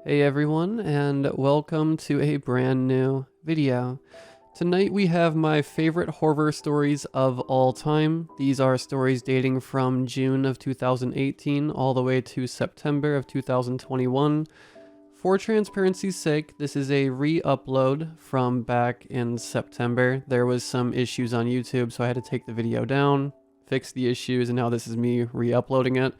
Hey everyone, and welcome to a brand new video. Tonight we have my favorite horror stories of all time. These are stories dating from June of 2018 all the way to September of 2021. For transparency's sake, this is a re-upload from back in September. There was some issues on YouTube, so I had to take the video down, fix the issues, and now this is me re-uploading it.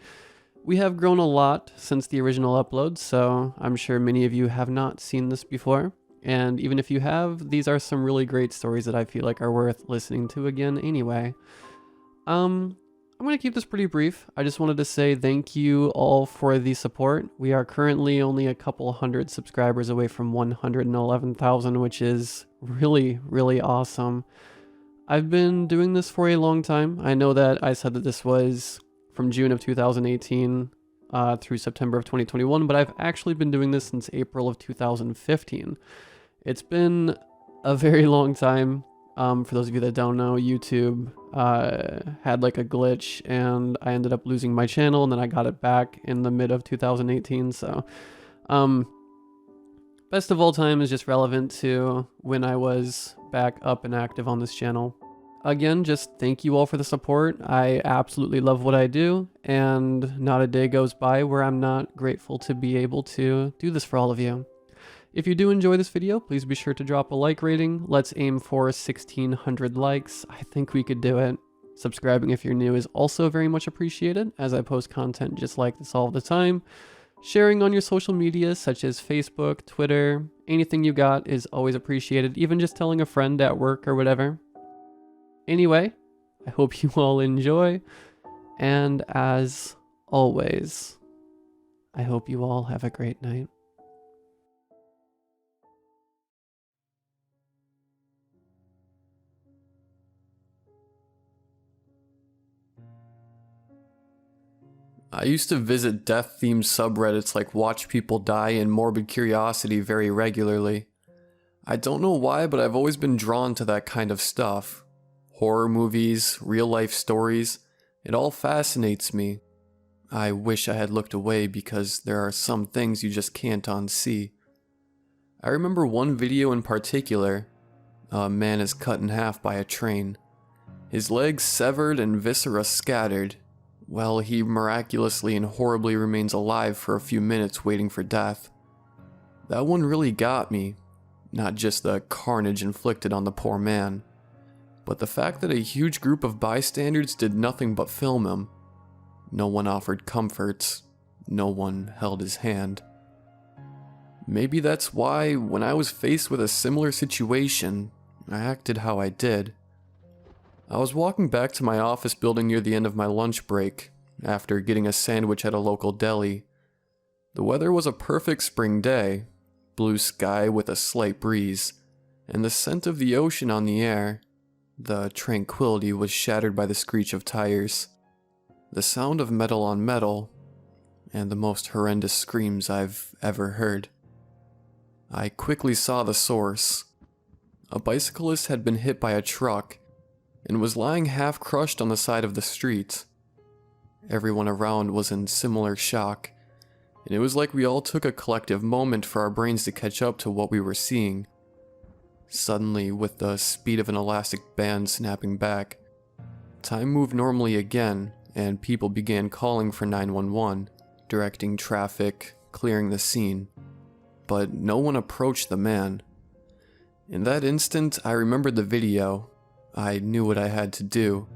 We have grown a lot since the original upload, so I'm sure many of you have not seen this before. And even if you have, these are some really great stories that I feel like are worth listening to again anyway. I'm going to keep this pretty brief. I just wanted to say thank you all for the support. We are currently only a couple hundred subscribers away from 111,000, which is really, really awesome. I've been doing this for a long time. I know that I said that this was from June of 2018 through September of 2021, but I've actually been doing this since April of 2015. It's been a very long time. For those of you that don't know, YouTube had like a glitch and I ended up losing my channel, and then I got it back in the mid of 2018. So best of all time is just relevant to when I was back up and active on this channel. Again, just thank you all for the support. I absolutely love what I do, and not a day goes by where I'm not grateful to be able to do this for all of you. If you do enjoy this video, please be sure to drop a like rating. Let's aim for 1,600 likes. I think we could do it. Subscribing if you're new is also very much appreciated, as I post content just like this all the time. Sharing on your social media such as Facebook, Twitter, anything you got is always appreciated, even just telling a friend at work or whatever. Anyway, I hope you all enjoy, and as always, I hope you all have a great night. I used to visit death-themed subreddits like Watch People Die and Morbid Curiosity very regularly. I don't know why, but I've always been drawn to that kind of stuff. Horror movies, real-life stories, it all fascinates me. I wish I had looked away because there are some things you just can't unsee. I remember one video in particular. A man is cut in half by a train. His legs severed and viscera scattered. Well, he miraculously and horribly remains alive for a few minutes waiting for death. That one really got me. Not just the carnage inflicted on the poor man, but the fact that a huge group of bystanders did nothing but film him. No one offered comforts. No one held his hand. Maybe that's why, when I was faced with a similar situation, I acted how I did. I was walking back to my office building near the end of my lunch break, after getting a sandwich at a local deli. The weather was a perfect spring day, blue sky with a slight breeze, and the scent of the ocean on the air. The tranquility was shattered by the screech of tires, the sound of metal on metal, and the most horrendous screams I've ever heard. I quickly saw the source. A bicyclist had been hit by a truck and was lying half crushed on the side of the street. Everyone around was in similar shock, and it was like we all took a collective moment for our brains to catch up to what we were seeing. Suddenly, with the speed of an elastic band snapping back, time moved normally again, and people began calling for 911, directing traffic, clearing the scene. But no one approached the man. In that instant, I remembered the video. I knew what I had to do,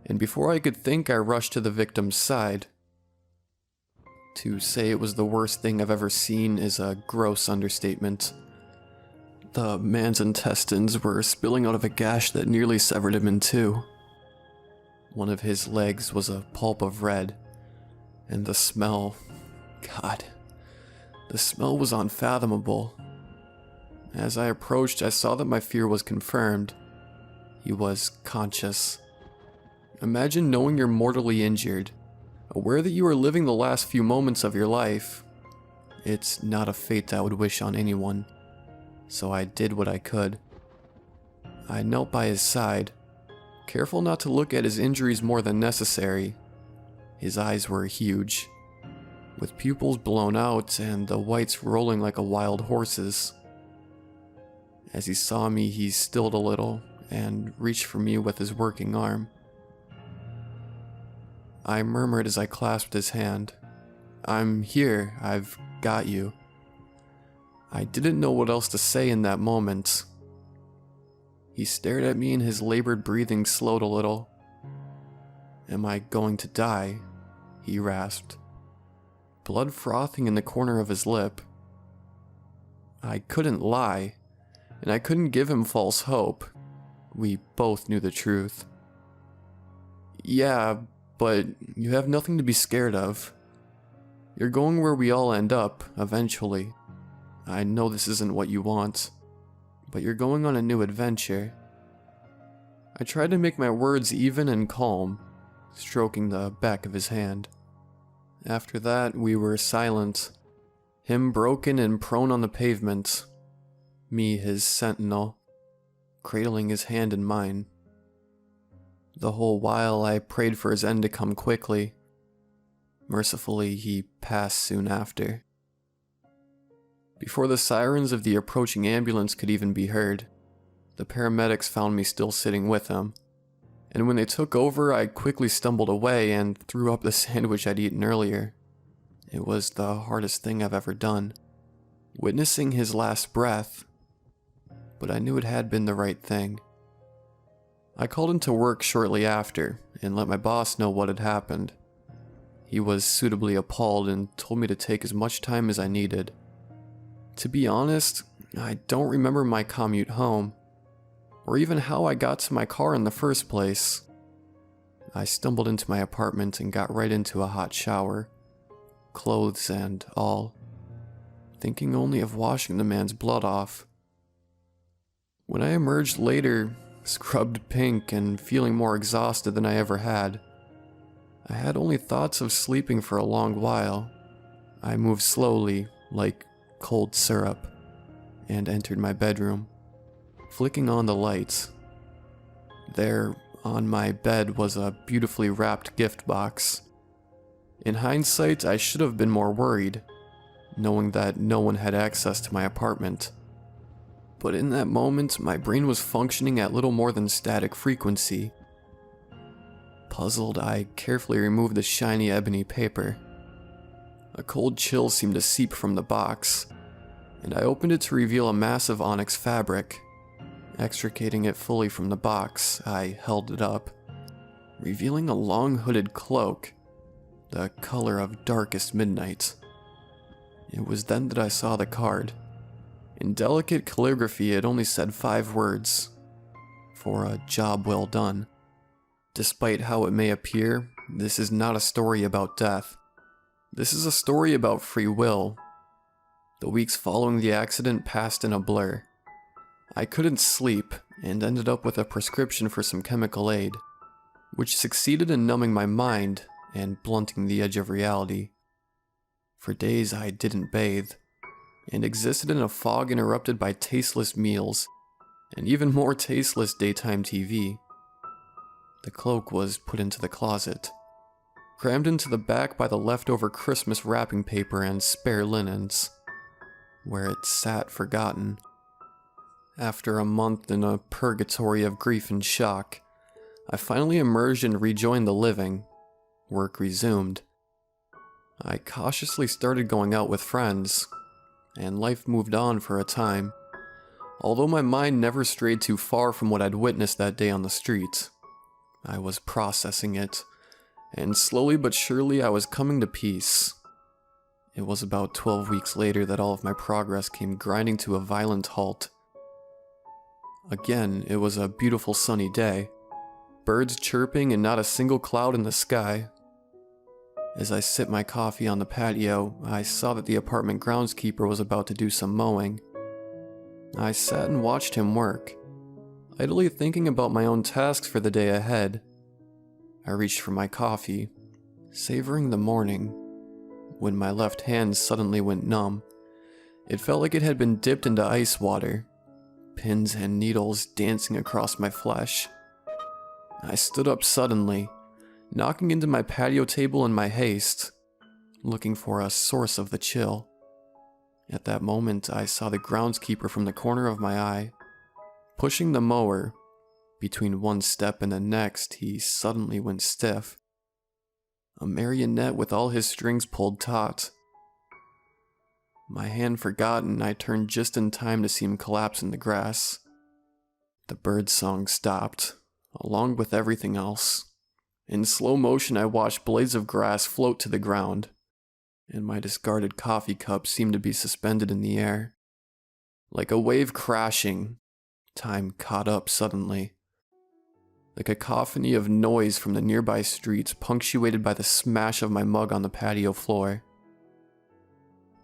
and before I could think, I rushed to the victim's side. To say it was the worst thing I've ever seen is a gross understatement. The man's intestines were spilling out of a gash that nearly severed him in two. One of his legs was a pulp of red, and the smell, God, the smell was unfathomable. As I approached, I saw that my fear was confirmed. He was conscious. Imagine knowing you're mortally injured, aware that you are living the last few moments of your life. It's not a fate I would wish on anyone, so I did what I could. I knelt by his side, careful not to look at his injuries more than necessary. His eyes were huge. with pupils blown out and the whites rolling like a wild horse's. As he saw me, he stilled a little and reached for me with his working arm. I murmured as I clasped his hand, "I'm here, I've got you." I didn't know what else to say in that moment. He stared at me and his labored breathing slowed a little. "Am I going to die?" he rasped, blood frothing in the corner of his lip. I couldn't lie, and I couldn't give him false hope. We both knew the truth. "Yeah, but you have nothing to be scared of. You're going where we all end up, eventually. I know this isn't what you want, but you're going on a new adventure." I tried to make my words even and calm, stroking the back of his hand. After that, we were silent, him broken and prone on the pavement, me his sentinel, cradling his hand in mine. The whole while I prayed for his end to come quickly. Mercifully, he passed soon after. Before the sirens of the approaching ambulance could even be heard, the paramedics found me still sitting with him, and when they took over, I quickly stumbled away and threw up the sandwich I'd eaten earlier. It was the hardest thing I've ever done, witnessing his last breath, but I knew it had been the right thing. I called into work shortly after and let my boss know what had happened. He was suitably appalled and told me to take as much time as I needed. To be honest, I don't remember my commute home, or even how I got to my car in the first place. I stumbled into my apartment and got right into a hot shower, clothes and all, thinking only of washing the man's blood off. When I emerged later, scrubbed pink and feeling more exhausted than I ever had, I had only thoughts of sleeping for a long while. I moved slowly, like cold syrup, and entered my bedroom, flicking on the lights. There, on my bed, was a beautifully wrapped gift box. In hindsight, I should have been more worried, knowing that no one had access to my apartment. But in that moment, my brain was functioning at little more than static frequency. Puzzled, I carefully removed the shiny ebony paper. A cold chill seemed to seep from the box, and I opened it to reveal a massive onyx fabric. Extricating it fully from the box, I held it up, revealing a long hooded cloak, the color of darkest midnight. It was then that I saw the card. In delicate calligraphy, it only said 5 words: "For a job well done." Despite how it may appear, this is not a story about death. This is a story about free will. The weeks following the accident passed in a blur. I couldn't sleep and ended up with a prescription for some chemical aid, which succeeded in numbing my mind and blunting the edge of reality. For days I didn't bathe, and existed in a fog interrupted by tasteless meals, and even more tasteless daytime TV. The cloak was put into the closet, crammed into the back by the leftover Christmas wrapping paper and spare linens, where it sat forgotten. After a month in a purgatory of grief and shock, I finally emerged and rejoined the living. Work resumed. I cautiously started going out with friends, and life moved on for a time, although my mind never strayed too far from what I'd witnessed that day on the street. I was processing it, and slowly but surely I was coming to peace. It was about 12 weeks later that all of my progress came grinding to a violent halt. Again, it was a beautiful sunny day, birds chirping and not a single cloud in the sky. As I sipped my coffee on the patio, I saw that the apartment groundskeeper was about to do some mowing. I sat and watched him work, idly thinking about my own tasks for the day ahead. I reached for my coffee, savoring the morning, when my left hand suddenly went numb. It felt like it had been dipped into ice water, pins and needles dancing across my flesh. I stood up suddenly, knocking into my patio table in my haste, looking for a source of the chill. At that moment, I saw the groundskeeper from the corner of my eye. Pushing the mower, between one step and the next, he suddenly went stiff. A marionette with all his strings pulled taut. My hand forgotten, I turned just in time to see him collapse in the grass. The bird song stopped, along with everything else. In slow motion, I watched blades of grass float to the ground, and my discarded coffee cup seemed to be suspended in the air. Like a wave crashing, time caught up suddenly. The cacophony of noise from the nearby streets punctuated by the smash of my mug on the patio floor.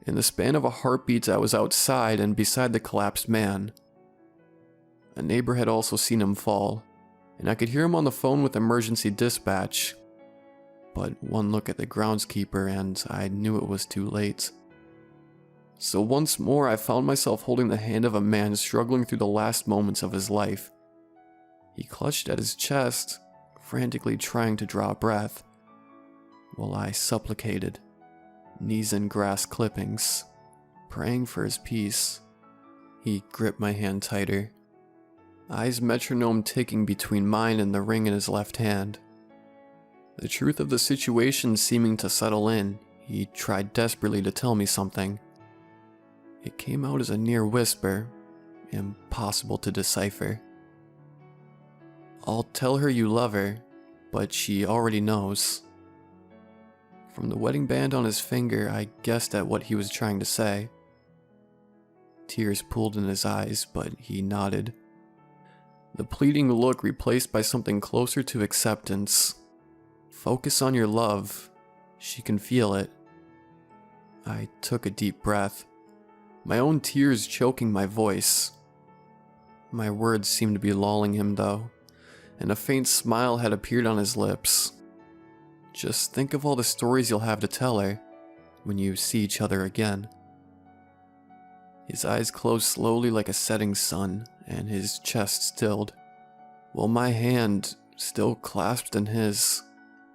In the span of a heartbeat, I was outside and beside the collapsed man. A neighbor had also seen him fall, and I could hear him on the phone with emergency dispatch. But one look at the groundskeeper and I knew it was too late. So once more, I found myself holding the hand of a man struggling through the last moments of his life. He clutched at his chest, frantically trying to draw breath, while I supplicated, knees in grass clippings, praying for his peace. He gripped my hand tighter, eyes metronome ticking between mine and the ring in his left hand. The truth of the situation seeming to settle in, he tried desperately to tell me something. It came out as a near whisper, impossible to decipher. I'll tell her you love her, but she already knows. From the wedding band on his finger, I guessed at what he was trying to say. Tears pooled in his eyes, but he nodded. The pleading look replaced by something closer to acceptance. Focus on your love. She can feel it. I took a deep breath, my own tears choking my voice. My words seemed to be lulling him, though, and a faint smile had appeared on his lips. Just think of all the stories you'll have to tell her when you see each other again. His eyes closed slowly like a setting sun, and his chest stilled, while my hand, still clasped in his,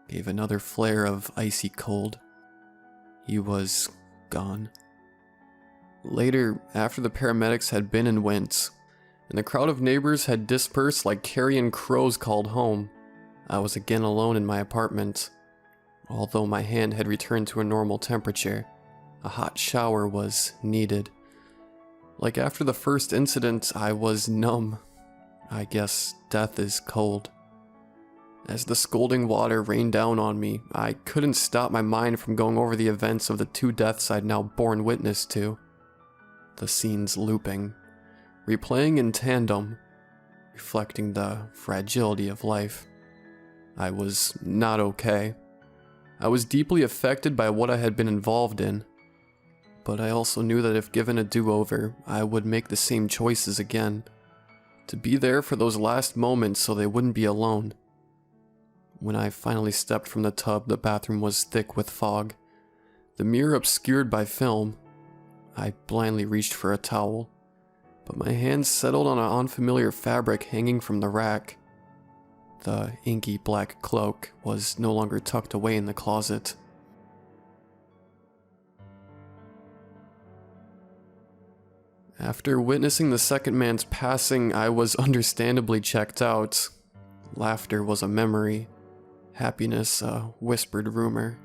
gave another flare of icy cold. He was gone. Later, after the paramedics had been and went, and the crowd of neighbors had dispersed like carrion crows called home, I was again alone in my apartment. Although my hand had returned to a normal temperature, a hot shower was needed. Like after the first incident, I was numb. I guess death is cold. As the scalding water rained down on me, I couldn't stop my mind from going over the events of the two deaths I'd now borne witness to. The scenes looping, replaying in tandem, reflecting the fragility of life. I was not okay. I was deeply affected by what I had been involved in, but I also knew that if given a do-over, I would make the same choices again, to be there for those last moments so they wouldn't be alone. When I finally stepped from the tub, the bathroom was thick with fog, the mirror obscured by film. I blindly reached for a towel, but my hands settled on an unfamiliar fabric hanging from the rack. The inky black cloak was no longer tucked away in the closet. After witnessing the second man's passing, I was understandably checked out. Laughter was a memory, happiness a whispered rumor.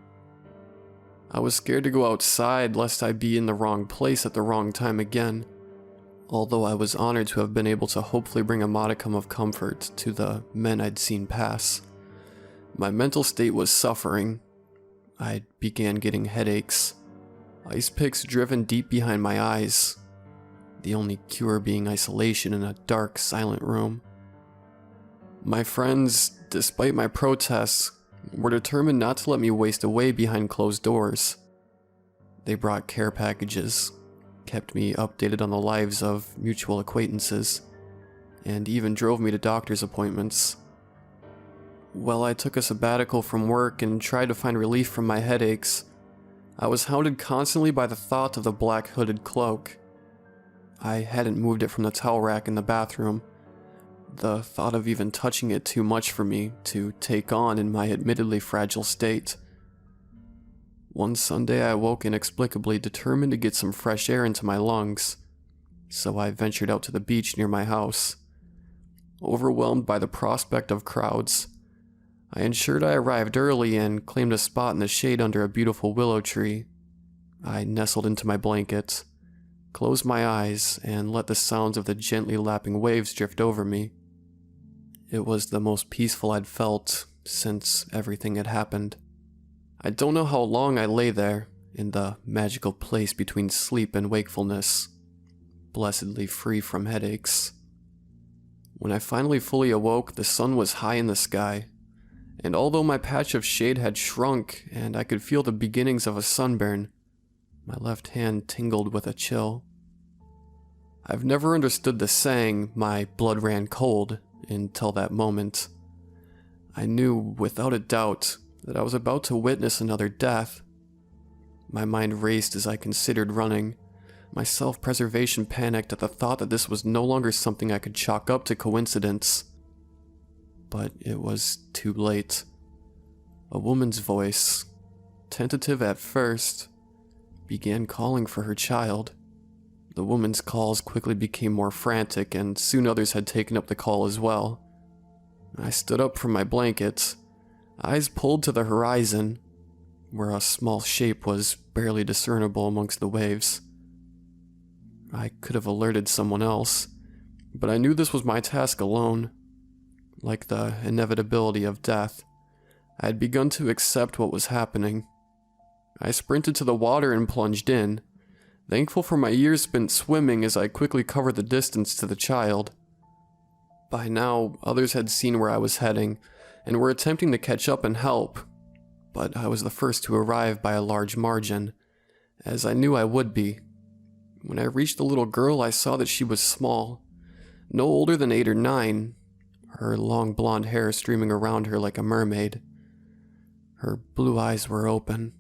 I was scared to go outside lest I be in the wrong place at the wrong time again, although I was honored to have been able to hopefully bring a modicum of comfort to the men I'd seen pass. My mental state was suffering. I began getting headaches, ice picks driven deep behind my eyes, the only cure being isolation in a dark, silent room. My friends, despite my protests, were determined not to let me waste away behind closed doors. They brought care packages, kept me updated on the lives of mutual acquaintances, and even drove me to doctor's appointments. While I took a sabbatical from work and tried to find relief from my headaches, I was hounded constantly by the thought of the black hooded cloak. I hadn't moved it from the towel rack in the bathroom. The thought of even touching it too much for me to take on in my admittedly fragile state. One Sunday I awoke inexplicably, determined to get some fresh air into my lungs, so I ventured out to the beach near my house. Overwhelmed by the prospect of crowds, I ensured I arrived early and claimed a spot in the shade under a beautiful willow tree. I nestled into my blanket, closed my eyes, and let the sounds of the gently lapping waves drift over me. It was the most peaceful I'd felt since everything had happened. I don't know how long I lay there, in the magical place between sleep and wakefulness, blessedly free from headaches. When I finally fully awoke, the sun was high in the sky, and although my patch of shade had shrunk and I could feel the beginnings of a sunburn, my left hand tingled with a chill. I've never understood the saying, "my blood ran cold," until that moment. I knew, without a doubt, that I was about to witness another death. My mind raced as I considered running. My self-preservation panicked at the thought that this was no longer something I could chalk up to coincidence. But it was too late. A woman's voice, tentative at first, began calling for her child. The woman's calls quickly became more frantic, and soon others had taken up the call as well. I stood up from my blanket, eyes pulled to the horizon, where a small shape was barely discernible amongst the waves. I could have alerted someone else, but I knew this was my task alone. Like the inevitability of death, I had begun to accept what was happening. I sprinted to the water and plunged in, thankful for my years spent swimming as I quickly covered the distance to the child. By now, others had seen where I was heading and were attempting to catch up and help, but I was the first to arrive by a large margin, as I knew I would be. When I reached the little girl, I saw that she was small, no older than 8 or 9, her long blonde hair streaming around her like a mermaid. Her blue eyes were open,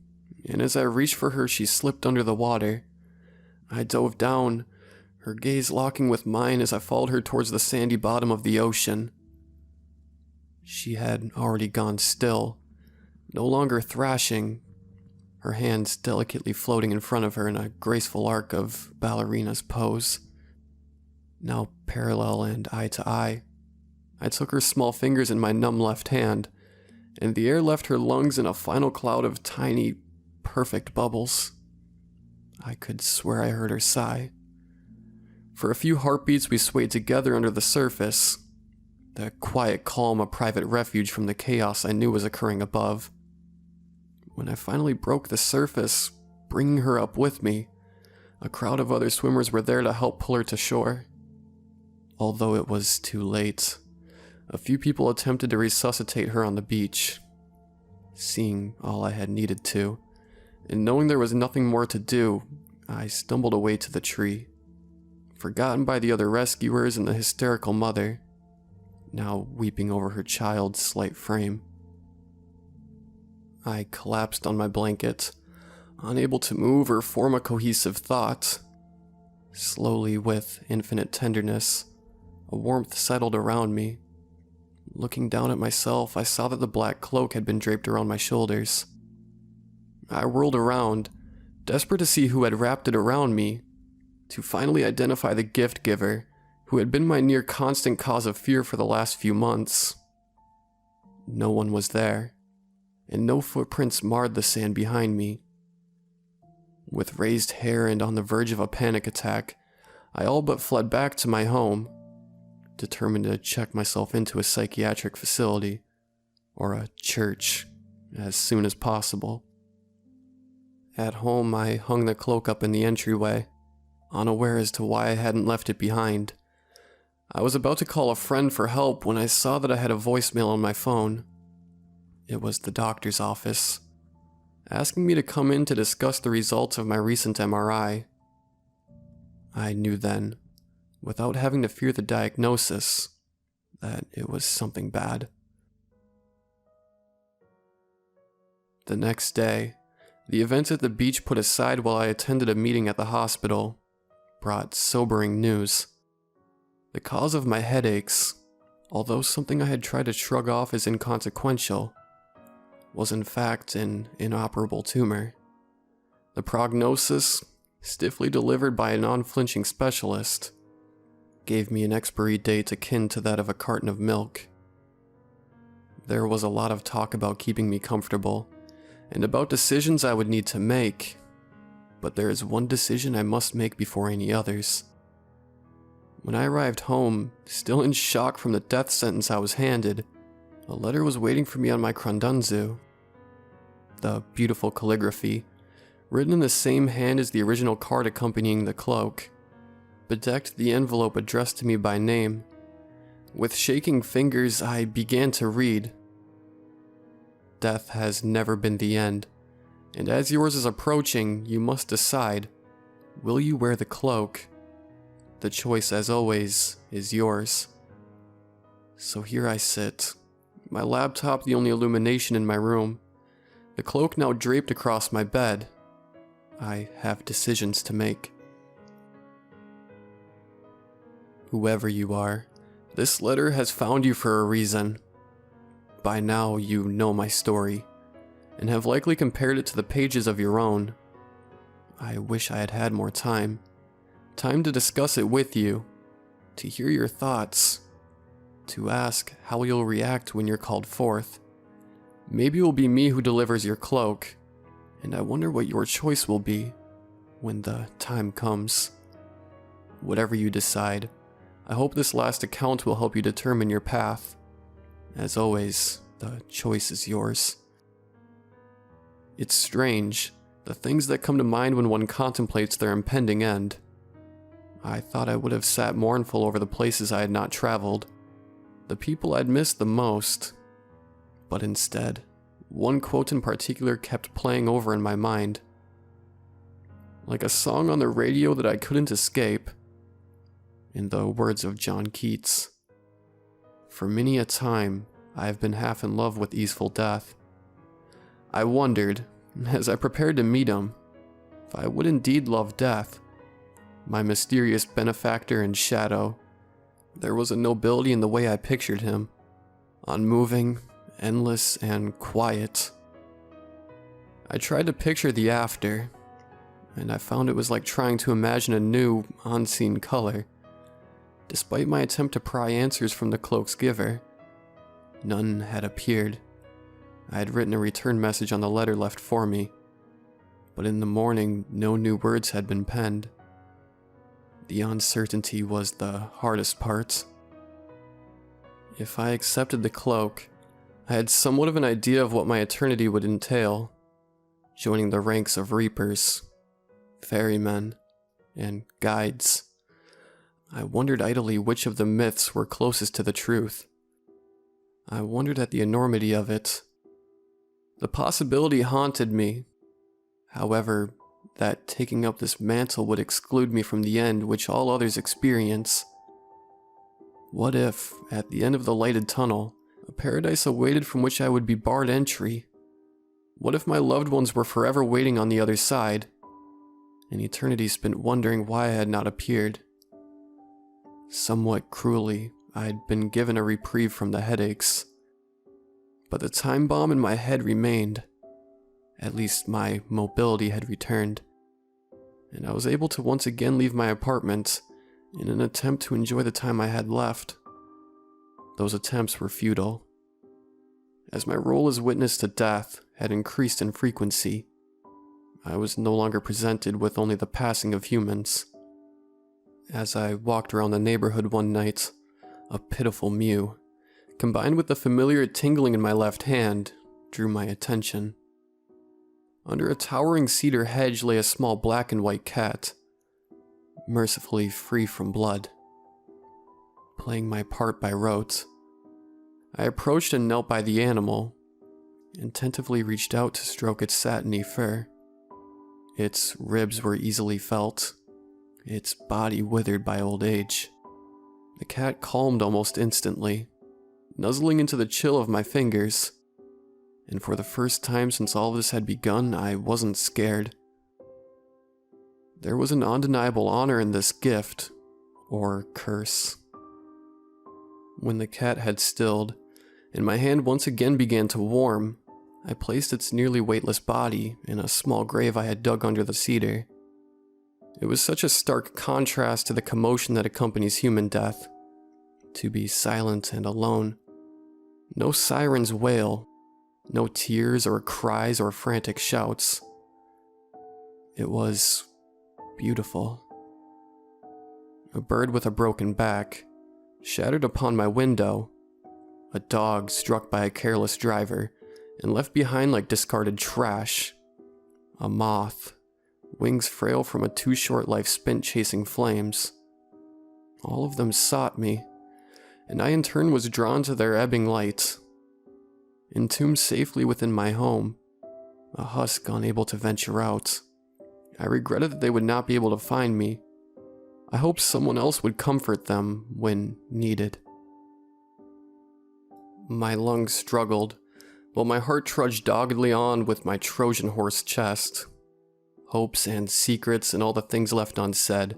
and as I reached for her, she slipped under the water. I dove down, her gaze locking with mine as I followed her towards the sandy bottom of the ocean. She had already gone still, no longer thrashing, her hands delicately floating in front of her in a graceful arc of ballerina's pose. Now parallel and eye to eye, I took her small fingers in my numb left hand, and the air left her lungs in a final cloud of tiny, perfect bubbles. I could swear I heard her sigh. For a few heartbeats we swayed together under the surface, the quiet calm a private refuge from the chaos I knew was occurring above. When I finally broke the surface, bringing her up with me, a crowd of other swimmers were there to help pull her to shore. Although it was too late, a few people attempted to resuscitate her on the beach. Seeing all I had needed to, and knowing there was nothing more to do, I stumbled away to the tree, forgotten by the other rescuers and the hysterical mother, now weeping over her child's slight frame. I collapsed on my blanket, unable to move or form a cohesive thought. Slowly, with infinite tenderness, a warmth settled around me. Looking down at myself, I saw that the black cloak had been draped around my shoulders. I whirled around, desperate to see who had wrapped it around me, to finally identify the gift giver, who had been my near constant cause of fear for the last few months. No one was there, and no footprints marred the sand behind me. With raised hair and on the verge of a panic attack, I all but fled back to my home, determined to check myself into a psychiatric facility, or a church, as soon as possible. At home, I hung the cloak up in the entryway, unaware as to why I hadn't left it behind. I was about to call a friend for help when I saw that I had a voicemail on my phone. It was the doctor's office, asking me to come in to discuss the results of my recent MRI. I knew then, without having to fear the diagnosis, that it was something bad. The next day, the events at the beach put aside while I attended a meeting at the hospital brought sobering news. The cause of my headaches, although something I had tried to shrug off as inconsequential, was in fact an inoperable tumor. The prognosis, stiffly delivered by a non-flinching specialist, gave me an expiry date akin to that of a carton of milk. There was a lot of talk about keeping me comfortable, and about decisions I would need to make, but there is one decision I must make before any others. When I arrived home, still in shock from the death sentence I was handed, a letter was waiting for me on my crondunzu. The beautiful calligraphy, written in the same hand as the original card accompanying the cloak, bedecked the envelope addressed to me by name. With shaking fingers, I began to read. Death has never been the end, and as yours is approaching, you must decide, will you wear the cloak? The choice, as always, is yours. So here I sit, my laptop the only illumination in my room, the cloak now draped across my bed. I have decisions to make. Whoever you are, this letter has found you for a reason. By now you know my story, and have likely compared it to the pages of your own. I wish I had had more time to discuss it with you, to hear your thoughts, to ask how you'll react when you're called forth. Maybe it will be me who delivers your cloak, and I wonder what your choice will be when the time comes. Whatever you decide, I hope this last account will help you determine your path. As always, the choice is yours. It's strange, the things that come to mind when one contemplates their impending end. I thought I would have sat mournful over the places I had not traveled, the people I'd missed the most, but instead, one quote in particular kept playing over in my mind. Like a song on the radio that I couldn't escape, in the words of John Keats. For many a time, I have been half in love with easeful death. I wondered, as I prepared to meet him, if I would indeed love death, my mysterious benefactor and shadow. There was a nobility in the way I pictured him, unmoving, endless, and quiet. I tried to picture the after, and I found it was like trying to imagine a new, unseen color. Despite my attempt to pry answers from the cloak's giver, none had appeared. I had written a return message on the letter left for me, but in the morning no new words had been penned. The uncertainty was the hardest part. If I accepted the cloak, I had somewhat of an idea of what my eternity would entail, joining the ranks of reapers, ferrymen, and guides. I wondered idly which of the myths were closest to the truth. I wondered at the enormity of it. The possibility haunted me, however, that taking up this mantle would exclude me from the end which all others experience. What if, at the end of the lighted tunnel, a paradise awaited from which I would be barred entry? What if my loved ones were forever waiting on the other side, an eternity spent wondering why I had not appeared? Somewhat cruelly, I had been given a reprieve from the headaches, but the time bomb in my head remained. At least my mobility had returned, and I was able to once again leave my apartment in an attempt to enjoy the time I had left. Those attempts were futile, as my role as witness to death had increased in frequency. I was no longer presented with only the passing of humans. As I walked around the neighborhood one night, a pitiful mew, combined with the familiar tingling in my left hand, drew my attention. Under a towering cedar hedge lay a small black and white cat, mercifully free from blood. Playing my part by rote, I approached and knelt by the animal, and tentatively reached out to stroke its satiny fur. Its ribs were easily felt, its body withered by old age. The cat calmed almost instantly, nuzzling into the chill of my fingers, and for the first time since all this had begun, I wasn't scared. There was an undeniable honor in this gift, or curse. When the cat had stilled, and my hand once again began to warm, I placed its nearly weightless body in a small grave I had dug under the cedar. It was such a stark contrast to the commotion that accompanies human death. To be silent and alone. No sirens wail, no tears or cries or frantic shouts. It was beautiful. A bird with a broken back, shattered upon my window, a dog struck by a careless driver and left behind like discarded trash, a moth, wings frail from a too short life spent chasing flames. All of them sought me, and I in turn was drawn to their ebbing light. Entombed safely within my home, a husk unable to venture out, I regretted that they would not be able to find me. I hoped someone else would comfort them when needed. My lungs struggled, while my heart trudged doggedly on with my Trojan horse chest. Hopes and secrets and all the things left unsaid,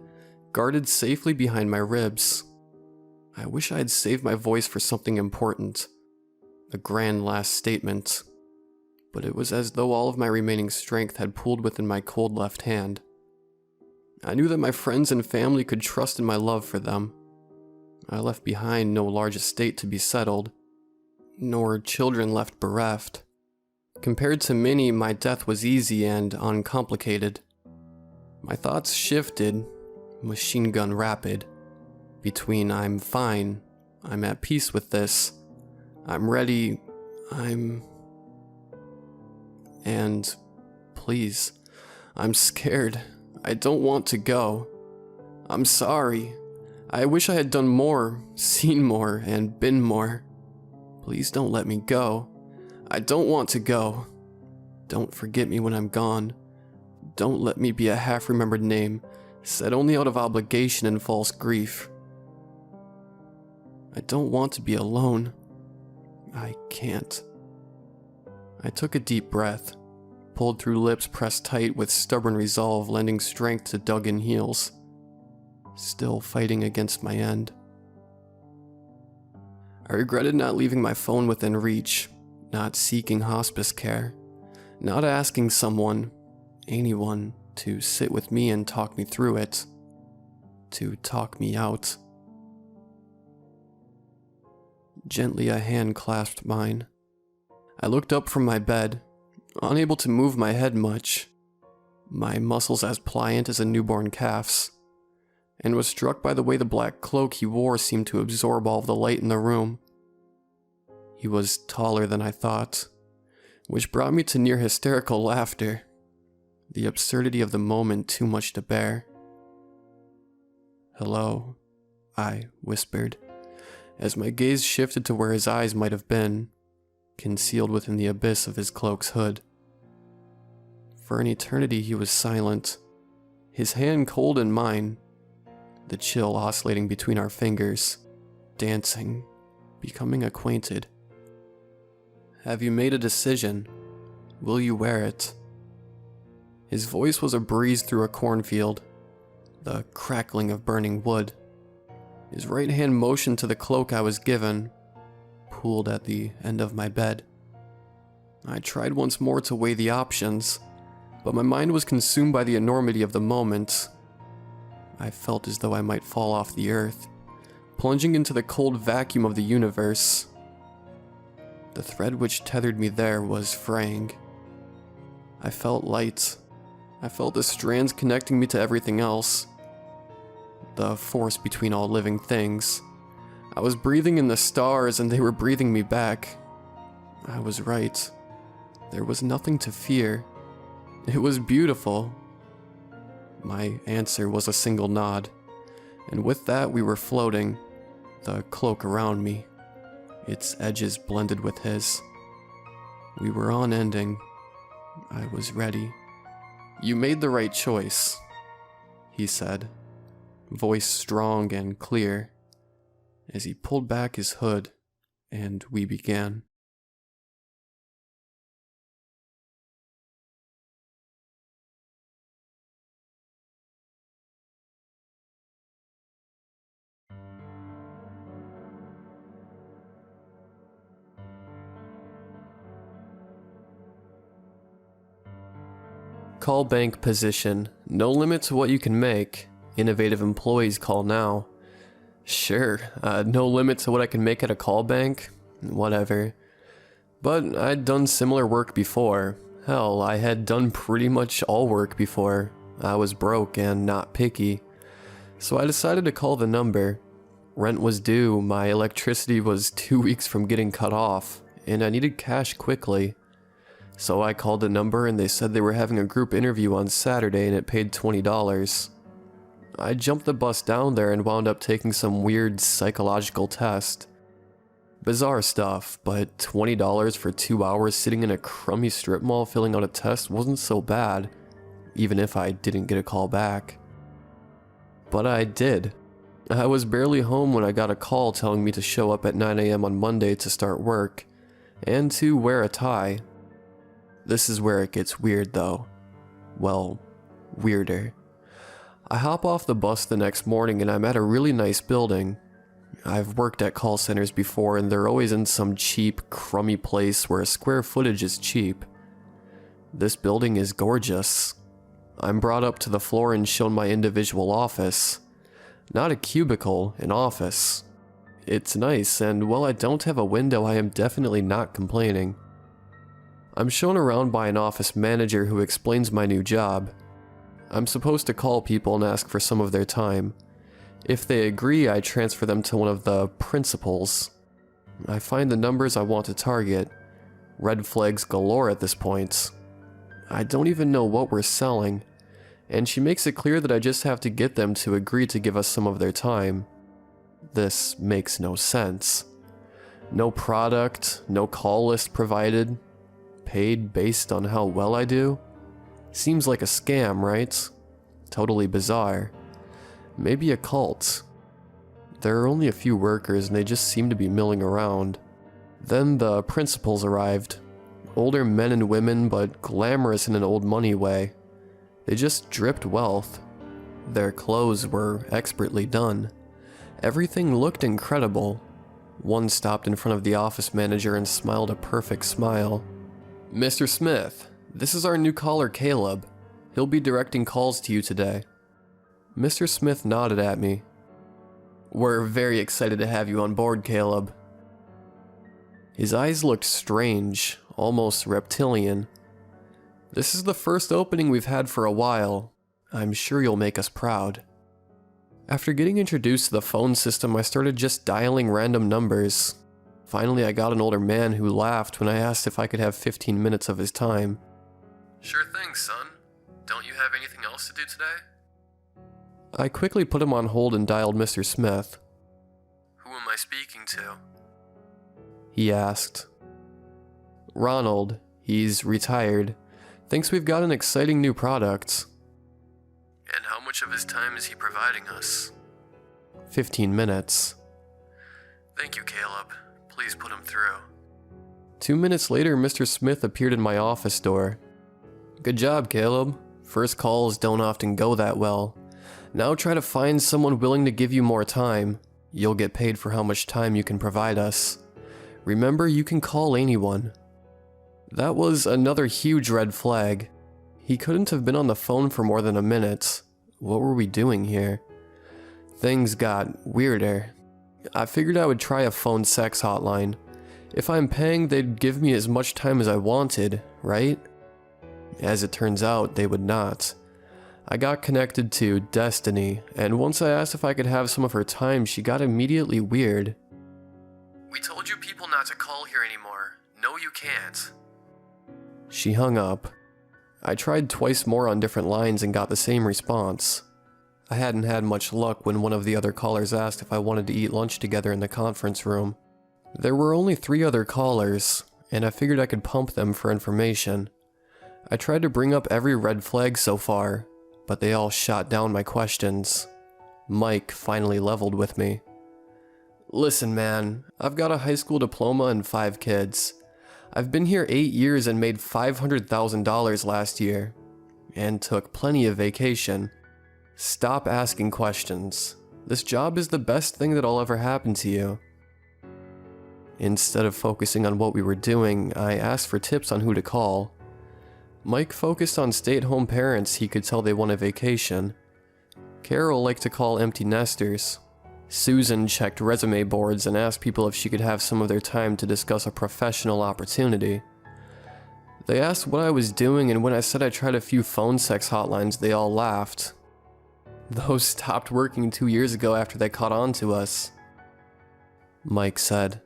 guarded safely behind my ribs. I wish I had saved my voice for something important, a grand last statement, but it was as though all of my remaining strength had pooled within my cold left hand. I knew that my friends and family could trust in my love for them. I left behind no large estate to be settled, nor children left bereft. Compared to many, my death was easy and uncomplicated. My thoughts shifted, machine gun rapid, between I'm fine, I'm at peace with this, I'm ready, and please, I'm scared. I don't want to go. I'm sorry. I wish I had done more, seen more, and been more. Please don't let me go. I don't want to go. Don't forget me when I'm gone. Don't let me be a half-remembered name, said only out of obligation and false grief. I don't want to be alone. I can't. I took a deep breath, pulled through lips pressed tight with stubborn resolve lending strength to dug-in heels, still fighting against my end. I regretted not leaving my phone within reach, not seeking hospice care, not asking someone, anyone, to sit with me and talk me through it, to talk me out. Gently a hand clasped mine. I looked up from my bed, unable to move my head much, my muscles as pliant as a newborn calf's, and was struck by the way the black cloak he wore seemed to absorb all of the light in the room. He was taller than I thought, which brought me to near hysterical laughter, the absurdity of the moment too much to bear. "Hello," I whispered, as my gaze shifted to where his eyes might have been, concealed within the abyss of his cloak's hood. For an eternity he was silent, his hand cold in mine, the chill oscillating between our fingers, dancing, becoming acquainted. "Have you made a decision? Will you wear it?" His voice was a breeze through a cornfield, the crackling of burning wood. His right hand motioned to the cloak I was given, pooled at the end of my bed. I tried once more to weigh the options, but my mind was consumed by the enormity of the moment. I felt as though I might fall off the earth, plunging into the cold vacuum of the universe. The thread which tethered me there was fraying. I felt light. I felt the strands connecting me to everything else. The force between all living things. I was breathing in the stars and they were breathing me back. I was right. There was nothing to fear. It was beautiful. My answer was a single nod, and with that we were floating, the cloak around me, its edges blended with his. We were unending. I was ready. "You made the right choice," he said, voice strong and clear, as he pulled back his hood and we began. call bank position. No limit to what you can make. Innovative employees call now. Sure, no limit to what I can make at a call bank? Whatever. But I'd done similar work before. Hell, I had done pretty much all work before. I was broke and not picky. So I decided to call the number. Rent was due, my electricity was 2 weeks from getting cut off, and I needed cash quickly. So I called the number and they said they were having a group interview on Saturday and it paid $20. I jumped the bus down there and wound up taking some weird psychological test. Bizarre stuff, but $20 for 2 hours sitting in a crummy strip mall filling out a test wasn't so bad, even if I didn't get a call back. But I did. I was barely home when I got a call telling me to show up at 9 a.m. on Monday to start work, and to wear a tie. This is where it gets weird though. Well, weirder. I hop off the bus the next morning and I'm at a really nice building. I've worked at call centers before and they're always in some cheap, crummy place where square footage is cheap. This building is gorgeous. I'm brought up to the floor and shown my individual office. Not a cubicle, an office. It's nice, and while I don't have a window, I am definitely not complaining. I'm shown around by an office manager who explains my new job. I'm supposed to call people and ask for some of their time. If they agree, I transfer them to one of the principals. I find the numbers I want to target. Red flags galore at this point. I don't even know what we're selling, and she makes it clear that I just have to get them to agree to give us some of their time. This makes no sense. No product, no call list provided. Paid based on how well I do? Seems like a scam, right? Totally bizarre. Maybe a cult. There are only a few workers and they just seem to be milling around. Then the principals arrived. Older men and women, but glamorous in an old money way. They just dripped wealth. Their clothes were expertly done. Everything looked incredible. One stopped in front of the office manager and smiled a perfect smile. "Mr. Smith, this is our new caller Caleb. He'll be directing calls to you today." Mr. Smith nodded at me. "We're very excited to have you on board, Caleb." His eyes looked strange, almost reptilian. "This is the first opening we've had for a while. I'm sure you'll make us proud." After getting introduced to the phone system, I started just dialing random numbers. Finally, I got an older man who laughed when I asked if I could have 15 minutes of his time. "Sure thing, son. Don't you have anything else to do today?" I quickly put him on hold and dialed Mr. Smith. "Who am I speaking to?" he asked. "Ronald. He's retired. Thinks we've got an exciting new product." "And how much of his time is he providing us?" 15 minutes. "Thank you, Caleb. Please put him through." 2 minutes later, Mr. Smith appeared in my office door. "Good job, Caleb. First calls don't often go that well. Now try to find someone willing to give you more time. You'll get paid for how much time you can provide us. Remember, you can call anyone." That was another huge red flag. He couldn't have been on the phone for more than a minute. What were we doing here? Things got weirder. I figured I would try a phone sex hotline. If I'm paying, they'd give me as much time as I wanted, right? As it turns out, they would not. I got connected to Destiny, and once I asked if I could have some of her time, she got immediately weird. "We told you people not to call here anymore. No, you can't." She hung up. I tried twice more on different lines and got the same response. I hadn't had much luck when one of the other callers asked if I wanted to eat lunch together in the conference room. There were only 3 other callers, and I figured I could pump them for information. I tried to bring up every red flag so far, but they all shot down my questions. Mike finally leveled with me. "Listen, man, I've got a high school diploma and 5 kids. I've been here 8 years and made $500,000 last year, and took plenty of vacation. Stop asking questions. This job is the best thing that'll ever happen to you." Instead of focusing on what we were doing, I asked for tips on who to call. Mike focused on stay-at-home parents he could tell they wanted vacation. Carol liked to call empty nesters. Susan checked resume boards and asked people if she could have some of their time to discuss a professional opportunity. They asked what I was doing, and when I said I tried a few phone sex hotlines, they all laughed. Those stopped working 2 years ago after they caught on to us, Mike said,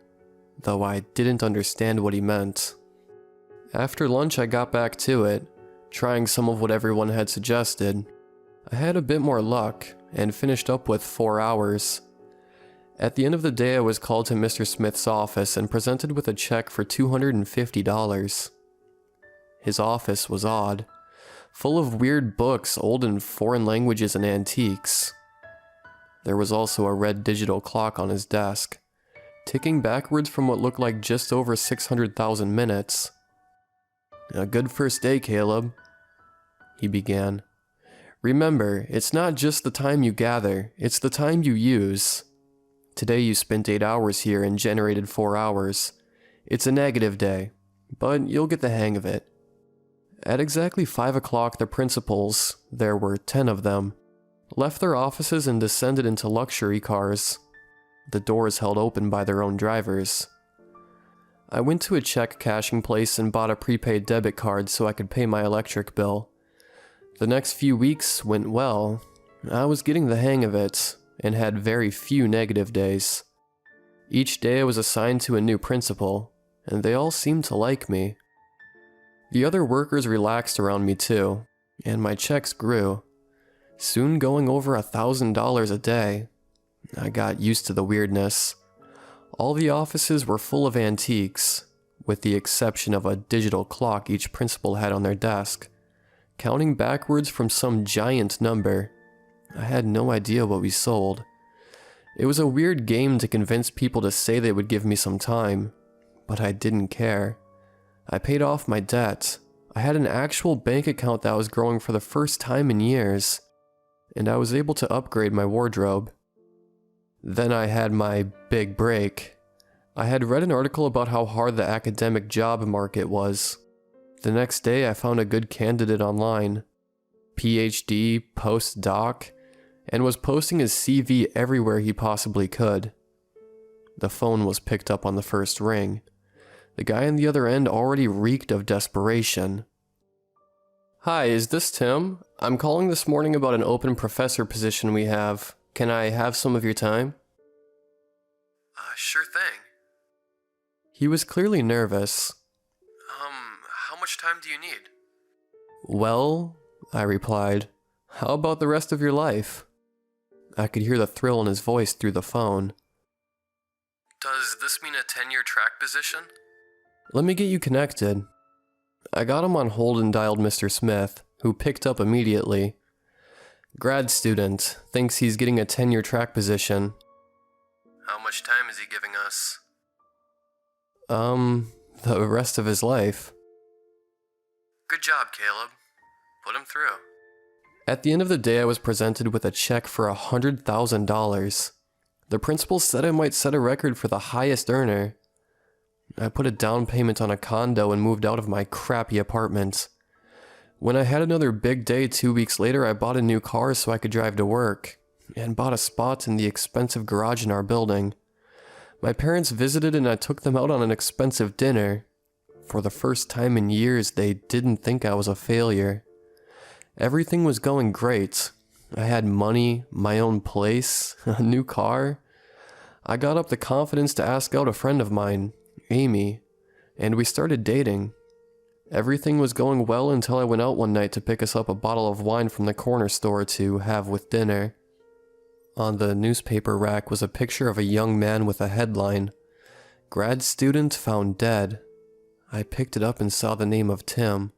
though I didn't understand what he meant. After lunch I got back to it, trying some of what everyone had suggested. I had a bit more luck, and finished up with 4 hours. At the end of the day I was called to Mr. Smith's office and presented with a check for $250. His office was odd, full of weird books, old in foreign languages and antiques. There was also a red digital clock on his desk, ticking backwards from what looked like just over 600,000 minutes. "A good first day, Caleb," he began. "Remember, it's not just the time you gather, it's the time you use. Today you spent 8 hours here and generated 4 hours. It's a negative day, but you'll get the hang of it." At exactly 5 o'clock, the principals, there were 10 of them, left their offices and descended into luxury cars, the doors held open by their own drivers. I went to a check cashing place and bought a prepaid debit card so I could pay my electric bill. The next few weeks went well. I was getting the hang of it, and had very few negative days. Each day I was assigned to a new principal, and they all seemed to like me. The other workers relaxed around me too, and my checks grew, soon going over $1,000 a day. I got used to the weirdness. All the offices were full of antiques, with the exception of a digital clock each principal had on their desk, counting backwards from some giant number. I had no idea what we sold. It was a weird game to convince people to say they would give me some time, but I didn't care. I paid off my debt. I had an actual bank account that was growing for the first time in years, and I was able to upgrade my wardrobe. Then I had my big break. I had read an article about how hard the academic job market was. The next day I found a good candidate online, PhD, postdoc, and was posting his CV everywhere he possibly could. The phone was picked up on the first ring. The guy on the other end already reeked of desperation. "Hi, is this Tim? I'm calling this morning about an open professor position we have. Can I have some of your time?" "Sure thing." He was clearly nervous. How much time do you need?" "Well," I replied, "how about the rest of your life?" I could hear the thrill in his voice through the phone. "Does this mean a 10-year track position?" "Let me get you connected." I got him on hold and dialed Mr. Smith, who picked up immediately. "Grad student, thinks he's getting a 10-year track position." "How much time is he giving us?" The rest of his life." "Good job, Caleb. Put him through." At the end of the day, I was presented with a check for $100,000. The principal said I might set a record for the highest earner. I put a down payment on a condo and moved out of my crappy apartment. When I had another big day 2 weeks later, I bought a new car so I could drive to work, and bought a spot in the expensive garage in our building. My parents visited and I took them out on an expensive dinner. For the first time in years, they didn't think I was a failure. Everything was going great. I had money, my own place, a new car. I got up the confidence to ask out a friend of mine, Amy, and we started dating. Everything was going well until I went out one night to pick us up a bottle of wine from the corner store to have with dinner. On the newspaper rack was a picture of a young man with a headline, "Grad student found dead." I picked it up and saw the name of Tim.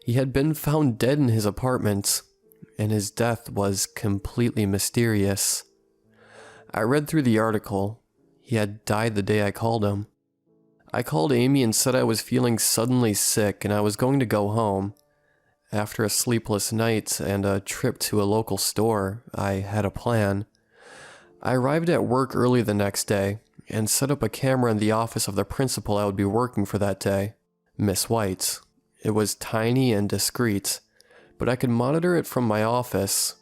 He had been found dead in his apartment, and his death was completely mysterious. I read through the article. He had died the day I called him. I called Amy and said I was feeling suddenly sick and I was going to go home. After a sleepless night and a trip to a local store, I had a plan. I arrived at work early the next day and set up a camera in the office of the principal I would be working for that day, Miss White, It was tiny and discreet, but I could monitor it from my office.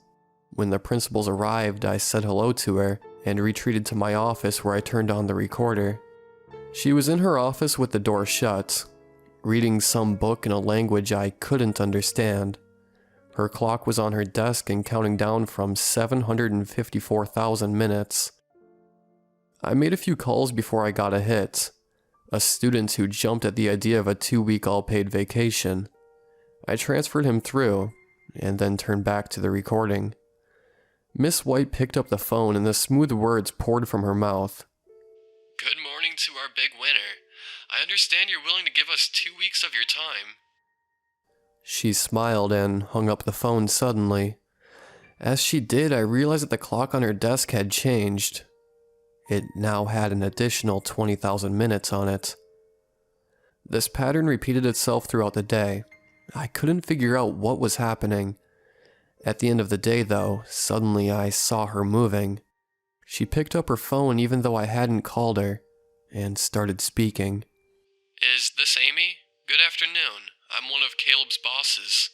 When the principals arrived, I said hello to her and retreated to my office where I turned on the recorder. She was in her office with the door shut, reading some book in a language I couldn't understand. Her clock was on her desk and counting down from 754,000 minutes. I made a few calls before I got a hit, a student who jumped at the idea of a 2-week all-paid vacation. I transferred him through, and then turned back to the recording. Miss White picked up the phone and the smooth words poured from her mouth. Good morning to our big winner. I understand you're willing to give us 2 weeks of your time. She smiled and hung up the phone suddenly. As she did, I realized that the clock on her desk had changed. It now had an additional 20,000 minutes on it. This pattern repeated itself throughout the day. I couldn't figure out what was happening. At the end of the day, though, suddenly I saw her moving. She picked up her phone even though I hadn't called her, and started speaking. Is this Amy? Good afternoon. I'm one of Caleb's bosses.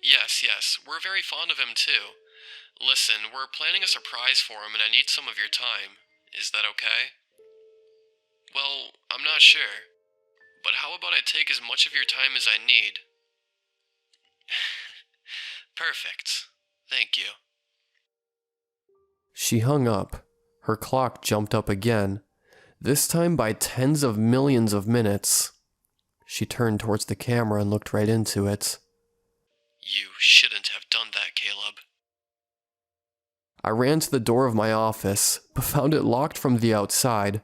Yes, we're very fond of him too. Listen, we're planning a surprise for him and I need some of your time. Is that okay? Well, I'm not sure. But how about I take as much of your time as I need? Perfect. Thank you. She hung up. Her clock jumped up again, this time by tens of millions of minutes. She turned towards the camera and looked right into it. You shouldn't have done that, Caleb. I ran to the door of my office, but found it locked from the outside.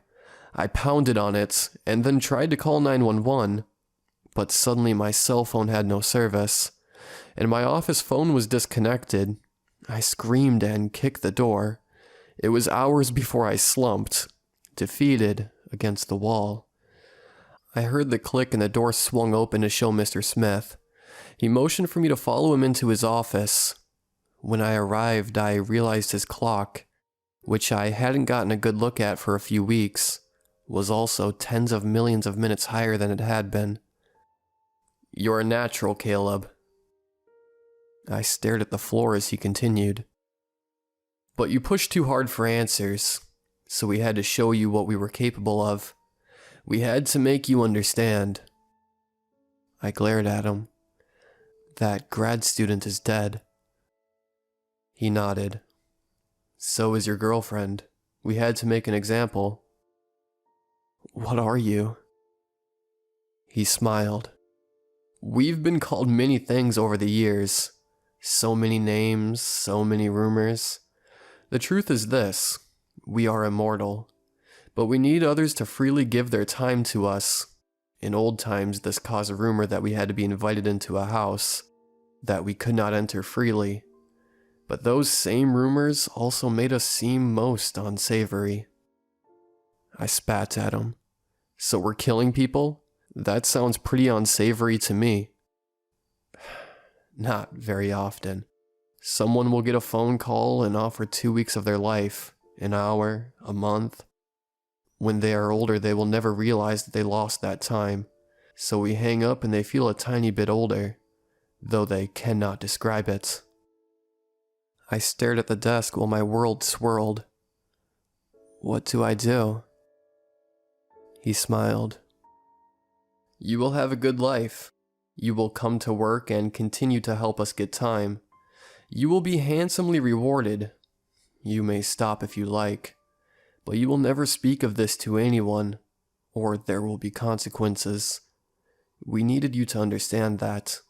I pounded on it, and then tried to call 911, but suddenly my cell phone had no service, and my office phone was disconnected. I screamed and kicked the door. It was hours before I slumped, defeated, against the wall. I heard the click and the door swung open to show Mr. Smith. He motioned for me to follow him into his office. When I arrived, I realized his clock, which I hadn't gotten a good look at for a few weeks, was also tens of millions of minutes higher than it had been. "You're a natural, Caleb." I stared at the floor as he continued. "But you pushed too hard for answers, so we had to show you what we were capable of. We had to make you understand." I glared at him. "That grad student is dead." He nodded. "So is your girlfriend. We had to make an example." "What are you?" He smiled. "We've been called many things over the years. So many names, so many rumors. The truth is this: we are immortal. But we need others to freely give their time to us. In old times, this caused a rumor that we had to be invited into a house, that we could not enter freely. But those same rumors also made us seem most unsavory." I spat at him. "So we're killing people? That sounds pretty unsavory to me." "Not very often. Someone will get a phone call and offer 2 weeks of their life, an hour, a month. When they are older, they will never realize that they lost that time. So we hang up and they feel a tiny bit older, though they cannot describe it." I stared at the desk while my world swirled. "What do I do?" He smiled. "You will have a good life. You will come to work and continue to help us get time. You will be handsomely rewarded. You may stop if you like, but you will never speak of this to anyone, or there will be consequences. We needed you to understand that."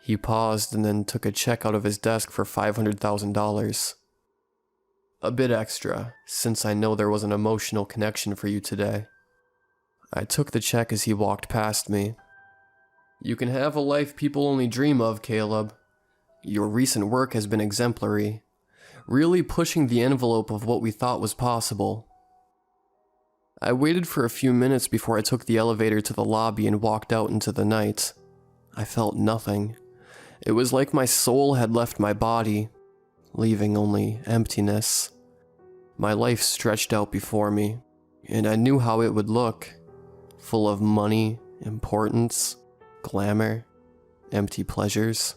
He paused and then took a check out of his desk for $500,000. "A bit extra, since I know there was an emotional connection for you today." I took the check as he walked past me. "You can have a life people only dream of, Caleb. Your recent work has been exemplary, really pushing the envelope of what we thought was possible." I waited for a few minutes before I took the elevator to the lobby and walked out into the night. I felt nothing. It was like my soul had left my body, leaving only emptiness. My life stretched out before me, and I knew how it would look, full of money, importance, glamour, empty pleasures.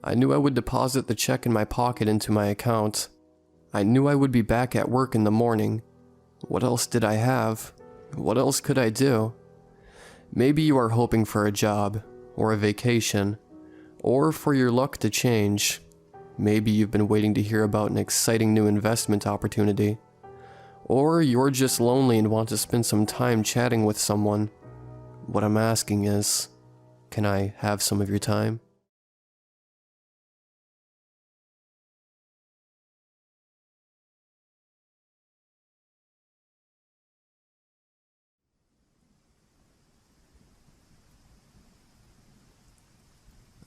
I knew I would deposit the check in my pocket into my account. I knew I would be back at work in the morning. What else did I have? What else could I do? Maybe you are hoping for a job, or a vacation, or for your luck to change. Maybe you've been waiting to hear about an exciting new investment opportunity. Or you're just lonely and want to spend some time chatting with someone. What I'm asking is, can I have some of your time?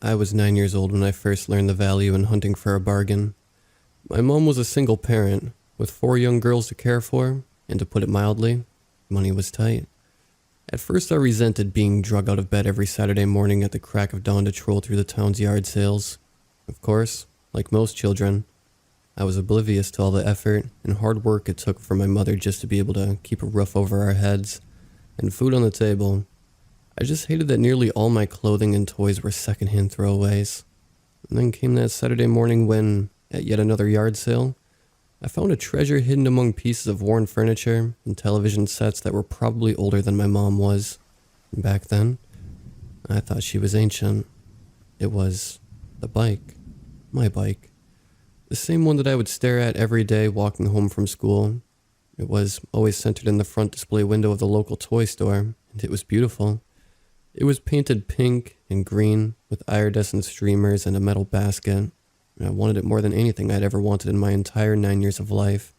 I was 9 years old when I first learned the value in hunting for a bargain. My mom was a single parent, with 4 young girls to care for, and to put it mildly, money was tight. At first I resented being drug out of bed every Saturday morning at the crack of dawn to troll through the town's yard sales. Of course, like most children, I was oblivious to all the effort and hard work it took for my mother just to be able to keep a roof over our heads and food on the table. I just hated that nearly all my clothing and toys were secondhand throwaways. And then came that Saturday morning when, at yet another yard sale, I found a treasure hidden among pieces of worn furniture and television sets that were probably older than my mom was. And back then, I thought she was ancient. It was the bike. My bike. The same one that I would stare at every day walking home from school. It was always centered in the front display window of the local toy store, and it was beautiful. It was painted pink and green with iridescent streamers and a metal basket. And I wanted it more than anything I'd ever wanted in my entire 9 years of life.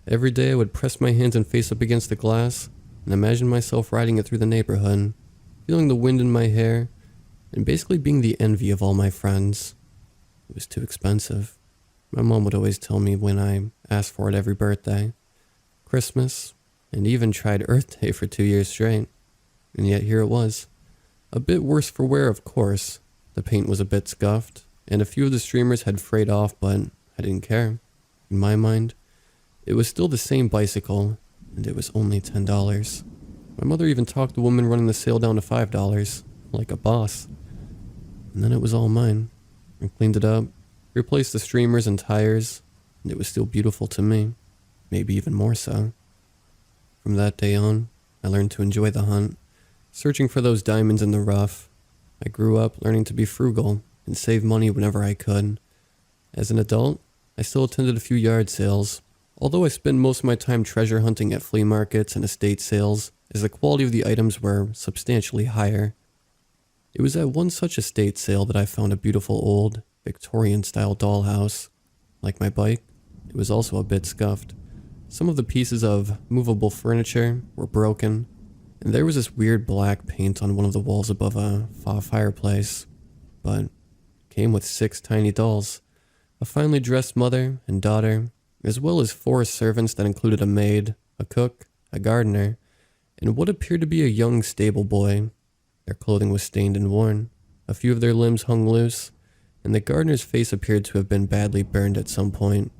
Every day I would press my hands and face up against the glass and imagine myself riding it through the neighborhood, feeling the wind in my hair, and basically being the envy of all my friends. It was too expensive. My mom would always tell me when I asked for it every birthday, Christmas, and even tried Earth Day for 2 years straight. And yet here it was. A bit worse for wear, of course. The paint was a bit scuffed, and a few of the streamers had frayed off, but I didn't care. In my mind, it was still the same bicycle, and it was only $10. My mother even talked the woman running the sale down to $5, like a boss. And then it was all mine. I cleaned it up, replaced the streamers and tires, and it was still beautiful to me. Maybe even more so. From that day on, I learned to enjoy the hunt, searching for those diamonds in the rough. I grew up learning to be frugal and save money whenever I could. As an adult, I still attended a few yard sales, although I spent most of my time treasure hunting at flea markets and estate sales, as the quality of the items were substantially higher. It was at one such estate sale that I found a beautiful old, Victorian-style dollhouse. Like my bike, it was also a bit scuffed. Some of the pieces of movable furniture were broken, and there was this weird black paint on one of the walls above a fireplace. But it came with 6 tiny dolls, a finely dressed mother and daughter, as well as 4 servants that included a maid, a cook, a gardener, and what appeared to be a young stable boy. Their clothing was stained and worn, a few of their limbs hung loose, and the gardener's face appeared to have been badly burned at some point,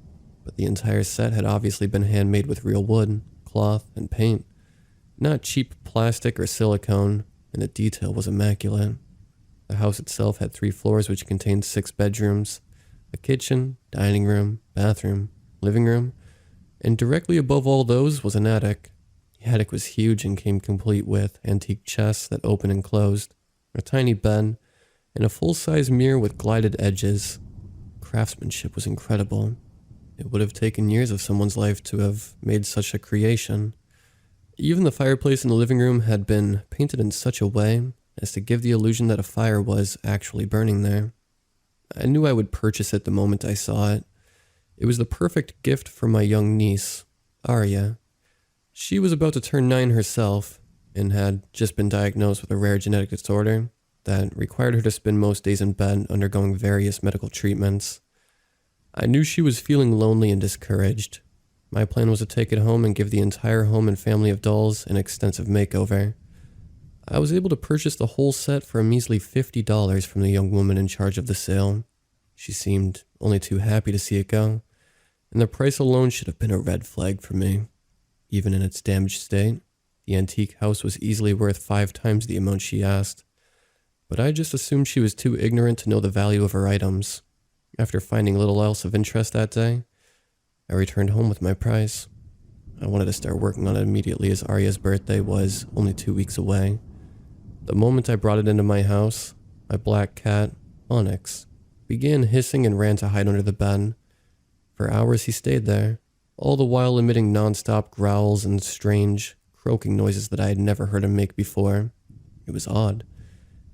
but the entire set had obviously been handmade with real wood, cloth, and paint. Not cheap plastic or silicone, and the detail was immaculate. The house itself had 3 floors which contained 6 bedrooms, a kitchen, dining room, bathroom, living room, and directly above all those was an attic. The attic was huge and came complete with antique chests that opened and closed, a tiny bed, and a full-size mirror with glided edges. Craftsmanship was incredible. It would have taken years of someone's life to have made such a creation. Even the fireplace in the living room had been painted in such a way as to give the illusion that a fire was actually burning there. I knew I would purchase it the moment I saw it. It was the perfect gift for my young niece, Arya. She was about to turn 9 herself, and had just been diagnosed with a rare genetic disorder that required her to spend most days in bed undergoing various medical treatments. I knew she was feeling lonely and discouraged. My plan was to take it home and give the entire home and family of dolls an extensive makeover. I was able to purchase the whole set for a measly $50 from the young woman in charge of the sale. She seemed only too happy to see it go, and the price alone should have been a red flag for me, even in its damaged state. The antique house was easily worth 5 times the amount she asked, but I just assumed she was too ignorant to know the value of her items. After finding little else of interest that day, I returned home with my prize. I wanted to start working on it immediately as Arya's birthday was only 2 weeks away. The moment I brought it into my house, my black cat, Onyx, began hissing and ran to hide under the bed. For hours he stayed there, all the while emitting non-stop growls and strange, croaking noises that I had never heard him make before. It was odd,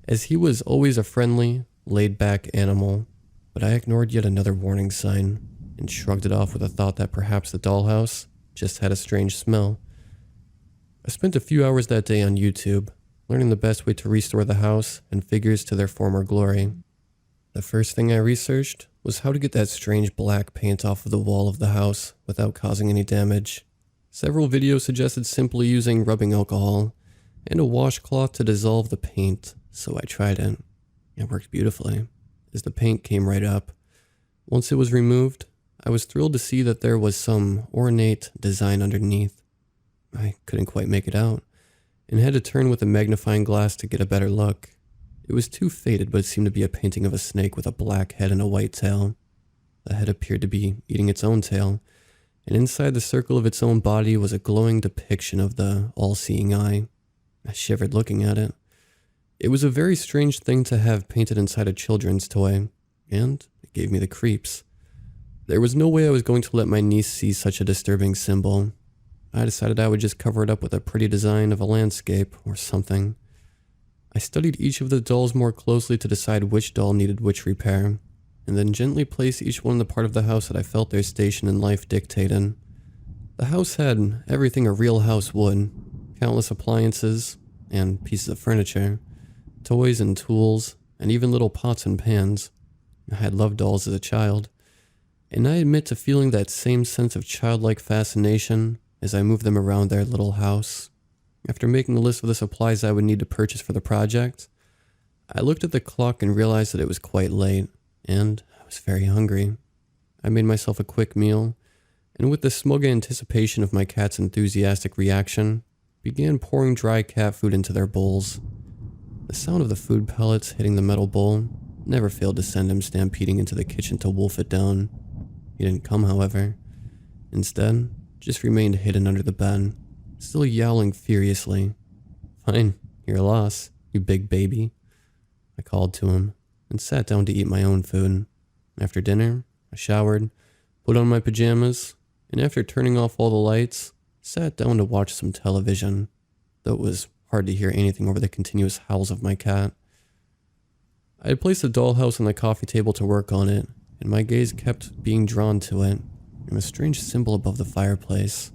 as he was always a friendly, laid-back animal, but I ignored yet another warning sign and shrugged it off with a thought that perhaps the dollhouse just had a strange smell. I spent a few hours that day on YouTube, learning the best way to restore the house and figures to their former glory. The first thing I researched was how to get that strange black paint off of the wall of the house without causing any damage. Several videos suggested simply using rubbing alcohol and a washcloth to dissolve the paint, so I tried it. It worked beautifully, as the paint came right up. Once it was removed, I was thrilled to see that there was some ornate design underneath. I couldn't quite make it out, and had to turn with a magnifying glass to get a better look. It was too faded, but it seemed to be a painting of a snake with a black head and a white tail. The head appeared to be eating its own tail, and inside the circle of its own body was a glowing depiction of the all-seeing eye. I shivered looking at it. It was a very strange thing to have painted inside a children's toy, and it gave me the creeps. There was no way I was going to let my niece see such a disturbing symbol. I decided I would just cover it up with a pretty design of a landscape or something. I studied each of the dolls more closely to decide which doll needed which repair, and then gently placed each one in the part of the house that I felt their station in life dictated. The house had everything a real house would: countless appliances and pieces of furniture, toys and tools, and even little pots and pans. I had loved dolls as a child, and I admit to feeling that same sense of childlike fascination as I moved them around their little house. After making a list of the supplies I would need to purchase for the project, I looked at the clock and realized that it was quite late, and I was very hungry. I made myself a quick meal, and with the smug anticipation of my cat's enthusiastic reaction, began pouring dry cat food into their bowls. The sound of the food pellets hitting the metal bowl never failed to send him stampeding into the kitchen to wolf it down. He didn't come, however. Instead, just remained hidden under the bed, still yowling furiously. "Fine, you're a loss, you big baby," I called to him, and sat down to eat my own food. After dinner, I showered, put on my pajamas, and after turning off all the lights, sat down to watch some television, though it was hard to hear anything over the continuous howls of my cat. I had placed the dollhouse on the coffee table to work on it, and my gaze kept being drawn to it, and a strange symbol above the fireplace.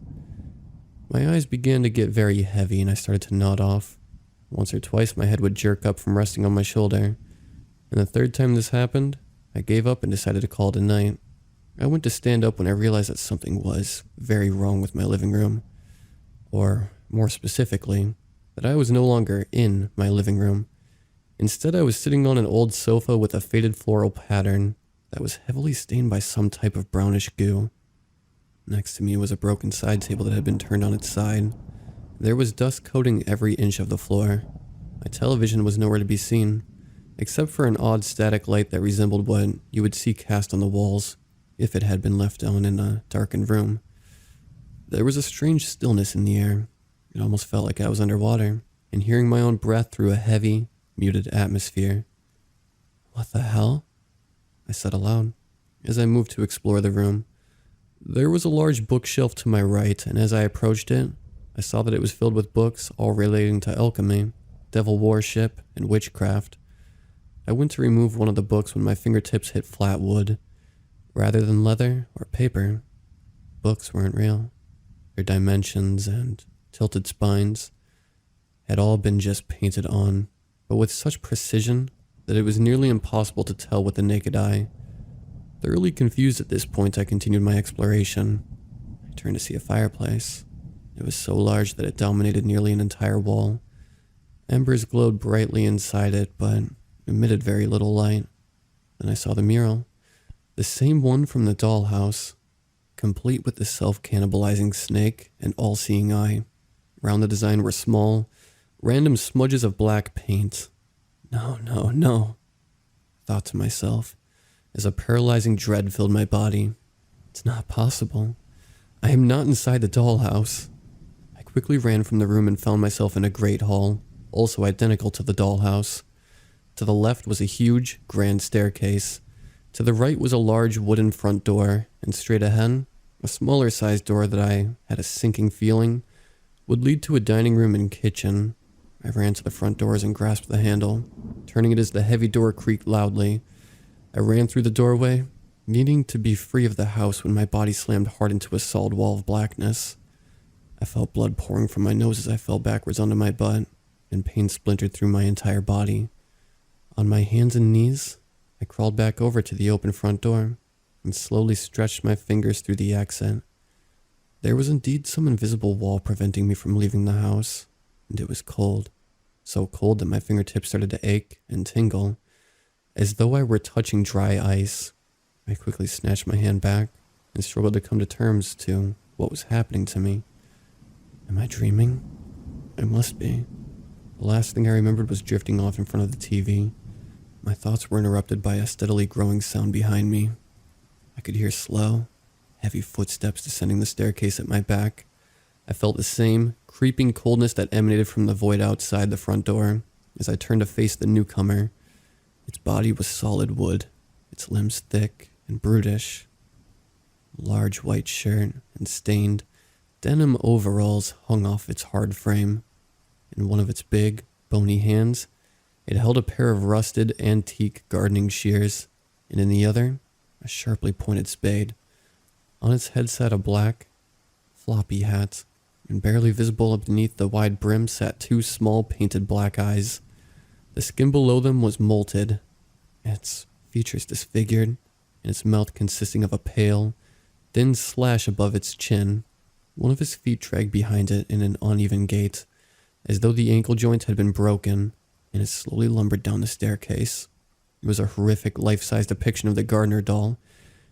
My eyes began to get very heavy, and I started to nod off. Once or twice my head would jerk up from resting on my shoulder, and the third time this happened, I gave up and decided to call it a night. I went to stand up when I realized that something was very wrong with my living room. Or, more specifically, that I was no longer in my living room. Instead, I was sitting on an old sofa with a faded floral pattern that was heavily stained by some type of brownish goo. Next to me was a broken side table that had been turned on its side. There was dust coating every inch of the floor. My television was nowhere to be seen, except for an odd static light that resembled what you would see cast on the walls if it had been left on in a darkened room. There was a strange stillness in the air. It almost felt like I was underwater, and hearing my own breath through a heavy, muted atmosphere. "What the hell?" I said aloud, as I moved to explore the room. There was a large bookshelf to my right, and as I approached it, I saw that it was filled with books all relating to alchemy, devil worship, and witchcraft. I went to remove one of the books when my fingertips hit flat wood. Rather than leather or paper, books weren't real. Their dimensions and tilted spines had all been just painted on, but with such precision that it was nearly impossible to tell with the naked eye. Thoroughly confused at this point, I continued my exploration. I turned to see a fireplace. It was so large that it dominated nearly an entire wall. Embers glowed brightly inside it, but emitted very little light. Then I saw the mural, the same one from the dollhouse, complete with the self-cannibalizing snake and all-seeing eye, Around the design were small, random smudges of black paint. No, thought to myself, as a paralyzing dread filled my body. It's not possible. I am not inside the dollhouse. I quickly ran from the room and found myself in a great hall, also identical to the dollhouse. To the left was a huge, grand staircase. To the right was a large wooden front door, and straight ahead, a smaller sized door that I had a sinking feeling would lead to a dining room and kitchen. I ran to the front doors and grasped the handle, turning it as the heavy door creaked loudly. I ran through the doorway, needing to be free of the house when my body slammed hard into a solid wall of blackness. I felt blood pouring from my nose as I fell backwards onto my butt, and pain splintered through my entire body. On my hands and knees, I crawled back over to the open front door and slowly stretched my fingers through the exit. There was indeed some invisible wall preventing me from leaving the house, and it was cold. So cold that my fingertips started to ache and tingle, as though I were touching dry ice. I quickly snatched my hand back and struggled to come to terms to what was happening to me. Am I dreaming? I must be. The last thing I remembered was drifting off in front of the TV. My thoughts were interrupted by a steadily growing sound behind me. I could hear slow, heavy footsteps descending the staircase at my back. I felt the same creeping coldness that emanated from the void outside the front door as I turned to face the newcomer. Its body was solid wood, its limbs thick and brutish. A large white shirt and stained denim overalls hung off its hard frame. In one of its big, bony hands, it held a pair of rusted, antique gardening shears, and in the other, a sharply pointed spade. On its head sat a black, floppy hat, and barely visible beneath the wide brim sat two small painted black eyes. The skin below them was molted, its features disfigured, and its mouth consisting of a pale, thin slash above its chin. One of his feet dragged behind it in an uneven gait, as though the ankle joint had been broken, and it slowly lumbered down the staircase. It was a horrific life-size depiction of the gardener doll,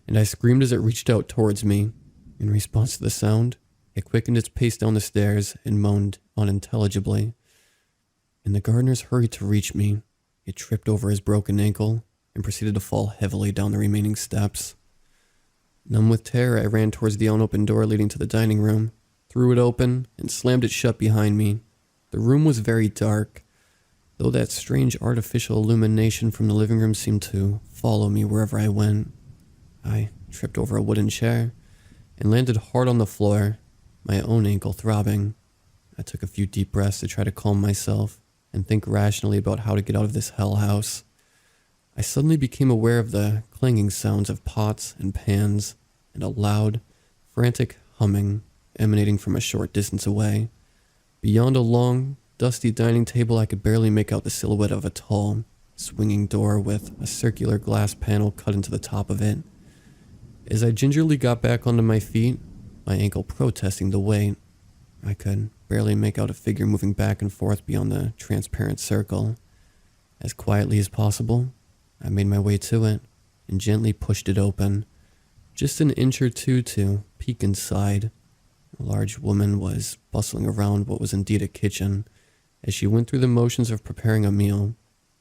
and I screamed as it reached out towards me. In response to the sound, it quickened its pace down the stairs and moaned unintelligibly. In the gardener's hurry to reach me, it tripped over his broken ankle and proceeded to fall heavily down the remaining steps. Numb with terror, I ran towards the unopened door leading to the dining room, threw it open, and slammed it shut behind me. The room was very dark, though that strange artificial illumination from the living room seemed to follow me wherever I went. I tripped over a wooden chair and landed hard on the floor, my own ankle throbbing. I took a few deep breaths to try to calm myself and think rationally about how to get out of this hell house. I suddenly became aware of the clanging sounds of pots and pans and a loud, frantic humming emanating from a short distance away. Beyond a long, dusty dining table, I could barely make out the silhouette of a tall, swinging door with a circular glass panel cut into the top of it. As I gingerly got back onto my feet, my ankle protesting the weight, I could barely make out a figure moving back and forth beyond the transparent circle. As quietly as possible, I made my way to it and gently pushed it open, just an inch or two to peek inside. A large woman was bustling around what was indeed a kitchen as she went through the motions of preparing a meal.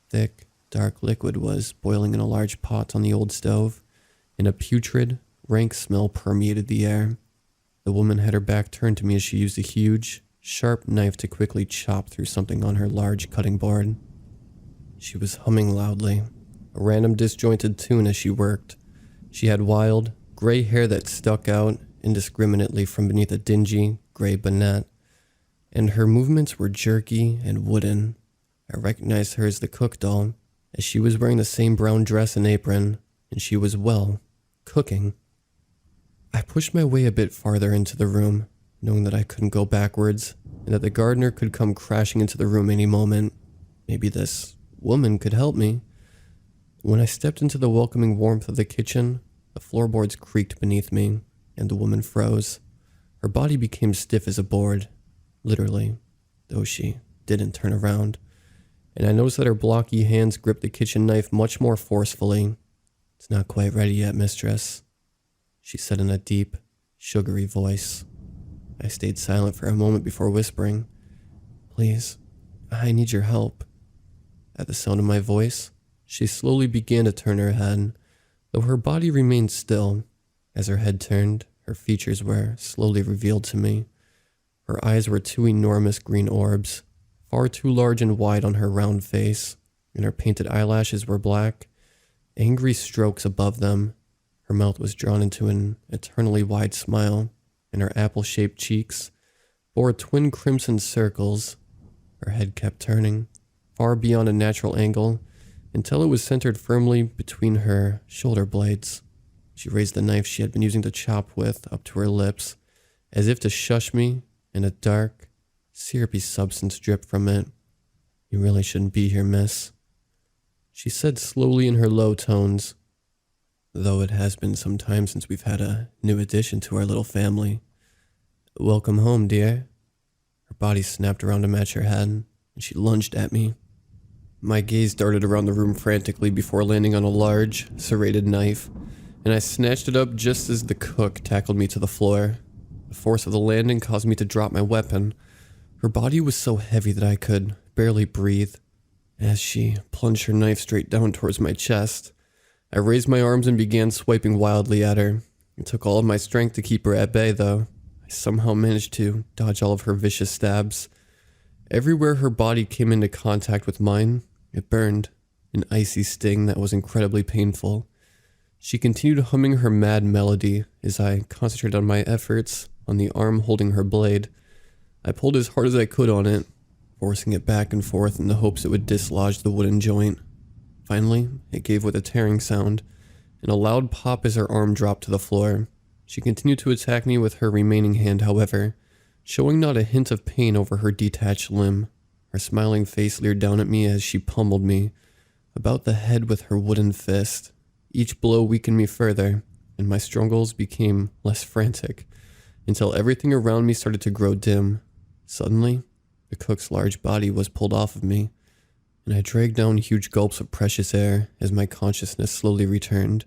Thick, dark liquid was boiling in a large pot on the old stove, and a putrid, rank smell permeated the air. The woman had her back turned to me as she used a huge, sharp knife to quickly chop through something on her large cutting board. She was humming loudly, a random disjointed tune as she worked. She had wild, gray hair that stuck out indiscriminately from beneath a dingy, gray bonnet, and her movements were jerky and wooden. I recognized her as the cook doll, as she was wearing the same brown dress and apron, and she was, well, cooking. I pushed my way a bit farther into the room, knowing that I couldn't go backwards, and that the gardener could come crashing into the room any moment. Maybe this woman could help me. When I stepped into the welcoming warmth of the kitchen, the floorboards creaked beneath me, and the woman froze. Her body became stiff as a board, literally, though she didn't turn around, and I noticed that her blocky hands gripped the kitchen knife much more forcefully. "It's not quite ready yet, mistress," she said in a deep, sugary voice. I stayed silent for a moment before whispering, "Please, I need your help." At the sound of my voice, she slowly began to turn her head, though her body remained still. As her head turned, her features were slowly revealed to me. Her eyes were two enormous green orbs, far too large and wide on her round face, and her painted eyelashes were black, angry strokes above them. Her mouth was drawn into an eternally wide smile, and her apple-shaped cheeks bore twin crimson circles. Her head kept turning, far beyond a natural angle, until it was centered firmly between her shoulder blades. She raised the knife she had been using to chop with up to her lips, as if to shush me, and a dark, syrupy substance dripped from it. "You really shouldn't be here, miss," she said slowly in her low tones, "though it has been some time since we've had a new addition to our little family. Welcome home, dear." Her body snapped around to match her head, and she lunged at me. My gaze darted around the room frantically before landing on a large, serrated knife, and I snatched it up just as the cook tackled me to the floor. The force of the landing caused me to drop my weapon. Her body was so heavy that I could barely breathe. As she plunged her knife straight down towards my chest, I raised my arms and began swiping wildly at her. It took all of my strength to keep her at bay, though. I somehow managed to dodge all of her vicious stabs. Everywhere her body came into contact with mine, it burned, an icy sting that was incredibly painful. She continued humming her mad melody as I concentrated on my efforts on the arm holding her blade. I pulled as hard as I could on it, forcing it back and forth in the hopes it would dislodge the wooden joint. Finally, it gave with a tearing sound, and a loud pop as her arm dropped to the floor. She continued to attack me with her remaining hand, however, showing not a hint of pain over her detached limb. Her smiling face leered down at me as she pummeled me about the head with her wooden fist. Each blow weakened me further, and my struggles became less frantic, until everything around me started to grow dim. Suddenly, the cook's large body was pulled off of me, and I dragged down huge gulps of precious air as my consciousness slowly returned.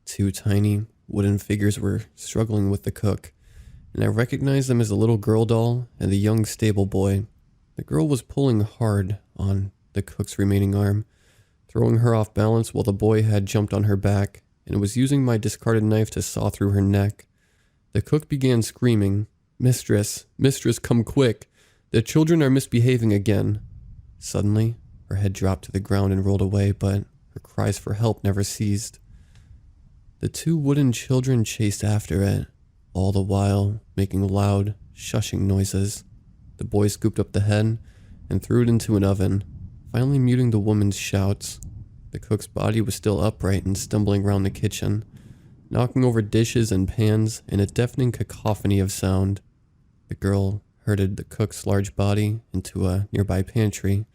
Two tiny, wooden figures were struggling with the cook, and I recognized them as the little girl doll and the young stable boy. The girl was pulling hard on the cook's remaining arm, throwing her off balance while the boy had jumped on her back and was using my discarded knife to saw through her neck. The cook began screaming, "Mistress, mistress, come quick! The children are misbehaving again." Suddenly, her head dropped to the ground and rolled away, but her cries for help never ceased. The two wooden children chased after it, all the while making loud, shushing noises. The boy scooped up the head and threw it into an oven, finally muting the woman's shouts. The cook's body was still upright and stumbling around the kitchen, knocking over dishes and pans in a deafening cacophony of sound. The girl herded the cook's large body into a nearby pantry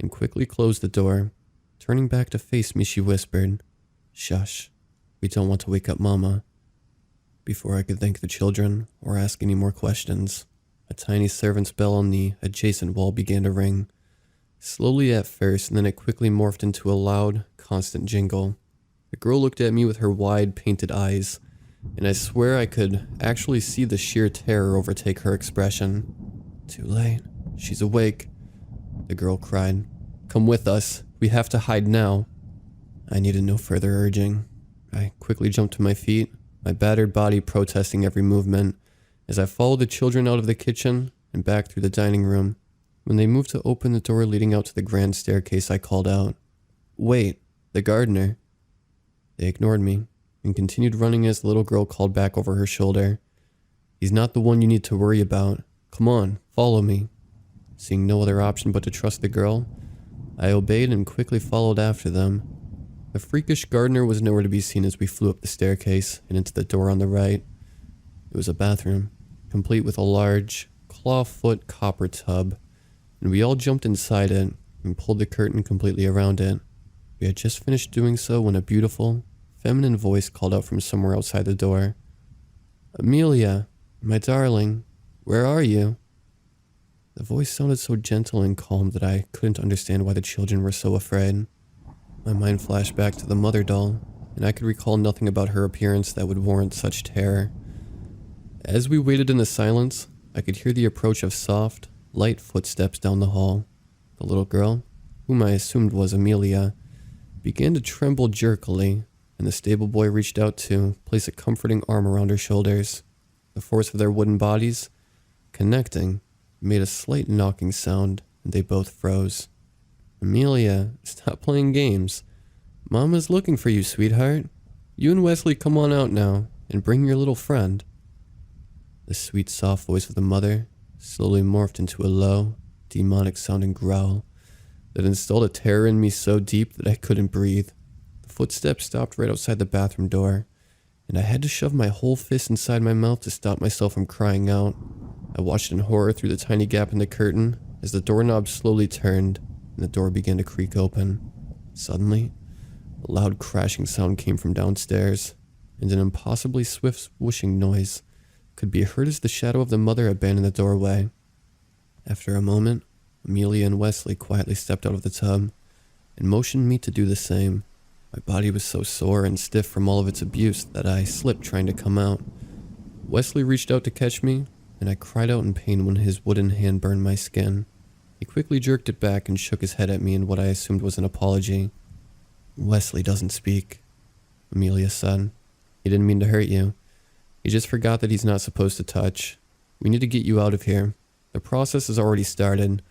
and quickly closed the door. Turning back to face me, she whispered, "Shush, we don't want to wake up Mama." Before I could thank the children or ask any more questions, a tiny servant's bell on the adjacent wall began to ring. Slowly at first, and then it quickly morphed into a loud, constant jingle. The girl looked at me with her wide, painted eyes, and I swear I could actually see the sheer terror overtake her expression. "Too late. She's awake," the girl cried. "Come with us. We have to hide now." I needed no further urging. I quickly jumped to my feet, my battered body protesting every movement, as I followed the children out of the kitchen and back through the dining room. When they moved to open the door leading out to the grand staircase, I called out, "Wait, the gardener." They ignored me and continued running as the little girl called back over her shoulder, "He's not the one you need to worry about. Come on, follow me." Seeing no other option but to trust the girl, I obeyed and quickly followed after them. The freakish gardener was nowhere to be seen as we flew up the staircase and into the door on the right. It was a bathroom, complete with a large, claw-foot copper tub, and we all jumped inside it and pulled the curtain completely around it. We had just finished doing so when a beautiful, feminine voice called out from somewhere outside the door, "Amelia, my darling, where are you?" The voice sounded so gentle and calm that I couldn't understand why the children were so afraid. My mind flashed back to the mother doll, and I could recall nothing about her appearance that would warrant such terror. As we waited in the silence, I could hear the approach of soft, light footsteps down the hall. The little girl, whom I assumed was Amelia, began to tremble jerkily, and the stable boy reached out to place a comforting arm around her shoulders. The force of their wooden bodies, connecting, made a slight knocking sound, and they both froze. "Amelia, stop playing games. Mama's looking for you, sweetheart. You and Wesley come on out now, and bring your little friend." The sweet, soft voice of the mother slowly morphed into a low, demonic-sounding growl that instilled a terror in me so deep that I couldn't breathe. The footsteps stopped right outside the bathroom door, and I had to shove my whole fist inside my mouth to stop myself from crying out. I watched in horror through the tiny gap in the curtain as the doorknob slowly turned and the door began to creak open. Suddenly, a loud crashing sound came from downstairs, and an impossibly swift whooshing noise could be heard as the shadow of the mother abandoned the doorway. After a moment, Amelia and Wesley quietly stepped out of the tub and motioned me to do the same. My body was so sore and stiff from all of its abuse that I slipped trying to come out. Wesley reached out to catch me, and I cried out in pain when his wooden hand burned my skin. He quickly jerked it back and shook his head at me in what I assumed was an apology. "Wesley doesn't speak," Amelia said. "He didn't mean to hurt you. He just forgot that he's not supposed to touch. We need to get you out of here. The process has already started,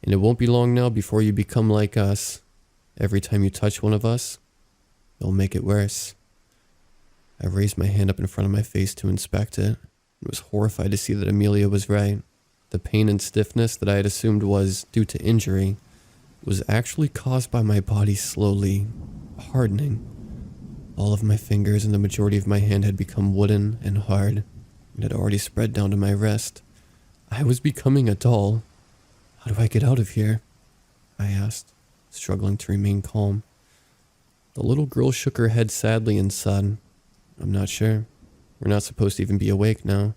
and it won't be long now before you become like us. Every time you touch one of us, it'll make it worse." I raised my hand up in front of my face to inspect it, and was horrified to see that Amelia was right. The pain and stiffness that I had assumed was due to injury was actually caused by my body slowly hardening. All of my fingers and the majority of my hand had become wooden and hard, and had already spread down to my wrist. I was becoming a doll. "How do I get out of here?" I asked, struggling to remain calm. The little girl shook her head sadly and said, "I'm not sure. We're not supposed to even be awake now.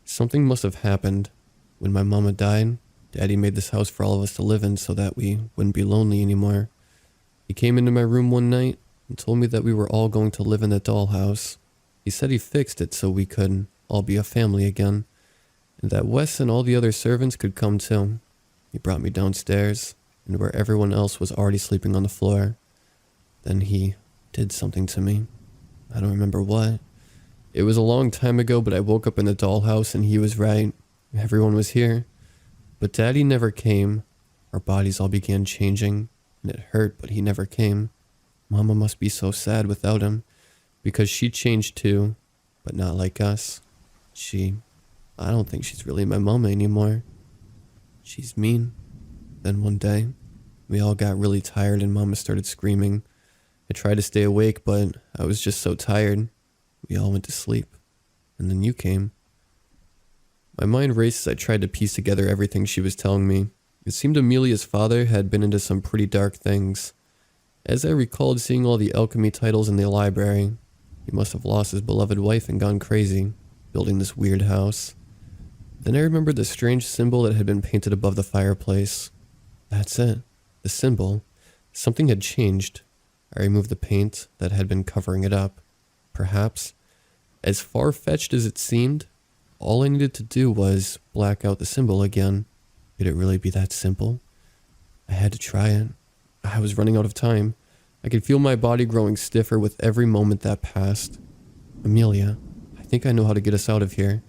Something must have happened. When my mama died, Daddy made this house for all of us to live in so that we wouldn't be lonely anymore. He came into my room one night and told me that we were all going to live in the dollhouse. He said he fixed it so we could all be a family again, and that Wes and all the other servants could come too. He brought me downstairs, and where everyone else was already sleeping on the floor. Then he did something to me. I don't remember what. It was a long time ago, but I woke up in the dollhouse and he was right. Everyone was here. But Daddy never came. Our bodies all began changing, and it hurt, but he never came. Mama must be so sad without him, because she changed too, but not like us. I don't think she's really my mama anymore. She's mean." Then one day, we all got really tired and Mama started screaming. I tried to stay awake, but I was just so tired. We all went to sleep, and then you came. My mind raced as I tried to piece together everything she was telling me. It seemed Amelia's father had been into some pretty dark things. As I recalled seeing all the alchemy titles in the library, he must have lost his beloved wife and gone crazy, building this weird house. Then I remembered the strange symbol that had been painted above the fireplace. That's it. The symbol. Something had changed. I removed the paint that had been covering it up. Perhaps, as far-fetched as it seemed, all I needed to do was black out the symbol again. Could it really be that simple? I had to try it. I was running out of time. I could feel my body growing stiffer with every moment that passed. "Amelia, I think I know how to get us out of here.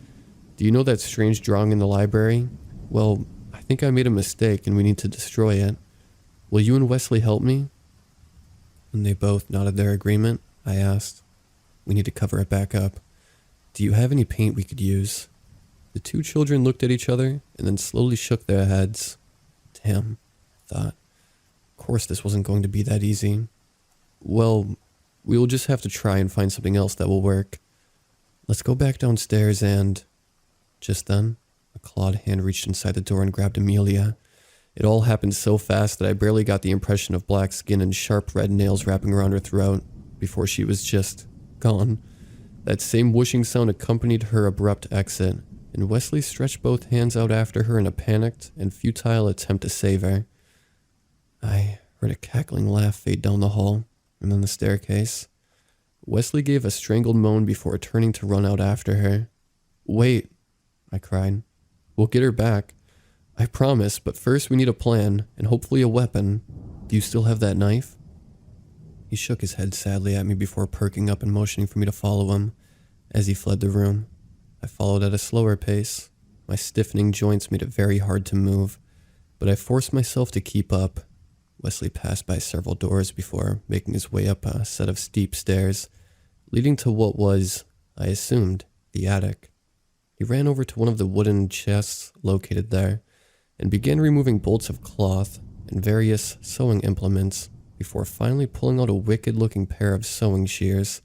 Do you know that strange drawing in the library? Well, I think I made a mistake and we need to destroy it. Will you and Wesley help me?" When they both nodded their agreement, I asked, "We need to cover it back up. Do you have any paint we could use?" The two children looked at each other and then slowly shook their heads. Damn, I thought. Of course this wasn't going to be that easy. "Well, we will just have to try and find something else that will work. Let's go back downstairs and..." Just then, a clawed hand reached inside the door and grabbed Amelia. It all happened so fast that I barely got the impression of black skin and sharp red nails wrapping around her throat before she was just gone. That same whooshing sound accompanied her abrupt exit, and Wesley stretched both hands out after her in a panicked and futile attempt to save her. I heard a cackling laugh fade down the hall, and then the staircase. Wesley gave a strangled moan before turning to run out after her. Wait, I cried. We'll get her back. I promise, but first we need a plan, and hopefully a weapon. Do you still have that knife? He shook his head sadly at me before perking up and motioning for me to follow him. As he fled the room, I followed at a slower pace. My stiffening joints made it very hard to move, but I forced myself to keep up. Wesley passed by several doors before making his way up a set of steep stairs, leading to what was, I assumed, the attic. He ran over to one of the wooden chests located there, and began removing bolts of cloth and various sewing implements before finally pulling out a wicked-looking pair of sewing shears.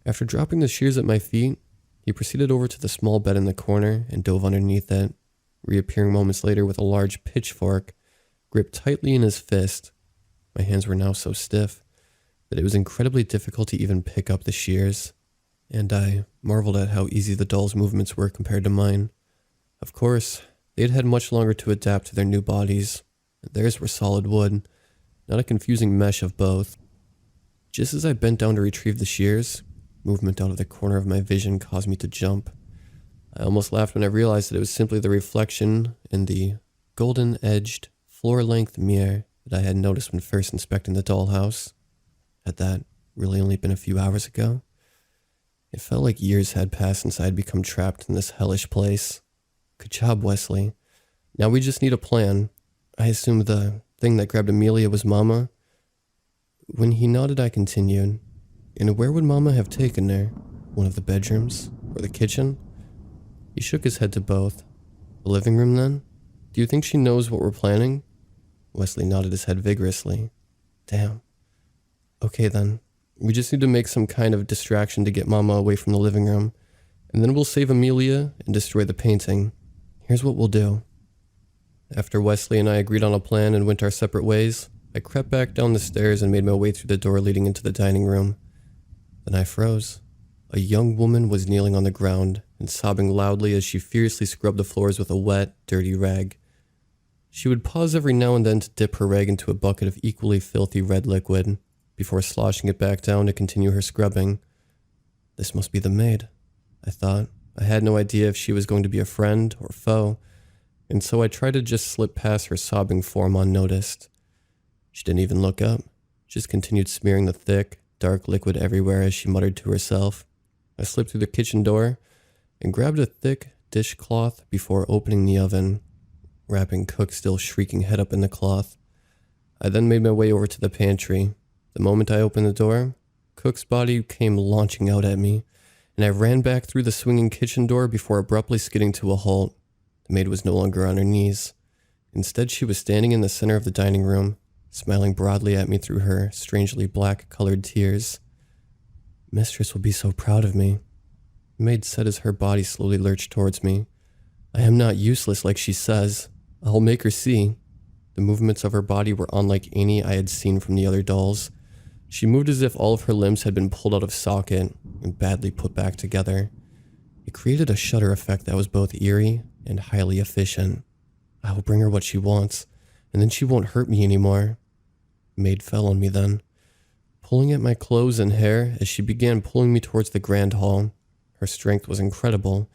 After dropping the shears at my feet, he proceeded over to the small bed in the corner and dove underneath it, reappearing moments later with a large pitchfork gripped tightly in his fist. My hands were now so stiff that it was incredibly difficult to even pick up the shears, and I marveled at how easy the doll's movements were compared to mine. Of course, they had had much longer to adapt to their new bodies. Theirs were solid wood, not a confusing mesh of both. Just as I bent down to retrieve the shears, movement out of the corner of my vision caused me to jump. I almost laughed when I realized that it was simply the reflection in the golden-edged, floor-length mirror that I had noticed when first inspecting the dollhouse. Had that really only been a few hours ago? It felt like years had passed since I had become trapped in this hellish place. Good job, Wesley. Now we just need a plan. I assume the thing that grabbed Amelia was Mama. When he nodded, I continued. And where would Mama have taken her? One of the bedrooms? Or the kitchen? He shook his head to both. The living room, then? Do you think she knows what we're planning? Wesley nodded his head vigorously. Damn. Okay, then. We just need to make some kind of distraction to get Mama away from the living room, and then we'll save Amelia and destroy the painting. Here's what we'll do. After Wesley and I agreed on a plan and went our separate ways, I crept back down the stairs and made my way through the door leading into the dining room. Then I froze. A young woman was kneeling on the ground and sobbing loudly as she fiercely scrubbed the floors with a wet, dirty rag. She would pause every now and then to dip her rag into a bucket of equally filthy red liquid, before sloshing it back down to continue her scrubbing. This must be the maid, I thought. I had no idea if she was going to be a friend or foe, and so I tried to just slip past her sobbing form unnoticed. She didn't even look up, just continued smearing the thick, dark liquid everywhere as she muttered to herself. I slipped through the kitchen door and grabbed a thick dishcloth before opening the oven, wrapping Cook's still shrieking head up in the cloth. I then made my way over to the pantry. The moment I opened the door, Cook's body came launching out at me, and I ran back through the swinging kitchen door before abruptly skidding to a halt. The maid was no longer on her knees. Instead, she was standing in the center of the dining room, smiling broadly at me through her strangely black-colored tears. Mistress will be so proud of me, the maid said as her body slowly lurched towards me. I am not useless like she says. I'll make her see. The movements of her body were unlike any I had seen from the other dolls. She moved as if all of her limbs had been pulled out of socket and badly put back together. It created a shudder effect that was both eerie and highly efficient. I will bring her what she wants, and then she won't hurt me anymore. Maid fell on me then, pulling at my clothes and hair as she began pulling me towards the grand hall. Her strength was incredible,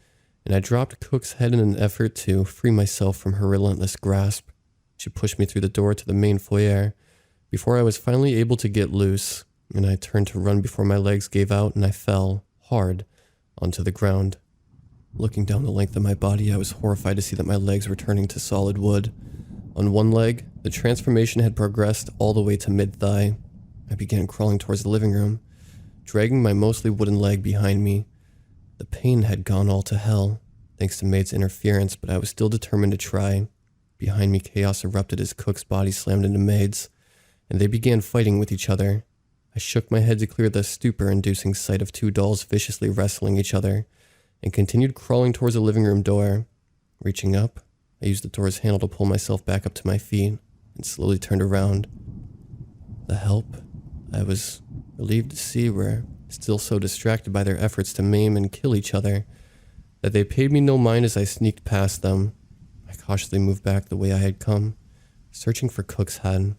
and I dropped Cook's head in an effort to free myself from her relentless grasp. She pushed me through the door to the main foyer, before I was finally able to get loose, and I turned to run before my legs gave out and I fell, hard, onto the ground. Looking down the length of my body, I was horrified to see that my legs were turning to solid wood. On one leg, the transformation had progressed all the way to mid-thigh. I began crawling towards the living room, dragging my mostly wooden leg behind me. The pain had gone all to hell, thanks to Maid's interference, but I was still determined to try. Behind me, chaos erupted as Cook's body slammed into Maid's, and they began fighting with each other. I shook my head to clear the stupor-inducing sight of two dolls viciously wrestling each other, and continued crawling towards the living room door. Reaching up, I used the door's handle to pull myself back up to my feet, and slowly turned around. The help I was relieved to see were still so distracted by their efforts to maim and kill each other, that they paid me no mind as I sneaked past them. I cautiously moved back the way I had come, searching for Cook's head.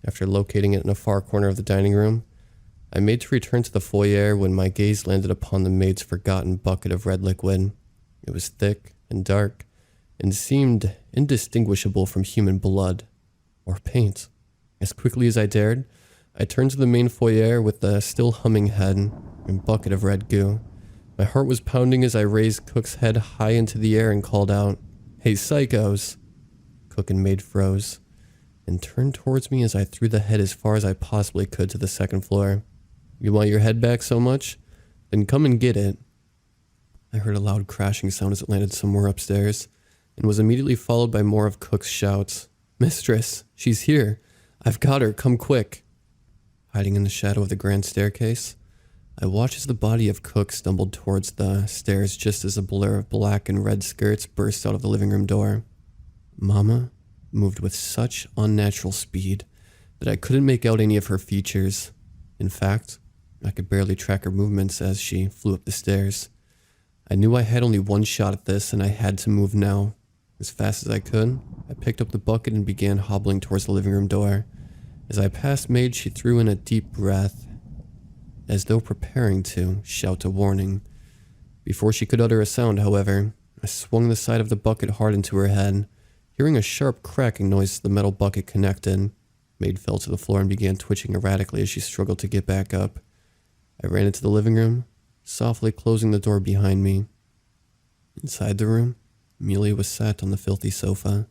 After locating it in a far corner of the dining room, I made to return to the foyer when my gaze landed upon the maid's forgotten bucket of red liquid. It was thick and dark and seemed indistinguishable from human blood or paint. As quickly as I dared, I turned to the main foyer with the still humming head and bucket of red goo. My heart was pounding as I raised Cook's head high into the air and called out, "Hey, psychos!" Cook and maid froze and turned towards me as I threw the head as far as I possibly could to the second floor. "You want your head back so much? Then come and get it." I heard a loud crashing sound as it landed somewhere upstairs, and was immediately followed by more of Cook's shouts. "Mistress, she's here. I've got her, come quick." Hiding in the shadow of the grand staircase, I watched as the body of Cook stumbled towards the stairs just as a blur of black and red skirts burst out of the living room door. Mama moved with such unnatural speed that I couldn't make out any of her features. In fact, I could barely track her movements as she flew up the stairs. I knew I had only one shot at this, and I had to move now. As fast as I could, I picked up the bucket and began hobbling towards the living room door. As I passed maid, she threw in a deep breath, as though preparing to shout a warning. Before she could utter a sound, however, I swung the side of the bucket hard into her head. Hearing a sharp cracking noise as the metal bucket connected, maid fell to the floor and began twitching erratically as she struggled to get back up. I ran into the living room, softly closing the door behind me. Inside the room, Amelia was sat on the filthy sofa,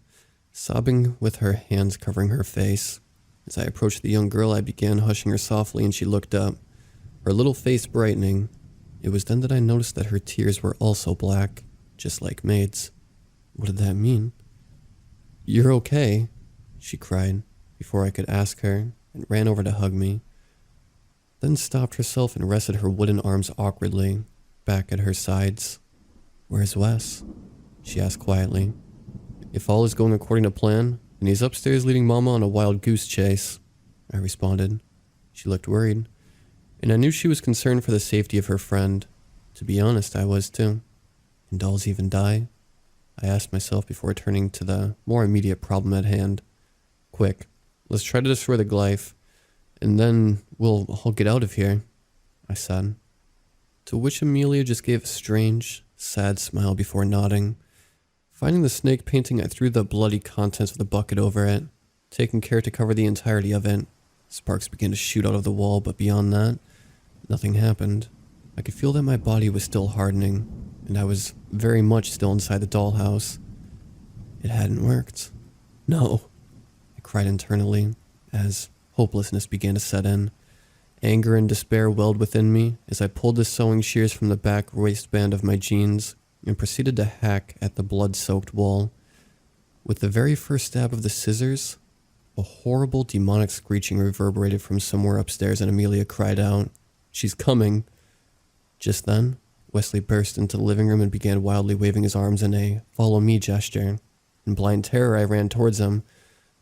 sobbing with her hands covering her face. As I approached the young girl, I began hushing her softly, and she looked up, her little face brightening. It was then that I noticed that her tears were also black, just like maid's. What did that mean? "You're okay," she cried, before I could ask her, and ran over to hug me. Then stopped herself and rested her wooden arms awkwardly back at her sides. "Where's Wes?" she asked quietly. "If all is going according to plan, then he's upstairs leading Mama on a wild goose chase," I responded. She looked worried, and I knew she was concerned for the safety of her friend. To be honest, I was too. Can dolls even die? I asked myself before turning to the more immediate problem at hand. "Quick, let's try to destroy the glyph, and then we'll all get out of here," I said. To which Amelia just gave a strange, sad smile before nodding. Finding the snake painting, I threw the bloody contents of the bucket over it, taking care to cover the entirety of it. Sparks began to shoot out of the wall, but beyond that, nothing happened. I could feel that my body was still hardening, and I was very much still inside the dollhouse. It hadn't worked. "No," I cried internally, as hopelessness began to set in. Anger and despair welled within me as I pulled the sewing shears from the back waistband of my jeans and proceeded to hack at the blood-soaked wall. With the very first stab of the scissors, a horrible demonic screeching reverberated from somewhere upstairs, and Amelia cried out, "She's coming!" Just then, Wesley burst into the living room and began wildly waving his arms in a "follow me" gesture. In blind terror, I ran towards him,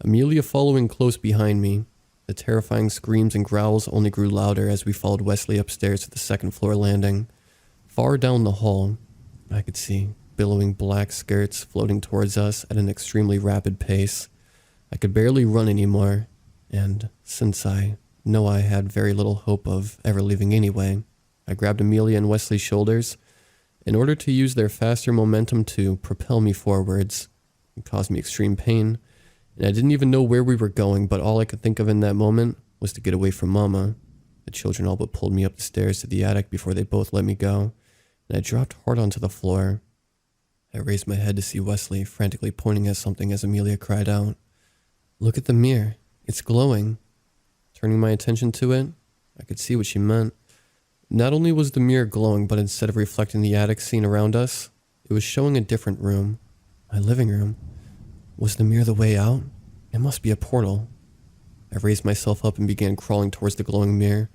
Amelia following close behind me. The terrifying screams and growls only grew louder as we followed Wesley upstairs to the second-floor landing. Far down the hall, I could see billowing black skirts floating towards us at an extremely rapid pace. I could barely run anymore, and since I know I had very little hope of ever leaving anyway, I grabbed Amelia and Wesley's shoulders in order to use their faster momentum to propel me forwards. It caused me extreme pain, and I didn't even know where we were going, but all I could think of in that moment was to get away from Mama. The children all but pulled me up the stairs to the attic before they both let me go, and I dropped hard onto the floor. I raised my head to see Wesley frantically pointing at something as Amelia cried out, "Look at the mirror, it's glowing." Turning my attention to it, I could see what she meant. Not only was the mirror glowing, but instead of reflecting the attic scene around us, it was showing a different room. My living room. Was the mirror the way out? It must be a portal. I raised myself up and began crawling towards the glowing mirror.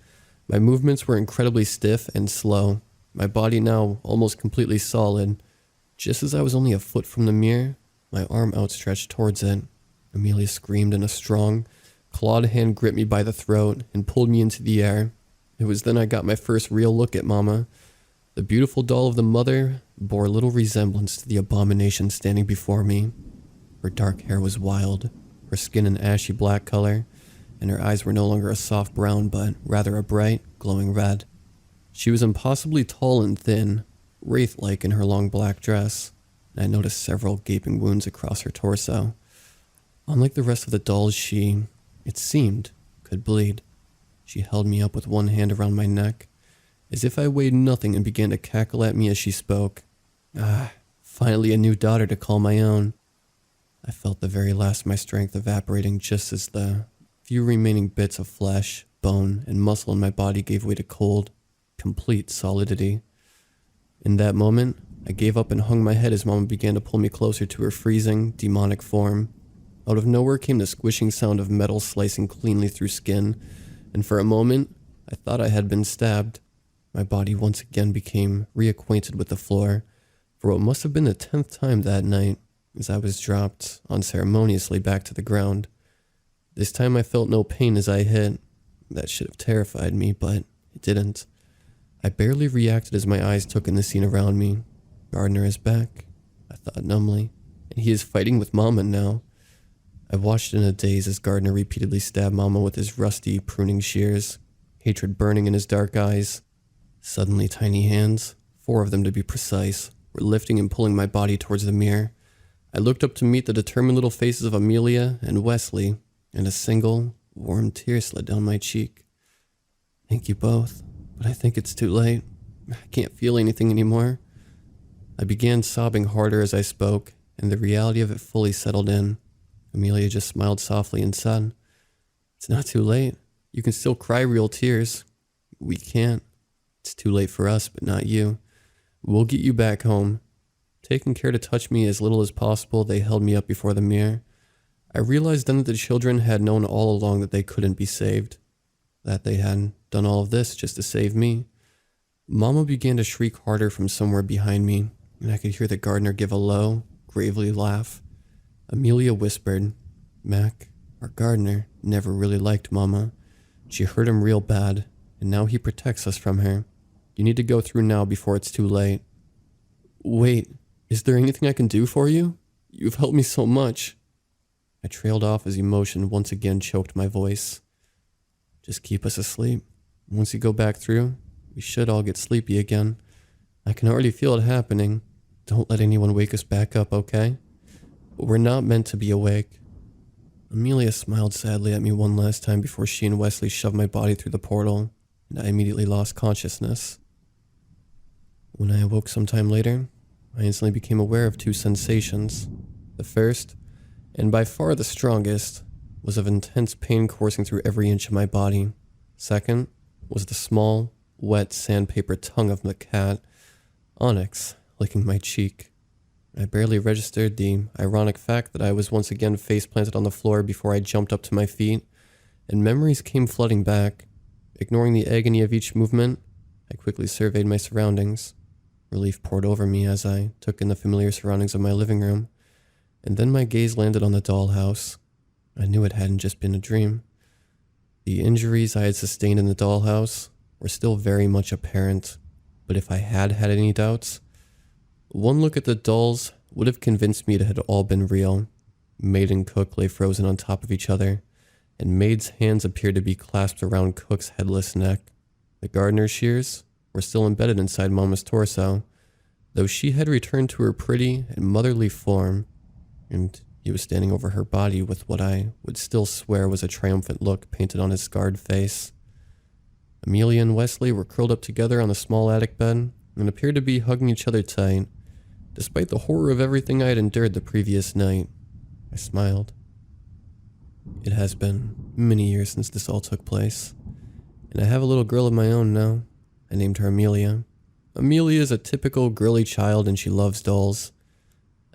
My movements were incredibly stiff and slow, my body now almost completely solid. Just as I was only a foot from the mirror, my arm outstretched towards it. Amelia screamed, and a strong, clawed hand gripped me by the throat and pulled me into the air. It was then I got my first real look at Mama. The beautiful doll of the mother bore little resemblance to the abomination standing before me. Her dark hair was wild, her skin an ashy black color, and her eyes were no longer a soft brown, but rather a bright, glowing red. She was impossibly tall and thin, wraith-like in her long black dress, and I noticed several gaping wounds across her torso. Unlike the rest of the dolls, she, it seemed, could bleed. She held me up with one hand around my neck, as if I weighed nothing, and began to cackle at me as she spoke. Finally a new daughter to call my own. I felt the very last of my strength evaporating just as the few remaining bits of flesh, bone, and muscle in my body gave way to cold, complete solidity. In that moment, I gave up and hung my head as Mama began to pull me closer to her freezing, demonic form. Out of nowhere came the squishing sound of metal slicing cleanly through skin, and for a moment, I thought I had been stabbed. My body once again became reacquainted with the floor, for what must have been the 10th time that night, as I was dropped unceremoniously back to the ground. This time I felt no pain as I hit. That should have terrified me, but it didn't. I barely reacted as my eyes took in the scene around me. Gardner is back, I thought numbly, and he is fighting with Mama now. I watched in a daze as Gardner repeatedly stabbed Mama with his rusty, pruning shears, hatred burning in his dark eyes. Suddenly tiny hands, 4 of them to be precise, were lifting and pulling my body towards the mirror. I looked up to meet the determined little faces of Amelia and Wesley, and a single, warm tear slid down my cheek. Thank you both, but I think it's too late. I can't feel anything anymore. I began sobbing harder as I spoke, and the reality of it fully settled in. Amelia just smiled softly and said, "It's not too late. You can still cry real tears. We can't. It's too late for us, but not you. We'll get you back home." Taking care to touch me as little as possible, they held me up before the mirror. I realized then that the children had known all along that they couldn't be saved, that they had done all of this just to save me. Mama began to shriek harder from somewhere behind me, and I could hear the gardener give a low, gravely laugh. Amelia whispered, "Mac, our gardener, never really liked Mama. She hurt him real bad, and now he protects us from her. You need to go through now before it's too late." "Wait, is there anything I can do for you? You've helped me so much." I trailed off as emotion once again choked my voice. "Just keep us asleep. Once you go back through, we should all get sleepy again. I can already feel it happening. Don't let anyone wake us back up, okay? But we're not meant to be awake." Amelia smiled sadly at me one last time before she and Wesley shoved my body through the portal, and I immediately lost consciousness. When I awoke sometime later, I instantly became aware of 2 sensations. The first, and by far the strongest, was of intense pain coursing through every inch of my body. Second, was the small, wet sandpaper tongue of the cat, Onyx, licking my cheek. I barely registered the ironic fact that I was once again face-planted on the floor before I jumped up to my feet, and memories came flooding back. Ignoring the agony of each movement, I quickly surveyed my surroundings. Relief poured over me as I took in the familiar surroundings of my living room, and then my gaze landed on the dollhouse. I knew it hadn't just been a dream. The injuries I had sustained in the dollhouse were still very much apparent, but if I had had any doubts, one look at the dolls would have convinced me it had all been real. Maid and Cook lay frozen on top of each other, and Maid's hands appeared to be clasped around Cook's headless neck. The gardener's shears were still embedded inside Mama's torso, though she had returned to her pretty and motherly form, and he was standing over her body with what I would still swear was a triumphant look painted on his scarred face. Amelia and Wesley were curled up together on the small attic bed and appeared to be hugging each other tight. Despite the horror of everything I had endured the previous night, I smiled. It has been many years since this all took place, and I have a little girl of my own now. I named her Amelia. Amelia is a typical girly child and she loves dolls.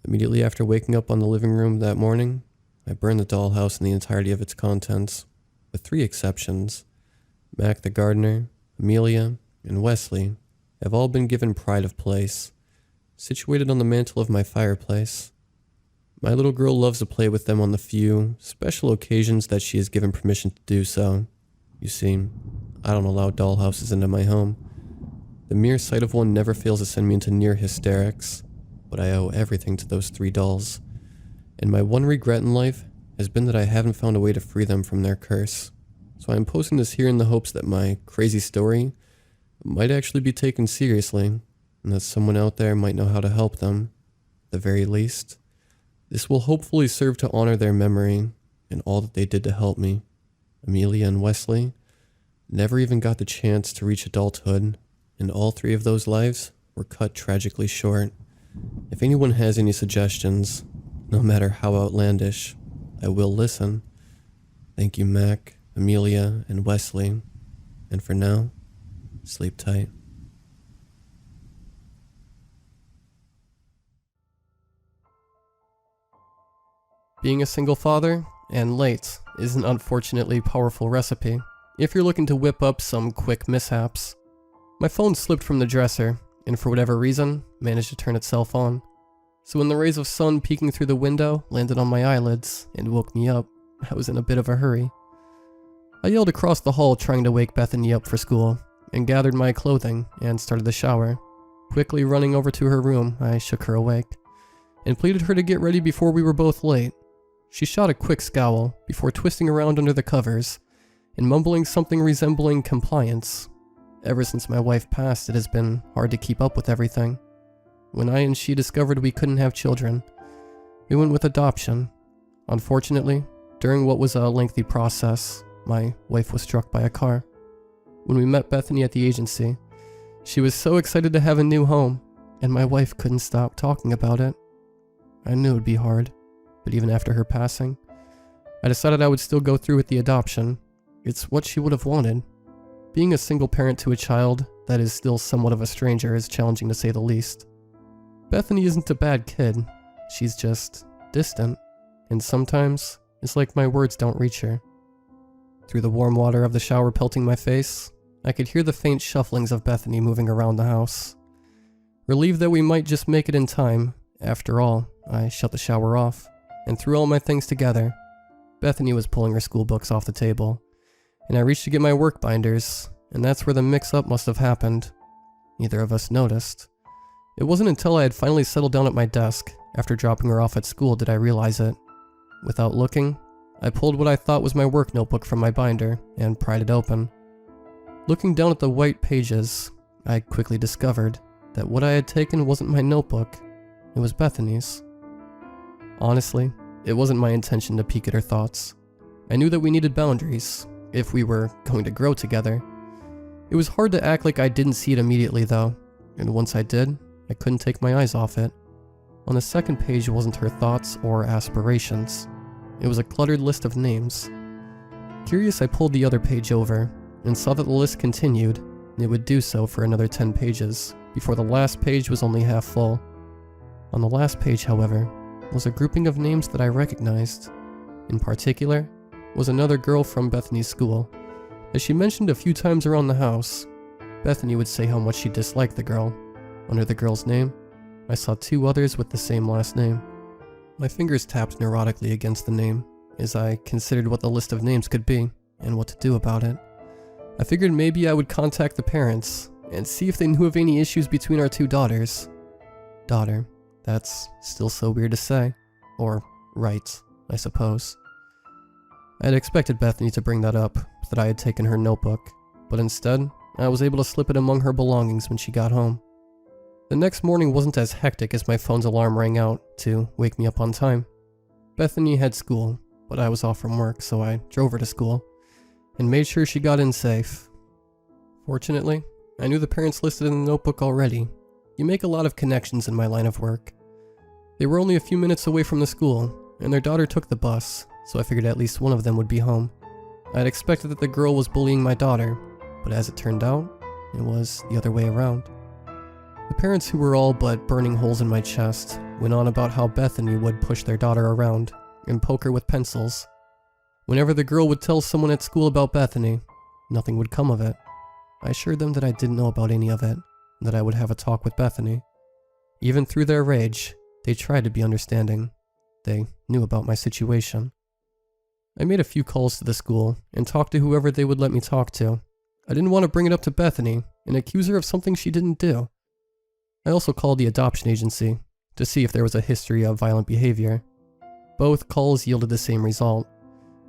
Immediately after waking up on the living room that morning, I burned the dollhouse and the entirety of its contents, with 3 exceptions. Mac the gardener, Amelia, and Wesley have all been given pride of place, situated on the mantle of my fireplace. My little girl loves to play with them on the few special occasions that she is given permission to do so. You see, I don't allow dollhouses into my home. The mere sight of one never fails to send me into near hysterics, but I owe everything to those 3 dolls, and my one regret in life has been that I haven't found a way to free them from their curse. So I am posting this here in the hopes that my crazy story might actually be taken seriously, and that someone out there might know how to help them. At the very least, this will hopefully serve to honor their memory and all that they did to help me. Amelia and Wesley never even got the chance to reach adulthood, and all 3 of those lives were cut tragically short. If anyone has any suggestions, no matter how outlandish, I will listen. Thank you, Mac, Amelia, and Wesley. And for now, sleep tight. Being a single father, and late, is an unfortunately powerful recipe if you're looking to whip up some quick mishaps. My phone slipped from the dresser, and for whatever reason, managed to turn itself on. So when the rays of sun peeking through the window landed on my eyelids and woke me up, I was in a bit of a hurry. I yelled across the hall trying to wake Bethany up for school, and gathered my clothing and started the shower. Quickly running over to her room, I shook her awake, and pleaded her to get ready before we were both late. She shot a quick scowl before twisting around under the covers and mumbling something resembling compliance. Ever since my wife passed, it has been hard to keep up with everything. When I and she discovered we couldn't have children, we went with adoption. Unfortunately, during what was a lengthy process, my wife was struck by a car. When we met Bethany at the agency, she was so excited to have a new home, and my wife couldn't stop talking about it. I knew it would be hard, but even after her passing, I decided I would still go through with the adoption. It's what she would have wanted. Being a single parent to a child that is still somewhat of a stranger is challenging to say the least. Bethany isn't a bad kid, she's just distant, and sometimes it's like my words don't reach her. Through the warm water of the shower pelting my face, I could hear the faint shufflings of Bethany moving around the house. Relieved that we might just make it in time, after all, I shut the shower off and threw all my things together. Bethany was pulling her school books off the table, and I reached to get my work binders, and that's where the mix-up must have happened. Neither of us noticed. It wasn't until I had finally settled down at my desk, after dropping her off at school, did I realize it. Without looking, I pulled what I thought was my work notebook from my binder and pried it open. Looking down at the white pages, I quickly discovered that what I had taken wasn't my notebook, it was Bethany's. Honestly, it wasn't my intention to peek at her thoughts. I knew that we needed boundaries, if we were going to grow together. It was hard to act like I didn't see it immediately though, and once I did, I couldn't take my eyes off it. On the second page wasn't her thoughts or aspirations. It was a cluttered list of names. Curious, I pulled the other page over, and saw that the list continued, and it would do so for another 10 pages, before the last page was only half full. On the last page, however, was a grouping of names that I recognized. In particular, was another girl from Bethany's school. As she mentioned a few times around the house, Bethany would say how much she disliked the girl. Under the girl's name, I saw 2 others with the same last name. My fingers tapped neurotically against the name, as I considered what the list of names could be, and what to do about it. I figured maybe I would contact the parents, and see if they knew of any issues between our 2 daughters. Daughter, that's still so weird to say. Or, right, I suppose. I had expected Bethany to bring that up, that I had taken her notebook, but instead, I was able to slip it among her belongings when she got home. The next morning wasn't as hectic as my phone's alarm rang out to wake me up on time. Bethany had school, but I was off from work, so I drove her to school, and made sure she got in safe. Fortunately, I knew the parents listed in the notebook already. You make a lot of connections in my line of work. They were only a few minutes away from the school, and their daughter took the bus, so I figured at least one of them would be home. I had expected that the girl was bullying my daughter, but as it turned out, it was the other way around. The parents, who were all but burning holes in my chest, went on about how Bethany would push their daughter around and poke her with pencils. Whenever the girl would tell someone at school about Bethany, nothing would come of it. I assured them that I didn't know about any of it, and that I would have a talk with Bethany. Even through their rage, they tried to be understanding. They knew about my situation. I made a few calls to the school and talked to whoever they would let me talk to. I didn't want to bring it up to Bethany and accuse her of something she didn't do. I also called the adoption agency to see if there was a history of violent behavior. Both calls yielded the same result.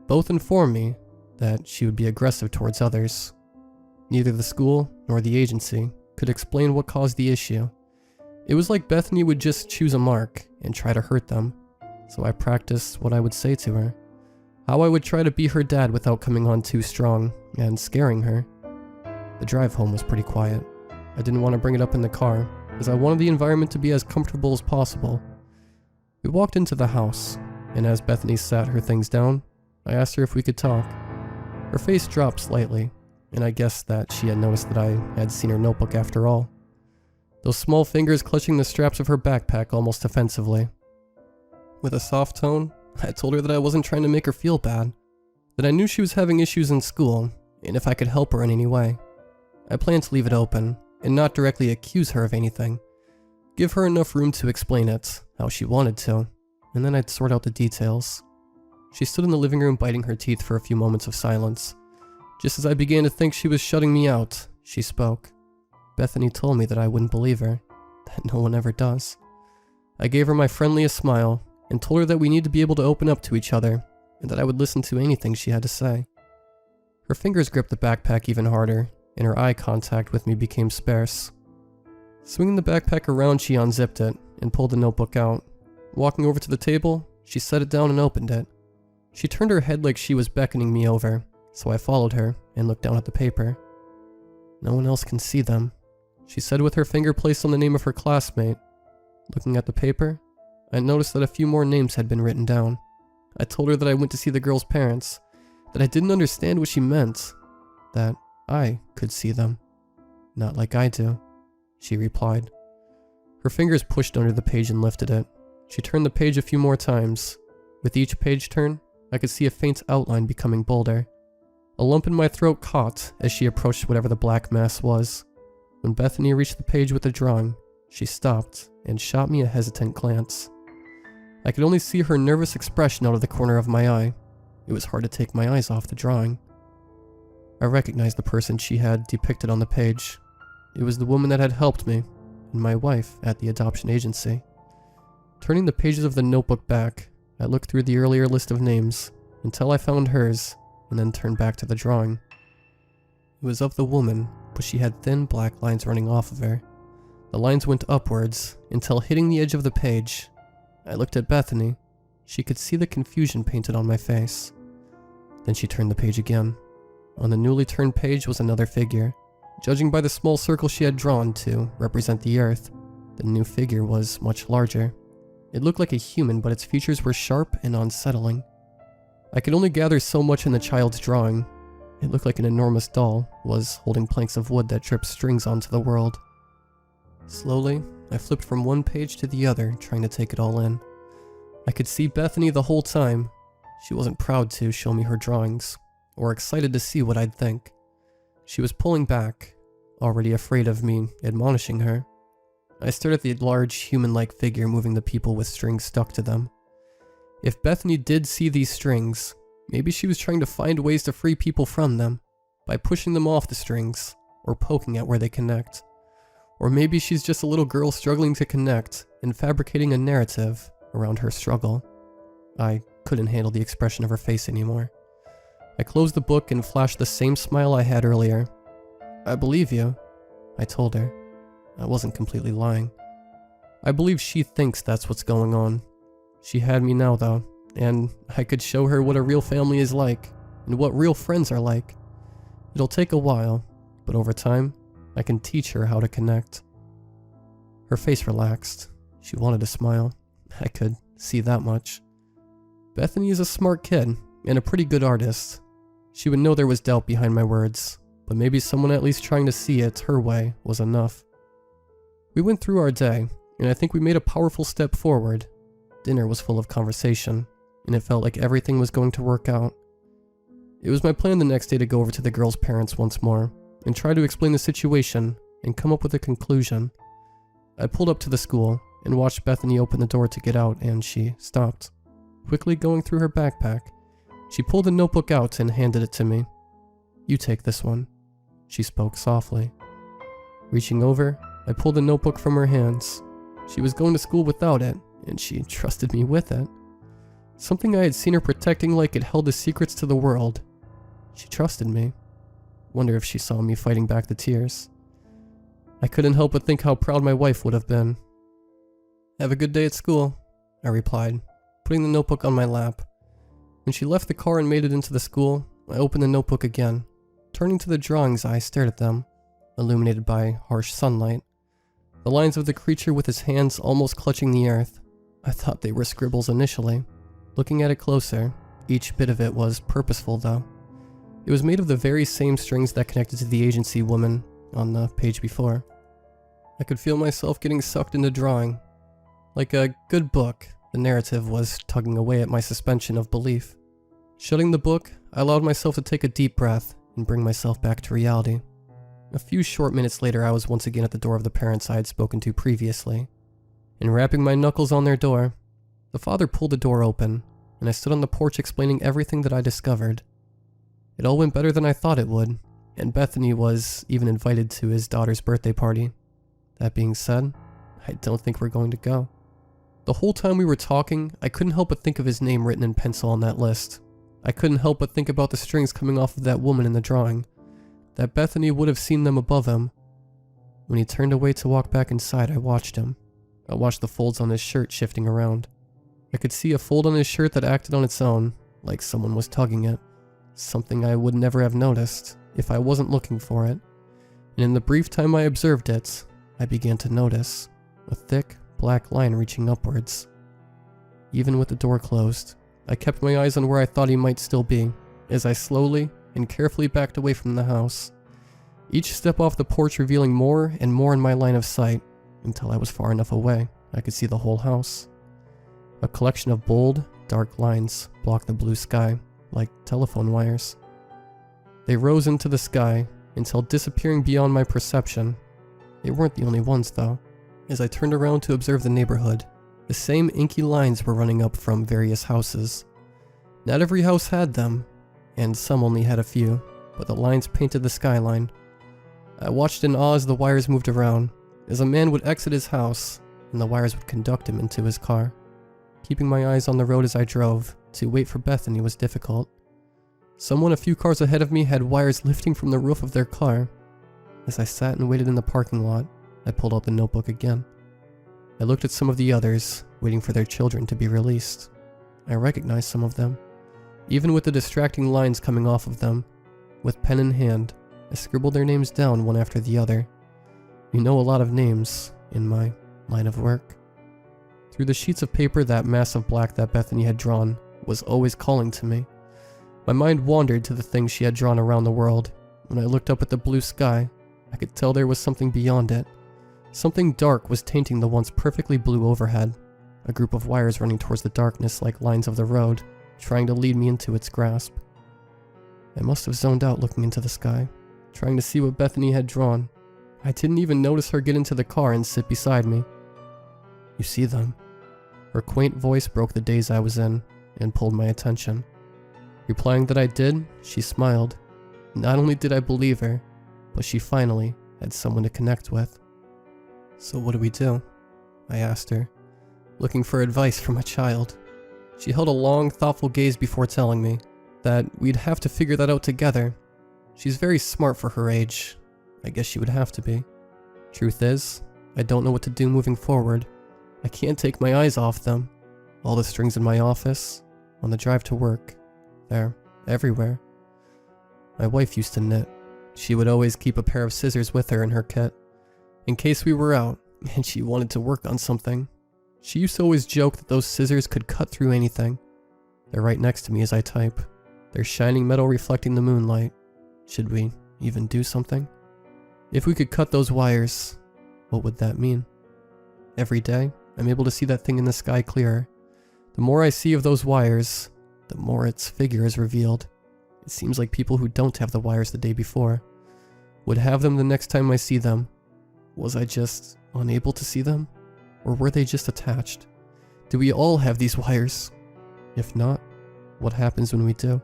Both informed me that she would be aggressive towards others. Neither the school nor the agency could explain what caused the issue, It was like Bethany would just choose a mark and try to hurt them, so I practiced what I would say to her. How I would try to be her dad without coming on too strong and scaring her. The drive home was pretty quiet. I didn't want to bring it up in the car, as I wanted the environment to be as comfortable as possible. We walked into the house, and as Bethany sat her things down, I asked her if we could talk. Her face dropped slightly, and I guessed that she had noticed that I had seen her notebook after all. Those small fingers clutching the straps of her backpack almost offensively. With a soft tone, I told her that I wasn't trying to make her feel bad, that I knew she was having issues in school, and if I could help her in any way. I planned to leave it open, and not directly accuse her of anything. Give her enough room to explain it, how she wanted to, and then I'd sort out the details. She stood in the living room biting her teeth for a few moments of silence. Just as I began to think she was shutting me out, she spoke. Bethany told me that I wouldn't believe her, that no one ever does. I gave her my friendliest smile, and told her that we need to be able to open up to each other, and that I would listen to anything she had to say. Her fingers gripped the backpack even harder, and her eye contact with me became sparse. Swinging the backpack around, she unzipped it, and pulled the notebook out. Walking over to the table, she set it down and opened it. She turned her head like she was beckoning me over, so I followed her and looked down at the paper. No one else can see them, she said with her finger placed on the name of her classmate. Looking at the paper, I noticed that a few more names had been written down. I told her that I went to see the girl's parents, that I didn't understand what she meant, that I could see them. Not like I do, she replied. Her fingers pushed under the page and lifted it. She turned the page a few more times. With each page turn, I could see a faint outline becoming bolder. A lump in my throat caught as she approached whatever the black mass was. When Bethany reached the page with the drawing, she stopped and shot me a hesitant glance. I could only see her nervous expression out of the corner of my eye. It was hard to take my eyes off the drawing. I recognized the person she had depicted on the page. It was the woman that had helped me, and my wife at the adoption agency. Turning the pages of the notebook back, I looked through the earlier list of names until I found hers, and then turned back to the drawing. It was of the woman, but she had thin black lines running off of her. The lines went upwards until hitting the edge of the page. I looked at Bethany. She could see the confusion painted on my face. Then she turned the page again. On the newly turned page was another figure. Judging by the small circle she had drawn to represent the earth, the new figure was much larger. It looked like a human, but its features were sharp and unsettling. I could only gather so much in the child's drawing. It looked like an enormous doll was holding planks of wood that dripped strings onto the world. Slowly, I flipped from one page to the other, trying to take it all in. I could see Bethany the whole time. She wasn't proud to show me her drawings, or excited to see what I'd think. She was pulling back, already afraid of me admonishing her. I stared at the large, human-like figure moving the people with strings stuck to them. If Bethany did see these strings, maybe she was trying to find ways to free people from them, by pushing them off the strings, or poking at where they connect. Or maybe she's just a little girl struggling to connect, and fabricating a narrative around her struggle. I couldn't handle the expression of her face anymore. I closed the book and flashed the same smile I had earlier. "I believe you," I told her. I wasn't completely lying. I believe she thinks that's what's going on. She had me now though, and I could show her what a real family is like, and what real friends are like. It'll take a while, but over time, I can teach her how to connect. Her face relaxed. She wanted to smile. I could see that much. Bethany is a smart kid, and a pretty good artist. She would know there was doubt behind my words, but maybe someone at least trying to see it her way was enough. We went through our day, and I think we made a powerful step forward. Dinner was full of conversation, and it felt like everything was going to work out. It was my plan the next day to go over to the girl's parents once more, and try to explain the situation, and come up with a conclusion. I pulled up to the school, and watched Bethany open the door to get out, and she stopped. Quickly going through her backpack, she pulled the notebook out and handed it to me. "You take this one," she spoke softly. Reaching over, I pulled the notebook from her hands. She was going to school without it, and she trusted me with it. Something I had seen her protecting like it held the secrets to the world. She trusted me. Wonder if she saw me fighting back the tears. I couldn't help but think how proud my wife would have been, Have a good day at school, I replied, putting the notebook on my lap. When she left the car and made it into the school, I opened the notebook again. Turning to the drawings, I stared at them, illuminated by harsh sunlight. The lines of the creature with his hands almost clutching the earth. I thought they were scribbles initially. Looking at it closer, each bit of it was purposeful though. It was made of the very same strings that connected to the agency woman on the page before. I could feel myself getting sucked into drawing. Like a good book, the narrative was tugging away at my suspension of belief. Shutting the book, I allowed myself to take a deep breath and bring myself back to reality. A few short minutes later, I was once again at the door of the parents I had spoken to previously. And rapping my knuckles on their door, the father pulled the door open, and I stood on the porch explaining everything that I discovered. It all went better than I thought it would, and Bethany was even invited to his daughter's birthday party. That being said, I don't think we're going to go. The whole time we were talking, I couldn't help but think of his name written in pencil on that list. I couldn't help but think about the strings coming off of that woman in the drawing. That Bethany would have seen them above him. When he turned away to walk back inside, I watched him. I watched the folds on his shirt shifting around. I could see a fold on his shirt that acted on its own, like someone was tugging it. Something I would never have noticed if I wasn't looking for it. And in the brief time I observed it, I began to notice a thick, black line reaching upwards. Even with the door closed, I kept my eyes on where I thought he might still be, as I slowly and carefully backed away from the house. Each step off the porch revealing more and more in my line of sight, until I was far enough away I could see the whole house. A collection of bold, dark lines blocked the blue sky, like telephone wires. They rose into the sky, until disappearing beyond my perception. They weren't the only ones though. As I turned around to observe the neighborhood, the same inky lines were running up from various houses. Not every house had them, and some only had a few, but the lines painted the skyline. I watched in awe as the wires moved around, as a man would exit his house, and the wires would conduct him into his car. Keeping my eyes on the road as I drove, to wait for Bethany was difficult. Someone a few cars ahead of me had wires lifting from the roof of their car. As I sat and waited in the parking lot, I pulled out the notebook again. I looked at some of the others, waiting for their children to be released. I recognized some of them, even with the distracting lines coming off of them. With pen in hand, I scribbled their names down one after the other. You know a lot of names in my line of work. Through the sheets of paper, that mass of black that Bethany had drawn was always calling to me. My mind wandered to the things she had drawn around the world. When I looked up at the blue sky, I could tell there was something beyond it. Something dark was tainting the once perfectly blue overhead. A group of wires running towards the darkness like lines of the road, trying to lead me into its grasp. I must have zoned out looking into the sky, trying to see what Bethany had drawn. I didn't even notice her get into the car and sit beside me. You see them? Her quaint voice broke the daze I was in and pulled my attention. Replying that I did, she smiled. Not only did I believe her, but she finally had someone to connect with. So what do? I asked her, looking for advice from a child. She held a long, thoughtful gaze before telling me that we'd have to figure that out together. She's very smart for her age. I guess she would have to be. Truth is, I don't know what to do moving forward. I can't take my eyes off them. All the strings in my office, on the drive to work, they're everywhere. My wife used to knit. She would always keep a pair of scissors with her in her kit, in case we were out and she wanted to work on something. She used to always joke that those scissors could cut through anything. They're right next to me as I type, their shining metal reflecting the moonlight. Should we even do something? If we could cut those wires, what would that mean? Every day, I'm able to see that thing in the sky clearer. The more I see of those wires, the more its figure is revealed. It seems like people who don't have the wires the day before would have them the next time I see them. Was I just unable to see them? Or were they just attached? Do we all have these wires? If not, what happens when we do?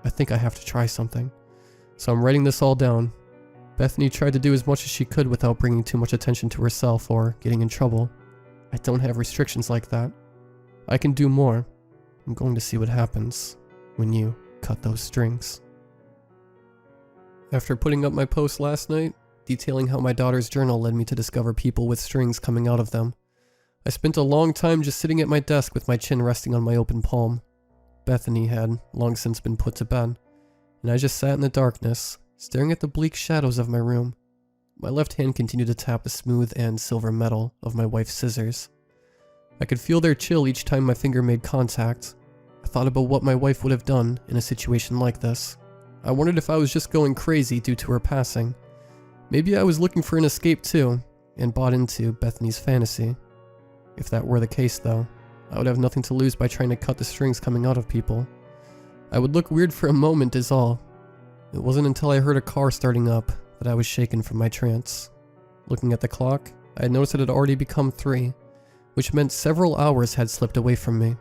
I think I have to try something. So I'm writing this all down. Bethany tried to do as much as she could without bringing too much attention to herself or getting in trouble. I don't have restrictions like that. I can do more. I'm going to see what happens when you cut those strings. After putting up my post last night, detailing how my daughter's journal led me to discover people with strings coming out of them, I spent a long time just sitting at my desk with my chin resting on my open palm. Bethany had long since been put to bed, and I just sat in the darkness, staring at the bleak shadows of my room. My left hand continued to tap the smooth and silver metal of my wife's scissors. I could feel their chill each time my finger made contact. I thought about what my wife would have done in a situation like this. I wondered if I was just going crazy due to her passing. Maybe I was looking for an escape too, and bought into Bethany's fantasy. If that were the case though, I would have nothing to lose by trying to cut the strings coming out of people. I would look weird for a moment is all. It wasn't until I heard a car starting up that I was shaken from my trance. Looking at the clock, I had noticed it had already become 3, which meant several hours had slipped away from me.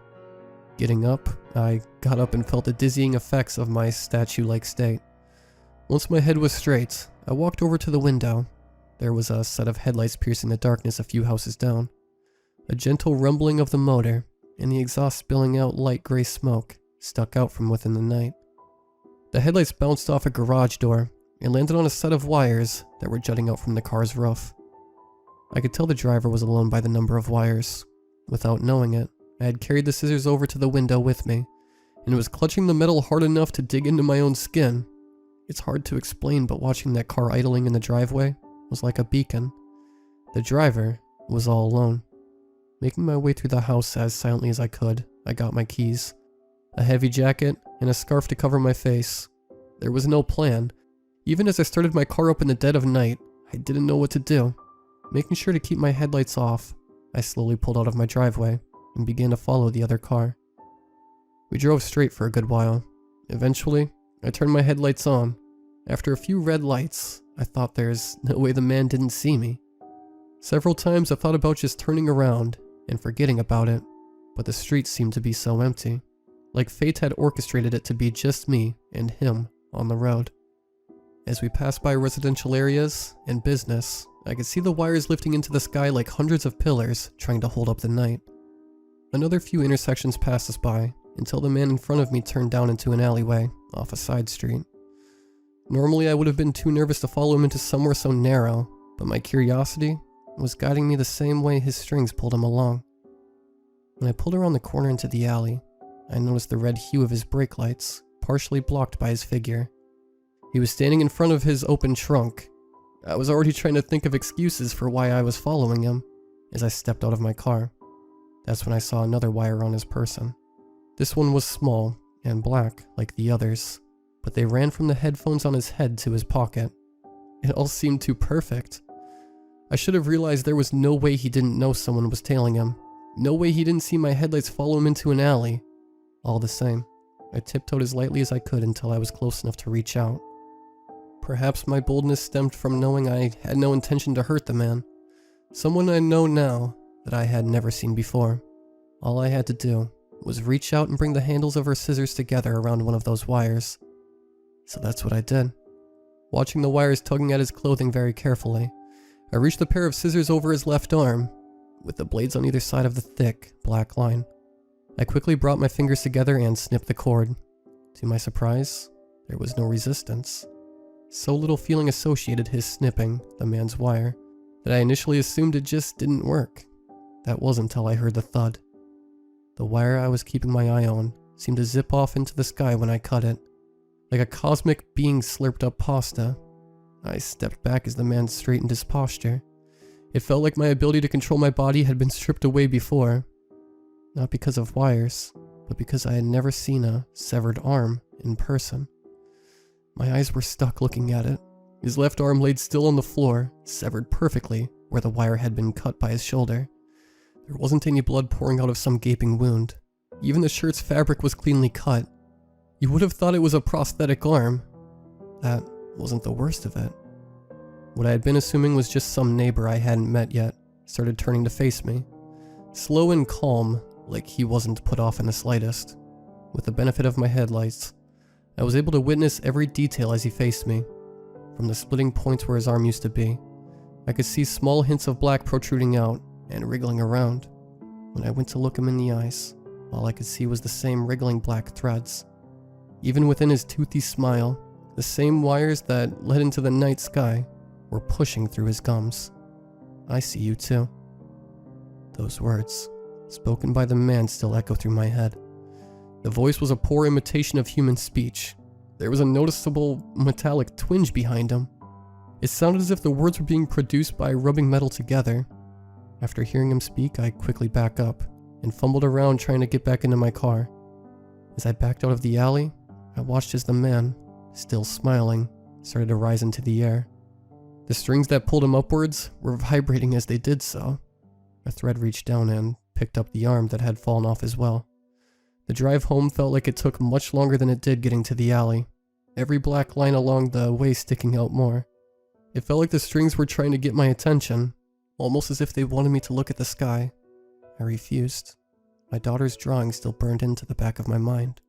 Getting up, I got up and felt the dizzying effects of my statue-like state. Once my head was straight, I walked over to the window. There was a set of headlights piercing the darkness a few houses down. A gentle rumbling of the motor, and the exhaust spilling out light gray smoke, stuck out from within the night. The headlights bounced off a garage door and landed on a set of wires that were jutting out from the car's roof. I could tell the driver was alone by the number of wires. Without knowing it, I had carried the scissors over to the window with me, and was clutching the metal hard enough to dig into my own skin. It's hard to explain, but watching that car idling in the driveway was like a beacon. The driver was all alone. Making my way through the house as silently as I could, I got my keys, a heavy jacket, and a scarf to cover my face. There was no plan. Even as I started my car up in the dead of night, I didn't know what to do. Making sure to keep my headlights off, I slowly pulled out of my driveway and began to follow the other car. We drove straight for a good while. Eventually, I turned my headlights on. After a few red lights, I thought there's no way the man didn't see me. Several times I thought about just turning around and forgetting about it, but the streets seemed to be so empty, like fate had orchestrated it to be just me and him on the road. As we passed by residential areas and business, I could see the wires lifting into the sky like hundreds of pillars trying to hold up the night. Another few intersections passed us by until the man in front of me turned down into an alleyway off a side street. Normally I would have been too nervous to follow him into somewhere so narrow, but my curiosity was guiding me the same way his strings pulled him along. When I pulled around the corner into the alley, I noticed the red hue of his brake lights, partially blocked by his figure. He was standing in front of his open trunk. I was already trying to think of excuses for why I was following him as I stepped out of my car. That's when I saw another wire on his person. This one was small and black like the others, but they ran from the headphones on his head to his pocket. It all seemed too perfect. I should have realized there was no way he didn't know someone was tailing him. No way he didn't see my headlights follow him into an alley. All the same, I tiptoed as lightly as I could until I was close enough to reach out. Perhaps my boldness stemmed from knowing I had no intention to hurt the man. Someone I know now that I had never seen before. All I had to do was reach out and bring the handles of her scissors together around one of those wires. So that's what I did. Watching the wires tugging at his clothing very carefully, I reached the pair of scissors over his left arm, with the blades on either side of the thick, black line. I quickly brought my fingers together and snipped the cord. To my surprise, there was no resistance. So little feeling associated his snipping the man's wire that I initially assumed it just didn't work. That wasn't until I heard the thud. The wire I was keeping my eye on seemed to zip off into the sky when I cut it, like a cosmic being slurped up pasta. I stepped back as the man straightened his posture. It felt like my ability to control my body had been stripped away before. Not because of wires, but because I had never seen a severed arm in person. My eyes were stuck looking at it. His left arm laid still on the floor, severed perfectly where the wire had been cut by his shoulder. There wasn't any blood pouring out of some gaping wound. Even the shirt's fabric was cleanly cut. You would have thought it was a prosthetic arm. That wasn't the worst of it. What I had been assuming was just some neighbor I hadn't met yet started turning to face me. Slow and calm, like he wasn't put off in the slightest. With the benefit of my headlights, I was able to witness every detail as he faced me. From the splitting points where his arm used to be, I could see small hints of black protruding out and wriggling around. When I went to look him in the eyes, all I could see was the same wriggling black threads. Even within his toothy smile, the same wires that led into the night sky were pushing through his gums. I see you too. Those words, spoken by the man, still echo through my head. The voice was a poor imitation of human speech. There was a noticeable metallic twinge behind him. It sounded as if the words were being produced by rubbing metal together. After hearing him speak, I quickly backed up and fumbled around trying to get back into my car. As I backed out of the alley, I watched as the man, still smiling, started to rise into the air. The strings that pulled him upwards were vibrating as they did so. A thread reached down and picked up the arm that had fallen off as well. The drive home felt like it took much longer than it did getting to the alley, every black line along the way sticking out more. It felt like the strings were trying to get my attention, almost as if they wanted me to look at the sky. I refused. My daughter's drawing still burned into the back of my mind.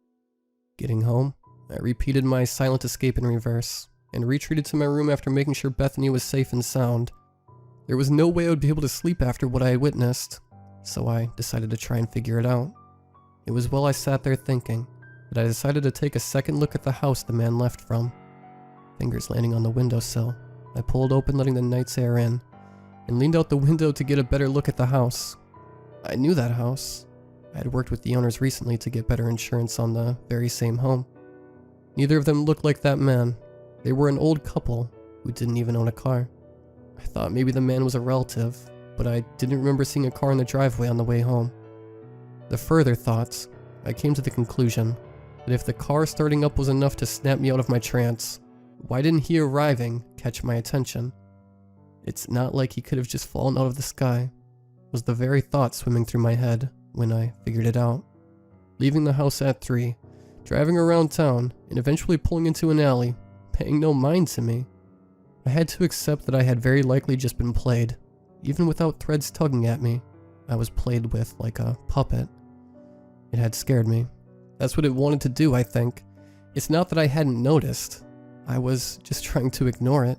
Getting home, I repeated my silent escape in reverse, and retreated to my room after making sure Bethany was safe and sound. There was no way I would be able to sleep after what I had witnessed, so I decided to try and figure it out. It was while I sat there thinking that I decided to take a second look at the house the man left from. Fingers landing on the windowsill, I pulled open, letting the night's air in, and leaned out the window to get a better look at the house. I knew that house. I had worked with the owners recently to get better insurance on the very same home. Neither of them looked like that man. They were an old couple who didn't even own a car. I thought maybe the man was a relative, but I didn't remember seeing a car in the driveway on the way home. The further thoughts, I came to the conclusion that if the car starting up was enough to snap me out of my trance, why didn't he arriving catch my attention? It's not like he could have just fallen out of the sky, was the very thought swimming through my head when I figured it out. Leaving the house at 3, driving around town, and eventually pulling into an alley, paying no mind to me. I had to accept that I had very likely just been played. Even without threads tugging at me, I was played with like a puppet. It had scared me. That's what it wanted to do, I think. It's not that I hadn't noticed. I was just trying to ignore it.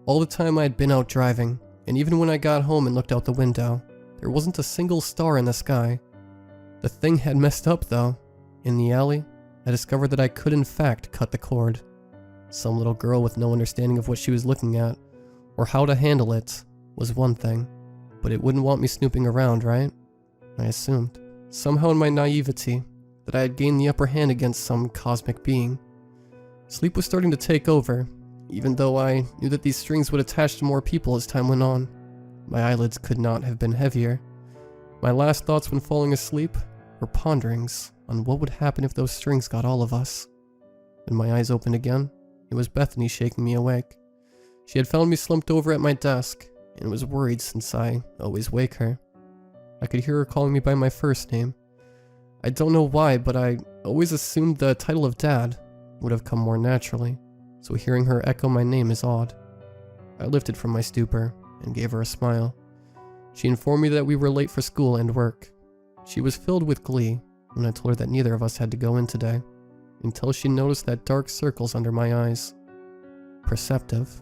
All the time I had been out driving, and even when I got home and looked out the window, there wasn't a single star in the sky. The thing had messed up though. In the alley, I discovered that I could in fact cut the cord. Some little girl with no understanding of what she was looking at, or how to handle it, was one thing, but it wouldn't want me snooping around, right? I assumed, somehow in my naivety, that I had gained the upper hand against some cosmic being. Sleep was starting to take over, even though I knew that these strings would attach to more people as time went on. My eyelids could not have been heavier. My last thoughts when falling asleep were ponderings on what would happen if those strings got all of us. When my eyes opened again, it was Bethany shaking me awake. She had found me slumped over at my desk, and was worried since I always wake her. I could hear her calling me by my first name. I don't know why, but I always assumed the title of Dad would have come more naturally, so hearing her echo my name is odd. I lifted from my stupor and gave her a smile. She informed me that we were late for school and work. She was filled with glee when I told her that neither of us had to go in today, until she noticed that dark circles under my eyes. Perceptive.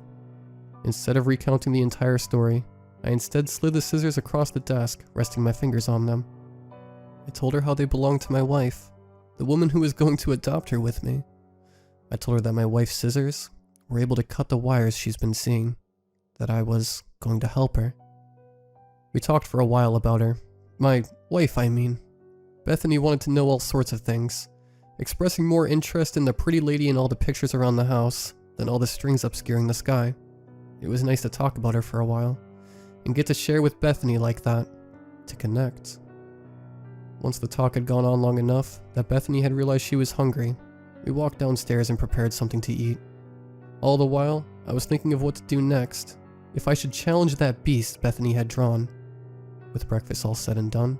Instead of recounting the entire story, I instead slid the scissors across the desk, resting my fingers on them. I told her how they belonged to my wife, the woman who was going to adopt her with me. I told her that my wife's scissors were able to cut the wires she's been seeing, that I was going to help her. We talked for a while about her. My wife, I mean. Bethany wanted to know all sorts of things, expressing more interest in the pretty lady and all the pictures around the house than all the strings obscuring the sky. It was nice to talk about her for a while, and get to share with Bethany like that, to connect. Once the talk had gone on long enough that Bethany had realized she was hungry, we walked downstairs and prepared something to eat. All the while, I was thinking of what to do next, if I should challenge that beast Bethany had drawn. With breakfast all said and done,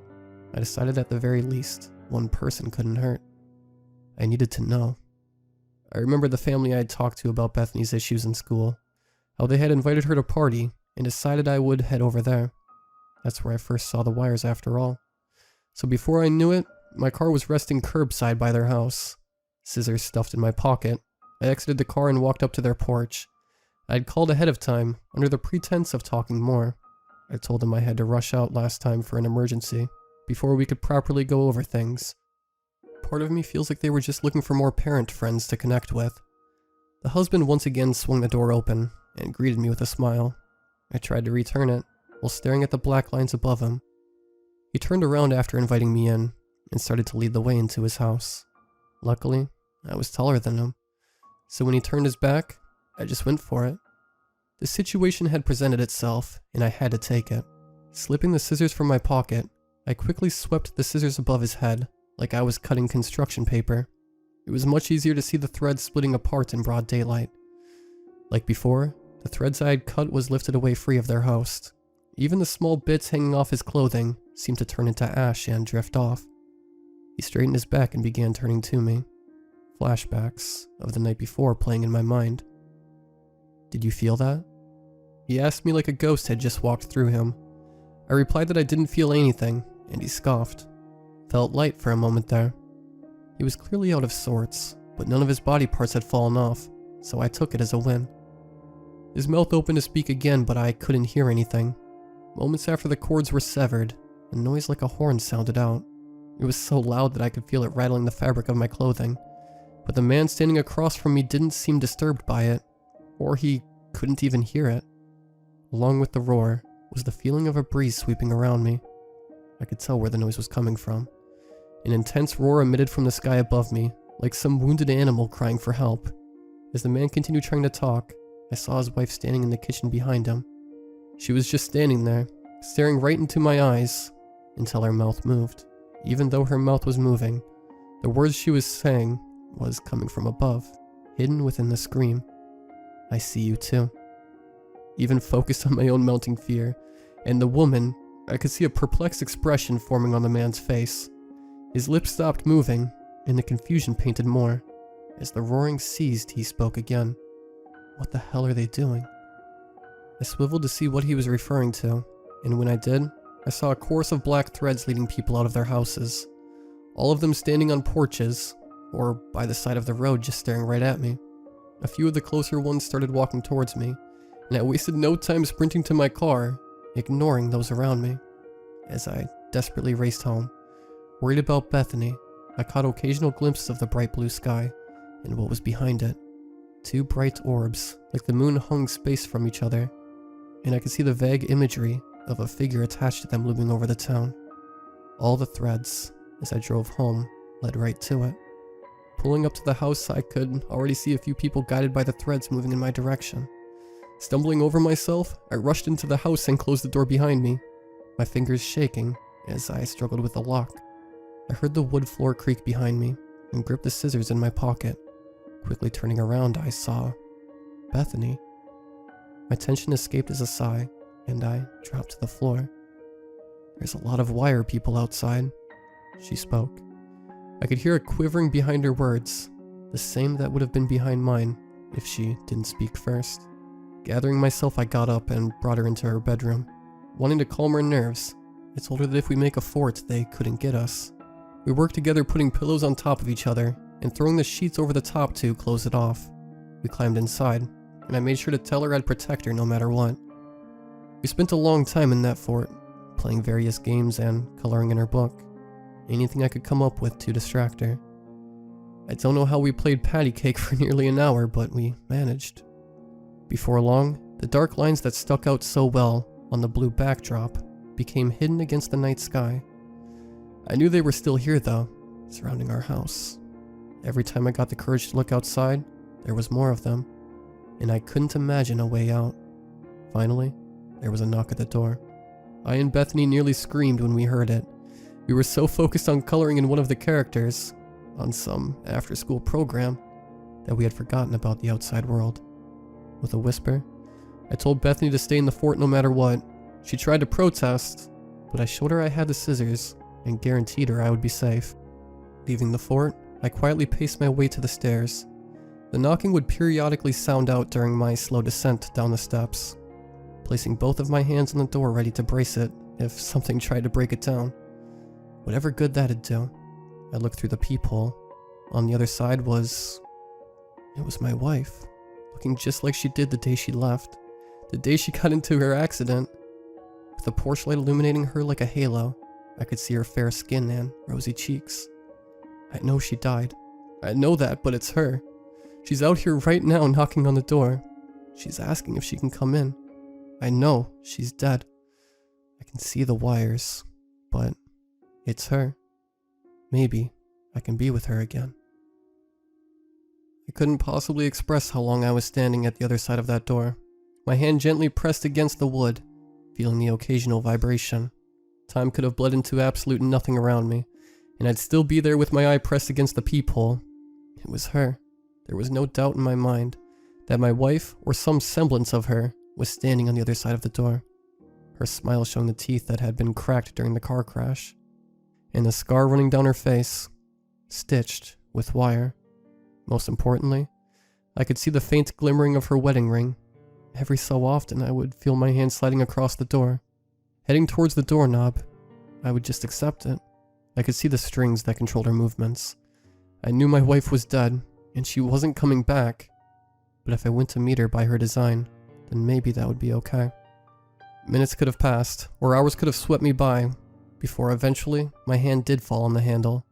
I decided at the very least, one person couldn't hurt. I needed to know. I remembered the family I had talked to about Bethany's issues in school, how they had invited her to party, and decided I would head over there. That's where I first saw the wires after all. So before I knew it, my car was resting curbside by their house. Scissors stuffed in my pocket, I exited the car and walked up to their porch. I had called ahead of time, under the pretense of talking more. I told them I had to rush out last time for an emergency, before we could properly go over things. Part of me feels like they were just looking for more parent friends to connect with. The husband once again swung the door open, and greeted me with a smile. I tried to return it, while staring at the black lines above him. He turned around after inviting me in and started to lead the way into his house. Luckily, I was taller than him, so when he turned his back, I just went for it. The situation had presented itself, and I had to take it. Slipping the scissors from my pocket, I quickly swept the scissors above his head, like I was cutting construction paper. It was much easier to see the threads splitting apart in broad daylight. Like before, the threads I had cut was lifted away free of their host. Even the small bits hanging off his clothing seemed to turn into ash and drift off. He straightened his back and began turning to me. Flashbacks of the night before playing in my mind. "Did you feel that?" He asked me like a ghost had just walked through him. I replied that I didn't feel anything, and he scoffed. Felt light for a moment there. He was clearly out of sorts, but none of his body parts had fallen off, so I took it as a win. His mouth opened to speak again, but I couldn't hear anything. Moments after the cords were severed, a noise like a horn sounded out. It was so loud that I could feel it rattling the fabric of my clothing, but the man standing across from me didn't seem disturbed by it, or he couldn't even hear it. Along with the roar was the feeling of a breeze sweeping around me. I could tell where the noise was coming from. An intense roar emitted from the sky above me, like some wounded animal crying for help. As the man continued trying to talk, I saw his wife standing in the kitchen behind him. She was just standing there, staring right into my eyes, until her mouth moved. Even though her mouth was moving, the words she was saying was coming from above, hidden within the scream. "I see you too." Even focused on my own mounting fear, and the woman, I could see a perplexed expression forming on the man's face. His lips stopped moving, and the confusion painted more. As the roaring ceased, he spoke again. "What the hell are they doing?" I swiveled to see what he was referring to, and when I did, I saw a chorus of black threads leading people out of their houses. All of them standing on porches, or by the side of the road just staring right at me. A few of the closer ones started walking towards me, and I wasted no time sprinting to my car, ignoring those around me. As I desperately raced home, worried about Bethany, I caught occasional glimpses of the bright blue sky, and what was behind it. Two bright orbs, like the moon, hung space from each other, and I could see the vague imagery of a figure attached to them looming over the town. All the threads, as I drove home, led right to it. Pulling up to the house, I could already see a few people guided by the threads moving in my direction. Stumbling over myself, I rushed into the house and closed the door behind me, my fingers shaking as I struggled with the lock. I heard the wood floor creak behind me and gripped the scissors in my pocket. Quickly turning around, I saw Bethany. My tension escaped as a sigh, and I dropped to the floor. "There's a lot of wire people outside," she spoke. I could hear it quivering behind her words, the same that would have been behind mine if she didn't speak first. Gathering myself, I got up and brought her into her bedroom. Wanting to calm her nerves, I told her that if we make a fort, they couldn't get us. We worked together putting pillows on top of each other and throwing the sheets over the top to close it off. We climbed inside, and I made sure to tell her I'd protect her no matter what. We spent a long time in that fort, playing various games and coloring in her book. Anything I could come up with to distract her. I don't know how we played patty cake for nearly an hour, but we managed. Before long, the dark lines that stuck out so well on the blue backdrop became hidden against the night sky. I knew they were still here though, surrounding our house. Every time I got the courage to look outside, there was more of them, and I couldn't imagine a way out. Finally, there was a knock at the door. I and Bethany nearly screamed when we heard it. We were so focused on coloring in one of the characters, on some after-school program, that we had forgotten about the outside world. With a whisper, I told Bethany to stay in the fort no matter what. She tried to protest, but I showed her I had the scissors and guaranteed her I would be safe. Leaving the fort, I quietly paced my way to the stairs. The knocking would periodically sound out during my slow descent down the steps, placing both of my hands on the door ready to brace it if something tried to break it down. Whatever good that'd do. I looked through the peephole. On the other side it was my wife, looking just like she did the day she left, the day she got into her accident. With the porch light illuminating her like a halo, I could see her fair skin and rosy cheeks. I know she died. I know that, but it's her. She's out here right now knocking on the door. She's asking if she can come in. I know she's dead. I can see the wires, but It's her. Maybe I can be with her again. I couldn't possibly express how long I was standing at the other side of that door, my hand gently pressed against the wood, feeling the occasional vibration. Time could have bled into absolute nothing around me, and I'd still be there with my eye pressed against the peephole. It was her. There was no doubt in my mind that my wife, or some semblance of her, was standing on the other side of the door. Her smile showing the teeth that had been cracked during the car crash, and the scar running down her face, stitched with wire. Most importantly, I could see the faint glimmering of her wedding ring. Every so often, I would feel my hand sliding across the door. Heading towards the doorknob, I would just accept it. I could see the strings that controlled her movements. I knew my wife was dead, and she wasn't coming back. But if I went to meet her by her design, then maybe that would be okay. Minutes could have passed, or hours could have swept me by, before eventually my hand did fall on the handle.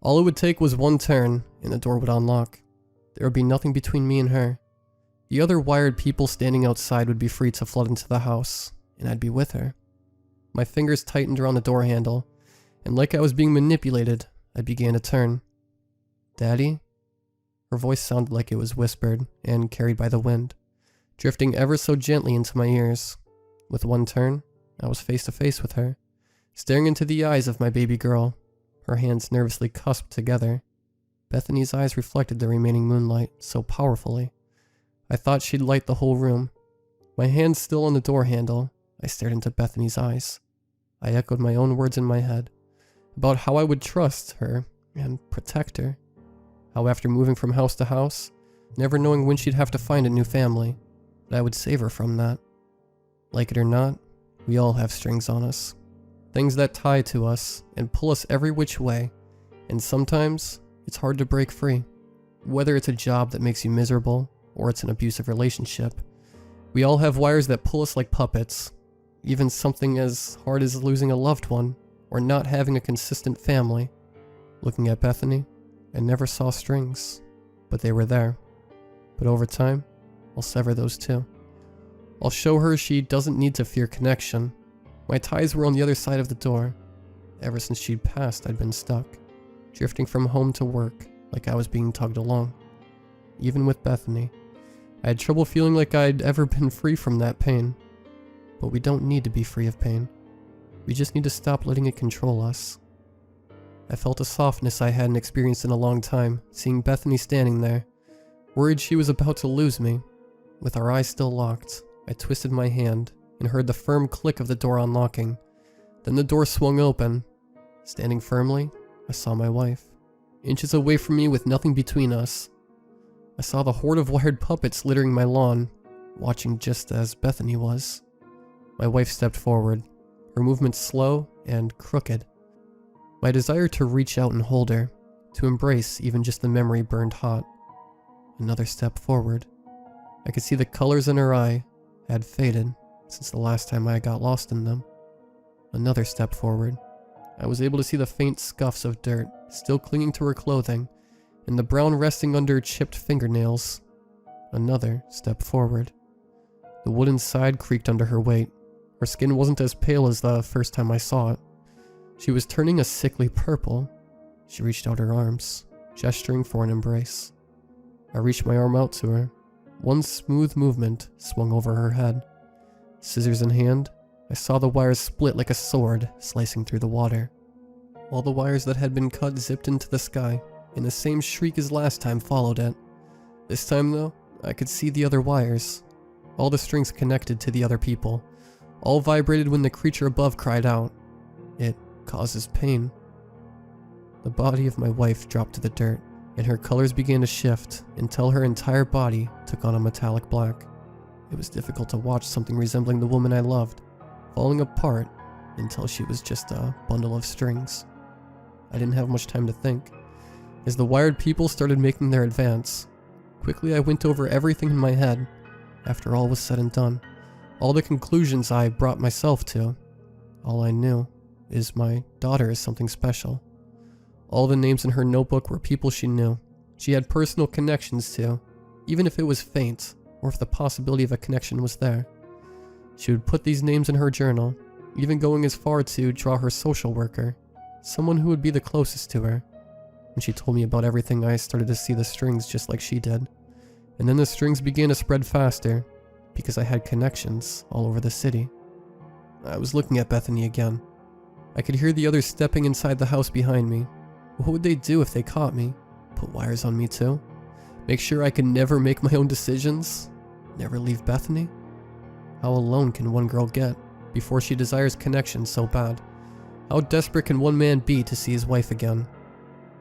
All it would take was one turn, and the door would unlock. There would be nothing between me and her. The other wired people standing outside would be free to flood into the house, and I'd be with her. My fingers tightened around the door handle, and like I was being manipulated, I began to turn. "Daddy?" Her voice sounded like it was whispered and carried by the wind, drifting ever so gently into my ears. With one turn, I was face to face with her, staring into the eyes of my baby girl, her hands nervously cusped together. Bethany's eyes reflected the remaining moonlight so powerfully. I thought she'd light the whole room. My hand still on the door handle, I stared into Bethany's eyes. I echoed my own words in my head about how I would trust her and protect her. How after moving from house to house, never knowing when she'd have to find a new family, that I would save her from that. Like it or not, we all have strings on us. Things that tie to us and pull us every which way, and sometimes it's hard to break free. Whether it's a job that makes you miserable, or it's an abusive relationship, we all have wires that pull us like puppets. Even something as hard as losing a loved one, or not having a consistent family. Looking at Bethany, I never saw strings, but they were there. But over time, I'll sever those too. I'll show her she doesn't need to fear connection. My ties were on the other side of the door. Ever since she'd passed, I'd been stuck, drifting from home to work, like I was being tugged along. Even with Bethany, I had trouble feeling like I'd ever been free from that pain. But we don't need to be free of pain. We just need to stop letting it control us. I felt a softness I hadn't experienced in a long time, seeing Bethany standing there, worried she was about to lose me. With our eyes still locked, I twisted my hand and heard the firm click of the door unlocking. Then the door swung open. Standing firmly, I saw my wife, inches away from me with nothing between us. I saw the horde of wired puppets littering my lawn, watching just as Bethany was. My wife stepped forward, her movements slow and crooked. My desire to reach out and hold her, to embrace even just the memory burned hot. Another step forward. I could see the colors in her eye had faded since the last time I got lost in them. Another step forward. I was able to see the faint scuffs of dirt still clinging to her clothing, and the brown resting under chipped fingernails. Another step forward. The wooden side creaked under her weight. Her skin wasn't as pale as the first time I saw it. She was turning a sickly purple. She reached out her arms, gesturing for an embrace. I reached my arm out to her. One smooth movement swung over her head. Scissors in hand, I saw the wires split like a sword, slicing through the water. All the wires that had been cut zipped into the sky, and the same shriek as last time followed it. This time, though, I could see the other wires. All the strings connected to the other people. All vibrated when the creature above cried out. It causes pain. The body of my wife dropped to the dirt, and her colors began to shift until her entire body took on a metallic black. It was difficult to watch something resembling the woman I loved, falling apart until she was just a bundle of strings. I didn't have much time to think. As the wired people started making their advance, quickly I went over everything in my head. After all was said and done, all the conclusions I brought myself to, all I knew is my daughter is something special. All the names in her notebook were people she knew. She had personal connections to, even if it was faint, or if the possibility of a connection was there. She would put these names in her journal, even going as far to draw her social worker, someone who would be the closest to her. When she told me about everything, I started to see the strings just like she did. And then the strings began to spread faster, because I had connections all over the city. I was looking at Bethany again. I could hear the others stepping inside the house behind me. What would they do if they caught me? Put wires on me too? Make sure I could never make my own decisions? Never leave Bethany? How alone can one girl get before she desires connection so bad? How desperate can one man be to see his wife again?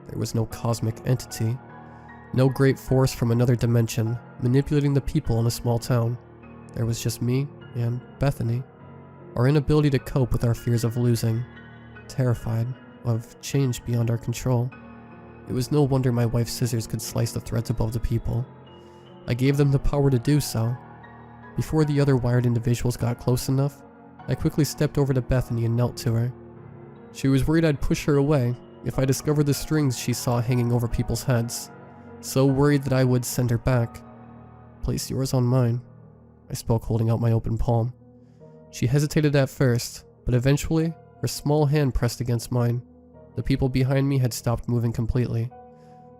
There was no cosmic entity, no great force from another dimension manipulating the people in a small town. There was just me and Bethany. Our inability to cope with our fears of losing, terrified of change beyond our control. It was no wonder my wife's scissors could slice the threads above the people. I gave them the power to do so. Before the other wired individuals got close enough, I quickly stepped over to Bethany and knelt to her. She was worried I'd push her away if I discovered the strings she saw hanging over people's heads, so worried that I would send her back. Place yours on mine, I spoke, holding out my open palm. She hesitated at first, but eventually her small hand pressed against mine. The people behind me had stopped moving completely,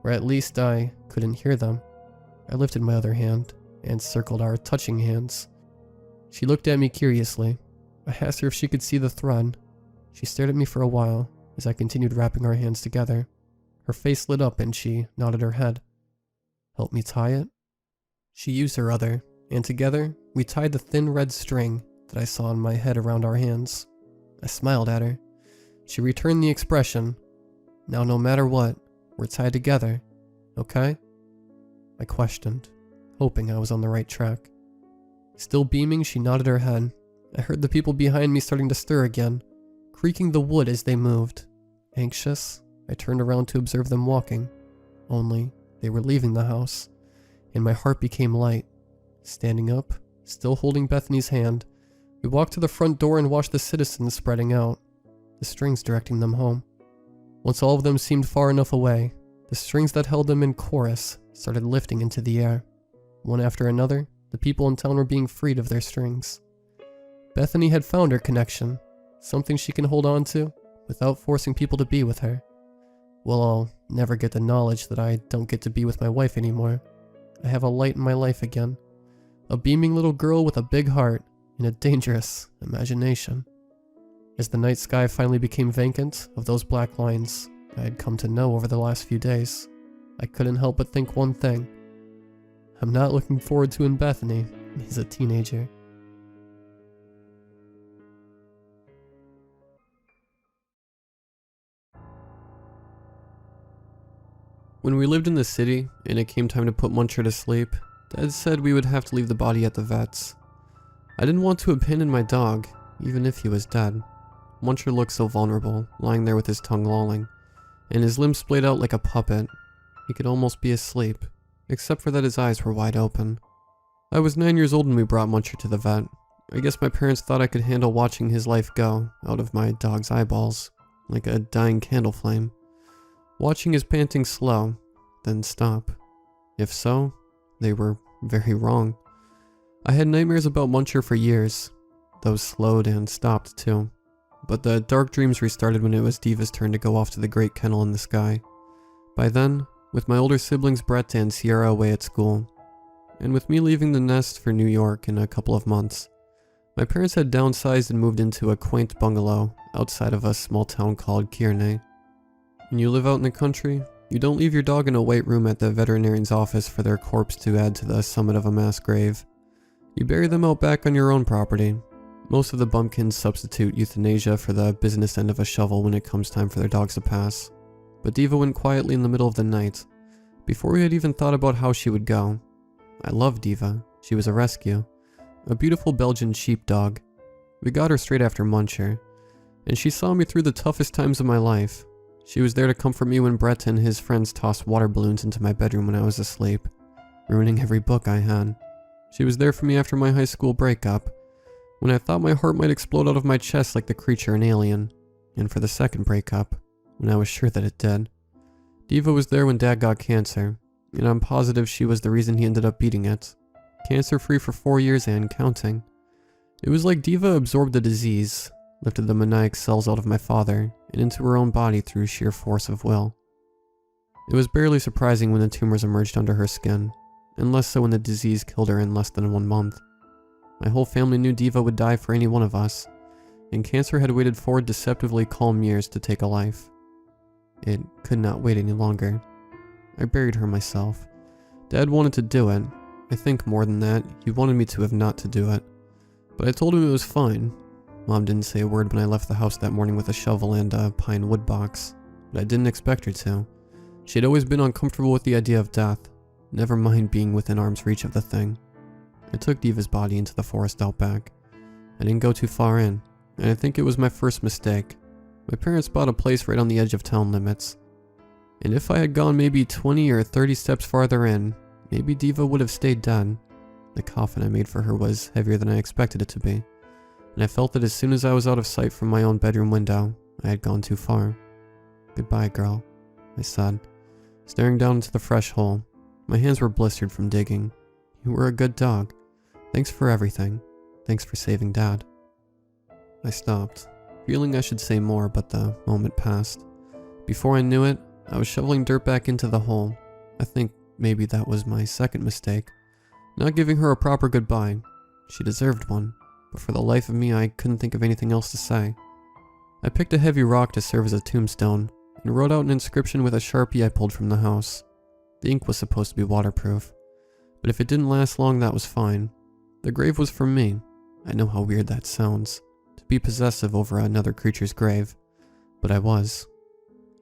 or at least I couldn't hear them. I lifted my other hand and circled our touching hands. She looked at me curiously. I asked her if she could see the thread. She stared at me for a while as I continued wrapping our hands together. Her face lit up and she nodded her head. Help me tie it? She used her other, and together we tied the thin red string that I saw on my head around our hands. I smiled at her. She returned the expression. Now no matter what, we're tied together, okay? I questioned, hoping I was on the right track. Still beaming, she nodded her head. I heard the people behind me starting to stir again, creaking the wood as they moved. Anxious, I turned around to observe them walking. Only, they were leaving the house, and my heart became light. Standing up, still holding Bethany's hand, we walked to the front door and watched the citizens spreading out, the strings directing them home. Once all of them seemed far enough away, the strings that held them in chorus started lifting into the air. One after another, the people in town were being freed of their strings. Bethany had found her connection, something she can hold on to without forcing people to be with her. Well, I'll never get the knowledge that I don't get to be with my wife anymore. I have a light in my life again, a beaming little girl with a big heart and a dangerous imagination. As the night sky finally became vacant of those black lines I had come to know over the last few days, I couldn't help but think one thing. I'm not looking forward to when Bethany is a teenager. When we lived in the city and it came time to put Muncher to sleep, Dad said we would have to leave the body at the vet's. I didn't want to abandon my dog, even if he was dead. Muncher looked so vulnerable, lying there with his tongue lolling, and his limbs splayed out like a puppet. He could almost be asleep, except for that his eyes were wide open. I was 9 years old when we brought Muncher to the vet. I guess my parents thought I could handle watching his life go out of my dog's eyeballs, like a dying candle flame. Watching his panting slow, then stop. If so, they were very wrong. I had nightmares about Muncher for years. Those slowed and stopped too. But the dark dreams restarted when it was Diva's turn to go off to the great kennel in the sky. By then, with my older siblings Brett and Sierra away at school, and with me leaving the nest for New York in a couple of months, my parents had downsized and moved into a quaint bungalow outside of a small town called Kearney. When you live out in the country, you don't leave your dog in a white room at the veterinarian's office for their corpse to add to the summit of a mass grave. You bury them out back on your own property. Most of the bumpkins substitute euthanasia for the business end of a shovel when it comes time for their dogs to pass. But Diva went quietly in the middle of the night, before we had even thought about how she would go. I loved Diva. She was a rescue. A beautiful Belgian sheepdog. We got her straight after Muncher, and she saw me through the toughest times of my life. She was there to comfort me when Brett and his friends tossed water balloons into my bedroom when I was asleep, ruining every book I had. She was there for me after my high school breakup, when I thought my heart might explode out of my chest like the creature in Alien, and for the second breakup, when I was sure that it did. Diva was there when Dad got cancer, and I'm positive she was the reason he ended up beating it. Cancer-free for 4 years and counting. It was like Diva absorbed the disease, lifted the maniac cells out of my father and into her own body through sheer force of will. It was barely surprising when the tumors emerged under her skin, and less so when the disease killed her in less than 1 month. My whole family knew Diva would die for any one of us, and cancer had waited 4 deceptively calm years to take a life. It could not wait any longer. I buried her myself. Dad wanted to do it. I think more than that, he wanted me to have not to do it. But I told him it was fine. Mom didn't say a word when I left the house that morning with a shovel and a pine wood box, but I didn't expect her to. She had always been uncomfortable with the idea of death, never mind being within arm's reach of the thing. I took Diva's body into the forest out back. I didn't go too far in, and I think it was my first mistake. My parents bought a place right on the edge of town limits, and if I had gone maybe 20 or 30 steps farther in, maybe Diva would have stayed dead. The coffin I made for her was heavier than I expected it to be, and I felt that as soon as I was out of sight from my own bedroom window, I had gone too far. "Goodbye, girl," I said, staring down into the fresh hole. My hands were blistered from digging. "You were a good dog. Thanks for everything. Thanks for saving Dad." I stopped, feeling I should say more, but the moment passed. Before I knew it, I was shoveling dirt back into the hole. I think maybe that was my second mistake, not giving her a proper goodbye. She deserved one, but for the life of me I couldn't think of anything else to say. I picked a heavy rock to serve as a tombstone, and wrote out an inscription with a Sharpie I pulled from the house. The ink was supposed to be waterproof, but if it didn't last long, that was fine. The grave was for me. I know how weird that sounds, to be possessive over another creature's grave, but I was.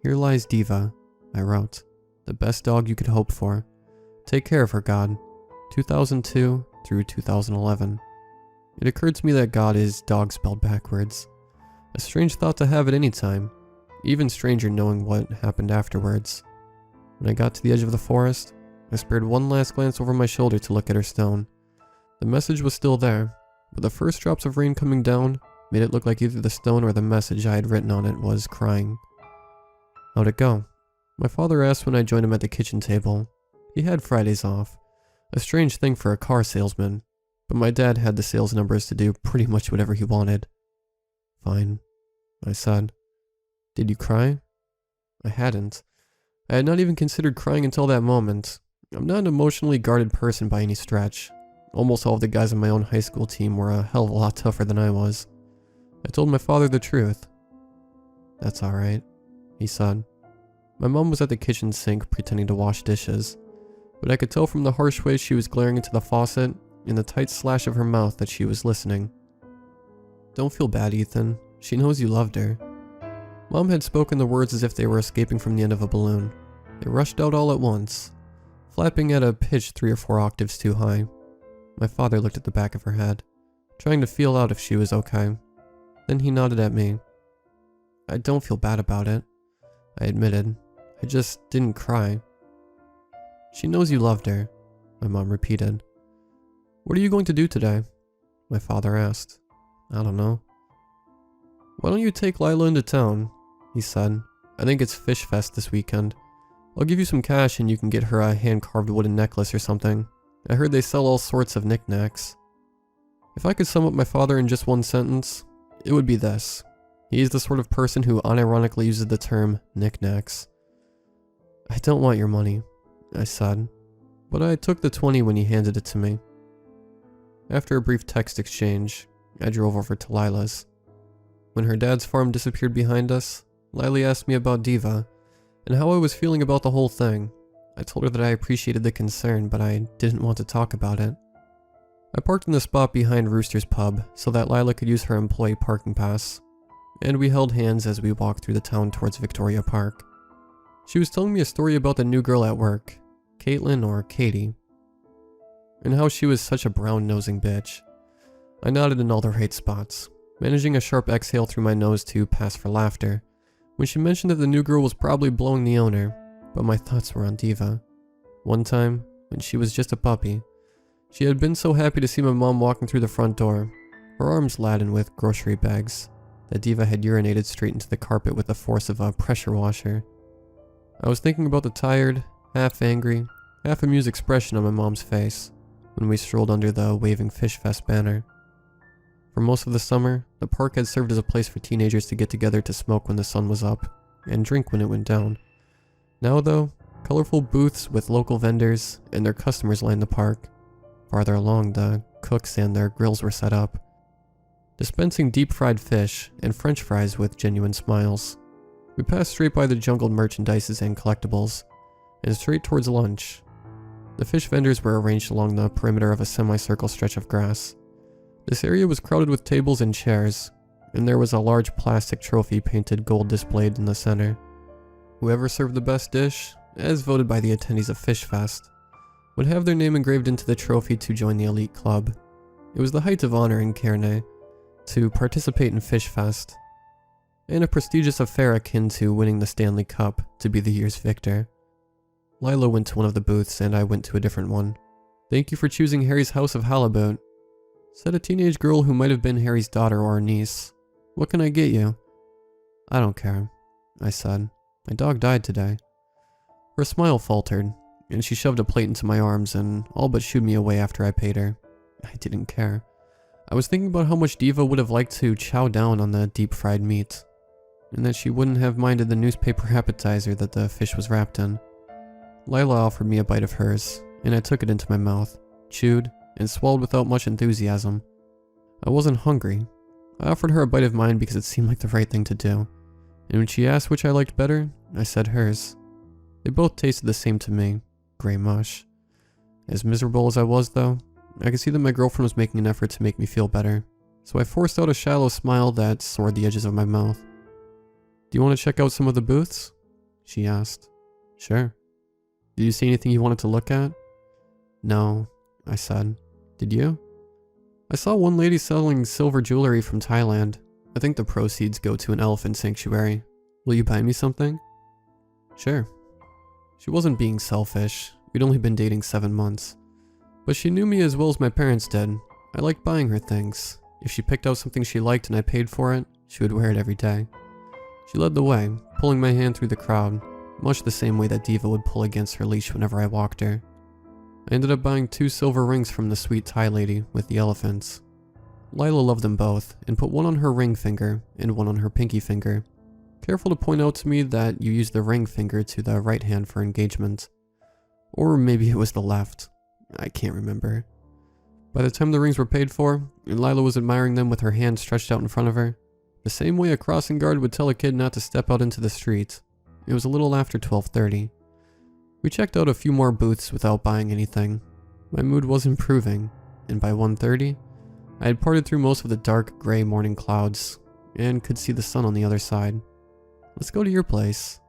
"Here lies Diva," I wrote. "The best dog you could hope for. Take care of her, God. 2002 through 2011. It occurred to me that God is dog spelled backwards. A strange thought to have at any time. Even stranger knowing what happened afterwards. When I got to the edge of the forest, I spared one last glance over my shoulder to look at her stone. The message was still there, but the first drops of rain coming down made it look like either the stone or the message I had written on it was crying. "How'd it go?" My father asked when I joined him at the kitchen table. He had Fridays off, a strange thing for a car salesman, but my dad had the sales numbers to do pretty much whatever he wanted. "Fine," I said. "Did you cry?" I hadn't. I had not even considered crying until that moment. I'm not an emotionally guarded person by any stretch. Almost all of the guys on my own high school team were a hell of a lot tougher than I was. I told my father the truth. "That's alright," he said. My mom was at the kitchen sink pretending to wash dishes, but I could tell from the harsh way she was glaring into the faucet and the tight slash of her mouth that she was listening. "Don't feel bad, Ethan. She knows you loved her." Mom had spoken the words as if they were escaping from the end of a balloon. They rushed out all at once, flapping at a pitch 3 or 4 octaves too high. My father looked at the back of her head, trying to feel out if she was okay. Then he nodded at me. "I don't feel bad about it," I admitted. "I just didn't cry." "She knows you loved her," my mom repeated. "What are you going to do today?" my father asked. "I don't know." "Why don't you take Lila into town?" he said. "I think it's Fish Fest this weekend. I'll give you some cash and you can get her a hand-carved wooden necklace or something. I heard they sell all sorts of knickknacks." If I could sum up my father in just one sentence, it would be this. He is the sort of person who unironically uses the term knickknacks. "I don't want your money," I said, but I took the 20 when he handed it to me. After a brief text exchange, I drove over to Lila's. When her dad's farm disappeared behind us, Lily asked me about Diva, and how I was feeling about the whole thing. I told her that I appreciated the concern, but I didn't want to talk about it. I parked in the spot behind Rooster's pub so that Lila could use her employee parking pass, and we held hands as we walked through the town towards Victoria Park. She was telling me a story about the new girl at work, Caitlin or Katie, and how she was such a brown-nosing bitch. I nodded in all the right spots, managing a sharp exhale through my nose to pass for laughter, when she mentioned that the new girl was probably blowing the owner, but my thoughts were on Diva. One time, when she was just a puppy, she had been so happy to see my mom walking through the front door, her arms laden with grocery bags, that Diva had urinated straight into the carpet with the force of a pressure washer. I was thinking about the tired, half-angry, half-amused expression on my mom's face when we strolled under the waving Fish Fest banner. For most of the summer, the park had served as a place for teenagers to get together to smoke when the sun was up, and drink when it went down. Now though, colorful booths with local vendors and their customers lined the park. Farther along, the cooks and their grills were set up, dispensing deep-fried fish and french fries with genuine smiles. We passed straight by the jungled merchandises and collectibles, and straight towards lunch. The fish vendors were arranged along the perimeter of a semicircle stretch of grass. This area was crowded with tables and chairs, and there was a large plastic trophy painted gold displayed in the center. Whoever served the best dish, as voted by the attendees of Fish Fest, would have their name engraved into the trophy to join the elite club. It was the height of honor in Cairney to participate in Fish Fest, and a prestigious affair akin to winning the Stanley Cup to be the year's victor. Lila went to one of the booths and I went to a different one. "Thank you for choosing Harry's House of Halibut," said a teenage girl who might have been Harry's daughter or niece. "What can I get you?" "I don't care," I said. "My dog died today." Her smile faltered, and she shoved a plate into my arms and all but shooed me away after I paid her. I didn't care. I was thinking about how much Diva would have liked to chow down on the deep-fried meat, and that she wouldn't have minded the newspaper appetizer that the fish was wrapped in. Lila offered me a bite of hers, and I took it into my mouth, chewed, and swallowed without much enthusiasm. I wasn't hungry. I offered her a bite of mine because it seemed like the right thing to do, and when she asked which I liked better, I said hers. They both tasted the same to me, gray mush. As miserable as I was though, I could see that my girlfriend was making an effort to make me feel better, so I forced out a shallow smile that soared the edges of my mouth. "Do you want to check out some of the booths?" she asked. "Sure." "Did you see anything you wanted to look at?" "No," I said. "Did you?" "I saw one lady selling silver jewelry from Thailand. I think the proceeds go to an elephant sanctuary. Will you buy me something?" "Sure." She wasn't being selfish. We'd only been dating 7 months. But she knew me as well as my parents did. I liked buying her things. If she picked out something she liked and I paid for it, she would wear it every day. She led the way, pulling my hand through the crowd, much the same way that Diva would pull against her leash whenever I walked her. I ended up buying 2 silver rings from the sweet Thai lady with the elephants. Lila loved them both, and put one on her ring finger and one on her pinky finger. Careful to point out to me that you use the ring finger to the right hand for engagement. Or maybe it was the left. I can't remember. By the time the rings were paid for, and Lila was admiring them with her hand stretched out in front of her, the same way a crossing guard would tell a kid not to step out into the street, it was a little after 12:30. We checked out a few more booths without buying anything. My mood was improving, and by 1:30, I had parted through most of the dark gray morning clouds, and could see the sun on the other side. "Let's go to your place,"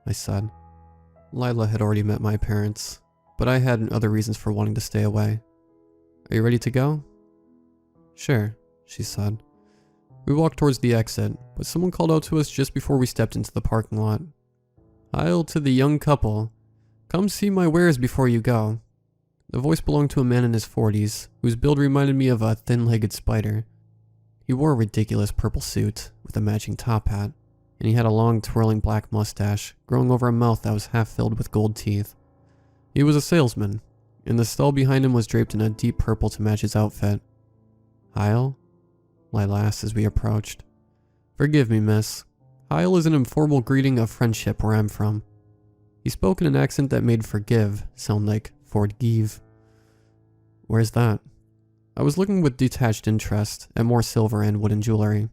I said. Lila had already met my parents, but I had other reasons for wanting to stay away. "Are you ready to go?" "Sure," she said. We walked towards the exit, but someone called out to us just before we stepped into the parking lot. "Hail to the young couple. Come see my wares before you go." The voice belonged to a man in his 40s, whose build reminded me of a thin-legged spider. He wore a ridiculous purple suit with a matching top hat, and he had a long twirling black mustache growing over a mouth that was half filled with gold teeth. He was a salesman, and the stall behind him was draped in a deep purple to match his outfit. "Hail?" Lila asked as we approached. "Forgive me, miss. Hail is an informal greeting of friendship where I'm from." He spoke in an accent that made forgive sound like forgive. "Where's that?" I was looking with detached interest at more silver and wooden jewelry.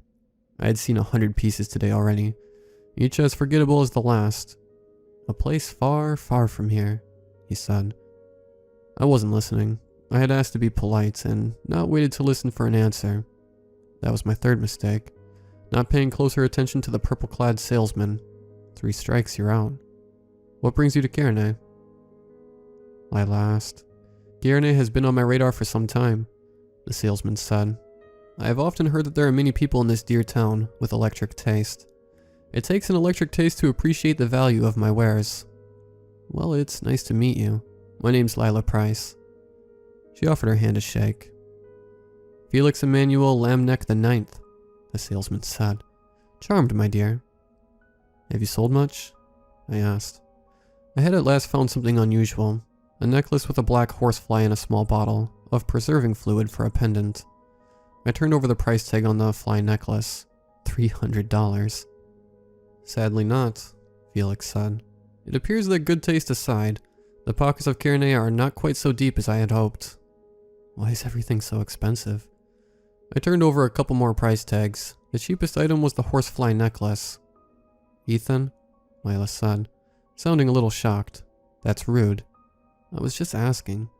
I had seen 100 pieces today already, each as forgettable as the last. "A place far, far from here," he said. I wasn't listening. I had asked to be polite and not waited to listen for an answer. That was my third mistake. Not paying closer attention to the purple-clad salesman. 3 strikes, you're out. "What brings you to Cairney?" Lila asked. "Cairney has been on my radar for some time," the salesman said. "I have often heard that there are many people in this dear town with electric taste. It takes an electric taste to appreciate the value of my wares." "Well, it's nice to meet you. My name's Lila Price." She offered her hand a shake. "Felix Emmanuel Lamneck the Ninth," the salesman said. "Charmed, my dear." "Have you sold much?" I asked. I had at last found something unusual, a necklace with a black horsefly in a small bottle of preserving fluid for a pendant. I turned over the price tag on the fly necklace. $300. Sadly not, Felix said. It appears that good taste aside, the pockets of Kirene are not quite so deep as I had hoped. Why is everything so expensive? I turned over a couple more price tags. The cheapest item was the horsefly necklace. Ethan, Lila said, sounding a little shocked. That's rude. I was just asking.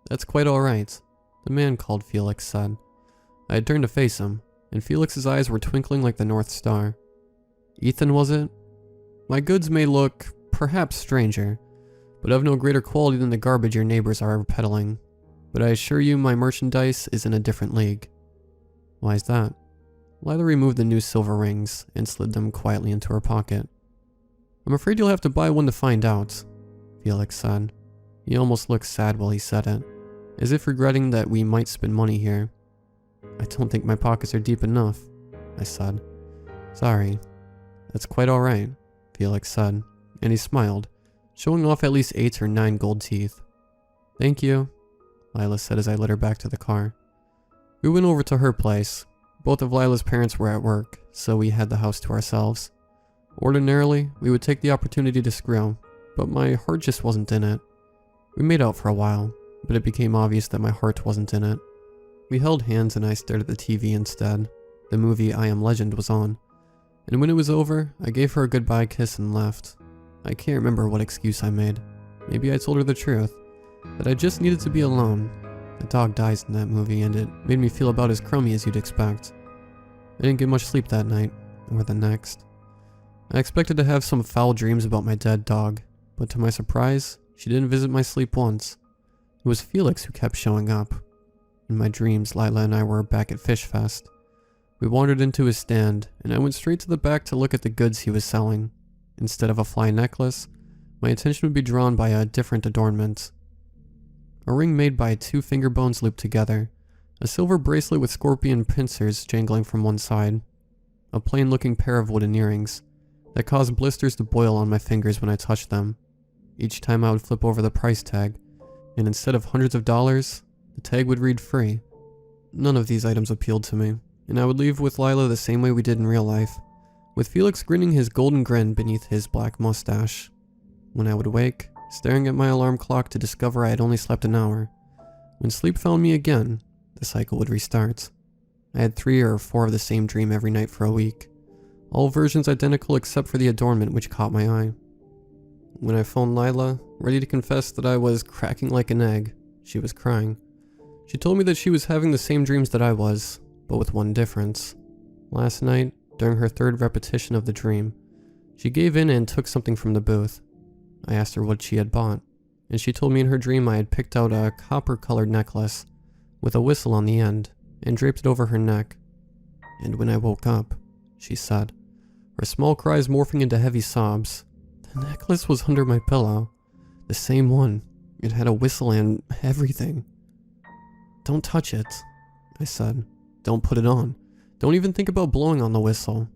That's quite alright, the man called Felix said. I had turned to face him, and Felix's eyes were twinkling like the North Star. Ethan, was it? My goods may look, perhaps, stranger, but of no greater quality than the garbage your neighbors are peddling. But I assure you my merchandise is in a different league. Why is that? Lila removed the new silver rings and slid them quietly into her pocket. I'm afraid you'll have to buy one to find out, Felix said. He almost looked sad while he said it, as if regretting that we might spend money here. I don't think my pockets are deep enough, I said. Sorry. That's quite alright, Felix said, and he smiled, showing off at least 8 or 9 gold teeth. Thank you, Lila said as I led her back to the car. We went over to her place. Both of Lila's parents were at work, so we had the house to ourselves. Ordinarily, we would take the opportunity to screw, but my heart just wasn't in it. We made out for a while, but it became obvious that my heart wasn't in it. We held hands and I stared at the TV instead. The movie I Am Legend was on, and when it was over, I gave her a goodbye kiss and left. I can't remember what excuse I made. Maybe I told her the truth, that I just needed to be alone. The dog dies in that movie and it made me feel about as crummy as you'd expect. I didn't get much sleep that night, or the next. I expected to have some foul dreams about my dead dog, but to my surprise, she didn't visit my sleep once. It was Felix who kept showing up. In my dreams, Lila and I were back at Fish Fest. We wandered into his stand, and I went straight to the back to look at the goods he was selling. Instead of a fly necklace, my attention would be drawn by a different adornment. A ring made by 2 finger bones looped together, a silver bracelet with scorpion pincers jangling from one side, a plain-looking pair of wooden earrings that caused blisters to boil on my fingers when I touched them. Each time I would flip over the price tag, and instead of hundreds of dollars, the tag would read free. None of these items appealed to me, and I would leave with Lila the same way we did in real life, with Felix grinning his golden grin beneath his black mustache. When I would wake, staring at my alarm clock to discover I had only slept an hour. When sleep found me again, the cycle would restart. I had 3 or 4 of the same dream every night for a week, all versions identical except for the adornment which caught my eye. When I phoned Lila, ready to confess that I was cracking like an egg, she was crying. She told me that she was having the same dreams that I was, but with one difference. Last night, during her 3rd repetition of the dream, she gave in and took something from the booth. I asked her what she had bought, and she told me in her dream I had picked out a copper-colored necklace with a whistle on the end and draped it over her neck. And when I woke up, she said, her small cries morphing into heavy sobs, the necklace was under my pillow. The same one. It had a whistle and everything. Don't touch it, I said. Don't put it on. Don't even think about blowing on the whistle.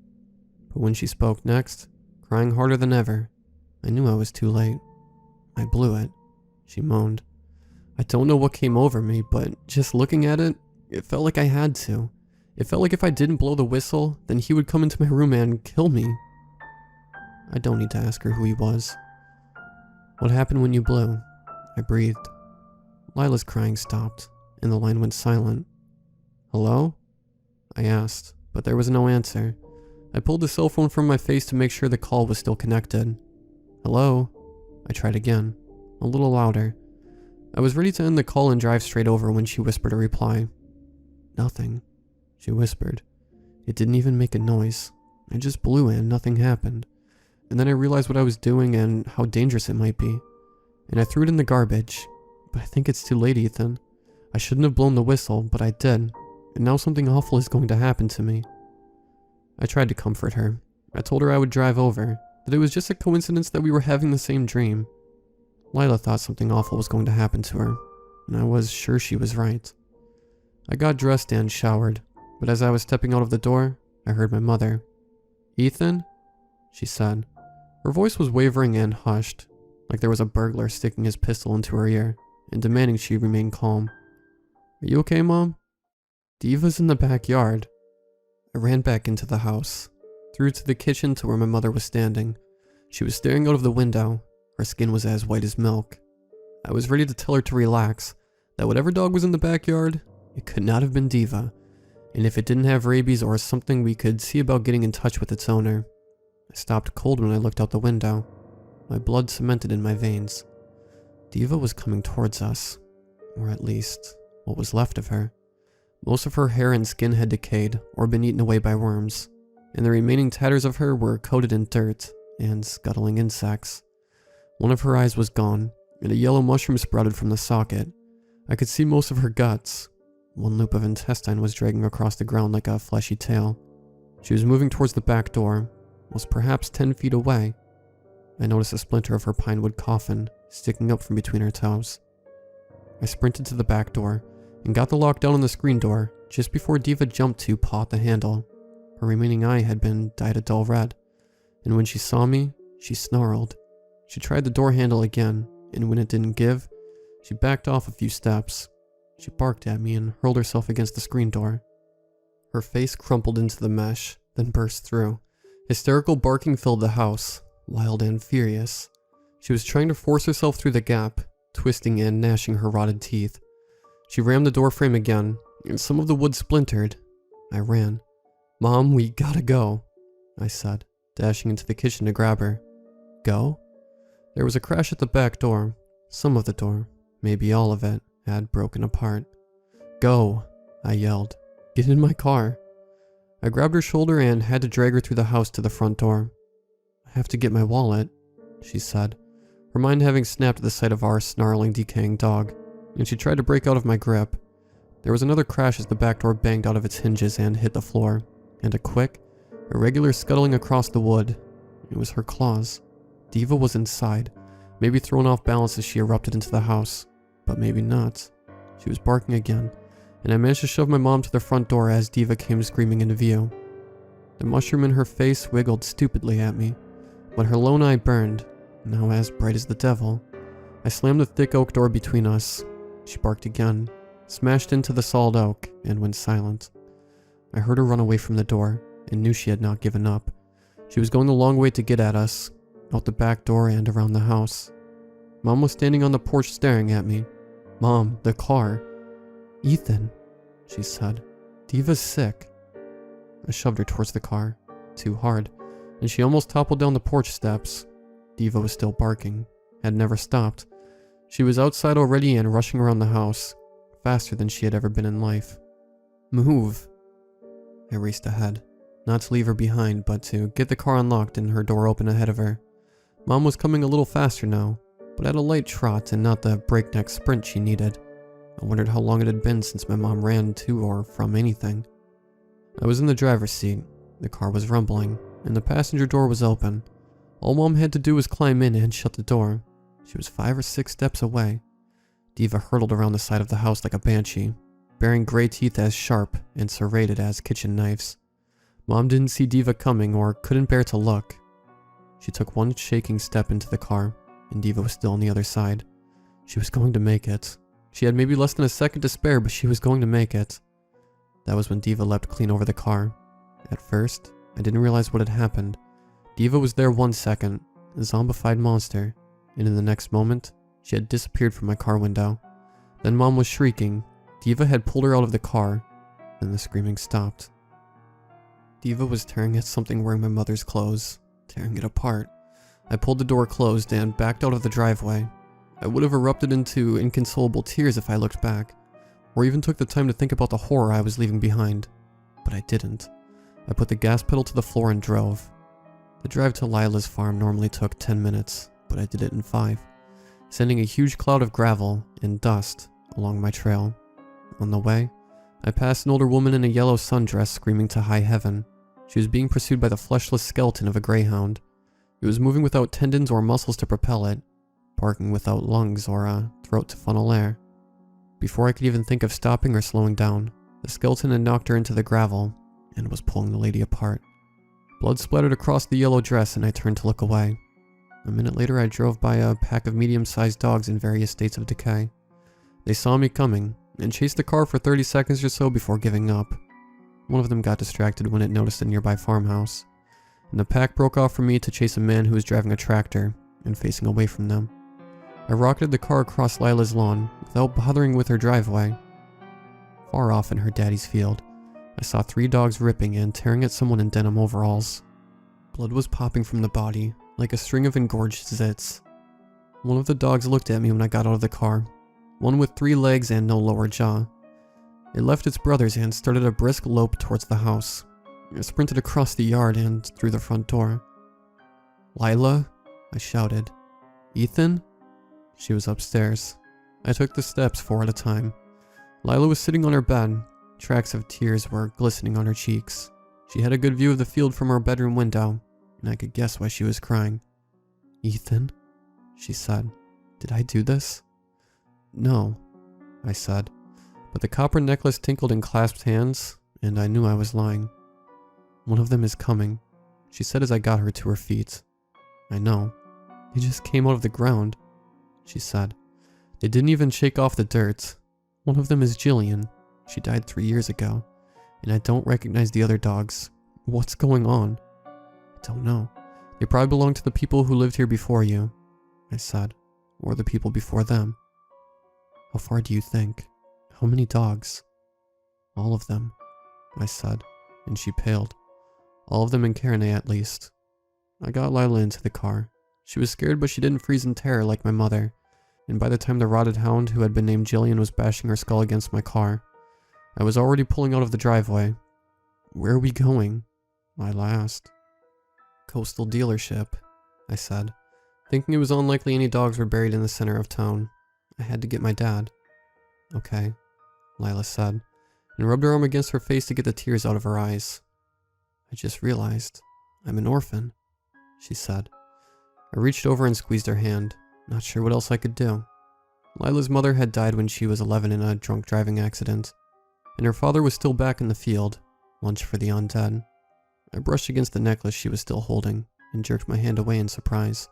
But when she spoke next, crying harder than ever, I knew I was too late. I blew it, she moaned. I don't know what came over me, but just looking at it, it felt like I had to. It felt like if I didn't blow the whistle, then he would come into my room and kill me. I don't need to ask her who he was. What happened when you blew? I breathed. Lila's crying stopped, and the line went silent. Hello? I asked, but there was no answer. I pulled the cell phone from my face to make sure the call was still connected. Hello? I tried again, a little louder. I was ready to end the call and drive straight over when she whispered a reply. Nothing, she whispered. It didn't even make a noise. I just blew and nothing happened. And then I realized what I was doing and how dangerous it might be. And I threw it in the garbage. But I think it's too late, Ethan. I shouldn't have blown the whistle, but I did. And now something awful is going to happen to me. I tried to comfort her. I told her I would drive over, that it was just a coincidence that we were having the same dream. Lila thought something awful was going to happen to her, and I was sure she was right. I got dressed and showered, but as I was stepping out of the door, I heard my mother. Ethan? She said. Her voice was wavering and hushed, like there was a burglar sticking his pistol into her ear and demanding she remain calm. Are you okay, Mom? Diva's in the backyard. I ran back into the house, through to the kitchen to where my mother was standing. She was staring out of the window. Her skin was as white as milk. I was ready to tell her to relax, that whatever dog was in the backyard, it could not have been Diva, and if it didn't have rabies or something, we could see about getting in touch with its owner. I stopped cold when I looked out the window. My blood cemented in my veins. Diva was coming towards us, or at least, what was left of her. Most of her hair and skin had decayed or been eaten away by worms, and the remaining tatters of her were coated in dirt and scuttling insects. One of her eyes was gone, and a yellow mushroom sprouted from the socket. I could see most of her guts. One loop of intestine was dragging across the ground like a fleshy tail. She was moving towards the back door, was perhaps 10 feet away. I noticed a splinter of her pine wood coffin sticking up from between her toes. I sprinted to the back door and got the lock down on the screen door just before Diva jumped to paw at the handle. Her remaining eye had been dyed a dull red, and when she saw me, she snarled. She tried the door handle again, and when it didn't give, she backed off a few steps. She barked at me and hurled herself against the screen door. Her face crumpled into the mesh, then burst through. Hysterical barking filled the house, wild and furious. She was trying to force herself through the gap, twisting and gnashing her rotted teeth. She rammed the door frame again, and some of the wood splintered. I ran. "Mom, we gotta go," I said, dashing into the kitchen to grab her. Go? There was a crash at the back door. Some of the door, maybe all of it, had broken apart. "Go," I yelled. "Get in my car." I grabbed her shoulder and had to drag her through the house to the front door. "I have to get my wallet," she said, her mind having snapped at the sight of our snarling, decaying dog, and she tried to break out of my grip. There was another crash as the back door banged out of its hinges and hit the floor, and a quick, irregular scuttling across the wood. It was her claws. Diva was inside, maybe thrown off balance as she erupted into the house, but maybe not. She was barking again, and I managed to shove my mom to the front door as Diva came screaming into view. The mushroom in her face wiggled stupidly at me, but her lone eye burned, now as bright as the devil. I slammed the thick oak door between us. She barked again, smashed into the solid oak, and went silent. I heard her run away from the door, and knew she had not given up. She was going the long way to get at us, out the back door and around the house. Mom was standing on the porch staring at me. "Mom, the car." "Ethan," she said, "Diva's sick." I shoved her towards the car, too hard, and she almost toppled down the porch steps. Diva was still barking, had never stopped. She was outside already and rushing around the house, faster than she had ever been in life. "Move." I raced ahead, not to leave her behind, but to get the car unlocked and her door open ahead of her. Mom was coming a little faster now, but at a light trot and not the breakneck sprint she needed. I wondered how long it had been since my mom ran to or from anything. I was in the driver's seat. The car was rumbling, and the passenger door was open. All Mom had to do was climb in and shut the door. She was 5 or 6 steps away. Diva hurtled around the side of the house like a banshee, bearing gray teeth as sharp and serrated as kitchen knives. Mom didn't see Diva coming or couldn't bear to look. She took one shaking step into the car, and Diva was still on the other side. She was going to make it. She had maybe less than a second to spare, but she was going to make it. That was when Diva leapt clean over the car. At first, I didn't realize what had happened. Diva was there 1 second, a zombified monster, and in the next moment, she had disappeared from my car window. Then Mom was shrieking. Diva had pulled her out of the car, then the screaming stopped. Diva was tearing at something wearing my mother's clothes, tearing it apart. I pulled the door closed and backed out of the driveway. I would have erupted into inconsolable tears if I looked back, or even took the time to think about the horror I was leaving behind. But I didn't. I put the gas pedal to the floor and drove. The drive to Lila's farm normally took 10 minutes, but I did it in 5, sending a huge cloud of gravel and dust along my trail. On the way, I passed an older woman in a yellow sundress screaming to high heaven. She was being pursued by the fleshless skeleton of a greyhound. It was moving without tendons or muscles to propel it, barking without lungs or a throat to funnel air. Before I could even think of stopping or slowing down, the skeleton had knocked her into the gravel and was pulling the lady apart. Blood splattered across the yellow dress and I turned to look away. A minute later I drove by a pack of medium-sized dogs in various states of decay. They saw me coming and chased the car for 30 seconds or so before giving up. One of them got distracted when it noticed a nearby farmhouse, and the pack broke off from me to chase a man who was driving a tractor and facing away from them. I rocketed the car across Lila's lawn without bothering with her driveway. Far off in her daddy's field, I saw 3 dogs ripping and tearing at someone in denim overalls. Blood was popping from the body, like a string of engorged zits. One of the dogs looked at me when I got out of the car, one with 3 legs and no lower jaw. It left its brothers and started a brisk lope towards the house. I sprinted across the yard and through the front door. "Lila?" I shouted. "Ethan?" She was upstairs. I took the steps 4 at a time. Lila was sitting on her bed. Tracks of tears were glistening on her cheeks. She had a good view of the field from her bedroom window, and I could guess why she was crying. "Ethan?" she said. "Did I do this?" "No," I said, but the copper necklace tinkled in clasped hands, and I knew I was lying. "One of them is coming," she said as I got her to her feet. "I know. They just came out of the ground," she said. "They didn't even shake off the dirt. One of them is Jillian. She died 3 years ago, and I don't recognize the other dogs. What's going on?" "I don't know. They probably belong to the people who lived here before you," I said, "or the people before them." "How far do you think? How many dogs?" "All of them," I said, and she paled. "All of them in Karenay at least." I got Lila into the car. She was scared, but she didn't freeze in terror like my mother, and by the time the rotted hound who had been named Jillian was bashing her skull against my car, I was already pulling out of the driveway. "Where are we going?" Lila asked. "Coastal dealership," I said, thinking it was unlikely any dogs were buried in the center of town. I had to get my dad. "Okay," Lila said, and rubbed her arm against her face to get the tears out of her eyes. "I just realized I'm an orphan," she said. I reached over and squeezed her hand, not sure what else I could do. Lila's mother had died when she was 11 in a drunk driving accident, and her father was still back in the field, lunch for the undead. I brushed against the necklace she was still holding and jerked my hand away in surprise.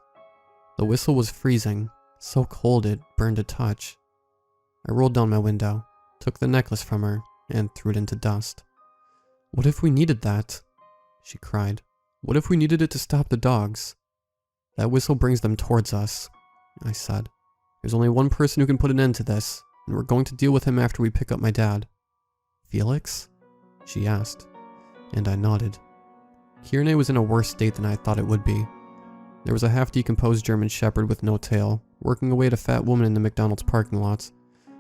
The whistle was freezing, so cold it burned to touch. I rolled down my window, took the necklace from her, and threw it into dust. "What if we needed that?" she cried. "What if we needed it to stop the dogs?" "That whistle brings them towards us," I said. "There's only one person who can put an end to this, and we're going to deal with him after we pick up my dad." "Felix?" she asked, and I nodded. Karenay was in a worse state than I thought it would be. There was a half-decomposed German shepherd with no tail, working away at a fat woman in the McDonald's parking lot,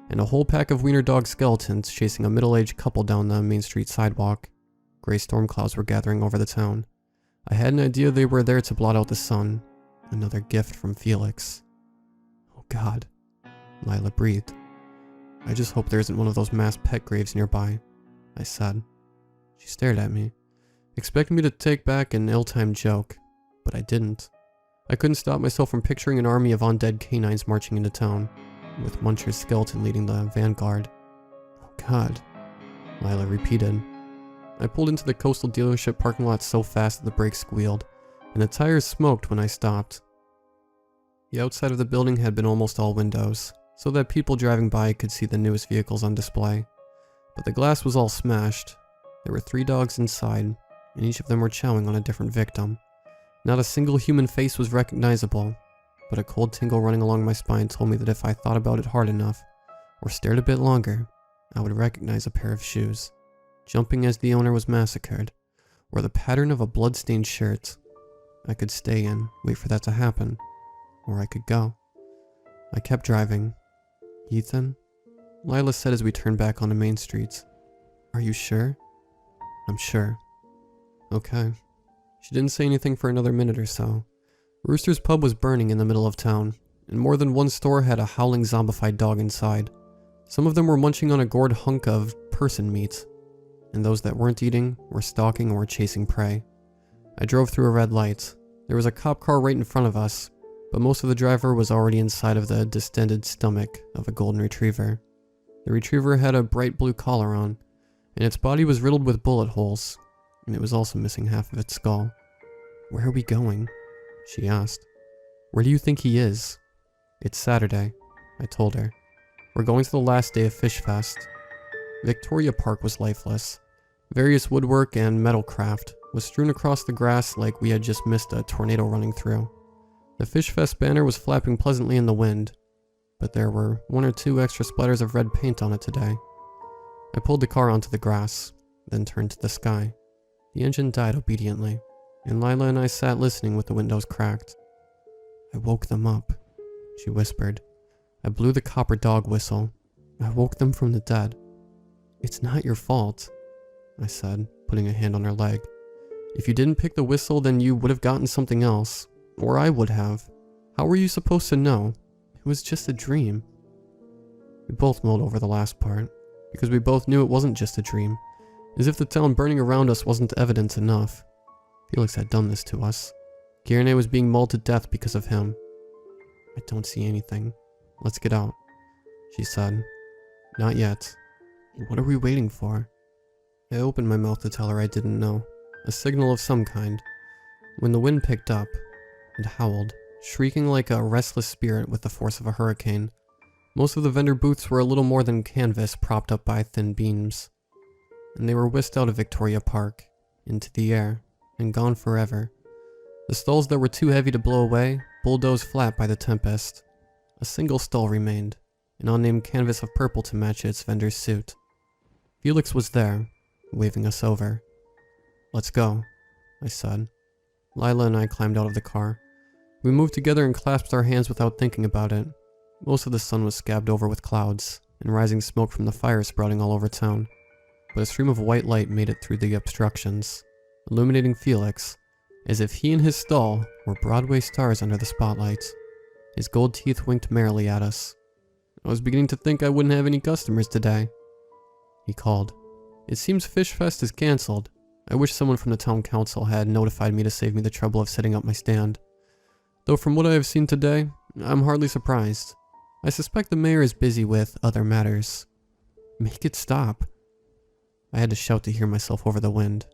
and a whole pack of wiener dog skeletons chasing a middle-aged couple down the Main Street sidewalk. Gray storm clouds were gathering over the town. I had an idea they were there to blot out the sun. Another gift from Felix. "Oh God," Lila breathed. "I just hope there isn't one of those mass pet graves nearby," I said. She stared at me, expecting me to take back an ill-timed joke, but I didn't. I couldn't stop myself from picturing an army of undead canines marching into town, with Muncher's skeleton leading the vanguard. "Oh God," Lila repeated. I pulled into the coastal dealership parking lot so fast that the brakes squealed, and the tires smoked when I stopped. The outside of the building had been almost all windows, so that people driving by could see the newest vehicles on display. But the glass was all smashed. There were 3 dogs inside, and each of them were chowing on a different victim. Not a single human face was recognizable, but a cold tingle running along my spine told me that if I thought about it hard enough, or stared a bit longer, I would recognize a pair of shoes, jumping as the owner was massacred, or the pattern of a blood-stained shirt. I could stay and wait for that to happen, or I could go. I kept driving. "Ethan?" Lila said as we turned back onto Main Street. "Are you sure?" "I'm sure." "Okay." She didn't say anything for another minute or so. Rooster's pub was burning in the middle of town, and more than one store had a howling zombified dog inside. Some of them were munching on a gored hunk of person meat, and those that weren't eating were stalking or chasing prey. I drove through a red light. There was a cop car right in front of us, but most of the driver was already inside of the distended stomach of a golden retriever. The retriever had a bright blue collar on, and its body was riddled with bullet holes, and it was also missing half of its skull. "Where are we going?" she asked. "Where do you think he is?" "It's Saturday," I told her. We're going to the last day of Fish Fest. Victoria Park was lifeless. Various woodwork and metal craft was strewn across the grass like we had just missed a tornado running through. The Fish Fest banner was flapping pleasantly in the wind, but there were 1 or 2 extra splatters of red paint on it today. I pulled the car onto the grass, then turned to the sky. The engine died obediently, and Lila and I sat listening with the windows cracked. "I woke them up," she whispered. "I blew the copper dog whistle. I woke them from the dead." "It's not your fault," I said, putting a hand on her leg. "If you didn't pick the whistle, then you would have gotten something else. Or I would have. How were you supposed to know? It was just a dream." We both mulled over the last part, because we both knew it wasn't just a dream, as if the town burning around us wasn't evidence enough. Felix had done this to us. Ayaneve was being mauled to death because of him. "I don't see anything. Let's get out," she said. "Not yet. What are we waiting for?" I opened my mouth to tell her I didn't know, a signal of some kind, when the wind picked up and howled, shrieking like a restless spirit with the force of a hurricane. Most of the vendor booths were a little more than canvas propped up by thin beams, and they were whisked out of Victoria Park, into the air, and gone forever. The stalls that were too heavy to blow away bulldozed flat by the tempest. A single stall remained, an unnamed canvas of purple to match its vendor's suit. Felix was there, waving us over. "Let's go," I said. Lila and I climbed out of the car. We moved together and clasped our hands without thinking about it. Most of the sun was scabbed over with clouds, and rising smoke from the fire sprouting all over town, but a stream of white light made it through the obstructions, illuminating Felix, as if he and his stall were Broadway stars under the spotlight. His gold teeth winked merrily at us. "I was beginning to think I wouldn't have any customers today," he called. "It seems Fish Fest is cancelled. I wish someone from the town council had notified me to save me the trouble of setting up my stand. Though from what I have seen today, I'm hardly surprised. I suspect the mayor is busy with other matters. Make it stop." I had to shout to hear myself over the wind.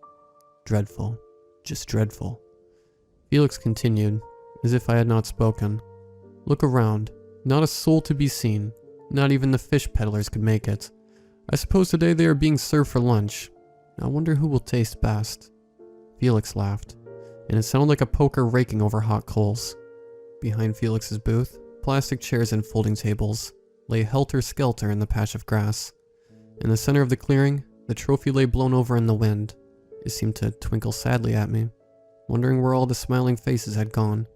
Dreadful. Just dreadful. Felix continued, as if I had not spoken. "Look around. Not a soul to be seen. Not even the fish peddlers could make it. I suppose today they are being served for lunch. I wonder who will taste best." Felix laughed, and it sounded like a poker raking over hot coals. Behind Felix's booth, plastic chairs and folding tables lay helter-skelter in the patch of grass. In the center of the clearing, the trophy lay blown over in the wind. It seemed to twinkle sadly at me, wondering where all the smiling faces had gone.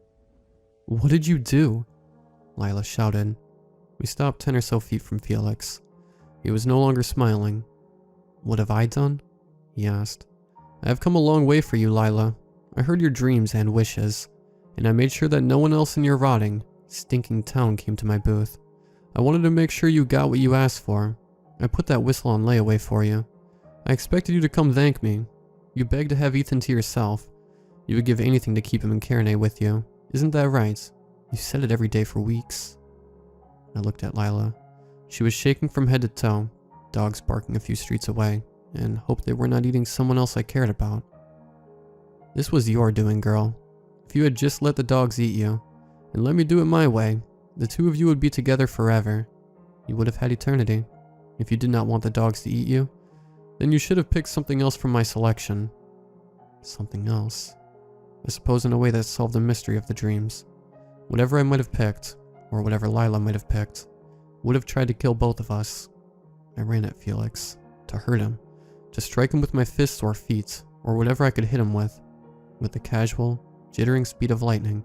"What did you do?" Lila shouted. We stopped 10 or so feet from Felix. He was no longer smiling. "What have I done?" he asked. "I have come a long way for you, Lila. I heard your dreams and wishes, and I made sure that no one else in your rotting, stinking town came to my booth. I wanted to make sure you got what you asked for. I put that whistle on layaway for you. I expected you to come thank me. You begged to have Ethan to yourself. You would give anything to keep him in Ayaneve with you. Isn't that right? You said it every day for weeks." I looked at Lila. She was shaking from head to toe, dogs barking a few streets away, and hoped they were not eating someone else I cared about. "This was your doing, girl. If you had just let the dogs eat you, and let me do it my way, the two of you would be together forever. You would have had eternity. If you did not want the dogs to eat you, then you should have picked something else from my selection." Something else. I suppose in a way that solved the mystery of the dreams. Whatever I might have picked, or whatever Lila might have picked, would have tried to kill both of us. I ran at Felix, to hurt him, to strike him with my fists or feet, or whatever I could hit him with. With the casual, jittering speed of lightning,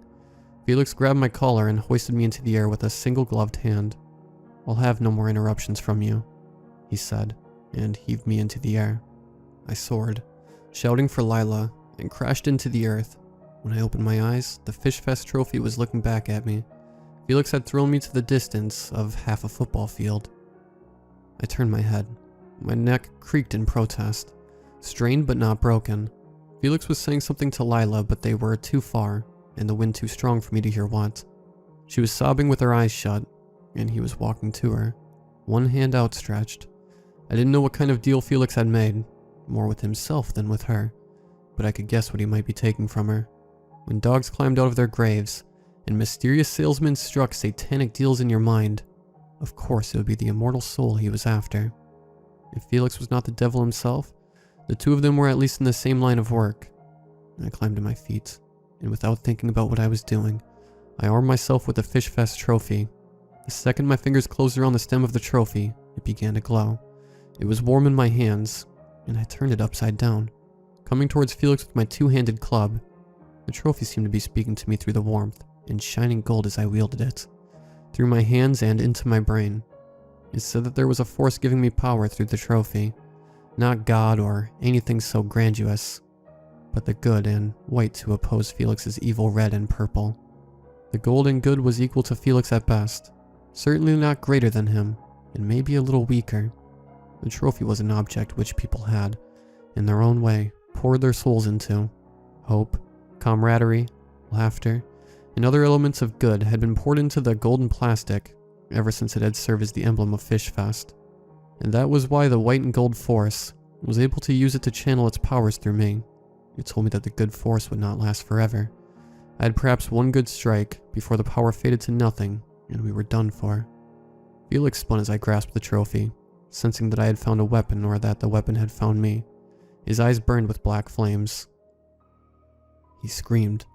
Felix grabbed my collar and hoisted me into the air with a single gloved hand. "I'll have no more interruptions from you," he said, and heaved me into the air. I soared, shouting for Lila, and crashed into the earth. When I opened my eyes, the Fish Fest trophy was looking back at me. Felix had thrown me to the distance of half a football field. I turned my head. My neck creaked in protest, strained but not broken. Felix was saying something to Lila, but they were too far, and the wind too strong for me to hear what. She was sobbing with her eyes shut, and he was walking to her, one hand outstretched. I didn't know what kind of deal Felix had made, more with himself than with her, but I could guess what he might be taking from her. When dogs climbed out of their graves, and mysterious salesmen struck satanic deals in your mind, Of course it would be the immortal soul he was after. If Felix was not the devil himself, the two of them were at least in the same line of work. I climbed to my feet, and without thinking about what I was doing, I armed myself with the Fish Fest trophy. The second my fingers closed around the stem of the trophy, it began to glow. It was warm in my hands, and I turned it upside down, coming towards Felix with my two-handed club. The trophy seemed to be speaking to me through the warmth, and shining gold as I wielded it, through my hands and into my brain. It said that there was a force giving me power through the trophy, not God or anything so grandiose, but the good and white to oppose Felix's evil red and purple. The gold and good was equal to Felix at best, certainly not greater than him, and maybe a little weaker. The trophy was an object which people had, in their own way, poured their souls into. Hope, camaraderie, laughter, and other elements of good had been poured into the golden plastic ever since it had served as the emblem of Fish Fest. And that was why the white and gold force was able to use it to channel its powers through me. It told me that the good force would not last forever. I had perhaps one good strike before the power faded to nothing and we were done for. Felix spun as I grasped the trophy, sensing that I had found a weapon or that the weapon had found me. His eyes burned with black flames. He screamed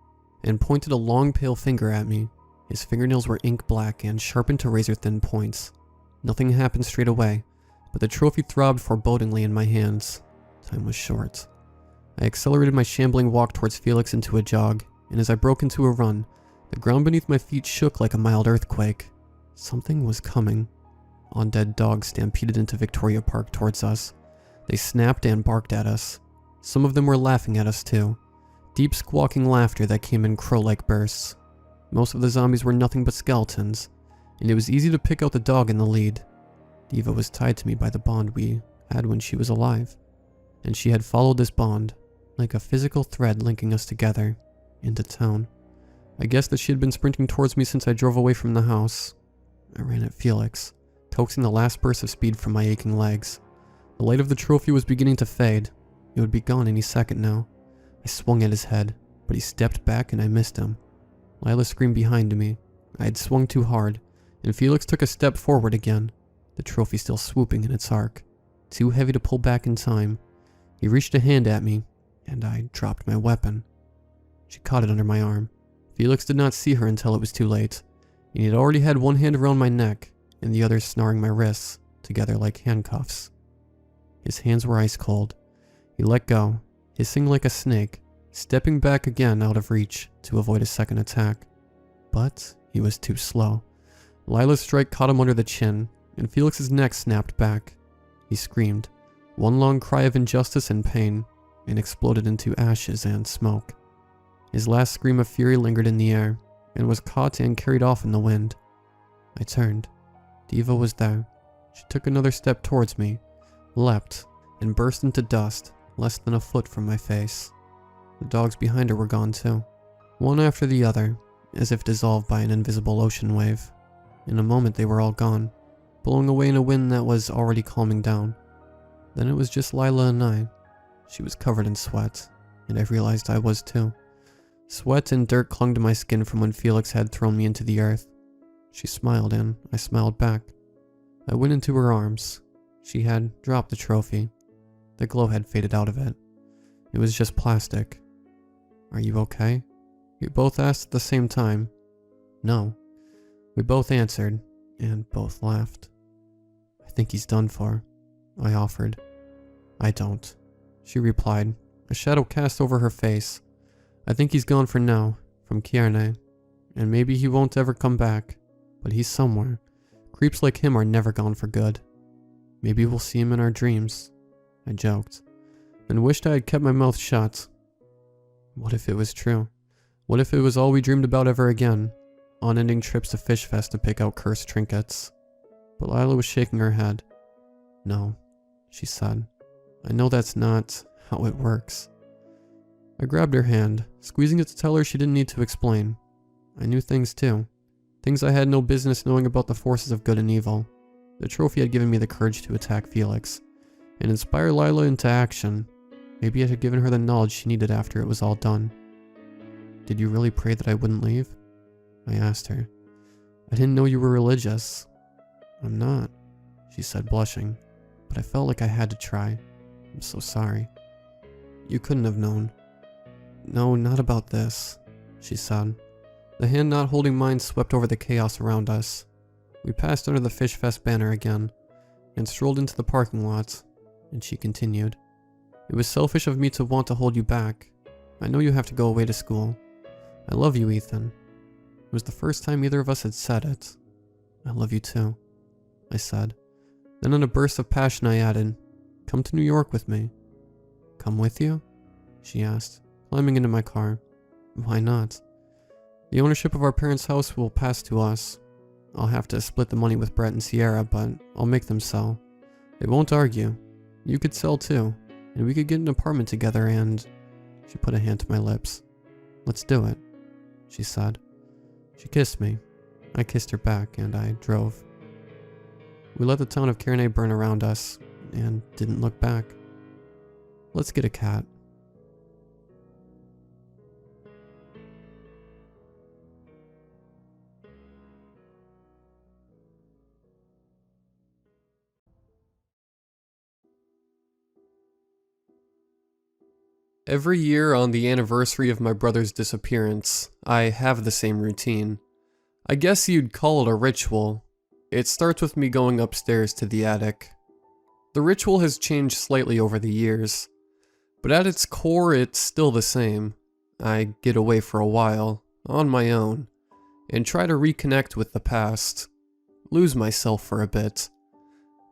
and pointed a long pale finger at me. His fingernails were ink black and sharpened to razor-thin points. Nothing happened straight away, but the trophy throbbed forebodingly in my hands. Time was short. I accelerated my shambling walk towards Felix into a jog, and as I broke into a run, the ground beneath my feet shook like a mild earthquake. Something was coming. Undead dogs stampeded into Victoria Park towards us. They snapped and barked at us. Some of them were laughing at us too. Deep squawking laughter that came in crow-like bursts. Most of the zombies were nothing but skeletons, and it was easy to pick out the dog in the lead. Diva was tied to me by the bond we had when she was alive, and she had followed this bond, like a physical thread linking us together, into town. I guessed that she had been sprinting towards me since I drove away from the house. I ran at Felix, coaxing the last burst of speed from my aching legs. The light of the trophy was beginning to fade. It would be gone any second now. I swung at his head, but he stepped back and I missed him. Lila screamed behind me. I had swung too hard, and Felix took a step forward again, the trophy still swooping in its arc, too heavy to pull back in time. He reached a hand at me, and I dropped my weapon. She caught it under my arm. Felix did not see her until it was too late, and he had already had one hand around my neck, and the other snarling my wrists, together like handcuffs. His hands were ice cold. He let go, hissing like a snake, stepping back again out of reach to avoid a second attack. But he was too slow. Lila's strike caught him under the chin, and Felix's neck snapped back. He screamed, one long cry of injustice and pain, and exploded into ashes and smoke. His last scream of fury lingered in the air, and was caught and carried off in the wind. I turned. Diva was there. She took another step towards me, leapt, and burst into dust, less than a foot from my face. The dogs behind her were gone too, one after the other, as if dissolved by an invisible ocean wave. In a moment they were all gone, blowing away in a wind that was already calming down. Then it was just Lila and I. She was covered in sweat, and I realized I was too. Sweat and dirt clung to my skin from when Felix had thrown me into the earth. She smiled and I smiled back. I went into her arms. She had dropped the trophy. The glow had faded out of it. It was just plastic. "Are you okay?" We both asked at the same time. "No." We both answered, and both laughed. "I think he's done for," I offered. "I don't," she replied, a shadow cast over her face. "I think he's gone for now, from Kierne, and maybe he won't ever come back, but he's somewhere. Creeps like him are never gone for good. Maybe we'll see him in our dreams," I joked, and wished I had kept my mouth shut. What if it was true? What if it was all we dreamed about ever again? Unending trips to Fish Fest to pick out cursed trinkets. But Lila was shaking her head. "No," she said. "I know that's not how it works." I grabbed her hand, squeezing it to tell her she didn't need to explain. I knew things too. Things I had no business knowing about the forces of good and evil. The trophy had given me the courage to attack Felix, and inspire Lila into action. Maybe it had given her the knowledge she needed after it was all done. "Did you really pray that I wouldn't leave?" I asked her. "I didn't know you were religious." I'm not, she said, blushing, but I felt like I had to try. I'm so sorry. You couldn't have known. No, not about this, she said. The hand not holding mine swept over the chaos around us. We passed under the Fish Fest banner again, and strolled into the parking lot, and she continued. It was selfish of me to want to hold you back. I know you have to go away to school. I love you, Ethan. It was the first time either of us had said it. I love you too, I said. Then in a burst of passion I added, come to New York with me. Come with you? She asked, climbing into my car. Why not? The ownership of our parents' house will pass to us. I'll have to split the money with Brett and Sierra, but I'll make them sell. They won't argue. You could sell too, and we could get an apartment together and... She put a hand to my lips. Let's do it, she said. She kissed me. I kissed her back, and I drove. We let the town of Kearney burn around us, and didn't look back. Let's get a cat. Every year on the anniversary of my brother's disappearance, I have the same routine. I guess you'd call it a ritual. It starts with me going upstairs to the attic. The ritual has changed slightly over the years, but at its core it's still the same. I get away for a while, on my own, and try to reconnect with the past. Lose myself for a bit.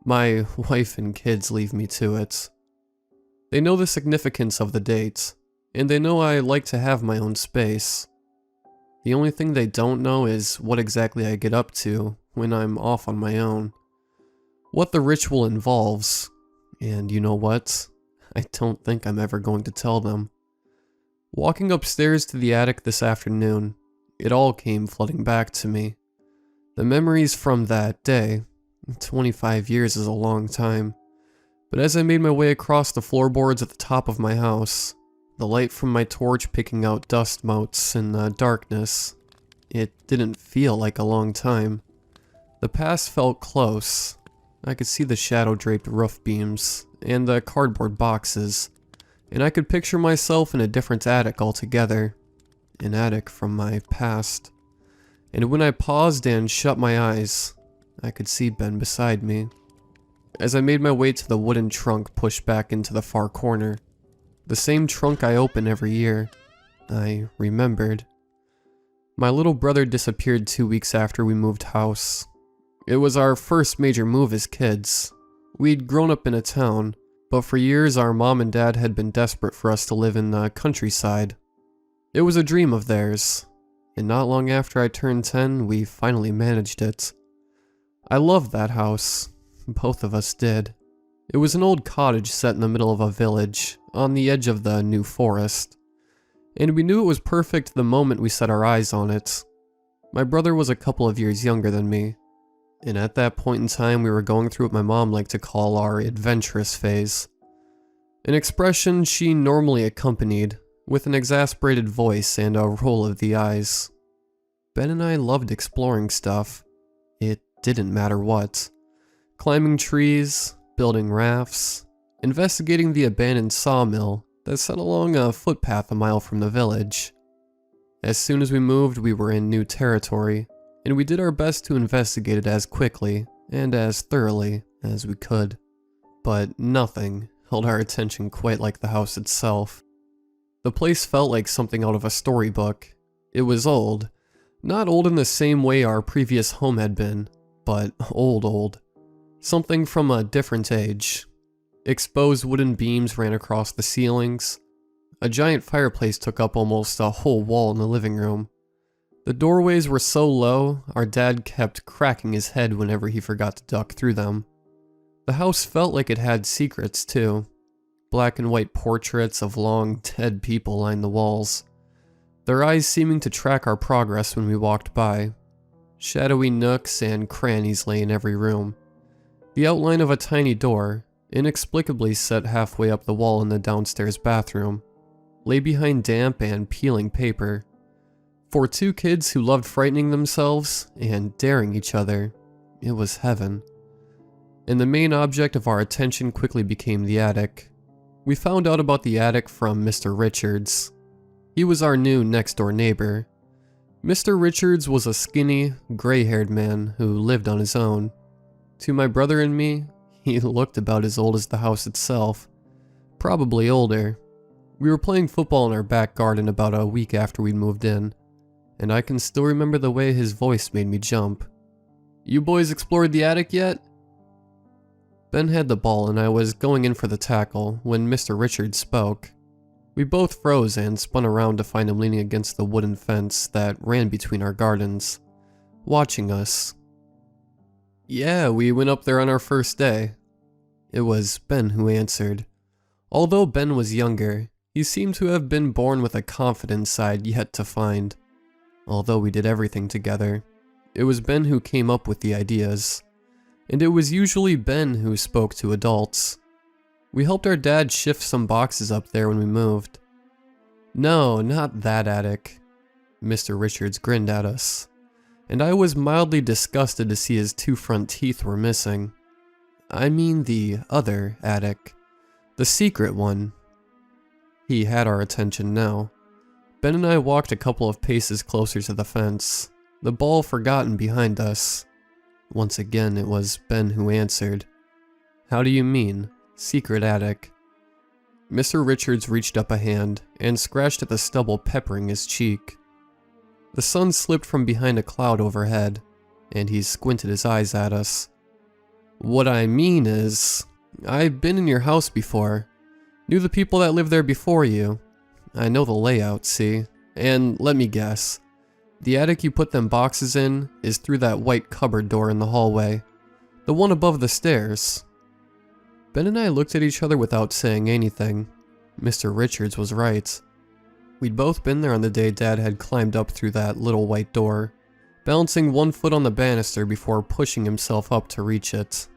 My wife and kids leave me to it. They know the significance of the date, and they know I like to have my own space. The only thing they don't know is what exactly I get up to when I'm off on my own. What the ritual involves, and you know what? I don't think I'm ever going to tell them. Walking upstairs to the attic this afternoon, it all came flooding back to me. The memories from that day. 25 years is a long time. But as I made my way across the floorboards at the top of my house, the light from my torch picking out dust motes in the darkness, it didn't feel like a long time. The past felt close. I could see the shadow-draped roof beams and the cardboard boxes, and I could picture myself in a different attic altogether. An attic from my past. And when I paused and shut my eyes, I could see Ben beside me. As I made my way to the wooden trunk pushed back into the far corner, the same trunk I open every year, I remembered. My little brother disappeared 2 weeks after we moved house. It was our first major move as kids. We'd grown up in a town, but for years our mom and dad had been desperate for us to live in the countryside. It was a dream of theirs, and not long after I turned 10, we finally managed it. I loved that house. Both of us did. It was an old cottage set in the middle of a village, on the edge of the New Forest. And we knew it was perfect the moment we set our eyes on it. My brother was a couple of years younger than me, and at that point in time we were going through what my mom liked to call our adventurous phase. An expression she normally accompanied with an exasperated voice and a roll of the eyes. Ben and I loved exploring stuff. It didn't matter what. Climbing trees, building rafts, investigating the abandoned sawmill that sat along a footpath a mile from the village. As soon as we moved, we were in new territory, and we did our best to investigate it as quickly and as thoroughly as we could. But nothing held our attention quite like the house itself. The place felt like something out of a storybook. It was old. Not old in the same way our previous home had been, but old. Something from a different age. Exposed wooden beams ran across the ceilings. A giant fireplace took up almost a whole wall in the living room. The doorways were so low, our dad kept cracking his head whenever he forgot to duck through them. The house felt like it had secrets too. Black and white portraits of long, dead people lined the walls, their eyes seeming to track our progress when we walked by. Shadowy nooks and crannies lay in every room. The outline of a tiny door, inexplicably set halfway up the wall in the downstairs bathroom, lay behind damp and peeling paper. For two kids who loved frightening themselves and daring each other, It was heaven. And the main object of our attention quickly became the attic. We found out about the attic from Mr. Richards. He was our new next-door neighbor. Mr. Richards was a skinny, gray-haired man who lived on his own. To my brother and me, he looked about as old as the house itself, probably older. We were playing football in our back garden about a week after we moved in, and I can still remember the way his voice made me jump. "You boys explored the attic yet?" Ben had the ball and I was going in for the tackle when Mr. Richards spoke. We both froze and spun around to find him leaning against the wooden fence that ran between our gardens, watching us. "Yeah, we went up there on our first day." It was Ben who answered. Although Ben was younger, he seemed to have been born with a confident side yet to find. Although we did everything together, it was Ben who came up with the ideas. And it was usually Ben who spoke to adults. We helped our dad shift some boxes up there when we moved. "No, not that attic." Mr. Richards grinned at us, and I was mildly disgusted to see his 2 front teeth were missing. "I mean the other attic. The secret one." He had our attention now. Ben and I walked a couple of paces closer to the fence, the ball forgotten behind us. Once again, it was Ben who answered. "How do you mean, secret attic?" Mr. Richards reached up a hand and scratched at the stubble peppering his cheek. The sun slipped from behind a cloud overhead, and he squinted his eyes at us. "What I mean is, I've been in your house before. Knew the people that lived there before you. I know the layout, see? And let me guess. The attic you put them boxes in is through that white cupboard door in the hallway. The one above the stairs." Ben and I looked at each other without saying anything. Mr. Richards was right. We'd both been there on the day Dad had climbed up through that little white door, balancing one foot on the banister before pushing himself up to reach it.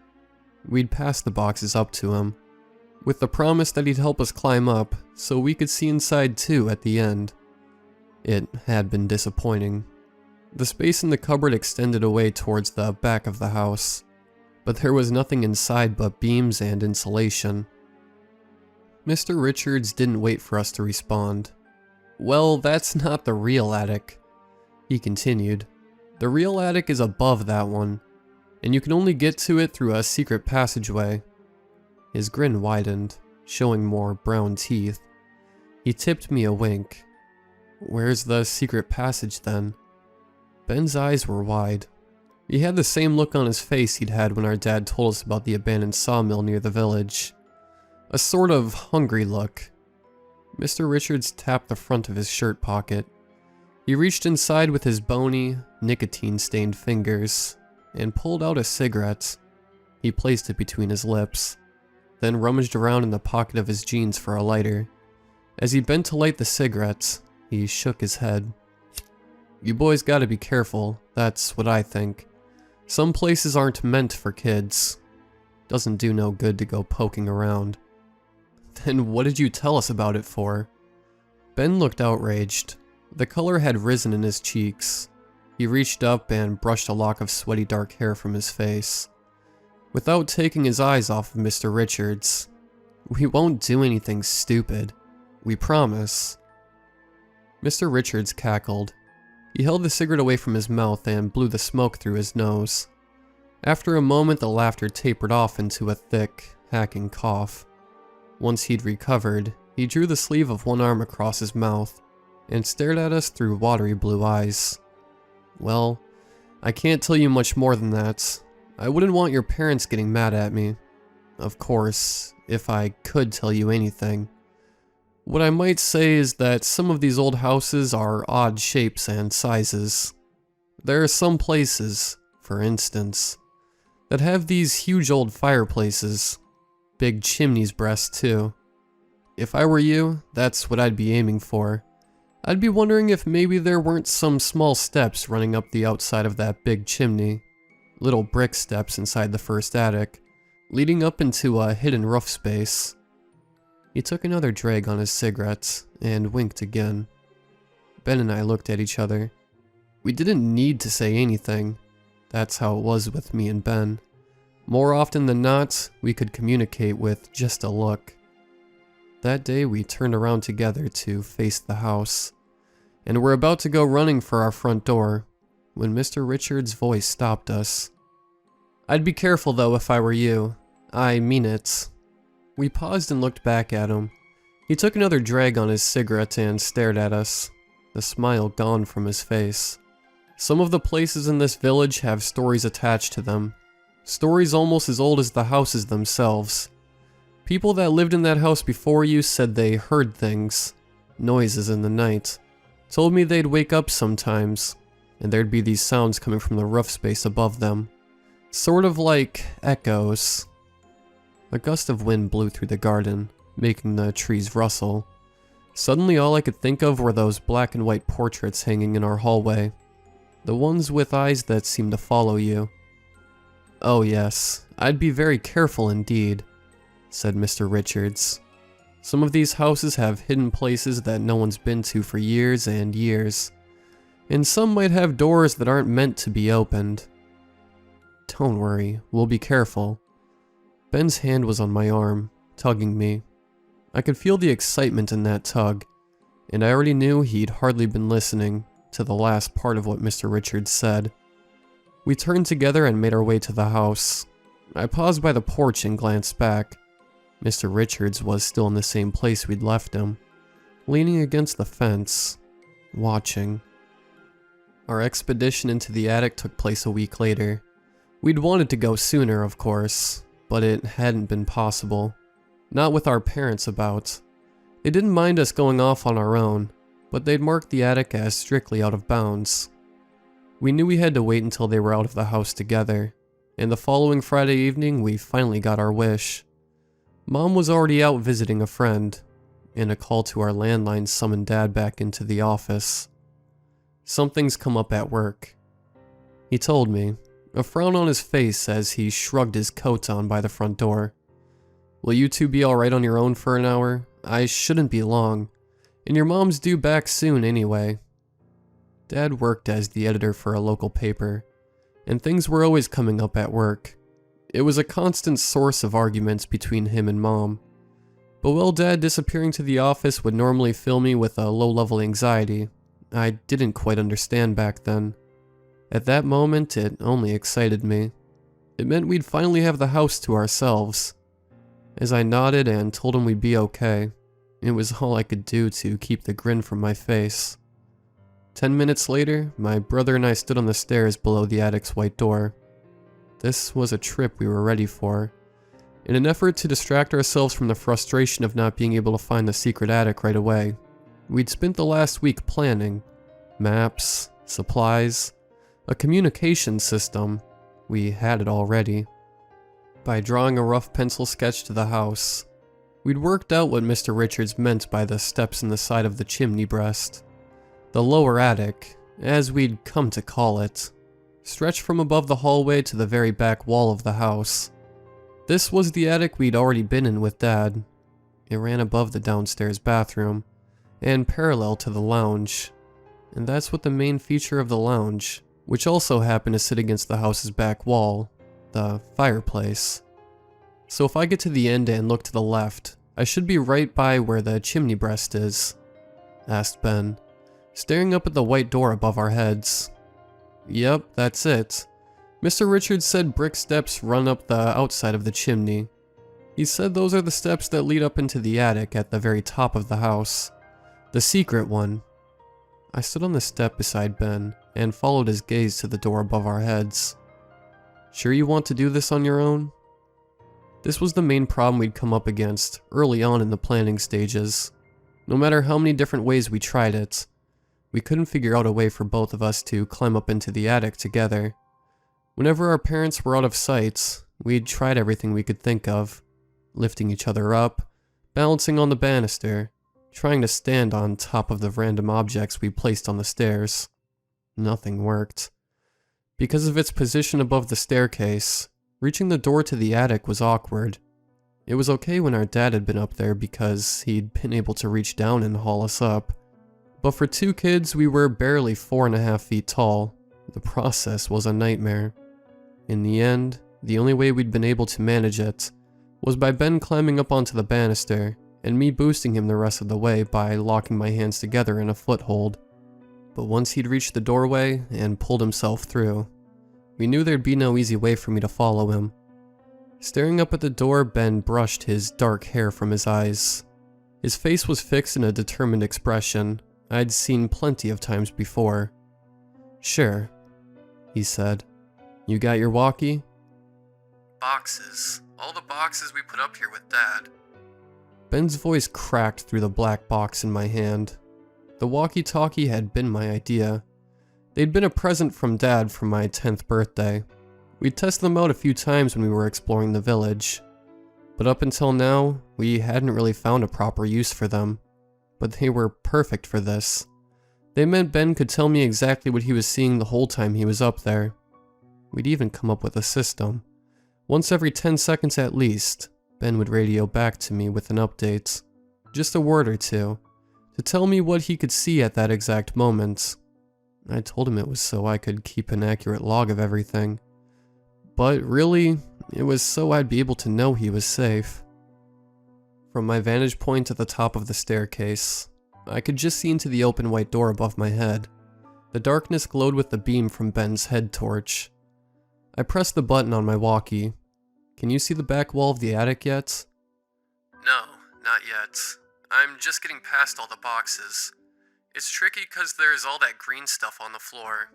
We'd passed the boxes up to him, with the promise that he'd help us climb up so we could see inside too at the end. It had been disappointing. The space in the cupboard extended away towards the back of the house, but there was nothing inside but beams and insulation. Mr. Richards didn't wait for us to respond. "Well, that's not the real attic," he continued. "The real attic is above that one, and you can only get to it through a secret passageway." His grin widened, showing more brown teeth. He tipped me a wink. "Where's the secret passage then?" Ben's eyes were wide. He had the same look on his face he'd had when our dad told us about the abandoned sawmill near the village. A sort of hungry look. Mr. Richards tapped the front of his shirt pocket. He reached inside with his bony, nicotine-stained fingers and pulled out a cigarette. He placed it between his lips, then rummaged around in the pocket of his jeans for a lighter. As he bent to light the cigarette, he shook his head. "You boys gotta be careful, that's what I think. Some places aren't meant for kids. Doesn't do no good to go poking around." "Then what did you tell us about it for?" Ben looked outraged. The color had risen in his cheeks. He reached up and brushed a lock of sweaty dark hair from his face, without taking his eyes off of Mr. Richards. "We won't do anything stupid. We promise." Mr. Richards cackled. He held the cigarette away from his mouth and blew the smoke through his nose. After a moment, the laughter tapered off into a thick, hacking cough. Once he'd recovered, he drew the sleeve of one arm across his mouth and stared at us through watery blue eyes. "Well, I can't tell you much more than that. I wouldn't want your parents getting mad at me. Of course, if I could tell you anything. What I might say is that some of these old houses are odd shapes and sizes. There are some places, for instance, that have these huge old fireplaces. Big chimneys breast too. If I were you, that's what I'd be aiming for. I'd be wondering if maybe there weren't some small steps running up the outside of that big chimney. Little brick steps inside the first attic, leading up into a hidden roof space." He took another drag on his cigarette and winked again. Ben and I looked at each other. We didn't need to say anything. That's how it was with me and Ben. More often than not, we could communicate with just a look. That day we turned around together to face the house, and were about to go running for our front door when Mr. Richards' voice stopped us. "I'd be careful though if I were you. I mean it." We paused and looked back at him. He took another drag on his cigarette and stared at us, the smile gone from his face. Some of the places in this village have stories attached to them. Stories almost as old as the houses themselves. People that lived in that house before you said they heard things, noises in the night. Told me they'd wake up sometimes, and there'd be these sounds coming from the roof space above them. Sort of like echoes. A gust of wind blew through the garden, making the trees rustle. Suddenly all I could think of were those black and white portraits hanging in our hallway. The ones with eyes that seemed to follow you. "Oh yes, I'd be very careful indeed," said Mr. Richards. "Some of these houses have hidden places that no one's been to for years and years. And some might have doors that aren't meant to be opened. Don't worry, we'll be careful." Ben's hand was on my arm, tugging me. I could feel the excitement in that tug, and I already knew he'd hardly been listening to the last part of what Mr. Richards said. We turned together and made our way to the house. I paused by the porch and glanced back. Mr. Richards was still in the same place we'd left him, leaning against the fence, watching. Our expedition into the attic took place a week later. We'd wanted to go sooner, of course, but it hadn't been possible. Not with our parents about. They didn't mind us going off on our own, but they'd marked the attic as strictly out of bounds. We knew we had to wait until they were out of the house together, and the following Friday evening we finally got our wish. Mom was already out visiting a friend, and a call to our landline summoned Dad back into the office. "Something's come up at work," he told me, a frown on his face as he shrugged his coat on by the front door. "Will you two be alright on your own for an hour? I shouldn't be long, and your mom's due back soon anyway." Dad worked as the editor for a local paper, and things were always coming up at work. It was a constant source of arguments between him and Mom. But while Dad disappearing to the office would normally fill me with a low-level anxiety, I didn't quite understand back then. At that moment, it only excited me. It meant we'd finally have the house to ourselves. As I nodded and told him we'd be okay, it was all I could do to keep the grin from my face. 10 minutes later, my brother and I stood on the stairs below the attic's white door. This was a trip we were ready for. In an effort to distract ourselves from the frustration of not being able to find the secret attic right away, we'd spent the last week planning. Maps, supplies, a communication system. We had it already. By drawing a rough pencil sketch to the house, we'd worked out what Mr. Richards meant by the steps in the side of the chimney breast. The lower attic, as we'd come to call it, stretched from above the hallway to the very back wall of the house. This was the attic we'd already been in with Dad. It ran above the downstairs bathroom, and parallel to the lounge. And that's what the main feature of the lounge, which also happened to sit against the house's back wall, the fireplace. So if I get to the end and look to the left, I should be right by where the chimney breast is, asked Ben, staring up at the white door above our heads. Yep, that's it. Mr. Richards said brick steps run up the outside of the chimney. He said those are the steps that lead up into the attic at the very top of the house. The secret one. I stood on the step beside Ben and followed his gaze to the door above our heads. Sure you want to do this on your own? This was the main problem we'd come up against early on in the planning stages. No matter how many different ways we tried it, we couldn't figure out a way for both of us to climb up into the attic together. Whenever our parents were out of sight, we'd tried everything we could think of. Lifting each other up, balancing on the banister, trying to stand on top of the random objects we placed on the stairs. Nothing worked. Because of its position above the staircase, reaching the door to the attic was awkward. It was okay when our dad had been up there because he'd been able to reach down and haul us up. But for two kids, we were barely 4.5 feet tall. The process was a nightmare. In the end, the only way we'd been able to manage it was by Ben climbing up onto the banister and me boosting him the rest of the way by locking my hands together in a foothold. But once he'd reached the doorway and pulled himself through, we knew there'd be no easy way for me to follow him. Staring up at the door, Ben brushed his dark hair from his eyes. His face was fixed in a determined expression I'd seen plenty of times before. "Sure," he said. "You got your walkie?" "Boxes. All the boxes we put up here with Dad." Ben's voice cracked through the black box in my hand. The walkie-talkie had been my idea. They'd been a present from Dad for my 10th birthday. We'd tested them out a few times when we were exploring the village. But up until now, we hadn't really found a proper use for them. But they were perfect for this. They meant Ben could tell me exactly what he was seeing the whole time he was up there. We'd even come up with a system. Once every 10 seconds at least, Ben would radio back to me with an update. Just a word or two, to tell me what he could see at that exact moment. I told him it was so I could keep an accurate log of everything. But really, it was so I'd be able to know he was safe. From my vantage point at the top of the staircase, I could just see into the open white door above my head. The darkness glowed with the beam from Ben's head torch. I pressed the button on my walkie. "Can you see the back wall of the attic yet?" "No, not yet. I'm just getting past all the boxes. It's tricky because there's all that green stuff on the floor,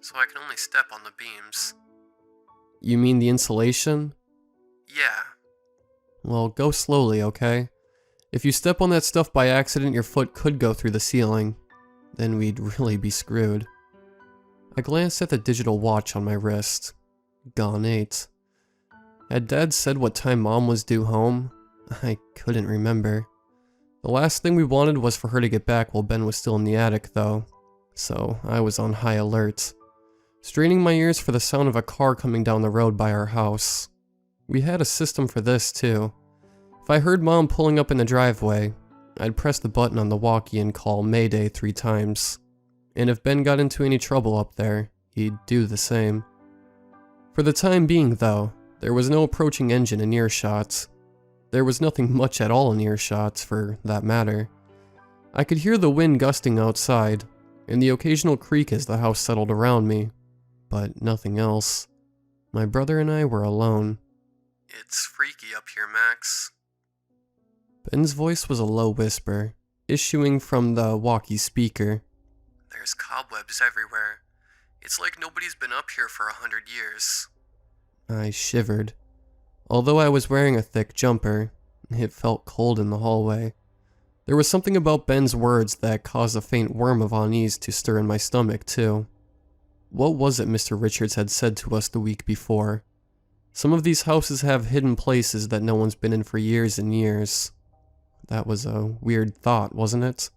so I can only step on the beams." "You mean the insulation?" "Yeah." "Well, go slowly, okay? If you step on that stuff by accident, your foot could go through the ceiling. Then we'd really be screwed." I glanced at the digital watch on my wrist. Gone 8. Had Dad said what time Mom was due home? I couldn't remember. The last thing we wanted was for her to get back while Ben was still in the attic, though, so I was on high alert, straining my ears for the sound of a car coming down the road by our house. We had a system for this, too. If I heard Mom pulling up in the driveway, I'd press the button on the walkie and call Mayday 3 times. And if Ben got into any trouble up there, he'd do the same. For the time being, though, there was no approaching engine in earshot. There was nothing much at all in earshot, for that matter. I could hear the wind gusting outside, and the occasional creak as the house settled around me, but nothing else. My brother and I were alone. "It's freaky up here, Max." Ben's voice was a low whisper, issuing from the walkie speaker. "There's cobwebs everywhere. It's like nobody's been up here for 100 years. I shivered. Although I was wearing a thick jumper, it felt cold in the hallway. There was something about Ben's words that caused a faint worm of unease to stir in my stomach, too. What was it Mr. Richards had said to us the week before? Some of these houses have hidden places that no one's been in for years and years. That was a weird thought, wasn't it?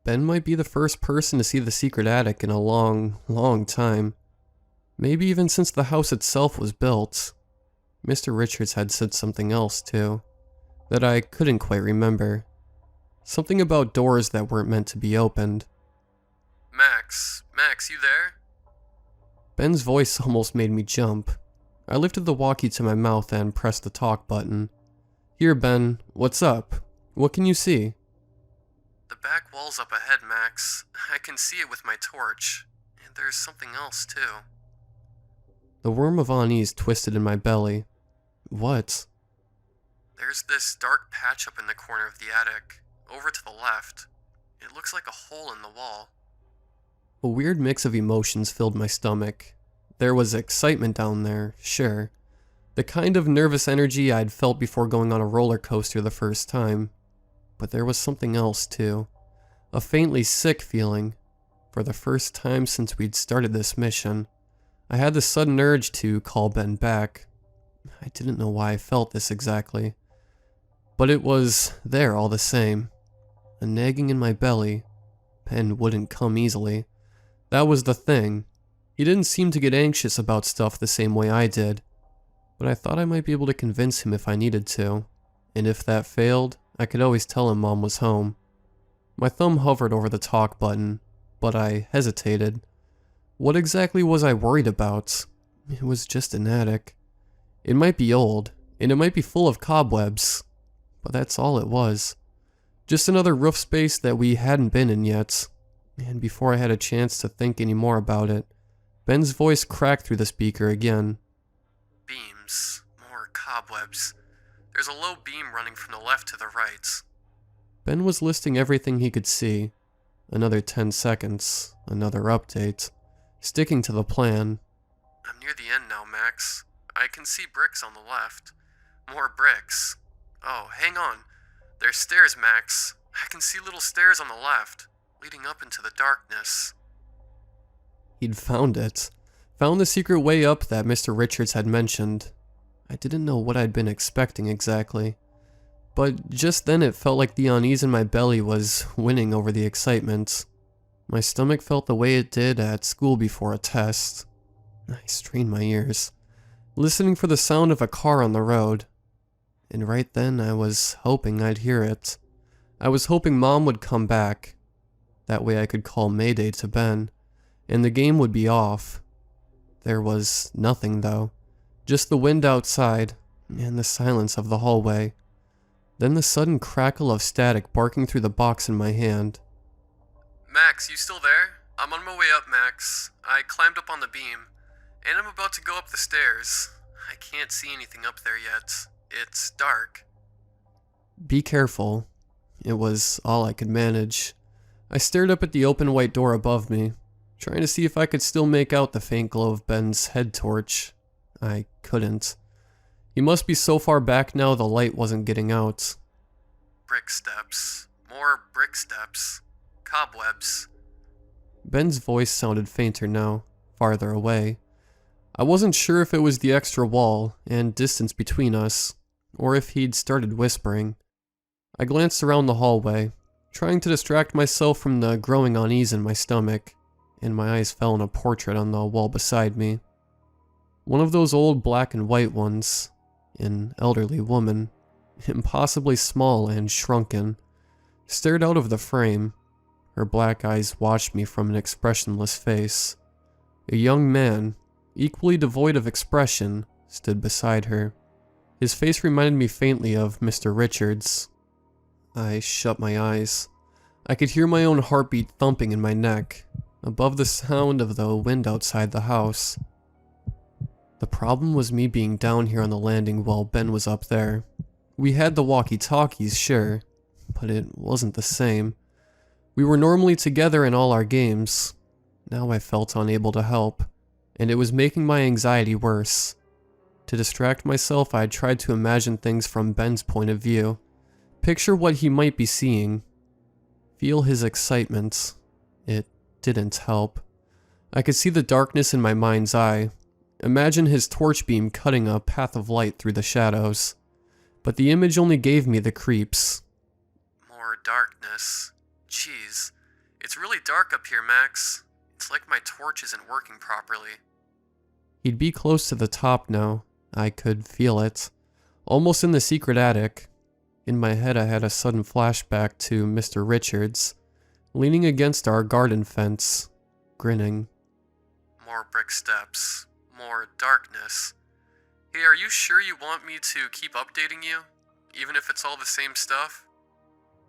Ben might be the first person to see the secret attic in a long, long time. Maybe even since the house itself was built. Mr. Richards had said something else, too, that I couldn't quite remember. Something about doors that weren't meant to be opened. Max, you there?" Ben's voice almost made me jump. I lifted the walkie to my mouth and pressed the talk button. "Here, Ben, what's up? What can you see?" "The back wall's up ahead, Max. I can see it with my torch. And there's something else, too." The worm of unease twisted in my belly. "What?" "There's this dark patch up in the corner of the attic, over to the left. It looks like a hole in the wall." A weird mix of emotions filled my stomach. There was excitement down there, sure. The kind of nervous energy I'd felt before going on a roller coaster the first time. But there was something else, too. A faintly sick feeling. For the first time since we'd started this mission, I had the sudden urge to call Ben back. I didn't know why I felt this exactly. But it was there all the same. A nagging in my belly. Ben wouldn't come easily. That was the thing. He didn't seem to get anxious about stuff the same way I did. But I thought I might be able to convince him if I needed to. And if that failed, I could always tell him Mom was home. My thumb hovered over the talk button, but I hesitated. What exactly was I worried about? It was just an attic. It might be old, and it might be full of cobwebs, but that's all it was. Just another roof space that we hadn't been in yet. And before I had a chance to think any more about it, Ben's voice cracked through the speaker again. Beams, more cobwebs. There's a low beam running from the left to the right. Ben was listing everything he could see. Another 10 seconds, another update, sticking to the plan. I'm near the end now, Max. I can see bricks on the left. More bricks. Oh, hang on. There's stairs, Max. I can see little stairs on the left, leading up into the darkness. He'd found it. Found the secret way up that Mr. Richards had mentioned. I didn't know what I'd been expecting exactly. But just then it felt like the unease in my belly was winning over the excitement. My stomach felt the way it did at school before a test. I strained my ears, listening for the sound of a car on the road. And right then I was hoping I'd hear it. I was hoping Mom would come back. That way I could call Mayday to Ben, and the game would be off. There was nothing though, just the wind outside, and the silence of the hallway. Then the sudden crackle of static barking through the box in my hand. Max, you still there? I'm on my way up, Max. I climbed up on the beam, and I'm about to go up the stairs. I can't see anything up there yet. It's dark. Be careful. It was all I could manage. I stared up at the open white door above me, trying to see if I could still make out the faint glow of Ben's head torch. I couldn't. He must be so far back now the light wasn't getting out. Brick steps. More brick steps. Cobwebs. Ben's voice sounded fainter now, farther away. I wasn't sure if it was the extra wall and distance between us, or if he'd started whispering. I glanced around the hallway, trying to distract myself from the growing unease in my stomach, and my eyes fell on a portrait on the wall beside me. One of those old black and white ones, an elderly woman, impossibly small and shrunken, stared out of the frame. Her black eyes watched me from an expressionless face. A young man, equally devoid of expression, stood beside her. His face reminded me faintly of Mr. Richards. I shut my eyes. I could hear my own heartbeat thumping in my neck, above the sound of the wind outside the house. The problem was me being down here on the landing while Ben was up there. We had the walkie-talkies, sure, but it wasn't the same. We were normally together in all our games. Now I felt unable to help, and it was making my anxiety worse. To distract myself, I tried to imagine things from Ben's point of view. Picture what he might be seeing. Feel his excitement. It didn't help. I could see the darkness in my mind's eye. Imagine his torch beam cutting a path of light through the shadows. But the image only gave me the creeps. More darkness. Jeez. It's really dark up here, Max. It's like my torch isn't working properly. He'd be close to the top now. I could feel it. Almost in the secret attic. In my head I had a sudden flashback to Mr. Richards, leaning against our garden fence, grinning. More brick steps. More darkness. Hey, are you sure you want me to keep updating you? Even if it's all the same stuff?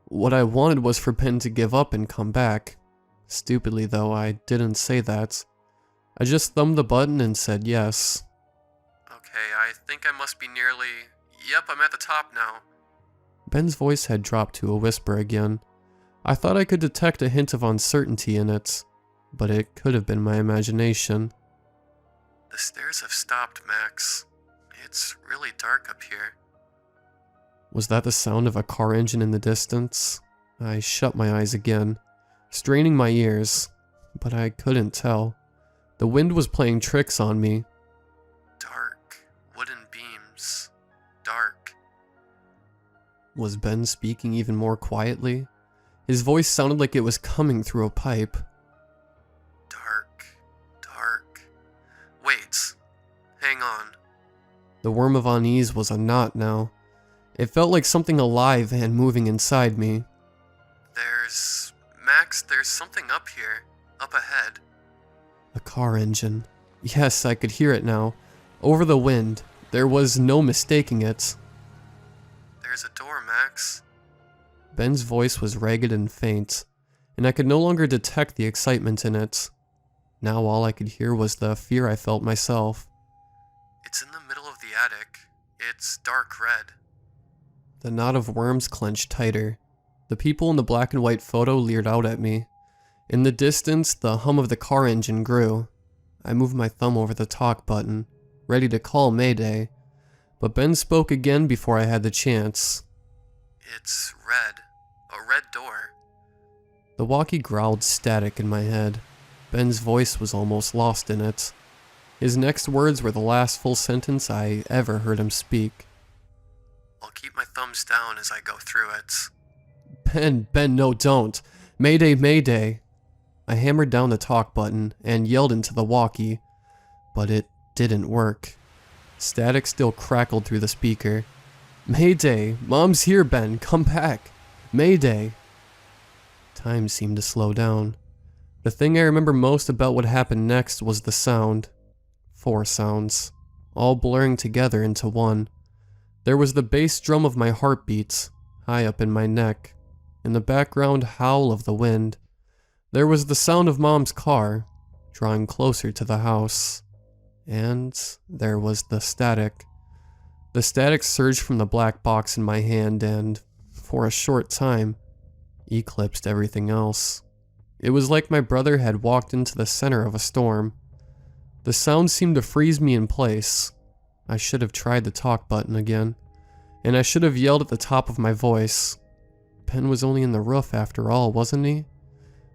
What I wanted was for Ben to give up and come back. Stupidly though, I didn't say that. I just thumbed the button and said yes. Okay, I think I must be nearly... Yep, I'm at the top now. Ben's voice had dropped to a whisper again. I thought I could detect a hint of uncertainty in it, but it could have been my imagination. The stairs have stopped, Max. It's really dark up here. Was that the sound of a car engine in the distance? I shut my eyes again, straining my ears, but I couldn't tell. The wind was playing tricks on me. Dark, wooden beams. Dark. Was Ben speaking even more quietly? His voice sounded like it was coming through a pipe. Dark. Wait. Hang on. The worm of unease was a knot now. It felt like something alive and moving inside me. Max, there's something up here. Up ahead. A car engine. Yes, I could hear it now. Over the wind. There was no mistaking it. There's a door, Max. Ben's voice was ragged and faint, and I could no longer detect the excitement in it. Now all I could hear was the fear I felt myself. It's in the middle of the attic. It's dark red. The knot of worms clenched tighter. The people in the black and white photo leered out at me. In the distance, the hum of the car engine grew. I moved my thumb over the talk button, ready to call Mayday, but Ben spoke again before I had the chance. It's red. A red door. The walkie growled static in my head. Ben's voice was almost lost in it. His next words were the last full sentence I ever heard him speak. I'll keep my thumbs down as I go through it. Ben, no, don't. Mayday, Mayday. I hammered down the talk button and yelled into the walkie, but it didn't work. Static still crackled through the speaker. Mayday! Mom's here, Ben! Come back! Mayday! Time seemed to slow down. The thing I remember most about what happened next was the sound. 4 sounds, all blurring together into one. There was the bass drum of my heartbeats, high up in my neck. In the background, howl of the wind. There was the sound of Mom's car, drawing closer to the house. And there was the static. The static surged from the black box in my hand and, for a short time, eclipsed everything else. It was like my brother had walked into the center of a storm. The sound seemed to freeze me in place. I should have tried the talk button again, and I should have yelled at the top of my voice. Ben was only in the roof after all, wasn't he?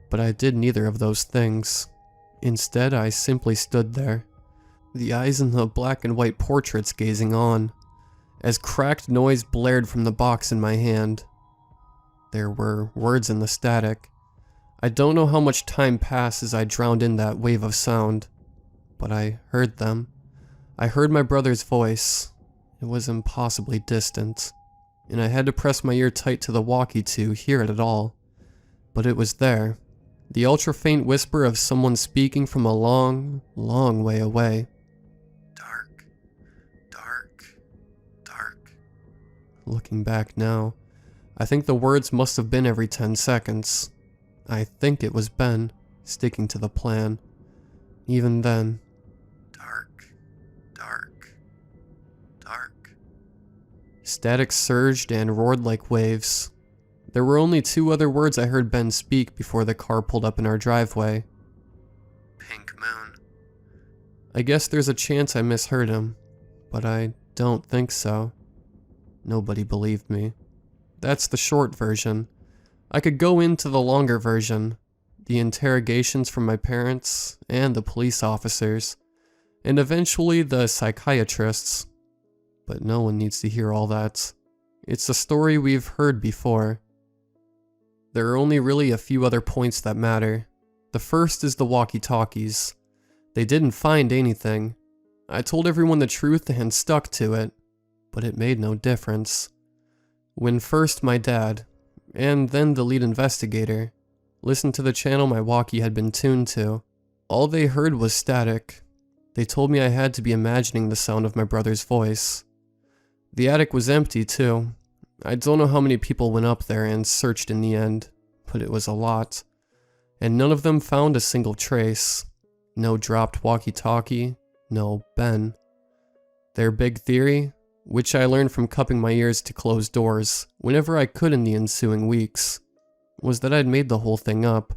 But I did neither of those things. Instead, I simply stood there, the eyes in the black and white portraits gazing on, as cracked noise blared from the box in my hand. There were words in the static. I don't know how much time passed as I drowned in that wave of sound, but I heard them. I heard my brother's voice. It was impossibly distant, and I had to press my ear tight to the walkie to hear it at all. But it was there, the ultra-faint whisper of someone speaking from a long, long way away. Dark, dark, dark. Looking back now, I think the words must have been every 10 seconds. I think it was Ben, sticking to the plan. Even then, dark, dark, dark. Static surged and roared like waves. There were only 2 other words I heard Ben speak before the car pulled up in our driveway. Pink moon. I guess there's a chance I misheard him, but I don't think so. Nobody believed me. That's the short version. I could go into the longer version, the interrogations from my parents and the police officers, and eventually the psychiatrists. But no one needs to hear all that. It's a story we've heard before. There are only really a few other points that matter. The first is the walkie-talkies. They didn't find anything. I told everyone the truth and stuck to it, but it made no difference. When first my dad, and then the lead investigator, listened to the channel my walkie had been tuned to, all they heard was static. They told me I had to be imagining the sound of my brother's voice. The attic was empty too. I don't know how many people went up there and searched in the end, but it was a lot. And none of them found a single trace. No dropped walkie-talkie, no Ben. Their big theory, which I learned from cupping my ears to closed doors whenever I could in the ensuing weeks, was that I'd made the whole thing up.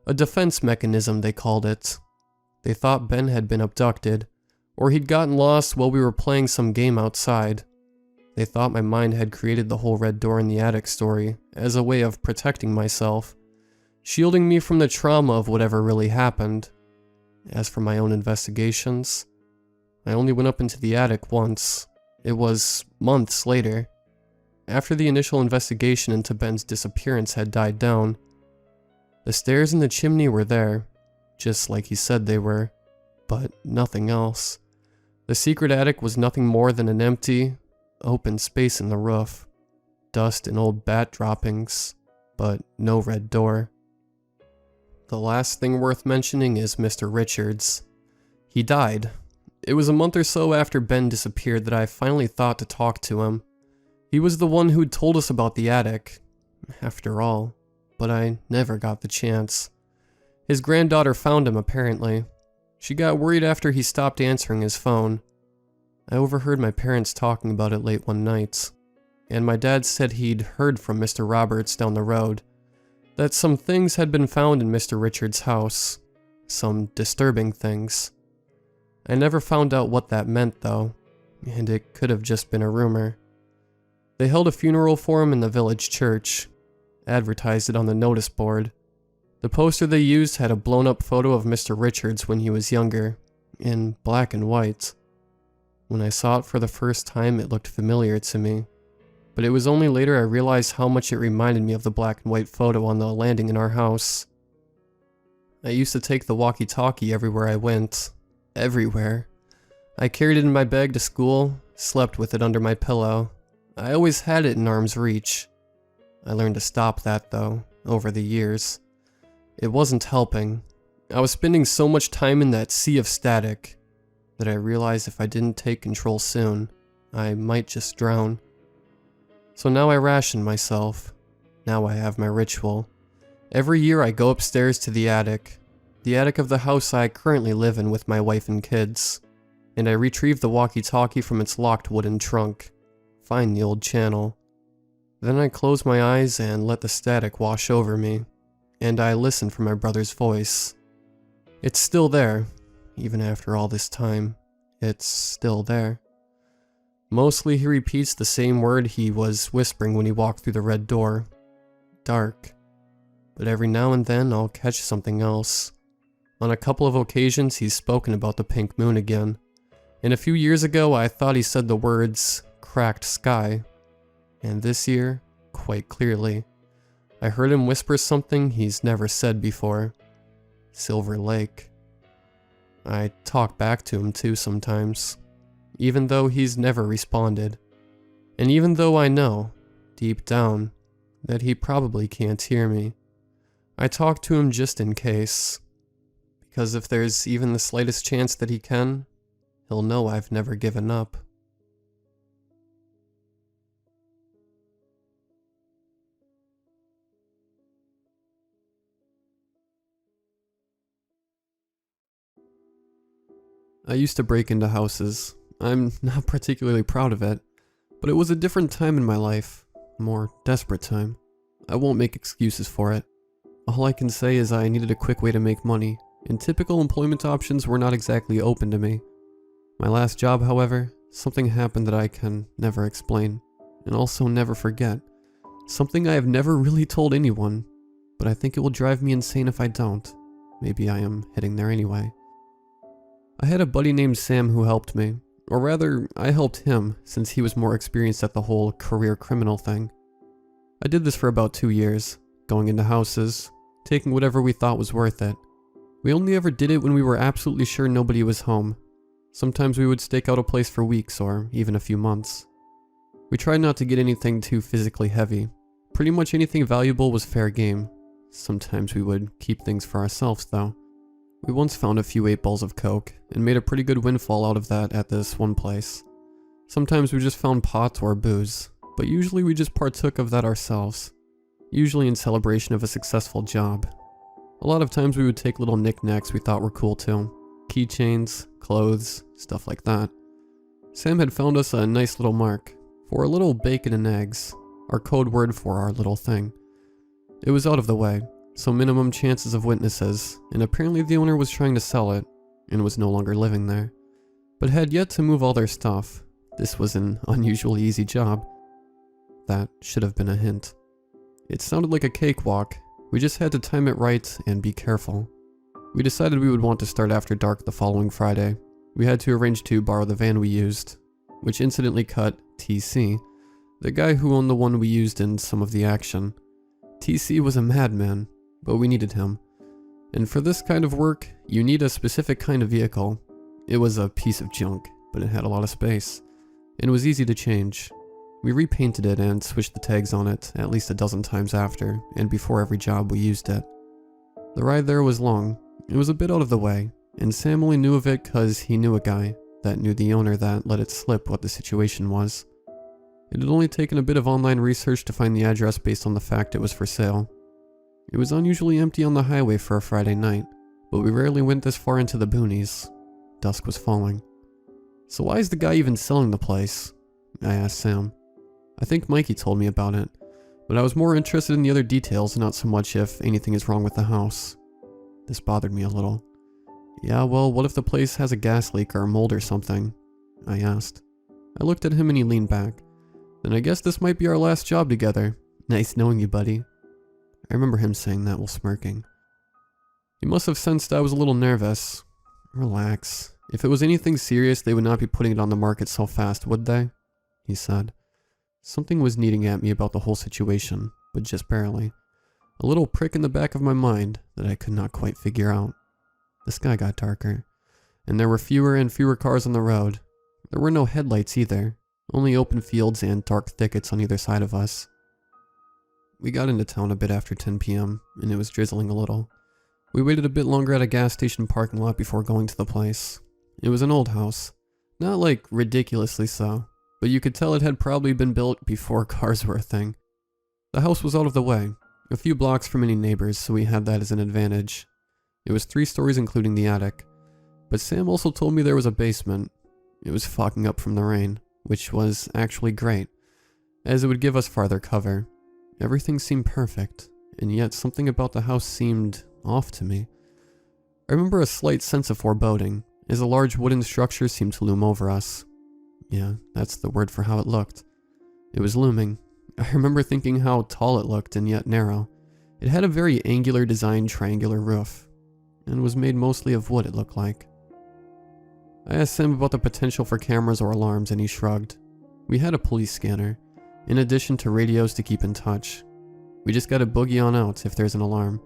A defense mechanism, they called it. They thought Ben had been abducted, or he'd gotten lost while we were playing some game outside. They thought my mind had created the whole red door in the attic story as a way of protecting myself, shielding me from the trauma of whatever really happened. As for my own investigations, I only went up into the attic once. It was months later, after the initial investigation into Ben's disappearance had died down. The stairs and the chimney were there, just like he said they were, but nothing else. The secret attic was nothing more than an empty, open space in the roof, dust and old bat droppings, but no red door. The last thing worth mentioning is Mr. Richards. He died. It was a month or so after Ben disappeared that I finally thought to talk to him. He was the one who'd told us about the attic, after all, but I never got the chance. His granddaughter found him, apparently. She got worried after he stopped answering his phone. I overheard my parents talking about it late one night, and my dad said he'd heard from Mr. Roberts down the road that some things had been found in Mr. Richards' house. Some disturbing things. I never found out what that meant, though, and it could have just been a rumor. They held a funeral for him in the village church, advertised it on the notice board. The poster they used had a blown-up photo of Mr. Richards when he was younger, in black and white. When I saw it for the first time, it looked familiar to me, but it was only later I realized how much it reminded me of the black and white photo on the landing in our house. I used to take the walkie-talkie everywhere I went. Everywhere. I carried it in my bag to school, slept with it under my pillow. I always had it in arm's reach. I learned to stop that, though, over the years. It wasn't helping. I was spending so much time in that sea of static that I realized if I didn't take control soon, I might just drown. So now I ration myself. Now I have my ritual. Every year I go upstairs to the attic of the house I currently live in with my wife and kids, and I retrieve the walkie-talkie from its locked wooden trunk, find the old channel. Then I close my eyes and let the static wash over me, and I listen for my brother's voice. It's still there, even after all this time. It's still there. Mostly he repeats the same word he was whispering when he walked through the red door. Dark. But every now and then I'll catch something else. On a couple of occasions he's spoken about the pink moon again, and a few years ago I thought he said the words, cracked sky, and this year, quite clearly, I heard him whisper something he's never said before. Silver Lake. I talk back to him too sometimes, even though he's never responded, and even though I know, deep down, that he probably can't hear me. I talk to him just in case. Because if there's even the slightest chance that he can, he'll know I've never given up. I used to break into houses. I'm not particularly proud of it, but it was a different time in my life, a more desperate time. I won't make excuses for it. All I can say is I needed a quick way to make money, and typical employment options were not exactly open to me. My last job, however, something happened that I can never explain, and also never forget. Something I have never really told anyone, but I think it will drive me insane if I don't. Maybe I am heading there anyway. I had a buddy named Sam who helped me, or rather, I helped him since he was more experienced at the whole career criminal thing. I did this for about 2 years, going into houses, taking whatever we thought was worth it. We only ever did it when we were absolutely sure nobody was home. Sometimes we would stake out a place for weeks or even a few months. We tried not to get anything too physically heavy. Pretty much anything valuable was fair game. Sometimes we would keep things for ourselves though. We once found a few 8 balls of coke and made a pretty good windfall out of that at this one place. Sometimes we just found pot or booze, but usually we just partook of that ourselves. Usually in celebration of a successful job. A lot of times we would take little knickknacks we thought were cool too. Keychains, clothes, stuff like that. Sam had found us a nice little mark for a little bacon and eggs, our code word for our little thing. It was out of the way, so minimum chances of witnesses, and apparently the owner was trying to sell it, and was no longer living there, but had yet to move all their stuff. This was an unusually easy job. That should have been a hint. It sounded like a cakewalk. We just had to time it right and be careful. We decided we would want to start after dark the following Friday. We had to arrange to borrow the van we used, which incidentally cut TC, the guy who owned the one we used in some of the action. TC was a madman, but we needed him. And for this kind of work, you need a specific kind of vehicle. It was a piece of junk, but it had a lot of space, and it was easy to change. We repainted it and switched the tags on it at least a dozen times after, and before every job we used it. The ride there was long. It was a bit out of the way, and Sam only knew of it because he knew a guy that knew the owner that let it slip what the situation was. It had only taken a bit of online research to find the address based on the fact it was for sale. It was unusually empty on the highway for a Friday night, but we rarely went this far into the boonies. Dusk was falling. So why is the guy even selling the place? I asked Sam. I think Mikey told me about it, but I was more interested in the other details, not so much if anything is wrong with the house. This bothered me a little. Yeah, well, what if the place has a gas leak or mold or something? I asked. I looked at him and he leaned back. Then I guess this might be our last job together. Nice knowing you, buddy. I remember him saying that while smirking. He must have sensed I was a little nervous. Relax. If it was anything serious, they would not be putting it on the market so fast, would they? He said. Something was kneading at me about the whole situation, but just barely. A little prick in the back of my mind that I could not quite figure out. The sky got darker, and there were fewer and fewer cars on the road. There were no headlights either, only open fields and dark thickets on either side of us. We got into town a bit after 10 p.m., and it was drizzling a little. We waited a bit longer at a gas station parking lot before going to the place. It was an old house. Not like ridiculously so, but you could tell it had probably been built before cars were a thing. The house was out of the way, a few blocks from any neighbors, so we had that as an advantage. It was 3 stories including the attic, but Sam also told me there was a basement. It was fogging up from the rain, which was actually great, as it would give us farther cover. Everything seemed perfect, and yet something about the house seemed off to me. I remember a slight sense of foreboding, as a large wooden structure seemed to loom over us. Yeah, that's the word for how it looked. It was looming. I remember thinking how tall it looked and yet narrow. It had a very angular designed triangular roof, and was made mostly of wood, it looked like. I asked Sam about the potential for cameras or alarms, and he shrugged. We had a police scanner, in addition to radios to keep in touch. We just gotta boogie on out if there's an alarm.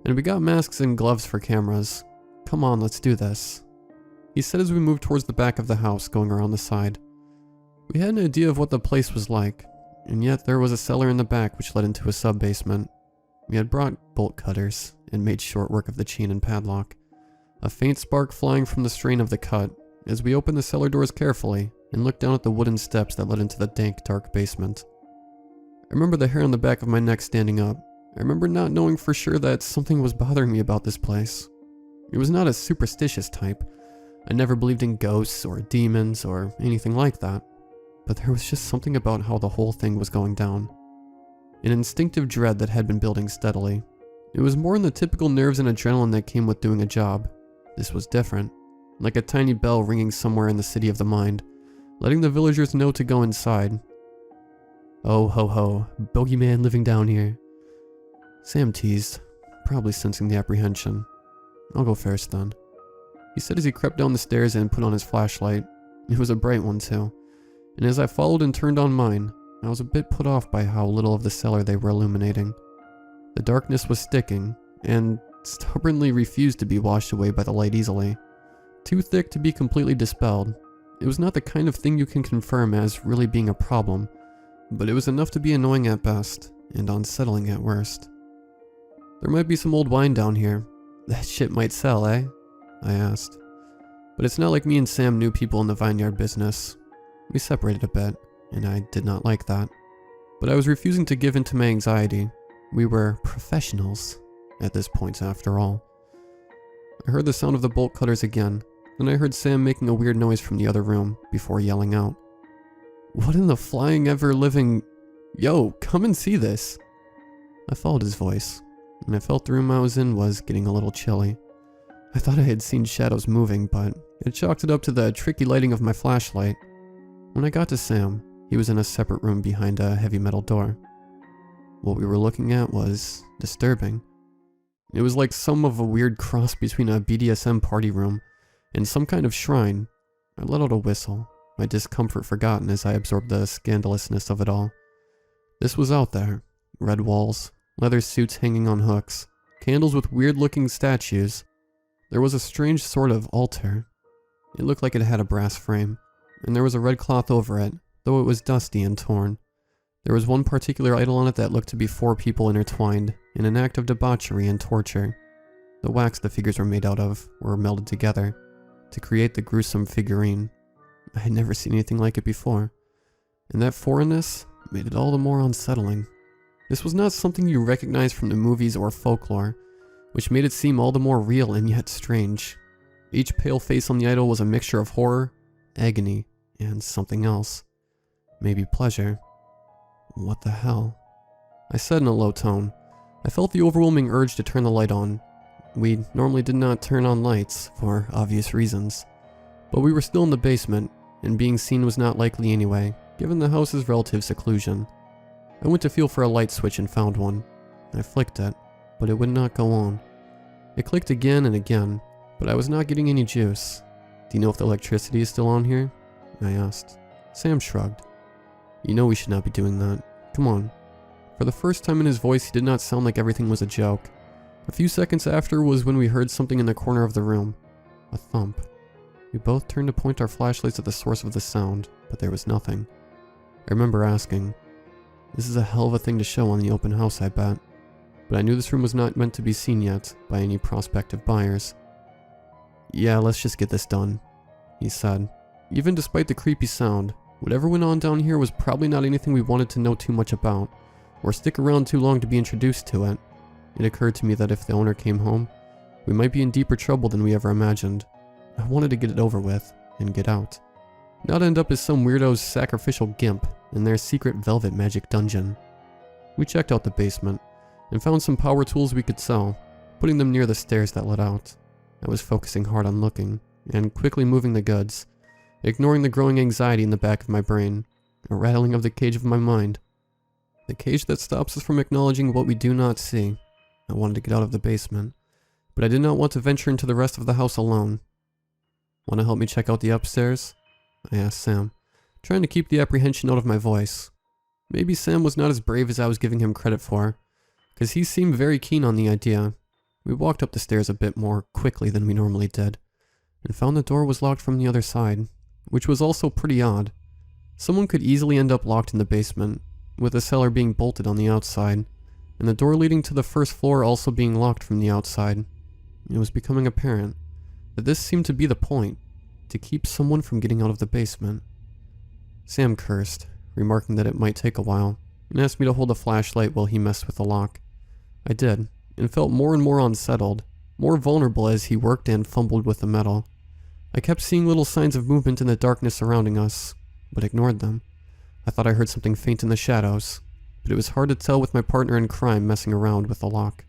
And we got masks and gloves for cameras. Come on, let's do this. He said as we moved towards the back of the house, going around the side. We had an idea of what the place was like, and yet there was a cellar in the back which led into a sub-basement. We had brought bolt cutters, and made short work of the chain and padlock. A faint spark flying from the strain of the cut, as we opened the cellar doors carefully, and looked down at the wooden steps that led into the dank, dark basement. I remember the hair on the back of my neck standing up. I remember not knowing for sure that something was bothering me about this place. It was not a superstitious type. I never believed in ghosts or demons or anything like that. But there was just something about how the whole thing was going down. An instinctive dread that had been building steadily. It was more than the typical nerves and adrenaline that came with doing a job. This was different. Like a tiny bell ringing somewhere in the city of the mind, letting the villagers know to go inside. Oh ho ho, bogeyman living down here. Sam teased, probably sensing the apprehension. I'll go first then. He said as he crept down the stairs and put on his flashlight. It was a bright one too, and as I followed and turned on mine, I was a bit put off by how little of the cellar they were illuminating. The darkness was sticking, and stubbornly refused to be washed away by the light easily. Too thick to be completely dispelled. It was not the kind of thing you can confirm as really being a problem, but it was enough to be annoying at best, and unsettling at worst. There might be some old wine down here. That shit might sell, eh? I asked. But it's not like me and Sam knew people in the vineyard business. We separated a bit, and I did not like that. But I was refusing to give in to my anxiety. We were professionals at this point, after all. I heard the sound of the bolt cutters again, and I heard Sam making a weird noise from the other room before yelling out, "What in the flying ever living... Yo, come and see this!" I followed his voice, and I felt the room I was in was getting a little chilly. I thought I had seen shadows moving, but I chalked it up to the tricky lighting of my flashlight. When I got to Sam, he was in a separate room behind a heavy metal door. What we were looking at was disturbing. It was like some of a weird cross between a BDSM party room and some kind of shrine. I let out a whistle, my discomfort forgotten as I absorbed the scandalousness of it all. This was out there. Red walls, leather suits hanging on hooks, candles with weird-looking statues. There was a strange sort of altar. It looked like it had a brass frame, and there was a red cloth over it, though it was dusty and torn. There was one particular idol on it that looked to be 4 people intertwined in an act of debauchery and torture. The wax the figures were made out of were melded together to create the gruesome figurine. I had never seen anything like it before, and that foreignness made it all the more unsettling. This was not something you recognize from the movies or folklore, which made it seem all the more real and yet strange. Each pale face on the idol was a mixture of horror, agony, and something else. Maybe pleasure. What the hell? I said in a low tone. I felt the overwhelming urge to turn the light on. We normally did not turn on lights, for obvious reasons. But we were still in the basement, and being seen was not likely anyway, given the house's relative seclusion. I went to feel for a light switch and found one. I flicked it, but it would not go on. It clicked again and again, but I was not getting any juice. Do you know if the electricity is still on here? I asked. Sam shrugged. You know we should not be doing that. Come on. For the first time in his voice, he did not sound like everything was a joke. A few seconds after was when we heard something in the corner of the room. A thump. We both turned to point our flashlights at the source of the sound, but there was nothing. I remember asking, this is a hell of a thing to show on the open house, I bet. But I knew this room was not meant to be seen yet by any prospective buyers. Yeah, let's just get this done, he said. Even despite the creepy sound, whatever went on down here was probably not anything we wanted to know too much about, or stick around too long to be introduced to it. It occurred to me that if the owner came home, we might be in deeper trouble than we ever imagined. I wanted to get it over with, and get out. Not end up as some weirdo's sacrificial gimp in their secret velvet magic dungeon. We checked out the basement, and found some power tools we could sell, putting them near the stairs that led out. I was focusing hard on looking, and quickly moving the goods, ignoring the growing anxiety in the back of my brain, a rattling of the cage of my mind. The cage that stops us from acknowledging what we do not see. I wanted to get out of the basement, but I did not want to venture into the rest of the house alone. Want to help me check out the upstairs? I asked Sam, trying to keep the apprehension out of my voice. Maybe Sam was not as brave as I was giving him credit for, because he seemed very keen on the idea. We walked up the stairs a bit more quickly than we normally did, and found the door was locked from the other side, which was also pretty odd. Someone could easily end up locked in the basement, with the cellar being bolted on the outside, and the door leading to the first floor also being locked from the outside. It was becoming apparent that this seemed to be the point, to keep someone from getting out of the basement. Sam cursed, remarking that it might take a while, and asked me to hold a flashlight while he messed with the lock. I did, and felt more and more unsettled, more vulnerable as he worked and fumbled with the metal. I kept seeing little signs of movement in the darkness surrounding us, but ignored them. I thought I heard something faint in the shadows, but it was hard to tell with my partner in crime messing around with the lock.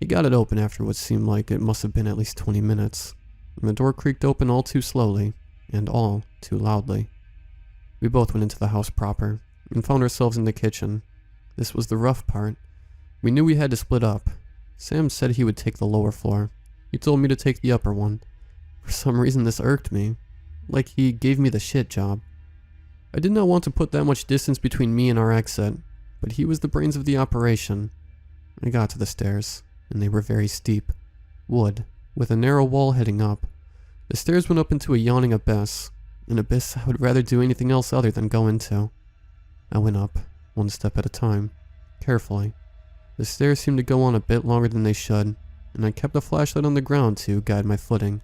He got it open after what seemed like it must have been at least 20 minutes, and the door creaked open all too slowly, and all too loudly. We both went into the house proper, and found ourselves in the kitchen. This was the rough part. We knew we had to split up. Sam said he would take the lower floor. He told me to take the upper one. For some reason this irked me, like he gave me the shit job. I did not want to put that much distance between me and our exit, but he was the brains of the operation. I got to the stairs, and they were very steep. Wood, with a narrow wall heading up. The stairs went up into a yawning abyss, an abyss I would rather do anything else other than go into. I went up, one step at a time, carefully. The stairs seemed to go on a bit longer than they should, and I kept the flashlight on the ground to guide my footing,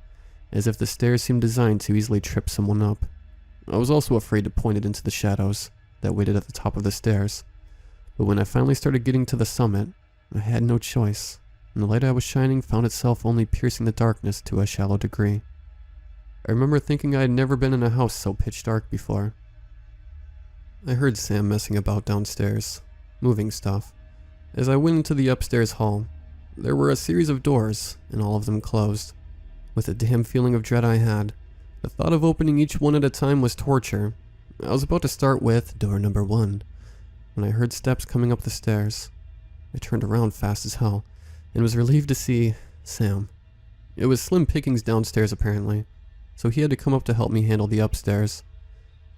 as if the stairs seemed designed to easily trip someone up. I was also afraid to point it into the shadows that waited at the top of the stairs, but when I finally started getting to the summit, I had no choice, and the light I was shining found itself only piercing the darkness to a shallow degree. I remember thinking I had never been in a house so pitch dark before. I heard Sam messing about downstairs, moving stuff. As I went into the upstairs hall, there were a series of doors, and all of them closed. With the damn feeling of dread I had, the thought of opening each one at a time was torture. I was about to start with door number 1, when I heard steps coming up the stairs. I turned around fast as hell, and was relieved to see Sam. It was slim pickings downstairs apparently, so he had to come up to help me handle the upstairs.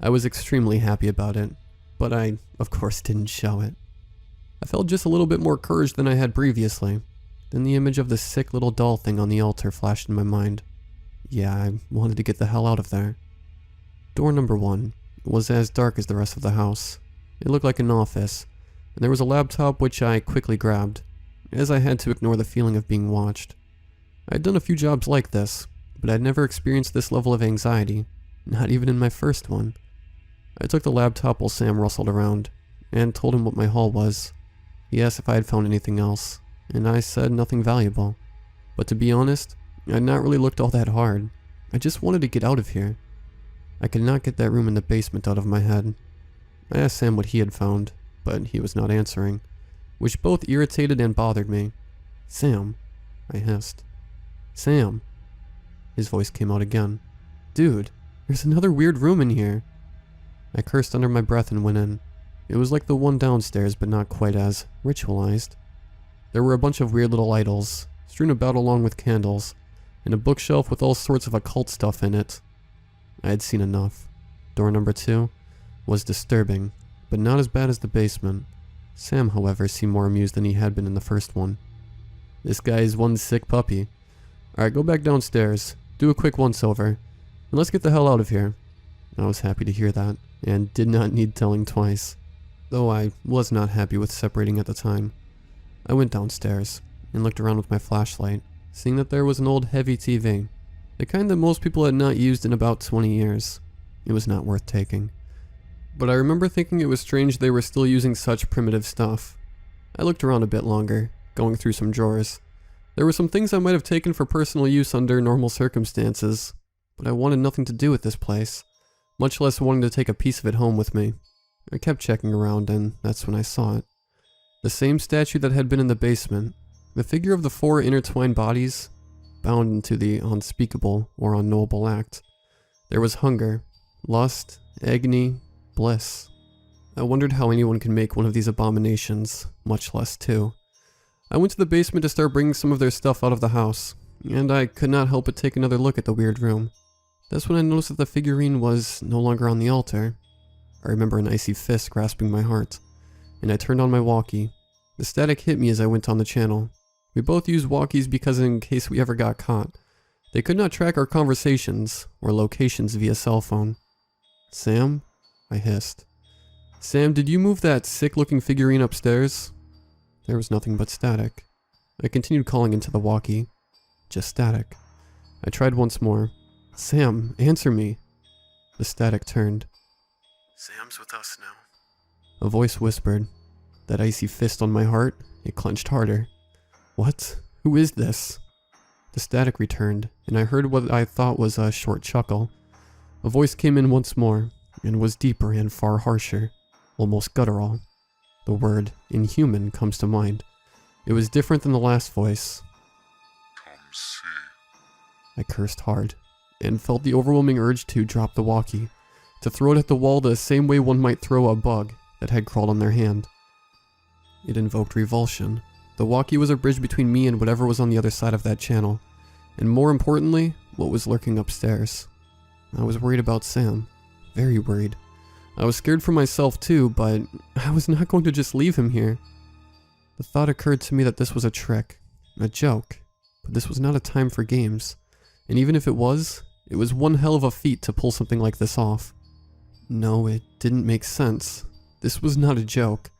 I was extremely happy about it, but I, of course, didn't show it. I felt just a little bit more courage than I had previously. Then the image of the sick little doll thing on the altar flashed in my mind. Yeah, I wanted to get the hell out of there. Door number 1 was as dark as the rest of the house. It looked like an office, and there was a laptop which I quickly grabbed, as I had to ignore the feeling of being watched. I'd done a few jobs like this, but I'd never experienced this level of anxiety, not even in my first one. I took the laptop while Sam rustled around, and told him what my haul was. He asked if I had found anything else, and I said nothing valuable. But to be honest, I'd not really looked all that hard. I just wanted to get out of here. I could not get that room in the basement out of my head. I asked Sam what he had found, but he was not answering, which both irritated and bothered me. "Sam," I hissed. "Sam." His voice came out again. "Dude, there's another weird room in here." I cursed under my breath and went in. It was like the one downstairs, but not quite as ritualized. There were a bunch of weird little idols, strewn about along with candles, and a bookshelf with all sorts of occult stuff in it. I had seen enough. Door number 2 was disturbing, but not as bad as the basement. Sam, however, seemed more amused than he had been in the first one. "This guy is one sick puppy. Alright, go back downstairs, do a quick once-over, and let's get the hell out of here." I was happy to hear that, and did not need telling twice, though I was not happy with separating at the time. I went downstairs, and looked around with my flashlight, seeing that there was an old heavy TV, the kind that most people had not used in about 20 years. It was not worth taking. But I remember thinking it was strange they were still using such primitive stuff. I looked around a bit longer, going through some drawers. There were some things I might have taken for personal use under normal circumstances, but I wanted nothing to do with this place, much less wanting to take a piece of it home with me. I kept checking around, and that's when I saw it. The same statue that had been in the basement, the figure of the 4 intertwined bodies, bound into the unspeakable or unknowable act. There was hunger, lust, agony, bliss. I wondered how anyone could make one of these abominations, much less 2. I went to the basement to start bringing some of their stuff out of the house, and I could not help but take another look at the weird room. That's when I noticed that the figurine was no longer on the altar. I remember an icy fist grasping my heart, and I turned on my walkie. The static hit me as I went on the channel. We both used walkies because in case we ever got caught, they could not track our conversations or locations via cell phone. "Sam?" I hissed. "Sam, did you move that sick-looking figurine upstairs?" There was nothing but static. I continued calling into the walkie. Just static. I tried once more. "Sam, answer me." The static turned. "Sam's with us now." A voice whispered. That icy fist on my heart, it clenched harder. "What? Who is this?" The static returned, and I heard what I thought was a short chuckle. A voice came in once more, and was deeper and far harsher, almost guttural. The word inhuman comes to mind. It was different than the last voice. "Come see." I cursed hard, and felt the overwhelming urge to drop the walkie, to throw it at the wall the same way one might throw a bug that had crawled on their hand. It invoked revulsion. The walkie was a bridge between me and whatever was on the other side of that channel, and more importantly, what was lurking upstairs. I was worried about Sam. Very worried. I was scared for myself too, but I was not going to just leave him here. The thought occurred to me that this was a trick, a joke, but this was not a time for games, and even if it was one hell of a feat to pull something like this off. No, it didn't make sense. This was not a joke.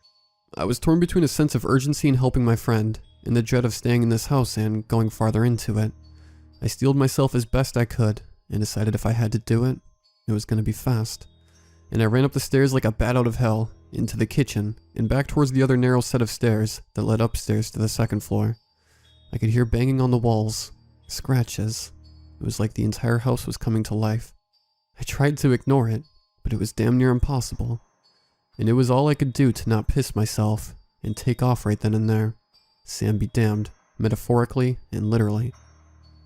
I was torn between a sense of urgency in helping my friend, and the dread of staying in this house and going farther into it. I steeled myself as best I could, and decided if I had to do it, it was going to be fast. And I ran up the stairs like a bat out of hell, into the kitchen, and back towards the other narrow set of stairs that led upstairs to the second floor. I could hear banging on the walls, scratches. It was like the entire house was coming to life. I tried to ignore it, but it was damn near impossible. And it was all I could do to not piss myself, and take off right then and there. Sam be damned, metaphorically and literally.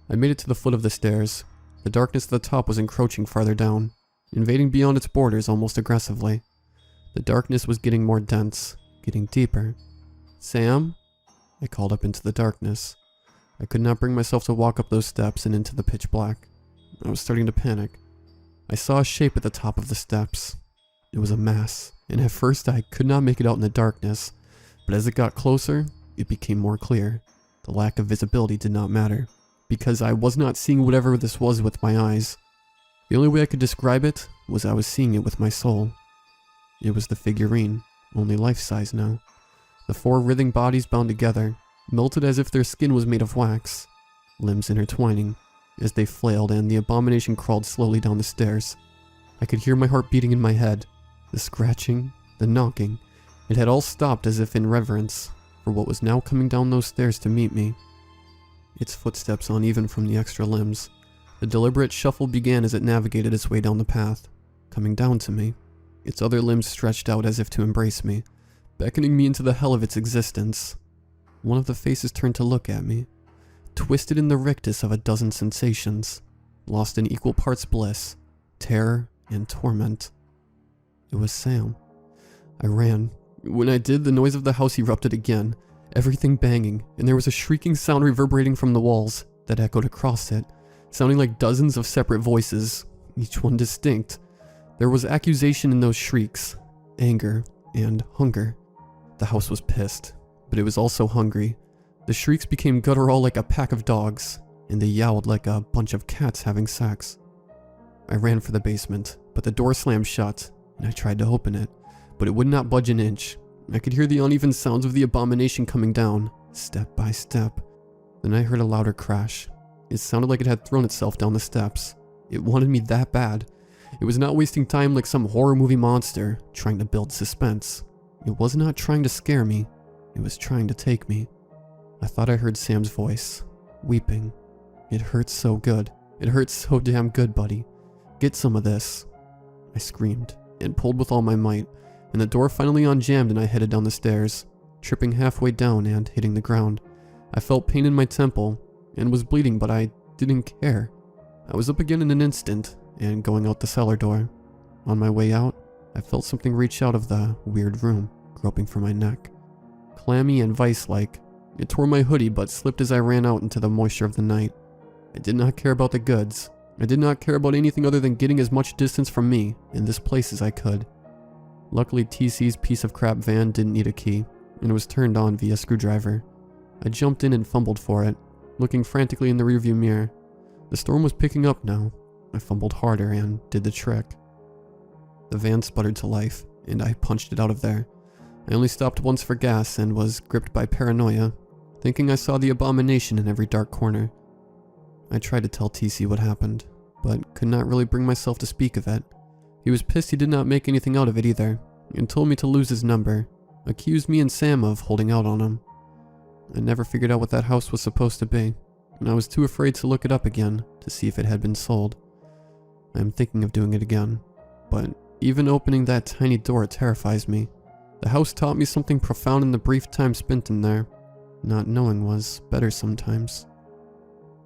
I made it to the foot of the stairs. The darkness at the top was encroaching farther down, invading beyond its borders almost aggressively. The darkness was getting more dense, getting deeper. "Sam?" I called up into the darkness. I could not bring myself to walk up those steps and into the pitch black. I was starting to panic. I saw a shape at the top of the steps. It was a mass, and at first I could not make it out in the darkness, but as it got closer, it became more clear. The lack of visibility did not matter, because I was not seeing whatever this was with my eyes. The only way I could describe it was I was seeing it with my soul. It was the figurine, only life-size now. The 4 writhing bodies bound together, melted as if their skin was made of wax. limbs intertwining as they flailed, and the abomination crawled slowly down the stairs. I could hear my heart beating in my head. The scratching, the knocking, it had all stopped as if in reverence for what was now coming down those stairs to meet me. Its footsteps uneven from the extra limbs. The deliberate shuffle began as it navigated its way down the path, coming down to me. Its other limbs stretched out as if to embrace me, beckoning me into the hell of its existence. One of the faces turned to look at me, twisted in the rictus of a dozen sensations, lost in equal parts bliss, terror, and torment. It was Sam. I ran. When I did, the noise of the house erupted again, everything banging, and there was a shrieking sound reverberating from the walls that echoed across it, sounding like dozens of separate voices, each one distinct. There was accusation in those shrieks, anger, and hunger. The house was pissed, but it was also hungry. The shrieks became guttural like a pack of dogs, and they yowled like a bunch of cats having sex. I ran for the basement, but the door slammed shut, and I tried to open it, but it would not budge an inch. I could hear the uneven sounds of the abomination coming down, step by step. Then I heard a louder crash. It sounded like it had thrown itself down the steps. It wanted me that bad. It was not wasting time like some horror movie monster trying to build suspense. It was not trying to scare me. It was trying to take me. I thought I heard Sam's voice, weeping. It hurts so good. It hurts so damn good, buddy. Get some of this. I screamed and pulled with all my might, and the door finally unjammed and I headed down the stairs, tripping halfway down and hitting the ground. I felt pain in my temple and was bleeding, but I didn't care. I was up again in an instant and going out the cellar door. On my way out, I felt something reach out of the weird room, groping for my neck. Clammy and vice-like. It tore my hoodie but slipped as I ran out into the moisture of the night. I did not care about the goods. I did not care about anything other than getting as much distance from me in this place as I could. Luckily, TC's piece of crap van didn't need a key, and it was turned on via screwdriver. I jumped in and fumbled for it, looking frantically in the rearview mirror. The storm was picking up now. I fumbled harder and did the trick. The van sputtered to life, and I punched it out of there. I only stopped once for gas and was gripped by paranoia, thinking I saw the abomination in every dark corner. I tried to tell TC what happened, but could not really bring myself to speak of it. He was pissed he did not make anything out of it either, and told me to lose his number, accused me and Sam of holding out on him. I never figured out what that house was supposed to be, and I was too afraid to look it up again to see if it had been sold. I am thinking of doing it again, but even opening that tiny door terrifies me. The house taught me something profound in the brief time spent in there. Not knowing was better sometimes.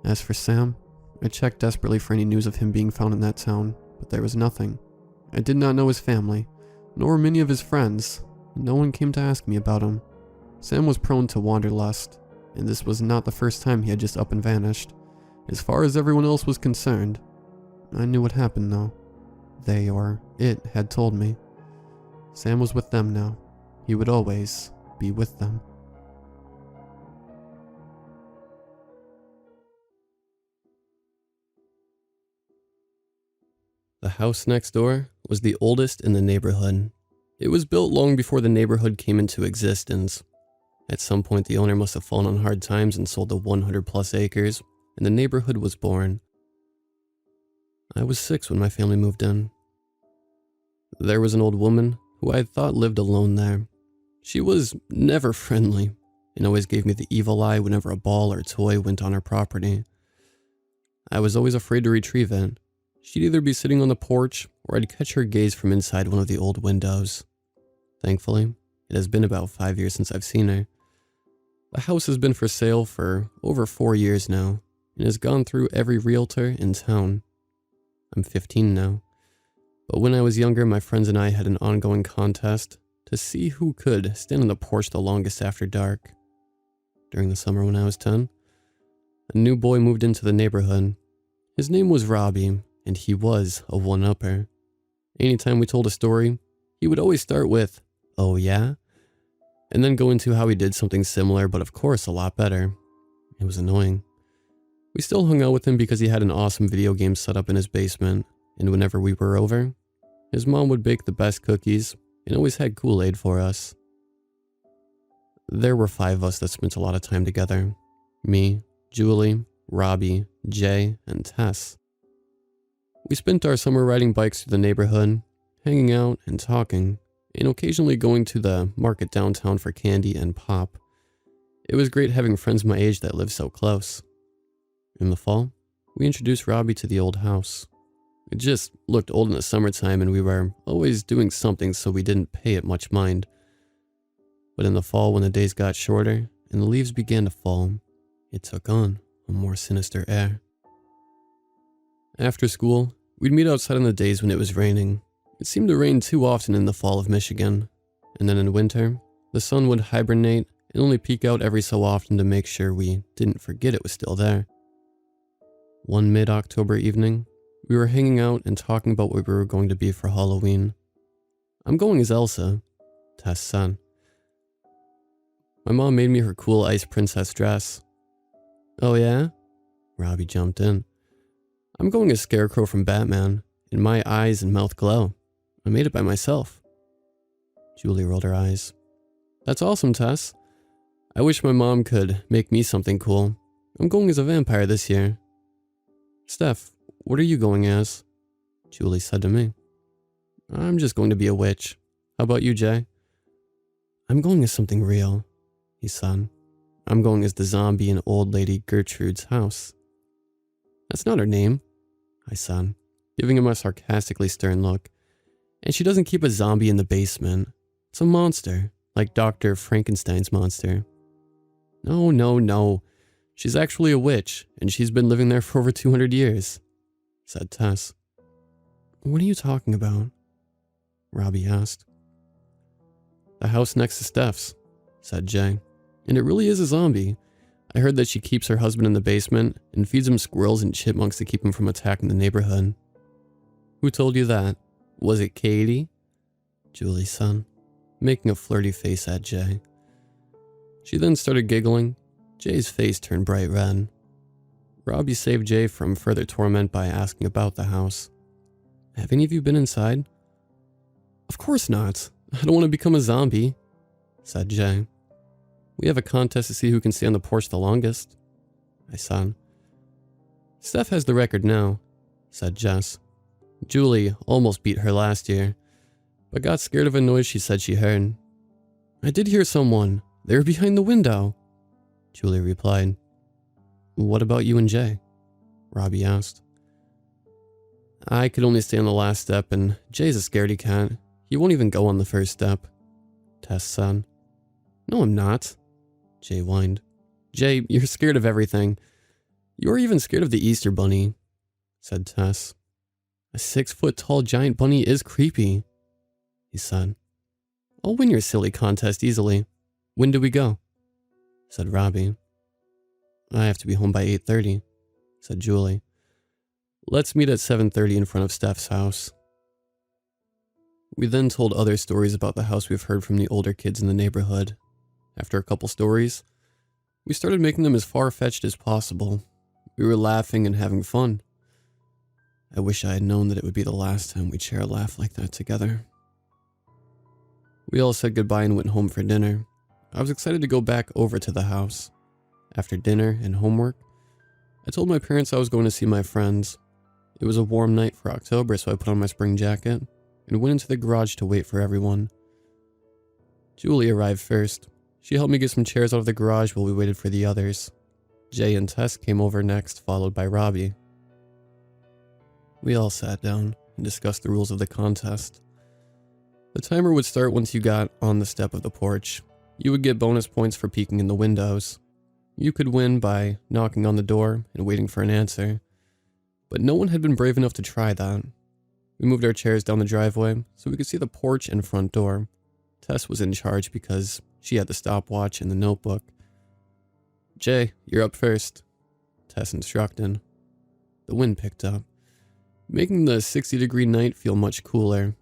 As for Sam, I checked desperately for any news of him being found in that town, but there was nothing. I did not know his family, nor many of his friends. No one came to ask me about him. Sam was prone to wanderlust, and this was not the first time he had just up and vanished. As far as everyone else was concerned, I knew what happened though. They, or it, had told me. Sam was with them now. He would always be with them. The house next door was the oldest in the neighborhood. It was built long before the neighborhood came into existence. At some point, the owner must have fallen on hard times and sold the 100 plus acres, and the neighborhood was born. I was 6 when my family moved in. There was an old woman who I thought lived alone there. She was never friendly and always gave me the evil eye whenever a ball or toy went on her property. I was always afraid to retrieve it. She'd either be sitting on the porch or I'd catch her gaze from inside one of the old windows. Thankfully, it has been about 5 years since I've seen her. The house has been for sale for over 4 years now and has gone through every realtor in town. I'm 15 now, but when I was younger, my friends and I had an ongoing contest to see who could stand on the porch the longest after dark. During the summer when I was 10, a new boy moved into the neighborhood. His name was Robbie, and he was a one-upper. Anytime we told a story, he would always start with, "Oh yeah?" and then go into how he did something similar, but of course a lot better. It was annoying. We still hung out with him because he had an awesome video game set up in his basement, and whenever we were over, his mom would bake the best cookies and always had Kool-Aid for us. There were 5 of us that spent a lot of time together. Me, Julie, Robbie, Jay, and Tess. We spent our summer riding bikes through the neighborhood, hanging out and talking, and occasionally going to the market downtown for candy and pop. It was great having friends my age that lived so close. In the fall, we introduced Robbie to the old house. It just looked old in the summertime and we were always doing something so we didn't pay it much mind. But in the fall when the days got shorter and the leaves began to fall, it took on a more sinister air. After school, we'd meet outside on the days when it was raining. It seemed to rain too often in the fall of Michigan. And then in winter, the sun would hibernate and only peek out every so often to make sure we didn't forget it was still there. One mid-October evening, we were hanging out and talking about what we were going to be for Halloween. "I'm going as Elsa," Tess said. My mom made me her cool ice princess dress. "Oh yeah?" Robbie jumped in. "I'm going as Scarecrow from Batman, and my eyes and mouth glow. I made it by myself." Julie rolled her eyes. "That's awesome, Tess. I wish my mom could make me something cool. I'm going as a vampire this year." "Steph, what are you going as?" Julie said to me. "I'm just going to be a witch. How about you, Jay?" "I'm going as something real," he said. "I'm going as the zombie in old lady Gertrude's house." "That's not her name," I said, giving him a sarcastically stern look. "And she doesn't keep a zombie in the basement. It's a monster, like Dr. Frankenstein's monster." No. She's actually a witch, and she's been living there for over 200 years, said Tess. "What are you talking about?" Robbie asked. "The house next to Steph's," said Jay. "And it really is a zombie. I heard that she keeps her husband in the basement and feeds him squirrels and chipmunks to keep him from attacking the neighborhood." "Who told you that? Was it Katie?" Julie said, making a flirty face at Jay. She then started giggling. Jay's face turned bright red. Robbie saved Jay from further torment by asking about the house. "Have any of you been inside?" "Of course not. I don't want to become a zombie," said Jay. "We have a contest to see who can stay on the porch the longest," I said. "Steph has the record now," said Jess. "Julie almost beat her last year, but got scared of a noise she said she heard." "I did hear someone. They were behind the window," Julie replied. "What about you and Jay?" Robbie asked. "I could only stay on the last step, and Jay's a scaredy cat. He won't even go on the first step," Tess said. "No, I'm not," Jay whined. "Jay, you're scared of everything. You're even scared of the Easter bunny," said Tess. "A 6-foot-tall giant bunny is creepy," he said. "I'll win your silly contest easily. When do we go?" said Robbie. "I have to be home by 8:30, said Julie. "Let's meet at 7:30 in front of Steph's house." We then told other stories about the house we've heard from the older kids in the neighborhood. After a couple stories, we started making them as far-fetched as possible. We were laughing and having fun. I wish I had known that it would be the last time we'd share a laugh like that together. We all said goodbye and went home for dinner. I was excited to go back over to the house. After dinner and homework, I told my parents I was going to see my friends. It was a warm night for October, so I put on my spring jacket and went into the garage to wait for everyone. Julie arrived first. She helped me get some chairs out of the garage while we waited for the others. Jay and Tess came over next, followed by Robbie. We all sat down and discussed the rules of the contest. The timer would start once you got on the step of the porch. You would get bonus points for peeking in the windows. You could win by knocking on the door and waiting for an answer. But no one had been brave enough to try that. We moved our chairs down the driveway so we could see the porch and front door. Tess was in charge because she had the stopwatch and the notebook. "Jay, you're up first," Tess instructed. The wind picked up, making the 60-degree night feel much cooler.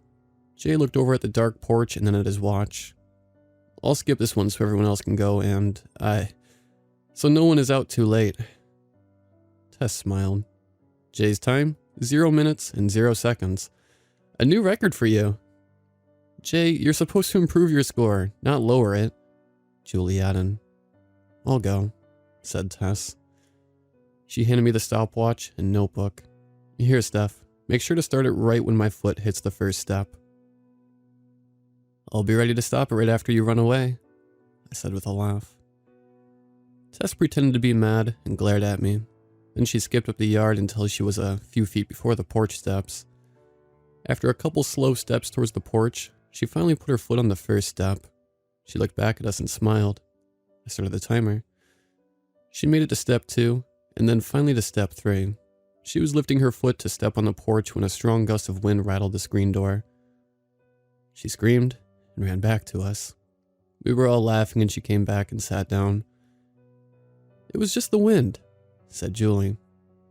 Jay looked over at the dark porch and then at his watch. "I'll skip this one so everyone else can go, and so no one is out too late." Tess smiled. "Jay's time, 0 minutes and 0 seconds. A new record for you." "Jay, you're supposed to improve your score, not lower it," Julie added. "I'll go," said Tess. She handed me the stopwatch and notebook. Here, Steph. Make sure to start it right when my foot hits the first step. I'll be ready to stop it right after you run away, I said with a laugh. Tess pretended to be mad and glared at me. Then she skipped up the yard until she was a few feet before the porch steps. After a couple slow steps towards the porch, she finally put her foot on the first step. She looked back at us and smiled. I started the timer. She made it to step 2, and then finally to step 3. She was lifting her foot to step on the porch when a strong gust of wind rattled the screen door. She screamed and ran back to us. We were all laughing and she came back and sat down. It was just the wind, said Julie.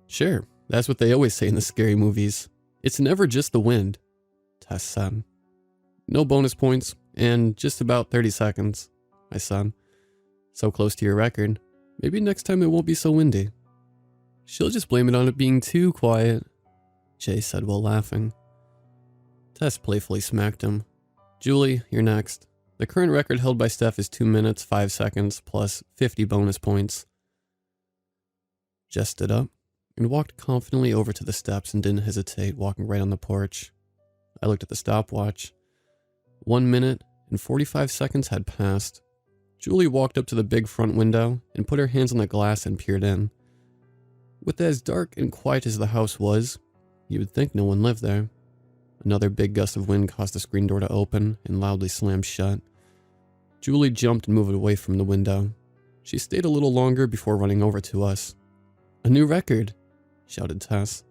Sure, that's what they always say in the scary movies. It's never just the wind, Tess said. No bonus points, and just about 30 seconds, I said. So close to your record. Maybe next time it won't be so windy. She'll just blame it on it being too quiet, Jay said while laughing. Tess playfully smacked him. Julie, you're next. The current record held by Steph is 2 minutes, 5 seconds, plus 50 bonus points. Jess stood up and walked confidently over to the steps and didn't hesitate, walking right on the porch. I looked at the stopwatch. 1 minute and 45 seconds had passed. Julie walked up to the big front window and put her hands on the glass and peered in. With as dark and quiet as the house was, you would think no one lived there. Another big gust of wind caused the screen door to open and loudly slam shut. Julie jumped and moved away from the window. She stayed a little longer before running over to us. A new record, shouted Tess.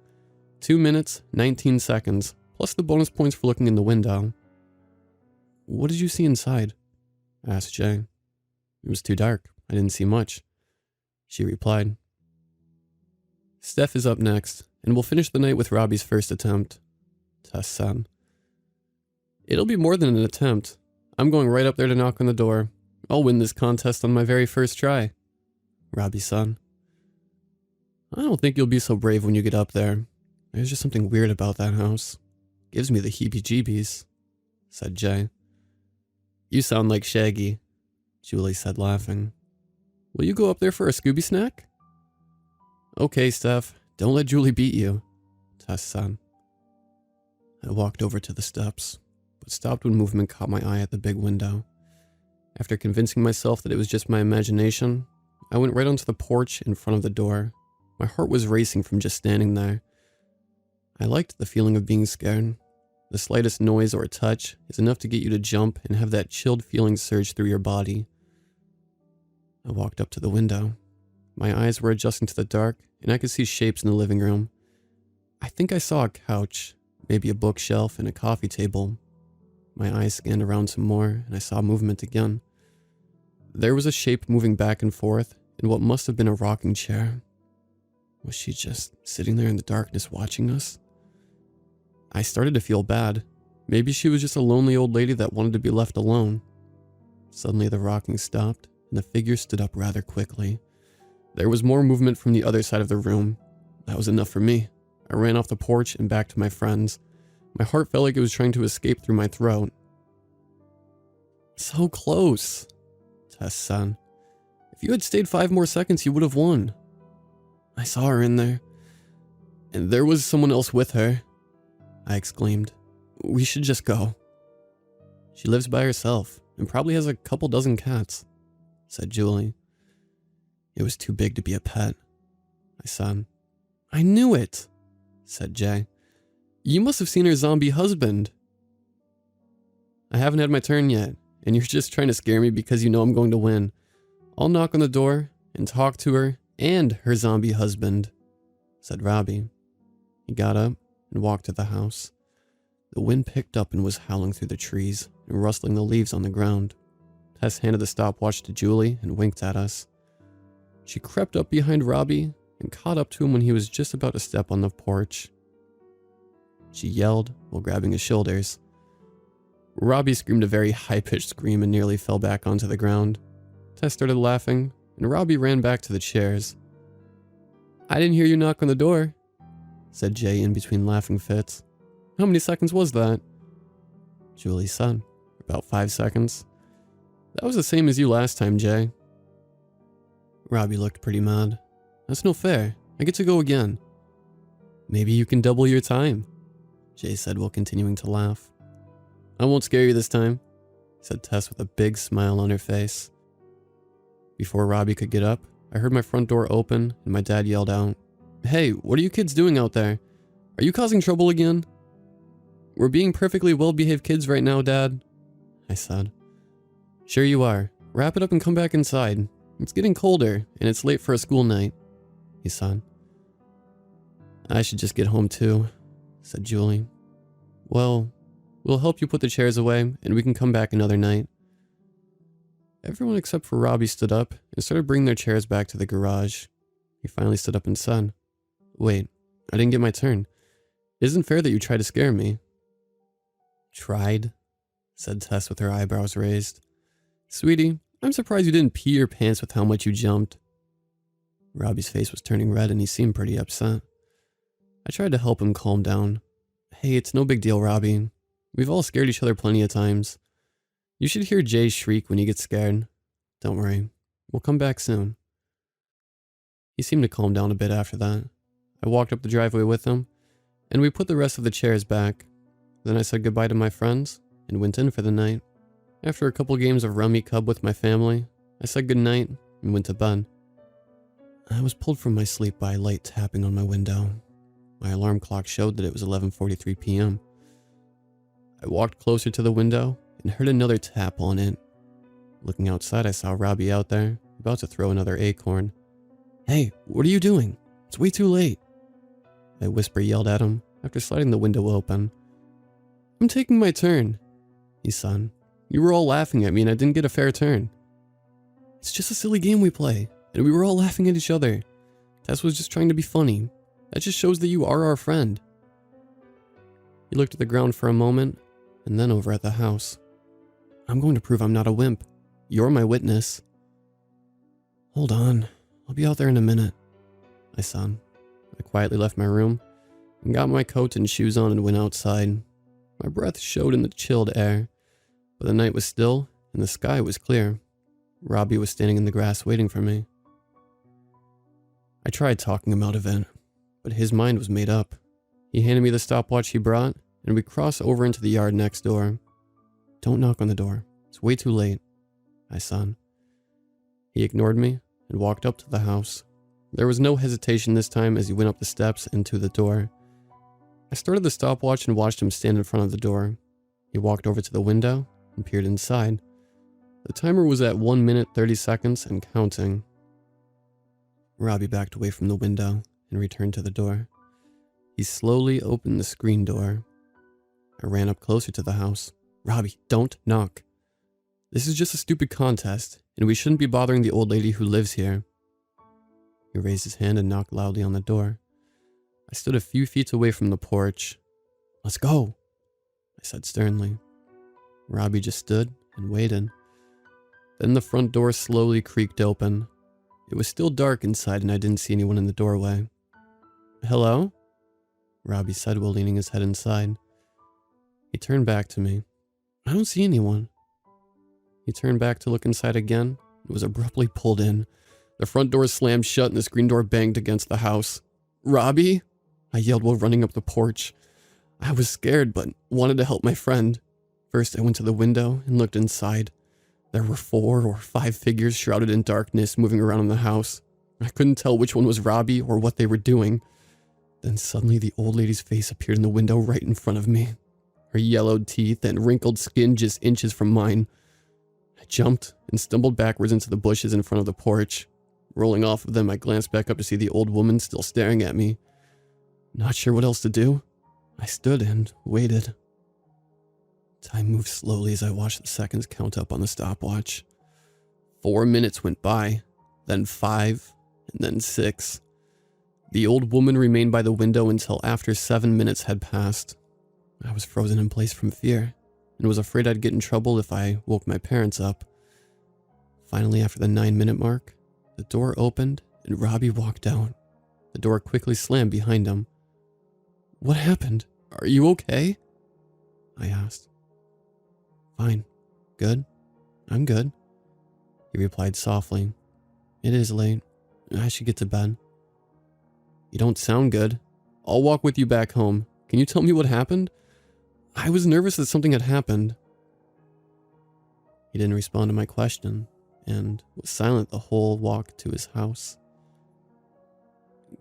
2 minutes, 19 seconds, plus the bonus points for looking in the window. What did you see inside? Asked Jay. It was too dark. I didn't see much. She replied. Steph is up next, and we'll finish the night with Robbie's first attempt, Tess said. It'll be more than an attempt. I'm going right up there to knock on the door. I'll win this contest on my very first try, Robbie said. I don't think you'll be so brave when you get up there. There's just something weird about that house. Gives me the heebie-jeebies, said Jay. You sound like Shaggy, Julie said, laughing. Will you go up there for a Scooby snack? Okay, Steph, don't let Julie beat you, Tess said. I walked over to the steps, but stopped when movement caught my eye at the big window. After convincing myself that it was just my imagination, I went right onto the porch in front of the door. My heart was racing from just standing there. I liked the feeling of being scared. The slightest noise or touch is enough to get you to jump and have that chilled feeling surge through your body. I walked up to the window. My eyes were adjusting to the dark, and I could see shapes in the living room. I think I saw a couch, maybe a bookshelf, and a coffee table. My eyes scanned around some more, and I saw movement again. There was a shape moving back and forth in what must have been a rocking chair. Was she just sitting there in the darkness watching us? I started to feel bad. Maybe she was just a lonely old lady that wanted to be left alone. Suddenly the rocking stopped, and the figure stood up rather quickly. There was more movement from the other side of the room. That was enough for me. I ran off the porch and back to my friends. My heart felt like it was trying to escape through my throat. So close, Tess said. If you had stayed 5 more seconds, you would have won. I saw her in there. And there was someone else with her, I exclaimed. We should just go. She lives by herself and probably has a couple dozen cats, said Julie. It was too big to be a pet, I said. I knew it, said Jay. You must have seen her zombie husband. I haven't had my turn yet, and you're just trying to scare me because you know I'm going to win. I'll knock on the door and talk to her and her zombie husband, said Robbie. He got up and walked to the house. The wind picked up and was howling through the trees and rustling the leaves on the ground. Tess handed the stopwatch to Julie and winked at us. She crept up behind Robbie and caught up to him when he was just about to step on the porch. She yelled while grabbing his shoulders. Robbie screamed a very high-pitched scream and nearly fell back onto the ground. Tess started laughing, and Robbie ran back to the chairs. I didn't hear you knock on the door, said Jay in between laughing fits. How many seconds was that? Julie said, about 5 seconds. That was the same as you last time, Jay. Robbie looked pretty mad. That's no fair. I get to go again. Maybe you can double your time, Jay said while continuing to laugh. I won't scare you this time, said Tess with a big smile on her face. Before Robbie could get up, I heard my front door open and my dad yelled out, Hey, what are you kids doing out there? Are you causing trouble again? We're being perfectly well-behaved kids right now, Dad, I said. Sure you are. Wrap it up and come back inside. It's getting colder, and it's late for a school night, he said. I should just get home too, said Julie. Well, we'll help you put the chairs away, and we can come back another night. Everyone except for Robbie stood up and started bringing their chairs back to the garage. He finally stood up and said, Wait, I didn't get my turn. It isn't fair that you tried to scare me. Tried? Said Tess with her eyebrows raised. Sweetie, I'm surprised you didn't pee your pants with how much you jumped. Robbie's face was turning red and he seemed pretty upset. I tried to help him calm down. Hey, it's no big deal, Robbie. We've all scared each other plenty of times. You should hear Jay shriek when he gets scared. Don't worry, we'll come back soon. He seemed to calm down a bit after that. I walked up the driveway with him, and we put the rest of the chairs back. Then I said goodbye to my friends and went in for the night. After a couple games of Rummy Cub with my family, I said goodnight and went to bed. I was pulled from my sleep by a light tapping on my window. My alarm clock showed that it was 11:43 p.m. I walked closer to the window and heard another tap on it. Looking outside, I saw Robbie out there, about to throw another acorn. Hey, what are you doing? It's way too late. I whisper yelled at him after sliding the window open. I'm taking my turn, he said. You were all laughing at me and I didn't get a fair turn. It's just a silly game we play, and we were all laughing at each other. Tess was just trying to be funny. That just shows that you are our friend. He looked at the ground for a moment, and then over at the house. I'm going to prove I'm not a wimp. You're my witness. Hold on, I'll be out there in a minute, I said. I quietly left my room and got my coat and shoes on and went outside. My breath showed in the chilled air, but the night was still and the sky was clear. Robbie was standing in the grass waiting for me. I tried talking him out of it, but his mind was made up. He handed me the stopwatch he brought, and we crossed over into the yard next door. Don't knock on the door. It's way too late, I said. He ignored me and walked up to the house. There was no hesitation this time as he went up the steps and to the door. I started the stopwatch and watched him stand in front of the door. He walked over to the window and peered inside. The timer was at 1 minute 30 seconds and counting. Robbie backed away from the window and returned to the door. He slowly opened the screen door. I ran up closer to the house. Robbie, don't knock. This is just a stupid contest, and we shouldn't be bothering the old lady who lives here. He raised his hand and knocked loudly on the door. I stood a few feet away from the porch. Let's go, I said sternly. Robbie just stood and waited. Then the front door slowly creaked open. It was still dark inside and I didn't see anyone in the doorway. Hello? Robbie said while leaning his head inside. He turned back to me. I don't see anyone. He turned back to look inside again and was abruptly pulled in. The front door slammed shut and the screen door banged against the house. Robbie? I yelled while running up the porch. I was scared but wanted to help my friend. First I went to the window and looked inside. There were 4 or 5 figures shrouded in darkness moving around in the house. I couldn't tell which one was Robbie or what they were doing. Then suddenly the old lady's face appeared in the window right in front of me. Her yellowed teeth and wrinkled skin just inches from mine. I jumped and stumbled backwards into the bushes in front of the porch. Rolling off of them, I glanced back up to see the old woman still staring at me. Not sure what else to do, I stood and waited. Time moved slowly as I watched the seconds count up on the stopwatch. 4 minutes went by, then 5, and then 6. The old woman remained by the window until after 7 minutes had passed. I was frozen in place from fear, and was afraid I'd get in trouble if I woke my parents up. Finally, after the 9-minute mark, the door opened and Robbie walked out. The door quickly slammed behind him. What happened? Are you okay? I asked. Fine. Good. I'm good. He replied softly. It is late. I should get to bed. You don't sound good. I'll walk with you back home. Can you tell me what happened? I was nervous that something had happened. He didn't respond to my question and was silent the whole walk to his house.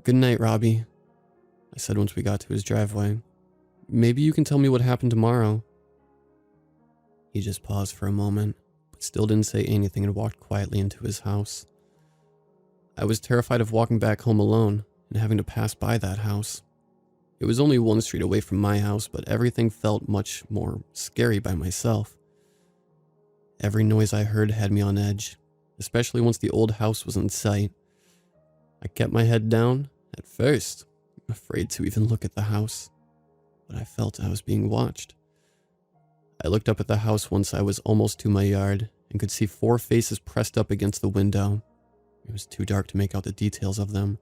Good night, Robbie, I said once we got to his driveway. Maybe you can tell me what happened tomorrow. He just paused for a moment, but still didn't say anything and walked quietly into his house. I was terrified of walking back home alone and having to pass by that house. It was only one street away from my house, but everything felt much more scary by myself. Every noise I heard had me on edge, especially once the old house was in sight. I kept my head down, at first, afraid to even look at the house, but I felt I was being watched. I looked up at the house once I was almost to my yard and could see 4 faces pressed up against the window. It was too dark to make out the details of them,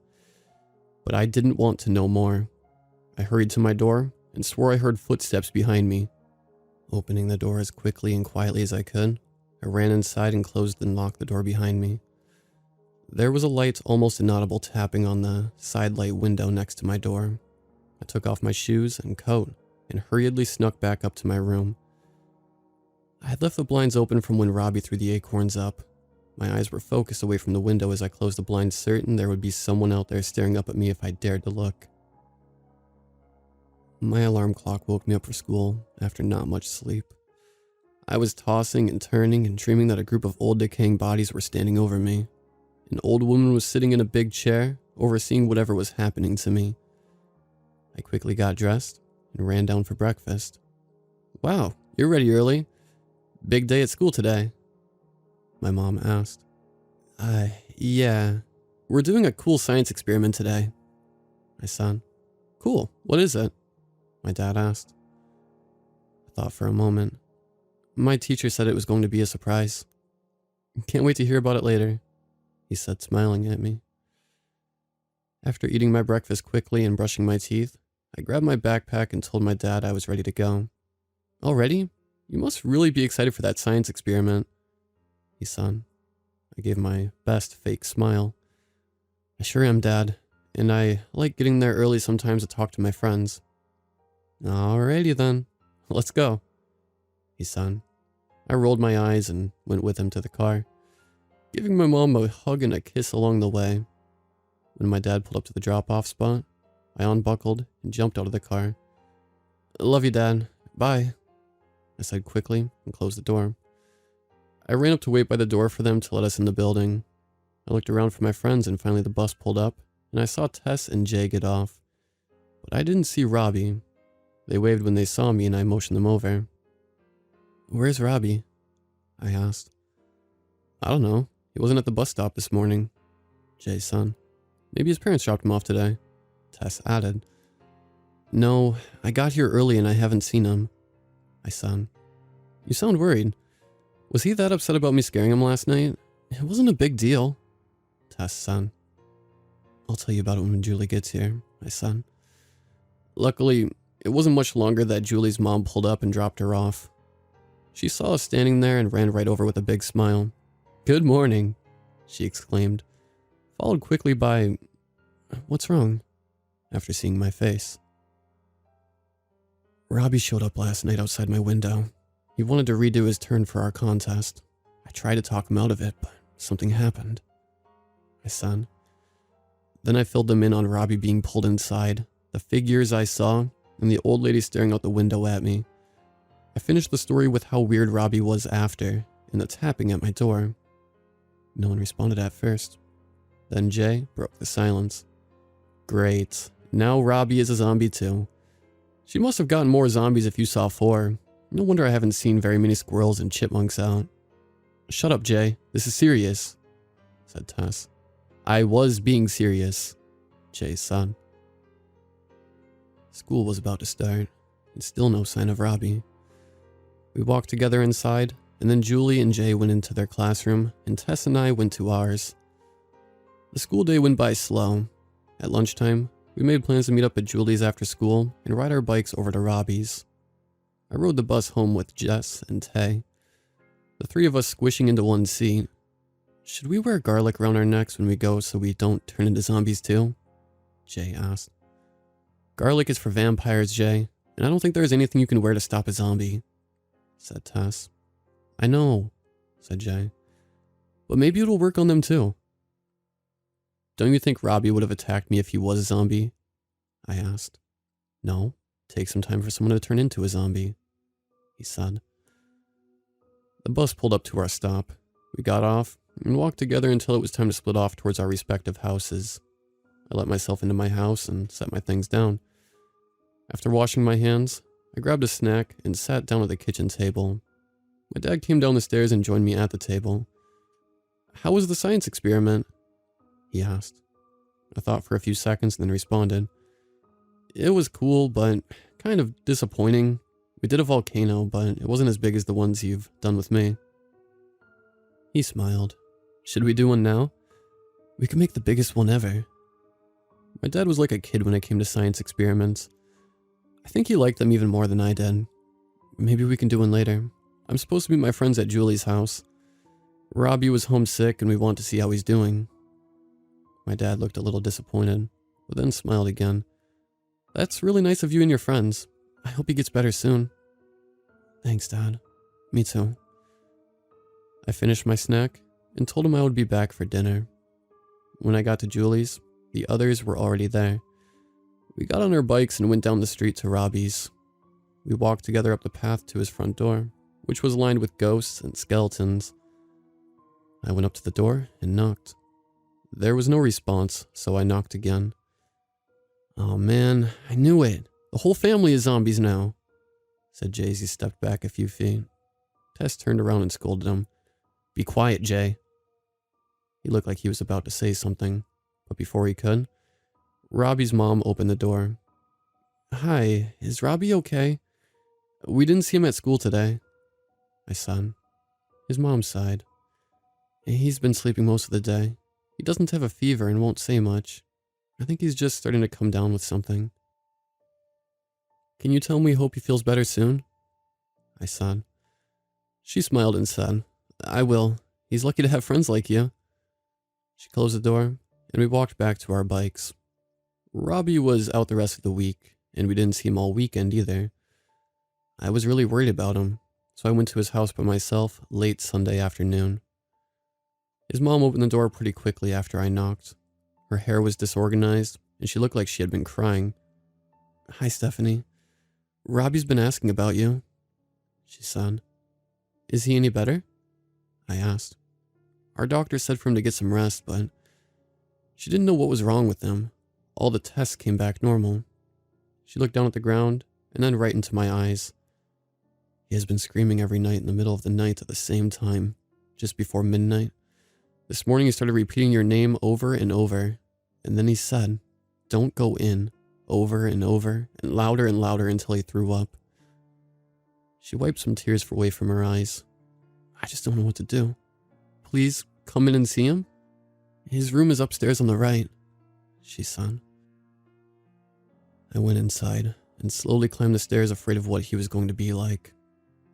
but I didn't want to know more. I hurried to my door and swore I heard footsteps behind me. Opening the door as quickly and quietly as I could, I ran inside and closed and locked the door behind me. There was a light, almost inaudible tapping on the side light window next to my door. I took off my shoes and coat and hurriedly snuck back up to my room. I had left the blinds open from when Robbie threw the acorns up. My eyes were focused away from the window as I closed the blinds, certain there would be someone out there staring up at me if I dared to look. My alarm clock woke me up for school after not much sleep. I was tossing and turning and dreaming that a group of old decaying bodies were standing over me. An old woman was sitting in a big chair, overseeing whatever was happening to me. I quickly got dressed and ran down for breakfast. Wow, you're ready early. Big day at school today, my mom asked. Yeah. We're doing a cool science experiment today, I said. Cool, what is it? My dad asked. I thought for a moment. My teacher said it was going to be a surprise. Can't wait to hear about it later, he said, smiling at me. After eating my breakfast quickly and brushing my teeth, I grabbed my backpack and told my dad I was ready to go. Already? You must really be excited for that science experiment, he said. I gave my best fake smile. I sure am, Dad, and I like getting there early sometimes to talk to my friends. Alrighty then, let's go, he said. I rolled my eyes and went with him to the car, giving my mom a hug and a kiss along the way. When my dad pulled up to the drop-off spot, I unbuckled and jumped out of the car. Love you, Dad. Bye, I said quickly and closed the door. I ran up to wait by the door for them to let us in the building. I looked around for my friends and finally the bus pulled up and I saw Tess and Jay get off. But I didn't see Robbie. They waved when they saw me and I motioned them over. Where's Robbie? I asked. I don't know. He wasn't at the bus stop this morning, Jay said. Maybe his parents dropped him off today, Tess added. No, I got here early and I haven't seen him, I said. You sound worried. Was he that upset about me scaring him last night? It wasn't a big deal, Tess said. I'll tell you about it when Julie gets here, I said. Luckily, it wasn't much longer that Julie's mom pulled up and dropped her off. She saw us standing there and ran right over with a big smile. Good morning, she exclaimed, followed quickly by, what's wrong? After seeing my face. Robbie showed up last night outside my window. He wanted to redo his turn for our contest. I tried to talk him out of it, but something happened, I said. Then I filled them in on Robbie being pulled inside, the figures I saw, and the old lady staring out the window at me. I finished the story with how weird Robbie was after, and the tapping at my door. No one responded at first. Then Jay broke the silence. Great. Now Robbie is a zombie too. She must have gotten more zombies if you saw 4. No wonder I haven't seen very many squirrels and chipmunks out. Shut up, Jay. This is serious, said Tess. I was being serious, Jay said. School was about to start, and still no sign of Robbie. We walked together inside, and then Julie and Jay went into their classroom, and Tess and I went to ours. The school day went by slow. At lunchtime, we made plans to meet up at Julie's after school and ride our bikes over to Robbie's. I rode the bus home with Jess and Tay, the 3 of us squishing into one seat. Should we wear garlic around our necks when we go so we don't turn into zombies too? Jay asked. Garlic is for vampires, Jay, and I don't think there's anything you can wear to stop a zombie, said Tess. I know, said Jay, but maybe it'll work on them too. Don't you think Robbie would have attacked me if he was a zombie? I asked. No, take some time for someone to turn into a zombie, he said. The bus pulled up to our stop. We got off and walked together until it was time to split off towards our respective houses. I let myself into my house and set my things down. After washing my hands, I grabbed a snack and sat down at the kitchen table. My dad came down the stairs and joined me at the table. How was the science experiment? He asked. I thought for a few seconds and then responded. It was cool, but kind of disappointing. We did a volcano, but it wasn't as big as the ones you've done with me. He smiled. Should we do one now? We could make the biggest one ever. My dad was like a kid when it came to science experiments. I think he liked them even more than I did. Maybe we can do one later. I'm supposed to meet my friends at Julie's house. Robbie was homesick and we want to see how he's doing. My dad looked a little disappointed, but then smiled again. That's really nice of you and your friends. I hope he gets better soon. Thanks, Dad. Me too. I finished my snack and told him I would be back for dinner. When I got to Julie's, the others were already there. We got on our bikes and went down the street to Robbie's. We walked together up the path to his front door, which was lined with ghosts and skeletons. I went up to the door and knocked. There was no response, so I knocked again. Oh man, I knew it. The whole family is zombies now, said Jay as he stepped back a few feet. Tess turned around and scolded him. Be quiet, Jay. He looked like he was about to say something, but before he could, Robbie's mom opened the door. Hi, is Robbie okay? We didn't see him at school today, I said. His mom sighed. He's been sleeping most of the day. He doesn't have a fever and won't say much. I think he's just starting to come down with something. Can you tell him we hope he feels better soon? I said. She smiled and said, I will. He's lucky to have friends like you. She closed the door, and we walked back to our bikes. Robbie was out the rest of the week, and we didn't see him all weekend either. I was really worried about him, so I went to his house by myself late Sunday afternoon. His mom opened the door pretty quickly after I knocked. Her hair was disorganized, and she looked like she had been crying. Hi, Stephanie. Robbie's been asking about you, she said. Is he any better? I asked. Our doctor said for him to get some rest, but she didn't know what was wrong with him. All the tests came back normal. She looked down at the ground and then right into my eyes. He has been screaming every night in the middle of the night at the same time, just before midnight. This morning he started repeating your name over and over, and then he said, "Don't go in," over and louder until he threw up. She wiped some tears away from her eyes. I just don't know what to do. Please come in and see him? His room is upstairs on the right, she said. I went inside and slowly climbed the stairs, afraid of what he was going to be like.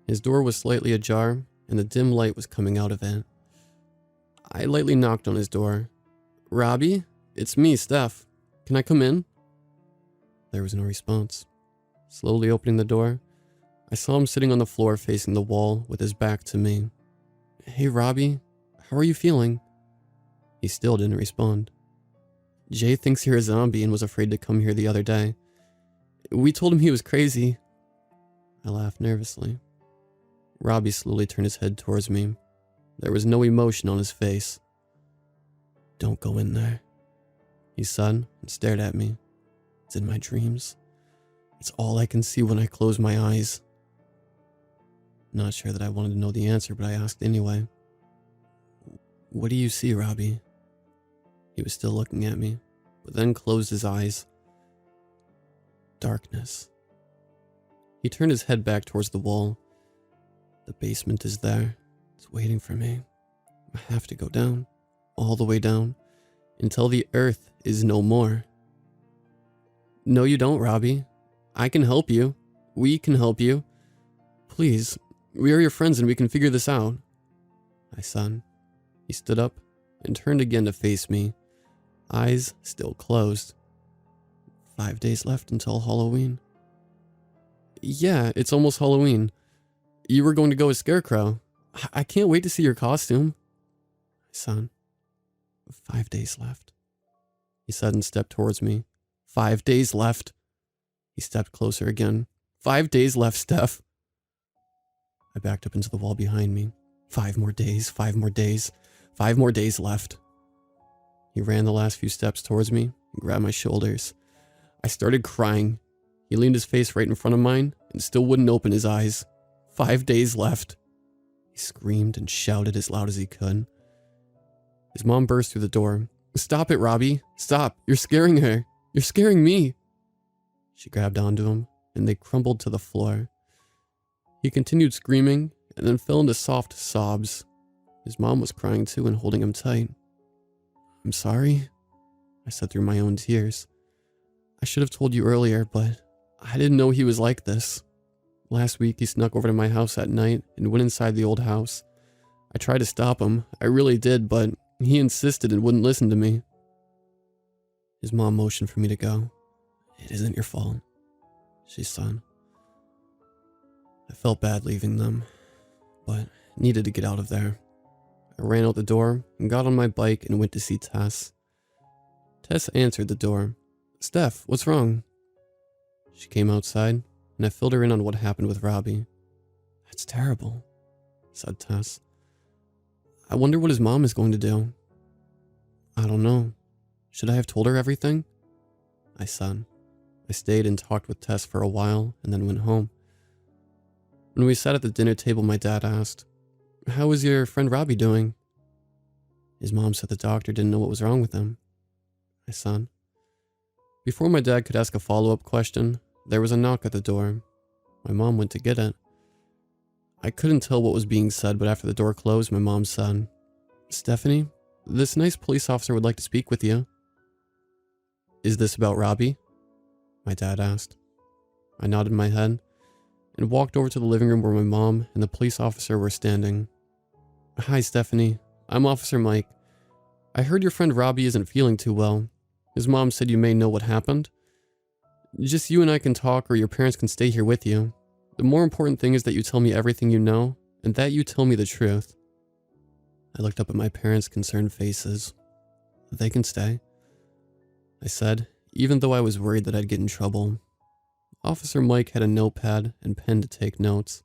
His door was slightly ajar, and the dim light was coming out of it. I lightly knocked on his door. Robbie, it's me, Steph. Can I come in? There was no response. Slowly opening the door, I saw him sitting on the floor facing the wall with his back to me. Hey, Robbie, how are you feeling? He still didn't respond. Jay thinks you're a zombie and was afraid to come here the other day. We told him he was crazy. I laughed nervously. Robbie slowly turned his head towards me. There was no emotion on his face. Don't go in there, he said and stared at me. It's in my dreams. It's all I can see when I close my eyes. Not sure that I wanted to know the answer, but I asked anyway. What do you see, Robbie? He was still looking at me, but then closed his eyes. Darkness. He turned his head back towards the wall. The basement is there. It's waiting for me. I have to go down, all the way down, until the earth is no more. No, you don't, Robbie. I can help you. We can help you. Please, we are your friends and we can figure this out, I said. He stood up and turned again to face me, eyes still closed. 5 days left until Halloween. Yeah, it's almost Halloween. You were going to go as Scarecrow. I can't wait to see your costume. Son, 5 days left. He said and stepped towards me. 5 days left. He stepped closer again. 5 days left, Steph. I backed up into the wall behind me. 5 more days, 5 more days, 5 more days left. He ran the last few steps towards me and grabbed my shoulders. I started crying. He leaned his face right in front of mine and still wouldn't open his eyes. 5 days left. He screamed and shouted as loud as he could. His mom burst through the door. Stop it, Robbie. Stop. You're scaring her. You're scaring me. She grabbed onto him and they crumbled to the floor. He continued screaming and then fell into soft sobs. His mom was crying too and holding him tight. I'm sorry, I said through my own tears. I should have told you earlier, but I didn't know he was like this. Last week he snuck over to my house at night and went inside the old house. I tried to stop him, I really did, but he insisted and wouldn't listen to me. His mom motioned for me to go. It isn't your fault, she said. I felt bad leaving them, but needed to get out of there. I ran out the door and got on my bike and went to see Tess. Tess answered the door. Steph, what's wrong? She came outside and I filled her in on what happened with Robbie. That's terrible, said Tess. I wonder what his mom is going to do. I don't know. Should I have told her everything? I said. I stayed and talked with Tess for a while and then went home. When we sat at the dinner table, my dad asked, How is your friend Robbie doing? His mom said the doctor didn't know what was wrong with him. I said. Before my dad could ask a follow-up question, there was a knock at the door. My mom went to get it. I couldn't tell what was being said, but after the door closed, my mom said, Stephanie, this nice police officer would like to speak with you. Is this about Robbie? My dad asked. I nodded my head and walked over to the living room where my mom and the police officer were standing. Hi, Stephanie. I'm Officer Mike. I heard your friend Robbie isn't feeling too well. His mom said you may know what happened. Just you and I can talk, or your parents can stay here with you. The more important thing is that you tell me everything you know, and that you tell me the truth. I looked up at my parents' concerned faces. They can stay, I said, even though I was worried that I'd get in trouble. Officer Mike had a notepad and pen to take notes.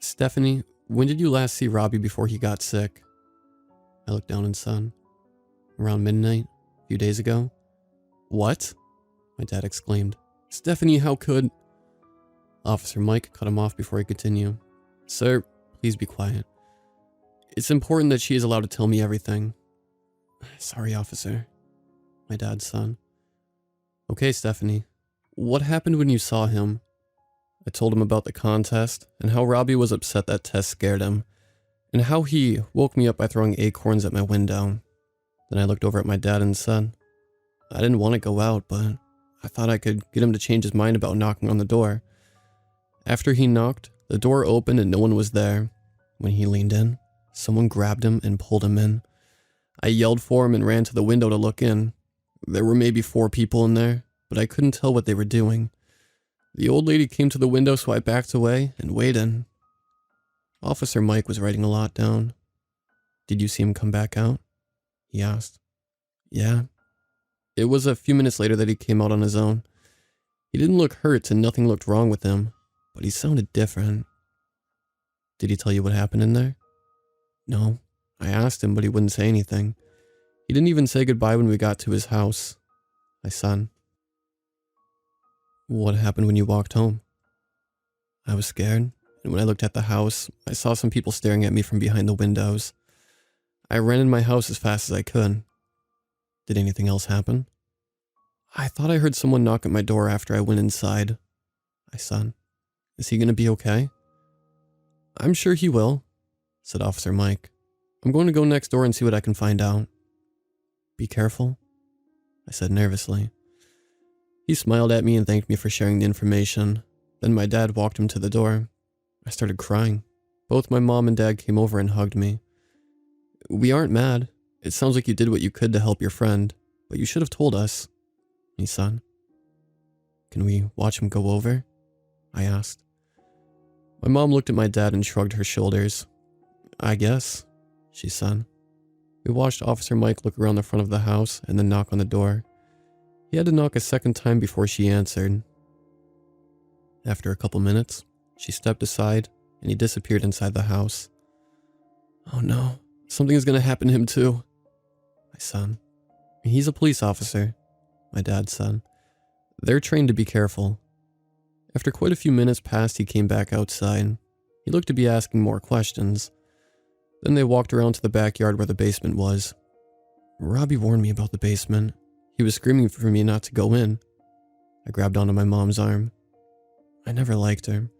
Stephanie, when did you last see Robbie before he got sick? I looked down and said, Around midnight, a few days ago. What? My dad exclaimed. Stephanie, how could... Officer Mike cut him off before he continued. Sir, please be quiet. It's important that she is allowed to tell me everything. Sorry, officer, my dad said. Okay, Stephanie. What happened when you saw him? I told him about the contest and how Robbie was upset that Tess scared him, and how he woke me up by throwing acorns at my window. Then I looked over at my dad and said, I didn't want to go out, but I thought I could get him to change his mind about knocking on the door. After he knocked, the door opened and no one was there. When he leaned in, someone grabbed him and pulled him in. I yelled for him and ran to the window to look in. There were maybe 4 people in there, but I couldn't tell what they were doing. The old lady came to the window, so I backed away and waited. Officer Mike was writing a lot down. Did you see him come back out? He asked. Yeah. It was a few minutes later that he came out on his own. He didn't look hurt and nothing looked wrong with him, but he sounded different. Did he tell you what happened in there? No. I asked him, but he wouldn't say anything. He didn't even say goodbye when we got to his house. I said. What happened when you walked home? I was scared, and when I looked at the house, I saw some people staring at me from behind the windows. I ran in my house as fast as I could. Did anything else happen? I thought I heard someone knock at my door after I went inside. I said. Is he going to be okay? I'm sure he will, said Officer Mike. I'm going to go next door and see what I can find out. Be careful, I said nervously. He smiled at me and thanked me for sharing the information. Then my dad walked him to the door. I started crying. Both my mom and dad came over and hugged me. We aren't mad. It sounds like you did what you could to help your friend, but you should have told us, he said. Can we watch him go over? I asked. My mom looked at my dad and shrugged her shoulders. I guess, she said. We watched Officer Mike look around the front of the house and then knock on the door. He had to knock a second time before she answered. After a couple minutes, she stepped aside and he disappeared inside the house. Oh no, something is going to happen to him too, I said. He's a police officer, my dad said. They're trained to be careful. After quite a few minutes passed, he came back outside. He looked to be asking more questions. Then they walked around to the backyard where the basement was. Robbie warned me about the basement. He was screaming for me not to go in. I grabbed onto my mom's arm. I never liked her.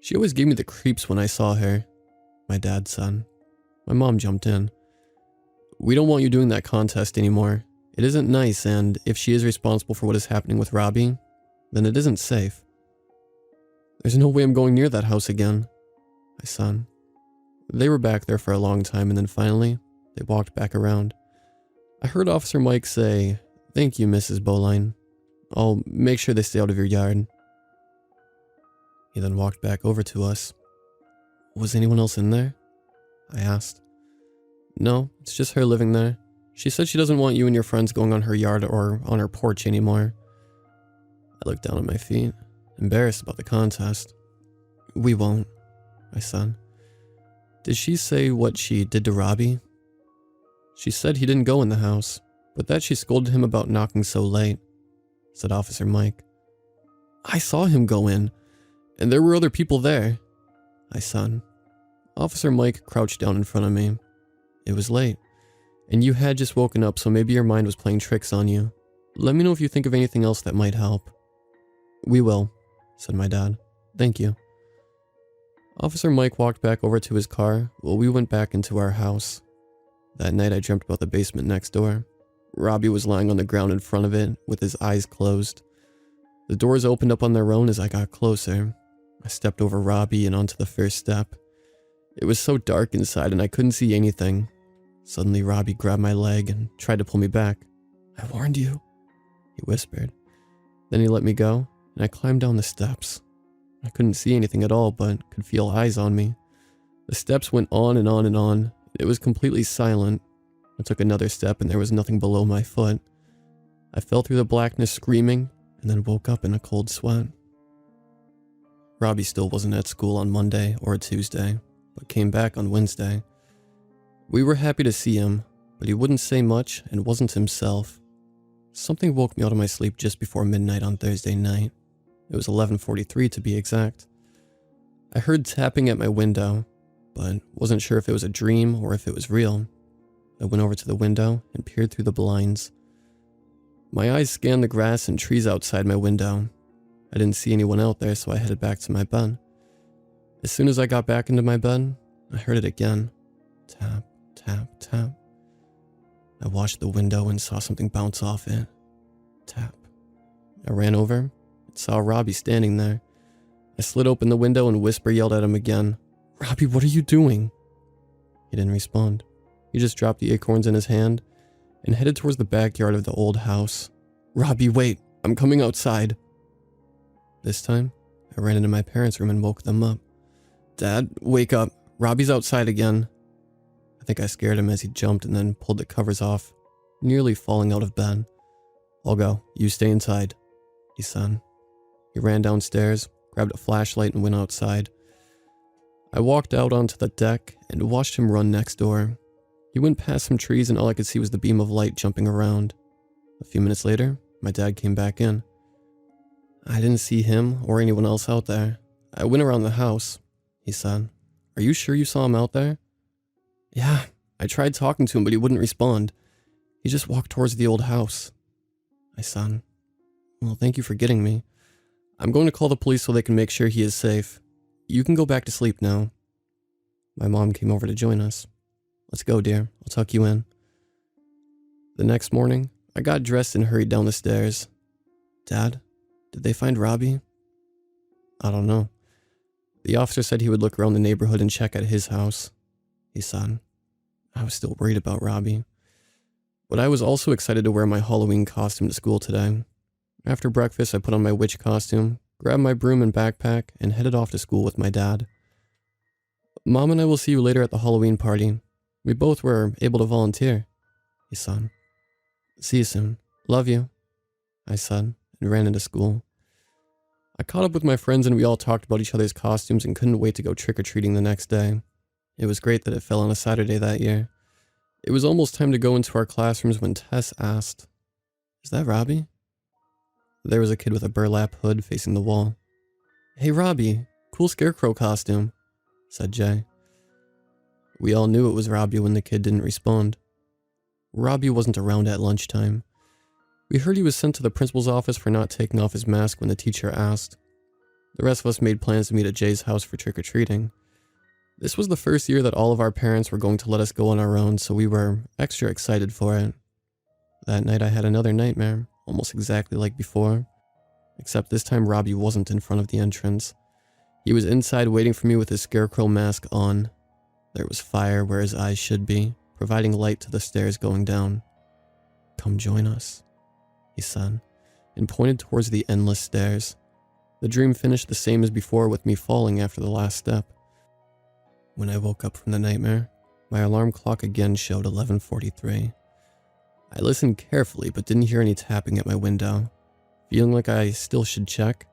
She always gave me the creeps when I saw her, my dad said. My mom jumped in. We don't want you doing that contest anymore. It isn't nice, and if she is responsible for what is happening with Robbie, then it isn't safe. There's no way I'm going near that house again, I said. They were back there for a long time, and then finally, they walked back around. I heard Officer Mike say, "Thank you, Mrs. Boline. I'll make sure they stay out of your yard." He then walked back over to us. Was anyone else in there? I asked. No, it's just her living there. She said she doesn't want you and your friends going on her yard or on her porch anymore. I looked down at my feet, embarrassed about the contest. We won't, I said. Did she say what she did to Robbie? She said he didn't go in the house, but that she scolded him about knocking so late, said Officer Mike. I saw him go in, and there were other people there, I said. Officer Mike crouched down in front of me. It was late, and you had just woken up, so maybe your mind was playing tricks on you. Let me know if you think of anything else that might help. We will, said my dad. Thank you. Officer Mike walked back over to his car while we went back into our house. That night I dreamt about the basement next door. Robbie was lying on the ground in front of it with his eyes closed. The doors opened up on their own as I got closer. I stepped over Robbie and onto the first step. It was so dark inside and I couldn't see anything. Suddenly Robbie grabbed my leg and tried to pull me back. I warned you, he whispered. Then he let me go and I climbed down the steps. I couldn't see anything at all but could feel eyes on me. The steps went on and on and on. It was completely silent. I took another step and there was nothing below my foot. I fell through the blackness screaming and then woke up in a cold sweat. Robbie still wasn't at school on Monday or Tuesday, but came back on Wednesday. We were happy to see him, but he wouldn't say much and wasn't himself. Something woke me out of my sleep just before midnight on Thursday night. It was 11:43 to be exact. I heard tapping at my window, but wasn't sure if it was a dream or if it was real. I went over to the window and peered through the blinds. My eyes scanned the grass and trees outside my window. I didn't see anyone out there, so I headed back to my bed. As soon as I got back into my bed, I heard it again. Tap, tap, tap. I watched the window and saw something bounce off it. Tap. I ran over and saw Robbie standing there. I slid open the window and whisper yelled at him again. Robbie, what are you doing? He didn't respond. He just dropped the acorns in his hand and headed towards the backyard of the old house. Robbie, wait, I'm coming outside. This time, I ran into my parents' room and woke them up. Dad, wake up. Robbie's outside again. I think I scared him as he jumped and then pulled the covers off, nearly falling out of bed. I'll go. You stay inside, he said. He ran downstairs, grabbed a flashlight and went outside. I walked out onto the deck and watched him run next door. He went past some trees and all I could see was the beam of light jumping around. A few minutes later, my dad came back in. I didn't see him or anyone else out there. I went around the house, he said. Are you sure you saw him out there? Yeah, I tried talking to him, but he wouldn't respond. He just walked towards the old house. I said, well, thank you for getting me. I'm going to call the police so they can make sure he is safe. You can go back to sleep now. My mom came over to join us. Let's go, dear. I'll tuck you in. The next morning, I got dressed and hurried down the stairs. Dad, did they find Robbie? I don't know. The officer said he would look around the neighborhood and check at his house, he said. I was still worried about Robbie. But I was also excited to wear my Halloween costume to school today. After breakfast, I put on my witch costume, grabbed my broom and backpack, and headed off to school with my dad. Mom and I will see you later at the Halloween party. We both were able to volunteer, he said. See you soon. Love you, I said, and ran into school. I caught up with my friends and we all talked about each other's costumes and couldn't wait to go trick-or-treating the next day. It was great that it fell on a Saturday that year. It was almost time to go into our classrooms when Tess asked, "Is that Robbie?" There was a kid with a burlap hood facing the wall. "Hey Robbie, cool scarecrow costume," said Jay. We all knew it was Robbie when the kid didn't respond. Robbie wasn't around at lunchtime. We heard he was sent to the principal's office for not taking off his mask when the teacher asked. The rest of us made plans to meet at Jay's house for trick-or-treating. This was the first year that all of our parents were going to let us go on our own, so we were extra excited for it. That night I had another nightmare, almost exactly like before, except this time Robbie wasn't in front of the entrance. He was inside waiting for me with his scarecrow mask on. There was fire where his eyes should be, providing light to the stairs going down. "Come join us," he said, and pointed towards the endless stairs. The dream finished the same as before with me falling after the last step. When I woke up from the nightmare, my alarm clock again showed 11:43. I listened carefully but didn't hear any tapping at my window. Feeling like I still should check,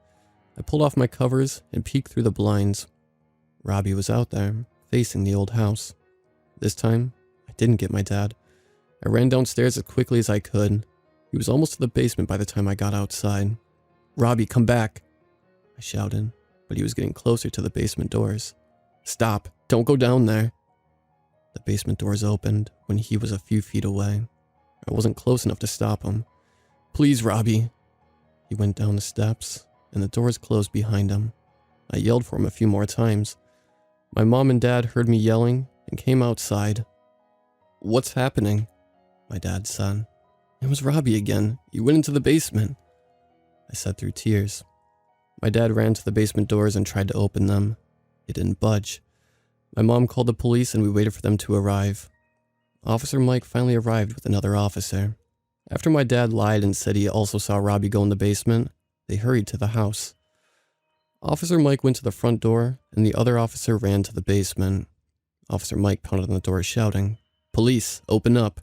I pulled off my covers and peeked through the blinds. Robbie was out there, facing the old house. This time, I didn't get my dad. I ran downstairs as quickly as I could. He was almost to the basement by the time I got outside. "Robbie, come back," I shouted, but he was getting closer to the basement doors. "Stop, don't go down there." The basement doors opened when he was a few feet away. I wasn't close enough to stop him. "Please, Robbie." He went down the steps, and the doors closed behind him. I yelled for him a few more times. My mom and dad heard me yelling and came outside. "What's happening?" my dad said. "It was Robbie again. He went into the basement," I said through tears. My dad ran to the basement doors and tried to open them. It didn't budge. My mom called the police and we waited for them to arrive. Officer Mike finally arrived with another officer. After my dad lied and said he also saw Robbie go in the basement, they hurried to the house. Officer Mike went to the front door and the other officer ran to the basement. Officer Mike pounded on the door shouting, "Police, open up."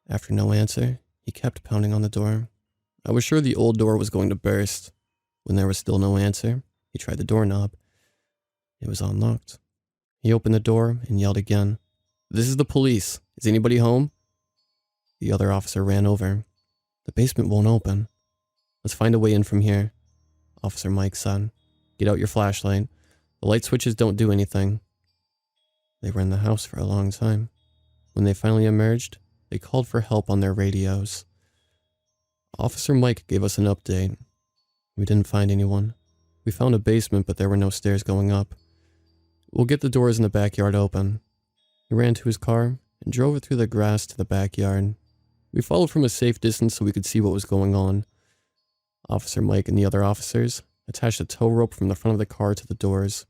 After no answer, he kept pounding on the door. I was sure the old door was going to burst. When there was still no answer, he tried the doorknob. It was unlocked. He opened the door and yelled again, "This is the police. Is anybody home?" The other officer ran over. "The basement won't open. Let's find a way in from here," Officer Mike said. "Get out your flashlight. The light switches don't do anything." They were in the house for a long time. When they finally emerged, they called for help on their radios. Officer Mike gave us an update. We didn't find anyone. We found a basement, but there were no stairs going up. "We'll get the doors in the backyard open." He ran to his car and drove it through the grass to the backyard. We followed from a safe distance so we could see what was going on. Officer Mike and the other officers attached a tow rope from the front of the car to the doors.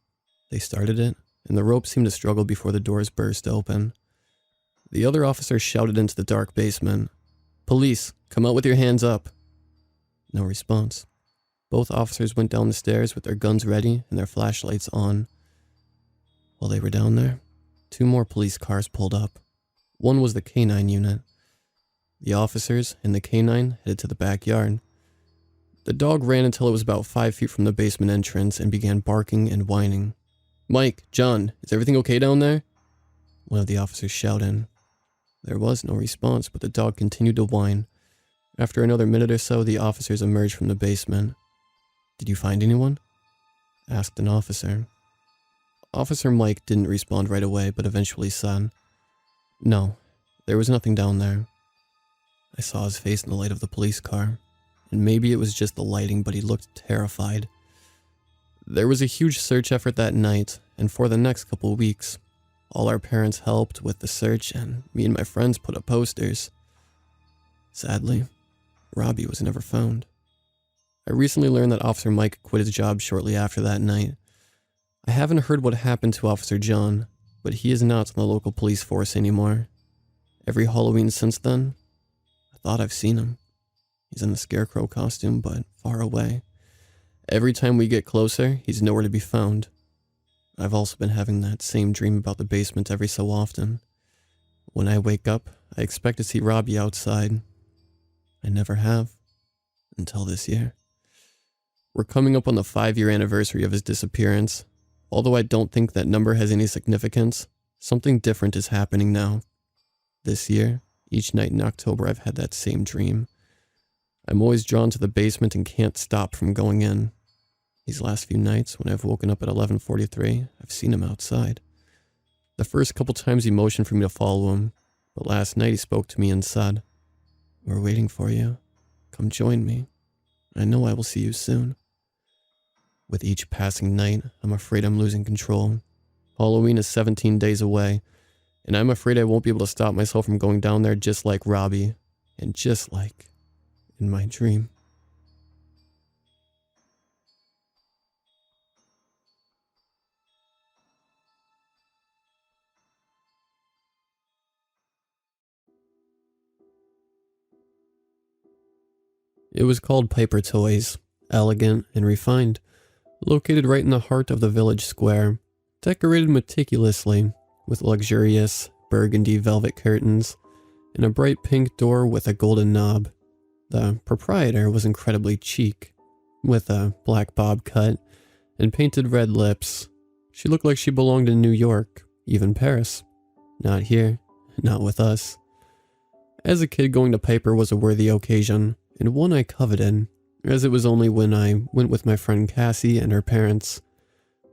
They started it, and the rope seemed to struggle before the doors burst open. The other officer shouted into the dark basement, "Police, come out with your hands up." No response. Both officers went down the stairs with their guns ready and their flashlights on. While they were down there, 2 more police cars pulled up. One was the K-9 unit. The officers and the K-9 headed to the backyard. The dog ran until it was about 5 feet from the basement entrance and began barking and whining. "Mike, John, is everything okay down there?" One of the officers shouted. There was no response, but the dog continued to whine. After another minute or so, the officers emerged from the basement. "Did you find anyone?" asked an officer. Officer Mike didn't respond right away, but eventually said, "No, there was nothing down there." I saw his face in the light of the police car, and maybe it was just the lighting, but he looked terrified. There was a huge search effort that night, and for the next couple weeks. All our parents helped with the search, and me and my friends put up posters. Sadly, Robbie was never found. I recently learned that Officer Mike quit his job shortly after that night. I haven't heard what happened to Officer John, but he is not in the local police force anymore. Every Halloween since then, I thought I've seen him. He's in the scarecrow costume, but far away. Every time we get closer, he's nowhere to be found. I've also been having that same dream about the basement every so often. When I wake up, I expect to see Robbie outside. I never have, until this year. We're coming up on the 5-year anniversary of his disappearance. Although I don't think that number has any significance, something different is happening now. This year, each night in October, I've had that same dream. I'm always drawn to the basement and can't stop from going in. These last few nights, when I've woken up at 11:43, I've seen him outside. The first couple times he motioned for me to follow him, but last night he spoke to me and said, "We're waiting for you. Come join me. I know I will see you soon." With each passing night, I'm afraid I'm losing control. Halloween is 17 days away, and I'm afraid I won't be able to stop myself from going down there just like Robbie, and just like in my dream. It was called Piper Toys, elegant and refined, located right in the heart of the village square, decorated meticulously with luxurious burgundy velvet curtains and a bright pink door with a golden knob. The proprietor was incredibly chic, with a black bob cut and painted red lips. She looked like she belonged in New York, even Paris. Not here, not with us. As a kid, going to Piper was a worthy occasion, and one I coveted, as it was only when I went with my friend Cassie and her parents.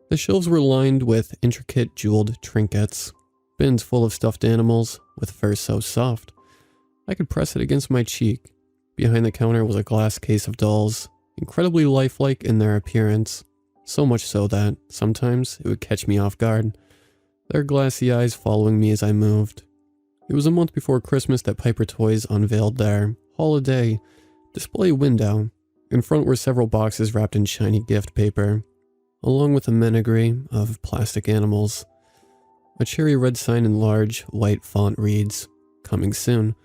The shelves were lined with intricate jeweled trinkets, bins full of stuffed animals with fur so soft I could press it against my cheek. Behind the counter was a glass case of dolls, incredibly lifelike in their appearance, so much so that sometimes it would catch me off guard, their glassy eyes following me as I moved. It was a month before Christmas that Piper Toys unveiled their holiday display window. In front were several boxes wrapped in shiny gift paper, along with a menagerie of plastic animals. A cherry red sign in large white font reads, "Coming soon,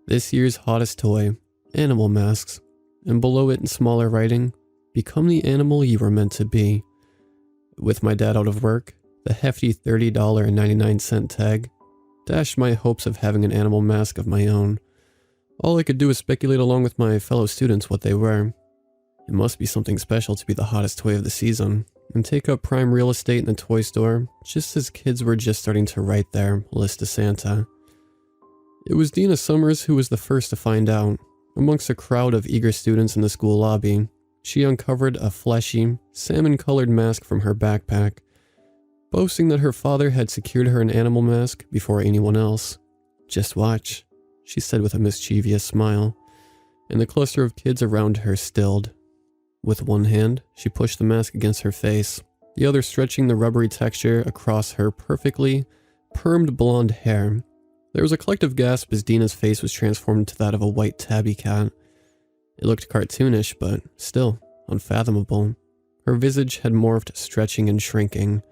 this year's hottest toy, animal masks," and below it in smaller writing, "Become the animal you were meant to be." With my dad out of work, the hefty $30.99 tag dashed my hopes of having an animal mask of my own. All I could do was speculate along with my fellow students what they were. It must be something special to be the hottest toy of the season, and take up prime real estate in the toy store just as kids were just starting to write their list to Santa. It was Dina Summers who was the first to find out. Amongst a crowd of eager students in the school lobby, she uncovered a fleshy, salmon-colored mask from her backpack, boasting that her father had secured her an animal mask before anyone else. "Just watch," she said with a mischievous smile, and the cluster of kids around her stilled. With one hand, she pushed the mask against her face, the other stretching the rubbery texture across her perfectly permed blonde hair. There was a collective gasp as Dina's face was transformed into that of a white tabby cat. It looked cartoonish, but still unfathomable. Her visage had morphed, stretching and shrinking.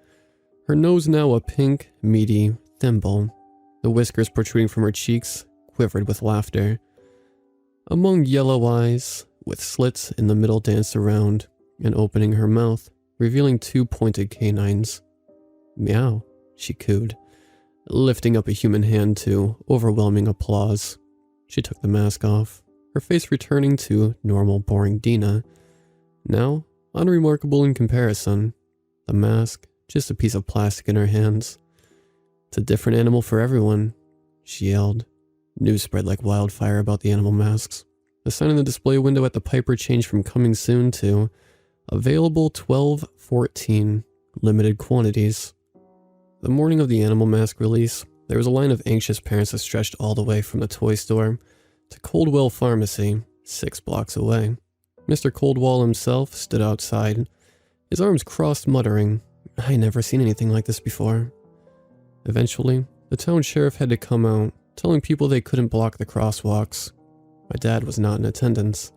Her nose now a pink, meaty thimble. The whiskers protruding from her cheeks quivered with laughter. Among yellow eyes, with slits in the middle danced around, and opening her mouth, revealing two pointed canines. "Meow," she cooed, lifting up a human hand to overwhelming applause. She took the mask off, her face returning to normal, boring Dina. Now, unremarkable in comparison. The mask, just a piece of plastic in her hands. "It's a different animal for everyone," she yelled. News spread like wildfire about the animal masks. The sign in the display window at the Piper changed from "Coming soon" to "Available 12/14, limited quantities." The morning of the animal mask release, there was a line of anxious parents that stretched all the way from the toy store to Coldwell Pharmacy, 6 blocks away. Mr. Coldwell himself stood outside, his arms crossed, muttering, "I never seen anything like this before." Eventually, the town sheriff had to come out, telling people they couldn't block the crosswalks. My dad was not in attendance,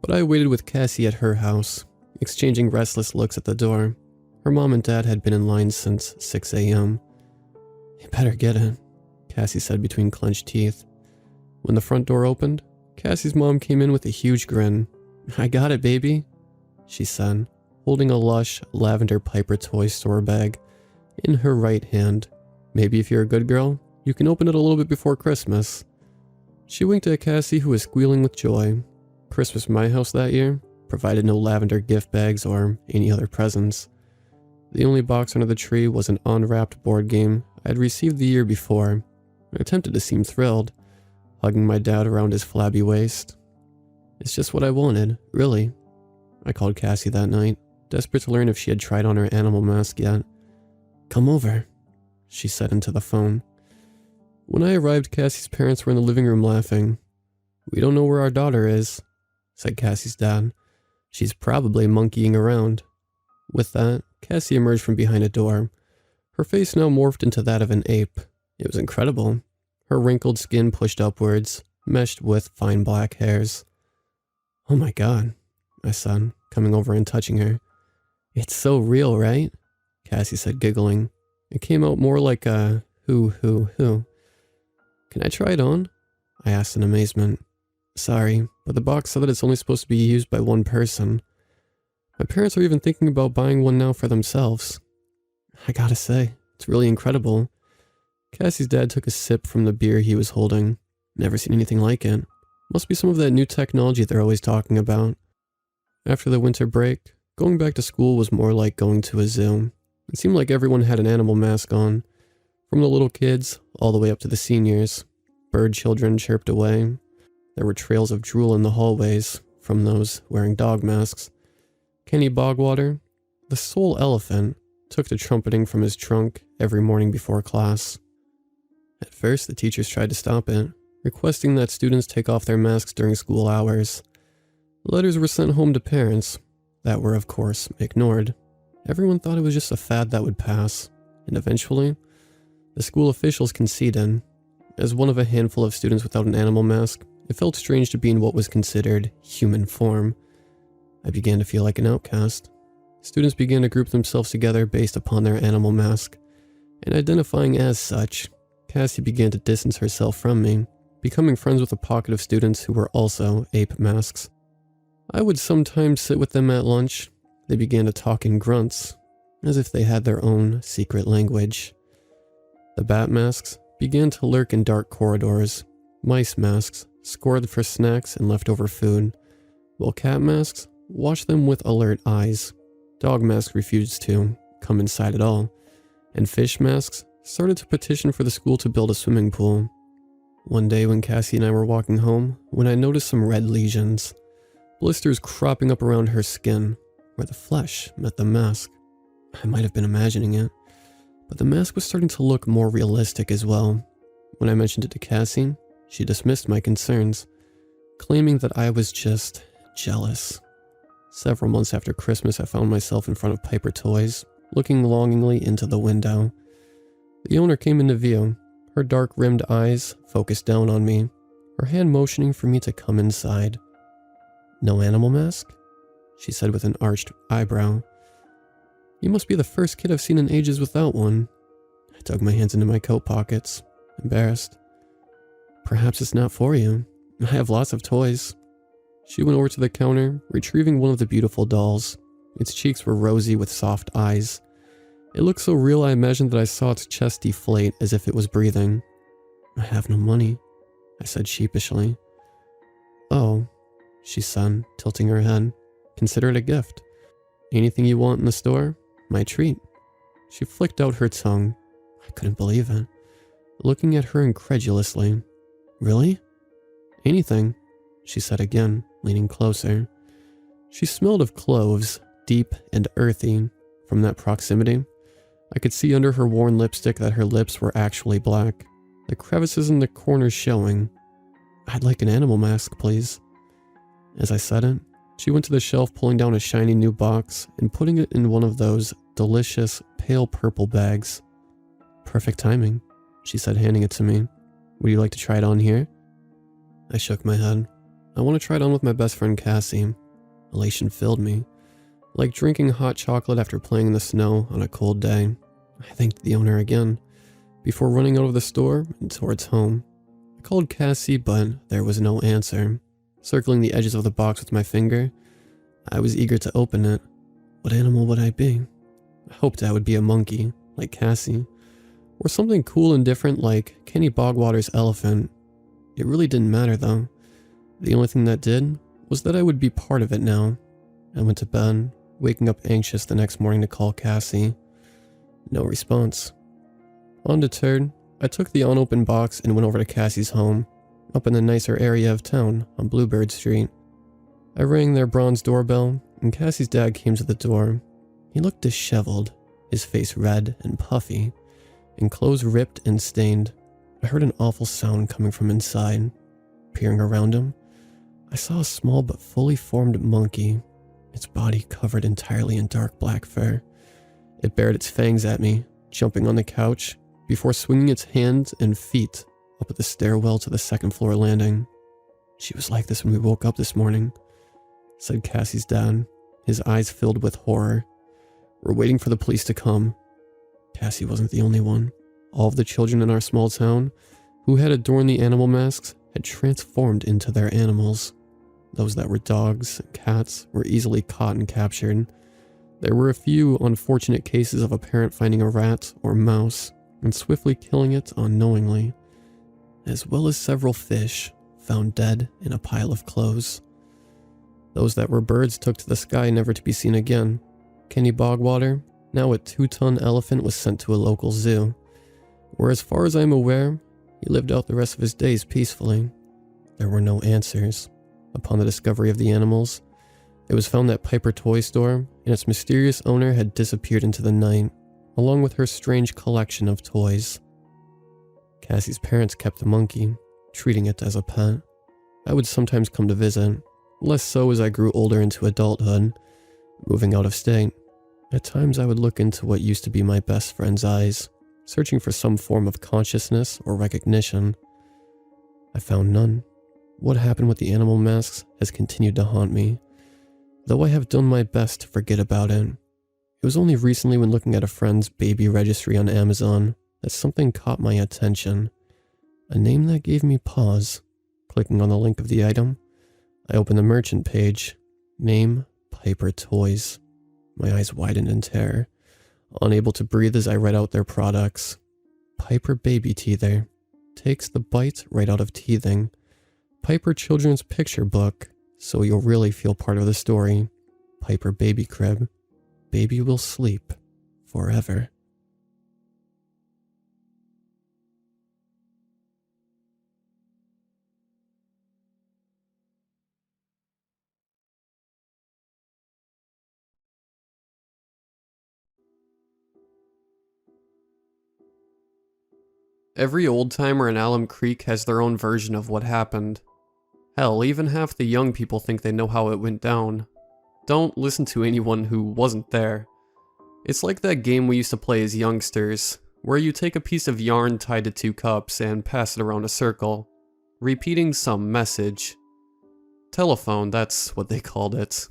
but I waited with Cassie at her house, exchanging restless looks at the door. Her mom and dad had been in line since 6 a.m. "You better get in," Cassie said between clenched teeth. When the front door opened, Cassie's mom came in with a huge grin. "I got it, baby," she said, holding a lush lavender Piper toy store bag in her right hand. "Maybe if you're a good girl, you can open it a little bit before Christmas." She winked at Cassie, who was squealing with joy. Christmas in my house that year provided no lavender gift bags or any other presents. The only box under the tree was an unwrapped board game I had received the year before. I attempted to seem thrilled, hugging my dad around his flabby waist. "It's just what I wanted, really," I called Cassie that night, desperate to learn if she had tried on her animal mask yet. "Come over," she said into the phone. When I arrived, Cassie's parents were in the living room laughing. "We don't know where our daughter is," said Cassie's dad. "She's probably monkeying around." With that, Cassie emerged from behind a door. Her face now morphed into that of an ape. It was incredible. Her wrinkled skin pushed upwards, meshed with fine black hairs. "Oh my God," I said, coming over and touching her. "It's so real, right?" Cassie said, giggling. It came out more like a who. "Can I try it on?" I asked in amazement. "Sorry, but the box said that it's only supposed to be used by one person. My parents are even thinking about buying one now for themselves." I gotta say, it's really incredible. Cassie's dad took a sip from the beer he was holding. "Never seen anything like it. Must be some of that new technology they're always talking about." After the winter break, going back to school was more like going to a zoo. It seemed like everyone had an animal mask on. From the little kids, all the way up to the seniors. Bird children chirped away. There were trails of drool in the hallways, from those wearing dog masks. Kenny Bogwater, the sole elephant, took to trumpeting from his trunk every morning before class. At first, the teachers tried to stop it, requesting that students take off their masks during school hours. Letters were sent home to parents, that were, of course, ignored. Everyone thought it was just a fad that would pass, and eventually, the school officials conceded. As one of a handful of students without an animal mask, it felt strange to be in what was considered human form. I began to feel like an outcast. Students began to group themselves together based upon their animal mask, and identifying as such, Cassie began to distance herself from me, becoming friends with a pocket of students who were also ape masks. I would sometimes sit with them at lunch. They began to talk in grunts, as if they had their own secret language. The bat masks began to lurk in dark corridors. Mice masks scored for snacks and leftover food, while cat masks watched them with alert eyes. Dog masks refused to come inside at all, and fish masks started to petition for the school to build a swimming pool. One day when Cassie and I were walking home, when I noticed some red lesions, blisters cropping up around her skin, where the flesh met the mask. I might have been imagining it, but the mask was starting to look more realistic as well. When I mentioned it to Cassie, she dismissed my concerns, claiming that I was just jealous. Several months after Christmas, I found myself in front of Piper Toys, looking longingly into the window. The owner came into view, her dark-rimmed eyes focused down on me, her hand motioning for me to come inside. "No animal mask?" she said with an arched eyebrow. "You must be the first kid I've seen in ages without one." I dug my hands into my coat pockets, embarrassed. "Perhaps it's not for you. I have lots of toys." She went over to the counter, retrieving one of the beautiful dolls. Its cheeks were rosy with soft eyes. It looked so real I imagined that I saw its chest deflate as if it was breathing. "I have no money," I said sheepishly. "Oh," she said, tilting her head. "Consider it a gift. Anything you want in the store, my treat." She flicked out her tongue. I couldn't believe it, looking at her incredulously. "Really?" "Anything," she said again, leaning closer. She smelled of cloves, deep and earthy. From that proximity, I could see under her worn lipstick that her lips were actually black, the crevices in the corners showing. "I'd like an animal mask, please." As I said it, she went to the shelf, pulling down a shiny new box and putting it in one of those delicious pale purple bags. "Perfect timing," she said, handing it to me. "Would you like to try it on here?" I shook my head. "I want to try it on with my best friend Cassie." Elation filled me, like drinking hot chocolate after playing in the snow on a cold day. I thanked the owner again, before running out of the store and towards home. I called Cassie, but there was no answer. Circling the edges of the box with my finger, I was eager to open it. What animal would I be? I hoped I would be a monkey, like Cassie, or something cool and different like Kenny Bogwater's elephant. It really didn't matter though. The only thing that did was that I would be part of it now. I went to bed, waking up anxious the next morning to call Cassie. No response. Undeterred, I took the unopened box and went over to Cassie's home, up in the nicer area of town on Bluebird Street. I rang their bronze doorbell, and Cassie's dad came to the door. He looked disheveled, his face red and puffy, and clothes ripped and stained. I heard an awful sound coming from inside. Peering around him, I saw a small but fully formed monkey, its body covered entirely in dark black fur. It bared its fangs at me, jumping on the couch, before swinging its hands and feet up at the stairwell to the second-floor landing. "She was like this when we woke up this morning," said Cassie's dad, his eyes filled with horror. "We're waiting for the police to come." Cassie wasn't the only one. All of the children in our small town who had adorned the animal masks had transformed into their animals. Those that were dogs and cats were easily caught and captured. There were a few unfortunate cases of a parent finding a rat or mouse and swiftly killing it unknowingly, as well as several fish found dead in a pile of clothes. Those that were birds took to the sky never to be seen again. Kenny Bogwater, now a 2-ton elephant, was sent to a local zoo, where as far as I'm aware, he lived out the rest of his days peacefully. There were no answers. Upon the discovery of the animals, it was found that Piper Toy Store and its mysterious owner had disappeared into the night, along with her strange collection of toys. Cassie's parents kept the monkey, treating it as a pet. I would sometimes come to visit, less so as I grew older into adulthood, moving out of state. At times I would look into what used to be my best friend's eyes, searching for some form of consciousness or recognition. I found none. What happened with the animal masks has continued to haunt me, though I have done my best to forget about it. It was only recently when looking at a friend's baby registry on Amazon that something caught my attention. A name that gave me pause. Clicking on the link of the item, I opened the merchant page. Name, Piper Toys. My eyes widened in terror, unable to breathe as I read out their products. Piper Baby Teether. Takes the bite right out of teething. Piper Children's Picture Book, so you'll really feel part of the story. Piper Baby Crib. Baby will sleep forever. Every old-timer in Alum Creek has their own version of what happened. Hell, even half the young people think they know how it went down. Don't listen to anyone who wasn't there. It's like that game we used to play as youngsters, where you take a piece of yarn tied to 2 cups and pass it around a circle, repeating some message. Telephone, that's what they called it.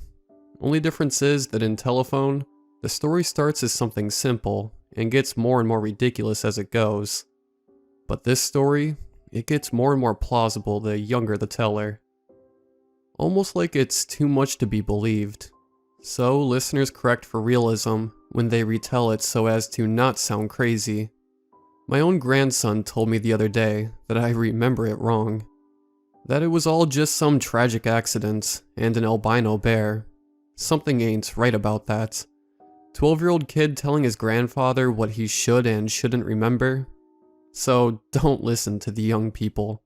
Only difference is that in Telephone, the story starts as something simple and gets more and more ridiculous as it goes. But this story, it gets more and more plausible the younger the teller. Almost like it's too much to be believed. So listeners correct for realism when they retell it so as to not sound crazy. My own grandson told me the other day that I remember it wrong. That it was all just some tragic accident and an albino bear. Something ain't right about that. 12-year-old kid telling his grandfather what he should and shouldn't remember. So don't listen to the young people.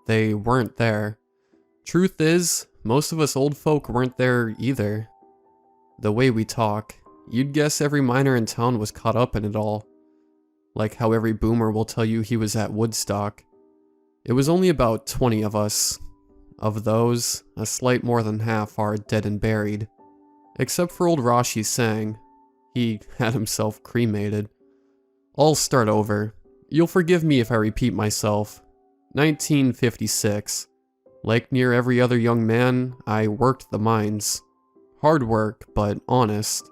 They weren't there. Truth is, most of us old folk weren't there either. The way we talk, you'd guess every miner in town was caught up in it all. Like how every boomer will tell you he was at Woodstock. It was only about 20 of us. Of those, a slight more than half are dead and buried. Except for old Rashi Sang. He had himself cremated. I'll start over. You'll forgive me if I repeat myself. 1956. Like near every other young man, I worked the mines. Hard work, but honest.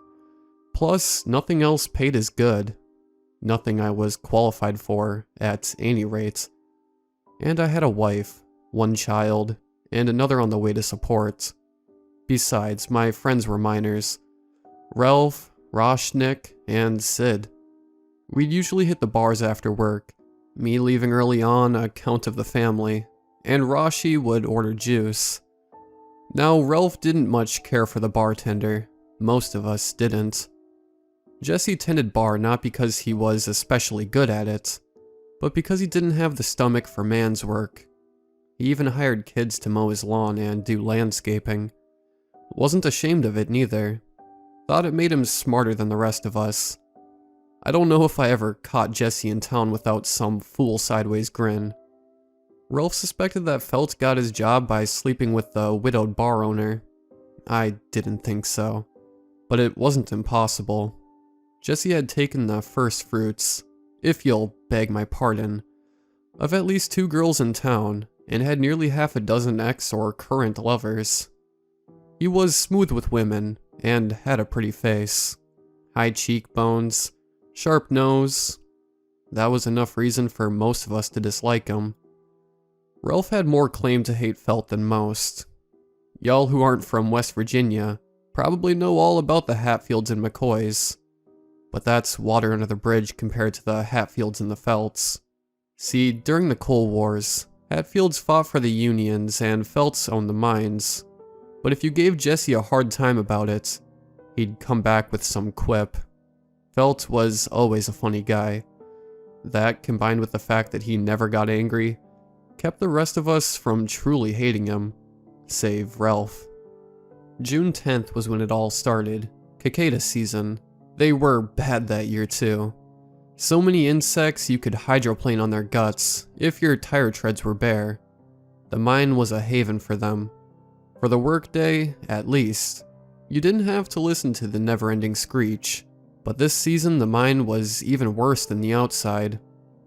Plus, nothing else paid as good. Nothing I was qualified for, at any rate. And I had a wife, 1 child, and another on the way to support. Besides, my friends were minors. Ralph, Roshnik, and Sid. We'd usually hit the bars after work, me leaving early on account of the family, and Rashi would order juice. Now, Ralph didn't much care for the bartender. Most of us didn't. Jesse tended bar not because he was especially good at it, but because he didn't have the stomach for man's work. He even hired kids to mow his lawn and do landscaping. Wasn't ashamed of it neither. Thought it made him smarter than the rest of us. I don't know if I ever caught Jesse in town without some fool sideways grin. Ralph suspected that Felt got his job by sleeping with the widowed bar owner. I didn't think so, but it wasn't impossible. Jesse had taken the first fruits, if you'll beg my pardon, of at least 2 girls in town, and had nearly half a dozen ex or current lovers. He was smooth with women, and had a pretty face. High cheekbones, sharp nose. That was enough reason for most of us to dislike him. Ralph had more claim to hate Felt than most. Y'all who aren't from West Virginia probably know all about the Hatfields and McCoys, but that's water under the bridge compared to the Hatfields and the Felts. See, during the Coal Wars, Hatfields fought for the Unions and Felts owned the mines, but if you gave Jesse a hard time about it, he'd come back with some quip. Felt was always a funny guy. That, combined with the fact that he never got angry, kept the rest of us from truly hating him, save Ralph. June 10th was when it all started, cicada season. They were bad that year too. So many insects you could hydroplane on their guts if your tire treads were bare. The mine was a haven for them. For the workday, at least, you didn't have to listen to the never-ending screech. But this season the mine was even worse than the outside.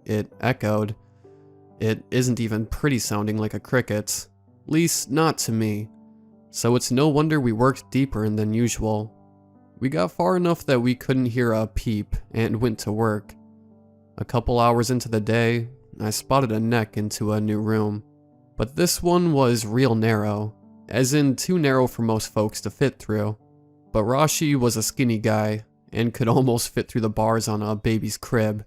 It echoed. It isn't even pretty sounding like a cricket. Least not to me. So it's no wonder we worked deeper in than usual. We got far enough that we couldn't hear a peep and went to work. A couple hours into the day, I spotted a neck into a new room. But this one was real narrow, as in too narrow for most folks to fit through. But Rashi was a skinny guy, and could almost fit through the bars on a baby's crib.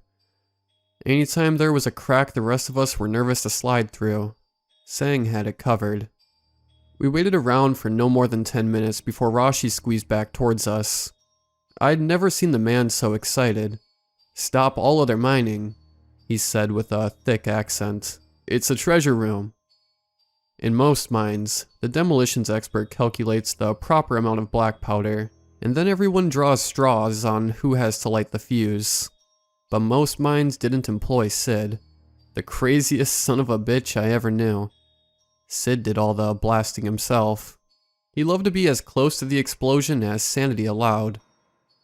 Anytime there was a crack the rest of us were nervous to slide through, Sang had it covered. We waited around for no more than 10 minutes before Rashi squeezed back towards us. I'd never seen the man so excited. "Stop all other mining," he said with a thick accent. "It's a treasure room." In most mines, the demolitions expert calculates the proper amount of black powder, and then everyone draws straws on who has to light the fuse. But most mines didn't employ Sid, the craziest son of a bitch I ever knew. Sid did all the blasting himself. He loved to be as close to the explosion as sanity allowed.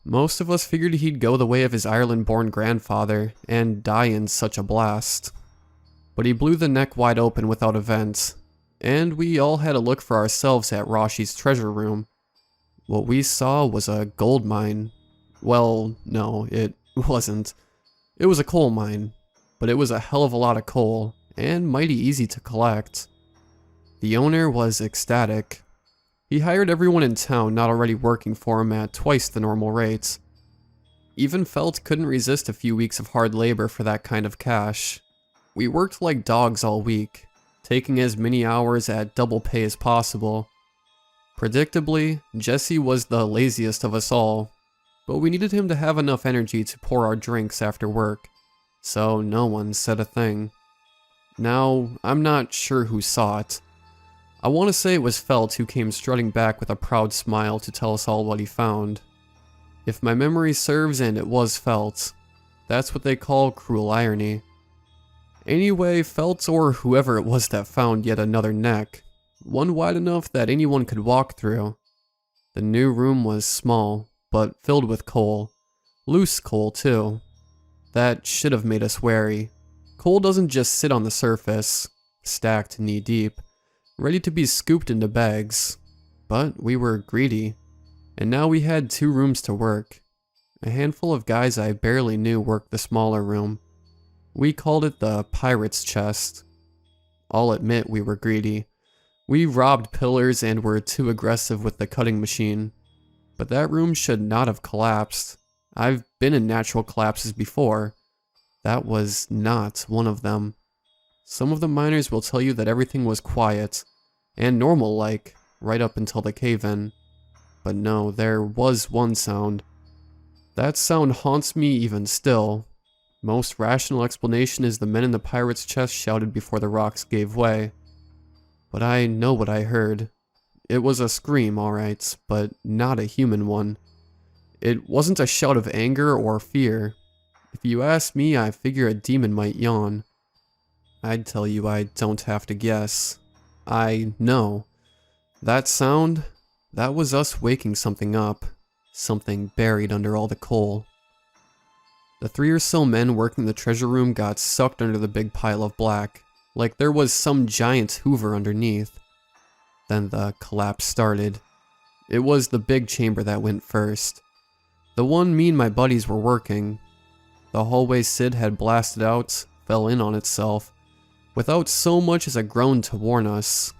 Most of us figured he'd go the way of his Ireland-born grandfather and die in such a blast. But he blew the neck wide open without a vent, and we all had a look for ourselves at Rashi's treasure room. What we saw was a gold mine. Well, no, it wasn't. It was a coal mine, but it was a hell of a lot of coal, and mighty easy to collect. The owner was ecstatic. He hired everyone in town not already working for him at twice the normal rates. Even Felt couldn't resist a few weeks of hard labor for that kind of cash. We worked like dogs all week, taking as many hours at double pay as possible. Predictably, Jesse was the laziest of us all, but we needed him to have enough energy to pour our drinks after work, so no one said a thing. Now, I'm not sure who saw it. I want to say it was Felt who came strutting back with a proud smile to tell us all what he found. If my memory serves, and it was Felt, that's what they call cruel irony. Anyway, Felt or whoever it was that found yet another neck, one wide enough that anyone could walk through. The new room was small, but filled with coal. Loose coal, too. That should have made us wary. Coal doesn't just sit on the surface, stacked knee-deep, ready to be scooped into bags. But we were greedy, and now we had 2 rooms to work. A handful of guys I barely knew worked the smaller room. We called it the pirate's chest. I'll admit we were greedy. We robbed pillars and were too aggressive with the cutting machine. But that room should not have collapsed. I've been in natural collapses before. That was not one of them. Some of the miners will tell you that everything was quiet and normal-like right up until the cave-in. But no, there was one sound. That sound haunts me even still. Most rational explanation is the men in the pirate's chest shouted before the rocks gave way. But I know what I heard. It was a scream, alright, but not a human one. It wasn't a shout of anger or fear. If you ask me, I figure a demon might yawn. I'd tell you I don't have to guess. I know. That sound, that was us waking something up. Something buried under all the coal. The 3 or so men working the treasure room got sucked under the big pile of black, like there was some giant hoover underneath. Then the collapse started. It was the big chamber that went first. The one me and my buddies were working. The hallway Sid had blasted out fell in on itself, without so much as a groan to warn us.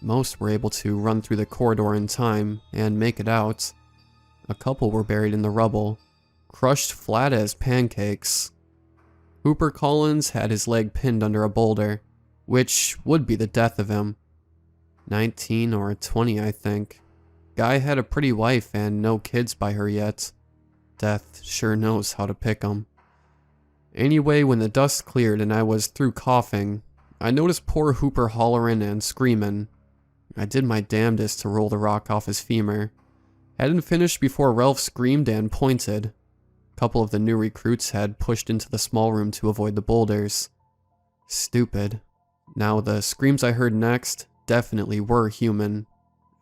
Most were able to run through the corridor in time and make it out. A couple were buried in the rubble, crushed flat as pancakes. Hooper Collins had his leg pinned under a boulder, which would be the death of him. 19 or 20, I think. Guy had a pretty wife and no kids by her yet. Death sure knows how to pick 'em. Anyway, when the dust cleared and I was through coughing, I noticed poor Hooper hollerin' and screamin'. I did my damnedest to roll the rock off his femur. Hadn't finished before Ralph screamed and pointed. A couple of the new recruits had pushed into the small room to avoid the boulders. Stupid. Now the screams I heard next definitely were human.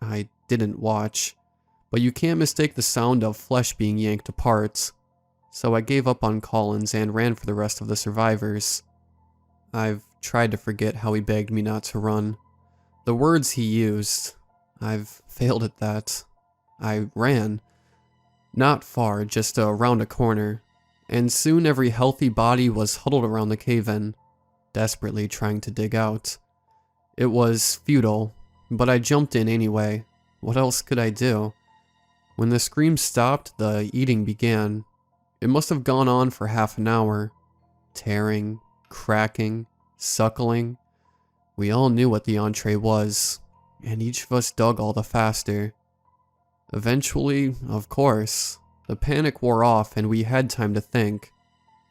I didn't watch, but you can't mistake the sound of flesh being yanked apart. So I gave up on Collins and ran for the rest of the survivors. I've tried to forget how he begged me not to run. The words he used. I've failed at that. I ran. Not far, just around a corner, and soon every healthy body was huddled around the cave-in, desperately trying to dig out. It was futile, but I jumped in anyway. What else could I do? When the screams stopped, the eating began. It must have gone on for half an hour. Tearing, cracking, suckling. We all knew what the entree was, and each of us dug all the faster. Eventually, of course, the panic wore off and we had time to think.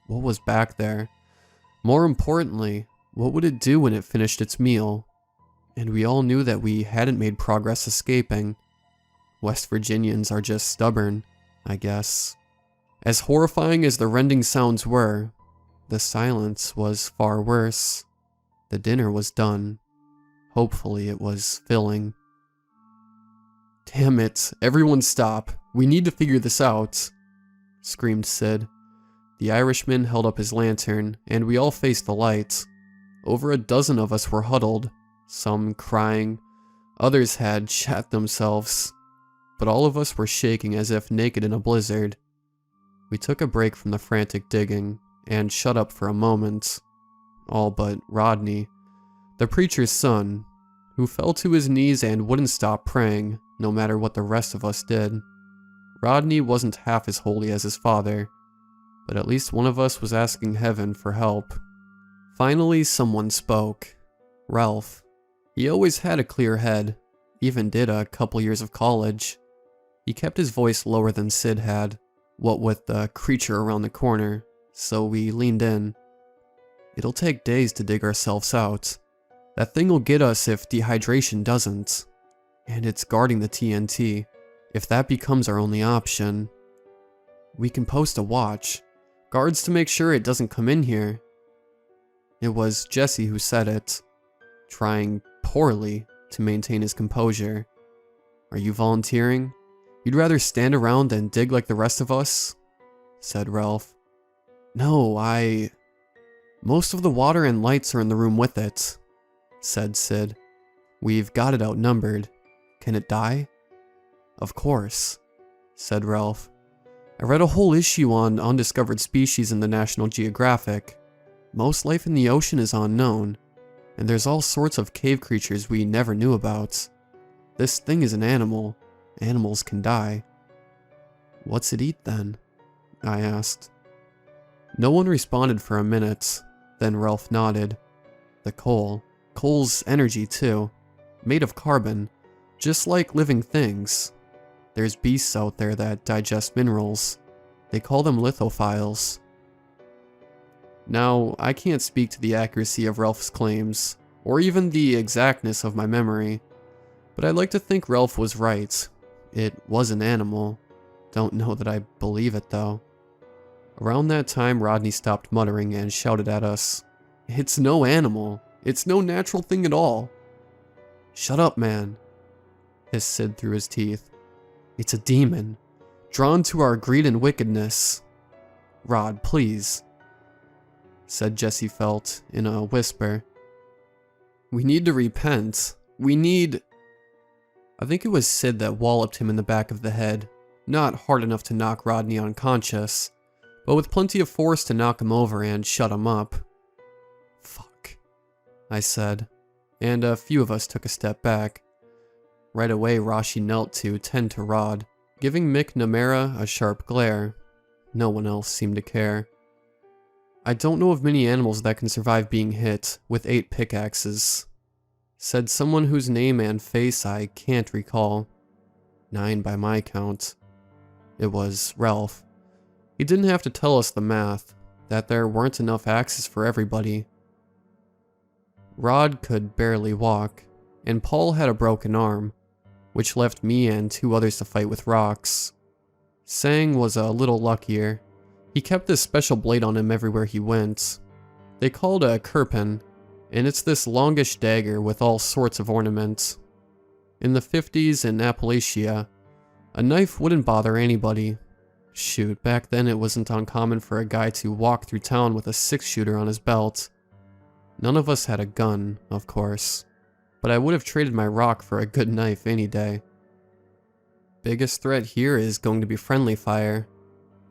What was back there? More importantly, what would it do when it finished its meal? And we all knew that we hadn't made progress escaping. West Virginians are just stubborn, I guess. As horrifying as the rending sounds were, the silence was far worse. The dinner was done. Hopefully it was filling. Damn it, everyone stop. We need to figure this out, screamed Sid. The Irishman held up his lantern, and we all faced the light. Over a dozen of us were huddled, some crying, others had shat themselves, but all of us were shaking as if naked in a blizzard. We took a break from the frantic digging, and shut up for a moment. All but Rodney, the preacher's son, who fell to his knees and wouldn't stop praying, no matter what the rest of us did. Rodney wasn't half as holy as his father, but at least one of us was asking heaven for help. Finally, someone spoke. Ralph. He always had a clear head, even did a couple years of college. He kept his voice lower than Sid had, what with the creature around the corner, so we leaned in. It'll take days to dig ourselves out. That thing will get us if dehydration doesn't. And it's guarding the TNT. If that becomes our only option, we can post a watch. Guards to make sure it doesn't come in here. It was Jesse who said it, trying poorly to maintain his composure. Are you volunteering? You'd rather stand around than dig like the rest of us? Said Ralph. No, Most of the water and lights are in the room with it, said Sid. We've got it outnumbered. Can it die? Of course, said Ralph. I read a whole issue on undiscovered species in the National Geographic. Most life in the ocean is unknown. And there's all sorts of cave creatures we never knew about. This thing is an animal. Animals can die. What's it eat then? I asked. No one responded for a minute. Then Ralph nodded. The coal. Coal's energy too. Made of carbon. Just like living things. There's beasts out there that digest minerals. They call them lithophiles. Now, I can't speak to the accuracy of Ralph's claims, or even the exactness of my memory, but I'd like to think Ralph was right. It was an animal. Don't know that I believe it though. Around that time, Rodney stopped muttering and shouted at us. It's no animal. It's no natural thing at all. Shut up, man, hissed Sid through his teeth. It's a demon, drawn to our greed and wickedness. Rod, please, said Jesse Felt in a whisper. We need to repent. We need... I think it was Sid that walloped him in the back of the head. Not hard enough to knock Rodney unconscious, but with plenty of force to knock him over and shut him up. Fuck, I said, and a few of us took a step back. Right away, Rashi knelt to tend to Rod, giving Mick Namera a sharp glare. No one else seemed to care. I don't know of many animals that can survive being hit with 8 pickaxes, said someone whose name and face I can't recall. 9 by my count. It was Ralph. He didn't have to tell us the math, that there weren't enough axes for everybody. Rod could barely walk, and Paul had a broken arm, which left me and 2 others to fight with rocks. Sang was a little luckier. He kept this special blade on him everywhere he went. They called it a kirpan, and it's this longish dagger with all sorts of ornaments. In the 50s in Appalachia, a knife wouldn't bother anybody. Shoot, back then it wasn't uncommon for a guy to walk through town with a 6-shooter on his belt. None of us had a gun, of course, but I would have traded my rock for a good knife any day. Biggest threat here is going to be friendly fire.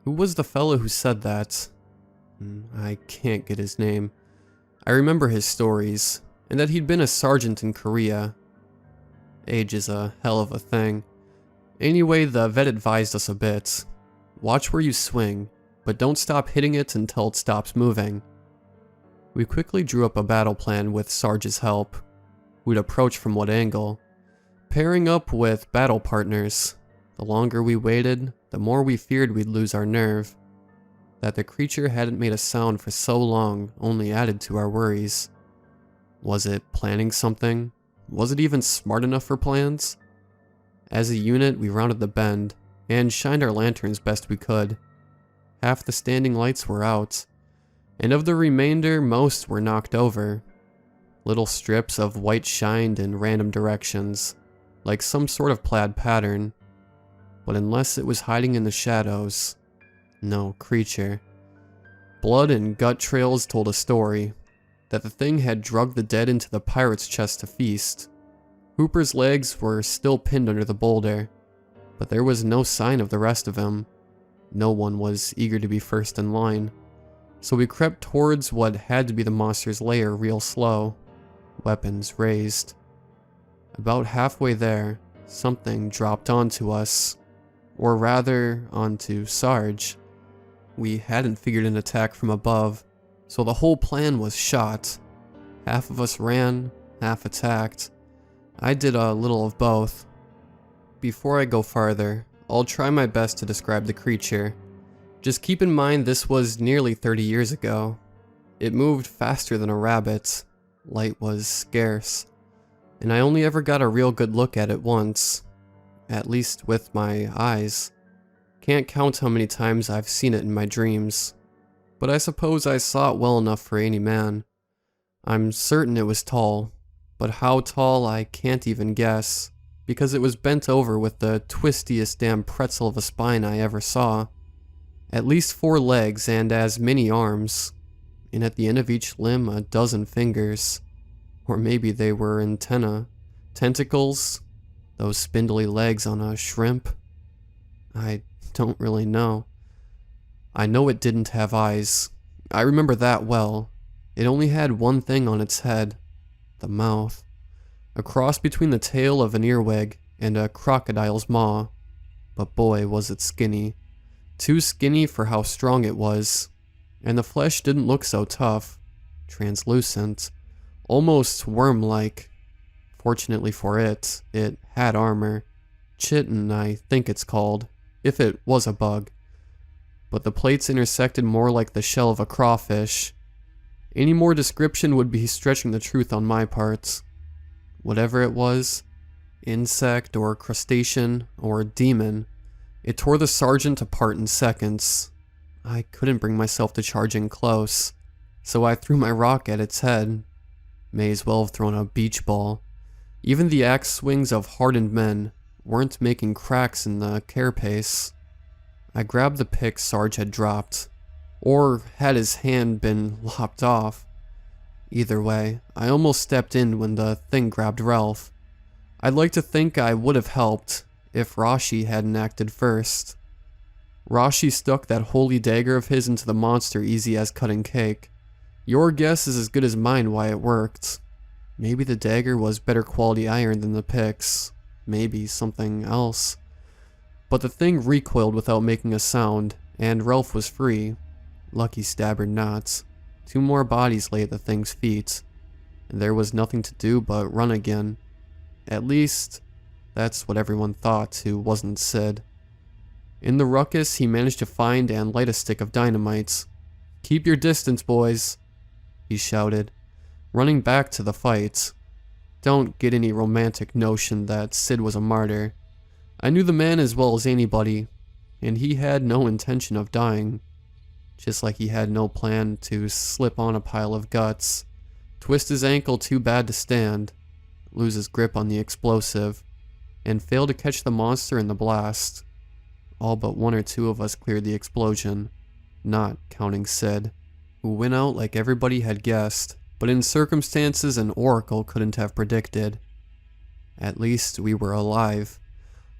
Who was the fellow who said that? I can't get his name. I remember his stories, and that he'd been a sergeant in Korea. Age is a hell of a thing. Anyway, the vet advised us a bit. Watch where you swing, but don't stop hitting it until it stops moving. We quickly drew up a battle plan with Sarge's help. We'd approach from what angle, pairing up with battle partners. The longer we waited, the more we feared we'd lose our nerve. That the creature hadn't made a sound for so long only added to our worries. Was it planning something? Was it even smart enough for plans? As a unit, we rounded the bend and shined our lanterns best we could. Half the standing lights were out, and of the remainder, most were knocked over. Little strips of white shined in random directions, like some sort of plaid pattern. But unless it was hiding in the shadows, no creature. Blood and gut trails told a story, that the thing had drugged the dead into the pirate's chest to feast. Hooper's legs were still pinned under the boulder, but there was no sign of the rest of him. No one was eager to be first in line, so we crept towards what had to be the monster's lair real slow, weapons raised. About halfway there, something dropped onto us, or rather, onto Sarge. We hadn't figured an attack from above, so the whole plan was shot. Half of us ran, half attacked. I did a little of both. Before I go farther, I'll try my best to describe the creature. Just keep in mind this was nearly 30 years ago. It moved faster than a rabbit. Light was scarce, and I only ever got a real good look at it once. At least with my eyes. Can't count how many times I've seen it in my dreams, but I suppose I saw it well enough for any man. I'm certain it was tall, but how tall I can't even guess, because it was bent over with the twistiest damn pretzel of a spine I ever saw. At least 4 legs and as many arms, and at the end of each limb a dozen fingers. Or maybe they were antennae, tentacles, those spindly legs on a shrimp. I don't really know. I know it didn't have eyes. I remember that well. It only had one thing on its head, The mouth. A cross between the tail of an earwig and a crocodile's maw. But boy, was it skinny. Too skinny for how strong it was. And the flesh didn't look so tough. Translucent. Almost worm-like. Fortunately for it, it had armor. Chitin, I think it's called, if it was a bug. But the plates intersected more like the shell of a crawfish. Any more description would be stretching the truth on my part. Whatever it was, insect or crustacean or demon, it tore the sergeant apart in seconds. I couldn't bring myself to charge in close, so I threw my rock at its head. May as well have thrown a beach ball. Even the axe swings of hardened men weren't making cracks in the carapace. I grabbed the pick Sarge had dropped, or had his hand been lopped off. Either way, I almost stepped in when the thing grabbed Ralph. I'd like to think I would have helped if Rashi hadn't acted first. Rashi stuck that holy dagger of his into the monster easy as cutting cake. Your guess is as good as mine why it worked. Maybe the dagger was better quality iron than the picks. Maybe something else. But the thing recoiled without making a sound, and Ralph was free. Lucky stabber not. 2 more bodies lay at the thing's feet, and there was nothing to do but run again. At least, that's what everyone thought who wasn't Sid. In the ruckus, he managed to find and light a stick of dynamite. "Keep your distance, boys," he shouted, running back to the fight. Don't get any romantic notion that Sid was a martyr. I knew the man as well as anybody, and he had no intention of dying. Just like he had no plan to slip on a pile of guts, twist his ankle too bad to stand, lose his grip on the explosive, and fail to catch the monster in the blast. All but 1 or 2 of us cleared the explosion, not counting Sid, who went out like everybody had guessed, but in circumstances an oracle couldn't have predicted. At least we were alive.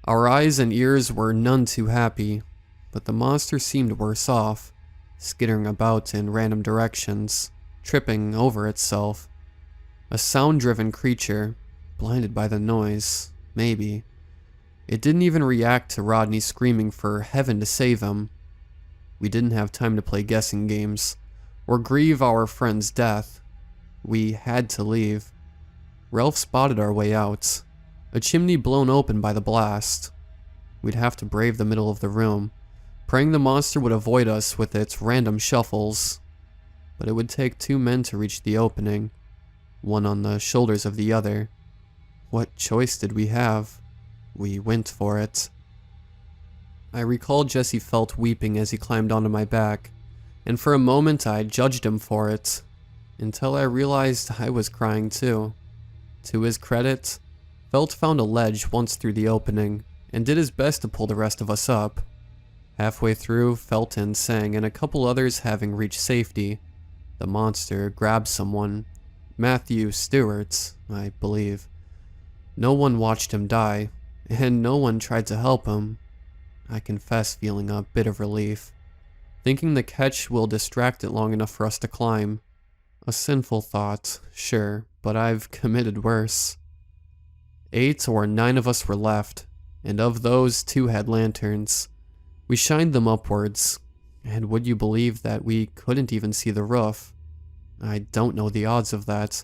Our eyes and ears were none too happy, but the monster seemed worse off, skittering about in random directions, tripping over itself. A sound-driven creature, blinded by the noise, maybe. It didn't even react to Rodney screaming for heaven to save him. We didn't have time to play guessing games, or grieve our friend's death. We had to leave. Ralph spotted our way out, a chimney blown open by the blast. We'd have to brave the middle of the room, praying the monster would avoid us with its random shuffles. But it would take 2 men to reach the opening, one on the shoulders of the other. What choice did we have? We went for it. I recall Jesse felt weeping as he climbed onto my back, and for a moment I judged him for it, until I realized I was crying too. To his credit, Felt found a ledge once through the opening, and did his best to pull the rest of us up. Halfway through, Felt and Sang and a couple others having reached safety, the monster grabbed someone, Matthew Stewart, I believe. No one watched him die, and no one tried to help him. I confess feeling a bit of relief, thinking the catch will distract it long enough for us to climb. A sinful thought, sure, but I've committed worse. 8 or 9 of us were left, and of those 2 had lanterns. We shined them upwards, and would you believe that we couldn't even see the roof? I don't know the odds of that.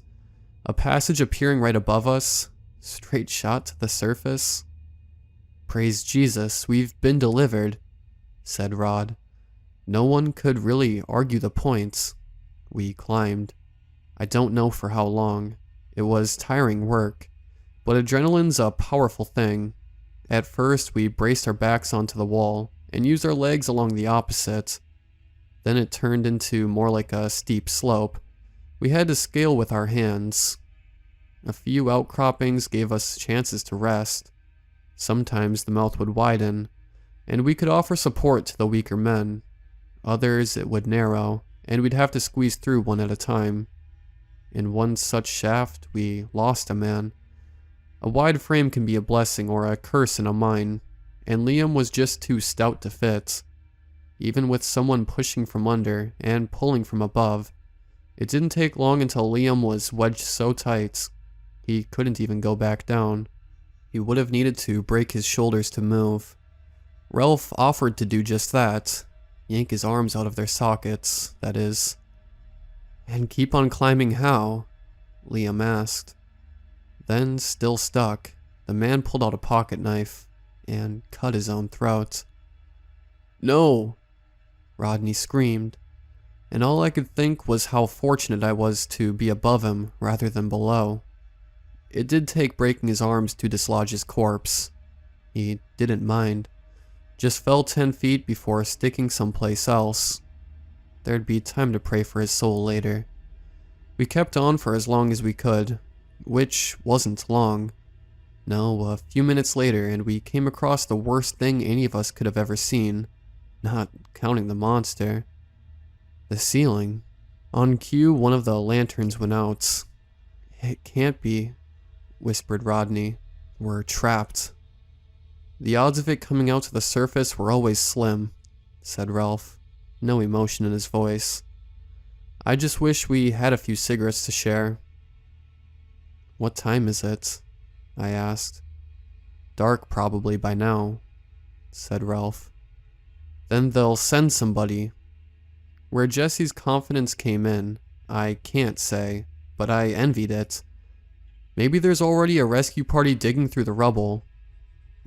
A passage appearing right above us, straight shot to the surface. "Praise Jesus, we've been delivered," said Rod. No one could really argue the point. We climbed. I don't know for how long. It was tiring work, but adrenaline's a powerful thing. At first, we braced our backs onto the wall and used our legs along the opposite. Then it turned into more like a steep slope. We had to scale with our hands. A few outcroppings gave us chances to rest. Sometimes the mouth would widen, and we could offer support to the weaker men. Others it would narrow, and we'd have to squeeze through one at a time. In one such shaft, we lost a man. A wide frame can be a blessing or a curse in a mine, and Liam was just too stout to fit. Even with someone pushing from under and pulling from above, It didn't take long until Liam was wedged so tight, he couldn't even go back down. He would have needed to break his shoulders to move. Ralph offered to do just that, yank his arms out of their sockets, that is. And keep on climbing how? Liam asked. Then, still stuck, the man pulled out a pocket knife and cut his own throat. No! Rodney screamed, and all I could think was how fortunate I was to be above him rather than below. It did take breaking his arms to dislodge his corpse. He didn't mind, just fell 10 feet before sticking someplace else. There'd be time to pray for his soul later. We kept on for as long as we could, which wasn't long. No, a few minutes later, and we came across the worst thing any of us could have ever seen, not counting the monster. The ceiling. On cue, one of the lanterns went out. It can't be, whispered Rodney. We're trapped. The odds of it coming out to the surface were always slim, said Ralph, no emotion in his voice. I just wish we had a few cigarettes to share. What time is it? I asked. Dark probably by now, said Ralph. Then they'll send somebody. Where Jesse's confidence came in, I can't say, but I envied it. Maybe there's already a rescue party digging through the rubble.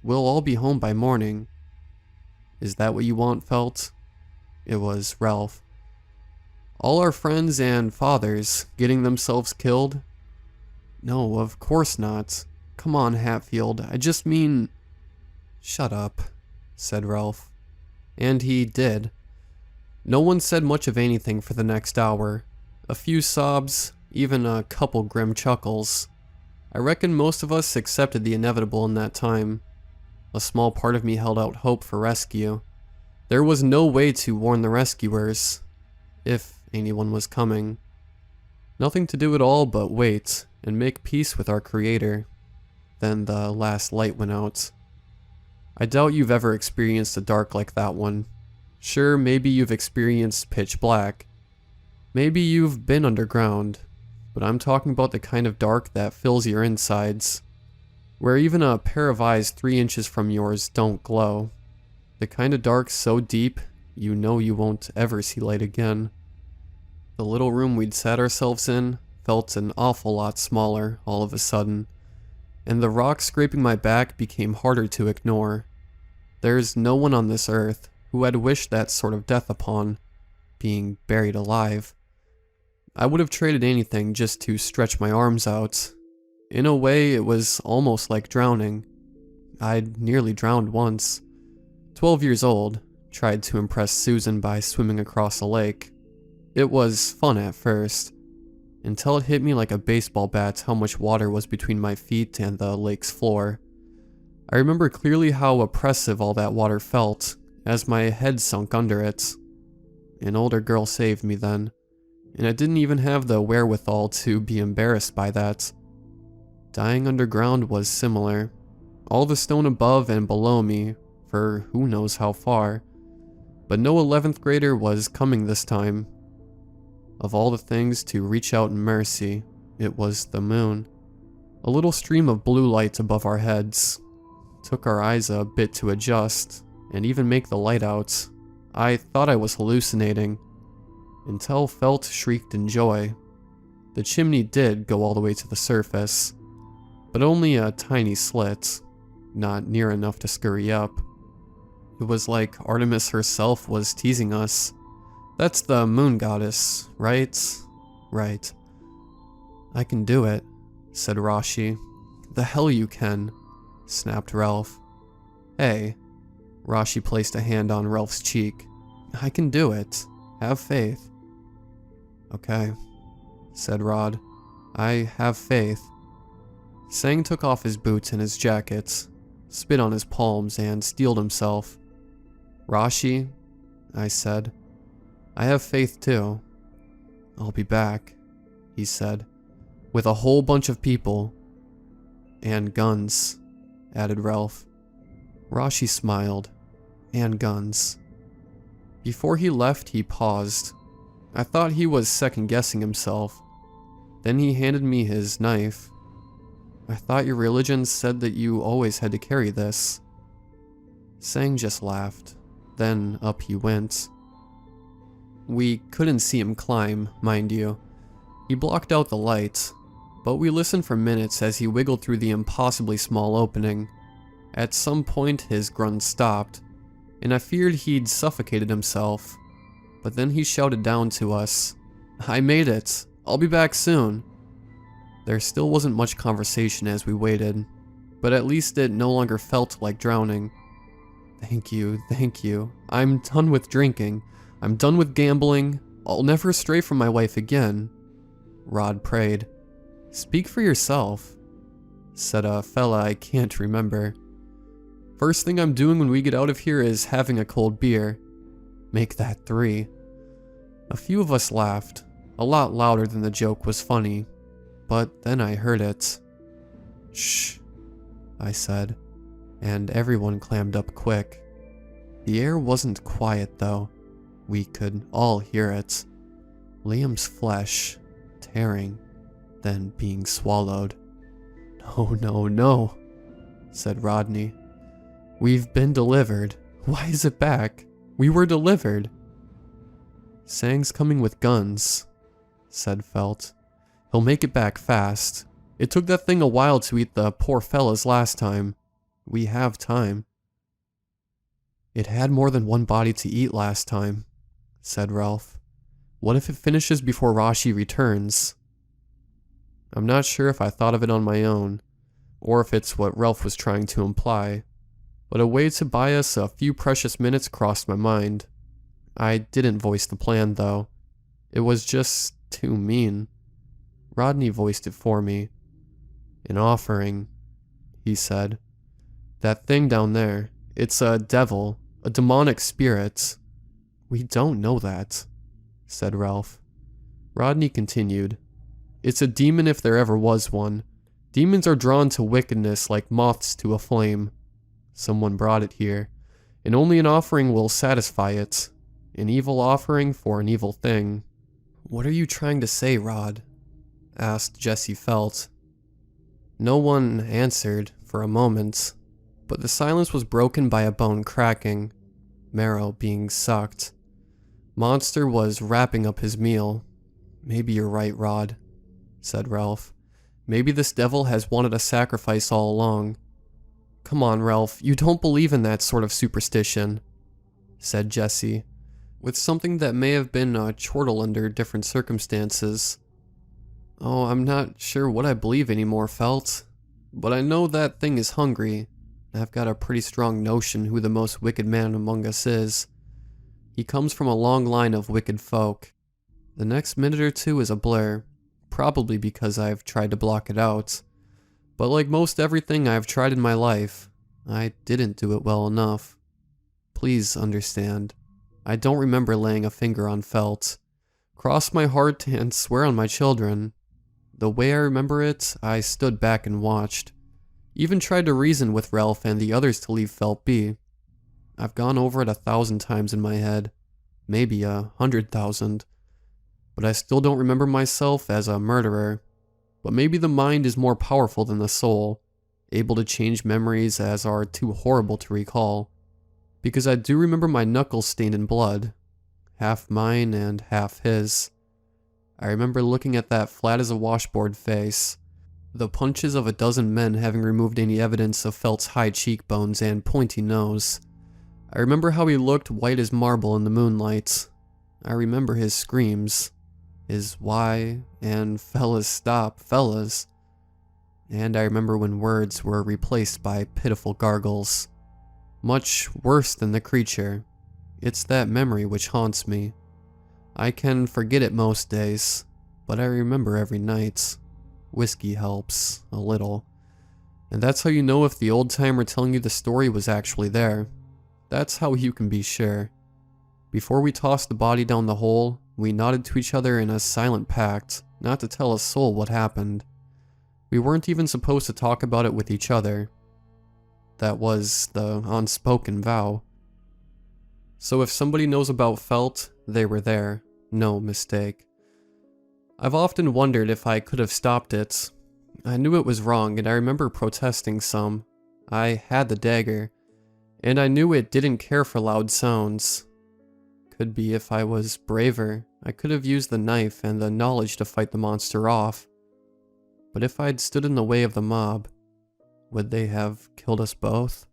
We'll all be home by morning. Is that what you want, Felt? It was Ralph. All our friends and fathers getting themselves killed? No, of course not. Come on, Hatfield, I just mean... Shut up, said Ralph. And he did. No one said much of anything for the next hour. A few sobs, even a couple grim chuckles. I reckon most of us accepted the inevitable in that time. A small part of me held out hope for rescue. There was no way to warn the rescuers, if anyone was coming. Nothing to do at all but wait and make peace with our Creator. Then the last light went out. I doubt you've ever experienced a dark like that one. Sure, maybe you've experienced pitch black. Maybe you've been underground, but I'm talking about the kind of dark that fills your insides, where even a pair of eyes 3 inches from yours don't glow. The kind of dark so deep, you know you won't ever see light again. The little room we'd sat ourselves in felt an awful lot smaller all of a sudden, and the rock scraping my back became harder to ignore. There's no one on this earth who had wished that sort of death upon, being buried alive. I would have traded anything just to stretch my arms out. In a way, it was almost like drowning. I'd nearly drowned once. 12 years old, tried to impress Susan by swimming across a lake. It was fun at first, until it hit me like a baseball bat how much water was between my feet and the lake's floor. I remember clearly how oppressive all that water felt as my head sunk under it. An older girl saved me then, and I didn't even have the wherewithal to be embarrassed by that. Dying underground was similar. All the stone above and below me, for who knows how far. But no 11th grader was coming this time. Of all the things to reach out in mercy, it was the moon. A little stream of blue light above our heads. Took our eyes a bit to adjust, and even make the light out. I thought I was hallucinating, until Felt shrieked in joy. The chimney did go all the way to the surface, but only a tiny slit, not near enough to scurry up. It was like Artemis herself was teasing us. That's the moon goddess, right? Right. I can do it, said Rashi. The hell you can, snapped Ralph. Hey. Rashi placed a hand on Ralph's cheek. I can do it. Have faith. Okay, said Rod. I have faith. Sang took off his boots and his jacket, spit on his palms, and steeled himself. Rashi, I said, I have faith too. I'll be back, he said, with a whole bunch of people. And guns, added Ralph. Rashi smiled. And guns. Before he left, he paused. I thought he was second-guessing himself. Then he handed me his knife. I thought your religion said that you always had to carry this. Sang just laughed. Then up he went. We couldn't see him climb, mind you. He blocked out the light, but we listened for minutes as he wiggled through the impossibly small opening. At some point his grunts stopped, and I feared he'd suffocated himself. But then he shouted down to us, "I made it. I'll be back soon." There still wasn't much conversation as we waited, but at least it no longer felt like drowning. Thank you, thank you. I'm done with drinking. I'm done with gambling. I'll never stray from my wife again. Rod prayed. Speak for yourself, said a fella I can't remember. First thing I'm doing when we get out of here is having a cold beer. Make that 3. A few of us laughed, a lot louder than the joke was funny, but then I heard it. Shh, I said, and everyone clammed up quick. The air wasn't quiet though. We could all hear it. Liam's flesh, tearing, then being swallowed. No, no, no, said Rodney. We've been delivered. Why is it back? We were delivered. Sang's coming with guns, said Felt. He'll make it back fast. It took that thing a while to eat the poor fellas last time. We have time. It had more than one body to eat last time, said Ralph. What if it finishes before Rashi returns? I'm not sure if I thought of it on my own, or if it's what Ralph was trying to imply, but a way to buy us a few precious minutes crossed my mind. I didn't voice the plan, though. It was just too mean. Rodney voiced it for me. An offering, he said. That thing down there, it's a devil, a demonic spirit. We don't know that, said Ralph. Rodney continued. It's a demon if there ever was one. Demons are drawn to wickedness like moths to a flame. Someone brought it here, and only an offering will satisfy it. An evil offering for an evil thing. What are you trying to say, Rod? Asked Jesse Felt. No one answered for a moment, but the silence was broken by a bone cracking, marrow being sucked. Monster was wrapping up his meal. Maybe you're right, Rod, said Ralph. Maybe this devil has wanted a sacrifice all along. Come on, Ralph, you don't believe in that sort of superstition, said Jesse, with something that may have been a chortle under different circumstances. Oh, I'm not sure what I believe anymore, Felt, but I know that thing is hungry. I've got a pretty strong notion who the most wicked man among us is. He comes from a long line of wicked folk. The next minute or two is a blur, probably because I've tried to block it out. But like most everything I've tried in my life, I didn't do it well enough. Please understand. I don't remember laying a finger on Felt. Cross my heart and swear on my children. The way I remember it, I stood back and watched. Even tried to reason with Ralph and the others to leave Felt be. I've gone over it 1,000 times in my head. Maybe 100,000. But I still don't remember myself as a murderer. But maybe the mind is more powerful than the soul, able to change memories as are too horrible to recall. Because I do remember my knuckles stained in blood, half mine and half his. I remember looking at that flat as a washboard face, the punches of 12 men having removed any evidence of Felt's high cheekbones and pointy nose. I remember how he looked white as marble in the moonlight. I remember his screams, his why and fellas stop, fellas. And I remember when words were replaced by pitiful gargles. Much worse than the creature. It's that memory which haunts me. I can forget it most days, but I remember every night. Whiskey helps, a little. And that's how you know if the old timer telling you the story was actually there. That's how you can be sure. Before we tossed the body down the hole, we nodded to each other in a silent pact not to tell a soul what happened. We weren't even supposed to talk about it with each other. That was the unspoken vow. So if somebody knows about Felt, they were there, no mistake. I've often wondered if I could have stopped it. I knew it was wrong, and I remember protesting some. I had the dagger, and I knew it didn't care for loud sounds. Could be if I was braver, I could have used the knife and the knowledge to fight the monster off. But if I'd stood in the way of the mob, would they have killed us both?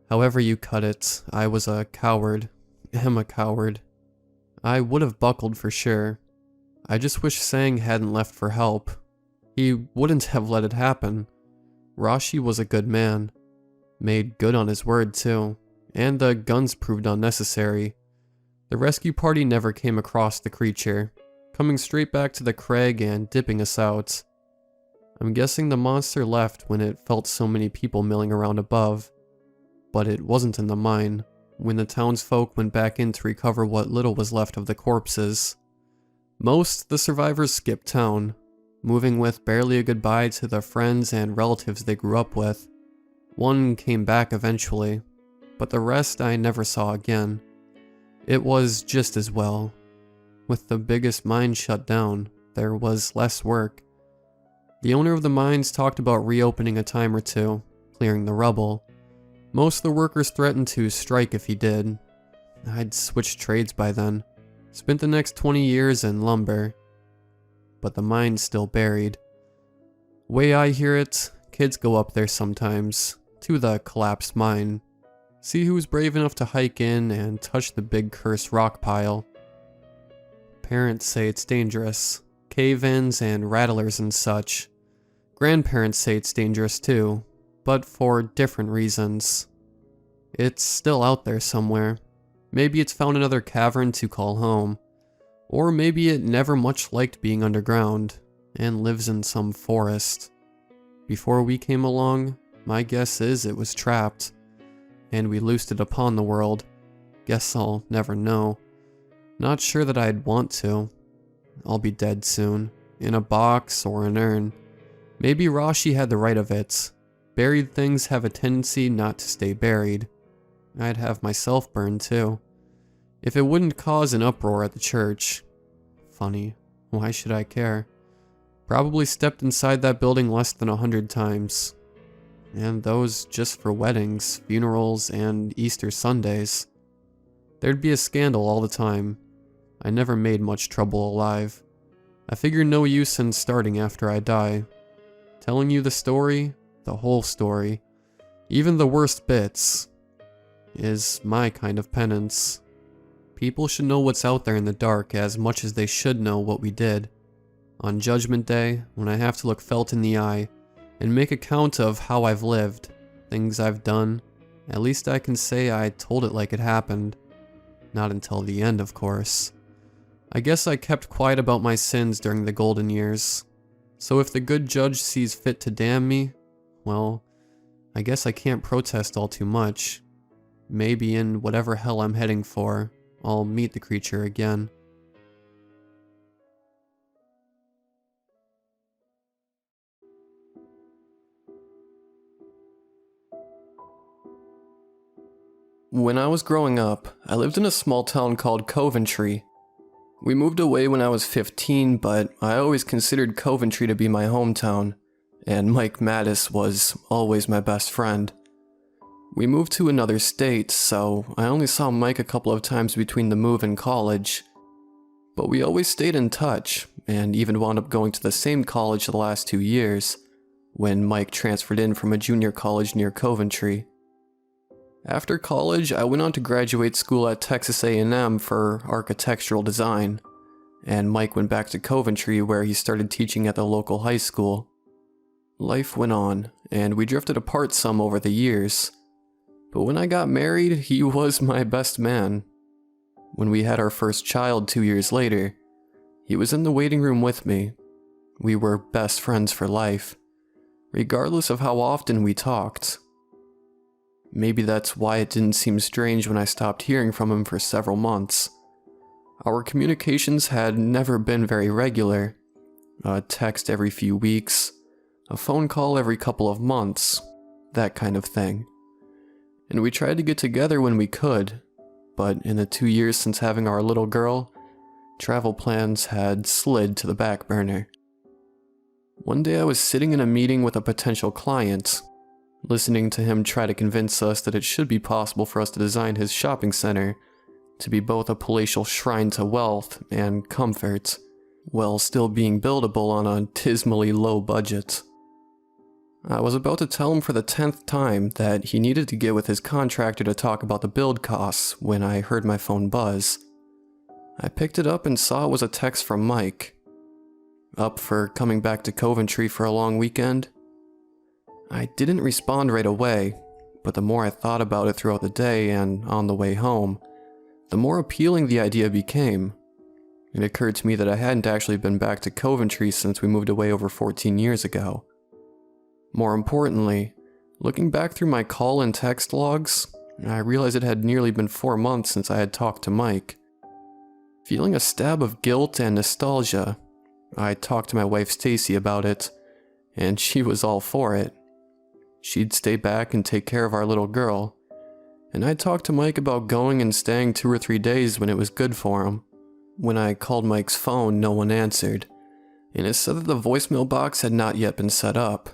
However you cut it, I was a coward. Am a coward. I would have buckled for sure. I just wish Sang hadn't left for help. He wouldn't have let it happen. Rashi was a good man. Made good on his word too. And the guns proved unnecessary. The rescue party never came across the creature, coming straight back to the crag and dipping us out. I'm guessing the monster left when it felt so many people milling around above. But it wasn't in the mine, when the townsfolk went back in to recover what little was left of the corpses. Most the survivors skipped town, moving with barely a goodbye to the friends and relatives they grew up with. One came back eventually, but the rest I never saw again. It was just as well. With the biggest mine shut down, there was less work. The owner of the mines talked about reopening a time or two, clearing the rubble. Most of the workers threatened to strike if he did. I'd switched trades by then. Spent the next 20 years in lumber. But the mine's still buried. Way I hear it, kids go up there sometimes, to the collapsed mine. See who's brave enough to hike in and touch the big cursed rock pile. Parents say it's dangerous. Cave-ins and rattlers and such. Grandparents say it's dangerous too, but for different reasons. It's still out there somewhere. Maybe it's found another cavern to call home. Or maybe it never much liked being underground, and lives in some forest. Before we came along, my guess is it was trapped, and we loosed it upon the world. Guess I'll never know. Not sure that I'd want to. I'll be dead soon, in a box or an urn. Maybe Rashi had the right of it. Buried things have a tendency not to stay buried. I'd have myself burned too. If it wouldn't cause an uproar at the church. Funny, why should I care? Probably stepped inside that building less than 100 times. And those just for weddings, funerals, and Easter Sundays. There'd be a scandal all the time. I never made much trouble alive. I figure no use in starting after I die. Telling you the story, the whole story, even the worst bits, is my kind of penance. People should know what's out there in the dark as much as they should know what we did. On Judgment Day, when I have to look felt in the eye and make account of how I've lived, things I've done, at least I can say I told it like it happened. Not until the end, of course. I guess I kept quiet about my sins during the golden years. So if the good judge sees fit to damn me, well, I guess I can't protest all too much. Maybe in whatever hell I'm heading for, I'll meet the creature again. When I was growing up, I lived in a small town called Coventry. We moved away when I was 15, but I always considered Coventry to be my hometown, and Mike Mattis was always my best friend. We moved to another state, so I only saw Mike a couple of times between the move and college. But we always stayed in touch, and even wound up going to the same college the last 2 years, when Mike transferred in from a junior college near Coventry. After college, I went on to graduate school at Texas A&M for architectural design, and Mike went back to Coventry where he started teaching at the local high school. Life went on, and we drifted apart some over the years. But when I got married, he was my best man. When we had our first child 2 years later, he was in the waiting room with me. We were best friends for life, regardless of how often we talked. Maybe that's why it didn't seem strange when I stopped hearing from him for several months. Our communications had never been very regular. A text every few weeks, a phone call every couple of months, that kind of thing. And we tried to get together when we could, but in the 2 years since having our little girl, Travel plans had slid to the back burner. One day I was sitting in a meeting with a potential client, listening to him try to convince us that it should be possible for us to design his shopping center to be both a palatial shrine to wealth and comfort, while still being buildable on a dismally low budget. I was about to tell him for the 10th time that he needed to get with his contractor to talk about the build costs when I heard my phone buzz. I picked it up and saw it was a text from Mike. Up for coming back to Coventry for a long weekend? I didn't respond right away, but the more I thought about it throughout the day and on the way home, the more appealing the idea became. It occurred to me that I hadn't actually been back to Coventry since we moved away over 14 years ago. More importantly, looking back through my call and text logs, I realized it had nearly been 4 months since I had talked to Mike. Feeling a stab of guilt and nostalgia, I talked to my wife Stacy about it, and she was all for it. She'd stay back and take care of our little girl, and I talked to Mike about going and staying 2 or 3 days when it was good for him. When I called Mike's phone, no one answered, and it said that the voicemail box had not yet been set up.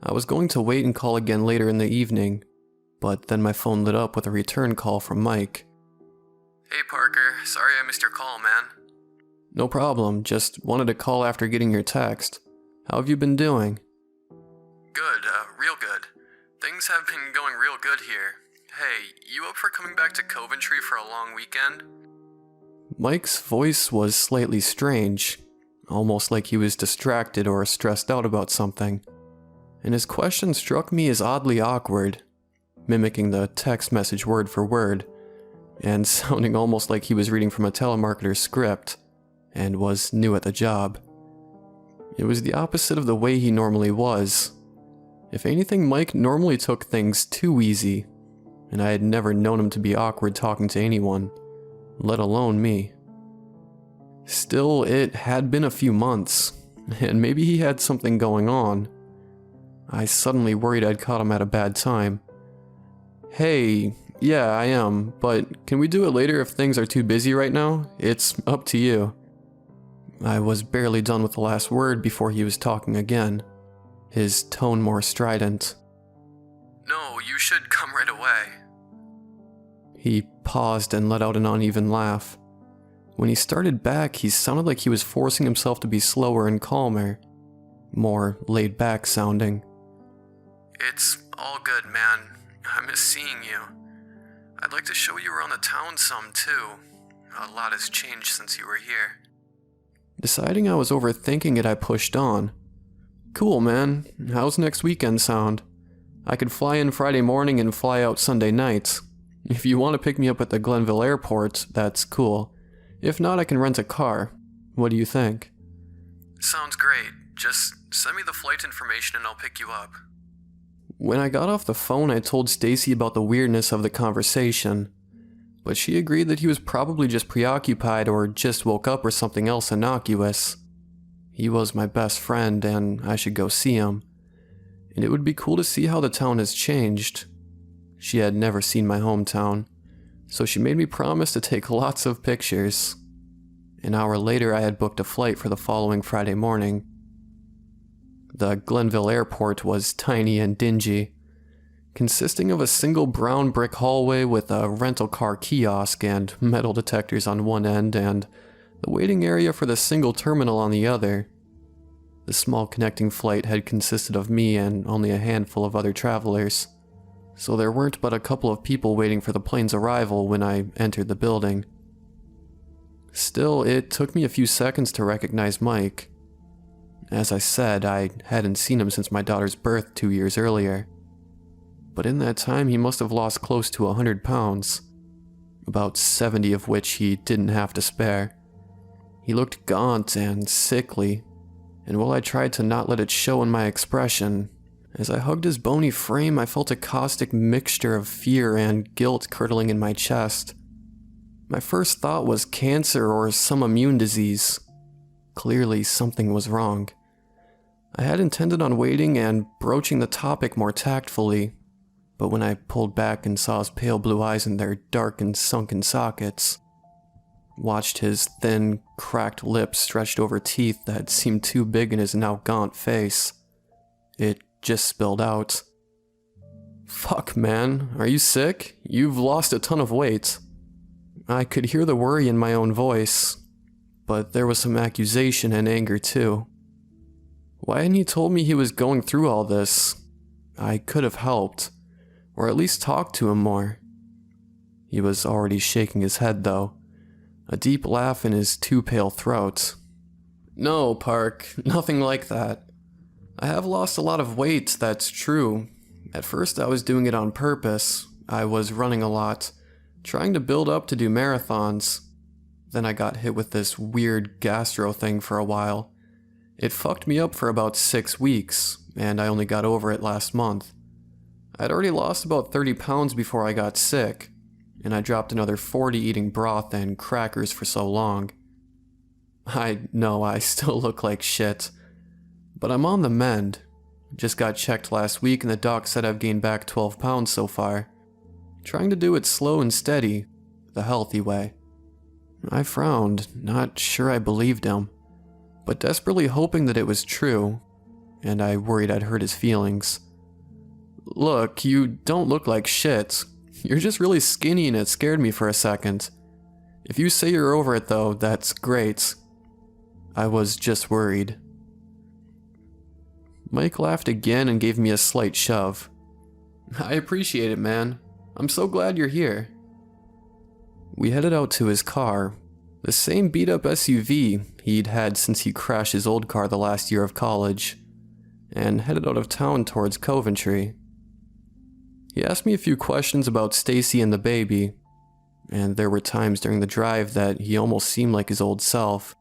I was going to wait and call again later in the evening, but then my phone lit up with a return call from Mike. Hey Parker, sorry I missed your call, man. No problem, just wanted to call after getting your text. How have you been doing? Good, real good. Things have been going real good here. Hey, you up for coming back to Coventry for a long weekend? Mike's voice was slightly strange, almost like he was distracted or stressed out about something, and his question struck me as oddly awkward, mimicking the text message word for word, and sounding almost like he was reading from a telemarketer's script, and was new at the job. It was the opposite of the way he normally was. If anything, Mike normally took things too easy, and I had never known him to be awkward talking to anyone, let alone me. Still, it had been a few months, and maybe he had something going on. I suddenly worried I'd caught him at a bad time. Hey, yeah, I am, but can we do it later if things are too busy right now? It's up to you. I was barely done with the last word before he was talking again, his tone more strident. No, you should come right away. He paused and let out an uneven laugh. When he started back, he sounded like he was forcing himself to be slower and calmer, more laid back sounding. It's all good, man. I miss seeing you. I'd like to show you around the town some, too. A lot has changed since you were here. Deciding I was overthinking it, I pushed on. Cool, man. How's next weekend sound? I could fly in Friday morning and fly out Sunday night. If you want to pick me up at the Glenville airport, that's cool. If not, I can rent a car. What do you think? Sounds great. Just send me the flight information and I'll pick you up. When I got off the phone, I told Stacy about the weirdness of the conversation, but she agreed that he was probably just preoccupied or just woke up or something else innocuous. He was my best friend and I should go see him, and it would be cool to see how the town has changed. She had never seen my hometown, so she made me promise to take lots of pictures. An hour later, I had booked a flight for the following Friday morning. The Glenville airport was tiny and dingy, consisting of a single brown brick hallway with a rental car kiosk and metal detectors on one end and the waiting area for the single terminal on the other. The small connecting flight had consisted of me and only a handful of other travelers, so there weren't but a couple of people waiting for the plane's arrival when I entered the building. Still, it took me a few seconds to recognize Mike. As I said, I hadn't seen him since my daughter's birth 2 years earlier. But in that time, he must have lost close to 100 pounds, about 70 of which he didn't have to spare. He looked gaunt and sickly, and while I tried to not let it show in my expression, as I hugged his bony frame, I felt a caustic mixture of fear and guilt curdling in my chest. My first thought was cancer or some immune disease. Clearly, something was wrong. I had intended on waiting and broaching the topic more tactfully, but when I pulled back and saw his pale blue eyes in their dark and sunken sockets, watched his thin, cracked lips stretched over teeth that seemed too big in his now gaunt face. It just spilled out. Fuck, man, are you sick? You've lost a ton of weight. I could hear the worry in my own voice, but there was some accusation and anger too. Why hadn't he told me he was going through all this? I could have helped, or at least talked to him more. He was already shaking his head though, a deep laugh in his too pale throat. No, Park, nothing like that. I have lost a lot of weight, that's true. At first I was doing it on purpose. I was running a lot, trying to build up to do marathons. Then I got hit with this weird gastro thing for a while. It fucked me up for about 6 weeks, and I only got over it last month. I'd already lost about 30 pounds before I got sick, and I dropped another 40 eating broth and crackers for so long. I know I still look like shit, but I'm on the mend. Just got checked last week and the doc said I've gained back 12 pounds so far. Trying to do it slow and steady, the healthy way. I frowned, not sure I believed him, but desperately hoping that it was true, and I worried I'd hurt his feelings. Look, you don't look like shit. You're just really skinny and it scared me for a second. If you say you're over it though, that's great. I was just worried. Mike laughed again and gave me a slight shove. I appreciate it, man. I'm so glad you're here. We headed out to his car, the same beat-up SUV he'd had since he crashed his old car the last year of college, and headed out of town towards Coventry. He asked me a few questions about Stacy and the baby, and there were times during the drive that he almost seemed like his old self.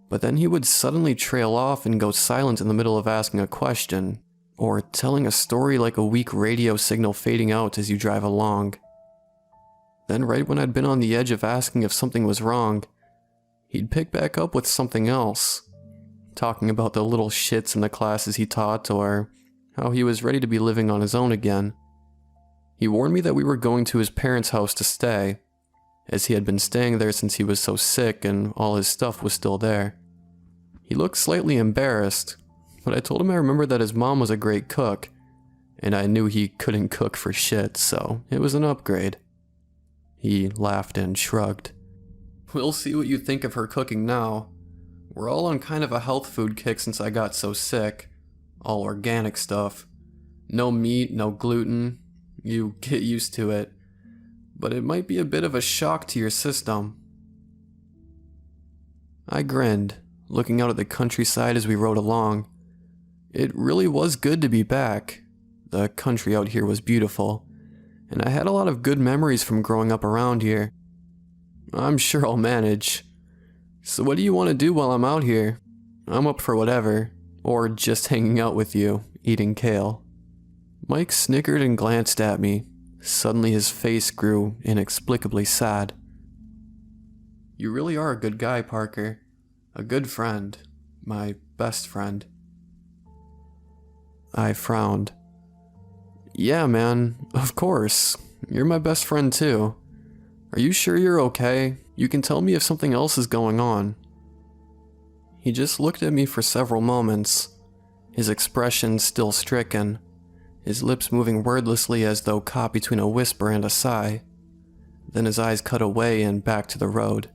But then he would suddenly trail off and go silent in the middle of asking a question, or telling a story like a weak radio signal fading out as you drive along. Then right when I'd been on the edge of asking if something was wrong, he'd pick back up with something else, talking about the little shits in the classes he taught or how he was ready to be living on his own again. He warned me that we were going to his parents' house to stay, as he had been staying there since he was so sick and all his stuff was still there. He looked slightly embarrassed, but I told him I remembered that his mom was a great cook, and I knew he couldn't cook for shit, so it was an upgrade. He laughed and shrugged. We'll see what you think of her cooking now. We're all on kind of a health food kick since I got so sick. All organic stuff. No meat, no gluten. You get used to it. But it might be a bit of a shock to your system. I grinned, looking out at the countryside as we rode along. It really was good to be back. The country out here was beautiful, and I had a lot of good memories from growing up around here. I'm sure I'll manage. So what do you want to do while I'm out here? I'm up for whatever, or just hanging out with you, eating kale. Mike snickered and glanced at me. Suddenly his face grew inexplicably sad. You really are a good guy, Parker. A good friend. My best friend. I frowned. Yeah, man, of course. You're my best friend too. Are you sure you're okay? You can tell me if something else is going on. He just looked at me for several moments, his expression still stricken, his lips moving wordlessly as though caught between a whisper and a sigh. Then his eyes cut away and back to the road.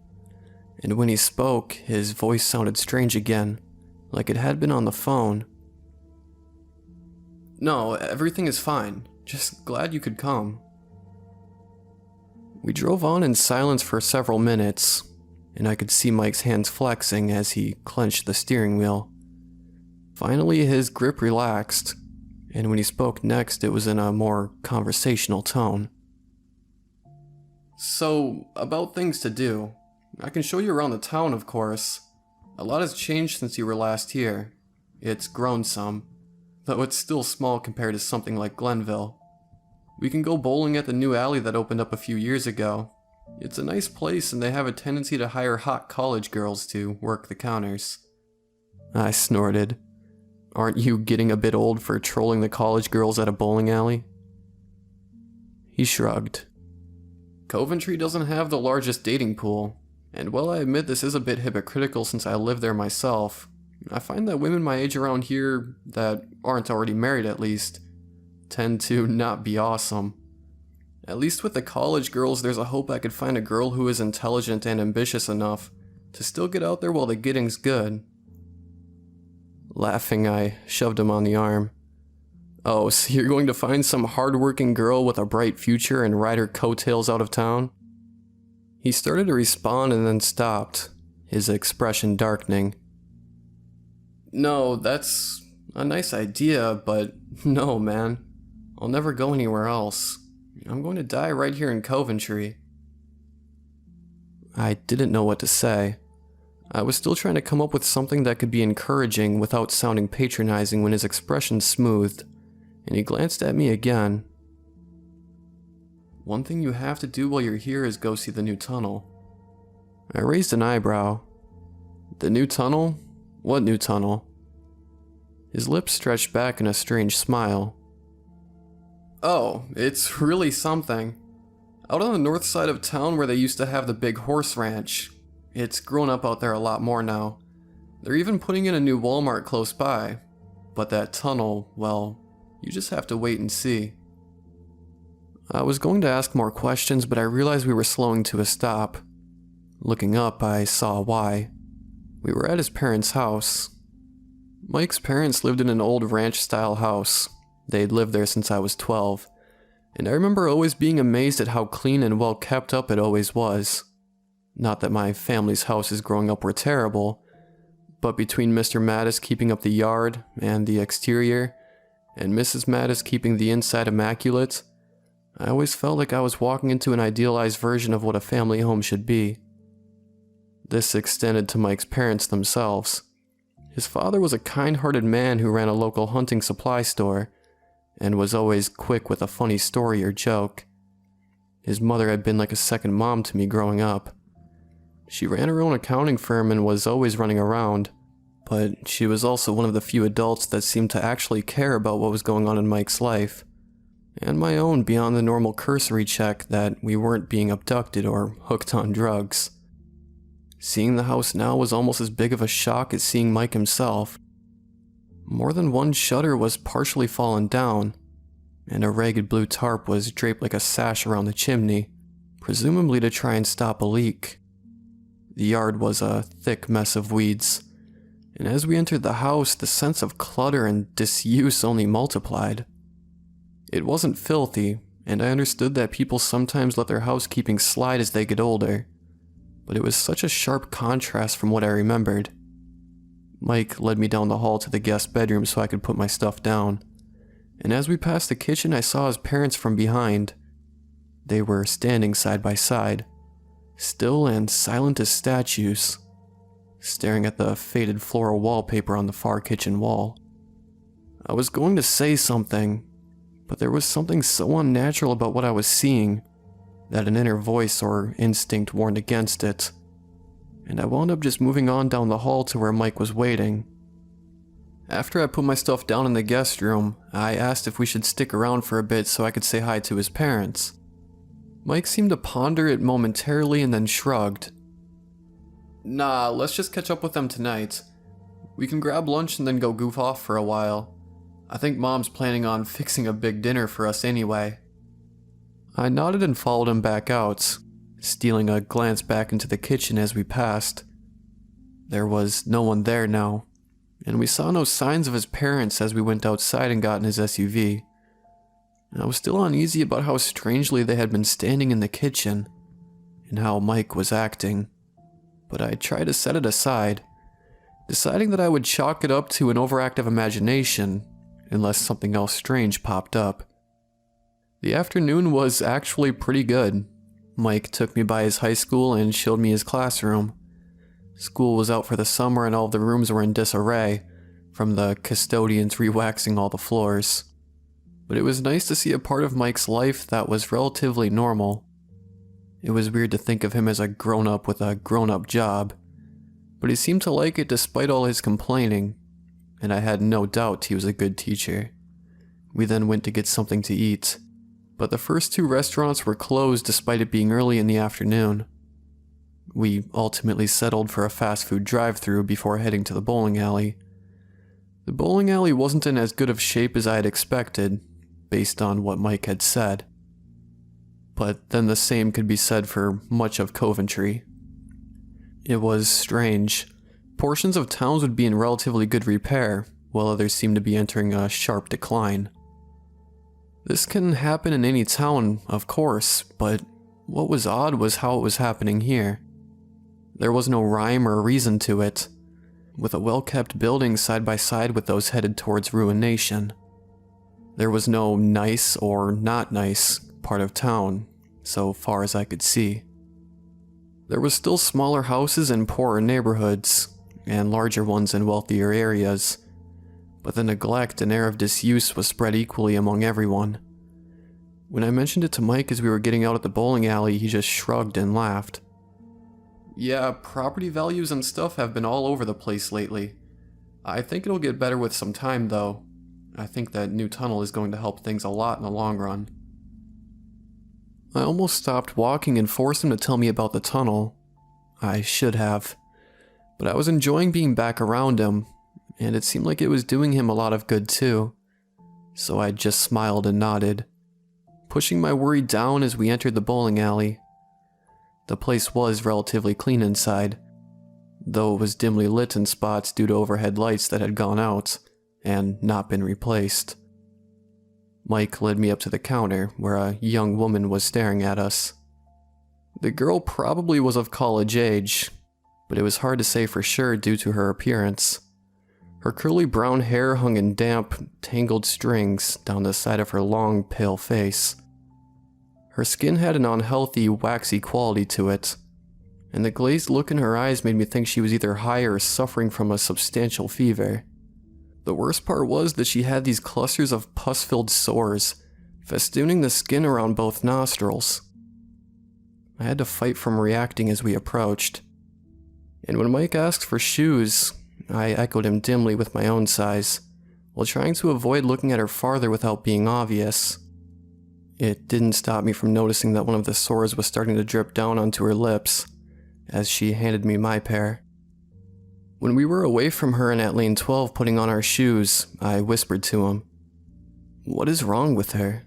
And when he spoke, his voice sounded strange again, like it had been on the phone. No, everything is fine. Just glad you could come. We drove on in silence for several minutes, and I could see Mike's hands flexing as he clenched the steering wheel. Finally, his grip relaxed, and when he spoke next, it was in a more conversational tone. So, about things to do. I can show you around the town, of course. A lot has changed since you were last here. It's grown some, though it's still small compared to something like Glenville. We can go bowling at the new alley that opened up a few years ago. It's a nice place and they have a tendency to hire hot college girls to work the counters. I snorted. Aren't you getting a bit old for trolling the college girls at a bowling alley? He shrugged. Coventry doesn't have the largest dating pool, And while I admit this is a bit hypocritical since I live there myself, I find that women my age around here, that aren't already married at least, tend to not be awesome. At least with the college girls, there's a hope I could find a girl who is intelligent and ambitious enough to still get out there while the getting's good. Laughing, I shoved him on the arm. Oh, so you're going to find some hard-working girl with a bright future and ride her coattails out of town? He started to respond and then stopped, his expression darkening. No, that's a nice idea, but no, man. I'll never go anywhere else. I'm going to die right here in Coventry. I didn't know what to say. I was still trying to come up with something that could be encouraging without sounding patronizing when his expression smoothed, and he glanced at me again. One thing you have to do while you're here is go see the new tunnel. I raised an eyebrow. The new tunnel? What new tunnel? His lips stretched back in a strange smile. Oh, it's really something. Out on the north side of town where they used to have the big horse ranch. It's grown up out there a lot more now. They're even putting in a new Walmart close by. But that tunnel, well, you just have to wait and see. I was going to ask more questions, but I realized we were slowing to a stop. Looking up, I saw why. We were at his parents' house. Mike's parents lived in an old ranch-style house. They'd lived there since I was 12, and I remember always being amazed at how clean and well kept up it always was. Not that my family's houses growing up were terrible, but between Mr. Mattis keeping up the yard and the exterior, and Mrs. Mattis keeping the inside immaculate, I always felt like I was walking into an idealized version of what a family home should be. This extended to Mike's parents themselves. His father was a kind-hearted man who ran a local hunting supply store, and was always quick with a funny story or joke. His mother had been like a second mom to me growing up. She ran her own accounting firm and was always running around, but she was also one of the few adults that seemed to actually care about what was going on in Mike's life, and my own beyond the normal cursory check that we weren't being abducted or hooked on drugs. Seeing the house now was almost as big of a shock as seeing Mike himself. More than one shutter was partially fallen down, and a ragged blue tarp was draped like a sash around the chimney, presumably to try and stop a leak. The yard was a thick mess of weeds, and as we entered the house, the sense of clutter and disuse only multiplied. It wasn't filthy, and I understood that people sometimes let their housekeeping slide as they get older, but it was such a sharp contrast from what I remembered. Mike led me down the hall to the guest bedroom so I could put my stuff down, and as we passed the kitchen, I saw his parents from behind. They were standing side by side, still and silent as statues, staring at the faded floral wallpaper on the far kitchen wall. I was going to say something, but there was something so unnatural about what I was seeing that an inner voice or instinct warned against it, and I wound up just moving on down the hall to where Mike was waiting. After I put my stuff down in the guest room, I asked if we should stick around for a bit so I could say hi to his parents. Mike seemed to ponder it momentarily and then shrugged. Nah, let's just catch up with them tonight. We can grab lunch and then go goof off for a while. I think Mom's planning on fixing a big dinner for us anyway. I nodded and followed him back out, stealing a glance back into the kitchen as we passed. There was no one there now, and we saw no signs of his parents as we went outside and got in his SUV. I was still uneasy about how strangely they had been standing in the kitchen, and how Mike was acting, but I tried to set it aside, deciding that I would chalk it up to an overactive imagination, unless something else strange popped up. The afternoon was actually pretty good. Mike took me by his high school and showed me his classroom. School was out for the summer and all of the rooms were in disarray, from the custodians re-waxing all the floors. But it was nice to see a part of Mike's life that was relatively normal. It was weird to think of him as a grown-up with a grown-up job, but he seemed to like it despite all his complaining, and I had no doubt he was a good teacher. We then went to get something to eat, but the first two restaurants were closed despite it being early in the afternoon. We ultimately settled for a fast food drive-thru before heading to the bowling alley. The bowling alley wasn't in as good of shape as I had expected, based on what Mike had said. But then the same could be said for much of Coventry. It was strange. Portions of towns would be in relatively good repair, while others seemed to be entering a sharp decline. This can happen in any town, of course, but what was odd was how it was happening here. There was no rhyme or reason to it, with a well-kept building side by side with those headed towards ruination. There was no nice or not nice part of town, so far as I could see. There was still smaller houses in poorer neighborhoods, and larger ones in wealthier areas, but the neglect and air of disuse was spread equally among everyone. When I mentioned it to Mike as we were getting out at the bowling alley, he just shrugged and laughed. Yeah, property values and stuff have been all over the place lately. I think it'll get better with some time, though. I think that new tunnel is going to help things a lot in the long run. I almost stopped walking and forced him to tell me about the tunnel. I should have. But I was enjoying being back around him, and it seemed like it was doing him a lot of good too. So I just smiled and nodded, pushing my worry down as we entered the bowling alley. The place was relatively clean inside, though it was dimly lit in spots due to overhead lights that had gone out and not been replaced. Mike led me up to the counter where a young woman was staring at us. The girl probably was of college age, but it was hard to say for sure due to her appearance. Her curly brown hair hung in damp, tangled strings down the side of her long, pale face. Her skin had an unhealthy, waxy quality to it, and the glazed look in her eyes made me think she was either high or suffering from a substantial fever. The worst part was that she had these clusters of pus-filled sores, festooning the skin around both nostrils. I had to fight from reacting as we approached. And when Mike asked for shoes, I echoed him dimly with my own size, while trying to avoid looking at her farther without being obvious. It didn't stop me from noticing that one of the sores was starting to drip down onto her lips, as she handed me my pair. When we were away from her and at lane 12 putting on our shoes, I whispered to him, "What is wrong with her?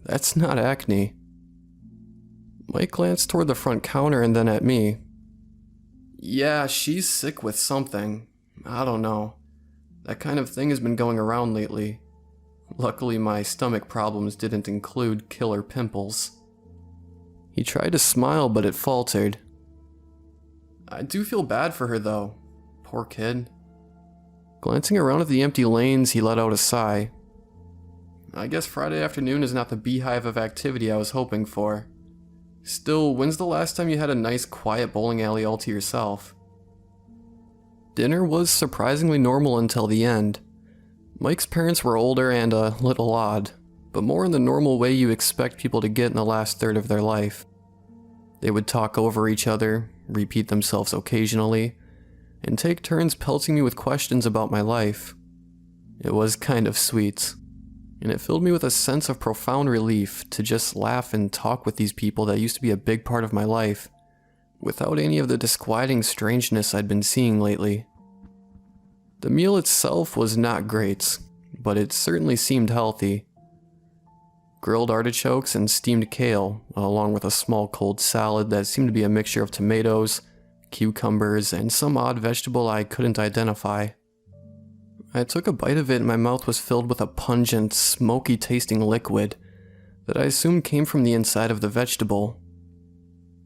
That's not acne." Mike glanced toward the front counter and then at me. "Yeah, she's sick with something. I don't know. That kind of thing has been going around lately. Luckily, my stomach problems didn't include killer pimples." He tried to smile, but it faltered. "I do feel bad for her, though. Poor kid." Glancing around at the empty lanes, he let out a sigh. "I guess Friday afternoon is not the beehive of activity I was hoping for. Still, when's the last time you had a nice, quiet bowling alley all to yourself?" Dinner was surprisingly normal until the end. Mike's parents were older and a little odd, but more in the normal way you expect people to get in the last third of their life. They would talk over each other, repeat themselves occasionally, and take turns pelting me with questions about my life. It was kind of sweet, and it filled me with a sense of profound relief to just laugh and talk with these people that used to be a big part of my life, without any of the disquieting strangeness I'd been seeing lately. The meal itself was not great, but it certainly seemed healthy. Grilled artichokes and steamed kale, along with a small cold salad that seemed to be a mixture of tomatoes, cucumbers, and some odd vegetable I couldn't identify. I took a bite of it and my mouth was filled with a pungent, smoky-tasting liquid that I assumed came from the inside of the vegetable.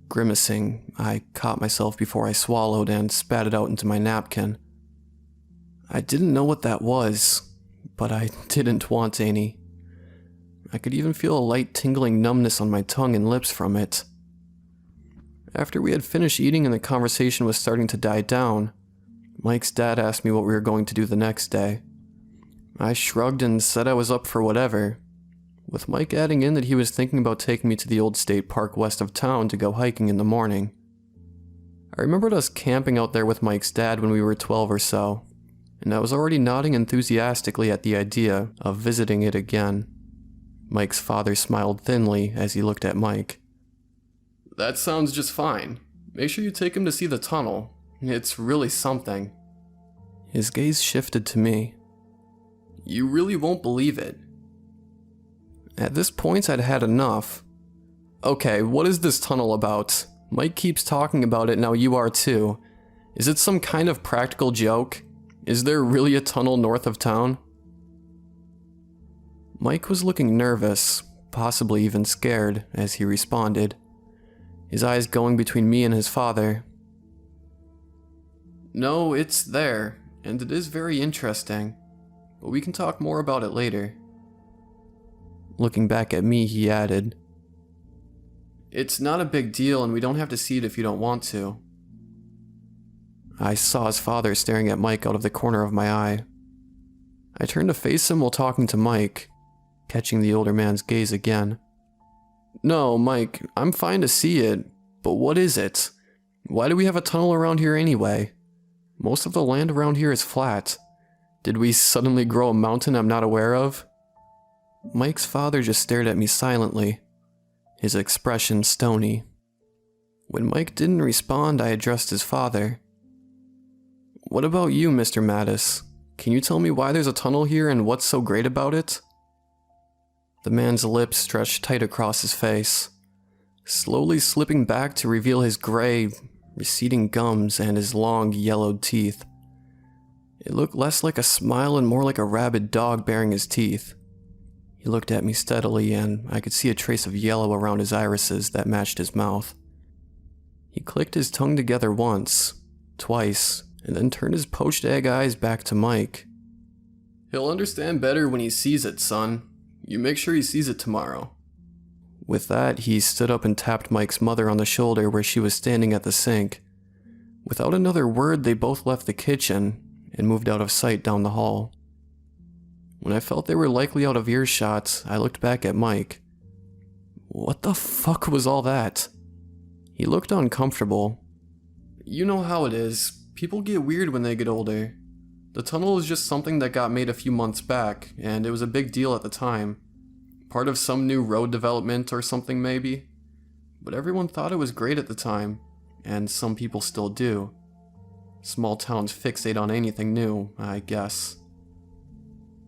Grimacing, I caught myself before I swallowed and spat it out into my napkin. I didn't know what that was, but I didn't want any. I could even feel a light tingling numbness on my tongue and lips from it. After we had finished eating and the conversation was starting to die down, Mike's dad asked me what we were going to do the next day. I shrugged and said I was up for whatever, with Mike adding in that he was thinking about taking me to the old state park west of town to go hiking in the morning. I remembered us camping out there with Mike's dad when we were 12 or so, and I was already nodding enthusiastically at the idea of visiting it again. Mike's father smiled thinly as he looked at Mike. "That sounds just fine. Make sure you take him to see the tunnel. It's really something. His gaze shifted to me. You really won't believe it. At this point, I'd had enough. Okay, what is this tunnel about? Mike keeps talking about it, now you are too. Is it some kind of practical joke? Is there really a tunnel north of town? Mike was looking nervous, possibly even scared, as he responded, his eyes going between me and his father. No, it's there, and it is very interesting, but we can talk more about it later. Looking back at me, he added, It's not a big deal and we don't have to see it if you don't want to. I saw his father staring at Mike out of the corner of my eye. I turned to face him while talking to Mike, catching the older man's gaze again. No, Mike, I'm fine to see it, but what is it? Why do we have a tunnel around here anyway? Most of the land around here is flat. Did we suddenly grow a mountain I'm not aware of? Mike's father just stared at me silently, his expression stony. When Mike didn't respond, I addressed his father. What about you, Mr. Mattis? Can you tell me why there's a tunnel here and what's so great about it? The man's lips stretched tight across his face, slowly slipping back to reveal his gray, receding gums and his long, yellowed teeth. It looked less like a smile and more like a rabid dog baring his teeth. He looked at me steadily, and I could see a trace of yellow around his irises that matched his mouth. He clicked his tongue together once, twice, and then turned his poached egg eyes back to Mike. He'll understand better when he sees it, son. You make sure he sees it tomorrow. With that, he stood up and tapped Mike's mother on the shoulder where she was standing at the sink. Without another word, they both left the kitchen and moved out of sight down the hall. When I felt they were likely out of earshot, I looked back at Mike. What the fuck was all that? He looked uncomfortable. You know how it is. People get weird when they get older. The tunnel is just something that got made a few months back, and it was a big deal at the time. Part of some new road development or something maybe. But everyone thought it was great at the time, and some people still do. Small towns fixate on anything new, I guess.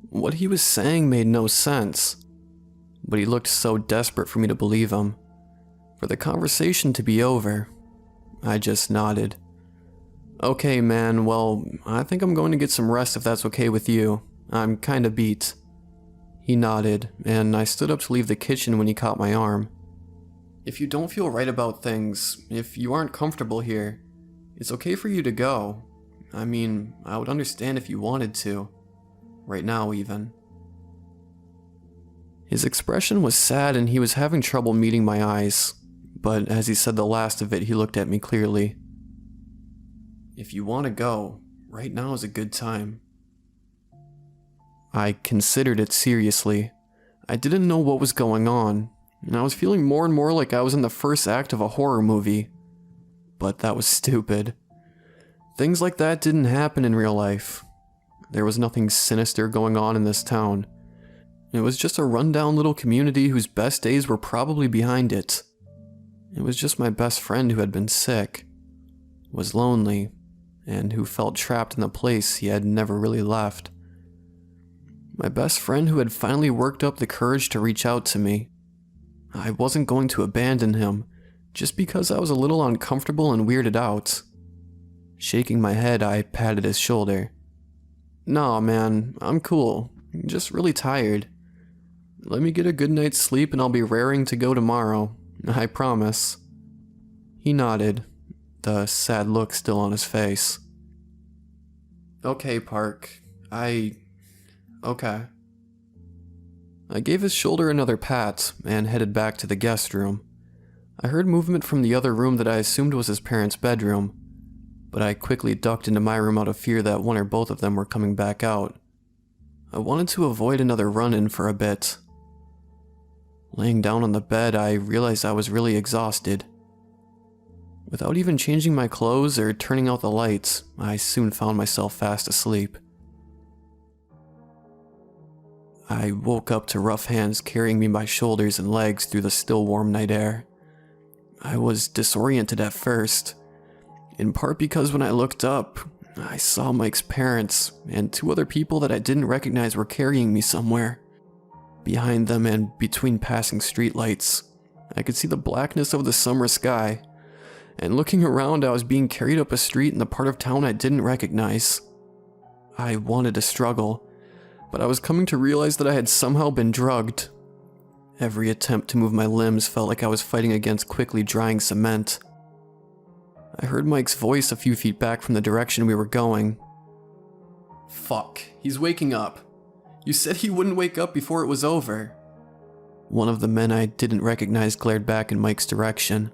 What he was saying made no sense, but he looked so desperate for me to believe him. For the conversation to be over, I just nodded. Okay, man, well, I think I'm going to get some rest if that's okay with you. I'm kinda beat. He nodded, and I stood up to leave the kitchen when he caught my arm. If you don't feel right about things, if you aren't comfortable here, it's okay for you to go. I mean, I would understand if you wanted to. Right now, even. His expression was sad and he was having trouble meeting my eyes, but as he said the last of it, he looked at me clearly. If you want to go, right now is a good time. I considered it seriously. I didn't know what was going on, and I was feeling more and more like I was in the first act of a horror movie. But that was stupid. Things like that didn't happen in real life. There was nothing sinister going on in this town. It was just a rundown little community whose best days were probably behind it. It was just my best friend who had been sick, was lonely, and who felt trapped in a place he had never really left. My best friend who had finally worked up the courage to reach out to me. I wasn't going to abandon him, just because I was a little uncomfortable and weirded out. Shaking my head, I patted his shoulder. Nah, man, I'm cool. I'm just really tired. Let me get a good night's sleep and I'll be raring to go tomorrow. I promise. He nodded, the sad look still on his face. Okay, Park. Okay. I gave his shoulder another pat and headed back to the guest room. I heard movement from the other room that I assumed was his parents' bedroom, but I quickly ducked into my room out of fear that one or both of them were coming back out. I wanted to avoid another run-in for a bit. Laying down on the bed, I realized I was really exhausted. Without even changing my clothes or turning out the lights, I soon found myself fast asleep. I woke up to rough hands carrying me by shoulders and legs through the still warm night air. I was disoriented at first, in part because when I looked up, I saw Mike's parents and 2 other people that I didn't recognize were carrying me somewhere. Behind them and between passing streetlights, I could see the blackness of the summer sky, and looking around, I was being carried up a street in the part of town I didn't recognize. I wanted to struggle, but I was coming to realize that I had somehow been drugged. Every attempt to move my limbs felt like I was fighting against quickly drying cement. I heard Mike's voice a few feet back from the direction we were going. Fuck, he's waking up. You said he wouldn't wake up before it was over. One of the men I didn't recognize glared back in Mike's direction.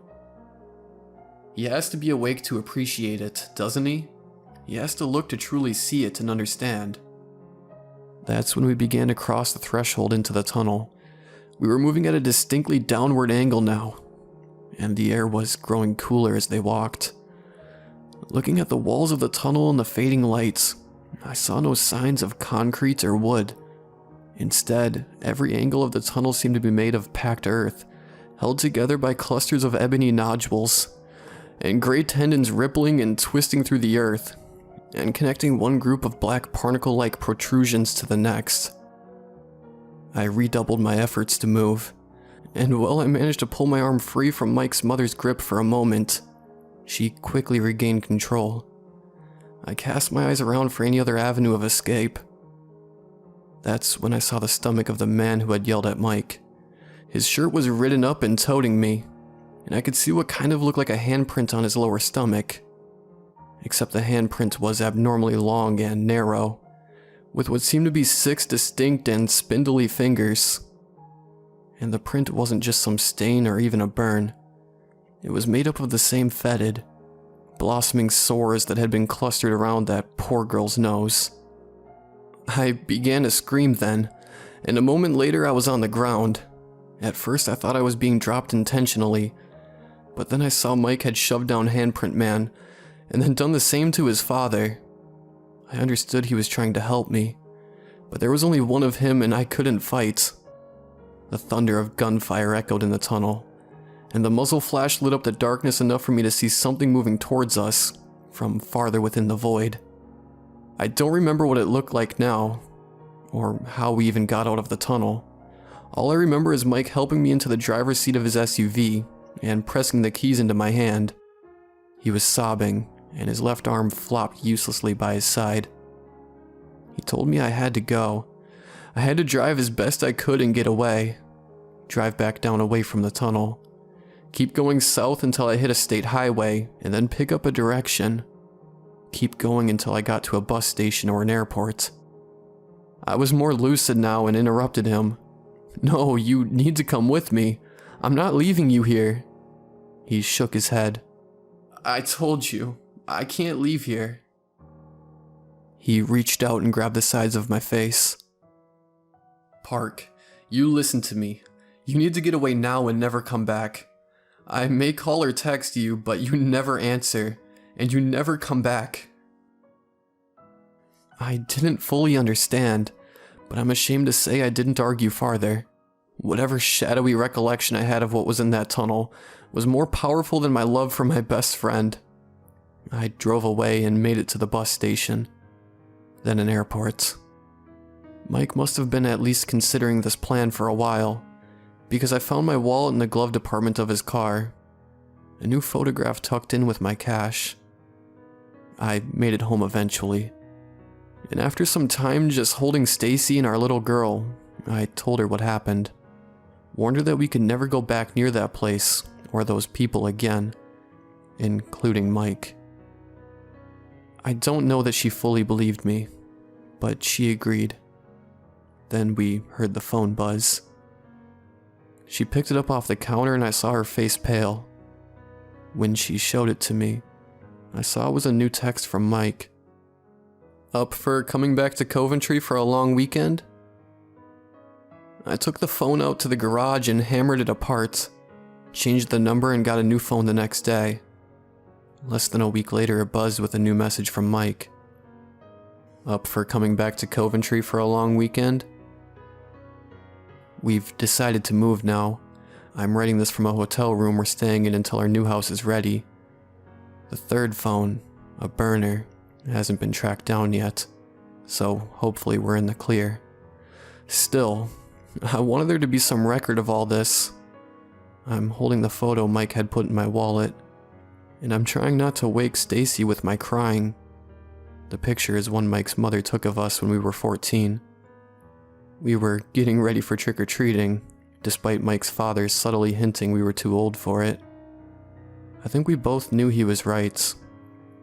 He has to be awake to appreciate it, doesn't he? He has to look to truly see it and understand. That's when we began to cross the threshold into the tunnel. We were moving at a distinctly downward angle now, and the air was growing cooler as they walked. Looking at the walls of the tunnel and the fading lights, I saw no signs of concrete or wood. Instead, every angle of the tunnel seemed to be made of packed earth, held together by clusters of ebony nodules, and gray tendons rippling and twisting through the earth, and connecting one group of black barnacle-like protrusions to the next. I redoubled my efforts to move, and while I managed to pull my arm free from Mike's mother's grip for a moment, she quickly regained control. I cast my eyes around for any other avenue of escape. That's when I saw the stomach of the man who had yelled at Mike. His shirt was ridden up and toting me, and I could see what kind of looked like a handprint on his lower stomach. Except the handprint was abnormally long and narrow, with what seemed to be 6 distinct and spindly fingers. And the print wasn't just some stain or even a burn. It was made up of the same fetid, blossoming sores that had been clustered around that poor girl's nose. I began to scream then, and a moment later I was on the ground. At first I thought I was being dropped intentionally, but then I saw Mike had shoved down Handprint Man, and then done the same to his father. I understood he was trying to help me, but there was only one of him and I couldn't fight. The thunder of gunfire echoed in the tunnel, and the muzzle flash lit up the darkness enough for me to see something moving towards us, from farther within the void. I don't remember what it looked like now, or how we even got out of the tunnel. All I remember is Mike helping me into the driver's seat of his SUV, and pressing the keys into my hand. He was sobbing, and his left arm flopped uselessly by his side. He told me I had to go. I had to drive as best I could and get away. Drive back down away from the tunnel. Keep going south until I hit a state highway, and then pick up a direction. Keep going until I got to a bus station or an airport. I was more lucid now and interrupted him. "No, you need to come with me. I'm not leaving you here." He shook his head. I told you, I can't leave here. He reached out and grabbed the sides of my face. Park, you listen to me. You need to get away now and never come back. I may call or text you, but you never answer, and you never come back. I didn't fully understand, but I'm ashamed to say I didn't argue farther. Whatever shadowy recollection I had of what was in that tunnel was more powerful than my love for my best friend. I drove away and made it to the bus station, then an airport. Mike must have been at least considering this plan for a while, because I found my wallet in the glove compartment of his car, a new photograph tucked in with my cash. I made it home eventually, and after some time just holding Stacy and our little girl, I told her what happened, warned her that we could never go back near that place or those people again, including Mike. I don't know that she fully believed me, but she agreed. Then we heard the phone buzz. She picked it up off the counter and I saw her face pale. When she showed it to me, I saw it was a new text from Mike. "Up for coming back to Coventry for a long weekend?" I took the phone out to the garage and hammered it apart, changed the number and got a new phone the next day. Less than a week later, it buzzed with a new message from Mike. "Up for coming back to Coventry for a long weekend?" We've decided to move now. I'm writing this from a hotel room we're staying in until our new house is ready. The third phone, a burner, hasn't been tracked down yet, so hopefully we're in the clear. Still, I wanted there to be some record of all this. I'm holding the photo Mike had put in my wallet, and I'm trying not to wake Stacy with my crying. The picture is one Mike's mother took of us when we were 14. We were getting ready for trick-or-treating, despite Mike's father subtly hinting we were too old for it. I think we both knew he was right,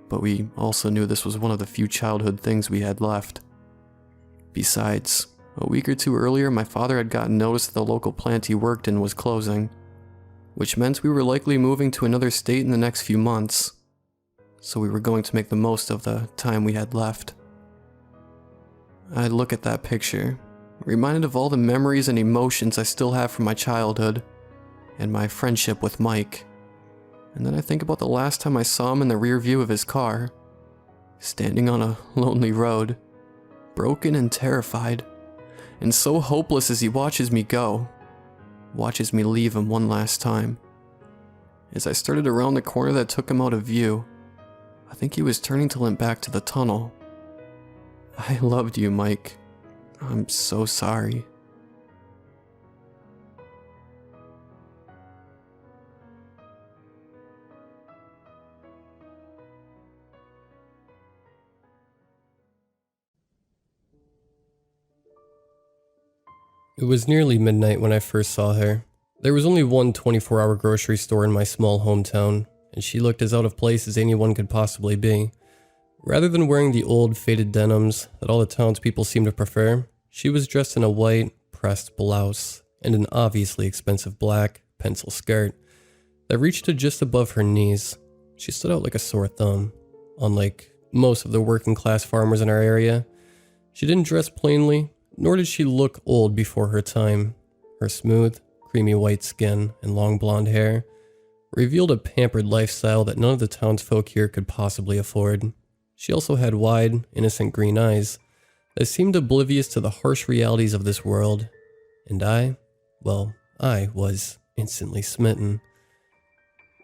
but we also knew this was one of the few childhood things we had left. Besides, a week or two earlier, my father had gotten notice that the local plant he worked in was closing, which meant we were likely moving to another state in the next few months, so we were going to make the most of the time we had left. I look at that picture, reminded of all the memories and emotions I still have from my childhood, and my friendship with Mike, and then I think about the last time I saw him in the rear view of his car, standing on a lonely road, broken and terrified, and so hopeless as he watches me go, watches me leave him one last time. As I started around the corner that took him out of view, I think he was turning to limp back to the tunnel. I loved you, Mike. I'm so sorry. It was nearly midnight when I first saw her. There was only one 24-hour grocery store in my small hometown, and she looked as out of place as anyone could possibly be. Rather than wearing the old, faded denims that all the townspeople seem to prefer, she was dressed in a white, pressed blouse and an obviously expensive black, pencil skirt that reached to just above her knees. She stood out like a sore thumb. Unlike most of the working-class farmers in our area, she didn't dress plainly, nor did she look old before her time. Her smooth, creamy white skin and long blonde hair revealed a pampered lifestyle that none of the townsfolk here could possibly afford. She also had wide, innocent green eyes that seemed oblivious to the harsh realities of this world. And I was instantly smitten.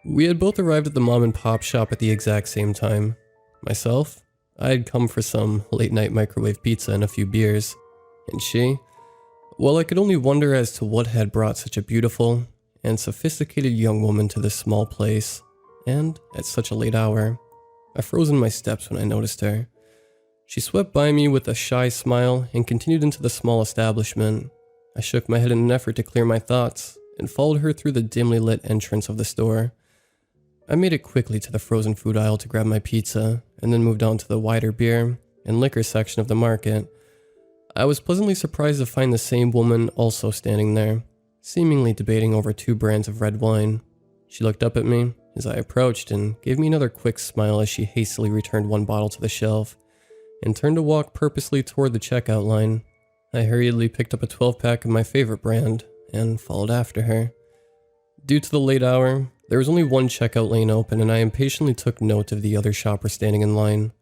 We had both arrived at the mom and pop shop at the exact same time. Myself, I had come for some late-night microwave pizza and a few beers. And she, well, I could only wonder as to what had brought such a beautiful and sophisticated young woman to this small place, and at such a late hour. I froze in my steps when I noticed her. She swept by me with a shy smile and continued into the small establishment. I shook my head in an effort to clear my thoughts and followed her through the dimly lit entrance of the store. I made it quickly to the frozen food aisle to grab my pizza, and then moved on to the wider beer and liquor section of the market. I was pleasantly surprised to find the same woman also standing there, seemingly debating over 2 brands of red wine. She looked up at me as I approached and gave me another quick smile as she hastily returned 1 bottle to the shelf and turned to walk purposely toward the checkout line. I hurriedly picked up a 12-pack of my favorite brand and followed after her. Due to the late hour, there was only one checkout lane open, and I impatiently took note of the other shopper standing in line.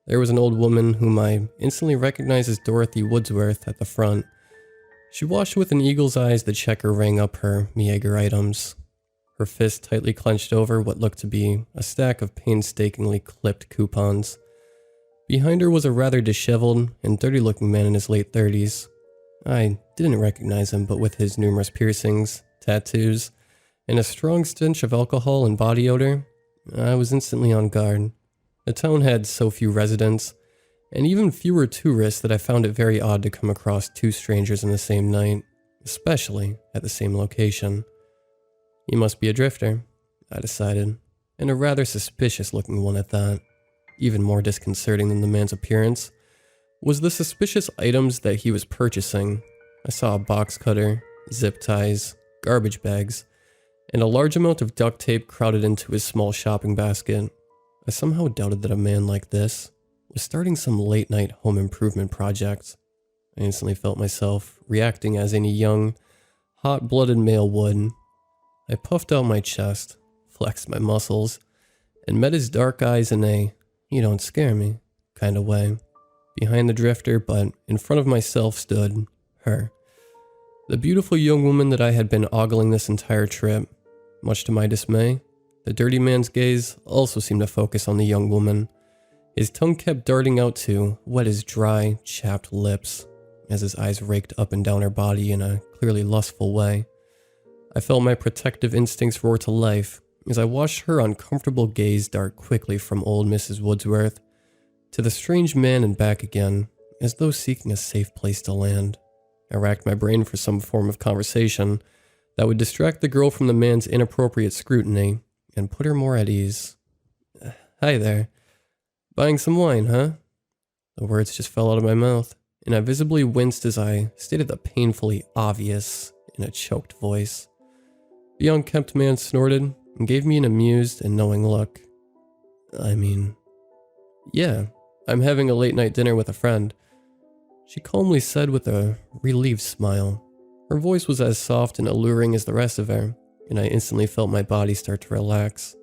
There was an old woman whom I instantly recognized as Dorothy Woodsworth at the front. She watched with an eagle's eyes the checker rang up her meager items, her fist tightly clenched over what looked to be a stack of painstakingly clipped coupons. Behind her was a rather disheveled and dirty-looking man in his late 30s. I didn't recognize him, but with his numerous piercings, tattoos, and a strong stench of alcohol and body odor, I was instantly on guard. The town had so few residents, and even fewer tourists, that I found it very odd to come across 2 strangers in the same night, especially at the same location. He must be a drifter, I decided, and a rather suspicious-looking one at that. Even more disconcerting than the man's appearance was the suspicious items that he was purchasing. I saw a box cutter, zip ties, garbage bags, and a large amount of duct tape crowded into his small shopping basket. I somehow doubted that a man like this was starting some late-night home improvement project. I instantly felt myself reacting as any young, hot-blooded male would. I puffed out my chest, flexed my muscles, and met his dark eyes in a "you don't scare me" kind of way. Behind the drifter, but in front of myself, stood her. The beautiful young woman that I had been ogling this entire trip. Much to my dismay, The dirty man's gaze also seemed to focus on the young woman. His tongue kept darting out to wet his dry, chapped lips, as his eyes raked up and down her body in a clearly lustful way. I felt my protective instincts roar to life as I watched her uncomfortable gaze dart quickly from old Mrs. Woodsworth to the strange man and back again, as though seeking a safe place to land. I racked my brain for some form of conversation that would distract the girl from the man's inappropriate scrutiny and put her more at ease. "Hi there. Buying some wine, huh?" The words just fell out of my mouth, and I visibly winced as I stated the painfully obvious in a choked voice. The unkempt man snorted and gave me an amused and knowing look. Yeah, I'm having a late-night dinner with a friend," she calmly said with a relieved smile. Her voice was as soft and alluring as the rest of her, and I instantly felt my body start to relax.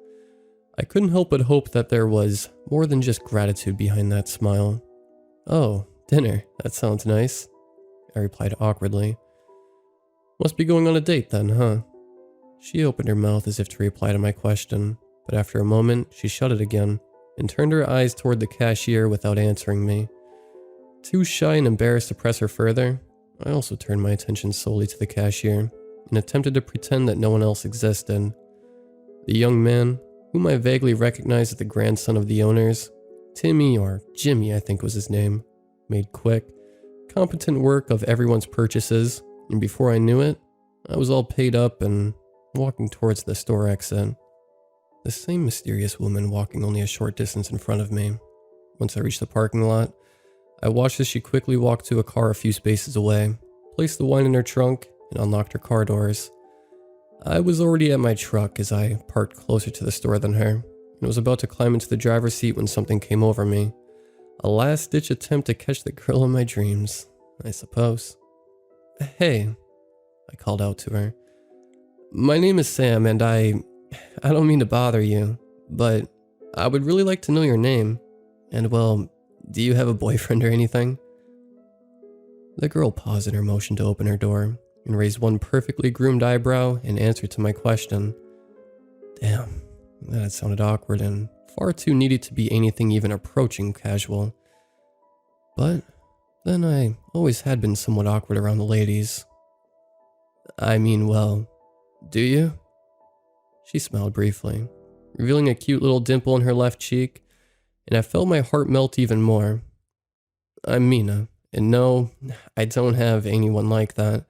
I couldn't help but hope that there was more than just gratitude behind that smile. "Oh, dinner, that sounds nice," I replied awkwardly. "Must be going on a date then, huh?" She opened her mouth as if to reply to my question, but after a moment, she shut it again and turned her eyes toward the cashier without answering me. Too shy and embarrassed to press her further, I also turned my attention solely to the cashier and attempted to pretend that no one else existed. The young man, whom I vaguely recognized as the grandson of the owners, Timmy or Jimmy I think was his name, made quick, competent work of everyone's purchases, and before I knew it, I was all paid up and walking towards the store exit. The same mysterious woman walking only a short distance in front of me. Once I reached the parking lot, I watched as she quickly walked to a car a few spaces away, placed the wine in her trunk, and unlocked her car doors. I was already at my truck as I parked closer to the store than her, and was about to climb into the driver's seat when something came over me. A last-ditch attempt to catch the girl of my dreams, I suppose. "Hey," I called out to her. "My name is Sam, and I don't mean to bother you, but I would really like to know your name. And well, do you have a boyfriend or anything?" The girl paused in her motion to open her door and raised one perfectly groomed eyebrow in answer to my question. Damn, that had sounded awkward and far too needy to be anything even approaching casual. But then I always had been somewhat awkward around the ladies. Well, do you?" She smiled briefly, revealing a cute little dimple in her left cheek, and I felt my heart melt even more. "I'm Mina, and no, I don't have anyone like that.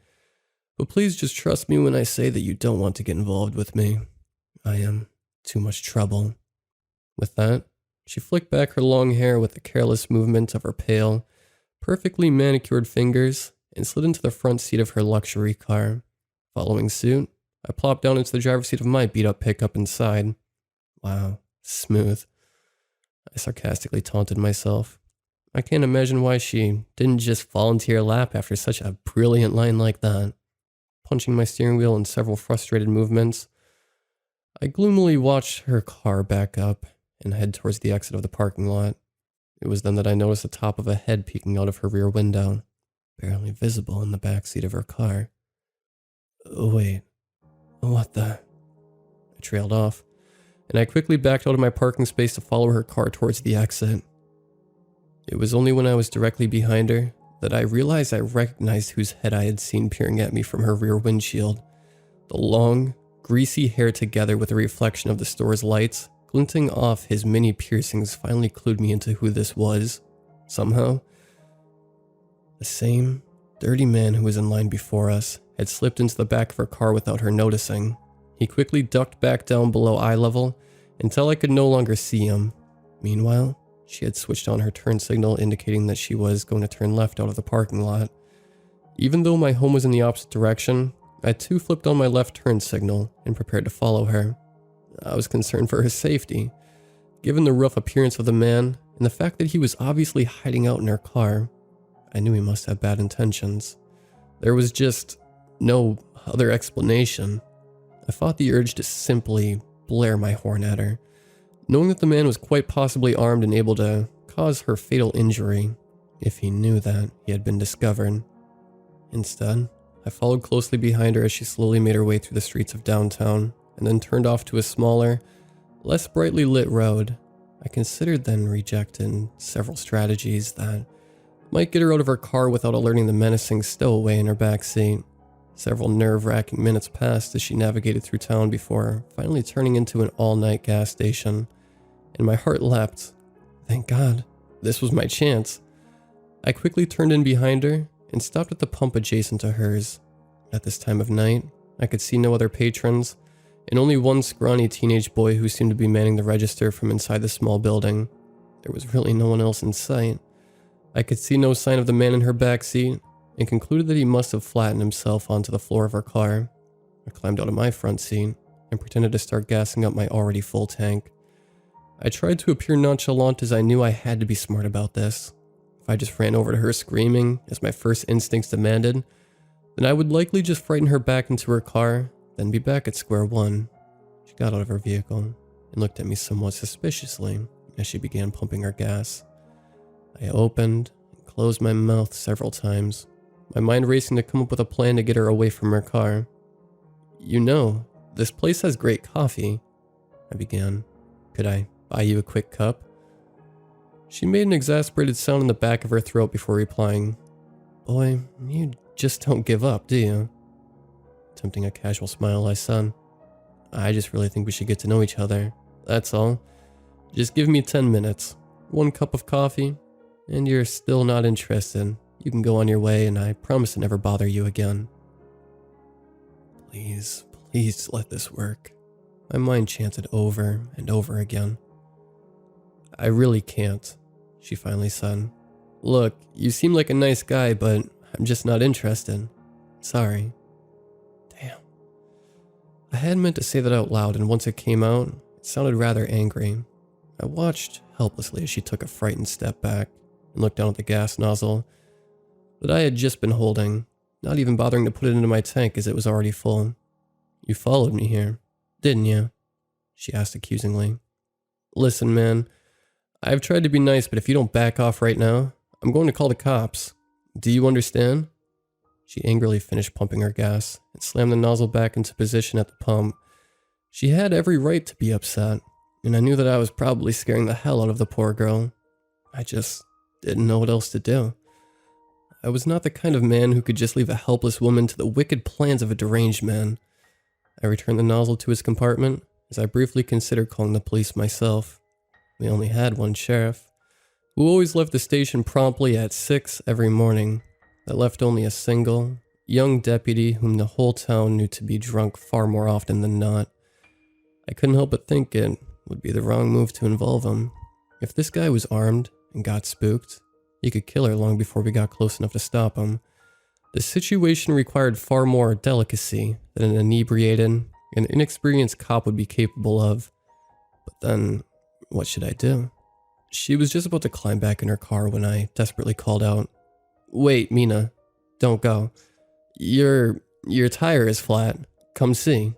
But please just trust me when I say that you don't want to get involved with me. I am too much trouble." With that, she flicked back her long hair with a careless movement of her pale, perfectly manicured fingers and slid into the front seat of her luxury car. Following suit, I plopped down into the driver's seat of my beat-up pickup inside. Wow, smooth. I sarcastically taunted myself. I can't imagine why she didn't just fall into your lap after such a brilliant line like that. Punching my steering wheel in several frustrated movements, I gloomily watched her car back up and head towards the exit of the parking lot. It was then that I noticed the top of a head peeking out of her rear window, barely visible in the back seat of her car. Oh, wait, what the? I trailed off, and I quickly backed out of my parking space to follow her car towards the exit. It was only when I was directly behind her that I realized I recognized whose head I had seen peering at me from her rear windshield. The long, greasy hair together with the reflection of the store's lights glinting off his many piercings finally clued me into who this was. Somehow, the same dirty man who was in line before us had slipped into the back of her car without her noticing. He quickly ducked back down below eye level until I could no longer see him. Meanwhile, she had switched on her turn signal, indicating that she was going to turn left out of the parking lot. Even though my home was in the opposite direction, I too flipped on my left turn signal and prepared to follow her. I was concerned for her safety. Given the rough appearance of the man and the fact that he was obviously hiding out in her car, I knew he must have bad intentions. There was just no other explanation. I fought the urge to simply blare my horn at her, knowing that the man was quite possibly armed and able to cause her fatal injury if he knew that he had been discovered. Instead, I followed closely behind her as she slowly made her way through the streets of downtown and then turned off to a smaller, less brightly lit road. I considered then rejecting several strategies that might get her out of her car without alerting the menacing stowaway in her backseat. Several nerve-wracking minutes passed as she navigated through town before finally turning into an all-night gas station, and my heart leapt. Thank God, this was my chance. I quickly turned in behind her and stopped at the pump adjacent to hers. At this time of night, I could see no other patrons, and only one scrawny teenage boy who seemed to be manning the register from inside the small building. There was really no one else in sight. I could see no sign of the man in her backseat, and concluded that he must have flattened himself onto the floor of her car. I climbed out of my front seat and pretended to start gassing up my already full tank. I tried to appear nonchalant as I knew I had to be smart about this. If I just ran over to her screaming, as my first instincts demanded, then I would likely just frighten her back into her car, then be back at square one. She got out of her vehicle and looked at me somewhat suspiciously as she began pumping her gas. I opened and closed my mouth several times, my mind racing to come up with a plan to get her away from her car. "You know, this place has great coffee," I began. "Could I buy you a quick cup?" She made an exasperated sound in the back of her throat before replying, "Boy, you just don't give up, do you?" Attempting a casual smile, I said, "I just really think we should get to know each other. That's all. Just give me 10 minutes, 1 cup of coffee, and you're still not interested. You can go on your way, and I promise to never bother you again." Please let this work. My mind chanted over and over again. "I really can't," she finally said. "Look, you seem like a nice guy, but I'm just not interested. Sorry." Damn. I had meant to say that out loud, and once it came out, it sounded rather angry. I watched helplessly as she took a frightened step back and looked down at the gas nozzle that I had just been holding, not even bothering to put it into my tank as it was already full. "You followed me here, didn't you?" she asked accusingly. "Listen, man, I've tried to be nice, but if you don't back off right now, I'm going to call the cops. Do you understand?" She angrily finished pumping her gas and slammed the nozzle back into position at the pump. She had every right to be upset, and I knew that I was probably scaring the hell out of the poor girl. I just didn't know what else to do. I was not the kind of man who could just leave a helpless woman to the wicked plans of a deranged man. I returned the nozzle to his compartment as I briefly considered calling the police myself. We only had one sheriff, who always left the station promptly at 6 every morning. That left only a single, young deputy whom the whole town knew to be drunk far more often than not. I couldn't help but think it would be the wrong move to involve him. If this guy was armed and got spooked, he could kill her long before we got close enough to stop him. The situation required far more delicacy than an inebriated and inexperienced cop would be capable of. But then, what should I do? She was just about to climb back in her car when I desperately called out, "Wait, Mina, don't go. Your tire is flat. Come see."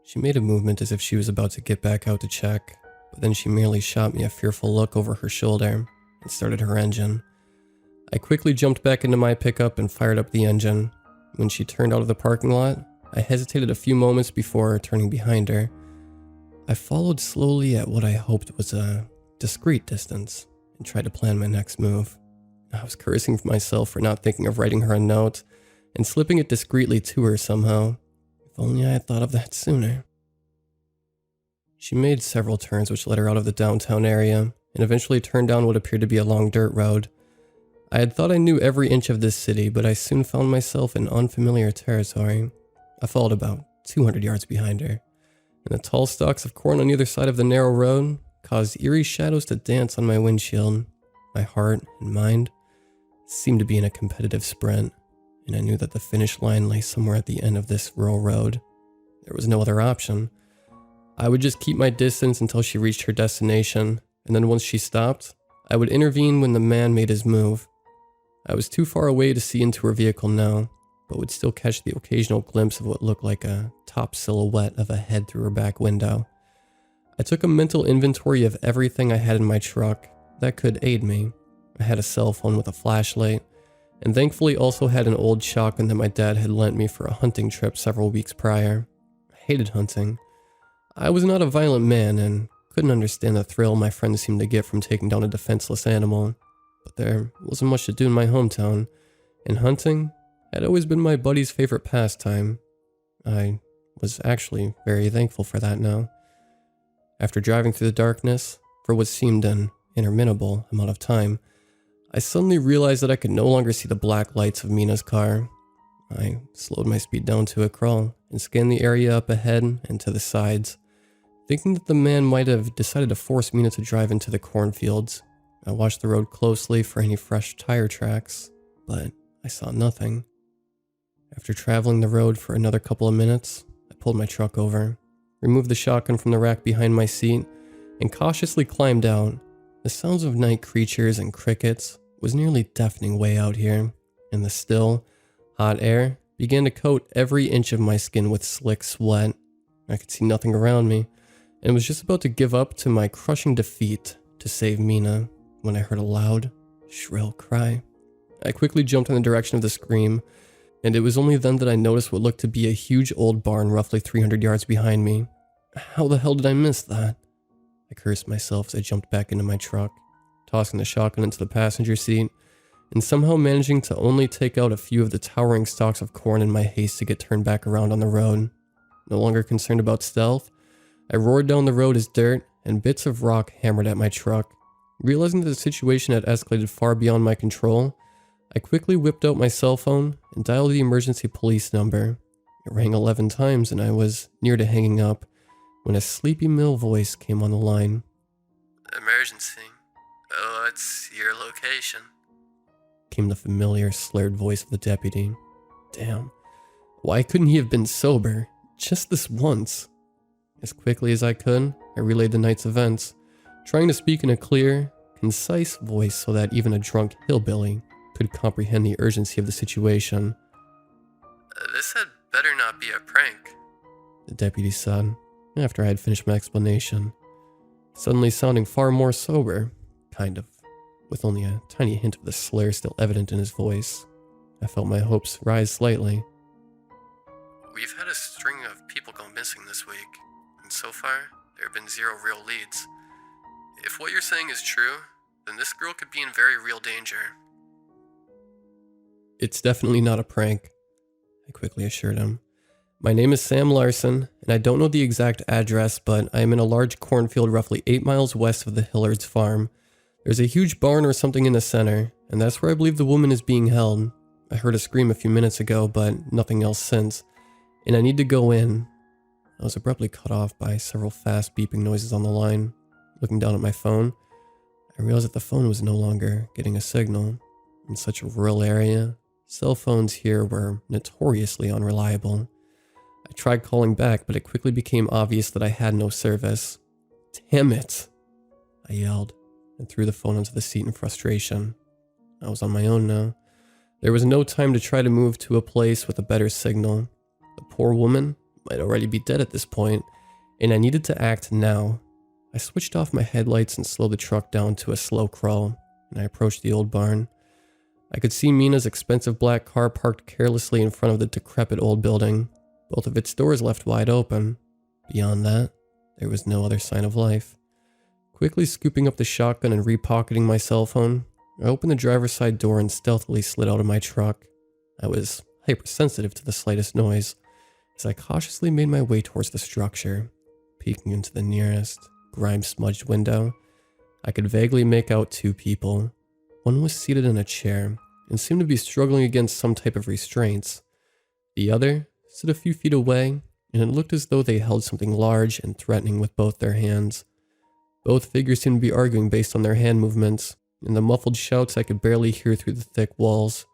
She made a movement as if she was about to get back out to check, but then she merely shot me a fearful look over her shoulder and started her engine. I quickly jumped back into my pickup and fired up the engine. When she turned out of the parking lot, I hesitated a few moments before turning behind her. I followed slowly at what I hoped was a discreet distance and tried to plan my next move. I was cursing myself for not thinking of writing her a note and slipping it discreetly to her somehow. If only I had thought of that sooner. She made several turns which led her out of the downtown area and eventually turned down what appeared to be a long dirt road. I had thought I knew every inch of this city, but I soon found myself in unfamiliar territory. I followed about 200 yards behind her, and the tall stalks of corn on either side of the narrow road caused eerie shadows to dance on my windshield. My heart and mind seemed to be in a competitive sprint, and I knew that the finish line lay somewhere at the end of this rural road. There was no other option. I would just keep my distance until she reached her destination, and then once she stopped, I would intervene when the man made his move. I was too far away to see into her vehicle now, but would still catch the occasional glimpse of what looked like a top silhouette of a head through her back window. I took a mental inventory of everything I had in my truck that could aid me. I had a cell phone with a flashlight, and thankfully also had an old shotgun that my dad had lent me for a hunting trip several weeks prior. I hated hunting. I was not a violent man and couldn't understand the thrill my friends seemed to get from taking down a defenseless animal, but there wasn't much to do in my hometown, and hunting had always been my buddy's favorite pastime. I was actually very thankful for that now. After driving through the darkness for what seemed an interminable amount of time, I suddenly realized that I could no longer see the black lights of Mina's car. I slowed my speed down to a crawl and scanned the area up ahead and to the sides, thinking that the man might have decided to force Mina to drive into the cornfields. I watched the road closely for any fresh tire tracks, but I saw nothing. After traveling the road for another couple of minutes, I pulled my truck over, removed the shotgun from the rack behind my seat, and cautiously climbed out. The sounds of night creatures and crickets was nearly deafening way out here, and the still, hot air began to coat every inch of my skin with slick sweat. I could see nothing around me, and was just about to give up to my crushing defeat to save Mina when I heard a loud, shrill cry. I quickly jumped in the direction of the scream, and it was only then that I noticed what looked to be a huge old barn roughly 300 yards behind me. How the hell did I miss that? I cursed myself as I jumped back into my truck, tossing the shotgun into the passenger seat, and somehow managing to only take out a few of the towering stalks of corn in my haste to get turned back around on the road. No longer concerned about stealth, I roared down the road as dirt and bits of rock hammered at my truck. Realizing that the situation had escalated far beyond my control, I quickly whipped out my cell phone and dialed the emergency police number. It rang 11 times and I was near to hanging up when a sleepy male voice came on the line. Emergency. What's your location? Came the familiar, slurred voice of the deputy. Damn. Why couldn't he have been sober? Just this once. As quickly as I could, I relayed the night's events, trying to speak in a clear, concise voice so that even a drunk hillbilly could comprehend the urgency of the situation. This had better not be a prank, the deputy said, after I had finished my explanation, suddenly sounding far more sober, kind of, with only a tiny hint of the slur still evident in his voice. I felt my hopes rise slightly. We've had a string of people go missing this week, and so far, there have been 0 real leads. If what you're saying is true, then this girl could be in very real danger. It's definitely not a prank, I quickly assured him. My name is Sam Larson, and I don't know the exact address, but I am in a large cornfield roughly 8 miles west of the Hillards farm. There's a huge barn or something in the center, and that's where I believe the woman is being held. I heard a scream a few minutes ago, but nothing else since, and I need to go in. I was abruptly cut off by several fast beeping noises on the line. Looking down at my phone, I realized that the phone was no longer getting a signal. In such a rural area, cell phones here were notoriously unreliable. I tried calling back, but it quickly became obvious that I had no service. Damn it, I yelled, and threw the phone onto the seat in frustration. I was on my own now. There was no time to try to move to a place with a better signal. The poor woman might already be dead at this point, and I needed to act now. I switched off my headlights and slowed the truck down to a slow crawl, and I approached the old barn. I could see Mina's expensive black car parked carelessly in front of the decrepit old building, both of its doors left wide open. Beyond that, there was no other sign of life. Quickly scooping up the shotgun and repocketing my cell phone, I opened the driver's side door and stealthily slid out of my truck. I was hypersensitive to the slightest noise, as I cautiously made my way towards the structure. Peeking into the nearest, grime-smudged window, I could vaguely make out 2 people. One was seated in a chair and seemed to be struggling against some type of restraints. The other stood a few feet away, and it looked as though they held something large and threatening with both their hands. Both figures seemed to be arguing based on their hand movements, and the muffled shouts I could barely hear through the thick walls.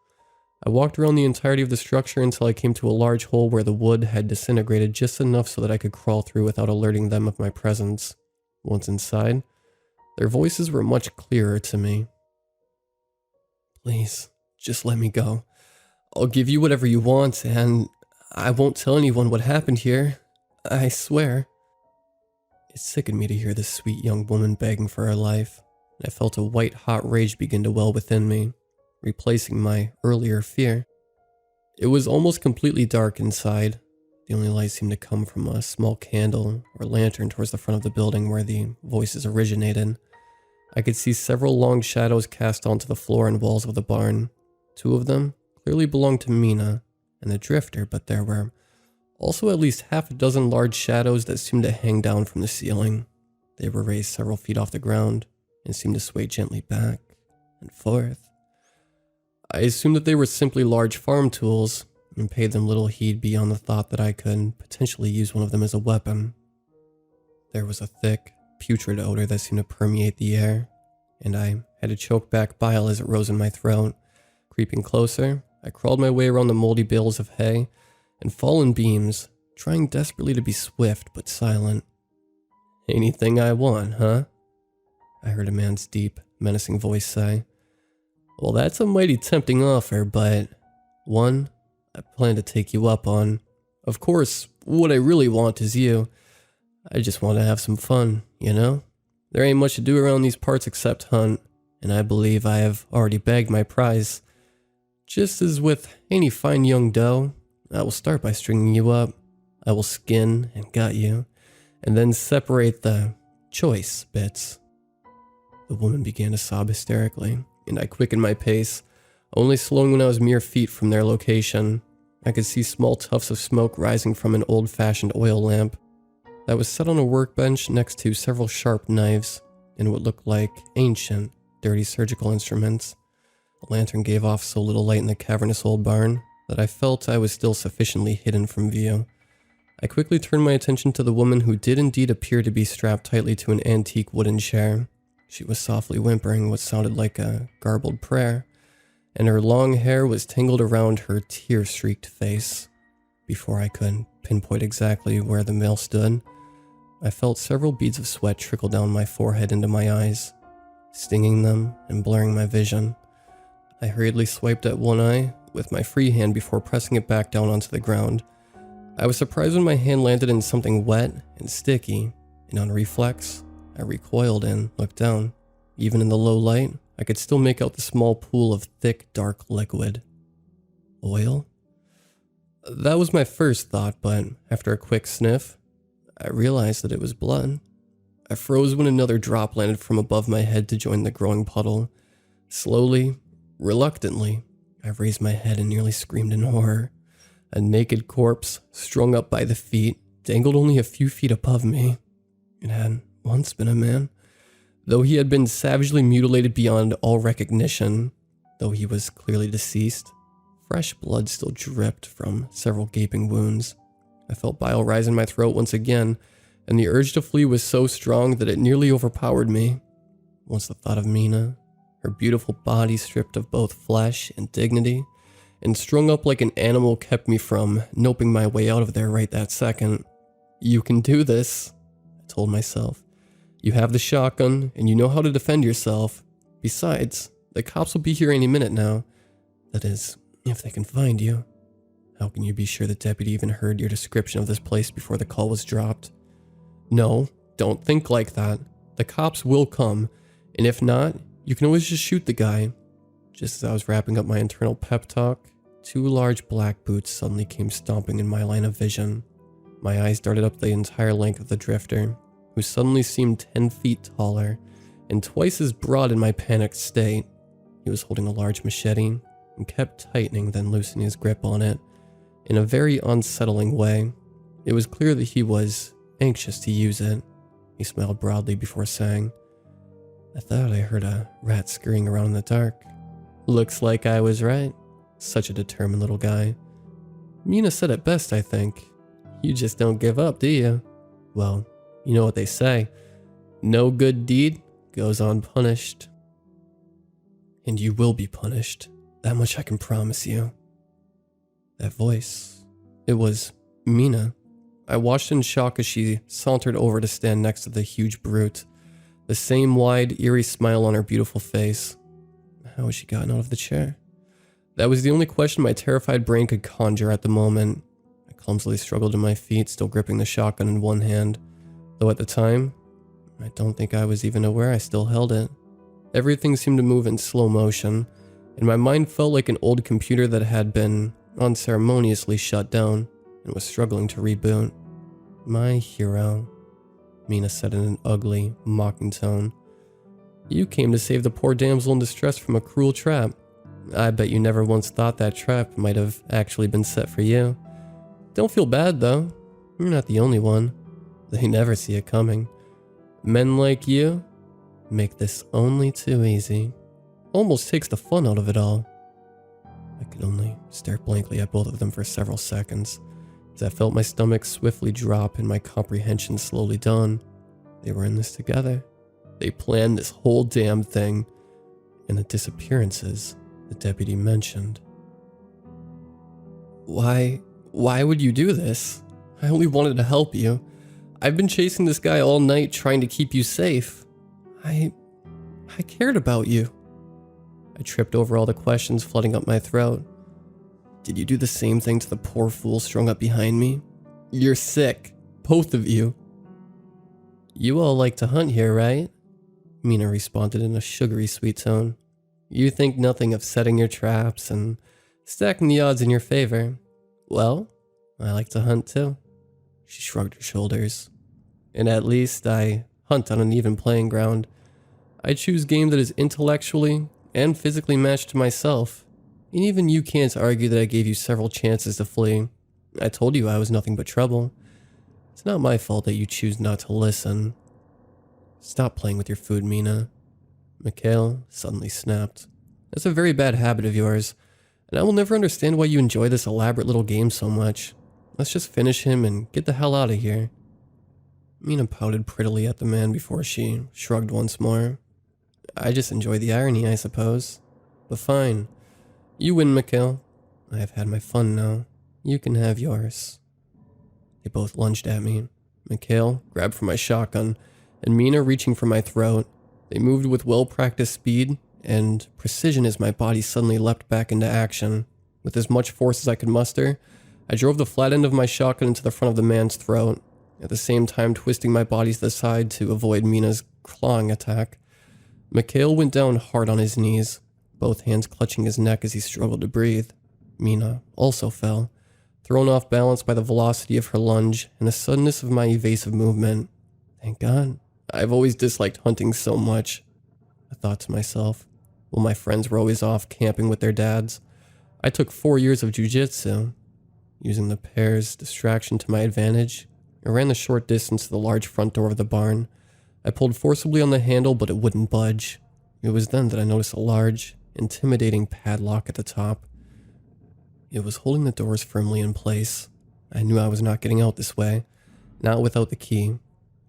I walked around the entirety of the structure until I came to a large hole where the wood had disintegrated just enough so that I could crawl through without alerting them of my presence. Once inside, their voices were much clearer to me. Please, just let me go. I'll give you whatever you want, and I won't tell anyone what happened here. I swear. It sickened me to hear this sweet young woman begging for her life, and I felt a white-hot rage begin to well within me, replacing my earlier fear. It was almost completely dark inside. The only light seemed to come from a small candle or lantern towards the front of the building where the voices originated. I could see several long shadows cast onto the floor and walls of the barn. 2 of them clearly belonged to Mina and the drifter, but there were also at least half a dozen large shadows that seemed to hang down from the ceiling. They were raised several feet off the ground and seemed to sway gently back and forth. I assumed that they were simply large farm tools and paid them little heed beyond the thought that I could potentially use one of them as a weapon. There was a thick, putrid odor that seemed to permeate the air, and I had to choke back bile as it rose in my throat. Creeping closer, I crawled my way around the moldy bales of hay and fallen beams, trying desperately to be swift but silent. "Anything I want, huh?" I heard a man's deep, menacing voice say. "Well, that's a mighty tempting offer, but one I plan to take you up on. Of course, what I really want is you. I just want to have some fun, you know? There ain't much to do around these parts except hunt, and I believe I have already bagged my prize. Just as with any fine young doe, I will start by stringing you up. I will skin and gut you, and then separate the choice bits." The woman began to sob hysterically, and I quickened my pace, only slowing when I was mere feet from their location. I could see small tufts of smoke rising from an old-fashioned oil lamp that was set on a workbench next to several sharp knives and what looked like ancient, dirty surgical instruments. The lantern gave off so little light in the cavernous old barn that I felt I was still sufficiently hidden from view. I quickly turned my attention to the woman who did indeed appear to be strapped tightly to an antique wooden chair. She was softly whimpering what sounded like a garbled prayer, and her long hair was tangled around her tear-streaked face. Before I could pinpoint exactly where the male stood, I felt several beads of sweat trickle down my forehead into my eyes, stinging them and blurring my vision. I hurriedly swiped at one eye with my free hand before pressing it back down onto the ground. I was surprised when my hand landed in something wet and sticky, and on reflex, I recoiled and looked down. Even in the low light, I could still make out the small pool of thick, dark liquid. Oil? That was my first thought, but after a quick sniff, I realized that it was blood. I froze when another drop landed from above my head to join the growing puddle. Slowly, reluctantly, I raised my head and nearly screamed in horror. A naked corpse, strung up by the feet, dangled only a few feet above me. It had once been a man. Though he had been savagely mutilated beyond all recognition, though he was clearly deceased, fresh blood still dripped from several gaping wounds. I felt bile rise in my throat once again, and the urge to flee was so strong that it nearly overpowered me. Once the thought of Mina, her beautiful body stripped of both flesh and dignity, and strung up like an animal, kept me from noping my way out of there right that second. "You can do this," I told myself. "You have the shotgun, and you know how to defend yourself. Besides, the cops will be here any minute now. That is, if they can find you. How can you be sure the deputy even heard your description of this place before the call was dropped? No, don't think like that. The cops will come, and if not, you can always just shoot the guy." Just as I was wrapping up my internal pep talk, 2 large black boots suddenly came stomping in my line of vision. My eyes darted up the entire length of the drifter, who suddenly seemed 10 feet taller and twice as broad in my panicked state. He was holding a large machete and kept tightening, then loosening his grip on it in a very unsettling way. It was clear that he was anxious to use it. He smiled broadly before saying, "I thought I heard a rat scurrying around in the dark. Looks like I was right. Such a determined little guy. Mina said it best, I think. You just don't give up, do you? Well, you know what they say. No good deed goes unpunished. And you will be punished. That much I can promise you." That voice. It was Mina. I watched in shock as she sauntered over to stand next to the huge brute. The same wide, eerie smile on her beautiful face. How had she gotten out of the chair? That was the only question my terrified brain could conjure at the moment. I clumsily struggled to my feet, still gripping the shotgun in one hand. Though at the time, I don't think I was even aware I still held it. Everything seemed to move in slow motion, and my mind felt like an old computer that had been unceremoniously shut down. and was struggling to reboot. My hero, Mina said in an ugly, mocking tone. You came to save the poor damsel in distress from a cruel trap. I bet you never once thought that trap might have actually been set for you. Don't feel bad though. You're not the only one. They never see it coming. Men like you make this only too easy. Almost takes the fun out of it all. I could only stare blankly at both of them for several seconds, as I felt my stomach swiftly drop and my comprehension slowly dawn. They were in this together. They planned this whole damn thing, and the disappearances the deputy mentioned. Why would you do this? I only wanted to help you. I've been chasing this guy all night trying to keep you safe. I cared about you. I tripped over all the questions flooding up my throat. Did you do the same thing to the poor fool strung up behind me? You're sick, both of you. You all like to hunt here, right? Mina responded in a sugary sweet tone. You think nothing of setting your traps and stacking the odds in your favor. Well, I like to hunt too. She shrugged her shoulders. And at least I hunt on an even playing ground. I choose game that is intellectually and physically matched to myself. And even you can't argue that I gave you several chances to flee. I told you I was nothing but trouble. It's not my fault that you choose not to listen. Stop playing with your food, Mina. Mikhail suddenly snapped. That's a very bad habit of yours, and I will never understand why you enjoy this elaborate little game so much. Let's just finish him and get the hell out of here. Mina pouted prettily at the man before she shrugged once more. I just enjoy the irony, I suppose. But fine. You win, Mikhail. I have had my fun now. You can have yours. They both lunged at me. Mikhail grabbed for my shotgun, and Mina reaching for my throat. They moved with well-practiced speed and precision as my body suddenly leapt back into action. With as much force as I could muster, I drove the flat end of my shotgun into the front of the man's throat, at the same time twisting my body to the side to avoid Mina's clawing attack. Mikhail went down hard on his knees, both hands clutching his neck as he struggled to breathe. Mina also fell, thrown off balance by the velocity of her lunge and the suddenness of my evasive movement. Thank God. I've always disliked hunting so much. I thought to myself, while my friends were always off camping with their dads. I took 4 years of jiu-jitsu. Using the pair's distraction to my advantage, I ran the short distance to the large front door of the barn. I pulled forcibly on the handle, but it wouldn't budge. It was then that I noticed a large, intimidating padlock at the top. It was holding the doors firmly in place. I knew I was not getting out this way, not without the key.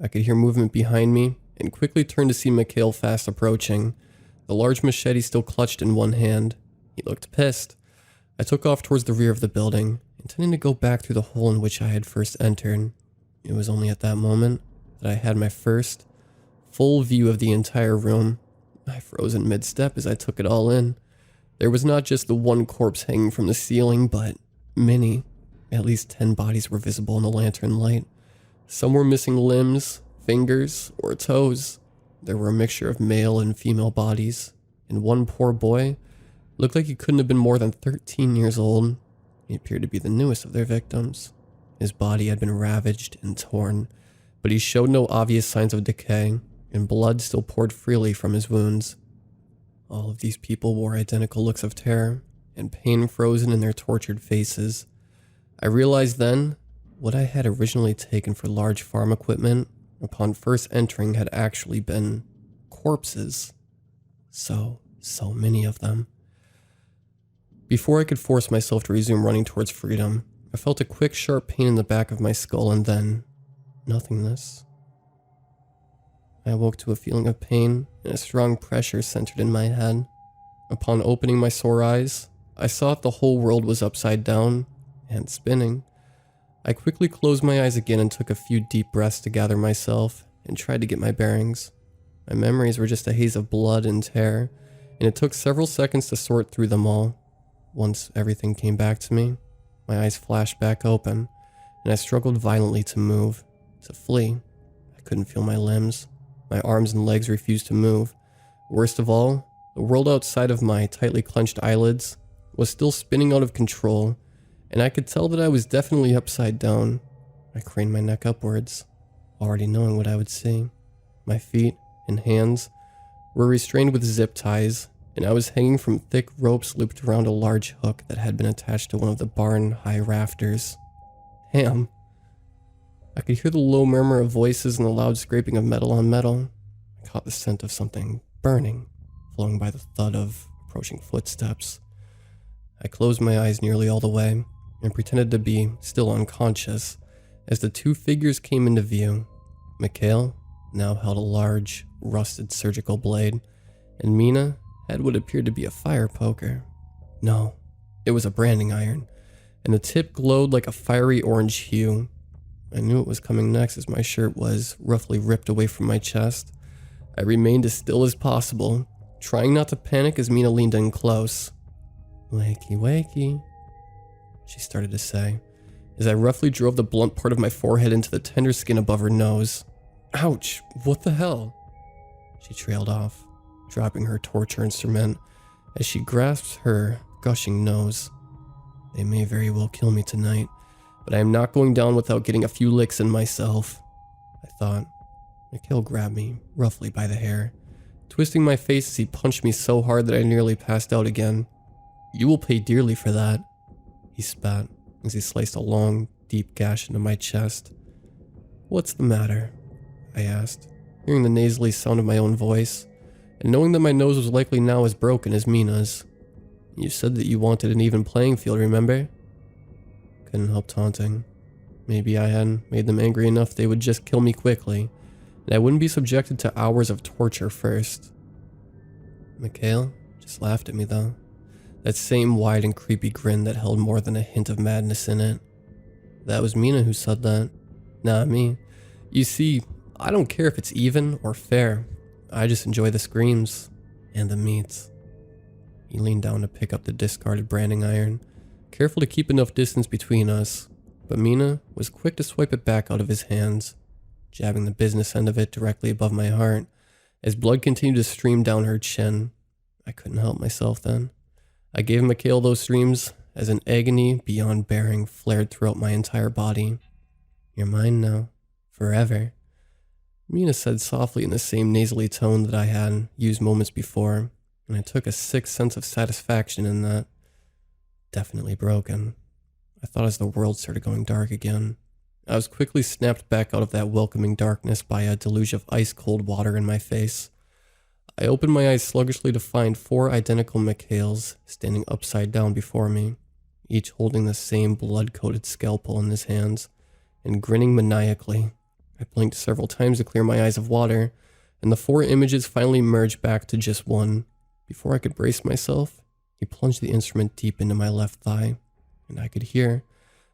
I could hear movement behind me, and quickly turned to see Mikhail fast approaching, the large machete still clutched in one hand. He looked pissed. I took off towards the rear of the building, intending to go back through the hole in which I had first entered. It was only at that moment that I had my first full view of the entire room. I froze in mid-step as I took it all in. There was not just the one corpse hanging from the ceiling, but many. At least 10 bodies were visible in the lantern light. Some were missing limbs, fingers, or toes. There were a mixture of male and female bodies, and one poor boy looked like he couldn't have been more than 13 years old. He appeared to be the newest of their victims. His body had been ravaged and torn, but he showed no obvious signs of decay, and blood still poured freely from his wounds. All of these people wore identical looks of terror, and pain frozen in their tortured faces. I realized then what I had originally taken for large farm equipment upon first entering had actually been corpses. So many of them. Before I could force myself to resume running towards freedom, I felt a quick, sharp pain in the back of my skull and then nothingness. I awoke to a feeling of pain and a strong pressure centered in my head. Upon opening my sore eyes, I saw that the whole world was upside down and spinning. I quickly closed my eyes again and took a few deep breaths to gather myself and tried to get my bearings. My memories were just a haze of blood and terror, and it took several seconds to sort through them all. Once everything came back to me, my eyes flashed back open, and I struggled violently to move, to flee. I couldn't feel my limbs. My arms and legs refused to move. Worst of all, the world outside of my tightly clenched eyelids was still spinning out of control, and I could tell that I was definitely upside down. I craned my neck upwards, already knowing what I would see. My feet and hands were restrained with zip ties, and I was hanging from thick ropes looped around a large hook that had been attached to one of the barn high rafters. Damn. I could hear the low murmur of voices and the loud scraping of metal on metal. I caught the scent of something burning, flowing by the thud of approaching footsteps. I closed my eyes nearly all the way and pretended to be still unconscious as the two figures came into view. Mikhail now held a large, rusted surgical blade, and Mina had what appeared to be a fire poker. No, it was a branding iron, and the tip glowed like a fiery orange hue. I knew it was coming next as my shirt was roughly ripped away from my chest. I remained as still as possible, trying not to panic as Mina leaned in close. "Wakey, wakey," she started to say, as I roughly drove the blunt part of my forehead into the tender skin above her nose. "Ouch, what the hell?" She trailed off, dropping her torture instrument as she grasped her gushing nose. "They may very well kill me tonight, but I am not going down without getting a few licks in myself," I thought. Mikhail grabbed me roughly by the hair, twisting my face as he punched me so hard that I nearly passed out again. "You will pay dearly for that," he spat as he sliced a long, deep gash into my chest. "What's the matter?" I asked, hearing the nasally sound of my own voice, and knowing that my nose was likely now as broken as Mina's. "You said that you wanted an even playing field, remember?" Couldn't help taunting. Maybe I hadn't made them angry enough they would just kill me quickly, and I wouldn't be subjected to hours of torture first. Mikhail just laughed at me though. That same wide and creepy grin that held more than a hint of madness in it. That was Mina who said that, not me. You see, I don't care if it's even or fair. I just enjoy the screams and the meat. He leaned down to pick up the discarded branding iron, careful to keep enough distance between us, but Mina was quick to swipe it back out of his hands, jabbing the business end of it directly above my heart as blood continued to stream down her chin. I couldn't help myself then. I gave Mikhail those streams as an agony beyond bearing flared throughout my entire body. "You're mine now, forever," Mina said softly in the same nasally tone that I had used moments before, and I took a sick sense of satisfaction in that. Definitely broken, I thought as the world started going dark again. I was quickly snapped back out of that welcoming darkness by a deluge of ice-cold water in my face. I opened my eyes sluggishly to find 4 identical Mikhails standing upside down before me, each holding the same blood-coated scalpel in his hands, and grinning maniacally. I blinked several times to clear my eyes of water, and the 4 images finally merged back to just one. Before I could brace myself, he plunged the instrument deep into my left thigh, and I could hear,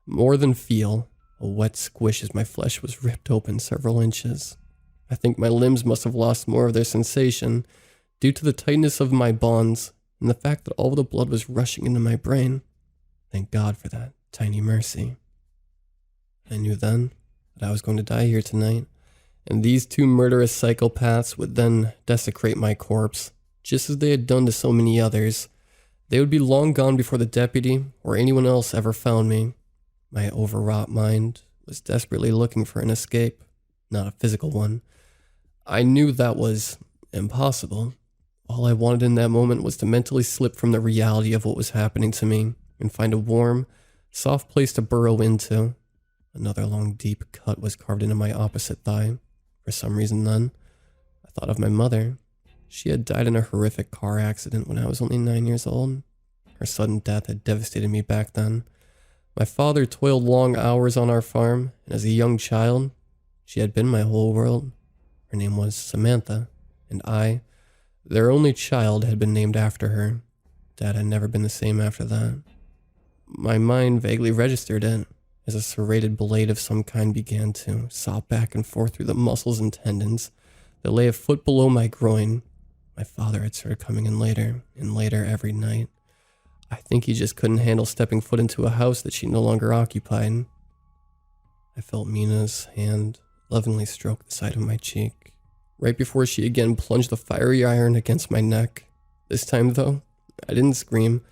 more than feel, a wet squish as my flesh was ripped open several inches. I think my limbs must have lost more of their sensation due to the tightness of my bonds and the fact that all the blood was rushing into my brain. Thank God for that tiny mercy. I knew then that I was going to die here tonight, and these 2 murderous psychopaths would then desecrate my corpse, just as they had done to so many others. They would be long gone before the deputy or anyone else ever found me. My overwrought mind was desperately looking for an escape, not a physical one. I knew that was impossible. All I wanted in that moment was to mentally slip from the reality of what was happening to me and find a warm, soft place to burrow into. Another long, deep cut was carved into my opposite thigh. For some reason then, I thought of my mother. She had died in a horrific car accident when I was only 9 years old. Her sudden death had devastated me back then. My father toiled long hours on our farm, and as a young child, she had been my whole world. Her name was Samantha, and I, their only child, had been named after her. Dad had never been the same after that. My mind vaguely registered it, as a serrated blade of some kind began to saw back and forth through the muscles and tendons that lay a foot below my groin. My father had started coming in later, and later every night. I think he just couldn't handle stepping foot into a house that she no longer occupied. I felt Mina's hand lovingly stroke the side of my cheek, right before she again plunged the fiery iron against my neck. This time, though, I didn't scream.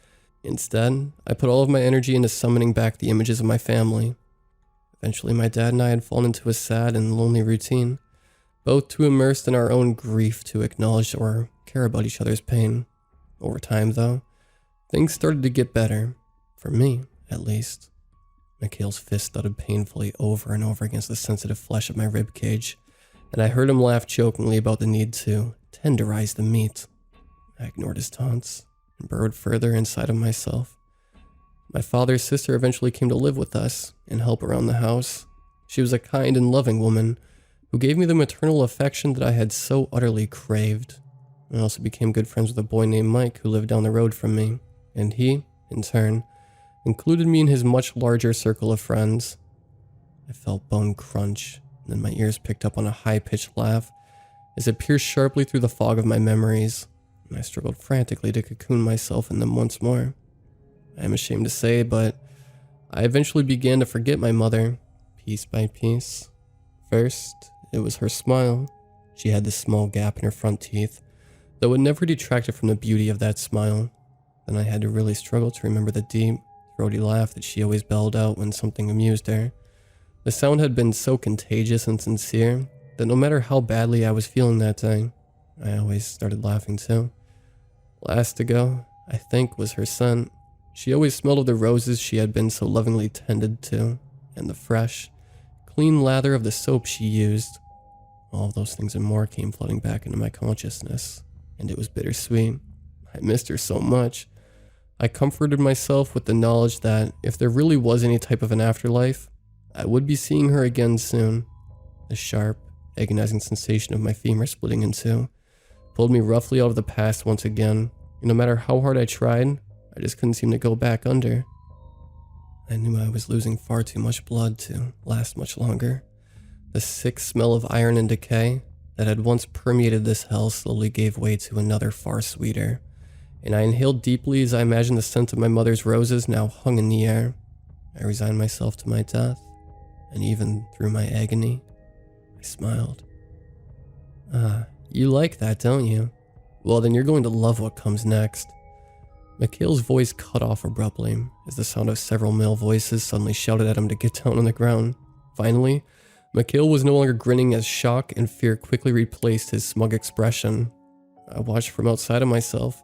Instead, I put all of my energy into summoning back the images of my family. Eventually, my dad and I had fallen into a sad and lonely routine, both too immersed in our own grief to acknowledge or care about each other's pain. Over time, though, things started to get better. For me, at least. Mikhail's fist thudded painfully over and over against the sensitive flesh of my rib cage, and I heard him laugh jokingly about the need to tenderize the meat. I ignored his taunts and burrowed further inside of myself. My father's sister eventually came to live with us and help around the house. She was a kind and loving woman who gave me the maternal affection that I had so utterly craved. I also became good friends with a boy named Mike who lived down the road from me, and he, in turn, included me in his much larger circle of friends. I felt bone crunch, and then my ears picked up on a high-pitched laugh as it pierced sharply through the fog of my memories, and I struggled frantically to cocoon myself in them once more. I am ashamed to say, but I eventually began to forget my mother, piece by piece. First, it was her smile. She had this small gap in her front teeth, though it never detracted from the beauty of that smile. Then I had to really struggle to remember the deep, throaty laugh that she always bellowed out when something amused her. The sound had been so contagious and sincere that no matter how badly I was feeling that day, I always started laughing too. Last to go, I think, was her scent. She always smelled of the roses she had been so lovingly tended to, and the fresh, clean lather of the soap she used. All of those things and more came flooding back into my consciousness, and it was bittersweet. I missed her so much. I comforted myself with the knowledge that if there really was any type of an afterlife, I would be seeing her again soon. The sharp, agonizing sensation of my femur splitting in two pulled me roughly out of the past once again, and no matter how hard I tried, I just couldn't seem to go back under. I knew I was losing far too much blood to last much longer. The sick smell of iron and decay that had once permeated this hell slowly gave way to another far sweeter, and I inhaled deeply as I imagined the scent of my mother's roses now hung in the air. I resigned myself to my death, and even through my agony, I smiled. Ah, you like that, don't you? Well, then you're going to love what comes next. Mikhail's voice cut off abruptly as the sound of several male voices suddenly shouted at him to get down on the ground. Finally, Mikhail was no longer grinning as shock and fear quickly replaced his smug expression. I watched from outside of myself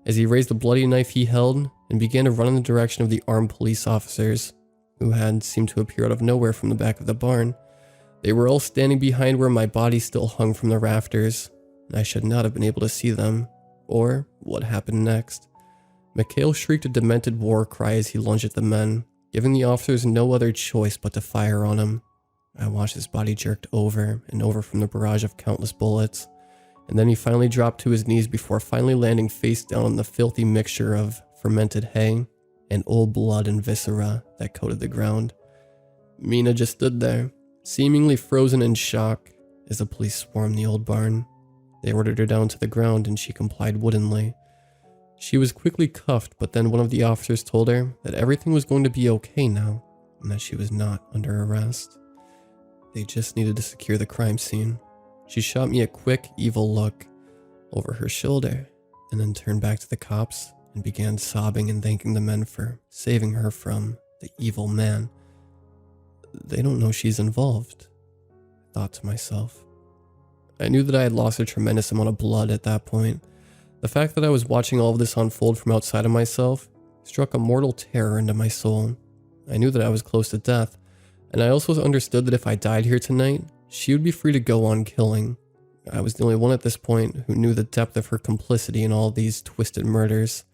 as he raised the bloody knife he held and began to run in the direction of the armed police officers, who had seemed to appear out of nowhere from the back of the barn. They were all standing behind where my body still hung from the rafters, and I should not have been able to see them, or what happened next. Mikhail shrieked a demented war cry as he lunged at the men, giving the officers no other choice but to fire on him. I watched his body jerked over and over from the barrage of countless bullets, and then he finally dropped to his knees before finally landing face down on the filthy mixture of fermented hay and old blood and viscera that coated the ground. Mina just stood there, seemingly frozen in shock, as the police swarmed the old barn. They ordered her down to the ground and she complied woodenly. She was quickly cuffed, but then one of the officers told her that everything was going to be okay now and that she was not under arrest. They just needed to secure the crime scene. She shot me a quick, evil look over her shoulder and then turned back to the cops and began sobbing and thanking the men for saving her from the evil man. They don't know she's involved, I thought to myself. I knew that I had lost a tremendous amount of blood at that point. The fact that I was watching all of this unfold from outside of myself struck a mortal terror into my soul. I knew that I was close to death, and I also understood that if I died here tonight, she would be free to go on killing. I was the only one at this point who knew the depth of her complicity in all these twisted murders.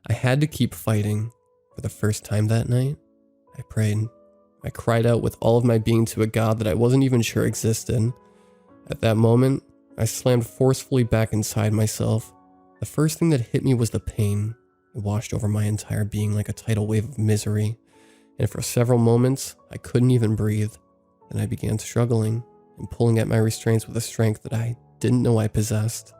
I had to keep fighting. For the first time that night, I prayed. I cried out with all of my being to a God that I wasn't even sure existed. At that moment, I slammed forcefully back inside myself. The first thing that hit me was the pain. It washed over my entire being like a tidal wave of misery, and for several moments, I couldn't even breathe. Then I began struggling and pulling at my restraints with a strength that I didn't know I possessed.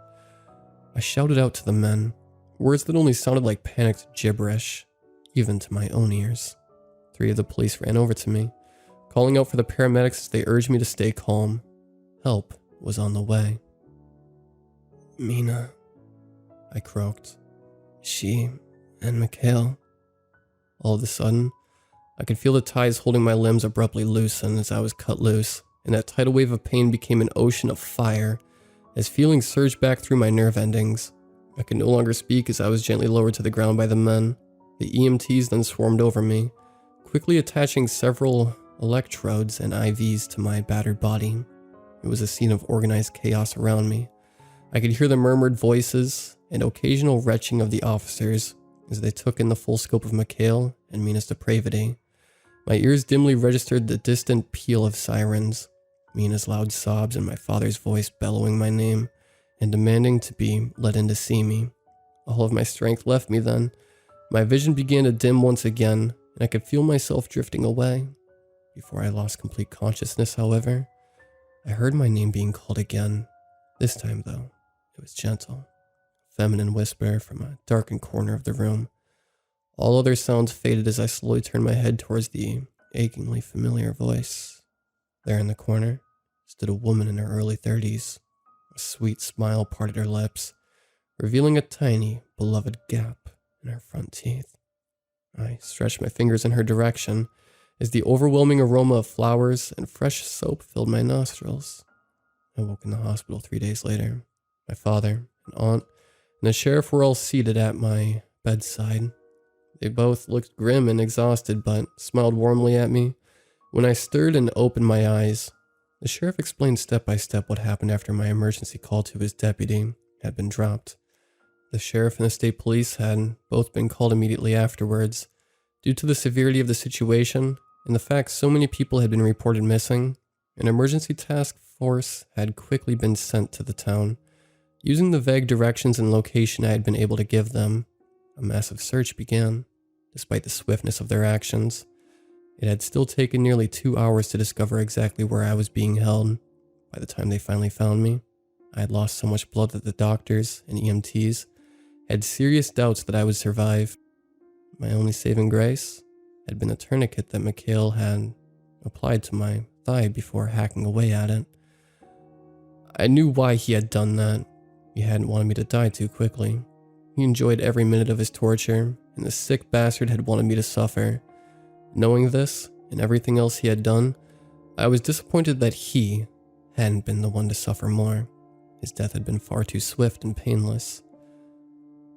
I shouted out to the men, words that only sounded like panicked gibberish, even to my own ears. 3 of the police ran over to me, calling out for the paramedics as they urged me to stay calm. Help was on the way. Mina, I croaked. She and Mikhail, All of a sudden, I could feel the ties holding my limbs abruptly loosen as I was cut loose, and that tidal wave of pain became an ocean of fire as feelings surged back through my nerve endings. I could no longer speak as I was gently lowered to the ground by the men. The EMTs then swarmed over me, quickly attaching several electrodes and IVs to my battered body. It was a scene of organized chaos around me. I could hear the murmured voices and occasional retching of the officers as they took in the full scope of Mikhail and Mina's depravity. My ears dimly registered the distant peal of sirens, Mina's loud sobs, and my father's voice bellowing my name and demanding to be let in to see me. All of my strength left me then. My vision began to dim once again, and I could feel myself drifting away. Before I lost complete consciousness, however, I heard my name being called again. This time, though, it was gentle, a feminine whisper from a darkened corner of the room. All other sounds faded as I slowly turned my head towards the achingly familiar voice. There in the corner stood a woman in her early 30s. A sweet smile parted her lips, revealing a tiny, beloved gap in her front teeth. I stretched my fingers in her direction as the overwhelming aroma of flowers and fresh soap filled my nostrils. I woke in the hospital 3 days later. My father, an aunt, and the sheriff were all seated at my bedside. They both looked grim and exhausted, but smiled warmly at me. When I stirred and opened my eyes, the sheriff explained step by step what happened after my emergency call to his deputy had been dropped. The sheriff and the state police had both been called immediately afterwards. Due to the severity of the situation and the fact so many people had been reported missing, an emergency task force had quickly been sent to the town. Using the vague directions and location I had been able to give them, a massive search began. Despite the swiftness of their actions, it had still taken nearly 2 hours to discover exactly where I was being held. By the time they finally found me, I had lost so much blood that the doctors and EMTs had serious doubts that I would survive. My only saving grace had been the tourniquet that Mikhail had applied to my thigh before hacking away at it. I knew why he had done that. He hadn't wanted me to die too quickly. He enjoyed every minute of his torture, and the sick bastard had wanted me to suffer. Knowing this, and everything else he had done, I was disappointed that he hadn't been the one to suffer more. His death had been far too swift and painless.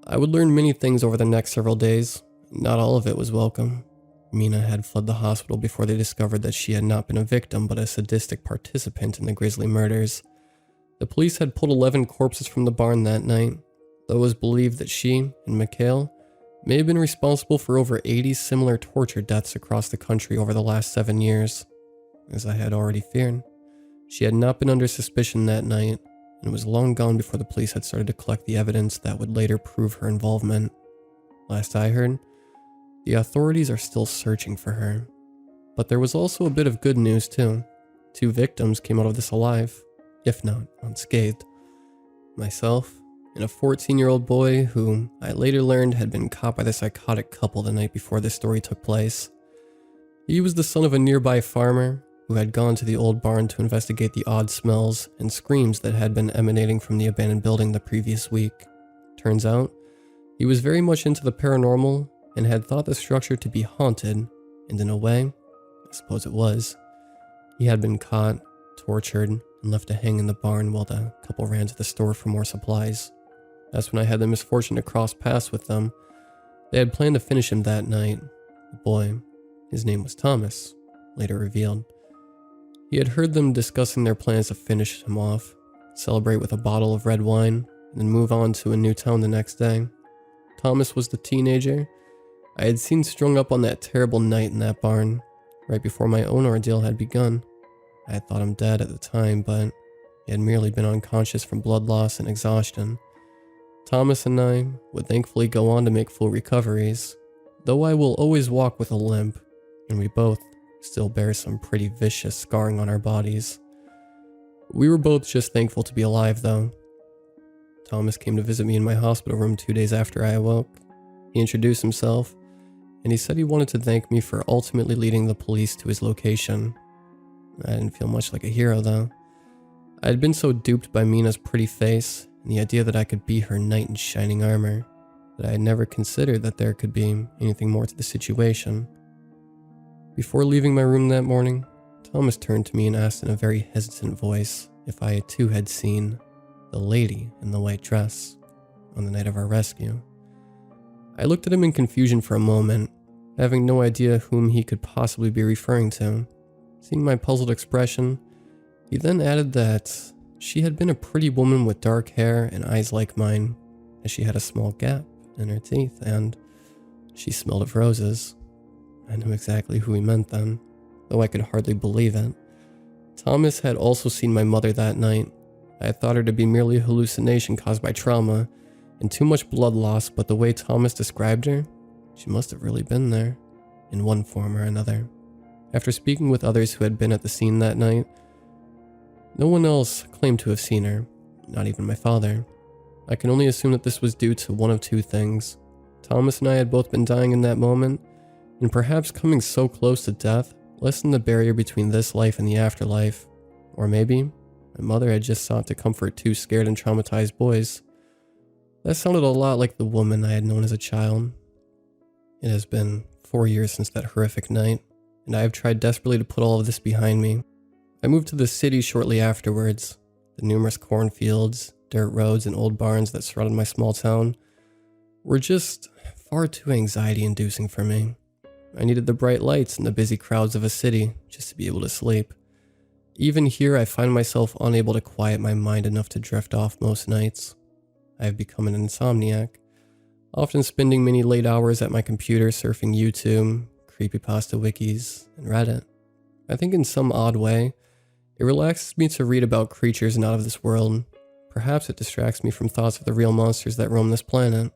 I would learn many things over the next several days. Not all of it was welcome. Mina had fled the hospital before they discovered that she had not been a victim but a sadistic participant in the grisly murders. The police had pulled 11 corpses from the barn that night, though it was believed that she and Mikhail may have been responsible for over 80 similar torture deaths across the country over the last 7 years. As I had already feared, she had not been under suspicion that night, and was long gone before the police had started to collect the evidence that would later prove her involvement. Last I heard, the authorities are still searching for her. But there was also a bit of good news too. 2 victims came out of this alive, if not unscathed. Myself, and a 14-year-old boy who I later learned had been caught by the psychotic couple the night before this story took place. He was the son of a nearby farmer who had gone to the old barn to investigate the odd smells and screams that had been emanating from the abandoned building the previous week. Turns out, he was very much into the paranormal and had thought the structure to be haunted, and in a way, I suppose it was. He had been caught, tortured, and left to hang in the barn while the couple ran to the store for more supplies. That's when I had the misfortune to cross paths with them. They had planned to finish him that night. The boy, his name was Thomas, later revealed. He had heard them discussing their plans to finish him off, celebrate with a bottle of red wine, and then move on to a new town the next day. Thomas was the teenager I had seen strung up on that terrible night in that barn, right before my own ordeal had begun. I had thought him dead at the time, but he had merely been unconscious from blood loss and exhaustion. Thomas and I would thankfully go on to make full recoveries, though I will always walk with a limp, and we both still bear some pretty vicious scarring on our bodies. We were both just thankful to be alive, though. Thomas came to visit me in my hospital room 2 days after I awoke. He introduced himself, and he said he wanted to thank me for ultimately leading the police to his location. I didn't feel much like a hero, though. I had been so duped by Mina's pretty face and the idea that I could be her knight in shining armor. that I had never considered that there could be anything more to the situation. Before leaving my room that morning, Thomas turned to me and asked in a very hesitant voice if I too had seen the lady in the white dress on the night of our rescue. I looked at him in confusion for a moment, having no idea whom he could possibly be referring to. Seeing my puzzled expression, he then added that she had been a pretty woman with dark hair and eyes like mine, as she had a small gap in her teeth, and she smelled of roses. I knew exactly who he meant then, though I could hardly believe it. Thomas had also seen my mother that night. I had thought her to be merely a hallucination caused by trauma and too much blood loss, but the way Thomas described her, she must have really been there, in one form or another. After speaking with others who had been at the scene that night, no one else claimed to have seen her, not even my father. I can only assume that this was due to one of two things. Thomas and I had both been dying in that moment, and perhaps coming so close to death lessened the barrier between this life and the afterlife. Or maybe my mother had just sought to comfort two scared and traumatized boys. That sounded a lot like the woman I had known as a child. It has been 4 years since that horrific night, and I have tried desperately to put all of this behind me. I moved to the city shortly afterwards. The numerous cornfields, dirt roads, and old barns that surrounded my small town were just far too anxiety-inducing for me. I needed the bright lights and the busy crowds of a city just to be able to sleep. Even here, I find myself unable to quiet my mind enough to drift off most nights. I have become an insomniac, often spending many late hours at my computer surfing YouTube, creepypasta wikis, and Reddit. I think in some odd way, it relaxes me to read about creatures not of this world. Perhaps it distracts me from thoughts of the real monsters that roam this planet,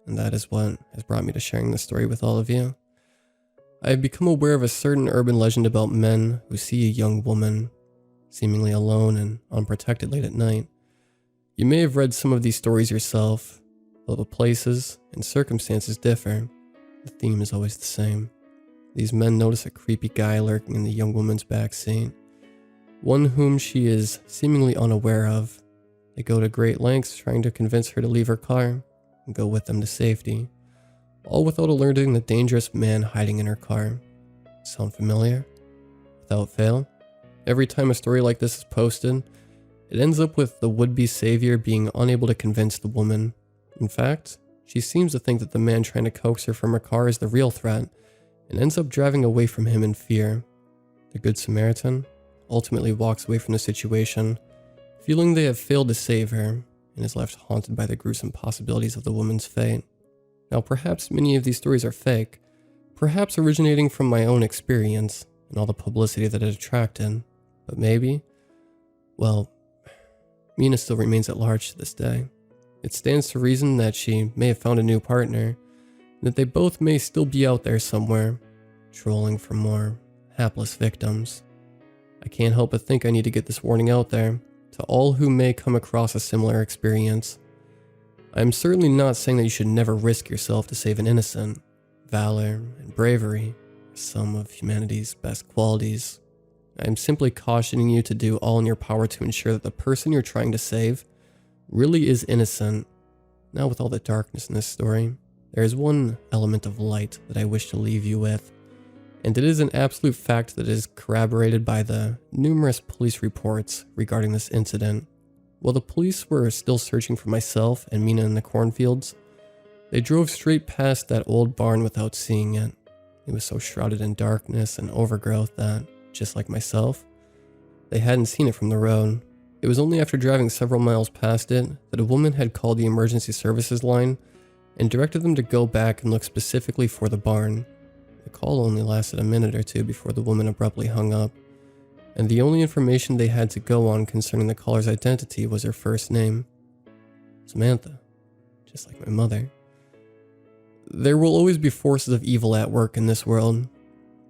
and that is what has brought me to sharing this story with all of you. I have become aware of a certain urban legend about men who see a young woman, seemingly alone and unprotected late at night. You may have read some of these stories yourself, though the places and circumstances differ. The theme is always the same. These men notice a creepy guy lurking in the young woman's backseat, one whom she is seemingly unaware of. They go to great lengths trying to convince her to leave her car and go with them to safety, all without alerting the dangerous man hiding in her car. Sound familiar? Without fail, every time a story like this is posted, it ends up with the would-be savior being unable to convince the woman. In fact, she seems to think that the man trying to coax her from her car is the real threat, and ends up driving away from him in fear. The Good Samaritan ultimately walks away from the situation, feeling they have failed to save her, and is left haunted by the gruesome possibilities of the woman's fate. Now, perhaps many of these stories are fake, perhaps originating from my own experience and all the publicity that it attracted, but maybe, well, Mina still remains at large to this day. It stands to reason that she may have found a new partner, and that they both may still be out there somewhere, trolling for more hapless victims. I can't help but think I need to get this warning out there to all who may come across a similar experience. I am certainly not saying that you should never risk yourself to save an innocent. Valor and bravery are some of humanity's best qualities. I am simply cautioning you to do all in your power to ensure that the person you're trying to save really is innocent. Now, with all the darkness in this story, there is one element of light that I wish to leave you with, and it is an absolute fact that is corroborated by the numerous police reports regarding this incident. While the police were still searching for myself and Mina in the cornfields, they drove straight past that old barn without seeing it. It was so shrouded in darkness and overgrowth that, just like myself, they hadn't seen it from the road. It was only after driving several miles past it that a woman had called the emergency services line and directed them to go back and look specifically for the barn. The call only lasted a minute or two before the woman abruptly hung up, and the only information they had to go on concerning the caller's identity was her first name, Samantha, just like my mother. There will always be forces of evil at work in this world.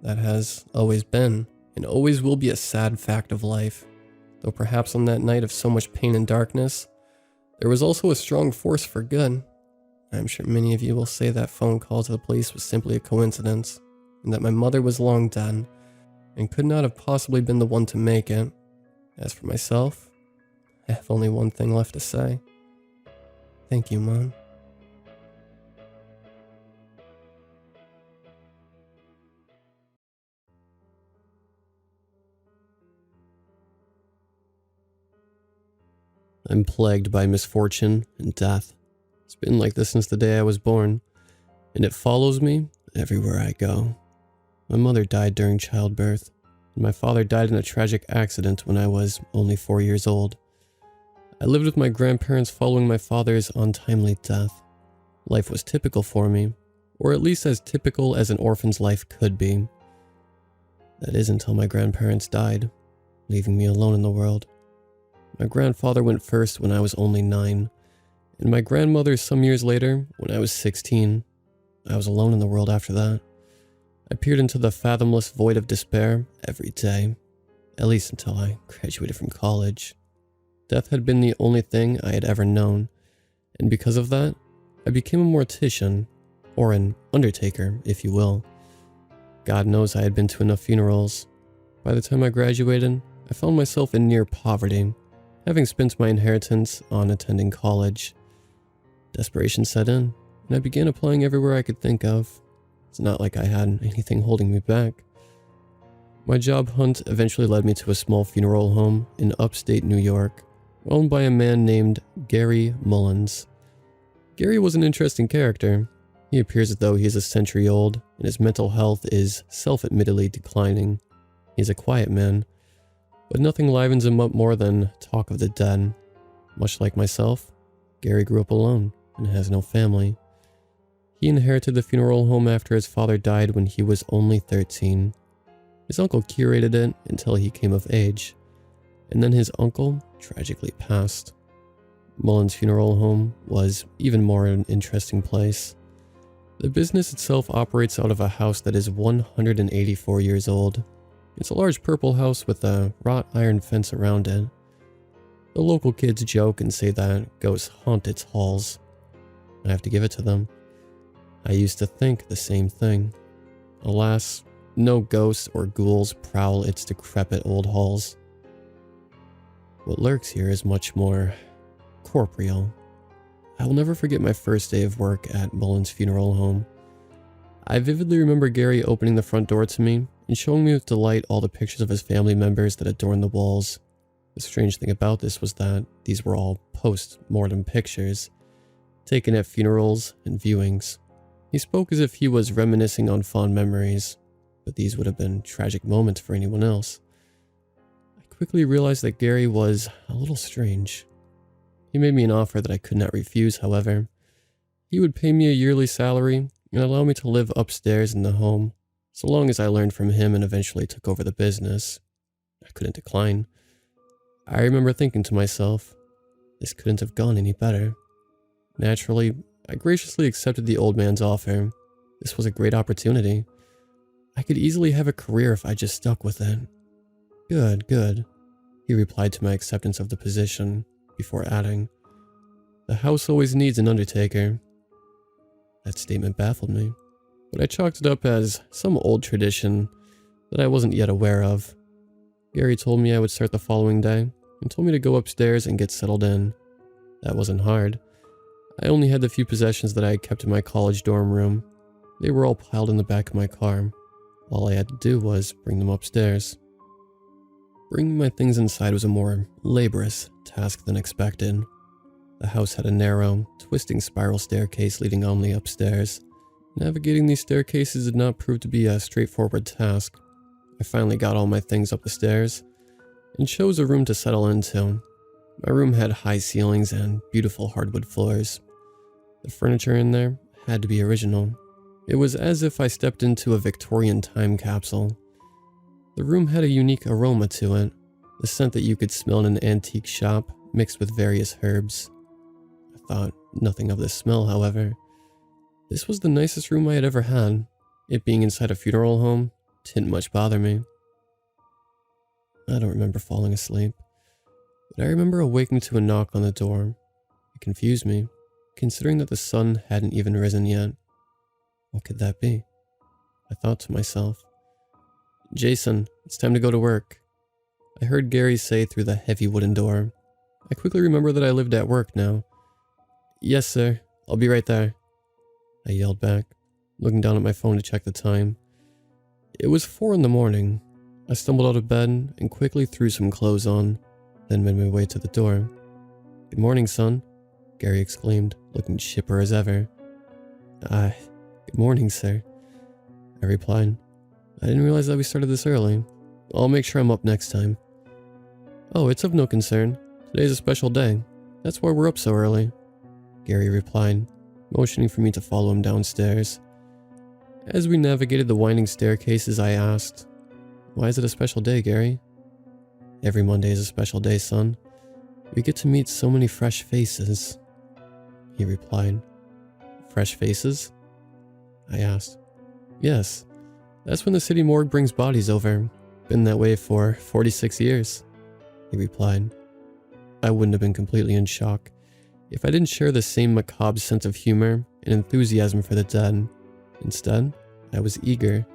That has always been, and always will be a sad fact of life. Though perhaps on that night of so much pain and darkness, there was also a strong force for good. I'm sure many of you will say that phone call to the police was simply a coincidence, and that my mother was long dead, and could not have possibly been the one to make it. As for myself, I have only one thing left to say. Thank you, Mom. I'm plagued by misfortune and death. It's been like this since the day I was born, and it follows me everywhere I go. My mother died during childbirth, and my father died in a tragic accident when I was only 4 years old. I lived with my grandparents following my father's untimely death. Life was typical for me, or at least as typical as an orphan's life could be. That is until my grandparents died, leaving me alone in the world. My grandfather went first when I was only 9, and my grandmother some years later when I was 16. I was alone in the world after that. I peered into the fathomless void of despair every day, at least until I graduated from college. Death had been the only thing I had ever known, and because of that, I became a mortician, or an undertaker, if you will. God knows I had been to enough funerals. By the time I graduated, I found myself in near poverty, having spent my inheritance on attending college. Desperation set in, and I began applying everywhere I could think of. It's not like I had anything holding me back. My job hunt eventually led me to a small funeral home in upstate New York, owned by a man named Gary Mullins. Gary was an interesting character. He appears as though he is a century old, and his mental health is self-admittedly declining. He's a quiet man, but nothing livens him up more than talk of the dead. Much like myself, Gary grew up alone and has no family. He inherited the funeral home after his father died when he was only 13. His uncle curated it until he came of age, and then his uncle tragically passed. Mullins' funeral home was even more an interesting place. The business itself operates out of a house that is 184 years old. It's a large purple house with a wrought iron fence around it. The local kids joke and say that ghosts haunt its halls. I have to give it to them. I used to think the same thing. Alas, no ghosts or ghouls prowl its decrepit old halls. What lurks here is much more corporeal. I will never forget my first day of work at Mullins' funeral home. I vividly remember Gary opening the front door to me and showing me with delight all the pictures of his family members that adorned the walls. The strange thing about this was that these were all post-mortem pictures, taken at funerals and viewings. He spoke as if he was reminiscing on fond memories, but these would have been tragic moments for anyone else. I quickly realized that Gary was a little strange. He made me an offer that I could not refuse, however. He would pay me a yearly salary and allow me to live upstairs in the home, so long as I learned from him and eventually took over the business. I couldn't decline. I remember thinking to myself, this couldn't have gone any better. Naturally, I graciously accepted the old man's offer. This was a great opportunity. I could easily have a career if I just stuck with it. Good, good, he replied to my acceptance of the position, before adding, the house always needs an undertaker. That statement baffled me, but I chalked it up as some old tradition that I wasn't yet aware of. Gary told me I would start the following day, and told me to go upstairs and get settled in. That wasn't hard. I only had the few possessions that I had kept in my college dorm room. They were all piled in the back of my car. All I had to do was bring them upstairs. Bringing my things inside was a more laborious task than expected. The house had a narrow, twisting spiral staircase leading only upstairs. Navigating these staircases did not prove to be a straightforward task. I finally got all my things up the stairs and chose a room to settle into. My room had high ceilings and beautiful hardwood floors. The furniture in there had to be original. It was as if I stepped into a Victorian time capsule. The room had a unique aroma to it, the scent that you could smell in an antique shop mixed with various herbs. I thought nothing of this smell, however. This was the nicest room I had ever had. It being inside a funeral home didn't much bother me. I don't remember falling asleep, but I remember awaking to a knock on the door. It confused me, considering that the sun hadn't even risen yet. What could that be? I thought to myself. Jason, it's time to go to work, I heard Gary say through the heavy wooden door. I quickly remember that I lived at work now. Yes, sir. I'll be right there, I yelled back, looking down at my phone to check the time. It was 4 a.m. I stumbled out of bed and quickly threw some clothes on, then made my way to the door. Good morning, son, Gary exclaimed, looking chipper as ever. Good morning, sir, I replied. I didn't realize that we started this early. I'll make sure I'm up next time. Oh, it's of no concern. Today's a special day. That's why we're up so early, Gary replied, motioning for me to follow him downstairs. As we navigated the winding staircases, I asked, Why is it a special day, Gary? Every Monday is a special day, son. We get to meet so many fresh faces, he replied. Fresh faces? I asked. Yes, that's when the city morgue brings bodies over. Been that way for 46 years, he replied. I wouldn't have been completely in shock if I didn't share the same macabre sense of humor and enthusiasm for the dead. Instead, I was eager.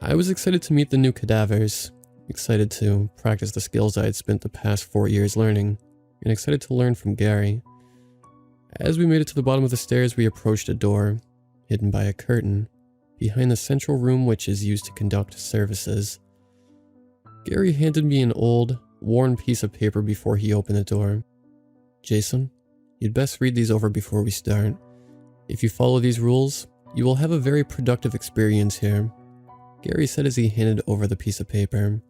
I was excited to meet the new cadavers, excited to practice the skills I had spent the past 4 years learning, and excited to learn from Gary. As we made it to the bottom of the stairs, we approached a door, hidden by a curtain, behind the central room which is used to conduct services. Gary handed me an old, worn piece of paper before he opened the door. Jason, you'd best read these over before we start. If you follow these rules, you will have a very productive experience here, Gary said as he handed over the piece of paper.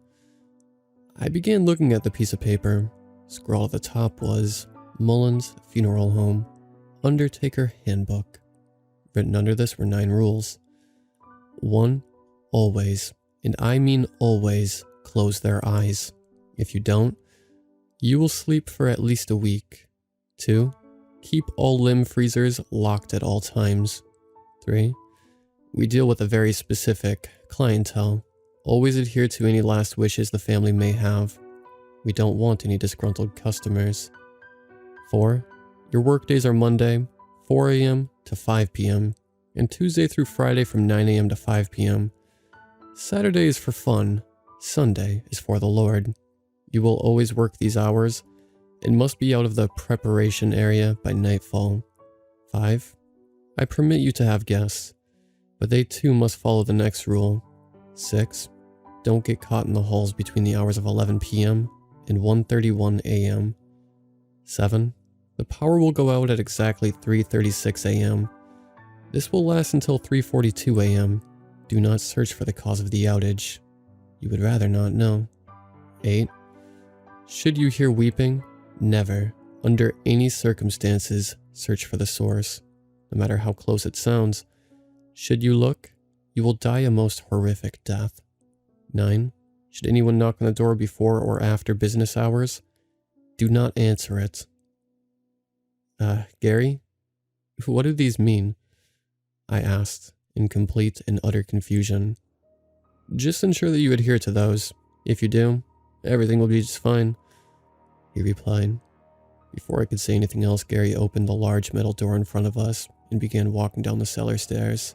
I began looking at the piece of paper. Scrawled at the top was Mullins Funeral Home, Undertaker Handbook. Written under this were 9 rules. 1. Always, and I mean always, close their eyes. If you don't, you will sleep for at least a week. 2. Keep all limb freezers locked at all times. 3. We deal with a very specific clientele. Always adhere to any last wishes the family may have. We don't want any disgruntled customers. 4. Your workdays are Monday, 4 a.m. to 5 p.m., and Tuesday through Friday from 9 a.m. to 5 p.m. Saturday is for fun. Sunday is for the Lord. You will always work these hours and must be out of the preparation area by nightfall. 5. I permit you to have guests, but they too must follow the next rule. 6. Don't get caught in the halls between the hours of 11 p.m. and 1:31 a.m. 7. The power will go out at exactly 3:36 a.m. This will last until 3:42 a.m. Do not search for the cause of the outage. You would rather not know. 8. Should you hear weeping, never, under any circumstances, search for the source, no matter how close it sounds. Should you look, you will die a most horrific death. 9. Should anyone knock on the door before or after business hours, do not answer it. Gary? What do these mean? I asked, in complete and utter confusion. Just ensure that you adhere to those. If you do, everything will be just fine, he replied. Before I could say anything else, Gary opened the large metal door in front of us and began walking down the cellar stairs.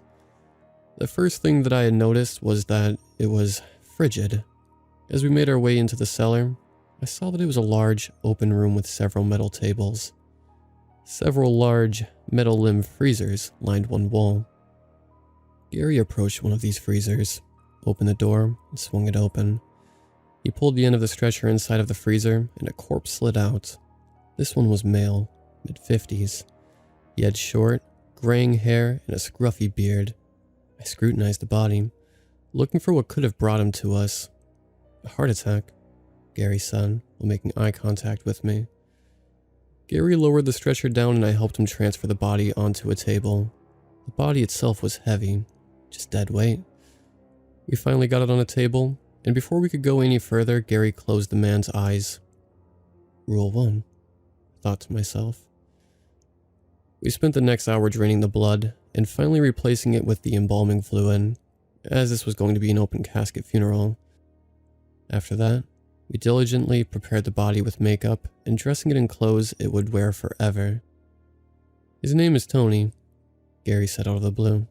The first thing that I had noticed was that it was frigid. As we made our way into the cellar, I saw that it was a large, open room with several metal tables. Several large, metal limb freezers lined one wall. Gary approached one of these freezers, opened the door, and swung it open. He pulled the end of the stretcher inside of the freezer, and a corpse slid out. This one was male, mid-50s. He had short, graying hair and a scruffy beard. I scrutinized the body, looking for what could have brought him to us. A heart attack, Gary said, while making eye contact with me. Gary lowered the stretcher down and I helped him transfer the body onto a table. The body itself was heavy, just dead weight. We finally got it on a table, and before we could go any further, Gary closed the man's eyes. Rule 1, I thought to myself. We spent the next hour draining the blood and finally replacing it with the embalming fluid, as this was going to be an open casket funeral. After that, we diligently prepared the body with makeup and dressing it in clothes it would wear forever. His name is Tony, Gary said out of the blue.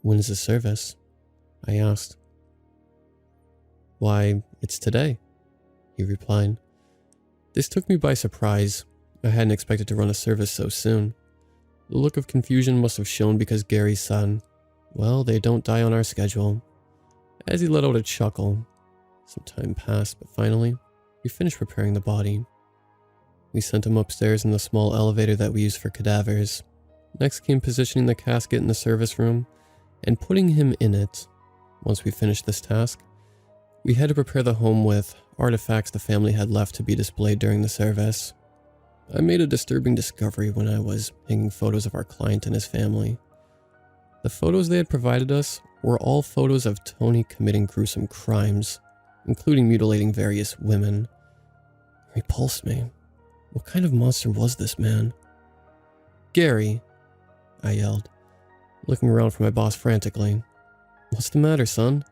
When is the service? I asked. Why, it's today, he replied. This took me by surprise. I hadn't expected to run a service so soon. The look of confusion must have shown because Gary said, well, they don't die on our schedule, as he let out a chuckle. Some time passed, but finally, we finished preparing the body. We sent him upstairs in the small elevator that we use for cadavers. Next came positioning the casket in the service room and putting him in it. Once we finished this task, we had to prepare the home with artifacts the family had left to be displayed during the service. I made a disturbing discovery when I was hanging photos of our client and his family. The photos they had provided us were all photos of Tony committing gruesome crimes, including mutilating various women. It repulsed me. What kind of monster was this man? "Gary," I yelled, looking around for my boss frantically. "What's the matter, son?"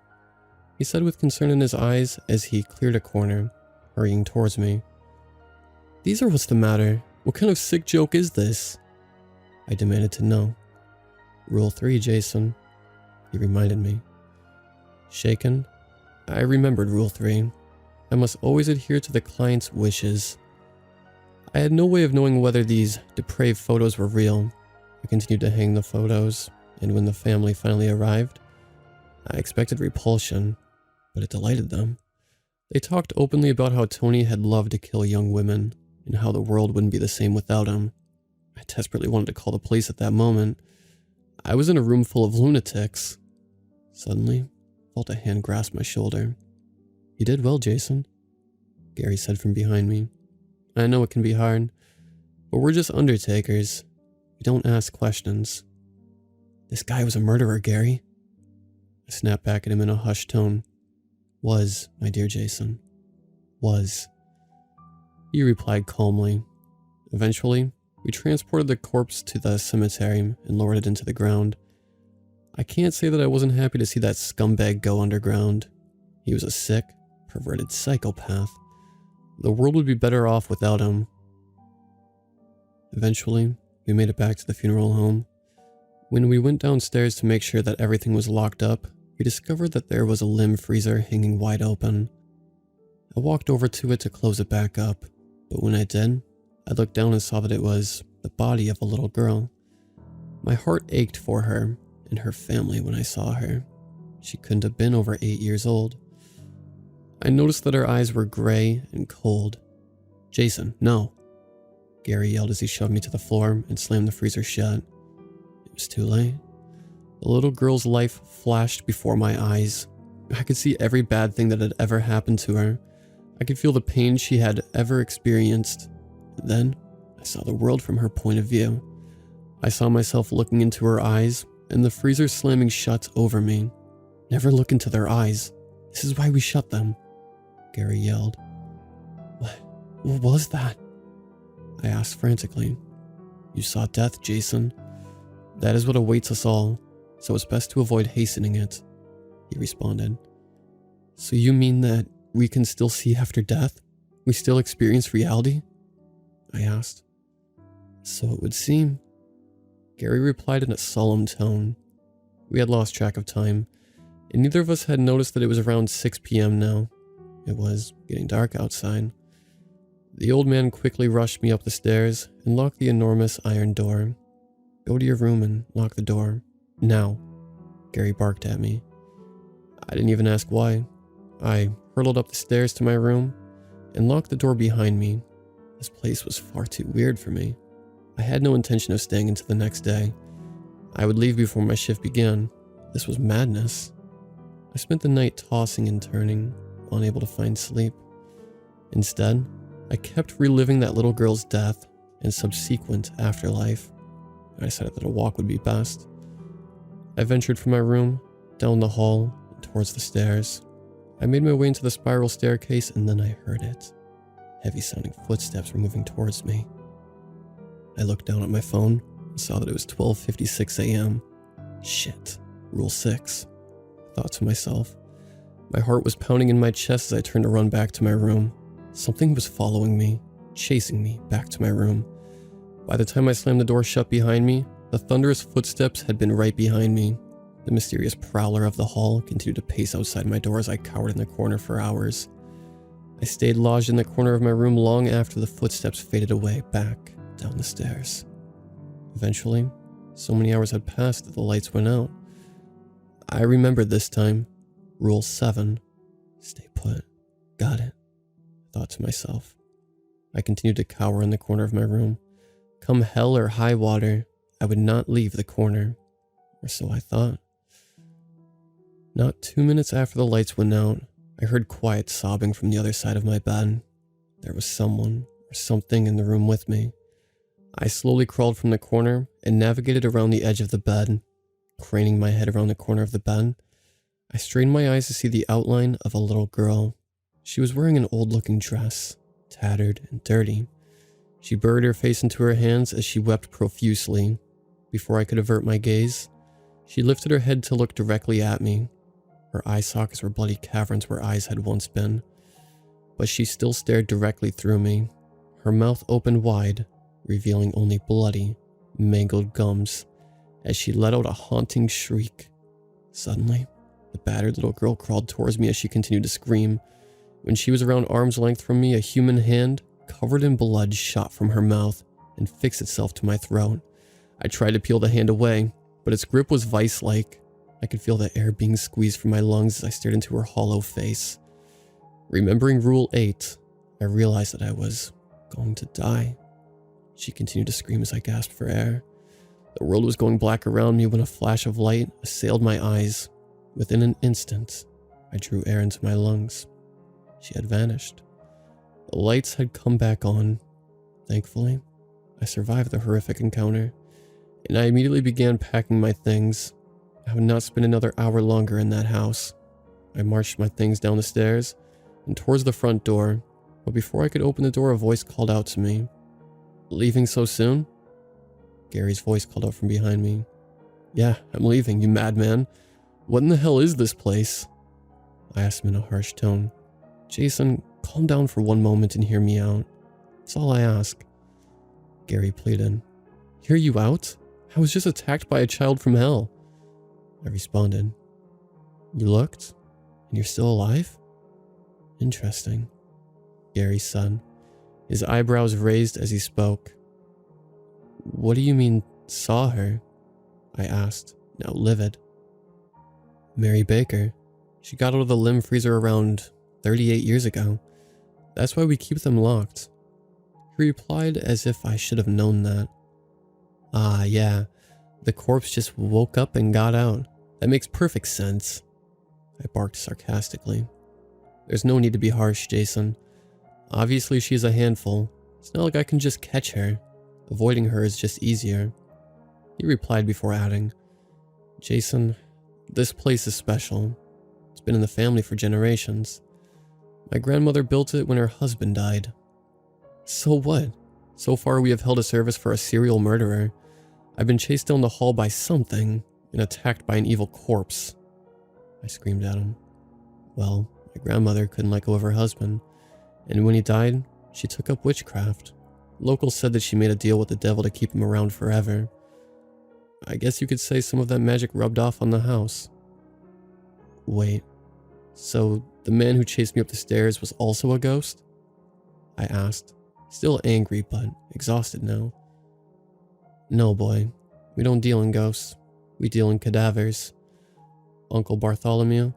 He said with concern in his eyes as he cleared a corner, hurrying towards me. "These are what's the matter. What kind of sick joke is this?" I demanded to know. "Rule 3, Jason," he reminded me. Shaken, I remembered Rule 3. I must always adhere to the client's wishes. I had no way of knowing whether these depraved photos were real. I continued to hang the photos, and when the family finally arrived, I expected repulsion, but it delighted them. They talked openly about how Tony had loved to kill young women, and how the world wouldn't be the same without him. I desperately wanted to call the police at that moment. I was in a room full of lunatics. Suddenly, I felt a hand grasp my shoulder. "You did well, Jason," Gary said from behind me. "I know it can be hard, but we're just undertakers. We don't ask questions." "This guy was a murderer, Gary." I snapped back at him in a hushed tone. "Was, my dear Jason. Was." He replied calmly. Eventually, we transported the corpse to the cemetery and lowered it into the ground. I can't say that I wasn't happy to see that scumbag go underground. He was a sick, perverted psychopath. The world would be better off without him. Eventually, we made it back to the funeral home. When we went downstairs to make sure that everything was locked up, we discovered that there was a limb freezer hanging wide open. I walked over to it to close it back up, but when I did, I looked down and saw that it was the body of a little girl. My heart ached for her and her family when I saw her. She couldn't have been over 8 years old. I noticed that her eyes were gray and cold. "Jason, no!" Gary yelled as he shoved me to the floor and slammed the freezer shut. It was too late. The little girl's life flashed before my eyes. I could see every bad thing that had ever happened to her. I could feel the pain she had ever experienced. Then, I saw the world from her point of view. I saw myself looking into her eyes, and the freezer slamming shut over me. "Never look into their eyes. This is why we shut them," Gary yelled. What was that?" I asked frantically. "You saw death, Jason. That is what awaits us all, so it's best to avoid hastening it," he responded. "So you mean that we can still see after death? We still experience reality?" I asked. "So it would seem," Gary replied in a solemn tone. We had lost track of time, and neither of us had noticed that it was around 6 p.m. now. It was getting dark outside. The old man quickly rushed me up the stairs and locked the enormous iron door. "Go to your room and lock the door. Now," Gary barked at me. I didn't even ask why. I hurtled up the stairs to my room and locked the door behind me. This place was far too weird for me. I had no intention of staying until the next day. I would leave before my shift began. This was madness. I spent the night tossing and turning, unable to find sleep. Instead, I kept reliving that little girl's death and subsequent afterlife. I decided that a walk would be best. I ventured from my room, down the hall, and towards the stairs. I made my way into the spiral staircase, and then I heard it. Heavy-sounding footsteps were moving towards me. I looked down at my phone and saw that it was 12:56 a.m. Shit, Rule 6, I thought to myself. My heart was pounding in my chest as I turned to run back to my room. Something was following me, chasing me back to my room. By the time I slammed the door shut behind me, the thunderous footsteps had been right behind me. The mysterious prowler of the hall continued to pace outside my door as I cowered in the corner for hours. I stayed lodged in the corner of my room long after the footsteps faded away back down the stairs. Eventually, so many hours had passed that the lights went out. I remembered this time. Rule 7. Stay put. Got it, I thought to myself. I continued to cower in the corner of my room. Come hell or high water, I would not leave the corner. Or so I thought. Not 2 minutes after the lights went out, I heard quiet sobbing from the other side of my bed. There was someone or something in the room with me. I slowly crawled from the corner and navigated around the edge of the bed. Craning my head around the corner of the bed, I strained my eyes to see the outline of a little girl. She was wearing an old-looking dress, tattered and dirty. She buried her face into her hands as she wept profusely. Before I could avert my gaze, she lifted her head to look directly at me. Her eye sockets were bloody caverns where eyes had once been, but she still stared directly through me. Her mouth opened wide, revealing only bloody, mangled gums, as she let out a haunting shriek. Suddenly, the battered little girl crawled towards me as she continued to scream. When she was around arm's length from me, a human hand, covered in blood, shot from her mouth and fixed itself to my throat. I tried to peel the hand away, but its grip was vice-like. I could feel the air being squeezed from my lungs as I stared into her hollow face. Remembering Rule 8, I realized that I was going to die. She continued to scream as I gasped for air. The world was going black around me when a flash of light assailed my eyes. Within an instant, I drew air into my lungs. She had vanished. The lights had come back on. Thankfully, I survived the horrific encounter, and I immediately began packing my things. I would not spend another hour longer in that house. I marched my things down the stairs and towards the front door, but before I could open the door, a voice called out to me. "Leaving so soon?" Gary's voice called out from behind me. "Yeah, I'm leaving, you madman. What in the hell is this place?" I asked him in a harsh tone. "Jason, calm down for one moment and hear me out. That's all I ask." Gary pleaded. "Hear you out? I was just attacked by a child from hell." I responded. "You looked? And you're still alive? Interesting," Gary said, his eyebrows raised as he spoke. "What do you mean, saw her?" I asked, now livid. "Mary Baker. She got out of the limb freezer around 38 years ago. That's why we keep them locked." He replied as if I should have known that. "Ah, yeah. The corpse just woke up and got out. That makes perfect sense," I barked sarcastically. "There's no need to be harsh, Jason. Obviously she's a handful. It's not like I can just catch her. Avoiding her is just easier." He replied before adding, "Jason, this place is special. It's been in the family for generations. My grandmother built it when her husband died." "So what? So far we have held a service for a serial murderer. I've been chased down the hall by something and attacked by an evil corpse," I screamed at him. "Well, my grandmother couldn't let go of her husband, and when he died, she took up witchcraft. Locals said that she made a deal with the devil to keep him around forever. I guess you could say some of that magic rubbed off on the house." "Wait, so the man who chased me up the stairs was also a ghost?" I asked, still angry but exhausted now. "No, boy, we don't deal in ghosts. We deal in cadavers. Uncle Bartholomew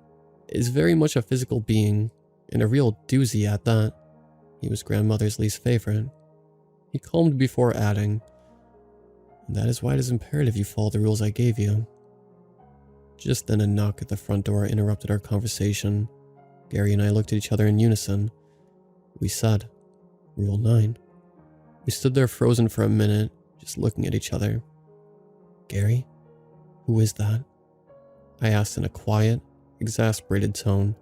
is very much a physical being, and a real doozy at that. He was grandmother's least favorite." He calmed before adding, "And that is why it is imperative you follow the rules I gave you." Just then a knock at the front door interrupted our conversation. Gary and I looked at each other in unison. We said, "Rule 9. We stood there frozen for a minute, just looking at each other. "Gary, who is that?" I asked in a quiet, exasperated tone.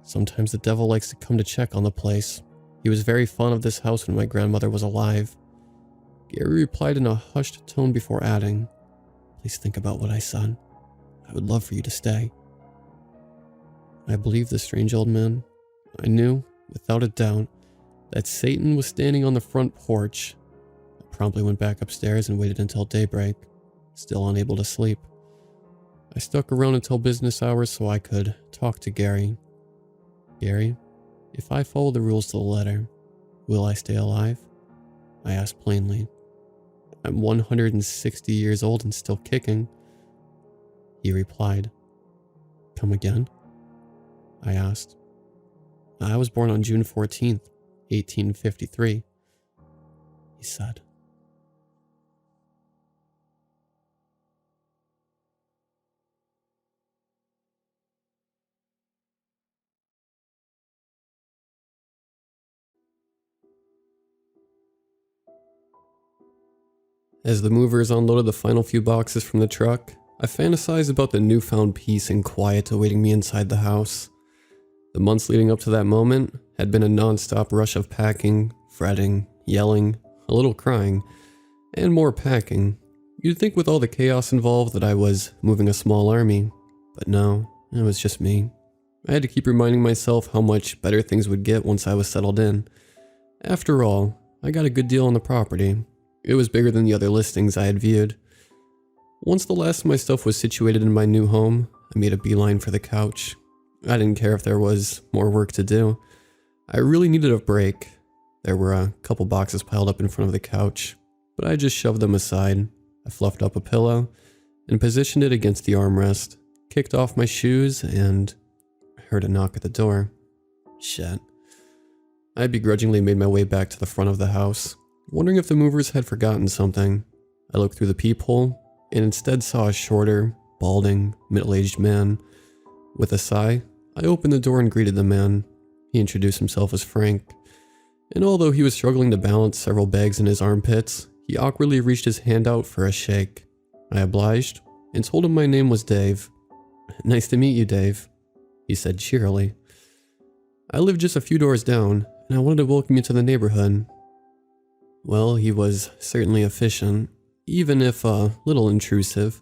"Sometimes the devil likes to come to check on the place. He was very fond of this house when my grandmother was alive." Gary replied in a hushed tone before adding, "Please think about what I said. I would love for you to stay." I believed the strange old man. I knew, without a doubt, that Satan was standing on the front porch. I promptly went back upstairs and waited until daybreak, still unable to sleep. I stuck around until business hours so I could talk to Gary. "Gary, if I follow the rules to the letter, will I stay alive?" I asked plainly. "I'm 160 years old and still kicking." He replied. "Come again?" I asked. "I was born on June 14th, 1853, he said. As the movers unloaded the final few boxes from the truck, I fantasized about the newfound peace and quiet awaiting me inside the house. The months leading up to that moment had been a non-stop rush of packing, fretting, yelling, a little crying, and more packing. You'd think with all the chaos involved that I was moving a small army, but no, it was just me. I had to keep reminding myself how much better things would get once I was settled in. After all, I got a good deal on the property. It was bigger than the other listings I had viewed. Once the last of my stuff was situated in my new home, I made a beeline for the couch. I didn't care if there was more work to do. I really needed a break. There were a couple boxes piled up in front of the couch, but I just shoved them aside. I fluffed up a pillow and positioned it against the armrest, kicked off my shoes, and heard a knock at the door. Shit. I begrudgingly made my way back to the front of the house, wondering if the movers had forgotten something. I looked through the peephole and instead saw a shorter, balding, middle-aged man. With a sigh, I opened the door and greeted the man. He introduced himself as Frank, and although he was struggling to balance several bags in his armpits, he awkwardly reached his hand out for a shake. I obliged and told him my name was Dave. "Nice to meet you, Dave," he said cheerily. "I live just a few doors down, and I wanted to welcome you to the neighborhood." Well, he was certainly efficient, even if a little intrusive.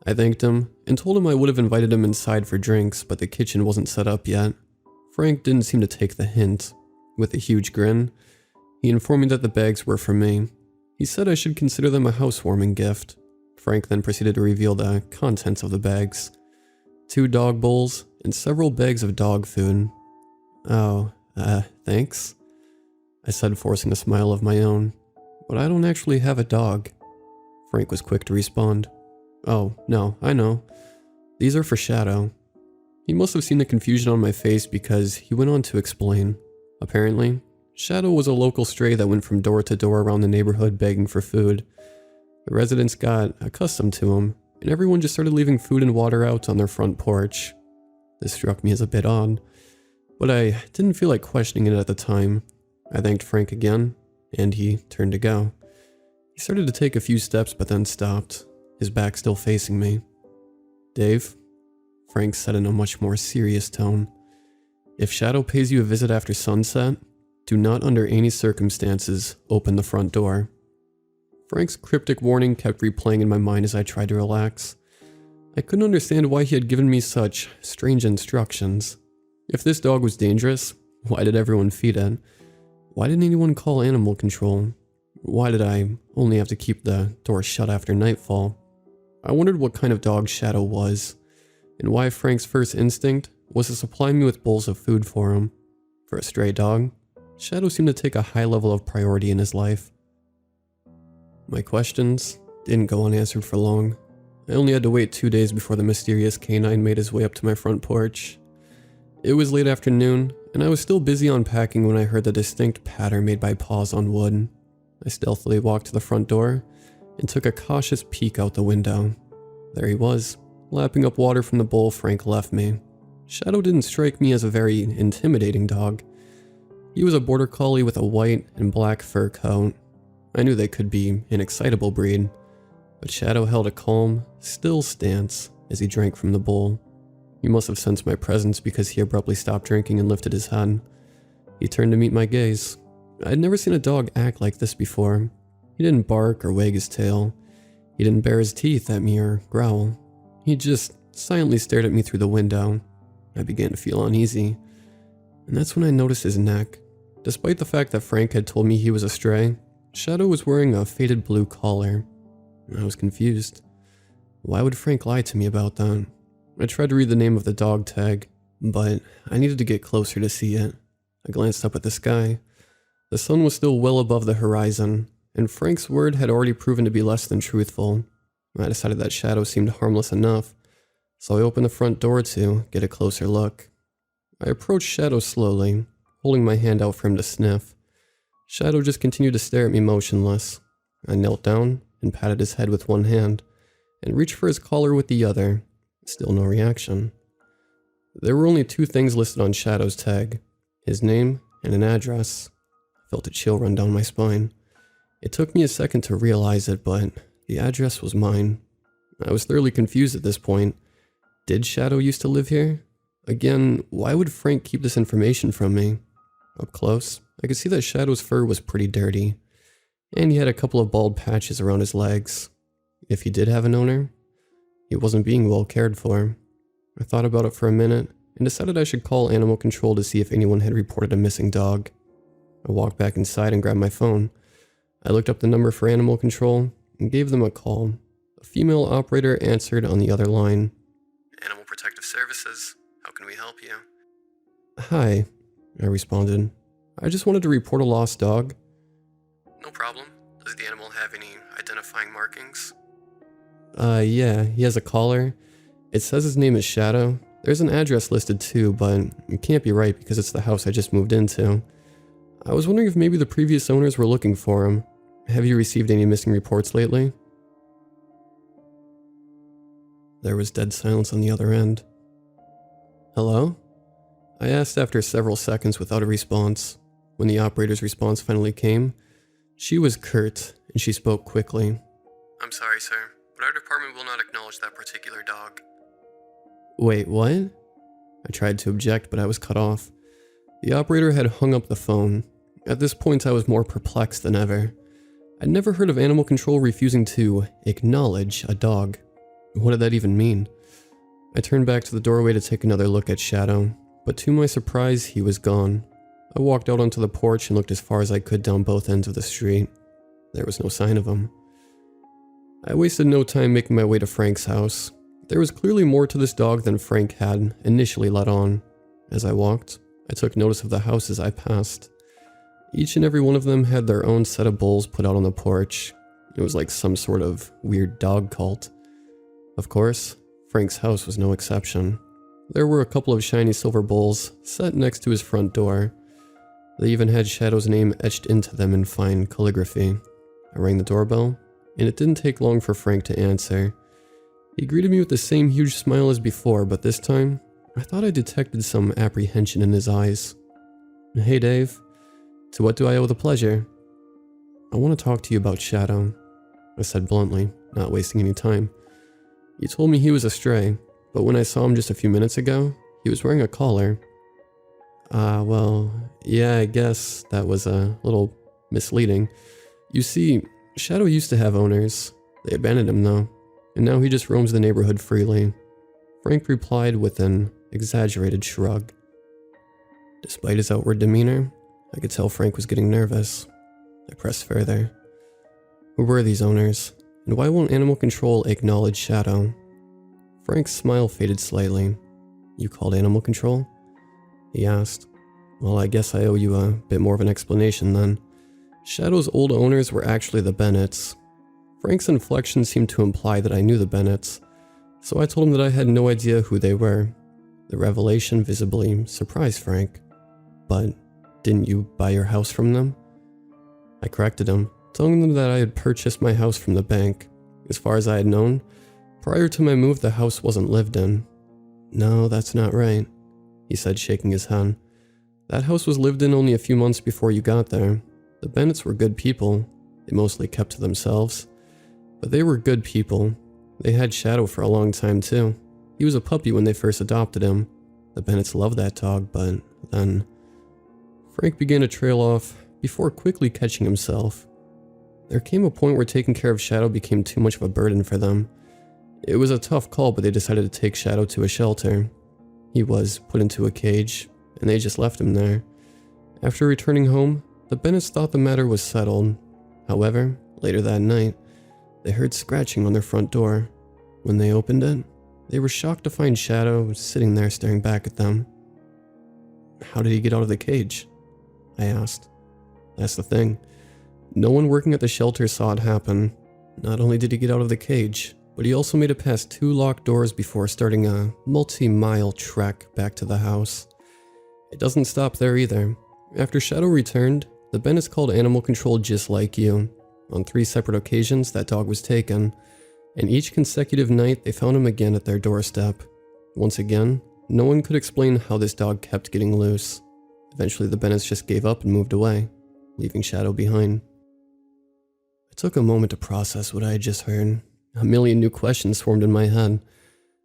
I thanked him and told him I would have invited him inside for drinks, but the kitchen wasn't set up yet. Frank didn't seem to take the hint. With a huge grin, he informed me that the bags were for me. He said I should consider them a housewarming gift. Frank then proceeded to reveal the contents of the bags. 2 dog bowls and several bags of dog food. "Oh, thanks," I said, forcing a smile of my own. "But I don't actually have a dog." Frank was quick to respond. "Oh, no, I know. These are for Shadow." He must have seen the confusion on my face because he went on to explain. Apparently, Shadow was a local stray that went from door to door around the neighborhood begging for food. The residents got accustomed to him, and everyone just started leaving food and water out on their front porch. This struck me as a bit odd, but I didn't feel like questioning it at the time. I thanked Frank again, and he turned to go. He started to take a few steps but then stopped, his back still facing me. "Dave," Frank said in a much more serious tone, "if Shadow pays you a visit after sunset, do not under any circumstances open the front door." Frank's cryptic warning kept replaying in my mind as I tried to relax. I couldn't understand why he had given me such strange instructions. If this dog was dangerous, why did everyone feed it? Why didn't anyone call animal control? Why did I only have to keep the door shut after nightfall? I wondered what kind of dog Shadow was, and why Frank's first instinct was to supply me with bowls of food for him. For a stray dog, Shadow seemed to take a high level of priority in his life. My questions didn't go unanswered for long. I only had to wait 2 days before the mysterious canine made his way up to my front porch. It was late afternoon, and I was still busy unpacking when I heard the distinct patter made by paws on wood. I stealthily walked to the front door and took a cautious peek out the window. There he was, lapping up water from the bowl Frank left me. Shadow didn't strike me as a very intimidating dog. He was a border collie with a white and black fur coat. I knew they could be an excitable breed, but Shadow held a calm, still stance as he drank from the bowl. He must have sensed my presence because he abruptly stopped drinking and lifted his head. He turned to meet my gaze. I'd never seen a dog act like this before. He didn't bark or wag his tail. He didn't bare his teeth at me or growl. He just silently stared at me through the window. I began to feel uneasy, and that's when I noticed his neck. Despite the fact that Frank had told me he was a stray, Shadow was wearing a faded blue collar. I was confused. Why would Frank lie to me about that? I tried to read the name of the dog tag, but I needed to get closer to see it. I glanced up at the sky. The sun was still well above the horizon, and Frank's word had already proven to be less than truthful. I decided that Shadow seemed harmless enough, so I opened the front door to get a closer look. I approached Shadow slowly, holding my hand out for him to sniff. Shadow just continued to stare at me motionless. I knelt down and patted his head with one hand, and reached for his collar with the other. Still no reaction. There were only 2 things listed on Shadow's tag, his name and an address. I felt a chill run down my spine. It took me a second to realize it, but the address was mine. I was thoroughly confused at this point. Did Shadow used to live here? Again, why would Frank keep this information from me? Up close, I could see that Shadow's fur was pretty dirty, and he had a couple of bald patches around his legs. If he did have an owner, he wasn't being well cared for. I thought about it for a minute and decided I should call animal control to see if anyone had reported a missing dog. I walked back inside and grabbed my phone. I looked up the number for animal control and gave them a call. A female operator answered on the other line. Animal Protective Services, how can we help you? Hi, I responded. I just wanted to report a lost dog. No problem. Does the animal have any identifying markings? Yeah, he has a collar. It says his name is Shadow. There's an address listed too, but it can't be right because it's the house I just moved into. I was wondering if maybe the previous owners were looking for him. Have you received any missing reports lately? There was dead silence on the other end. Hello? I asked after several seconds without a response. When the operator's response finally came, she was curt and she spoke quickly. I'm sorry, sir, but our department will not acknowledge that particular dog. Wait, what? I tried to object, but I was cut off. The operator had hung up the phone. At this point, I was more perplexed than ever. I'd never heard of animal control refusing to acknowledge a dog. What did that even mean? I turned back to the doorway to take another look at Shadow, but to my surprise, he was gone. I walked out onto the porch and looked as far as I could down both ends of the street. There was no sign of him. I wasted no time making my way to Frank's house. There was clearly more to this dog than Frank had initially let on. As I walked, I took notice of the houses I passed. Each and every one of them had their own set of bowls put out on the porch. It was like some sort of weird dog cult. Of course, Frank's house was no exception. There were a couple of shiny silver bowls set next to his front door. They even had Shadow's name etched into them in fine calligraphy. I rang the doorbell, and it didn't take long for Frank to answer. He greeted me with the same huge smile as before, but this time, I thought I detected some apprehension in his eyes. Hey Dave, to what do I owe the pleasure? I want to talk to you about Shadow, I said bluntly, not wasting any time. You told me he was a stray, but when I saw him just a few minutes ago, he was wearing a collar. Well, yeah, I guess that was a little misleading. You see, Shadow used to have owners. They abandoned him though, and now he just roams the neighborhood freely. Frank replied with an exaggerated shrug. Despite his outward demeanor, I could tell Frank was getting nervous. I pressed further. Who were these owners, and why won't animal control acknowledge Shadow? Frank's smile faded slightly. You called animal control? He asked. Well, I guess I owe you a bit more of an explanation then. Shadow's old owners were actually the Bennetts. Frank's inflection seemed to imply that I knew the Bennetts, so I told him that I had no idea who they were. The revelation visibly surprised Frank. But didn't you buy your house from them? I corrected him, telling them that I had purchased my house from the bank. As far as I had known, prior to my move, the house wasn't lived in. No, that's not right, he said, shaking his head. That house was lived in only a few months before you got there. The Bennetts were good people. They mostly kept to themselves. But they were good people. They had Shadow for a long time too. He was a puppy when they first adopted him. The Bennetts loved that dog, but then... Frank began to trail off before quickly catching himself. There came a point where taking care of Shadow became too much of a burden for them. It was a tough call, but they decided to take Shadow to a shelter. He was put into a cage, and they just left him there. After returning home, the Bennetts thought the matter was settled. However, later that night, they heard scratching on their front door. When they opened it, they were shocked to find Shadow sitting there staring back at them. How did he get out of the cage? I asked. That's the thing. No one working at the shelter saw it happen. Not only did he get out of the cage, but he also made it past 2 locked doors before starting a multi-mile trek back to the house. It doesn't stop there either. After Shadow returned, the Bennetts called animal control just like you. On 3 separate occasions, that dog was taken, and each consecutive night they found him again at their doorstep. Once again, no one could explain how this dog kept getting loose. Eventually the Bennetts just gave up and moved away, leaving Shadow behind. I took a moment to process what I had just heard. A million new questions formed in my head.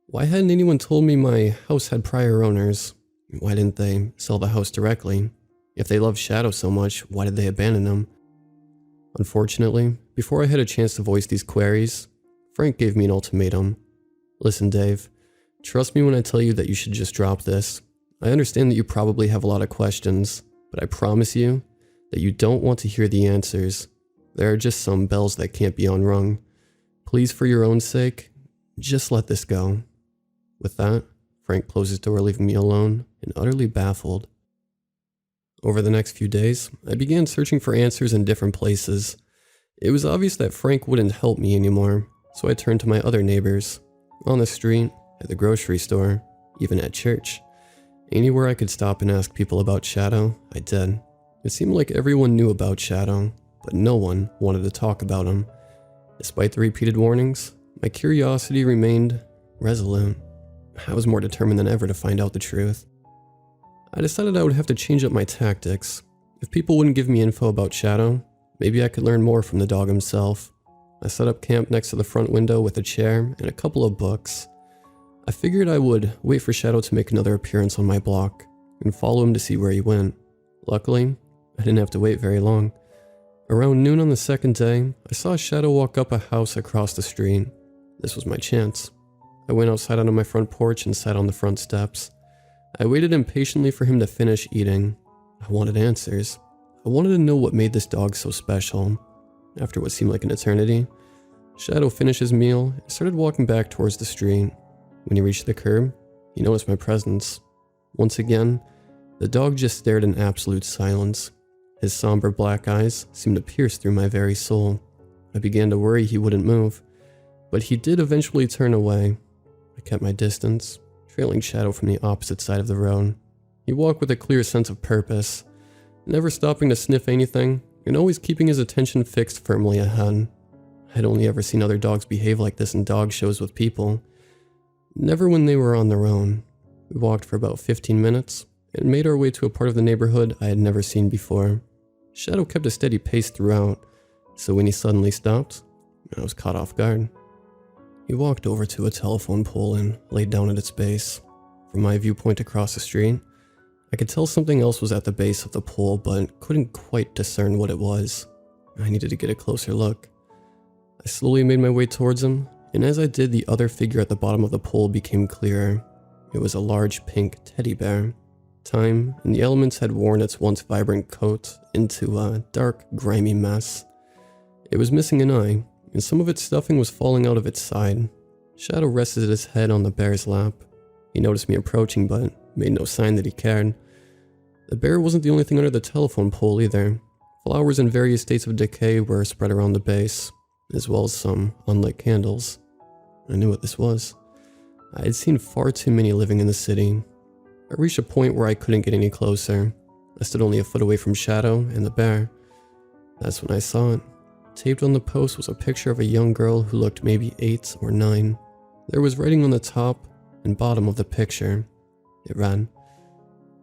Why hadn't anyone told me my house had prior owners? Why didn't they sell the house directly? If they loved Shadow so much, why did they abandon him? Unfortunately, before I had a chance to voice these queries, Frank gave me an ultimatum. Listen, Dave, trust me when I tell you that you should just drop this. I understand that you probably have a lot of questions, but I promise you that you don't want to hear the answers. There are just some bells that can't be unrung. Please, for your own sake, just let this go. With that, Frank closed his door, leaving me alone and utterly baffled. Over the next few days, I began searching for answers in different places. It was obvious that Frank wouldn't help me anymore, so I turned to my other neighbors. On the street, at the grocery store, even at church. Anywhere I could stop and ask people about Shadow, I did. It seemed like everyone knew about Shadow, but no one wanted to talk about him. Despite the repeated warnings, my curiosity remained resolute. I was more determined than ever to find out the truth. I decided I would have to change up my tactics. If people wouldn't give me info about Shadow, maybe I could learn more from the dog himself. I set up camp next to the front window with a chair and a couple of books. I figured I would wait for Shadow to make another appearance on my block and follow him to see where he went. Luckily, I didn't have to wait very long. Around noon on the second day, I saw Shadow walk up a house across the street. This was my chance. I went outside onto my front porch and sat on the front steps. I waited impatiently for him to finish eating. I wanted answers. I wanted to know what made this dog so special. After what seemed like an eternity, Shadow finished his meal and started walking back towards the street. When he reached the curb, he noticed my presence. Once again, the dog just stared in absolute silence. His somber black eyes seemed to pierce through my very soul. I began to worry he wouldn't move, but he did eventually turn away. I kept my distance, trailing Shadow from the opposite side of the road. He walked with a clear sense of purpose, never stopping to sniff anything, and always keeping his attention fixed firmly ahead. I'd only ever seen other dogs behave like this in dog shows with people, never when they were on their own. We walked for about 15 minutes, and made our way to a part of the neighborhood I had never seen before. Shadow kept a steady pace throughout, so when he suddenly stopped, I was caught off guard. He walked over to a telephone pole and laid down at its base. From my viewpoint across the street, I could tell something else was at the base of the pole, but couldn't quite discern what it was. I needed to get a closer look. I slowly made my way towards him, and as I did, the other figure at the bottom of the pole became clearer. It was a large pink teddy bear. Time and the elements had worn its once vibrant coat into a dark, grimy mess. It was missing an eye, and some of its stuffing was falling out of its side. Shadow rested his head on the bear's lap. He noticed me approaching, but made no sign that he cared. The bear wasn't the only thing under the telephone pole either. Flowers in various states of decay were spread around the base, as well as some unlit candles. I knew what this was. I had seen far too many living in the city. I reached a point where I couldn't get any closer. I stood only a foot away from Shadow and the bear. That's when I saw it. Taped on the post was a picture of a young girl who looked maybe 8 or 9. There was writing on the top and bottom of the picture. It read,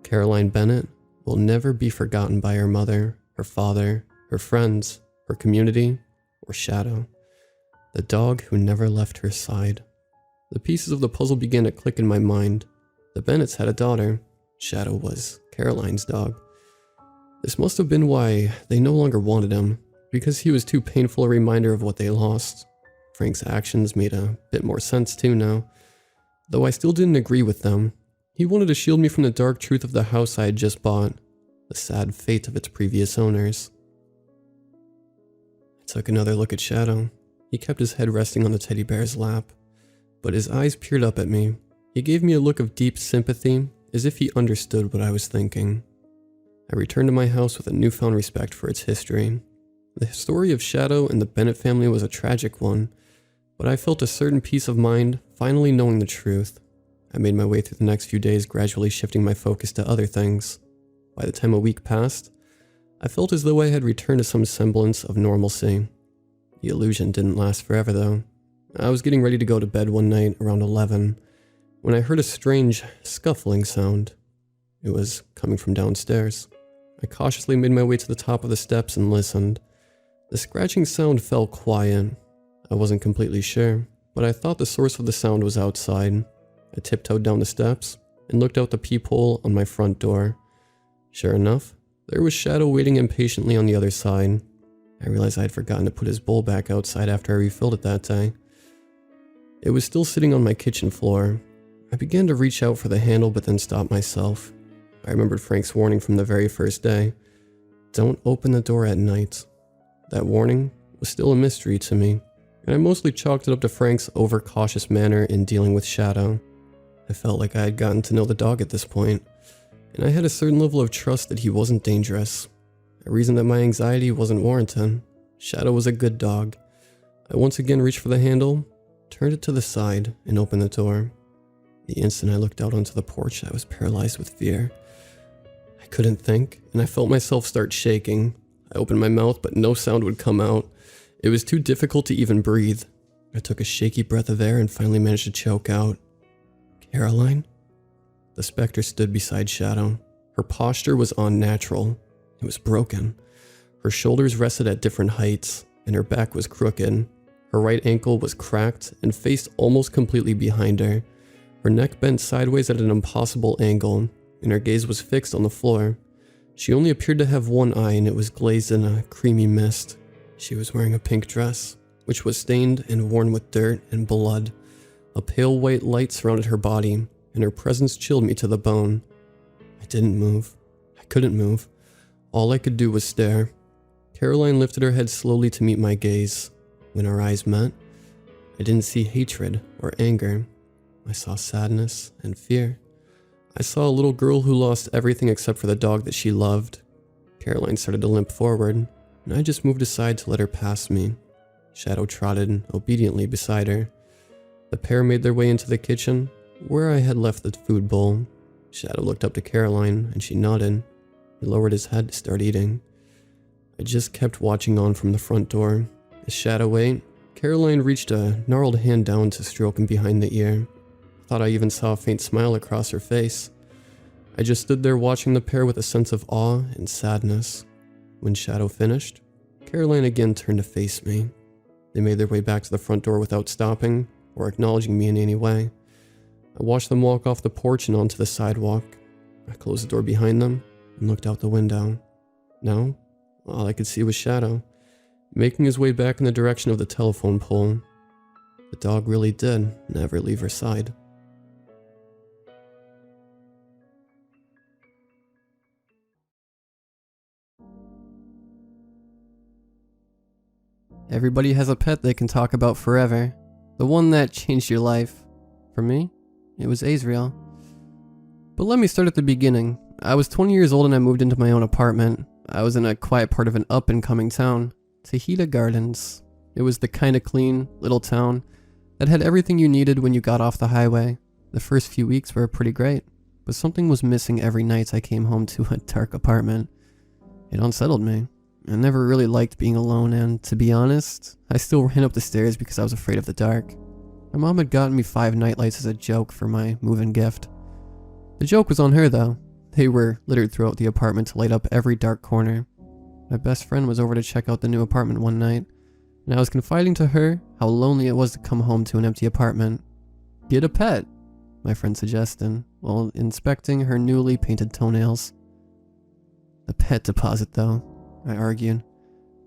"Caroline Bennett will never be forgotten by her mother, her father, her friends, her community, or Shadow, the dog who never left her side." The pieces of the puzzle began to click in my mind. The Bennetts had a daughter. Shadow was Caroline's dog. This must have been why they no longer wanted him, because he was too painful a reminder of what they lost. Frank's actions made a bit more sense too now, though I still didn't agree with them. He wanted to shield me from the dark truth of the house I had just bought, the sad fate of its previous owners. I took another look at Shadow. He kept his head resting on the teddy bear's lap, but his eyes peered up at me. He gave me a look of deep sympathy, as if he understood what I was thinking. I returned to my house with a newfound respect for its history. The story of Shadow and the Bennett family was a tragic one, but I felt a certain peace of mind finally knowing the truth. I made my way through the next few days, gradually shifting my focus to other things. By the time a week passed, I felt as though I had returned to some semblance of normalcy. The illusion didn't last forever though. I was getting ready to go to bed one night around 11 when I heard a strange scuffling sound. It was coming from downstairs. I cautiously made my way to the top of the steps and listened. The scratching sound felt quiet. I wasn't completely sure, but I thought the source of the sound was outside. I tiptoed down the steps and looked out the peephole on my front door. Sure enough, there was Shadow waiting impatiently on the other side. I realized I had forgotten to put his bowl back outside after I refilled it that day. It was still sitting on my kitchen floor. I began to reach out for the handle but then stopped myself. I remembered Frank's warning from the very first day. Don't open the door at night. That warning was still a mystery to me, and I mostly chalked it up to Frank's overcautious manner in dealing with Shadow. I felt like I had gotten to know the dog at this point, and I had a certain level of trust that he wasn't dangerous. A reason that my anxiety wasn't warranted. Shadow was a good dog. I once again reached for the handle, turned it to the side, and opened the door. The instant I looked out onto the porch, I was paralyzed with fear. I couldn't think, and I felt myself start shaking. I opened my mouth, but no sound would come out. It was too difficult to even breathe. I took a shaky breath of air and finally managed to choke out. Caroline? The specter stood beside Shadow. Her posture was unnatural. It was broken. Her shoulders rested at different heights, and her back was crooked. Her right ankle was cracked and faced almost completely behind her. Her neck bent sideways at an impossible angle, and her gaze was fixed on the floor. She only appeared to have one eye, and it was glazed in a creamy mist. She was wearing a pink dress, which was stained and worn with dirt and blood. A pale white light surrounded her body, and her presence chilled me to the bone. I didn't move. I couldn't move. All I could do was stare. Caroline lifted her head slowly to meet my gaze. When our eyes met, I didn't see hatred or anger. I saw sadness and fear. I saw a little girl who lost everything except for the dog that she loved. Caroline started to limp forward, and I just moved aside to let her pass me. Shadow trotted obediently beside her. The pair made their way into the kitchen, where I had left the food bowl. Shadow looked up to Caroline, and she nodded. He lowered his head to start eating. I just kept watching on from the front door. As Shadow ate, Caroline reached a gnarled hand down to stroke him behind the ear. I thought I even saw a faint smile across her face. I just stood there watching the pair with a sense of awe and sadness. When Shadow finished, Caroline again turned to face me. They made their way back to the front door without stopping or acknowledging me in any way. I watched them walk off the porch and onto the sidewalk. I closed the door behind them and looked out the window. Now, all I could see was Shadow, making his way back in the direction of the telephone pole. The dog really did never leave her side. Everybody has a pet they can talk about forever. The one that changed your life. For me, it was Azrael. But let me start at the beginning. I was 20 years old and I moved into my own apartment. I was in a quiet part of an up-and-coming town, Tahita Gardens. It was the kind of clean, little town that had everything you needed when you got off the highway. The first few weeks were pretty great, but something was missing every night I came home to a dark apartment. It unsettled me. I never really liked being alone, and to be honest, I still ran up the stairs because I was afraid of the dark. My mom had gotten me 5 nightlights as a joke for my move-in gift. The joke was on her though. They were littered throughout the apartment to light up every dark corner. My best friend was over to check out the new apartment one night, and I was confiding to her how lonely it was to come home to an empty apartment. Get a pet, my friend suggested, while inspecting her newly painted toenails. The pet deposit though, I argued.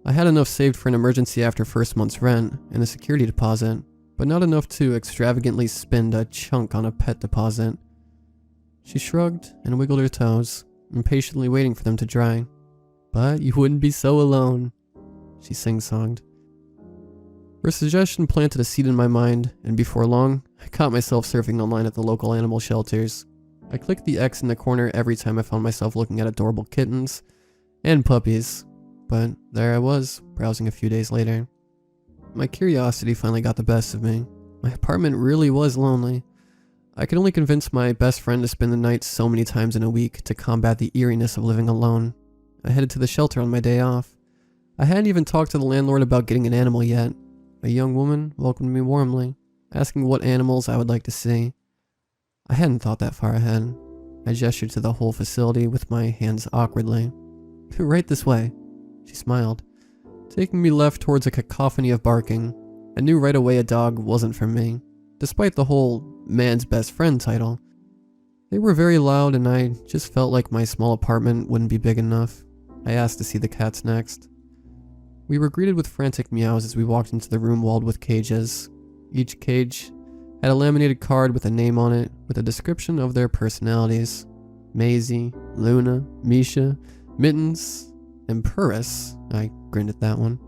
I had enough saved for an emergency after first month's rent and a security deposit, but not enough to extravagantly spend a chunk on a pet deposit. She shrugged and wiggled her toes, impatiently waiting for them to dry. But you wouldn't be so alone, she sing-songed. Her suggestion planted a seed in my mind, and before long, I caught myself surfing online at the local animal shelters. I clicked the X in the corner every time I found myself looking at adorable kittens and puppies, but there I was, browsing a few days later. My curiosity finally got the best of me. My apartment really was lonely. I could only convince my best friend to spend the night so many times in a week to combat the eeriness of living alone. I headed to the shelter on my day off. I hadn't even talked to the landlord about getting an animal yet. A young woman welcomed me warmly, asking what animals I would like to see. I hadn't thought that far ahead. I gestured to the whole facility with my hands awkwardly. Right this way, she smiled, taking me left towards a cacophony of barking. I knew right away a dog wasn't for me, despite the whole man's best friend title. They were very loud and I just felt like my small apartment wouldn't be big enough. I asked to see the cats next. We were greeted with frantic meows as we walked into the room walled with cages. Each cage had a laminated card with a name on it with a description of their personalities. Maisie, Luna, Misha, Mittens, and Purris. I grinned at that one.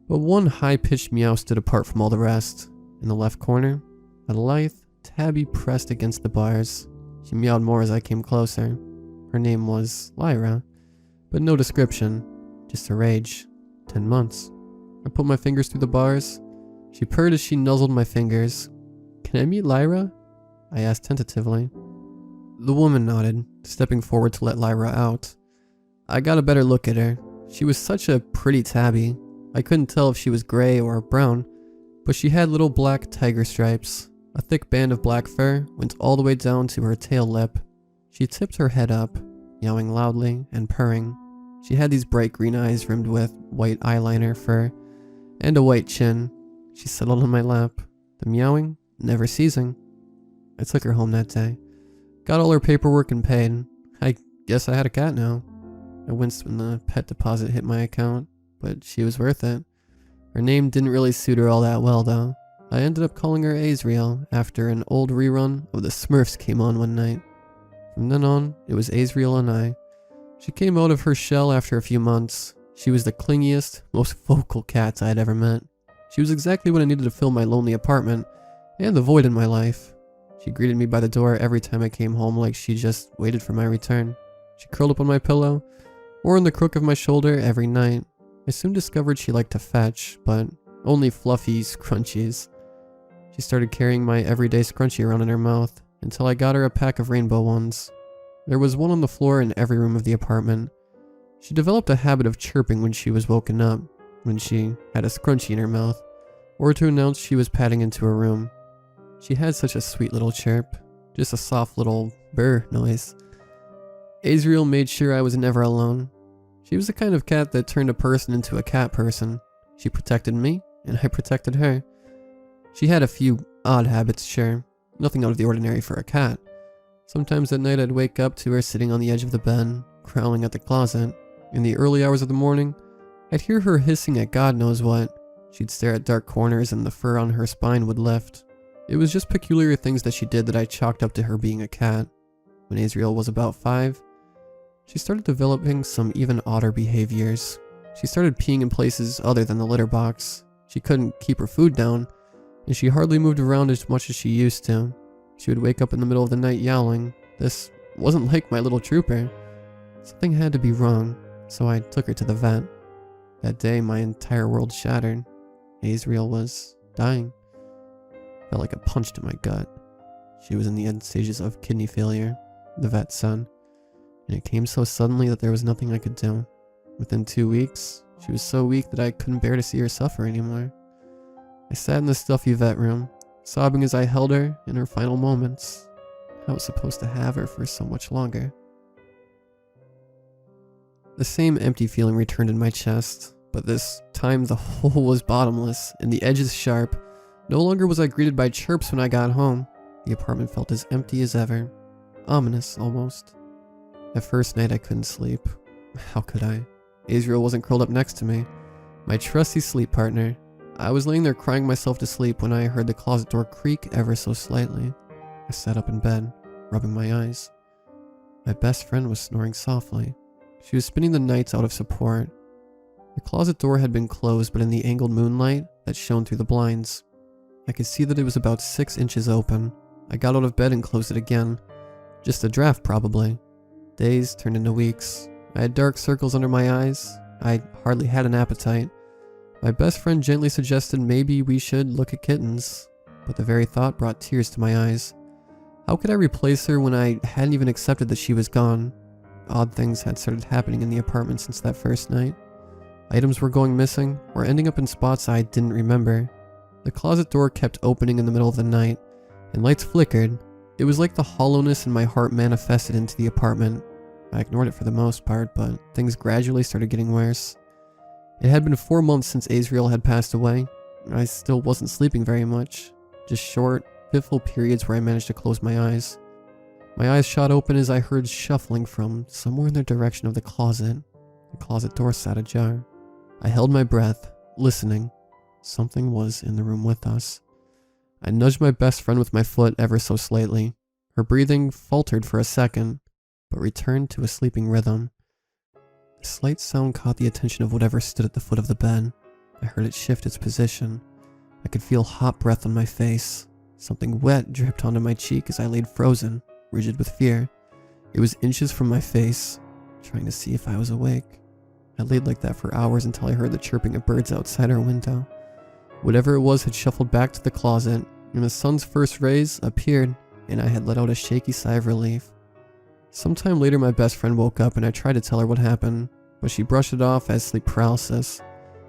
But one high-pitched meow stood apart from all the rest. In the left corner, a lithe tabby pressed against the bars. She meowed more as I came closer. Her name was Lyra, but no description, just her age, 10 months. I put my fingers through the bars. She purred as she nuzzled my fingers. Can I meet Lyra? I asked tentatively. The woman nodded, stepping forward to let Lyra out. I got a better look at her. She was such a pretty tabby. I couldn't tell if she was gray or brown, but she had little black tiger stripes. A thick band of black fur went all the way down to her tail lip. She tipped her head up, meowing loudly and purring. She had these bright green eyes rimmed with white eyeliner fur and a white chin. She settled on my lap, the meowing never ceasing. I took her home that day, got all her paperwork and paid. I guess I had a cat now. I winced when the pet deposit hit my account, but she was worth it. Her name didn't really suit her all that well though. I ended up calling her Azriel after an old rerun of the Smurfs came on one night. From then on, it was Azriel and I. She came out of her shell after a few months. She was the clingiest, most vocal cat I had ever met. She was exactly what I needed to fill my lonely apartment and the void in my life. She greeted me by the door every time I came home like she just waited for my return. She curled up on my pillow or on the crook of my shoulder every night. I soon discovered she liked to fetch, but only fluffy scrunchies. She started carrying my everyday scrunchie around in her mouth until I got her a pack of rainbow ones. There was one on the floor in every room of the apartment. She developed a habit of chirping when she was woken up, when she had a scrunchie in her mouth, or to announce she was padding into her room. She had such a sweet little chirp, just a soft little burr noise. Azriel made sure I was never alone. She was the kind of cat that turned a person into a cat person. She protected me, and I protected her. She had a few odd habits, sure, nothing out of the ordinary for a cat. Sometimes at night I'd wake up to her sitting on the edge of the bed, growling at the closet. In the early hours of the morning, I'd hear her hissing at God knows what. She'd stare at dark corners and the fur on her spine would lift. It was just peculiar things that she did that I chalked up to her being a cat. When Azriel was about 5, she started developing some even odder behaviors. She started peeing in places other than the litter box. She couldn't keep her food down, and she hardly moved around as much as she used to. She would wake up in the middle of the night yowling. This wasn't like my little trooper. Something had to be wrong, so I took her to the vet. That day, my entire world shattered. Azriel was dying. Felt like a punch to my gut. She was in the end stages of kidney failure, the vet said, and it came so suddenly that there was nothing I could do. Within 2 weeks, she was so weak that I couldn't bear to see her suffer anymore. I sat in the stuffy vet room, sobbing as I held her in her final moments. I was supposed to have her for so much longer. The same empty feeling returned in my chest, but this time the hole was bottomless and the edges sharp. No longer was I greeted by chirps when I got home. The apartment felt as empty as ever. Ominous, almost. That first night I couldn't sleep. How could I? Azriel wasn't curled up next to me, my trusty sleep partner. I was laying there crying myself to sleep when I heard the closet door creak ever so slightly. I sat up in bed, rubbing my eyes. My best friend was snoring softly. She was spending the nights out of support. The closet door had been closed, but in the angled moonlight that shone through the blinds, I could see that it was about 6 inches open. I got out of bed and closed it again. Just a draft, probably. Days turned into weeks. I had dark circles under my eyes. I hardly had an appetite. My best friend gently suggested maybe we should look at kittens. but the very thought brought tears to my eyes. How could I replace her when I hadn't even accepted that she was gone? Odd things had started happening in the apartment since that first night. Items were going missing, or ending up in spots I didn't remember. The closet door kept opening in the middle of the night, and lights flickered. It was like the hollowness in my heart manifested into the apartment. I ignored it for the most part, but things gradually started getting worse. It had been 4 months since Azrael had passed away. I still wasn't sleeping very much. Just short, fitful periods where I managed to close my eyes. My eyes shot open as I heard shuffling from somewhere in the direction of the closet. The closet door sat ajar. I held my breath, listening. Something was in the room with us. I nudged my best friend with my foot ever so slightly. Her breathing faltered for a second, but returned to a sleeping rhythm. A slight sound caught the attention of whatever stood at the foot of the bed. I heard it shift its position. I could feel hot breath on my face. Something wet dripped onto my cheek as I laid frozen, rigid with fear. It was inches from my face, trying to see if I was awake. I laid like that for hours until I heard the chirping of birds outside our window. Whatever it was had shuffled back to the closet, and the sun's first rays appeared, and I had let out a shaky sigh of relief. Sometime later my best friend woke up and I tried to tell her what happened, but she brushed it off as sleep paralysis,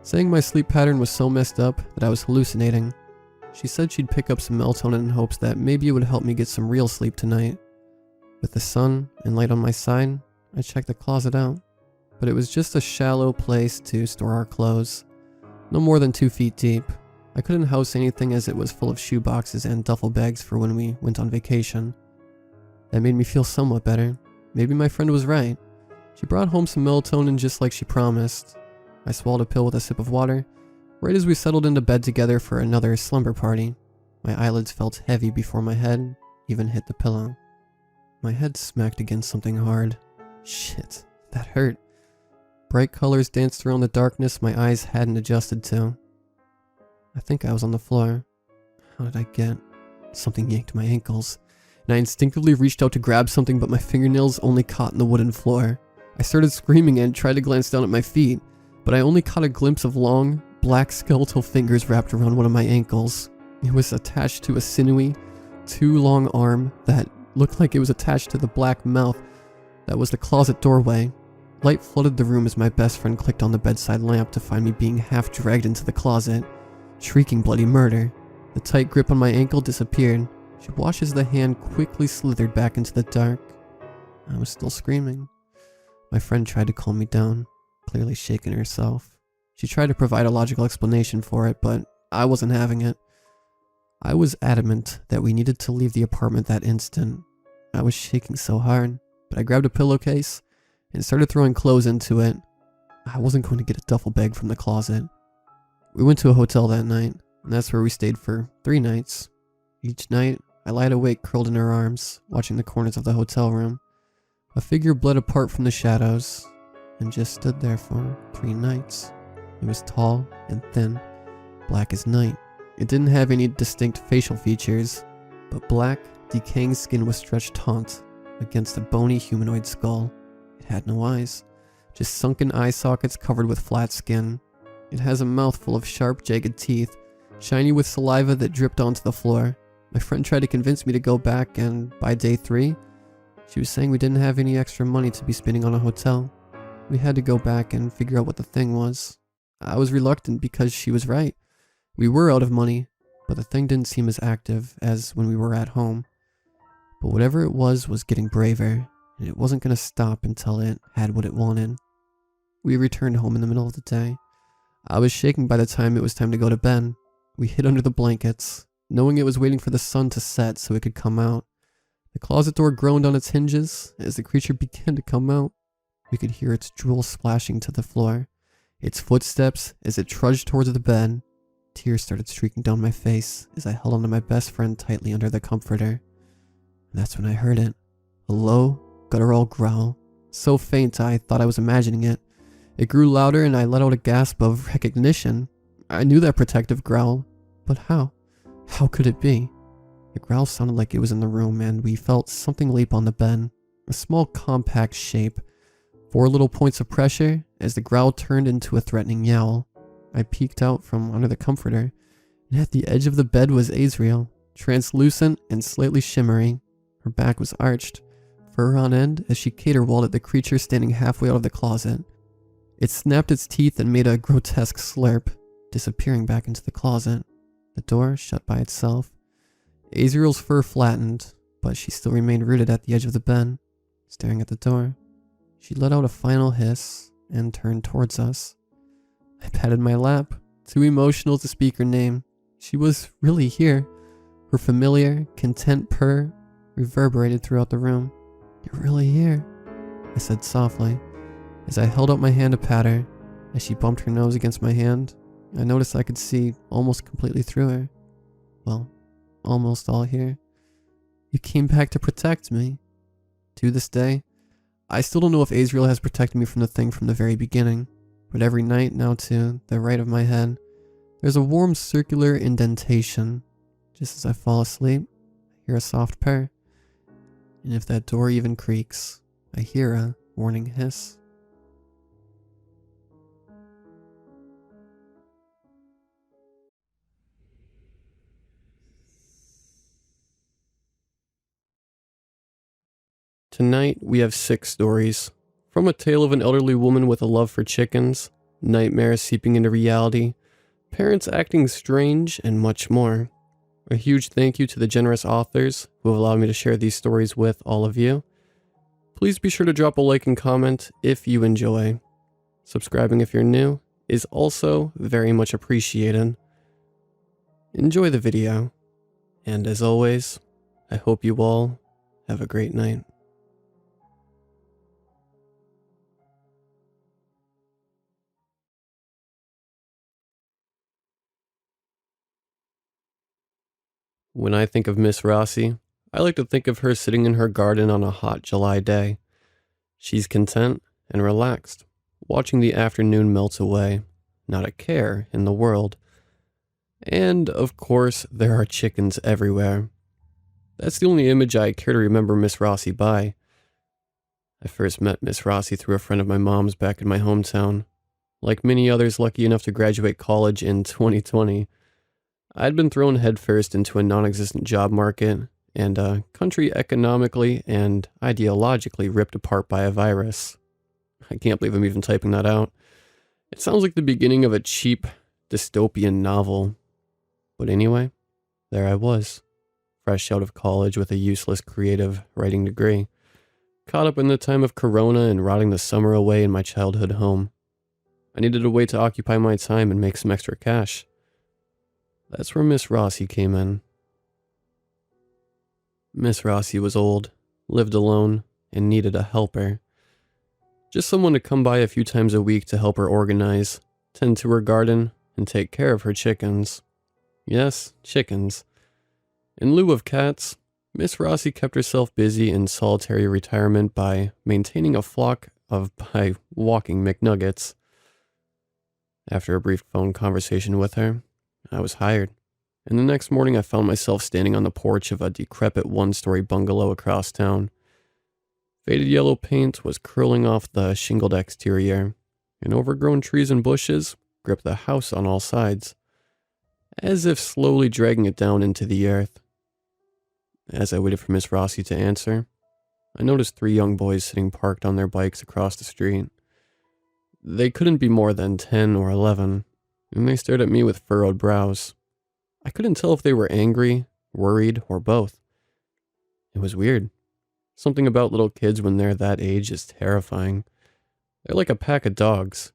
saying my sleep pattern was so messed up that I was hallucinating. She said she'd pick up some melatonin in hopes that maybe it would help me get some real sleep tonight. With the sun and light on my side, I checked the closet out, but it was just a shallow place to store our clothes. No more than 2 feet deep. I couldn't house anything as it was full of shoe boxes and duffel bags for when we went on vacation. That made me feel somewhat better. Maybe my friend was right. She brought home some melatonin just like she promised. I swallowed a pill with a sip of water, right as we settled into bed together for another slumber party. My eyelids felt heavy before my head even hit the pillow. My head smacked against something hard. Shit, that hurt. Bright colors danced around the darkness my eyes hadn't adjusted to. I think I was on the floor. How did I get? Something yanked my ankles, and I instinctively reached out to grab something, but my fingernails only caught in the wooden floor. I started screaming and tried to glance down at my feet, but I only caught a glimpse of long, black skeletal fingers wrapped around one of my ankles. It was attached to a sinewy, too long arm that looked like it was attached to the black mouth that was the closet doorway. Light flooded the room as my best friend clicked on the bedside lamp to find me being half dragged into the closet, shrieking bloody murder. The tight grip on my ankle disappeared. She watched as the hand quickly slithered back into the dark. I was still screaming. My friend tried to calm me down, clearly shaking herself. She tried to provide a logical explanation for it, but I wasn't having it. I was adamant that we needed to leave the apartment that instant. I was shaking so hard, but I grabbed a pillowcase and started throwing clothes into it. I wasn't going to get a duffel bag from the closet. We went to a hotel that night, and that's where we stayed for 3 nights. Each night, I lied awake curled in her arms, watching the corners of the hotel room. A figure bled apart from the shadows, and just stood there for 3 nights. It was tall and thin, black as night. It didn't have any distinct facial features, but black, decaying skin was stretched taut against a bony humanoid skull. It had no eyes, just sunken eye sockets covered with flat skin. It has a mouth full of sharp, jagged teeth, shiny with saliva that dripped onto the floor. My friend tried to convince me to go back, and by day 3, she was saying we didn't have any extra money to be spending on a hotel. We had to go back and figure out what the thing was. I was reluctant because she was right. We were out of money, but the thing didn't seem as active as when we were at home. But whatever it was getting braver, and it wasn't going to stop until it had what it wanted. We returned home in the middle of the day. I was shaking by the time it was time to go to bed. We hid under the blankets, knowing it was waiting for the sun to set so it could come out. The closet door groaned on its hinges as the creature began to come out. We could hear its drool splashing to the floor, its footsteps as it trudged towards the bed. Tears started streaking down my face as I held onto my best friend tightly under the comforter. And that's when I heard it. A low, guttural growl, so faint I thought I was imagining it. It grew louder and I let out a gasp of recognition. I knew that protective growl, but how? How could it be? The growl sounded like it was in the room, and we felt something leap on the bed. A small, compact shape. 4 little points of pressure as the growl turned into a threatening yowl. I peeked out from under the comforter. and at the edge of the bed was Azrael, translucent and slightly shimmery. Her back was arched, fur on end, as she caterwauled at the creature standing halfway out of the closet. It snapped its teeth and made a grotesque slurp, disappearing back into the closet. The door shut by itself. Azrael's fur flattened, but she still remained rooted at the edge of the bed, staring at the door. She let out a final hiss and turned towards us. I patted my lap, too emotional to speak her name. She was really here. Her familiar, content purr reverberated throughout the room. "You're really here," I said softly, as I held out my hand to pat her. As she bumped her nose against my hand, I noticed I could see almost completely through her. Well, almost all here. "You came back to protect me." To this day, I still don't know if Azrael has protected me from the thing from the very beginning, but every night now to the right of my head, there's a warm circular indentation. Just as I fall asleep, I hear a soft purr, and if that door even creaks, I hear a warning hiss. Tonight, we have 6 stories. From a tale of an elderly woman with a love for chickens, nightmares seeping into reality, parents acting strange, and much more. A huge thank you to the generous authors who have allowed me to share these stories with all of you. Please be sure to drop a like and comment if you enjoy. Subscribing if you're new is also very much appreciated. Enjoy the video, and as always, I hope you all have a great night. When I think of Miss Rossi, I like to think of her sitting in her garden on a hot July day. She's content and relaxed, watching the afternoon melt away, not a care in the world. And, of course, there are chickens everywhere. That's the only image I care to remember Miss Rossi by. I first met Miss Rossi through a friend of my mom's back in my hometown. Like many others lucky enough to graduate college in 2020, I'd been thrown headfirst into a non-existent job market and a country economically and ideologically ripped apart by a virus. I can't believe I'm even typing that out. It sounds like the beginning of a cheap dystopian novel. But anyway, there I was, fresh out of college with a useless creative writing degree, caught up in the time of Corona and rotting the summer away in my childhood home. I needed a way to occupy my time and make some extra cash. That's where Miss Rossi came in. Miss Rossi was old, lived alone, and needed a helper. Just someone to come by a few times a week to help her organize, tend to her garden, and take care of her chickens. Yes, chickens. In lieu of cats, Miss Rossi kept herself busy in solitary retirement by maintaining a flock of walking McNuggets. After a brief phone conversation with her, I was hired, and the next morning I found myself standing on the porch of a decrepit one-story bungalow across town. Faded yellow paint was curling off the shingled exterior, and overgrown trees and bushes gripped the house on all sides, as if slowly dragging it down into the earth. As I waited for Miss Rossi to answer, I noticed 3 young boys sitting parked on their bikes across the street. They couldn't be more than 10 or 11, and they stared at me with furrowed brows. I couldn't tell if they were angry, worried, or both. It was weird. Something about little kids when they're that age is terrifying. They're like a pack of dogs.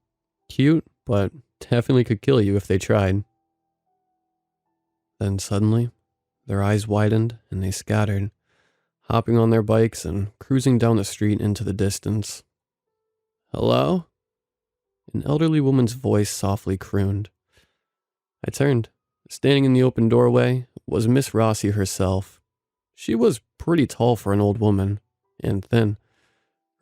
Cute, but definitely could kill you if they tried. Then suddenly, their eyes widened and they scattered, hopping on their bikes and cruising down the street into the distance. "Hello?" An elderly woman's voice softly crooned. I turned. Standing in the open doorway was Miss Rossi herself. She was pretty tall for an old woman, and thin.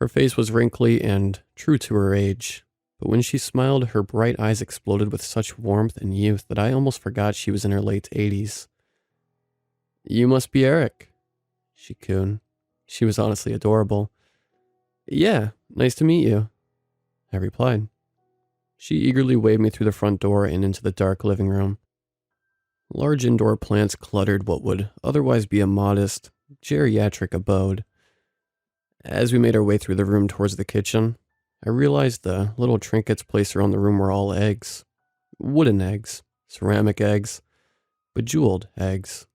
Her face was wrinkly and true to her age, but when she smiled, her bright eyes exploded with such warmth and youth that I almost forgot she was in her late 80s. "You must be Eric," she cooed. She was honestly adorable. "Yeah, nice to meet you," I replied. She eagerly waved me through the front door and into the dark living room. Large indoor plants cluttered what would otherwise be a modest, geriatric abode. As we made our way through the room towards the kitchen, I realized the little trinkets placed around the room were all eggs. Wooden eggs, ceramic eggs, bejeweled eggs.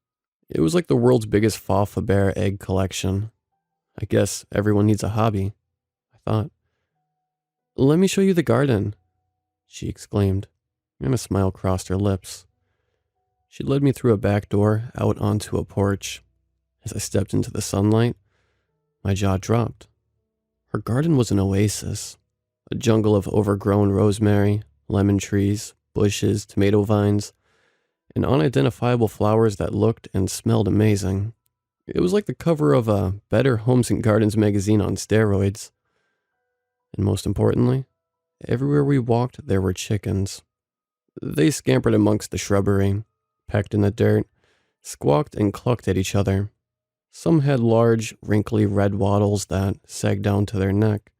It was like the world's biggest Fa-Fa-Bear egg collection. I guess everyone needs a hobby, I thought. "Let me show you the garden," she exclaimed, and a smile crossed her lips. She led me through a back door out onto a porch. As I stepped into the sunlight, my jaw dropped. Her garden was an oasis, a jungle of overgrown rosemary, lemon trees, bushes, tomato vines, and unidentifiable flowers that looked and smelled amazing. It was like the cover of a Better Homes and Gardens magazine on steroids. And most importantly, everywhere we walked there were chickens. They scampered amongst the shrubbery, pecked in the dirt, squawked and clucked at each other. Some had large, wrinkly red wattles that sagged down to their neck,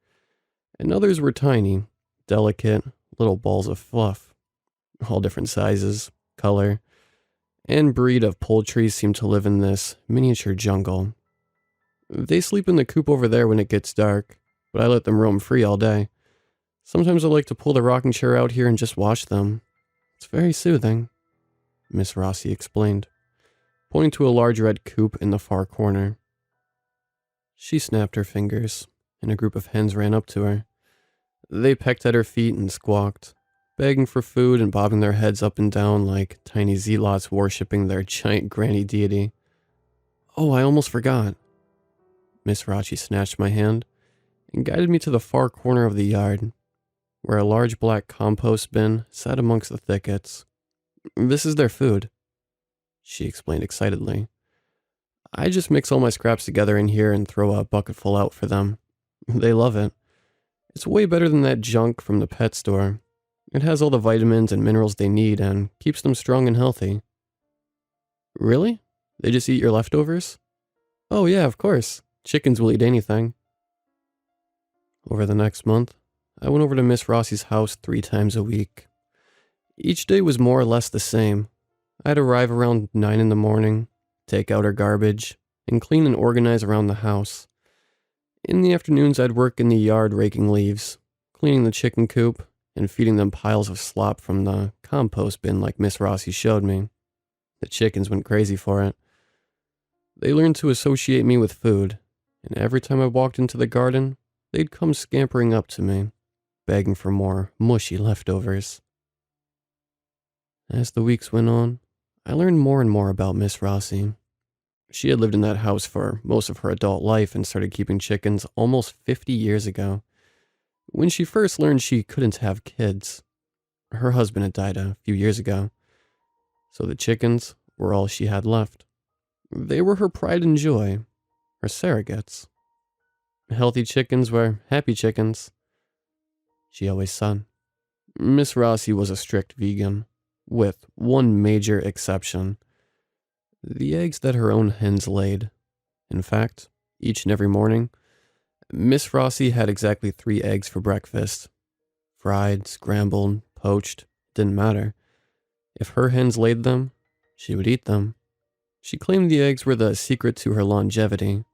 and others were tiny, delicate, little balls of fluff. All different sizes, color, and breed of poultry seem to live in this miniature jungle. They sleep in the coop over there when it gets dark, but I let them roam free all day. Sometimes I like to pull the rocking chair out here and just watch them. It's very soothing, Miss Rossi explained, pointing to a large red coop in the far corner. She snapped her fingers, and a group of hens ran up to her. They pecked at her feet and squawked, begging for food and bobbing their heads up and down like tiny zealots worshipping their giant granny deity. "Oh, I almost forgot." Miss Rossi snatched my hand and guided me to the far corner of the yard, where a large black compost bin sat amongst the thickets. "This is their food," she explained excitedly. "I just mix all my scraps together in here and throw a bucketful out for them. They love it. It's way better than that junk from the pet store. It has all the vitamins and minerals they need and keeps them strong and healthy." "Really? They just eat your leftovers?" "Oh yeah, of course. Chickens will eat anything." Over the next month, I went over to Miss Rossi's house 3 times a week. Each day was more or less the same. I'd arrive around 9 in the morning, take out her garbage, and clean and organize around the house. In the afternoons, I'd work in the yard raking leaves, cleaning the chicken coop, and feeding them piles of slop from the compost bin like Miss Rossi showed me. The chickens went crazy for it. They learned to associate me with food, and every time I walked into the garden, they'd come scampering up to me, begging for more mushy leftovers. As the weeks went on, I learned more and more about Miss Rossi. She had lived in that house for most of her adult life and started keeping chickens almost 50 years ago. When she first learned she couldn't have kids, her husband had died a few years ago, so the chickens were all she had left. They were her pride and joy, her surrogates. Healthy chickens were happy chickens, she always said. Miss Rossi was a strict vegan, with one major exception: the eggs that her own hens laid. In fact, each and every morning, Miss Rossi had exactly 3 eggs for breakfast. Fried, scrambled, poached, didn't matter. If her hens laid them, she would eat them. She claimed the eggs were the secret to her longevity.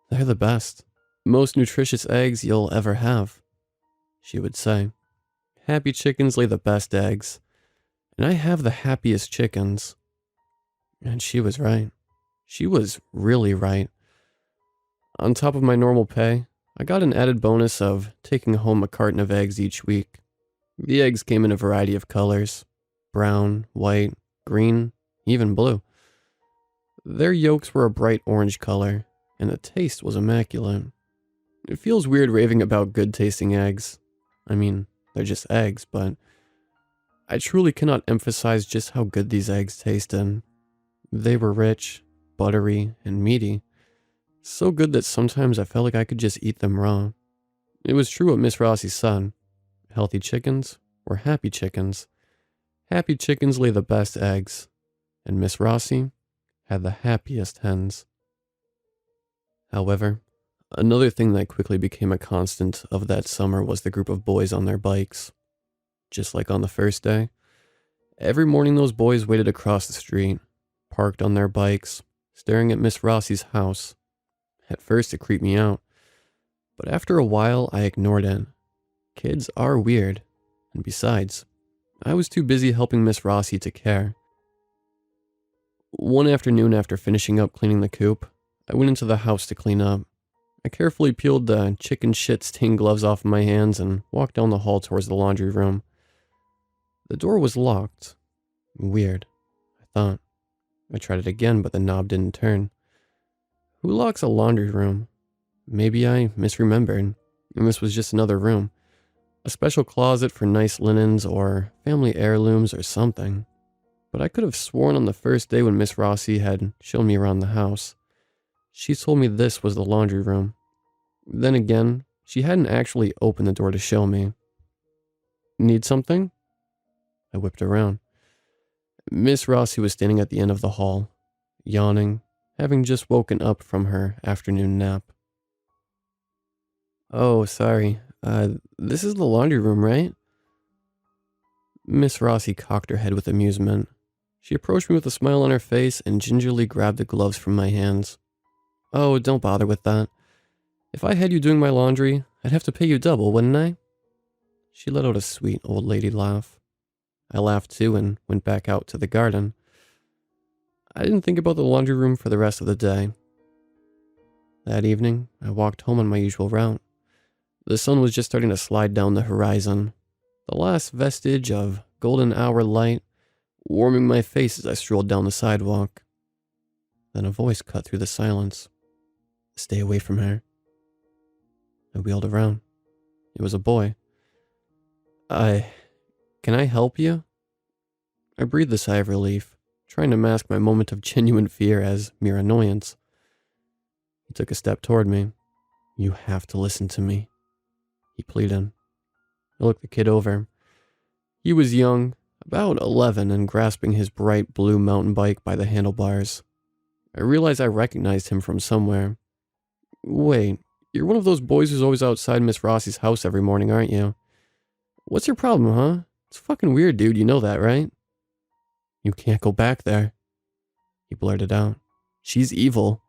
"They're the best, most nutritious eggs you'll ever have," she would say. "Happy chickens lay the best eggs, and I have the happiest chickens." And she was right. She was really right. On top of my normal pay, I got an added bonus of taking home a carton of eggs each week. The eggs came in a variety of colors: brown, white, green, even blue. Their yolks were a bright orange color, and the taste was immaculate. It feels weird raving about good-tasting eggs. I mean, they're just eggs, but I truly cannot emphasize just how good these eggs tasted. They were rich, buttery, and meaty. So good that sometimes I felt like I could just eat them raw. It was true what Miss Rossi said. Healthy chickens were happy chickens. Happy chickens lay the best eggs, and Miss Rossi had the happiest hens. However, another thing that quickly became a constant of that summer was the group of boys on their bikes. Just like on the first day, Every morning those boys waited across the street, parked on their bikes, staring at Miss Rossi's house. At first it creeped me out, but after a while I ignored it. Kids are weird, and besides, I was too busy helping Miss Rossi to care. One afternoon after finishing up cleaning the coop, I went into the house to clean up. I carefully peeled the chicken shit stained gloves off of my hands and walked down the hall towards the laundry room. The door was locked. Weird, I thought. I tried it again, but the knob didn't turn. Who locks a laundry room? Maybe I misremembered, and this was just another room. A special closet for nice linens or family heirlooms or something. But I could have sworn on the first day when Miss Rossi had shown me around the house, she told me this was the laundry room. Then again, she hadn't actually opened the door to show me. Need something? I whipped around. Miss Rossi was standing at the end of the hall, yawning, having just woken up from her afternoon nap. Oh, sorry. This is the laundry room, right? Miss Rossi cocked her head with amusement. She approached me with a smile on her face and gingerly grabbed the gloves from my hands. Oh, don't bother with that. If I had you doing my laundry, I'd have to pay you double, wouldn't I? She let out a sweet old lady laugh. I laughed too and went back out to the garden. I didn't think about the laundry room for the rest of the day. That evening, I walked home on my usual route. The sun was just starting to slide down the horizon, the last vestige of golden hour light warming my face as I strolled down the sidewalk. Then a voice cut through the silence. Stay away from her. I wheeled around. It was a boy. Can I help you? I breathed a sigh of relief, trying to mask my moment of genuine fear as mere annoyance. He took a step toward me. You have to listen to me, he pleaded. I looked the kid over. He was young, about 11, and grasping his bright blue mountain bike by the handlebars. I realized I recognized him from somewhere. Wait, you're one of those boys who's always outside Miss Rossi's house every morning, aren't you? What's your problem, huh? It's fucking weird, dude, you know that, right? You can't go back there, he blurted out. She's evil.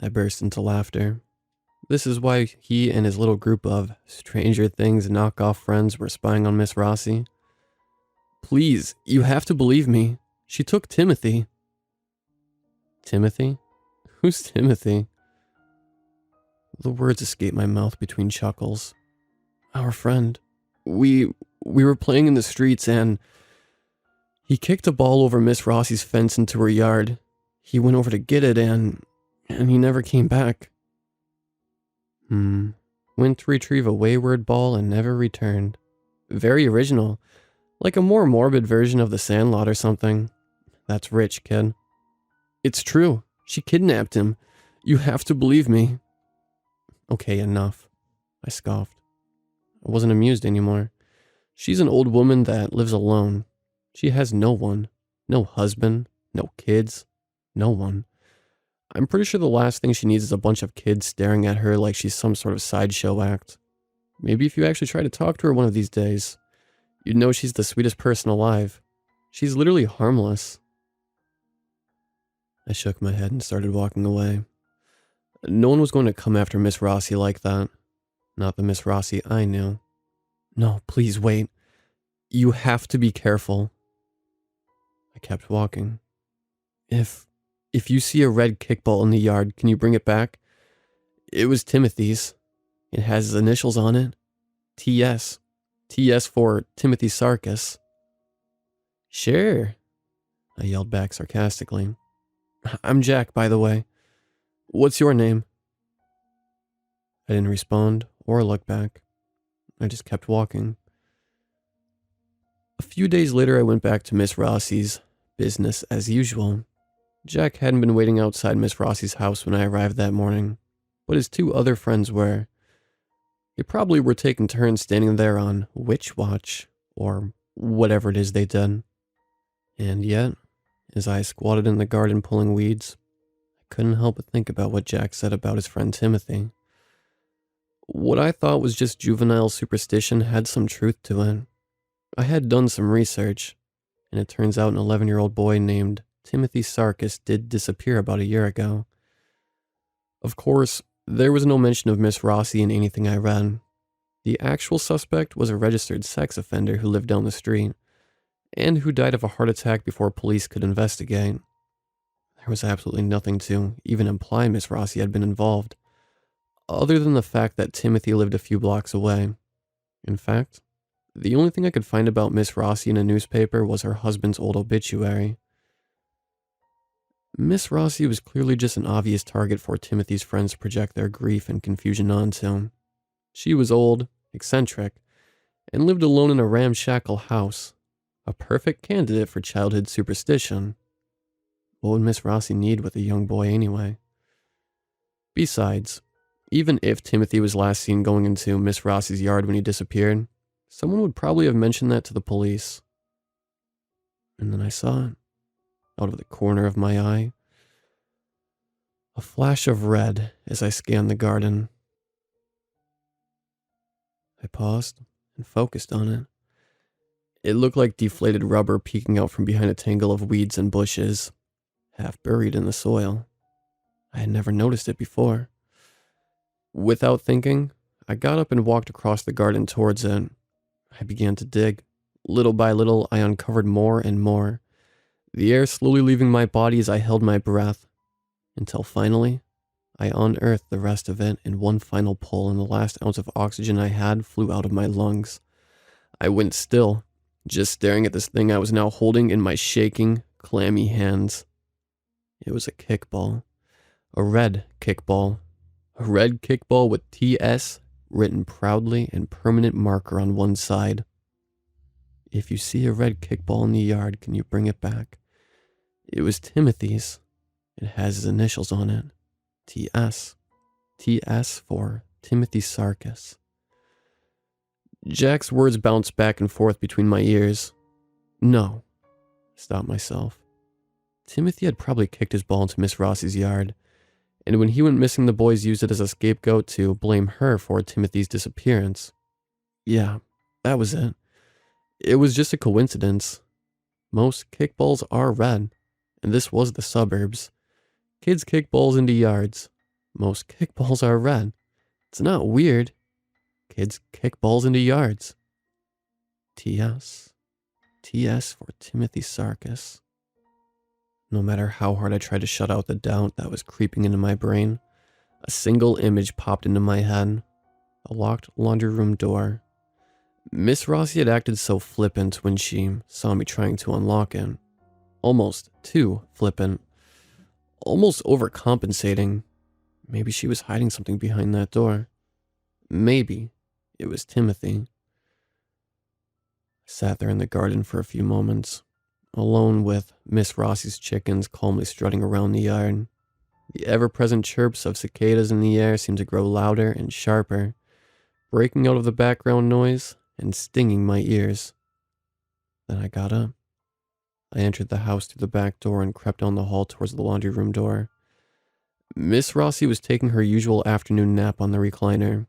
I burst into laughter. This is why he and his little group of Stranger Things knockoff friends were spying on Miss Rossi. Please, you have to believe me. She took Timothy. Timothy? Who's Timothy? The words escaped my mouth between chuckles. Our friend. We were playing in the streets and he kicked a ball over Miss Rossi's fence into her yard. He went over to get it and he never came back. Went to retrieve a wayward ball and never returned. Very original. Like a more morbid version of The Sandlot or something. That's rich, kid. It's true. She kidnapped him. You have to believe me. Okay, enough. I scoffed. I wasn't amused anymore. She's an old woman that lives alone. She has no one. No husband. No kids. No one. I'm pretty sure the last thing she needs is a bunch of kids staring at her like she's some sort of sideshow act. Maybe if you actually try to talk to her one of these days, you'd know she's the sweetest person alive. She's literally harmless. I shook my head and started walking away. No one was going to come after Miss Rossi like that. Not the Miss Rossi I knew. No, please wait. You have to be careful. I kept walking. If you see a red kickball in the yard, can you bring it back? It was Timothy's. It has his initials on it. TS. TS for Timothy Sarkis. Sure, I yelled back sarcastically. I'm Jack, by the way. What's your name? I didn't respond or look back. I just kept walking. A few days later, I went back to Miss Rossi's, business as usual. Jack hadn't been waiting outside Miss Rossi's house when I arrived that morning, but his two other friends were. They probably were taking turns standing there on witch watch, or whatever it is they did. And yet, as I squatted in the garden pulling weeds, I couldn't help but think about what Jack said about his friend Timothy. What I thought was just juvenile superstition had some truth to it. I had done some research, and it turns out an 11-year-old boy named Timothy Sarkis did disappear about a year ago. Of course, there was no mention of Miss Rossi in anything I read. The actual suspect was a registered sex offender who lived down the street, and who died of a heart attack before police could investigate. There was absolutely nothing to even imply Miss Rossi had been involved, other than the fact that Timothy lived a few blocks away. In fact, the only thing I could find about Miss Rossi in a newspaper was her husband's old obituary. Miss Rossi was clearly just an obvious target for Timothy's friends to project their grief and confusion onto. She was old, eccentric, and lived alone in a ramshackle house, a perfect candidate for childhood superstition. What would Miss Rossi need with a young boy anyway? Besides, even if Timothy was last seen going into Miss Rossi's yard when he disappeared, someone would probably have mentioned that to the police. And then I saw it, out of the corner of my eye. A flash of red as I scanned the garden. I paused and focused on it. It looked like deflated rubber peeking out from behind a tangle of weeds and bushes, half buried in the soil. I had never noticed it before. Without thinking, I got up and walked across the garden towards it. I began to dig. Little by little, I uncovered more and more, the air slowly leaving my body as I held my breath, until finally, I unearthed the rest of it in one final pull, and the last ounce of oxygen I had flew out of my lungs. I went still, just staring at this thing I was now holding in my shaking, clammy hands. It was a kickball. A red kickball. A red kickball with TS written proudly in permanent marker on one side. If you see a red kickball in the yard, can you bring it back? It was Timothy's. It has his initials on it. TS. TS for Timothy Sarkis. Jack's words bounced back and forth between my ears. No. I stopped myself. Timothy had probably kicked his ball into Miss Rossi's yard, and when he went missing, the boys used it as a scapegoat to blame her for Timothy's disappearance. Yeah, that was it. It was just a coincidence. Most kickballs are red, and this was the suburbs. Kids kick balls into yards. Most kickballs are red. It's not weird. Kids kick balls into yards. TS. TS for Timothy Sarkis. No matter how hard I tried to shut out the doubt that was creeping into my brain, a single image popped into my head. A locked laundry room door. Miss Rossi had acted so flippant when she saw me trying to unlock it. Almost too flippant. Almost overcompensating. Maybe she was hiding something behind that door. Maybe it was Timothy. I sat there in the garden for a few moments, alone with Miss Rossi's chickens calmly strutting around the yard. The ever-present chirps of cicadas in the air seemed to grow louder and sharper, breaking out of the background noise and stinging my ears. Then I got up. I entered the house through the back door and crept down the hall towards the laundry room door. Miss Rossi was taking her usual afternoon nap on the recliner. I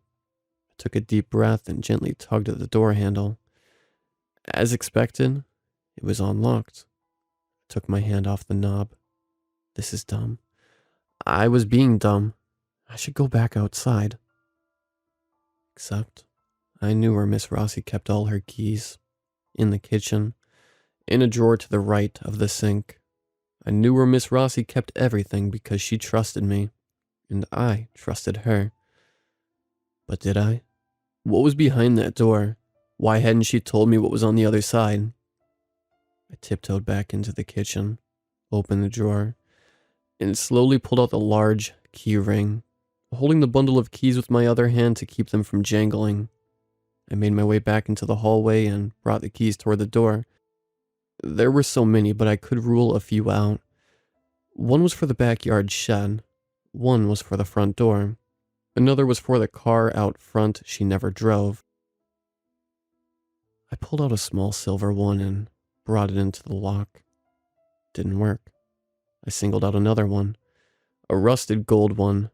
took a deep breath and gently tugged at the door handle. As expected, it was unlocked. I took my hand off the knob. This is dumb. I was being dumb. I should go back outside. Except, I knew where Miss Rossi kept all her keys. In the kitchen. In a drawer to the right of the sink. I knew where Miss Rossi kept everything because she trusted me, and I trusted her. But did I? What was behind that door? Why hadn't she told me what was on the other side? I tiptoed back into the kitchen, opened the drawer, and slowly pulled out the large key ring, holding the bundle of keys with my other hand to keep them from jangling. I made my way back into the hallway and brought the keys toward the door. There were so many, but I could rule a few out. One was for the backyard shed. One was for the front door. Another was for the car out front she never drove. I pulled out a small silver one and brought it into the lock. Didn't work. I singled out another one. A rusted gold one.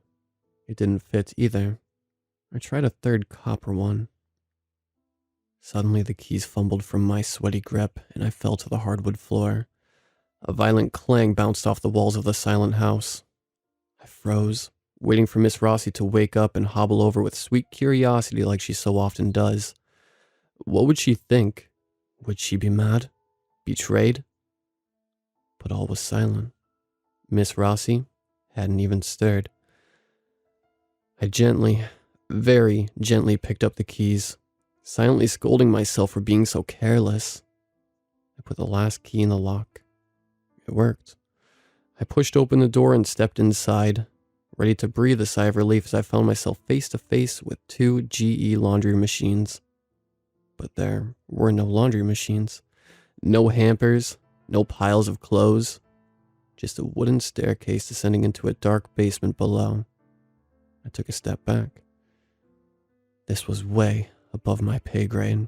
It didn't fit either. I tried a third copper one. Suddenly, the keys fumbled from my sweaty grip, and I fell to the hardwood floor. A violent clang bounced off the walls of the silent house. I froze, waiting for Miss Rossi to wake up and hobble over with sweet curiosity like she so often does. What would she think? Would she be mad? Betrayed? But all was silent. Miss Rossi hadn't even stirred. I gently, very gently picked up the keys, silently scolding myself for being so careless. I put the last key in the lock. It worked. I pushed open the door and stepped inside, ready to breathe a sigh of relief as I found myself face to face with 2 GE laundry machines. But there were no laundry machines, no hampers, no piles of clothes, just a wooden staircase descending into a dark basement below. I took a step back. This was way above my pay grade.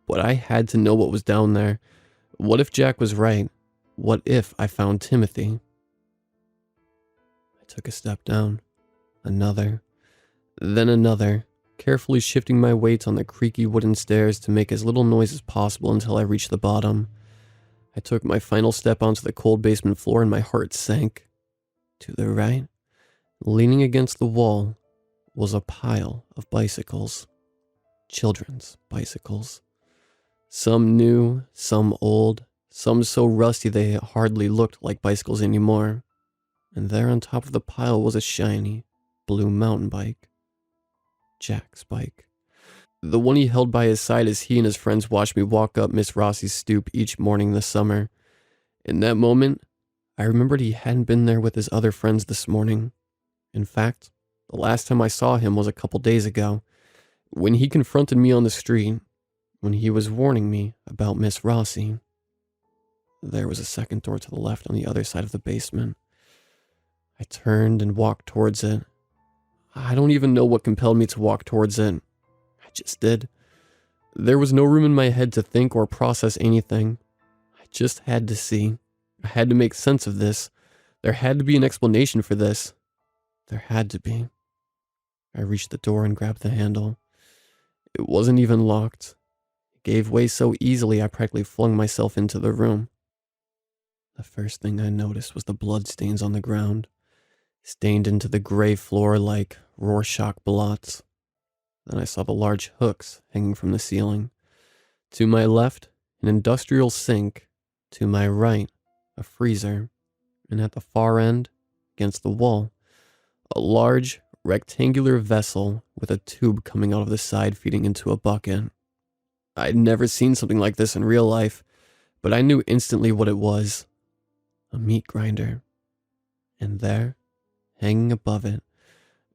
But I had to know what was down there. What if Jack was right? What if I found Timothy? I took a step down. Another. Then another, carefully shifting my weight on the creaky wooden stairs to make as little noise as possible until I reached the bottom. I took my final step onto the cold basement floor and my heart sank. To the right, leaning against the wall, was a pile of bicycles. Children's bicycles. Some new, some old, some so rusty they hardly looked like bicycles anymore. And there on top of the pile was a shiny, blue mountain bike. Jack's bike. The one he held by his side as he and his friends watched me walk up Miss Rossi's stoop each morning this summer. In that moment, I remembered he hadn't been there with his other friends this morning. In fact, the last time I saw him was a couple days ago, when he confronted me on the street, when he was warning me about Miss Rossi. There was a second door to the left on the other side of the basement. I turned and walked towards it. I don't even know what compelled me to walk towards it. I just did. There was no room in my head to think or process anything. I just had to see. I had to make sense of this. There had to be an explanation for this. There had to be. I reached the door and grabbed the handle. It wasn't even locked. It gave way so easily I practically flung myself into the room. The first thing I noticed was the bloodstains on the ground, stained into the gray floor like Rorschach blots. Then I saw the large hooks hanging from the ceiling. To my left, an industrial sink. To my right, a freezer. And at the far end, against the wall, a large, rectangular vessel with a tube coming out of the side feeding into a bucket. I'd never seen something like this in real life, but I knew instantly what it was. A meat grinder. And there, hanging above it,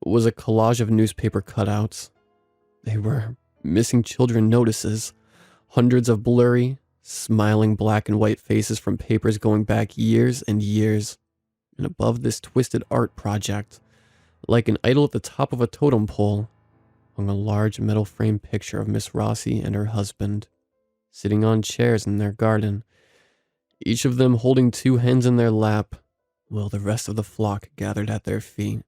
was a collage of newspaper cutouts. They were missing children notices, hundreds of blurry, smiling black and white faces from papers going back years and years. And above this twisted art project, like an idol at the top of a totem pole, hung a large metal frame picture of Miss Rossi and her husband, sitting on chairs in their garden, each of them holding 2 hens in their lap, while the rest of the flock gathered at their feet.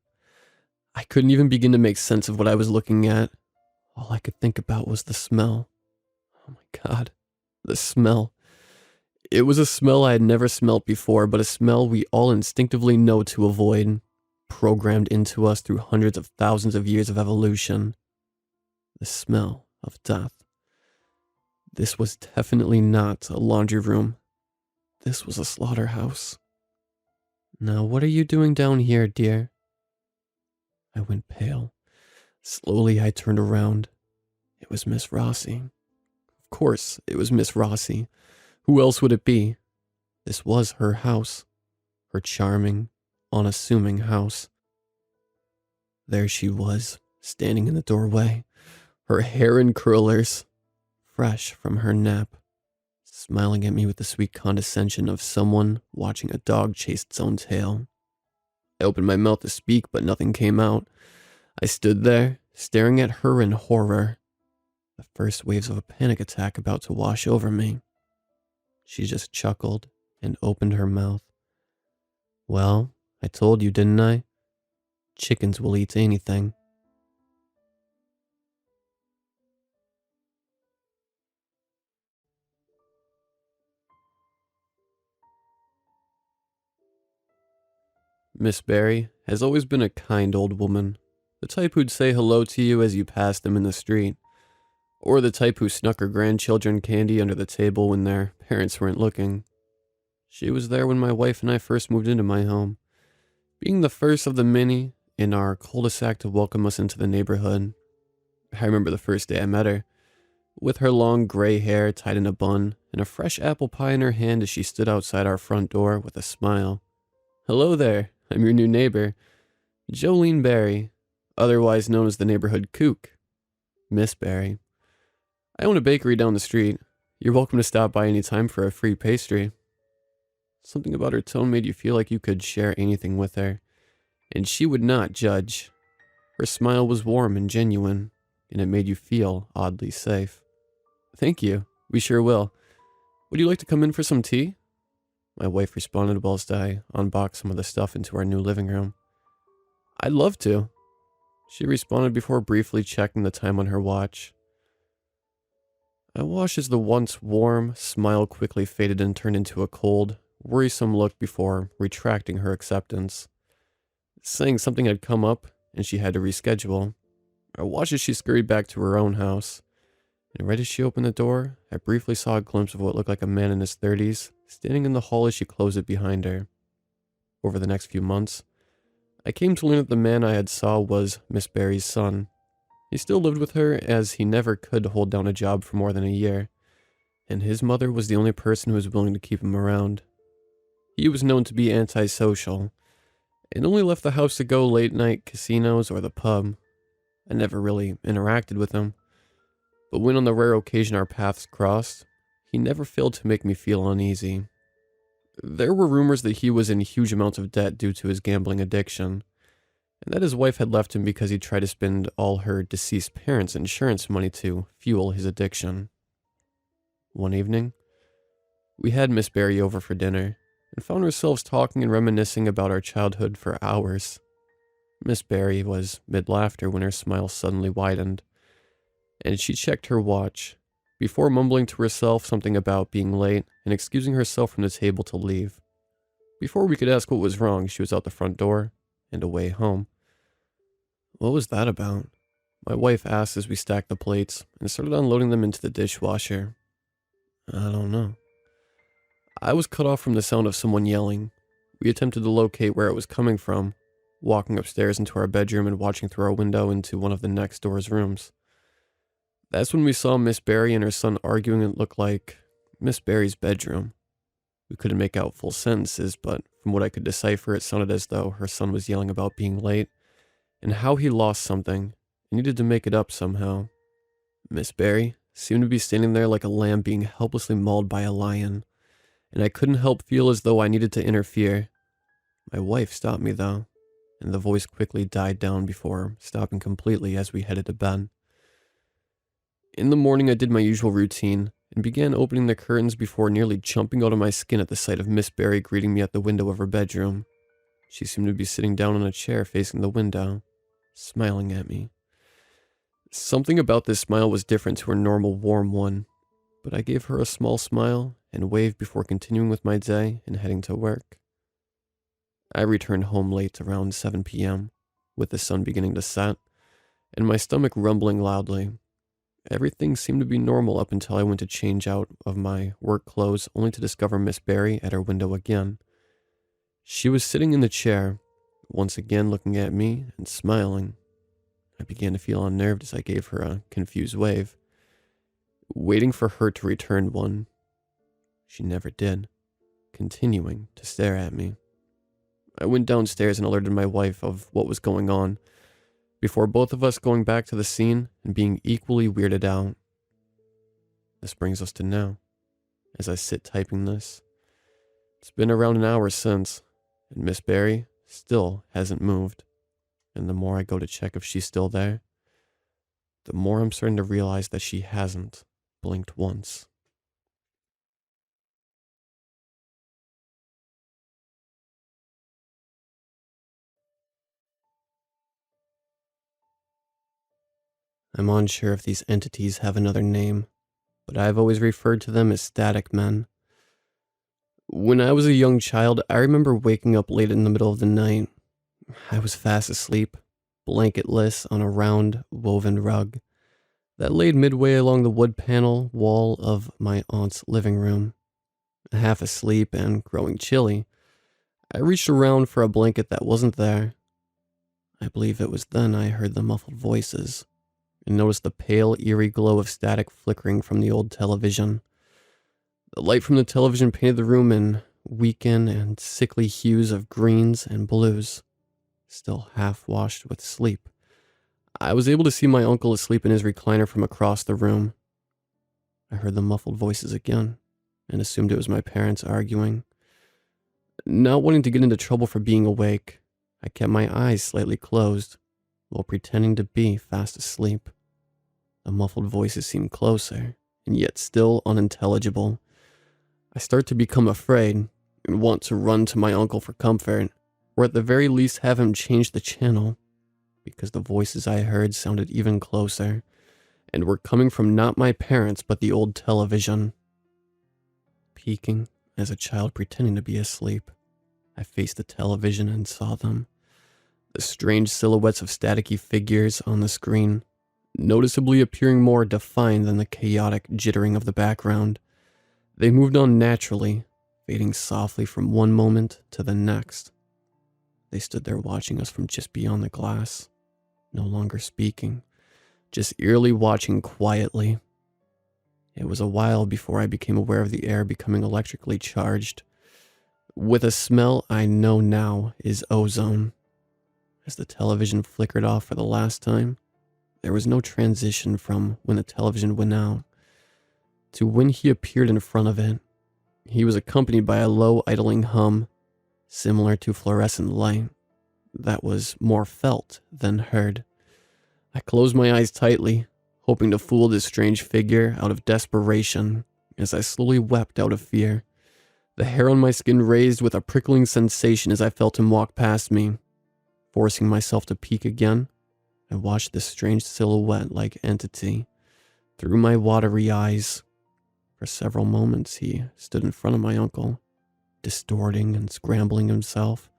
I couldn't even begin to make sense of what I was looking at. All I could think about was the smell. Oh my God, the smell. It was a smell I had never smelt before, but a smell we all instinctively know to avoid, programmed into us through hundreds of thousands of years of evolution. The smell of death. This was definitely not a laundry room. This was a slaughterhouse. Now, what are you doing down here, dear? I went pale. Slowly, I turned around. It was Miss Rossi. Of course, it was Miss Rossi. Who else would it be? This was her house. Her charming, unassuming house. There she was, standing in the doorway, her hair in curlers, fresh from her nap, smiling at me with the sweet condescension of someone watching a dog chase its own tail. I opened my mouth to speak, but nothing came out. I stood there, staring at her in horror, the first waves of a panic attack about to wash over me. She just chuckled and opened her mouth. Well, I told you, didn't I? Chickens will eat anything. Miss Barry has always been a kind old woman, the type who'd say hello to you as you passed them in the street, or the type who snuck her grandchildren candy under the table when their parents weren't looking. She was there when my wife and I first moved into my home, being the first of the many in our cul-de-sac to welcome us into the neighborhood. I remember the first day I met her, with her long gray hair tied in a bun and a fresh apple pie in her hand as she stood outside our front door with a smile. "Hello there, I'm your new neighbor, Jolene Barry, otherwise known as the neighborhood kook, Miss Barry. I own a bakery down the street. You're welcome to stop by any time for a free pastry." Something about her tone made you feel like you could share anything with her, and she would not judge. Her smile was warm and genuine, and it made you feel oddly safe. "Thank you, we sure will. Would you like to come in for some tea?" My wife responded whilst I unboxed some of the stuff into our new living room. "I'd love to," she responded before briefly checking the time on her watch. I watched as the once warm smile quickly faded and turned into a cold, worrisome look before retracting her acceptance, saying something had come up and she had to reschedule. I watched as she scurried back to her own house, and right as she opened the door, I briefly saw a glimpse of what looked like a man in his 30s standing in the hall as she closed it behind her. Over the next few months, I came to learn that the man I had saw was Miss Barry's son. He still lived with her as he never could hold down a job for more than a year, and his mother was the only person who was willing to keep him around. He was known to be antisocial, and only left the house to go late-night casinos or the pub. I never really interacted with him, but when on the rare occasion our paths crossed, he never failed to make me feel uneasy. There were rumors that he was in huge amounts of debt due to his gambling addiction, and that his wife had left him because he tried to spend all her deceased parents' insurance money to fuel his addiction. One evening, we had Miss Barry over for dinner, and found ourselves talking and reminiscing about our childhood for hours. Miss Barry was mid-laughter when her smile suddenly widened, and she checked her watch, before mumbling to herself something about being late and excusing herself from the table to leave. Before we could ask what was wrong, she was out the front door and away home. "What was that about?" my wife asked as we stacked the plates and started unloading them into the dishwasher. "I don't know." I was cut off from the sound of someone yelling. We attempted to locate where it was coming from, walking upstairs into our bedroom and watching through our window into one of the next door's rooms. That's when we saw Miss Barry and her son arguing in what looked like Miss Barry's bedroom. We couldn't make out full sentences, but from what I could decipher, it sounded as though her son was yelling about being late and how he lost something and needed to make it up somehow. Miss Barry seemed to be standing there like a lamb being helplessly mauled by a lion, and I couldn't help feel as though I needed to interfere. My wife stopped me though, and the voice quickly died down before stopping completely as we headed to bed. In the morning, I did my usual routine and began opening the curtains before nearly jumping out of my skin at the sight of Miss Barry greeting me at the window of her bedroom. She seemed to be sitting down on a chair facing the window, smiling at me. Something about this smile was different to her normal warm one, but I gave her a small smile and waved before continuing with my day and heading to work. I returned home late around 7 p.m., with the sun beginning to set, and my stomach rumbling loudly. Everything seemed to be normal up until I went to change out of my work clothes, only to discover Miss Barry at her window again. She was sitting in the chair, once again looking at me and smiling. I began to feel unnerved as I gave her a confused wave, waiting for her to return one. She never did, continuing to stare at me. I went downstairs and alerted my wife of what was going on, before both of us going back to the scene and being equally weirded out. This brings us to now, as I sit typing this. It's been around an hour since, and Miss Barry still hasn't moved. And the more I go to check if she's still there, the more I'm starting to realize that she hasn't blinked once. I'm unsure if these entities have another name, but I've always referred to them as static men. When I was a young child, I remember waking up late in the middle of the night. I was fast asleep, blanketless on a round, woven rug that laid midway along the wood panel wall of my aunt's living room. Half asleep and growing chilly, I reached around for a blanket that wasn't there. I believe it was then I heard the muffled voices and noticed the pale, eerie glow of static flickering from the old television. The light from the television painted the room in weakened and sickly hues of greens and blues, still half washed with sleep. I was able to see my uncle asleep in his recliner from across the room. I heard the muffled voices again and assumed it was my parents arguing. Not wanting to get into trouble for being awake, I kept my eyes slightly closed while pretending to be fast asleep. The muffled voices seemed closer and yet still unintelligible. I start to become afraid and want to run to my uncle for comfort, or at the very least have him change the channel, because the voices I heard sounded even closer and were coming from not my parents but the old television. Peeking as a child pretending to be asleep, I faced the television and saw them. The strange silhouettes of staticky figures on the screen, noticeably appearing more defined than the chaotic jittering of the background. They moved on naturally, fading softly from one moment to the next. They stood there watching us from just beyond the glass, no longer speaking, just eerily watching quietly. It was a while before I became aware of the air becoming electrically charged, with a smell I know now is ozone. As the television flickered off for the last time, there was no transition from when the television went out to when he appeared in front of it. He was accompanied by a low idling hum, similar to fluorescent light, that was more felt than heard. I closed my eyes tightly, hoping to fool this strange figure out of desperation as I slowly wept out of fear. The hair on my skin raised with a prickling sensation as I felt him walk past me. Forcing myself to peek again, I watched this strange silhouette-like entity through my watery eyes. For several moments, he stood in front of my uncle, distorting and scrambling himself,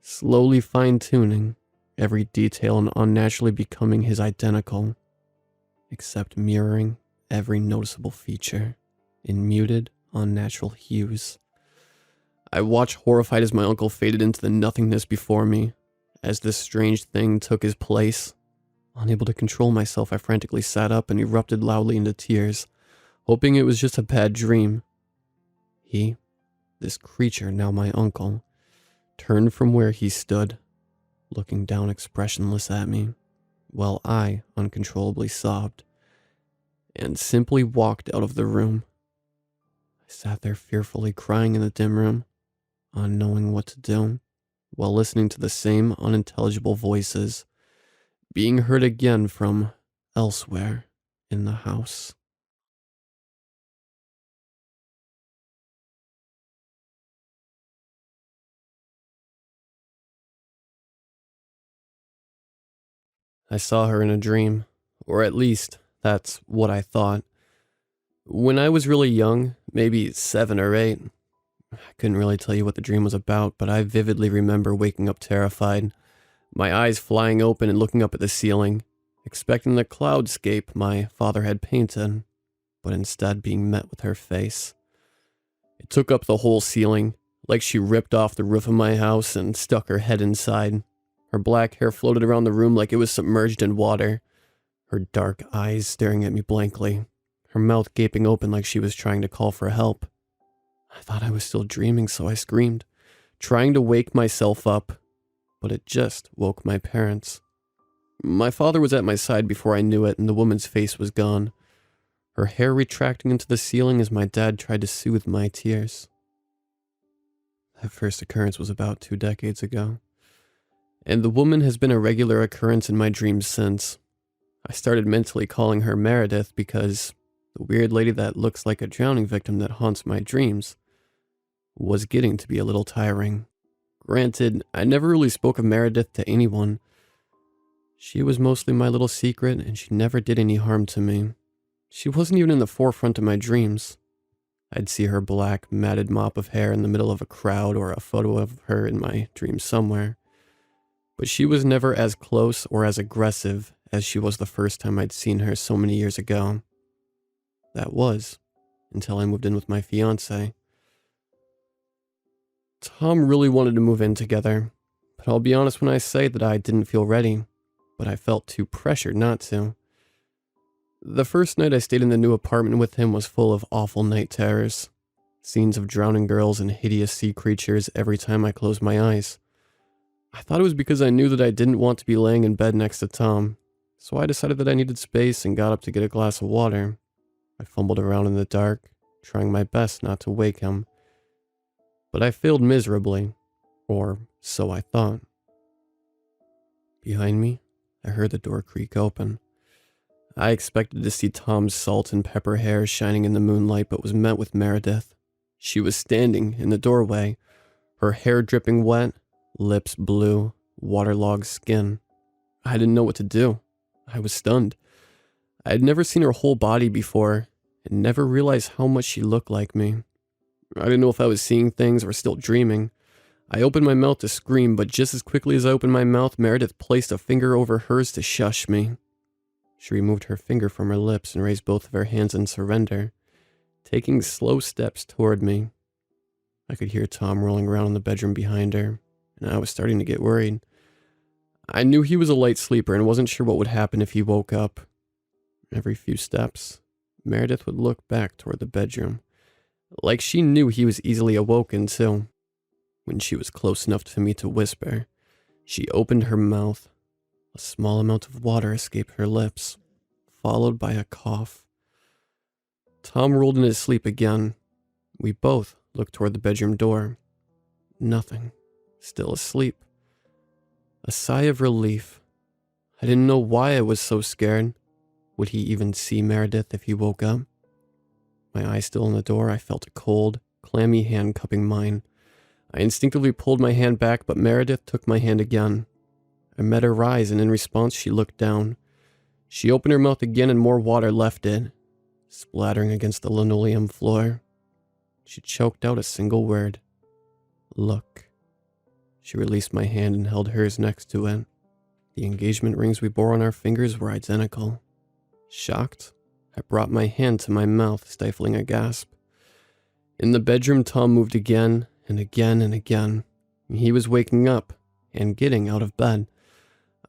slowly fine-tuning every detail and unnaturally becoming his identical, except mirroring every noticeable feature in muted, unnatural hues. I watched horrified as my uncle faded into the nothingness before me, as this strange thing took his place. Unable to control myself, I frantically sat up and erupted loudly into tears, hoping it was just a bad dream. He, this creature now my uncle, turned from where he stood, looking down expressionless at me, while I uncontrollably sobbed, and simply walked out of the room. I sat there fearfully crying in the dim room, unknowing what to do, while listening to the same unintelligible voices being heard again from elsewhere in the house. I saw her in a dream, or at least that's what I thought. When I was really young, maybe 7 or 8, I couldn't really tell you what the dream was about, but I vividly remember waking up terrified, my eyes flying open and looking up at the ceiling, expecting the cloudscape my father had painted, but instead being met with her face. It took up the whole ceiling, like she ripped off the roof of my house and stuck her head inside. Her black hair floated around the room like it was submerged in water, her dark eyes staring at me blankly, her mouth gaping open like she was trying to call for help. I thought I was still dreaming, so I screamed, trying to wake myself up, but it just woke my parents. My father was at my side before I knew it, and the woman's face was gone, her hair retracting into the ceiling as my dad tried to soothe my tears. That first occurrence was about 2 decades ago, and the woman has been a regular occurrence in my dreams since. I started mentally calling her Meredith because the weird lady that looks like a drowning victim that haunts my dreams was getting to be a little tiring. Granted, I never really spoke of Meredith to anyone. She was mostly my little secret, and she never did any harm to me. She wasn't even in the forefront of my dreams. I'd see her black, matted mop of hair in the middle of a crowd or a photo of her in my dreams somewhere. But she was never as close or as aggressive as she was the first time I'd seen her so many years ago. That was until I moved in with my fiancé. Tom really wanted to move in together, but I'll be honest when I say that I didn't feel ready, but I felt too pressured not to. The first night I stayed in the new apartment with him was full of awful night terrors. Scenes of drowning girls and hideous sea creatures every time I closed my eyes. I thought it was because I knew that I didn't want to be laying in bed next to Tom, so I decided that I needed space and got up to get a glass of water. I fumbled around in the dark, trying my best not to wake him. But I failed miserably, or so I thought. Behind me, I heard the door creak open. I expected to see Tom's salt and pepper hair shining in the moonlight, but was met with Meredith. She was standing in the doorway, her hair dripping wet, lips blue, waterlogged skin. I didn't know what to do. I was stunned. I had never seen her whole body before, and never realized how much she looked like me. I didn't know if I was seeing things or still dreaming. I opened my mouth to scream, but just as quickly as I opened my mouth, Meredith placed a finger over hers to shush me. She removed her finger from her lips and raised both of her hands in surrender, taking slow steps toward me. I could hear Tom rolling around in the bedroom behind her, and I was starting to get worried. I knew he was a light sleeper and wasn't sure what would happen if he woke up. Every few steps, Meredith would look back toward the bedroom, like she knew he was easily awoken too. When she was close enough to me to whisper, she opened her mouth. A small amount of water escaped her lips, followed by a cough. Tom rolled in his sleep again. We both looked toward the bedroom door. Nothing. Still asleep. A sigh of relief. I didn't know why I was so scared. Would he even see Meredith if he woke up? My eyes still on the door, I felt a cold, clammy hand cupping mine. I instinctively pulled my hand back, but Meredith took my hand again. I met her rise, and in response, she looked down. She opened her mouth again, and more water left it, splattering against the linoleum floor. She choked out a single word. Look. She released my hand and held hers next to it. The engagement rings we bore on our fingers were identical. Shocked, I brought my hand to my mouth, stifling a gasp. In the bedroom, Tom moved again and again and again. He was waking up and getting out of bed.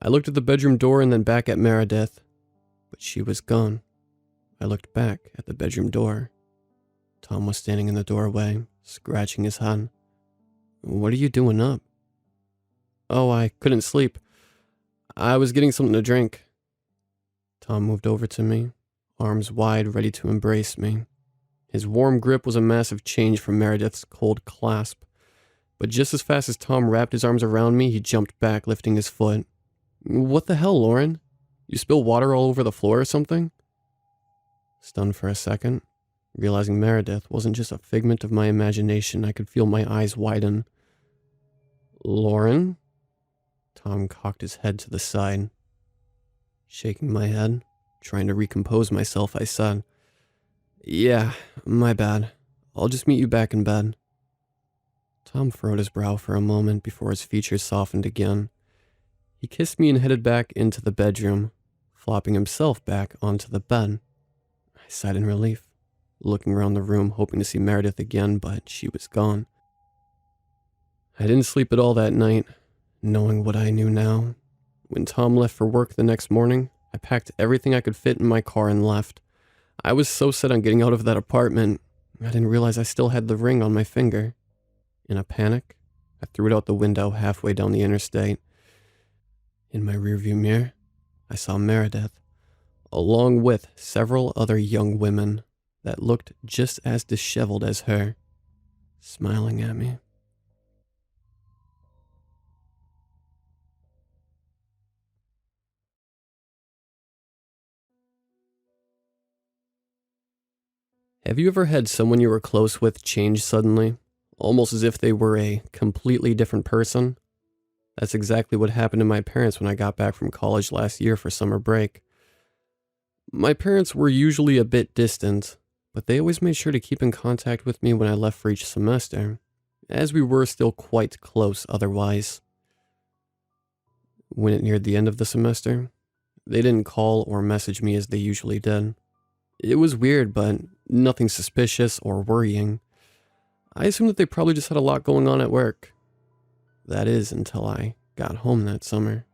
I looked at the bedroom door and then back at Meredith, but she was gone. I looked back at the bedroom door. Tom was standing in the doorway, scratching his head. What are you doing up? Oh, I couldn't sleep. I was getting something to drink. Tom moved over to me, arms wide, ready to embrace me. His warm grip was a massive change from Meredith's cold clasp. But just as fast as Tom wrapped his arms around me, he jumped back, lifting his foot. What the hell, Lauren? You spill water all over the floor or something? Stunned for a second, realizing Meredith wasn't just a figment of my imagination, I could feel my eyes widen. Lauren? Tom cocked his head to the side. Shaking my head, trying to recompose myself, I said, Yeah, my bad. I'll just meet you back in bed. Tom furrowed his brow for a moment before his features softened again. He kissed me and headed back into the bedroom, flopping himself back onto the bed. I sighed in relief, looking around the room, hoping to see Meredith again, but she was gone. I didn't sleep at all that night, knowing what I knew now. When Tom left for work the next morning, I packed everything I could fit in my car and left. I was so set on getting out of that apartment, I didn't realize I still had the ring on my finger. In a panic, I threw it out the window halfway down the interstate. In my rearview mirror, I saw Meredith, along with several other young women that looked just as disheveled as her, smiling at me. Have you ever had someone you were close with change suddenly, almost as if they were a completely different person? That's exactly what happened to my parents when I got back from college last year for summer break. My parents were usually a bit distant, but they always made sure to keep in contact with me when I left for each semester, as we were still quite close otherwise. When it neared the end of the semester, they didn't call or message me as they usually did. It was weird, but nothing suspicious or worrying. I assumed that they probably just had a lot going on at work. That is, until I got home that summer.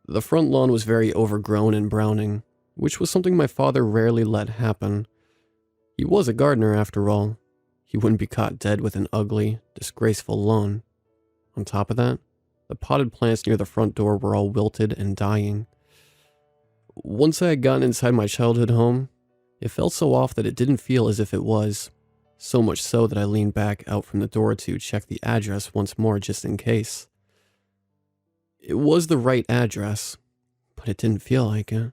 The front lawn was very overgrown and browning, which was something my father rarely let happen. He was a gardener after all. He wouldn't be caught dead with an ugly, disgraceful lawn. On top of that, the potted plants near the front door were all wilted and dying. Once I had gotten inside my childhood home, it felt so off that it didn't feel as if it was. So much so that I leaned back out from the door to check the address once more just in case. It was the right address, but it didn't feel like it.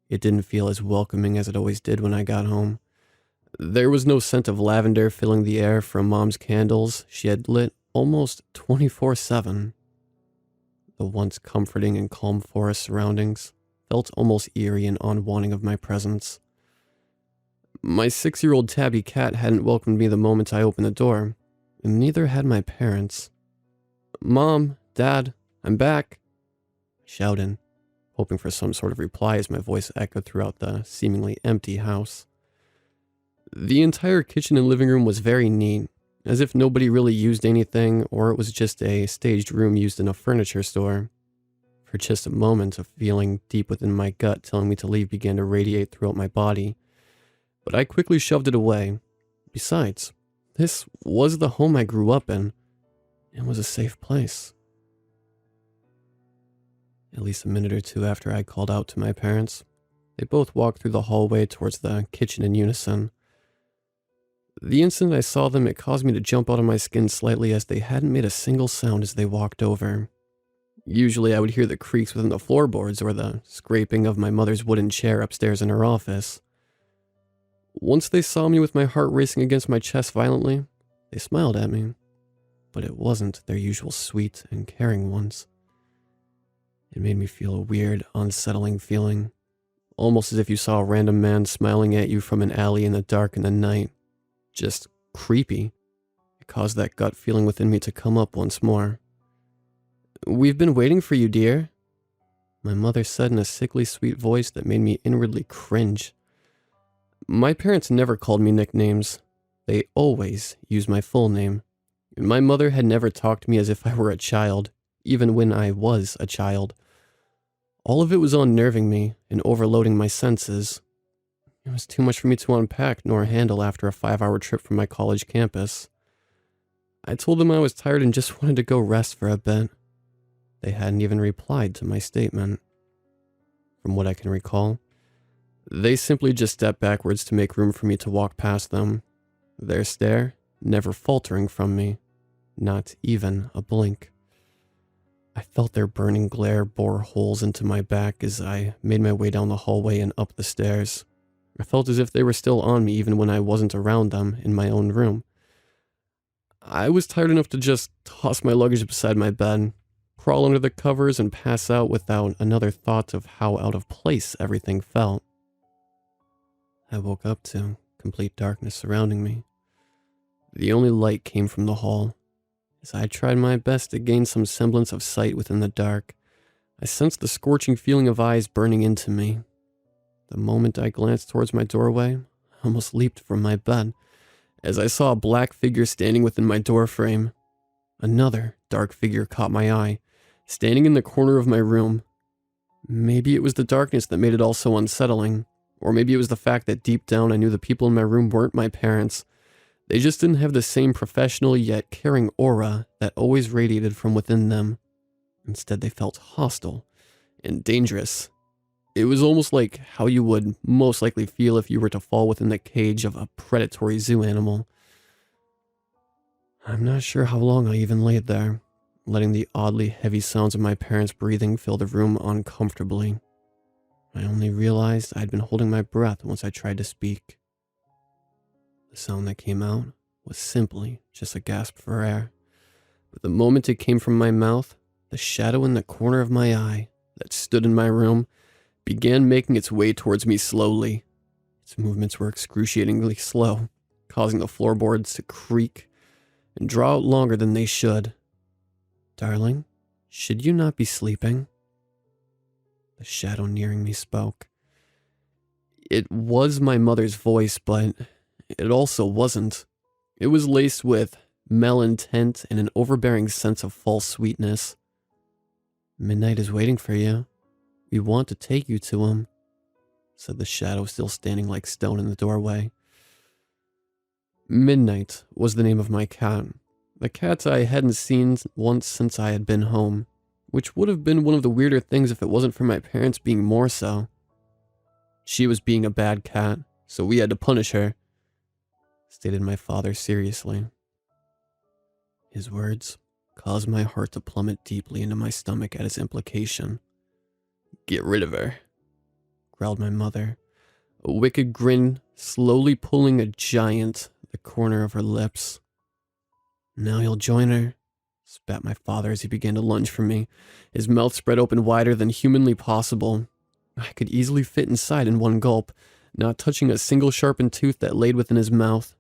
It didn't feel as welcoming as it always did when I got home. There was no scent of lavender filling the air from Mom's candles she had lit almost 24/7. The once comforting and calm forest surroundings felt almost eerie and unwanting of my presence. My 6-year-old tabby cat hadn't welcomed me the moment I opened the door, and neither had my parents. "Mom, Dad, I'm back," I shouted, hoping for some sort of reply as my voice echoed throughout the seemingly empty house. The entire kitchen and living room was very neat, as if nobody really used anything or it was just a staged room used in a furniture store. For just a moment, a feeling deep within my gut telling me to leave began to radiate throughout my body, but I quickly shoved it away. Besides, this was the home I grew up in. It was a safe place. At least a minute or two after I called out to my parents, they both walked through the hallway towards the kitchen in unison. The instant I saw them, it caused me to jump out of my skin slightly as they hadn't made a single sound as they walked over. Usually I would hear the creaks within the floorboards or the scraping of my mother's wooden chair upstairs in her office. Once they saw me with my heart racing against my chest violently, they smiled at me, but it wasn't their usual sweet and caring ones. It made me feel a weird, unsettling feeling, almost as if you saw a random man smiling at you from an alley in the dark in the night. Just creepy. It caused that gut feeling within me to come up once more. "We've been waiting for you, dear," my mother said in a sickly sweet voice that made me inwardly cringe. My parents never called me nicknames. They always used my full name. My mother had never talked to me as if I were a child, even when I was a child. All of it was unnerving me and overloading my senses. It was too much for me to unpack nor handle after a 5-hour trip from my college campus. I told them I was tired and just wanted to go rest for a bit. They hadn't even replied to my statement. From what I can recall, they simply just stepped backwards to make room for me to walk past them, their stare never faltering from me, not even a blink. I felt their burning glare bore holes into my back as I made my way down the hallway and up the stairs. I felt as if they were still on me even when I wasn't around them in my own room. I was tired enough to just toss my luggage beside my bed, crawl under the covers, and pass out without another thought of how out of place everything felt. I woke up to complete darkness surrounding me. The only light came from the hall. As I tried my best to gain some semblance of sight within the dark, I sensed the scorching feeling of eyes burning into me. The moment I glanced towards my doorway, I almost leaped from my bed, as I saw a black figure standing within my doorframe. Another dark figure caught my eye, standing in the corner of my room. Maybe it was the darkness that made it all so unsettling, or maybe it was the fact that deep down I knew the people in my room weren't my parents. They just didn't have the same professional yet caring aura that always radiated from within them. Instead, they felt hostile and dangerous. It was almost like how you would most likely feel if you were to fall within the cage of a predatory zoo animal. I'm not sure how long I even laid there, letting the oddly heavy sounds of my parents' breathing fill the room uncomfortably. I only realized I'd been holding my breath once I tried to speak. The sound that came out was simply just a gasp for air, but the moment it came from my mouth, the shadow in the corner of my eye that stood in my room began making its way towards me slowly. Its movements were excruciatingly slow, causing the floorboards to creak and draw out longer than they should. "Darling, should you not be sleeping?" The shadow nearing me spoke. It was my mother's voice, but it also wasn't. It was laced with malintent and an overbearing sense of false sweetness. "Midnight is waiting for you. We want to take you to him," said the shadow, still standing like stone in the doorway. Midnight was the name of my cat. The cat I hadn't seen once since I had been home, which would have been one of the weirder things if it wasn't for my parents being more so. She was being a bad cat, so we had to punish her, stated my father seriously. His words caused my heart to plummet deeply into my stomach at his implication. "Get rid of her," growled my mother, a wicked grin slowly pulling a giant at the corner of her lips. "Now you'll join her," spat my father as he began to lunge for me, his mouth spread open wider than humanly possible. I could easily fit inside in one gulp, not touching a single sharpened tooth that laid within his mouth.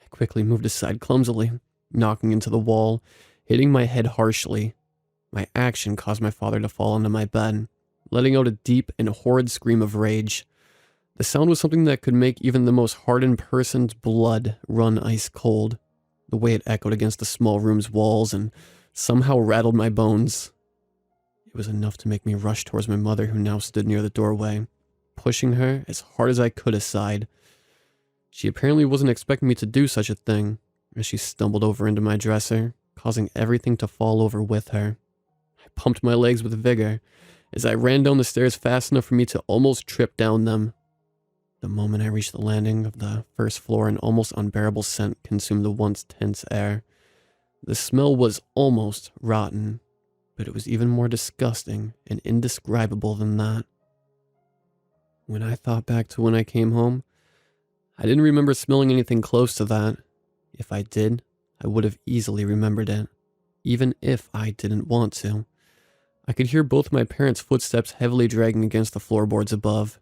I quickly moved aside clumsily, knocking into the wall, hitting my head harshly. My action caused my father to fall onto my bed, letting out a deep and horrid scream of rage. The sound was something that could make even the most hardened person's blood run ice cold, the way it echoed against the small room's walls and somehow rattled my bones. It was enough to make me rush towards my mother, who now stood near the doorway, pushing her as hard as I could aside. She apparently wasn't expecting me to do such a thing, as she stumbled over into my dresser, causing everything to fall over with her. I pumped my legs with vigor as I ran down the stairs fast enough for me to almost trip down them. The moment I reached the landing of the first floor, an almost unbearable scent consumed the once tense air. The smell was almost rotten, but it was even more disgusting and indescribable than that. When I thought back to when I came home, I didn't remember smelling anything close to that. If I did, I would have easily remembered it, even if I didn't want to. I could hear both my parents' footsteps heavily dragging against the floorboards above.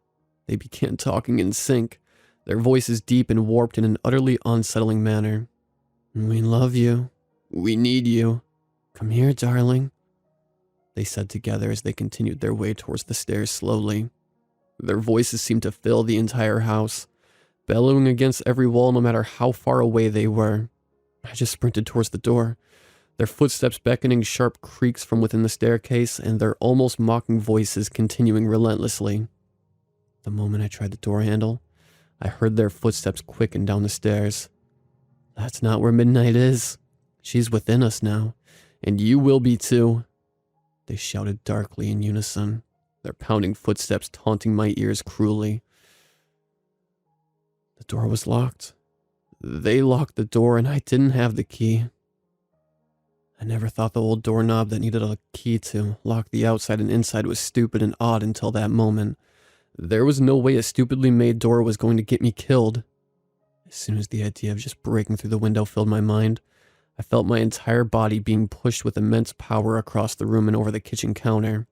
They began talking in sync, their voices deep and warped in an utterly unsettling manner. "We love you. We need you. Come here, darling," they said together as they continued their way towards the stairs slowly. Their voices seemed to fill the entire house, bellowing against every wall no matter how far away they were. I just sprinted towards the door, their footsteps beckoning sharp creaks from within the staircase and their almost mocking voices continuing relentlessly. The moment I tried the door handle, I heard their footsteps quicken down the stairs. "That's not where Midnight is. She's within us now, and you will be too," they shouted darkly in unison, their pounding footsteps taunting my ears cruelly. The door was locked. They locked the door and I didn't have the key. I never thought the old doorknob that needed a key to lock the outside and inside was stupid and odd until that moment. There was no way a stupidly made door was going to get me killed. As soon as the idea of just breaking through the window filled my mind, I felt my entire body being pushed with immense power across the room and over the kitchen counter.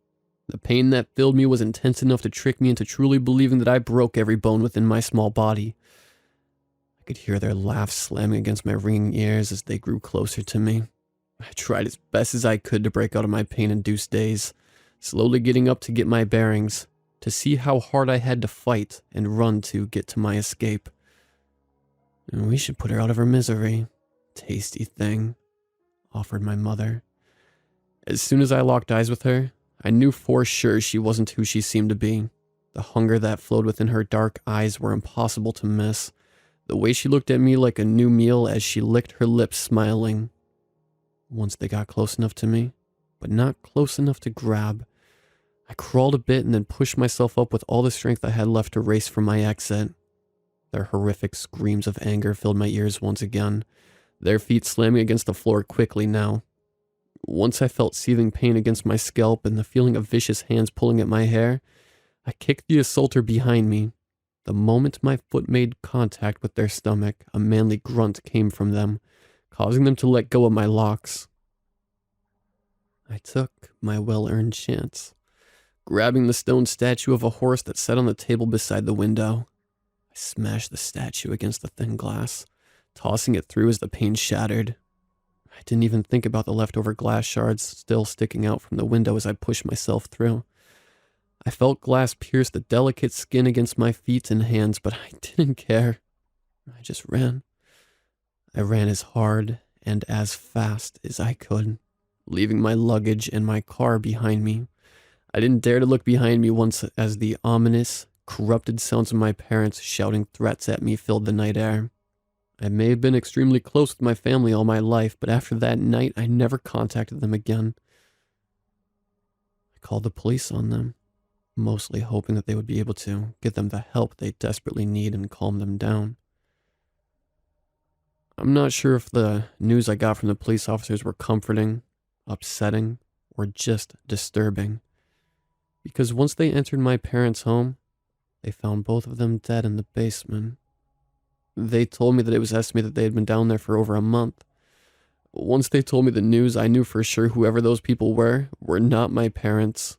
The pain that filled me was intense enough to trick me into truly believing that I broke every bone within my small body. I could hear their laughs slamming against my ringing ears as they grew closer to me. I tried as best as I could to break out of my pain-induced daze, slowly getting up to get my bearings, to see how hard I had to fight and run to get to my escape. "And we should put her out of her misery. Tasty thing," offered my mother. As soon as I locked eyes with her, I knew for sure she wasn't who she seemed to be. The hunger that flowed within her dark eyes were impossible to miss. The way she looked at me like a new meal as she licked her lips smiling. Once they got close enough to me, but not close enough to grab, I crawled a bit and then pushed myself up with all the strength I had left to race for my exit. Their horrific screams of anger filled my ears once again, their feet slamming against the floor quickly now. Once I felt seething pain against my scalp and the feeling of vicious hands pulling at my hair, I kicked the assaulter behind me. The moment my foot made contact with their stomach, a manly grunt came from them, causing them to let go of my locks. I took my well-earned chance, grabbing the stone statue of a horse that sat on the table beside the window. I smashed the statue against the thin glass, tossing it through as the pane shattered. I didn't even think about the leftover glass shards still sticking out from the window as I pushed myself through. I felt glass pierce the delicate skin against my feet and hands, but I didn't care. I just ran. I ran as hard and as fast as I could, leaving my luggage and my car behind me. I didn't dare to look behind me once as the ominous, corrupted sounds of my parents shouting threats at me filled the night air. I may have been extremely close with my family all my life, but after that night, I never contacted them again. I called the police on them, mostly hoping that they would be able to get them the help they desperately need and calm them down. I'm not sure if the news I got from the police officers were comforting, upsetting, or just disturbing. Because once they entered my parents' home, they found both of them dead in the basement. They told me that it was estimated that they had been down there for over a month. Once they told me the news, I knew for sure whoever those people were not my parents.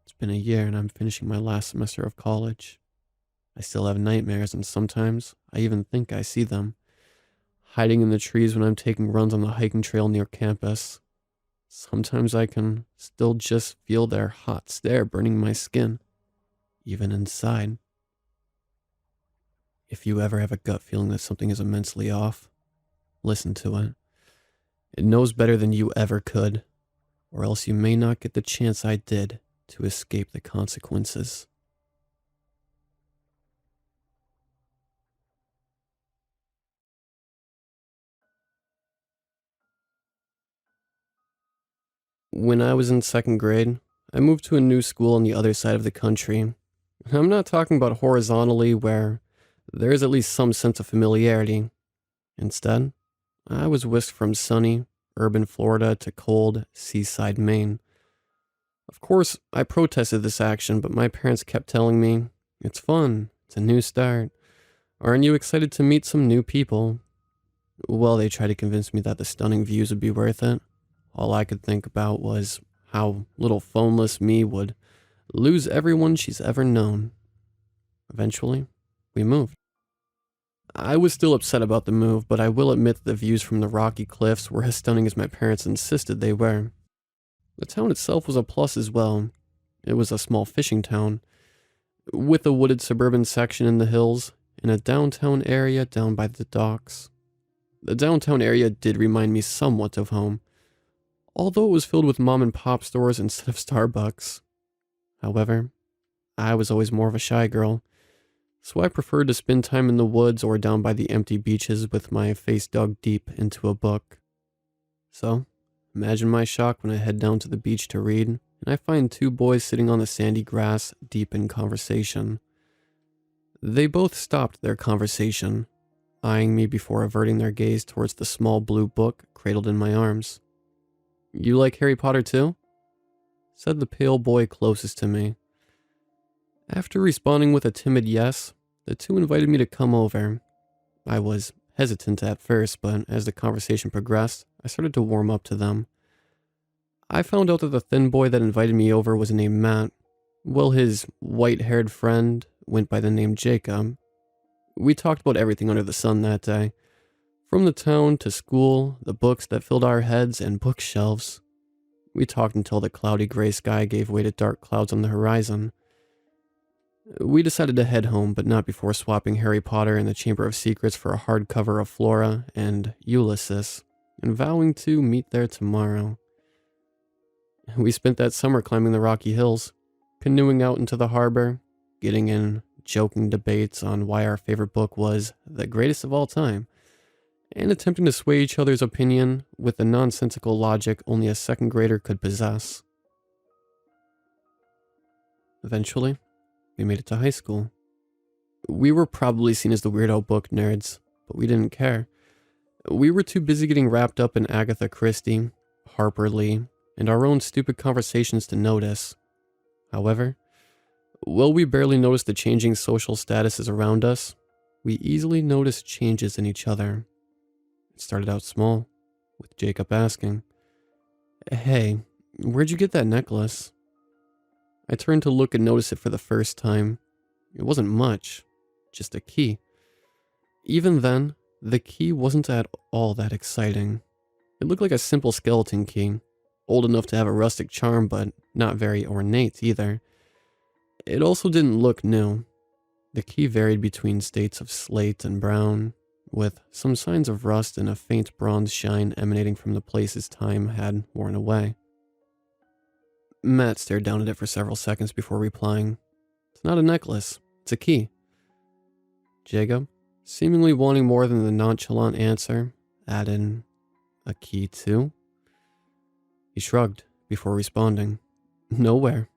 It's been a year and I'm finishing my last semester of college. I still have nightmares and sometimes I even think I see them, hiding in the trees when I'm taking runs on the hiking trail near campus. Sometimes I can still just feel their hot stare burning my skin, even inside. If you ever have a gut feeling that something is immensely off, listen to it. It knows better than you ever could, or else you may not get the chance I did to escape the consequences. When I was in second grade, I moved to a new school on the other side of the country. I'm not talking about horizontally where there is at least some sense of familiarity. Instead, I was whisked from sunny, urban Florida to cold, seaside Maine. Of course, I protested this action, but my parents kept telling me, "It's fun, it's a new start. Aren't you excited to meet some new people?" Well, they tried to convince me that the stunning views would be worth it. All I could think about was how little phoneless me would lose everyone she's ever known. Eventually, we moved. I was still upset about the move, but I will admit that the views from the rocky cliffs were as stunning as my parents insisted they were. The town itself was a plus as well. It was a small fishing town, with a wooded suburban section in the hills, and a downtown area down by the docks. The downtown area did remind me somewhat of home, although it was filled with mom and pop stores instead of Starbucks. However, I was always more of a shy girl, so I preferred to spend time in the woods or down by the empty beaches with my face dug deep into a book. So, imagine my shock when I head down to the beach to read, and I find two boys sitting on the sandy grass deep in conversation. They both stopped their conversation, eyeing me before averting their gaze towards the small blue book cradled in my arms. "You like Harry Potter too?" said the pale boy closest to me. After responding with a timid yes, the two invited me to come over. I was hesitant at first, but as the conversation progressed, I started to warm up to them. I found out that the thin boy that invited me over was named Matt, while his white-haired friend went by the name Jacob. We talked about everything under the sun that day, from the town to school, the books that filled our heads, and bookshelves. We talked until the cloudy gray sky gave way to dark clouds on the horizon. We decided to head home, but not before swapping Harry Potter and the Chamber of Secrets for a hardcover of Flora and Ulysses, and vowing to meet there tomorrow. We spent that summer climbing the Rocky Hills, canoeing out into the harbor, getting in joking debates on why our favorite book was the greatest of all time, and attempting to sway each other's opinion with the nonsensical logic only a second grader could possess. Eventually, we made it to high school. We were probably seen as the weirdo book nerds, but we didn't care. We were too busy getting wrapped up in Agatha Christie, Harper Lee, and our own stupid conversations to notice. However, while we barely noticed the changing social statuses around us, we easily noticed changes in each other. It started out small, with Jacob asking, "Hey, where'd you get that necklace?" I turned to look and notice it for the first time. It wasn't much. just a key. Even then, the key wasn't at all that exciting. It looked like a simple skeleton key, old enough to have a rustic charm, but not very ornate either. It also didn't look new. The key varied between states of slate and brown, with some signs of rust and a faint bronze shine emanating from the places time had worn away. Matt stared down at it for several seconds before replying, "It's not a necklace, it's a key." Jacob, seemingly wanting more than the nonchalant answer, added, "A key too?" He shrugged before responding, "Nowhere."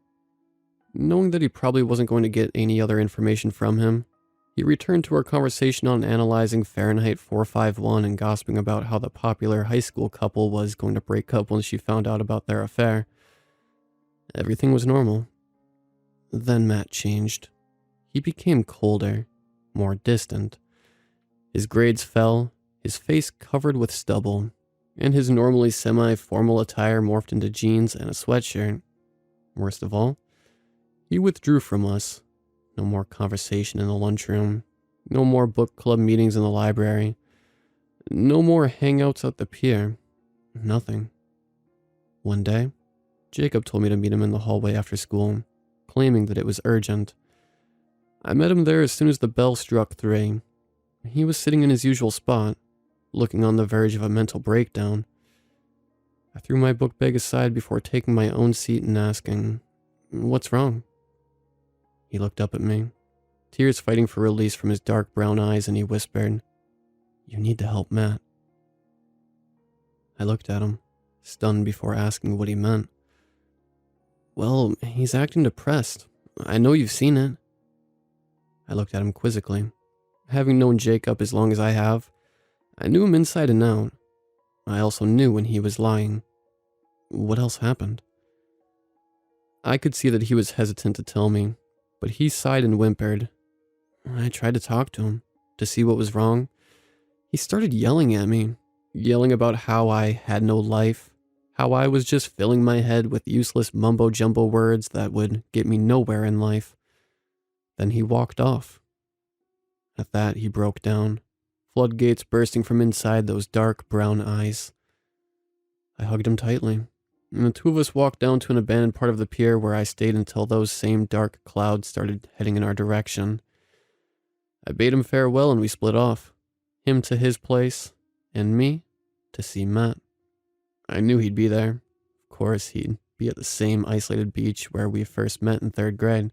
Knowing that he probably wasn't going to get any other information from him, he returned to our conversation on analyzing Fahrenheit 451 and gossiping about how the popular high school couple was going to break up once she found out about their affair. Everything was normal. Then Matt changed. He became colder, more distant. His grades fell, his face covered with stubble, and his normally semi-formal attire morphed into jeans and a sweatshirt. Worst of all, he withdrew from us. No more conversation in the lunchroom. No more book club meetings in the library. No more hangouts at the pier. Nothing. One day, Jacob told me to meet him in the hallway after school, claiming that it was urgent. I met him there as soon as the bell struck 3. He was sitting in his usual spot, looking on the verge of a mental breakdown. I threw my book bag aside before taking my own seat and asking, "What's wrong?" He looked up at me, tears fighting for release from his dark brown eyes, and he whispered, "You need to help Matt." I looked at him, stunned before asking what he meant. "Well, he's acting depressed. I know you've seen it." I looked at him quizzically. Having known Jacob as long as I have, I knew him inside and out. I also knew when he was lying. What else happened? I could see that he was hesitant to tell me, but he sighed and whimpered. I tried to talk to him, to see what was wrong. He started yelling at me, yelling about how I had no life, how I was just filling my head with useless mumbo-jumbo words that would get me nowhere in life. Then he walked off. At that, he broke down, floodgates bursting from inside those dark brown eyes. I hugged him tightly, and the two of us walked down to an abandoned part of the pier where I stayed until those same dark clouds started heading in our direction. I bade him farewell and we split off, him to his place, and me to see Matt. I knew he'd be there. Of course, he'd be at the same isolated beach where we first met in 3rd grade.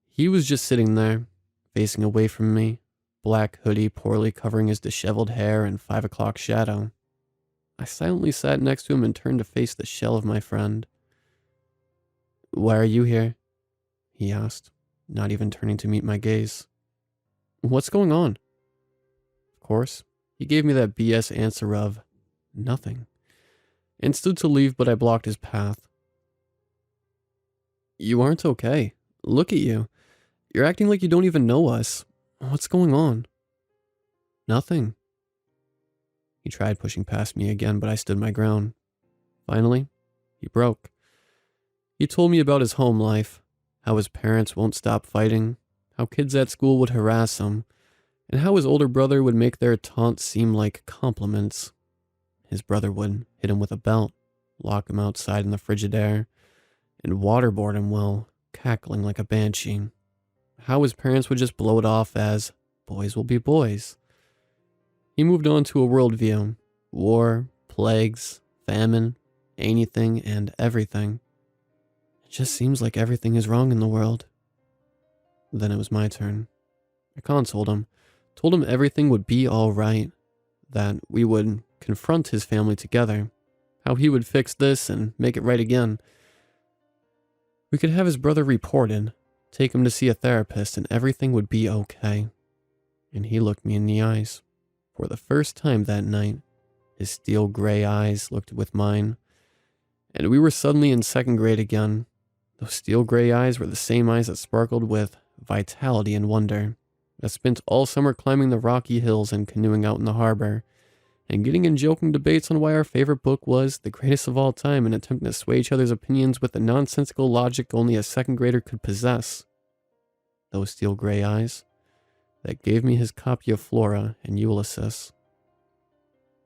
He was just sitting there, facing away from me, black hoodie poorly covering his disheveled hair and 5 o'clock shadow. I silently sat next to him and turned to face the shell of my friend. "Why are you here?" he asked, not even turning to meet my gaze. "What's going on?" Of course, he gave me that BS answer of nothing, and stood to leave, but I blocked his path. "You aren't okay. Look at you. You're acting like you don't even know us. What's going on?" "Nothing." He tried pushing past me again, but I stood my ground. Finally, he broke. He told me about his home life, how his parents won't stop fighting, how kids at school would harass him, and how his older brother would make their taunts seem like compliments. His brother would hit him with a belt, lock him outside in the frigid air, and waterboard him while cackling like a banshee. How his parents would just blow it off as boys will be boys. He moved on to a worldview: war, plagues, famine, anything and everything. It just seems like everything is wrong in the world. Then it was my turn. I consoled him, told him everything would be all right, that we would confront his family together, how he would fix this and make it right again. We could have his brother reported, take him to see a therapist, and everything would be okay. And he looked me in the eyes. For the first time that night, his steel gray eyes looked with mine, and we were suddenly in 2nd grade again. Those steel gray eyes were the same eyes that sparkled with vitality and wonder. I spent all summer climbing the rocky hills and canoeing out in the harbor, and getting in joking debates on why our favorite book was the greatest of all time and attempting to sway each other's opinions with the nonsensical logic only a 2nd grader could possess. Those steel gray eyes, that gave me his copy of Flora and Ulysses.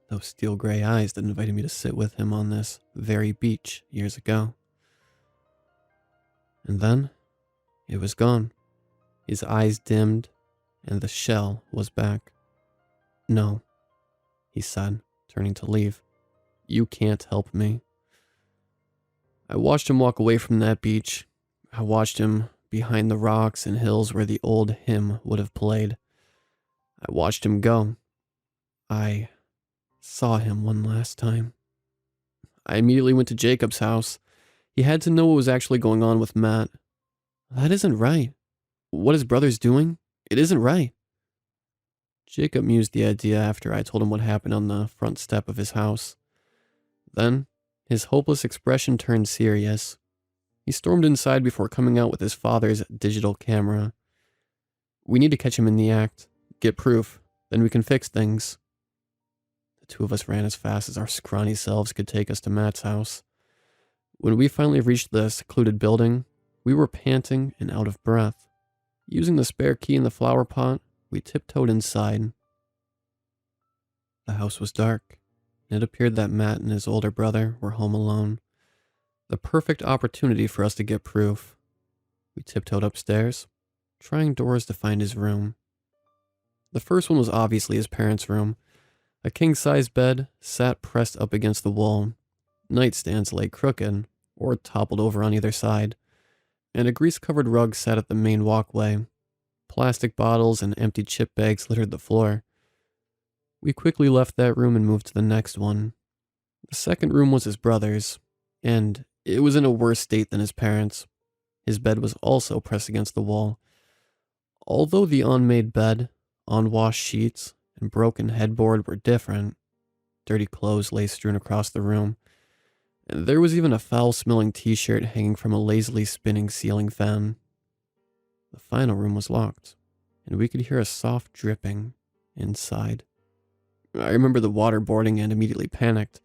Those steel gray eyes that invited me to sit with him on this very beach years ago. And then, it was gone. His eyes dimmed, and the shell was back. "No," he said, turning to leave. "You can't help me." I watched him walk away from that beach. I watched him behind the rocks and hills where the old hymn would have played. I watched him go. I saw him one last time. I immediately went to Jacob's house. He had to know what was actually going on with Matt. That isn't right. What his brother's doing, it isn't right. Jacob mused the idea after I told him what happened on the front step of his house. Then, his hopeless expression turned serious. He stormed inside before coming out with his father's digital camera. "We need to catch him in the act, get proof, then we can fix things." The two of us ran as fast as our scrawny selves could take us to Matt's house. When we finally reached the secluded building, we were panting and out of breath. Using the spare key in the flower pot, we tiptoed inside. The house was dark, and it appeared that Matt and his older brother were home alone. The perfect opportunity for us to get proof. We tiptoed upstairs, trying doors to find his room. The first one was obviously his parents' room. A king-size bed sat pressed up against the wall. Nightstands lay crooked, or toppled over on either side, and a grease-covered rug sat at the main walkway. Plastic bottles and empty chip bags littered the floor. We quickly left that room and moved to the next one. The second room was his brother's, and it was in a worse state than his parents'. His bed was also pressed against the wall. Although the unmade bed, unwashed sheets, and broken headboard were different, dirty clothes lay strewn across the room, and there was even a foul-smelling t-shirt hanging from a lazily spinning ceiling fan. The final room was locked, and we could hear a soft dripping inside. I remember the waterboarding and immediately panicked.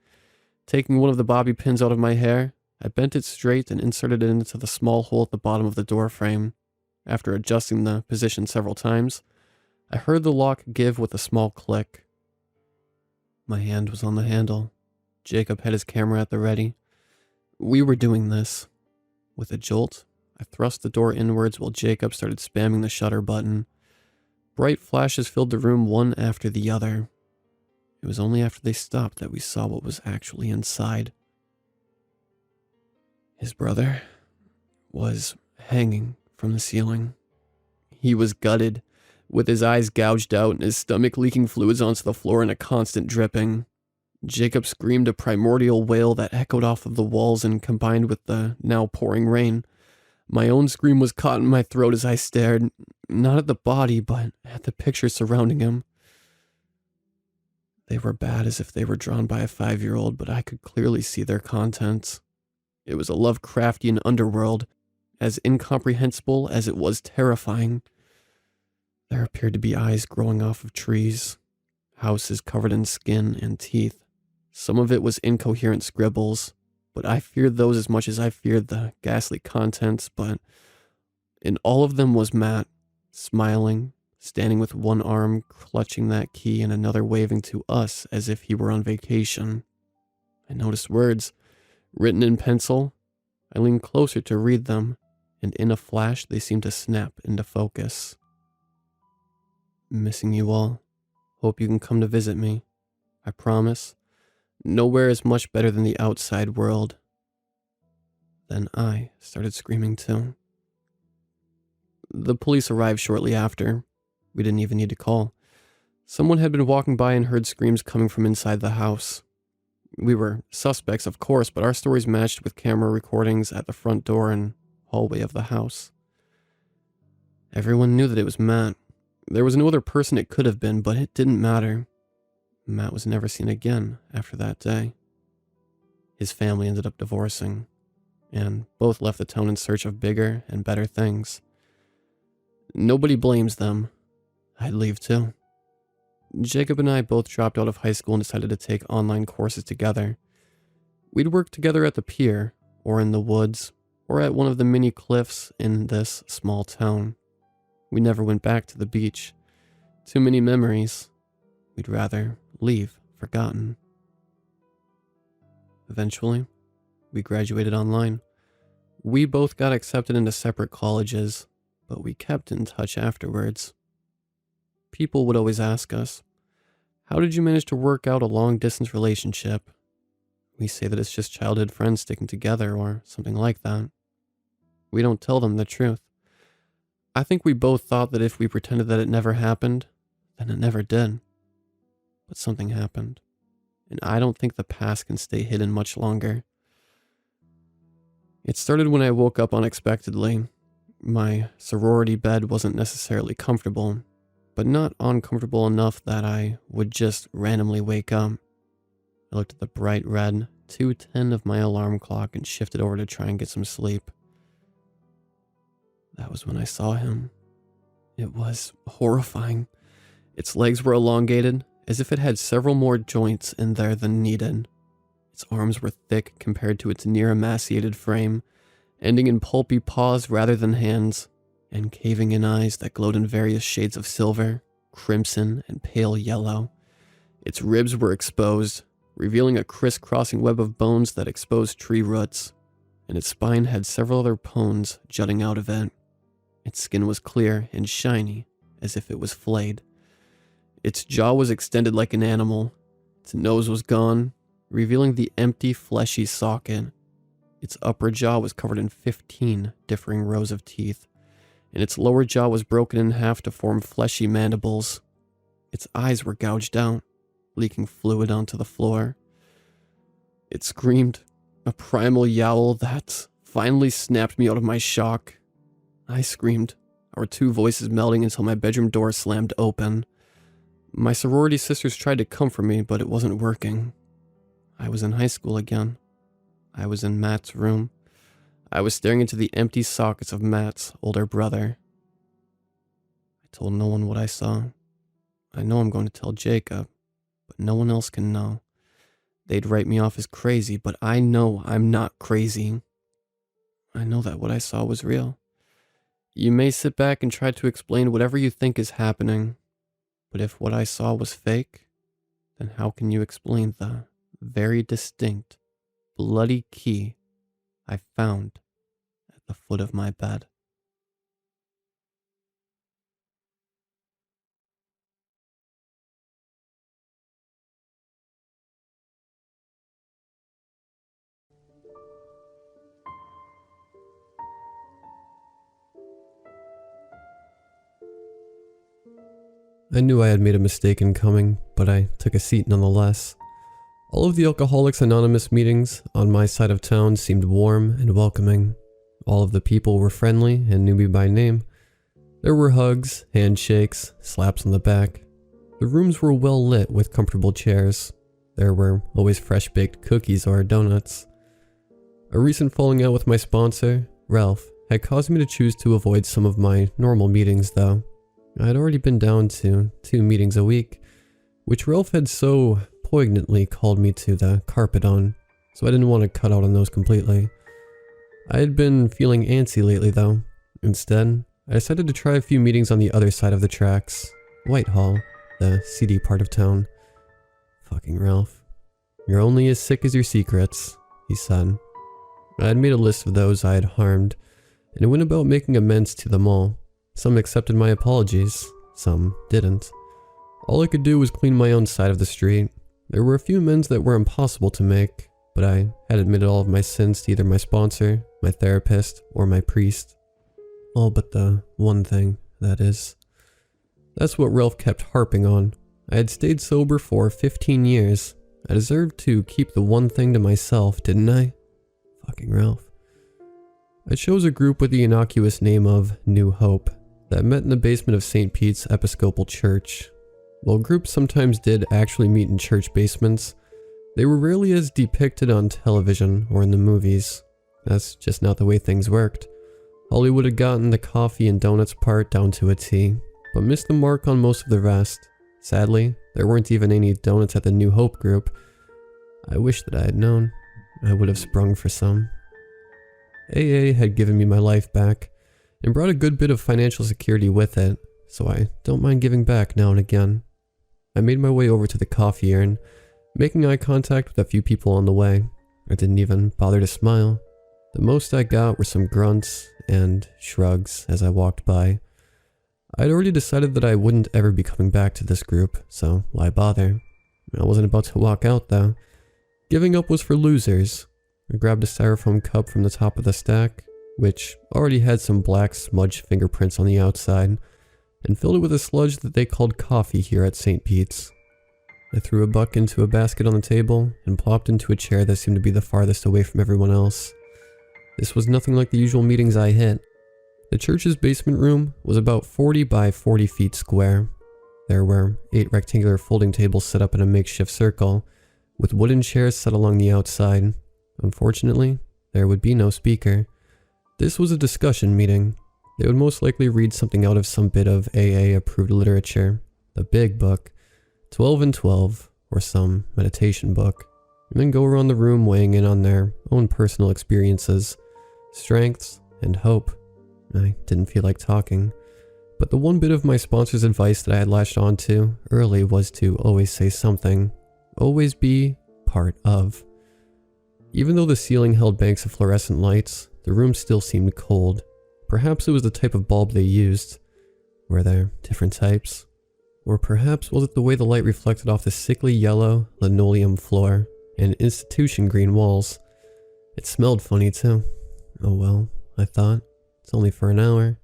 Taking one of the bobby pins out of my hair, I bent it straight and inserted it into the small hole at the bottom of the door frame. After adjusting the position several times, I heard the lock give with a small click. My hand was on the handle. Jacob had his camera at the ready. We were doing this. With a jolt, I thrust the door inwards while Jacob started spamming the shutter button. Bright flashes filled the room one after the other. It was only after they stopped that we saw what was actually inside. His brother was hanging from the ceiling. He was gutted, with his eyes gouged out and his stomach leaking fluids onto the floor in a constant dripping. Jacob screamed a primordial wail that echoed off of the walls and combined with the now pouring rain. My own scream was caught in my throat as I stared, not at the body, but at the pictures surrounding him. They were bad as if they were drawn by a 5-year-old, but I could clearly see their contents. It was a Lovecraftian underworld, as incomprehensible as it was terrifying. There appeared to be eyes growing off of trees, houses covered in skin and teeth. Some of it was incoherent scribbles, but I feared those as much as I feared the ghastly contents, but in all of them was Matt, smiling, standing with one arm clutching that key and another waving to us as if he were on vacation. I noticed words, written in pencil. I leaned closer to read them, and in a flash they seemed to snap into focus. "Missing you all. Hope you can come to visit me. I promise. Nowhere is much better than the outside world." Then I started screaming too. The police arrived shortly after. We didn't even need to call. Someone had been walking by and heard screams coming from inside the house. We were suspects, of course, but our stories matched with camera recordings at the front door and hallway of the house. Everyone knew that it was Matt. There was no other person it could have been, but it didn't matter. Matt was never seen again after that day. His family ended up divorcing, and both left the town in search of bigger and better things. Nobody blames them. I'd leave too. Jacob and I both dropped out of high school and decided to take online courses together. We'd work together at the pier, or in the woods, or at one of the mini cliffs in this small town. We never went back to the beach. Too many memories. We'd rather leave forgotten. Eventually, we graduated online. We both got accepted into separate colleges, but we kept in touch afterwards. People would always ask us, "How did you manage to work out a long-distance relationship?" We say that it's just childhood friends sticking together or something like that. We don't tell them the truth. I think we both thought that if we pretended that it never happened, then it never did. But something happened, and I don't think the past can stay hidden much longer. It started when I woke up unexpectedly. My sorority bed wasn't necessarily comfortable, but not uncomfortable enough that I would just randomly wake up. I looked at the bright red 2:10 of my alarm clock and shifted over to try and get some sleep. That was when I saw him. It was horrifying. Its legs were elongated, as if it had several more joints in there than needed. Its arms were thick compared to its near-emaciated frame, ending in pulpy paws rather than hands, and caving-in eyes that glowed in various shades of silver, crimson, and pale yellow. Its ribs were exposed, revealing a crisscrossing web of bones that exposed tree roots, and its spine had several other bones jutting out of it. Its skin was clear and shiny, as if it was flayed. Its jaw was extended like an animal. Its nose was gone, revealing the empty, fleshy socket. Its upper jaw was covered in 15 differing rows of teeth, and its lower jaw was broken in half to form fleshy mandibles. Its eyes were gouged out, leaking fluid onto the floor. It screamed, a primal yowl that finally snapped me out of my shock. I screamed, our two voices melding until my bedroom door slammed open. My sorority sisters tried to comfort me, but it wasn't working. I was in high school again. I was in Matt's room. I was staring into the empty sockets of Matt's older brother. I told no one what I saw. I know I'm going to tell Jacob, but no one else can know. They'd write me off as crazy, but I know I'm not crazy. I know that what I saw was real. You may sit back and try to explain whatever you think is happening, but if what I saw was fake, then how can you explain the very distinct, bloody key I found at the foot of my bed? I knew I had made a mistake in coming, but I took a seat nonetheless. All of the Alcoholics Anonymous meetings on my side of town seemed warm and welcoming. All of the people were friendly and knew me by name. There were hugs, handshakes, slaps on the back. The rooms were well lit with comfortable chairs. There were always fresh-baked cookies or donuts. A recent falling out with my sponsor, Ralph, had caused me to choose to avoid some of my normal meetings though. I had already been down to 2 meetings a week, which Ralph had so poignantly called me to the carpet on, so I didn't want to cut out on those completely. I had been feeling antsy lately though. Instead, I decided to try a few meetings on the other side of the tracks, Whitehall, the seedy part of town. Fucking Ralph. You're only as sick as your secrets, he said. I had made a list of those I had harmed, and went about making amends to them all. Some accepted my apologies, some didn't. All I could do was clean my own side of the street. There were a few amends that were impossible to make, but I had admitted all of my sins to either my sponsor, my therapist, or my priest. All but the one thing, that is. That's what Ralph kept harping on. I had stayed sober for 15 years. I deserved to keep the one thing to myself, didn't I? Fucking Ralph. I chose a group with the innocuous name of New Hope that met in the basement of St. Pete's Episcopal Church. While groups sometimes did actually meet in church basements, they were rarely as depicted on television or in the movies. That's just not the way things worked. Hollywood had gotten the coffee and donuts part down to a T, but missed the mark on most of the rest. Sadly, there weren't even any donuts at the New Hope group. I wish that I had known. I would have sprung for some. AA had given me my life back, and brought a good bit of financial security with it, so I don't mind giving back now and again. I made my way over to the coffee urn, making eye contact with a few people on the way. I didn't even bother to smile. The most I got were some grunts and shrugs as I walked by. I'd already decided that I wouldn't ever be coming back to this group, so why bother? I wasn't about to walk out though. Giving up was for losers. I grabbed a styrofoam cup from the top of the stack, which already had some black smudged fingerprints on the outside, and filled it with a sludge that they called coffee here at St. Pete's. I threw a buck into a basket on the table and plopped into a chair that seemed to be the farthest away from everyone else. This was nothing like the usual meetings I hit. The church's basement room was about 40 by 40 feet square. There were 8 rectangular folding tables set up in a makeshift circle, with wooden chairs set along the outside. Unfortunately, there would be no speaker. This was a discussion meeting. They would most likely read something out of some bit of AA-approved literature, the big book, 12 and 12, or some meditation book, and then go around the room weighing in on their own personal experiences, strengths, and hope. I didn't feel like talking, but the one bit of my sponsor's advice that I had latched onto early was to always say something, always be part of. Even though the ceiling held banks of fluorescent lights, the room still seemed cold. Perhaps it was the type of bulb they used. Were there different types? Or perhaps was it the way the light reflected off the sickly yellow linoleum floor and institution green walls? It smelled funny too. Oh well, I thought. It's only for an hour.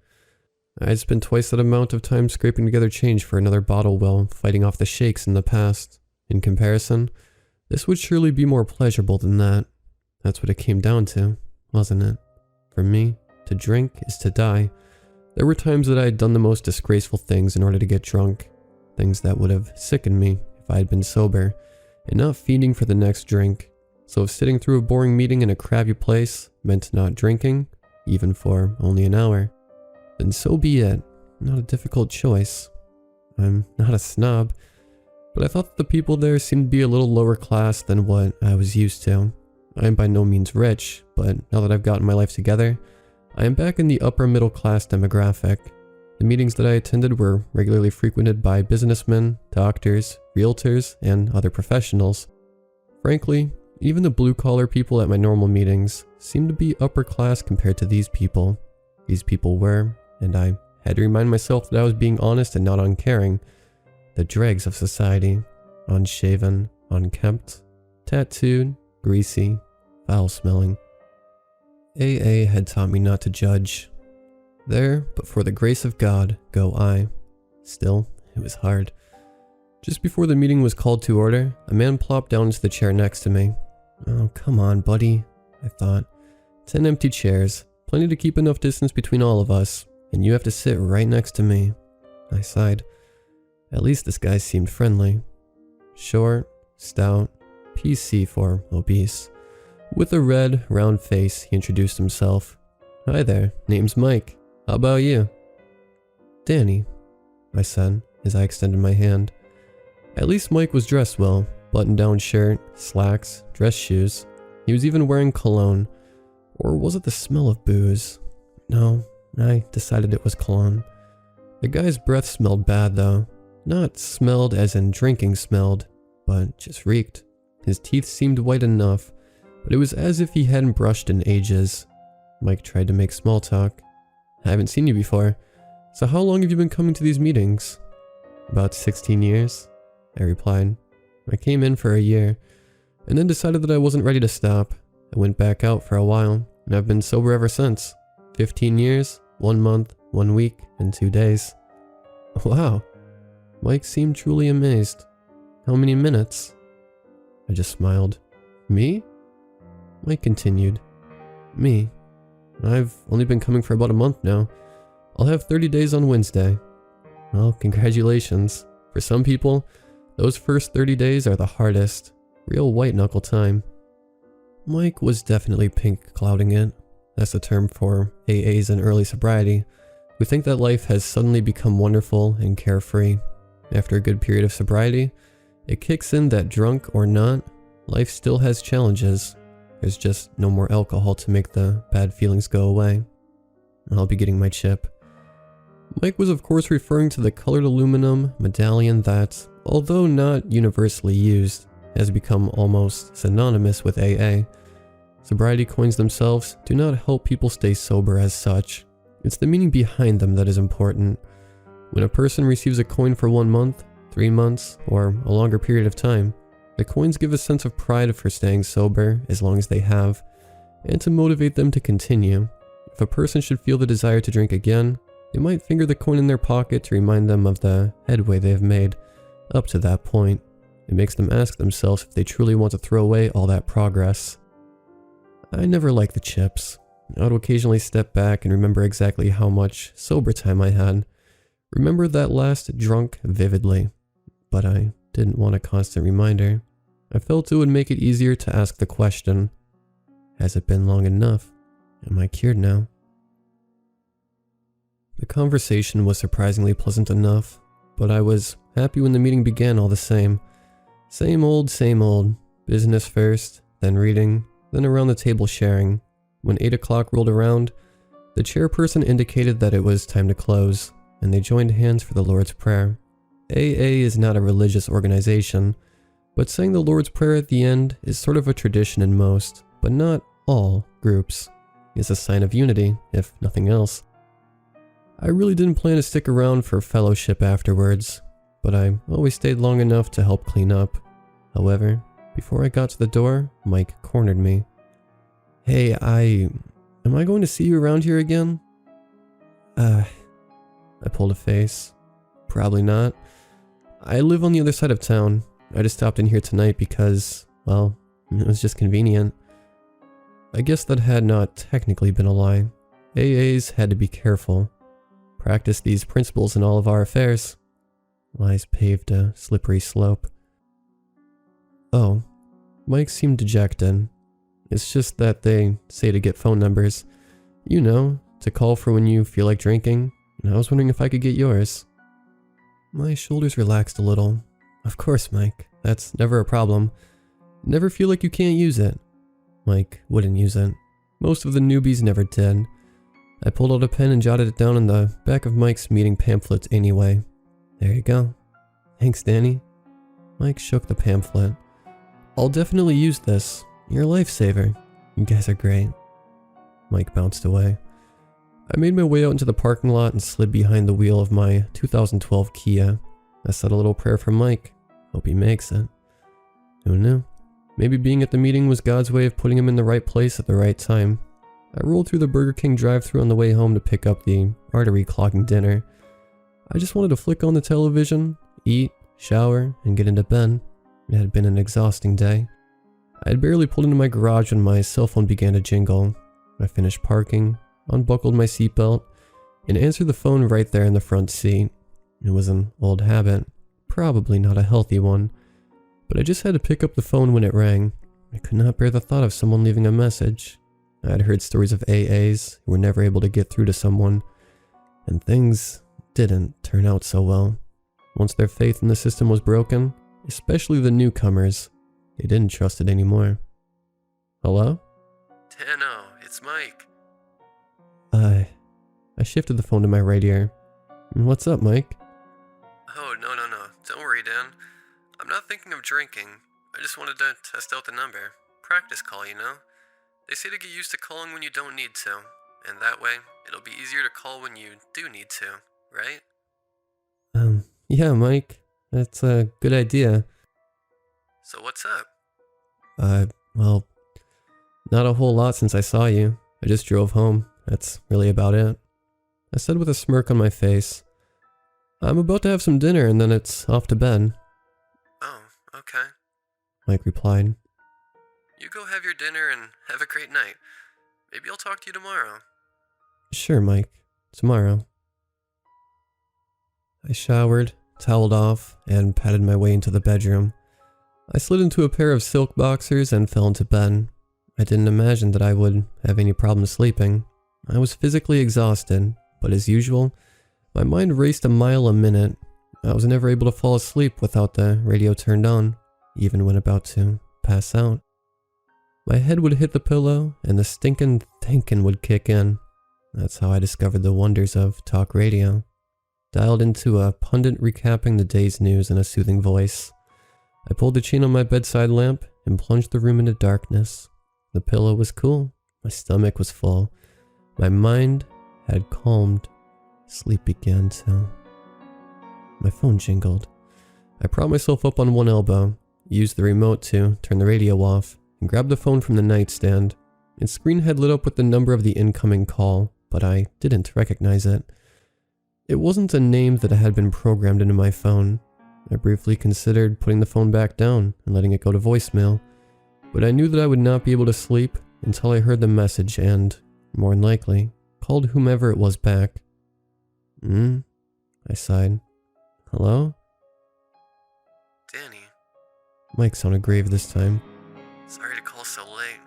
I'd spent twice that amount of time scraping together change for another bottle while fighting off the shakes in the past. In comparison, this would surely be more pleasurable than that. That's what it came down to, wasn't it? For me, to drink is to die. There were times that I had done the most disgraceful things in order to get drunk. Things that would have sickened me if I had been sober, and not feeding for the next drink. So if sitting through a boring meeting in a crabby place meant not drinking, even for only an hour, then so be it. Not a difficult choice. I'm not a snob, but I thought that the people there seemed to be a little lower class than what I was used to. I am by no means rich, but now that I've gotten my life together, I am back in the upper middle class demographic. The meetings that I attended were regularly frequented by businessmen, doctors, realtors, and other professionals. Frankly, even the blue-collar people at my normal meetings seemed to be upper class compared to these people. These people were, and I had to remind myself that I was being honest and not uncaring, the dregs of society, unshaven, unkempt, tattooed, greasy, foul-smelling. AA had taught me not to judge. There, but for the grace of God, go I. Still, it was hard. Just before the meeting was called to order, a man plopped down into the chair next to me. Oh, come on, buddy, I thought. 10 empty chairs, plenty to keep enough distance between all of us, and you have to sit right next to me. I sighed. At least this guy seemed friendly. Short, stout, PC for obese. With a red, round face, he introduced himself. Hi there, name's Mike. How about you? Danny, I said, as I extended my hand. At least Mike was dressed well. Button-down shirt, slacks, dress shoes. He was even wearing cologne. Or was it the smell of booze? No, I decided it was cologne. The guy's breath smelled bad though. Not smelled as in drinking smelled, but just reeked. His teeth seemed white enough, but it was as if he hadn't brushed in ages. Mike tried to make small talk. I haven't seen you before. So how long have you been coming to these meetings? About 16 years, I replied. I came in for a year, and then decided that I wasn't ready to stop. I went back out for a while, and I've been sober ever since. 15 years, 1 month, 1 week, and 2 days. Wow. Mike seemed truly amazed. How many minutes? I just smiled. Me? Mike continued. Me. I've only been coming for about a month now. I'll have 30 days on Wednesday. Well, congratulations. For some people, those first 30 days are the hardest. Real white-knuckle time. Mike was definitely pink clouding it. That's the term for AAs in early sobriety, who think that life has suddenly become wonderful and carefree. After a good period of sobriety, it kicks in that drunk or not, life still has challenges. There's just no more alcohol to make the bad feelings go away. I'll be getting my chip. Mike was of course referring to the colored aluminum medallion that, although not universally used, has become almost synonymous with AA. Sobriety coins themselves do not help people stay sober as such. It's the meaning behind them that is important. When a person receives a coin for 1 month, 3 months, or a longer period of time, the coins give a sense of pride for staying sober as long as they have, and to motivate them to continue. If a person should feel the desire to drink again, they might finger the coin in their pocket to remind them of the headway they have made up to that point. It makes them ask themselves if they truly want to throw away all that progress. I never liked the chips. I would occasionally step back and remember exactly how much sober time I had. Remember that last drunk vividly, but I didn't want a constant reminder. I felt it would make it easier to ask the question, has it been long enough? Am I cured now? The conversation was surprisingly pleasant enough, but I was happy when the meeting began all the same. Same old, business first, then reading, then around the table sharing. When 8 o'clock rolled around, the chairperson indicated that it was time to close, and they joined hands for the Lord's Prayer. AA is not a religious organization, but saying the Lord's Prayer at the end is sort of a tradition in most, but not all, groups. It's a sign of unity, if nothing else. I really didn't plan to stick around for fellowship afterwards, but I always stayed long enough to help clean up. However, before I got to the door, Mike cornered me. Hey, am I going to see you around here again? I pulled a face. Probably not. I live on the other side of town. I just stopped in here tonight because, well, it was just convenient. I guess that had not technically been a lie. AAs had to be careful. Practice these principles in all of our affairs. Lies paved a slippery slope. Oh, Mike seemed dejected. It's just that they say to get phone numbers. You know, to call for when you feel like drinking, and I was wondering if I could get yours. My shoulders relaxed a little. Of course, Mike. That's never a problem. Never feel like you can't use it. Mike wouldn't use it. Most of the newbies never did. I pulled out a pen and jotted it down in the back of Mike's meeting pamphlet anyway. There you go. Thanks, Danny. Mike shook the pamphlet. I'll definitely use this. You're a lifesaver. You guys are great. Mike bounced away. I made my way out into the parking lot and slid behind the wheel of my 2012 Kia. I said a little prayer for Mike. Hope he makes it. Who knew? Maybe being at the meeting was God's way of putting him in the right place at the right time. I rolled through the Burger King drive-thru on the way home to pick up the artery-clogging dinner. I just wanted to flick on the television, eat, shower, and get into bed. It had been an exhausting day. I had barely pulled into my garage when my cell phone began to jingle. I finished parking, unbuckled my seatbelt, and answered the phone right there in the front seat. It was an old habit, probably not a healthy one, but I just had to pick up the phone when it rang. I could not bear the thought of someone leaving a message. I had heard stories of AAs who were never able to get through to someone, and things didn't turn out so well. Once their faith in the system was broken, especially the newcomers, they didn't trust it anymore. Hello? Dano, it's Mike. I shifted the phone to my right ear. What's up, Mike? Oh, no. Don't worry, Dan. I'm not thinking of drinking. I just wanted to test out the number. Practice call, you know? They say to get used to calling when you don't need to, and that way, it'll be easier to call when you do need to, right? Yeah, Mike. That's a good idea. So what's up? Well, not a whole lot since I saw you. I just drove home. That's really about it. I said with a smirk on my face. I'm about to have some dinner and then it's off to bed. Oh, okay. Mike replied. You go have your dinner and have a great night. Maybe I'll talk to you tomorrow. Sure, Mike. Tomorrow. I showered, toweled off, and patted my way into the bedroom. I slid into a pair of silk boxers and fell into bed. I didn't imagine that I would have any problem sleeping. I was physically exhausted, but as usual, my mind raced a mile a minute. I was never able to fall asleep without the radio turned on, even when about to pass out. My head would hit the pillow, and the stinkin' thinkin' would kick in. That's how I discovered the wonders of talk radio, dialed into a pundit recapping the day's news in a soothing voice. I pulled the chain on my bedside lamp and plunged the room into darkness. The pillow was cool. My stomach was full. My mind had calmed. Sleep began to. My phone jingled. I propped myself up on one elbow, used the remote to turn the radio off, and grabbed the phone from the nightstand. Its screen had lit up with the number of the incoming call, but I didn't recognize it. It wasn't a name that had been programmed into my phone. I briefly considered putting the phone back down and letting it go to voicemail, but I knew that I would not be able to sleep until I heard the message and, more than likely, called whomever it was back. I sighed. Hello? Danny, Mike sounded grave this time. sorry to call so late.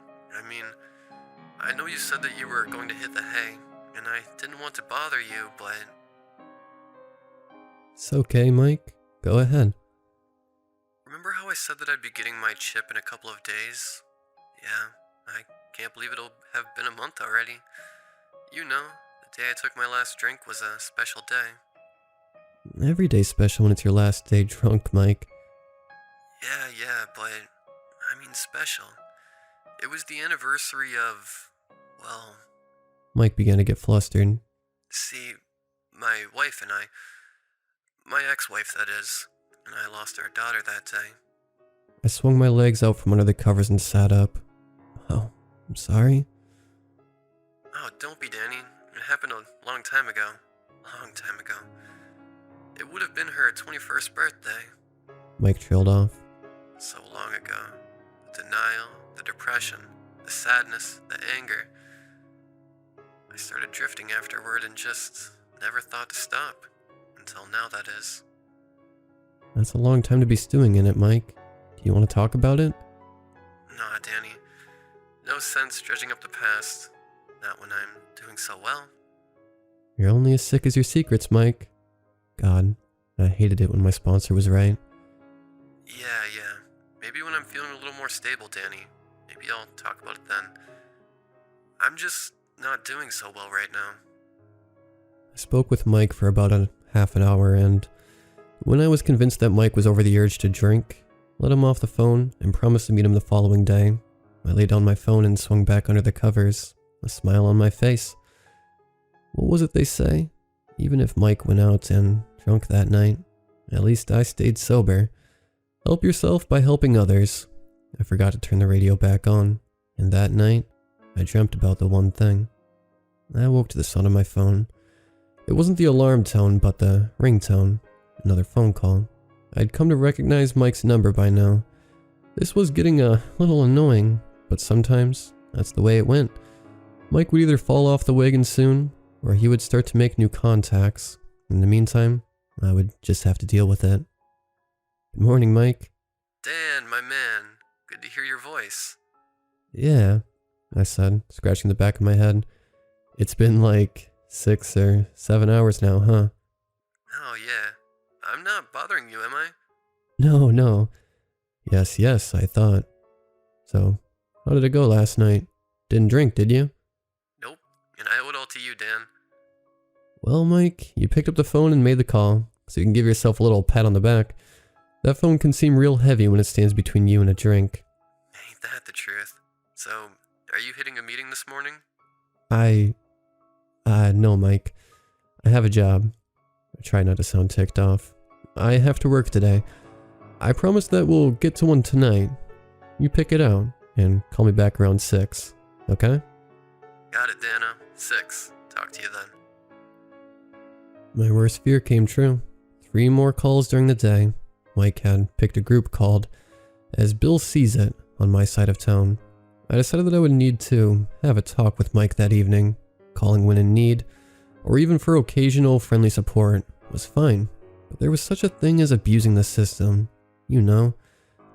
I know you said that you were going to hit the hay, and I didn't want to bother you, but It's okay, Mike. Go ahead. remember how I said that I'd be getting my chip in a couple of days? Yeah, I can't believe it'll have been a month already. You know, the day I took my last drink was a special day. Every day's special when it's your last day drunk, Mike. Yeah, but I mean special. It was the anniversary of, well, Mike began to get flustered. see, my wife and my ex-wife that is, and I lost our daughter that day. I swung my legs out from under the covers and sat up. Oh, I'm sorry. Oh, don't be, Danny. It happened a long time ago. It would have been her 21st birthday. Mike trailed off. So long ago. The denial, the depression, the sadness, the anger. I started drifting afterward and just never thought to stop. Until now, that is. That's a long time to be stewing in it, Mike. Do you want to talk about it? Nah, Danny. No sense dredging up the past. Not when I'm doing so well. You're only as sick as your secrets, Mike. God, I hated it when my sponsor was right. Yeah. Maybe when I'm feeling a little more stable, Danny. Maybe I'll talk about it then. I'm just not doing so well right now. I spoke with Mike for about a half an hour, and when I was convinced that Mike was over the urge to drink, let him off the phone and promised to meet him the following day. I laid down my phone and swung back under the covers, a smile on my face. What was it they say? Even if Mike went out and drunk that night, at least I stayed sober. Help yourself by helping others. I forgot to turn the radio back on, and that night, I dreamt about the one thing. I woke to the sound of my phone. It wasn't the alarm tone, but the ringtone. Another phone call. I'd come to recognize Mike's number by now. This was getting a little annoying, but sometimes that's the way it went. Mike would either fall off the wagon soon, or he would start to make new contacts. In the meantime, I would just have to deal with it. Good morning, Mike. Dan, my man. Good to hear your voice. Yeah, I said, scratching the back of my head. It's been like 6 or 7 hours now, huh? Oh, yeah. I'm not bothering you, am I? No. Yes, I thought. So, how did it go last night? Didn't drink, did you? Nope. And I owe it all to you, Dan. Well, Mike, you picked up the phone and made the call, so you can give yourself a little pat on the back. That phone can seem real heavy when it stands between you and a drink. Ain't that the truth? So, are you hitting a meeting this morning? No, Mike. I have a job. I try not to sound ticked off. I have to work today. I promise that we'll get to one tonight. You pick it out, and call me back around 6, okay? Got it, Dana. 6. Talk to you then. My worst fear came true. 3 more calls during the day. Mike had picked a group called As Bill Sees It on my side of town. I decided that I would need to have a talk with Mike that evening. Calling when in need, or even for occasional friendly support, was fine. But there was such a thing as abusing the system. You know,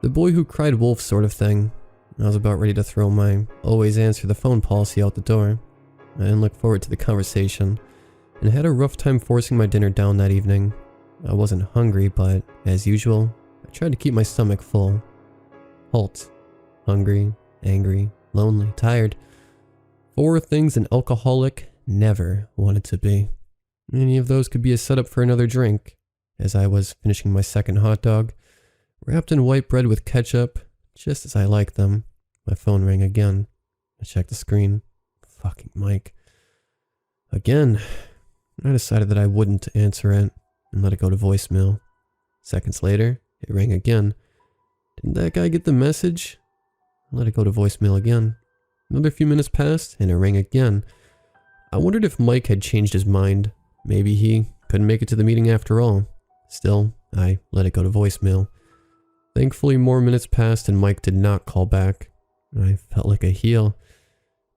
the boy who cried wolf sort of thing. I was about ready to throw my always answer the phone policy out the door. I didn't look forward to the conversation, and had a rough time forcing my dinner down that evening. I wasn't hungry, but, as usual, I tried to keep my stomach full. Halt. Hungry, angry, lonely, tired. 4 things an alcoholic never wanted to be. Any of those could be a setup for another drink. As I was finishing my second hot dog, wrapped in white bread with ketchup, just as I like them, my phone rang again. I checked the screen. Fucking Mike. Again, I decided that I wouldn't answer it and let it go to voicemail. Seconds later, it rang again. Didn't that guy get the message? I let it go to voicemail again. Another few minutes passed and it rang again. I wondered if Mike had changed his mind. Maybe he couldn't make it to the meeting after all. Still, I let it go to voicemail. Thankfully, more minutes passed and Mike did not call back. I felt like a heel,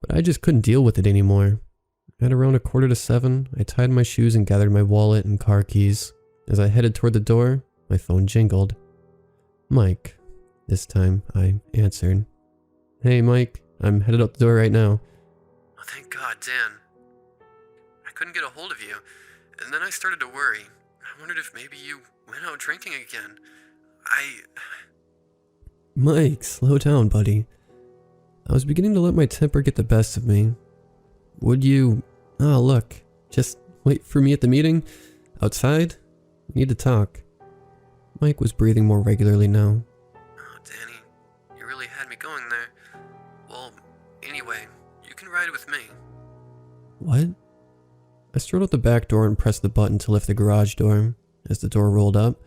but I just couldn't deal with it anymore. At around 6:45, I tied my shoes and gathered my wallet and car keys. As I headed toward the door, my phone jingled. Mike. This time, I answered. Hey, Mike, I'm headed out the door right now. Oh, thank God, Dan. I couldn't get a hold of you, and then I started to worry. I wondered if maybe you went out drinking again. Mike, slow down, buddy. I was beginning to let my temper get the best of me. Would you... Ah, look. Just wait for me at the meeting? Outside? We need to talk. Mike was breathing more regularly now. Oh, Danny, you really had me going there. Well, anyway, you can ride with me. What? I strode out the back door and pressed the button to lift the garage door. As the door rolled up,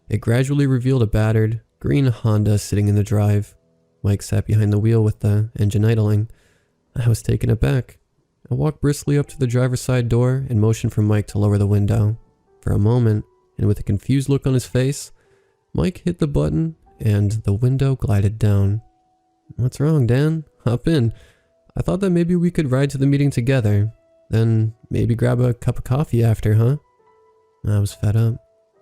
it gradually revealed a battered, green Honda sitting in the drive. Mike sat behind the wheel with the engine idling. I was taken aback. I walked briskly up to the driver's side door and motioned for Mike to lower the window. For a moment, and with a confused look on his face, Mike hit the button and the window glided down. What's wrong, Dan? Hop in. I thought that maybe we could ride to the meeting together. Then maybe grab a cup of coffee after, huh? I was fed up.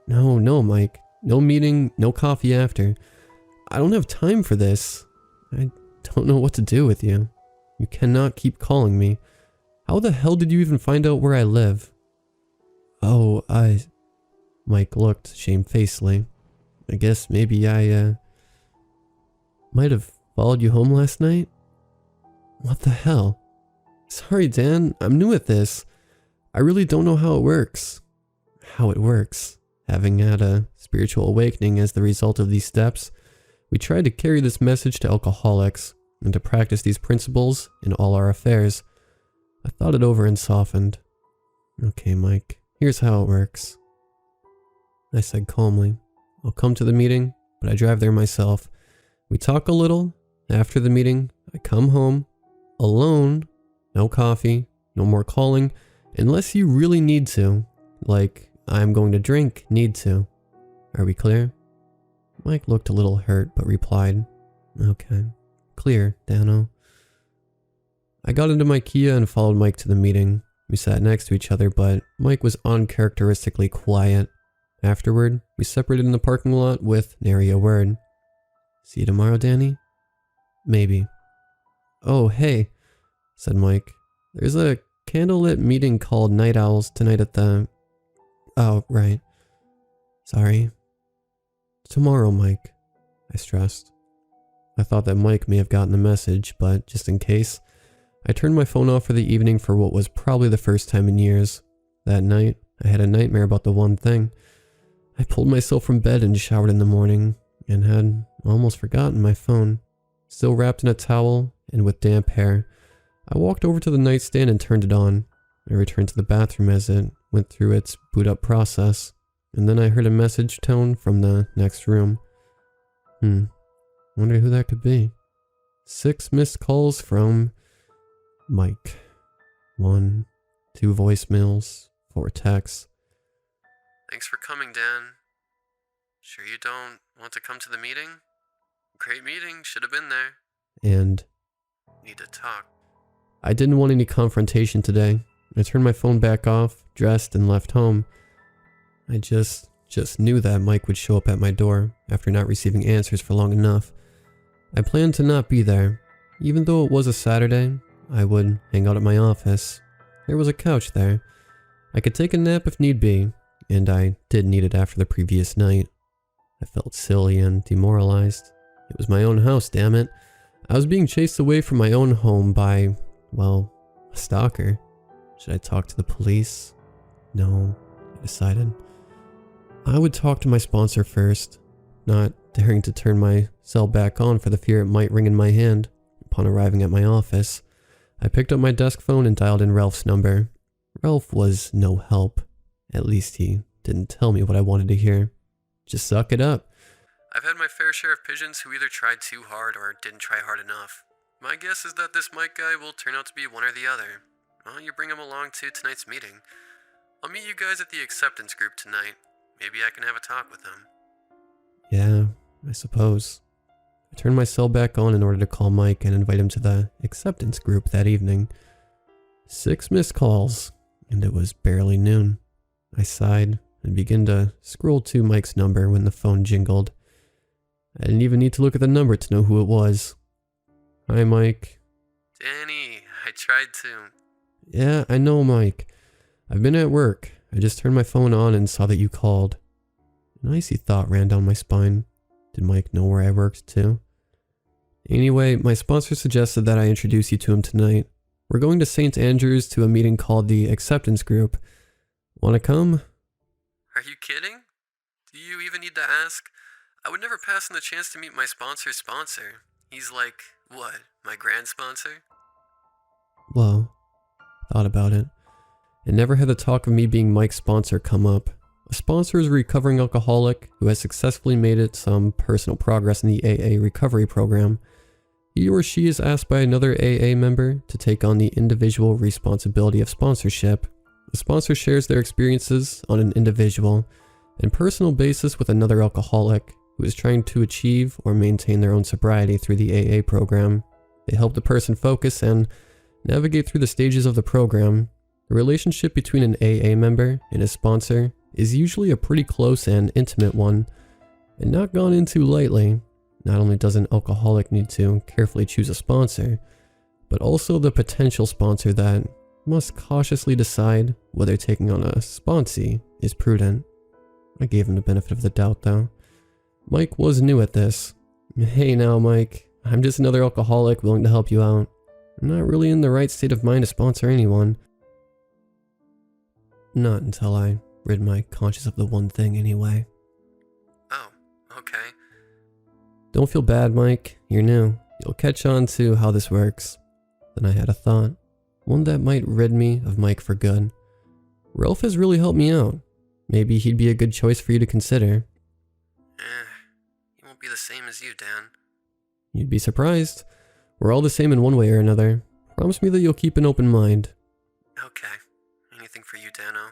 No, Mike. No meeting, no coffee after. I don't have time for this. I don't know what to do with you. You cannot keep calling me. How the hell did you even find out where I live? Oh, Mike looked shamefacedly. I guess maybe I, might have followed you home last night? What the hell? Sorry, Dan, I'm new at this. I really don't know how it works. How it works. Having had a spiritual awakening as the result of these steps, we tried to carry this message to alcoholics and to practice these principles in all our affairs. I thought it over and softened. Okay, Mike, here's how it works. I said calmly, I'll come to the meeting, but I drive there myself. We talk a little. After the meeting, I come home, alone, no coffee, no more calling, unless you really need to, like I'm going to drink, need to. Are we clear? Mike looked a little hurt, but replied, okay, clear, Dano. I got into my Kia and followed Mike to the meeting. We sat next to each other, but Mike was uncharacteristically quiet. Afterward, we separated in the parking lot with nary a word. See you tomorrow, Danny? Maybe. Oh, hey, said Mike. There's a candlelit meeting called Night Owls tonight at the... Oh, right. Sorry. Tomorrow, Mike, I stressed. I thought that Mike may have gotten the message, but just in case, I turned my phone off for the evening for what was probably the first time in years. That night, I had a nightmare about the one thing. I pulled myself from bed and showered in the morning, and had almost forgotten my phone. Still wrapped in a towel and with damp hair, I walked over to the nightstand and turned it on. I returned to the bathroom as it went through its boot up process, and then I heard a message tone from the next room. Wonder who that could be. 6 missed calls from Mike. 1, 2 voicemails, 4 texts. Thanks for coming, Dan. Sure you don't want to come to the meeting? Great meeting, should have been there. And need to talk. I didn't want any confrontation today. I turned my phone back off, dressed, and left home. I just knew that Mike would show up at my door after not receiving answers for long enough. I planned to not be there. Even though it was a Saturday, I would hang out at my office. There was a couch there. I could take a nap if need be, and I did need it after the previous night. I felt silly and demoralized. It was my own house, damn it. I was being chased away from my own home by, well, a stalker. Should I talk to the police? No, I decided. I would talk to my sponsor first, not daring to turn my cell back on for the fear it might ring in my hand. Upon arriving at my office, I picked up my desk phone and dialed in Ralph's number. Ralph was no help. At least he didn't tell me what I wanted to hear. Just suck it up. I've had my fair share of pigeons who either tried too hard or didn't try hard enough. My guess is that this Mike guy will turn out to be one or the other. Why don't you bring him along to tonight's meeting? I'll meet you guys at the acceptance group tonight. Maybe I can have a talk with him. Yeah, I suppose. I turned my cell back on in order to call Mike and invite him to the acceptance group that evening. 6 missed calls, and it was barely noon. I sighed and began to scroll to Mike's number when the phone jingled. I didn't even need to look at the number to know who it was. Hi, Mike. Danny, I tried to. Yeah, I know, Mike. I've been at work. I just turned my phone on and saw that you called. An icy thought ran down my spine. Did Mike know where I worked too? Anyway, my sponsor suggested that I introduce you to him tonight. We're going to St. Andrews to a meeting called the Acceptance Group. Want to come? Are you kidding? Do you even need to ask? I would never pass on the chance to meet my sponsor's sponsor. He's like, what, my grand sponsor? Well, thought about it. And never had the talk of me being Mike's sponsor come up. A sponsor is a recovering alcoholic who has successfully made it some personal progress in the AA recovery program. He or she is asked by another AA member to take on the individual responsibility of sponsorship. The sponsor shares their experiences on an individual and personal basis with another alcoholic who is trying to achieve or maintain their own sobriety through the AA program. They help the person focus and navigate through the stages of the program. The relationship between an AA member and his sponsor is usually a pretty close and intimate one, and not gone into lightly. Not only does an alcoholic need to carefully choose a sponsor, but also the potential sponsor that must cautiously decide whether taking on a sponsee is prudent. I gave him the benefit of the doubt though. Mike was new at this. Hey now, Mike, I'm just another alcoholic willing to help you out. I'm not really in the right state of mind to sponsor anyone. Not until I rid my conscience of the one thing anyway. Oh, okay. Don't feel bad, Mike. You're new. You'll catch on to how this works. Then I had a thought. One that might rid me of Mike for good. Ralph has really helped me out. Maybe he'd be a good choice for you to consider. He won't be the same as you, Dan. You'd be surprised. We're all the same in one way or another. Promise me that you'll keep an open mind. Okay. Anything for you, Dano?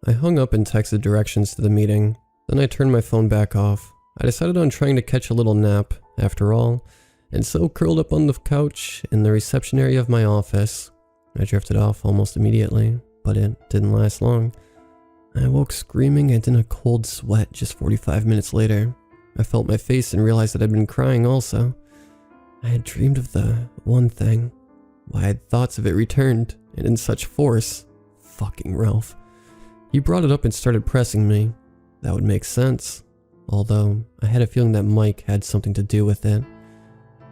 I hung up and texted directions to the meeting. Then I turned my phone back off. I decided on trying to catch a little nap, after all, and so curled up on the couch in the reception area of my office. I drifted off almost immediately, but it didn't last long. I woke screaming and in a cold sweat just 45 minutes later. I felt my face and realized that I'd been crying also. I had dreamed of the one thing. Why had thoughts of it returned, and in such force. Fucking Ralph. He brought it up and started pressing me. That would make sense. Although, I had a feeling that Mike had something to do with it.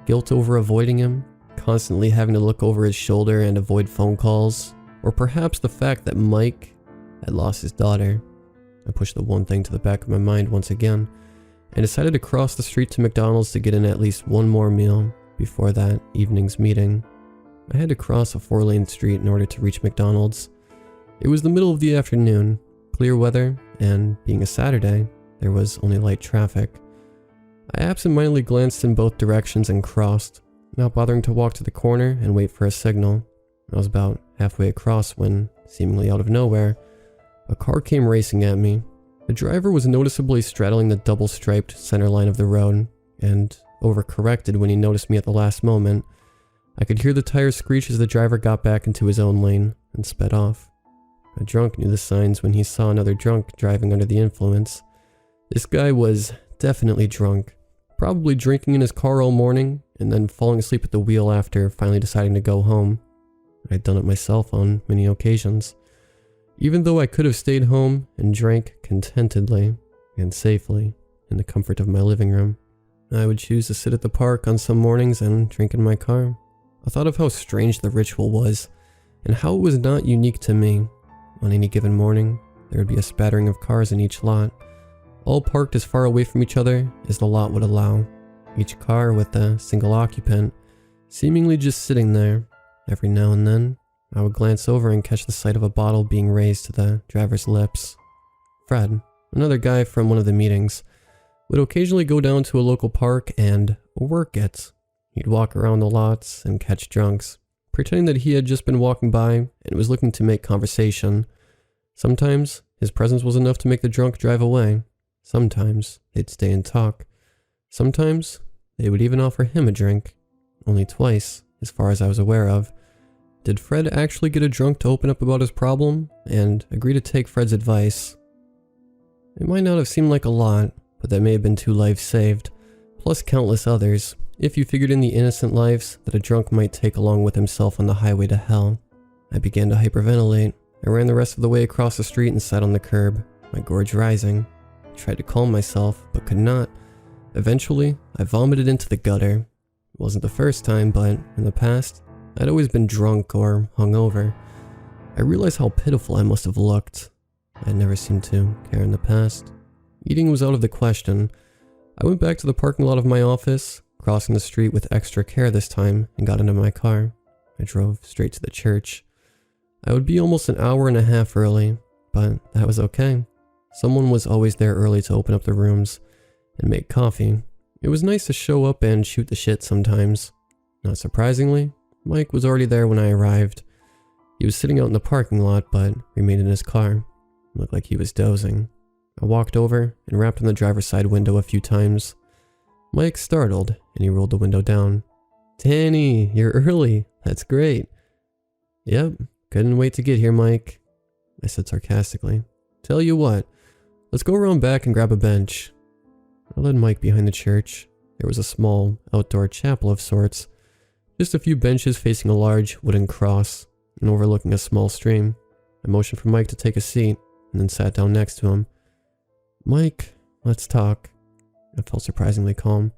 Guilt over avoiding him, constantly having to look over his shoulder and avoid phone calls, or perhaps the fact that Mike had lost his daughter. I pushed the one thing to the back of my mind once again, and decided to cross the street to McDonald's to get in at least one more meal before that evening's meeting. I had to cross a 4-lane street in order to reach McDonald's. It was the middle of the afternoon, clear weather, and being a Saturday, there was only light traffic. I absentmindedly glanced in both directions and crossed, not bothering to walk to the corner and wait for a signal. I was about halfway across when, seemingly out of nowhere, a car came racing at me. The driver was noticeably straddling the double-striped center line of the road, and overcorrected when he noticed me at the last moment. I could hear the tires screech as the driver got back into his own lane and sped off. A drunk knew the signs when he saw another drunk driving under the influence. This guy was definitely drunk, probably drinking in his car all morning and then falling asleep at the wheel after finally deciding to go home. I'd done it myself on many occasions. Even though I could have stayed home and drank contentedly and safely in the comfort of my living room, I would choose to sit at the park on some mornings and drink in my car. I thought of how strange the ritual was and how it was not unique to me. On any given morning, there would be a spattering of cars in each lot, all parked as far away from each other as the lot would allow, each car with a single occupant, seemingly just sitting there. Every now and then, I would glance over and catch the sight of a bottle being raised to the driver's lips. Fred, another guy from one of the meetings, would occasionally go down to a local park and work it. He'd walk around the lots and catch drunks, pretending that he had just been walking by and was looking to make conversation. Sometimes, his presence was enough to make the drunk drive away. Sometimes, they'd stay and talk. Sometimes, they would even offer him a drink. Only twice, as far as I was aware of, did Fred actually get a drunk to open up about his problem and agree to take Fred's advice. It might not have seemed like a lot, but that may have been 2 lives saved, plus countless others, if you figured in the innocent lives that a drunk might take along with himself on the highway to hell. I began to hyperventilate. I ran the rest of the way across the street and sat on the curb, my gorge rising. I tried to calm myself, but could not. Eventually, I vomited into the gutter. It wasn't the first time, but in the past, I'd always been drunk or hungover. I realized how pitiful I must have looked. I'd never seemed to care in the past. Eating was out of the question. I went back to the parking lot of my office, crossing the street with extra care this time, and got into my car. I drove straight to the church. I would be almost an hour and a half early, but that was okay. Someone was always there early to open up the rooms and make coffee. It was nice to show up and shoot the shit sometimes. Not surprisingly, Mike was already there when I arrived. He was sitting out in the parking lot, but remained in his car. It looked like he was dozing. I walked over and rapped on the driver's side window a few times. Mike startled, and he rolled the window down. "Danny, you're early. That's great." "Yep, couldn't wait to get here, Mike," I said sarcastically. "Tell you what, let's go around back and grab a bench." I led Mike behind the church. There was a small, outdoor chapel of sorts. Just a few benches facing a large wooden cross and overlooking a small stream. I motioned for Mike to take a seat, and then sat down next to him. "Mike, let's talk." I felt surprisingly calm.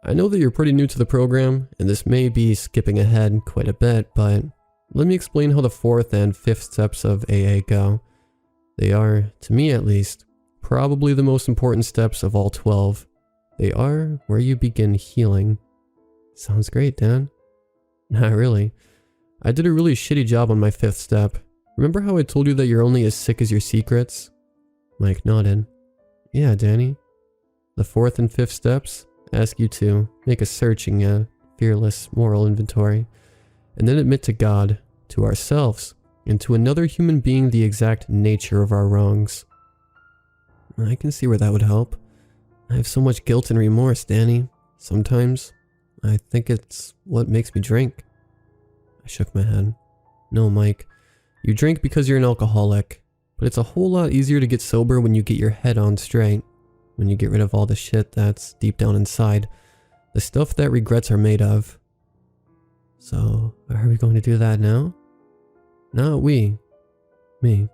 "I know that you're pretty new to the program, and this may be skipping ahead quite a bit, but let me explain how the 4th and 5th steps of AA go. They are, to me at least, probably the most important steps of all 12. They are where you begin healing." "Sounds great, Dan." "Not really. I did a really shitty job on my 5th step. Remember how I told you that you're only as sick as your secrets?" Mike nodded. "Yeah, Danny. The 4th and 5th steps ask you to make a searching and fearless moral inventory, and then admit to God, to ourselves, and to another human being the exact nature of our wrongs." "I can see where that would help. I have so much guilt and remorse, Danny. Sometimes, I think it's what makes me drink." I shook my head. "No, Mike. You drink because you're an alcoholic, but it's a whole lot easier to get sober when you get your head on straight, when you get rid of all the shit that's deep down inside, the stuff that regrets are made of." "So, are we going to do that now?" "Not we. Me."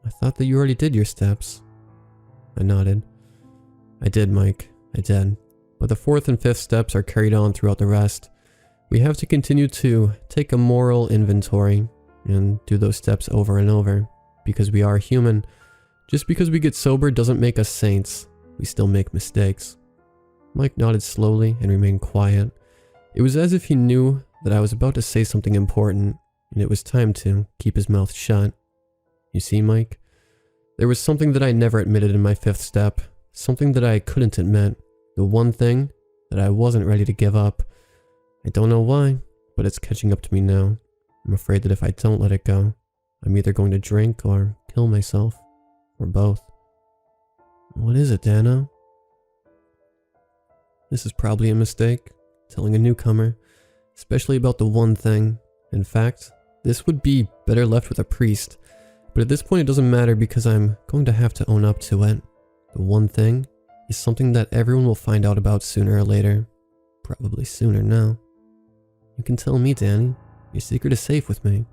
"I thought that you already did your steps." I nodded. "I did, Mike. I did. But the 4th and 5th steps are carried on throughout the rest. We have to continue to take a moral inventory and do those steps over and over, because we are human. Just because we get sober doesn't make us saints. We still make mistakes." Mike nodded slowly and remained quiet. It was as if he knew that I was about to say something important, and it was time to keep his mouth shut. "You see, Mike, there was something that I never admitted in my 5th step, something that I couldn't admit, the one thing that I wasn't ready to give up. I don't know why, but it's catching up to me now. I'm afraid that if I don't let it go, I'm either going to drink or kill myself, or both." "What is it, Dano?" This is probably a mistake, telling a newcomer, especially about the one thing. In fact, this would be better left with a priest, but at this point it doesn't matter because I'm going to have to own up to it. The one thing is something that everyone will find out about sooner or later. Probably sooner now. "You can tell me, Danny. Your secret is safe with me."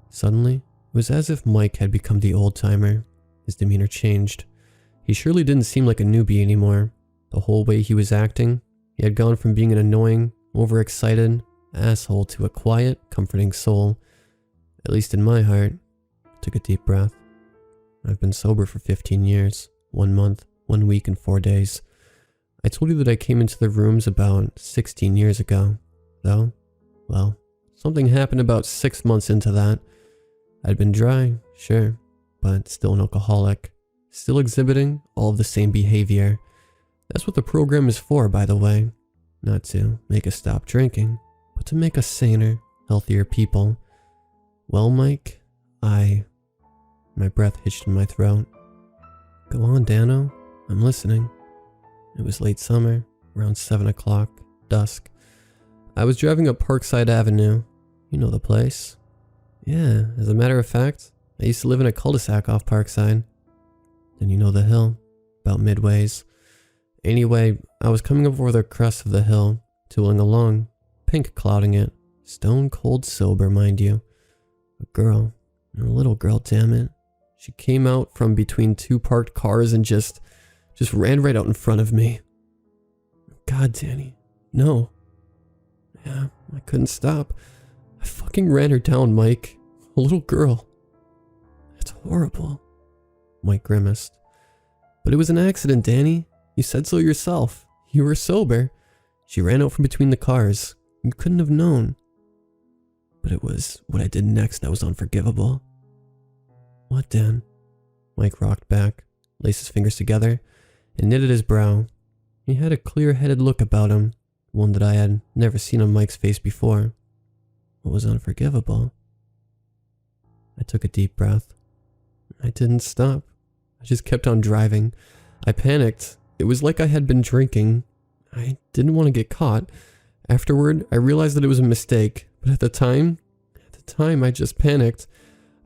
Suddenly, it was as if Mike had become the old-timer. His demeanor changed. He surely didn't seem like a newbie anymore. The whole way he was acting, he had gone from being an annoying, overexcited asshole to a quiet, comforting soul. At least in my heart. Took a deep breath. I've been sober for 15 years, 1 month, 1 week, and 4 days. I told you that I came into the rooms about 16 years ago, though, well, something happened about 6 months into that. I'd been dry, sure, but still an alcoholic, still exhibiting all of the same behavior. That's what the program is for, by the way. Not to make us stop drinking, but to make us saner, healthier people. Well, Mike, My breath hitched in my throat. Go on, Dano. I'm listening. It was late summer, around 7 o'clock, dusk. I was driving up Parkside Avenue. You know the place. Yeah, as a matter of fact, I used to live in a cul-de-sac off Parkside. Then you know the hill, about midways. Anyway, I was coming up over the crest of the hill, tooling along, pink clouding it, stone cold sober, mind you. A girl, a little girl, damn it. She came out from between 2 parked cars and just ran right out in front of me. God, Danny, no. Yeah, I couldn't stop. I fucking ran her down, Mike. A little girl. It's horrible. Mike grimaced. But it was an accident, Danny. You said so yourself. You were sober. She ran out from between the cars. You couldn't have known. But it was what I did next that was unforgivable. What, Dan? Mike rocked back, laced his fingers together, and knitted his brow. He had a clear-headed look about him, one that I had never seen on Mike's face before. What was unforgivable? I took a deep breath. I didn't stop. I just kept on driving. I panicked. It was like I had been drinking. I didn't want to get caught. Afterward, I realized that it was a mistake, but at the time, I just panicked.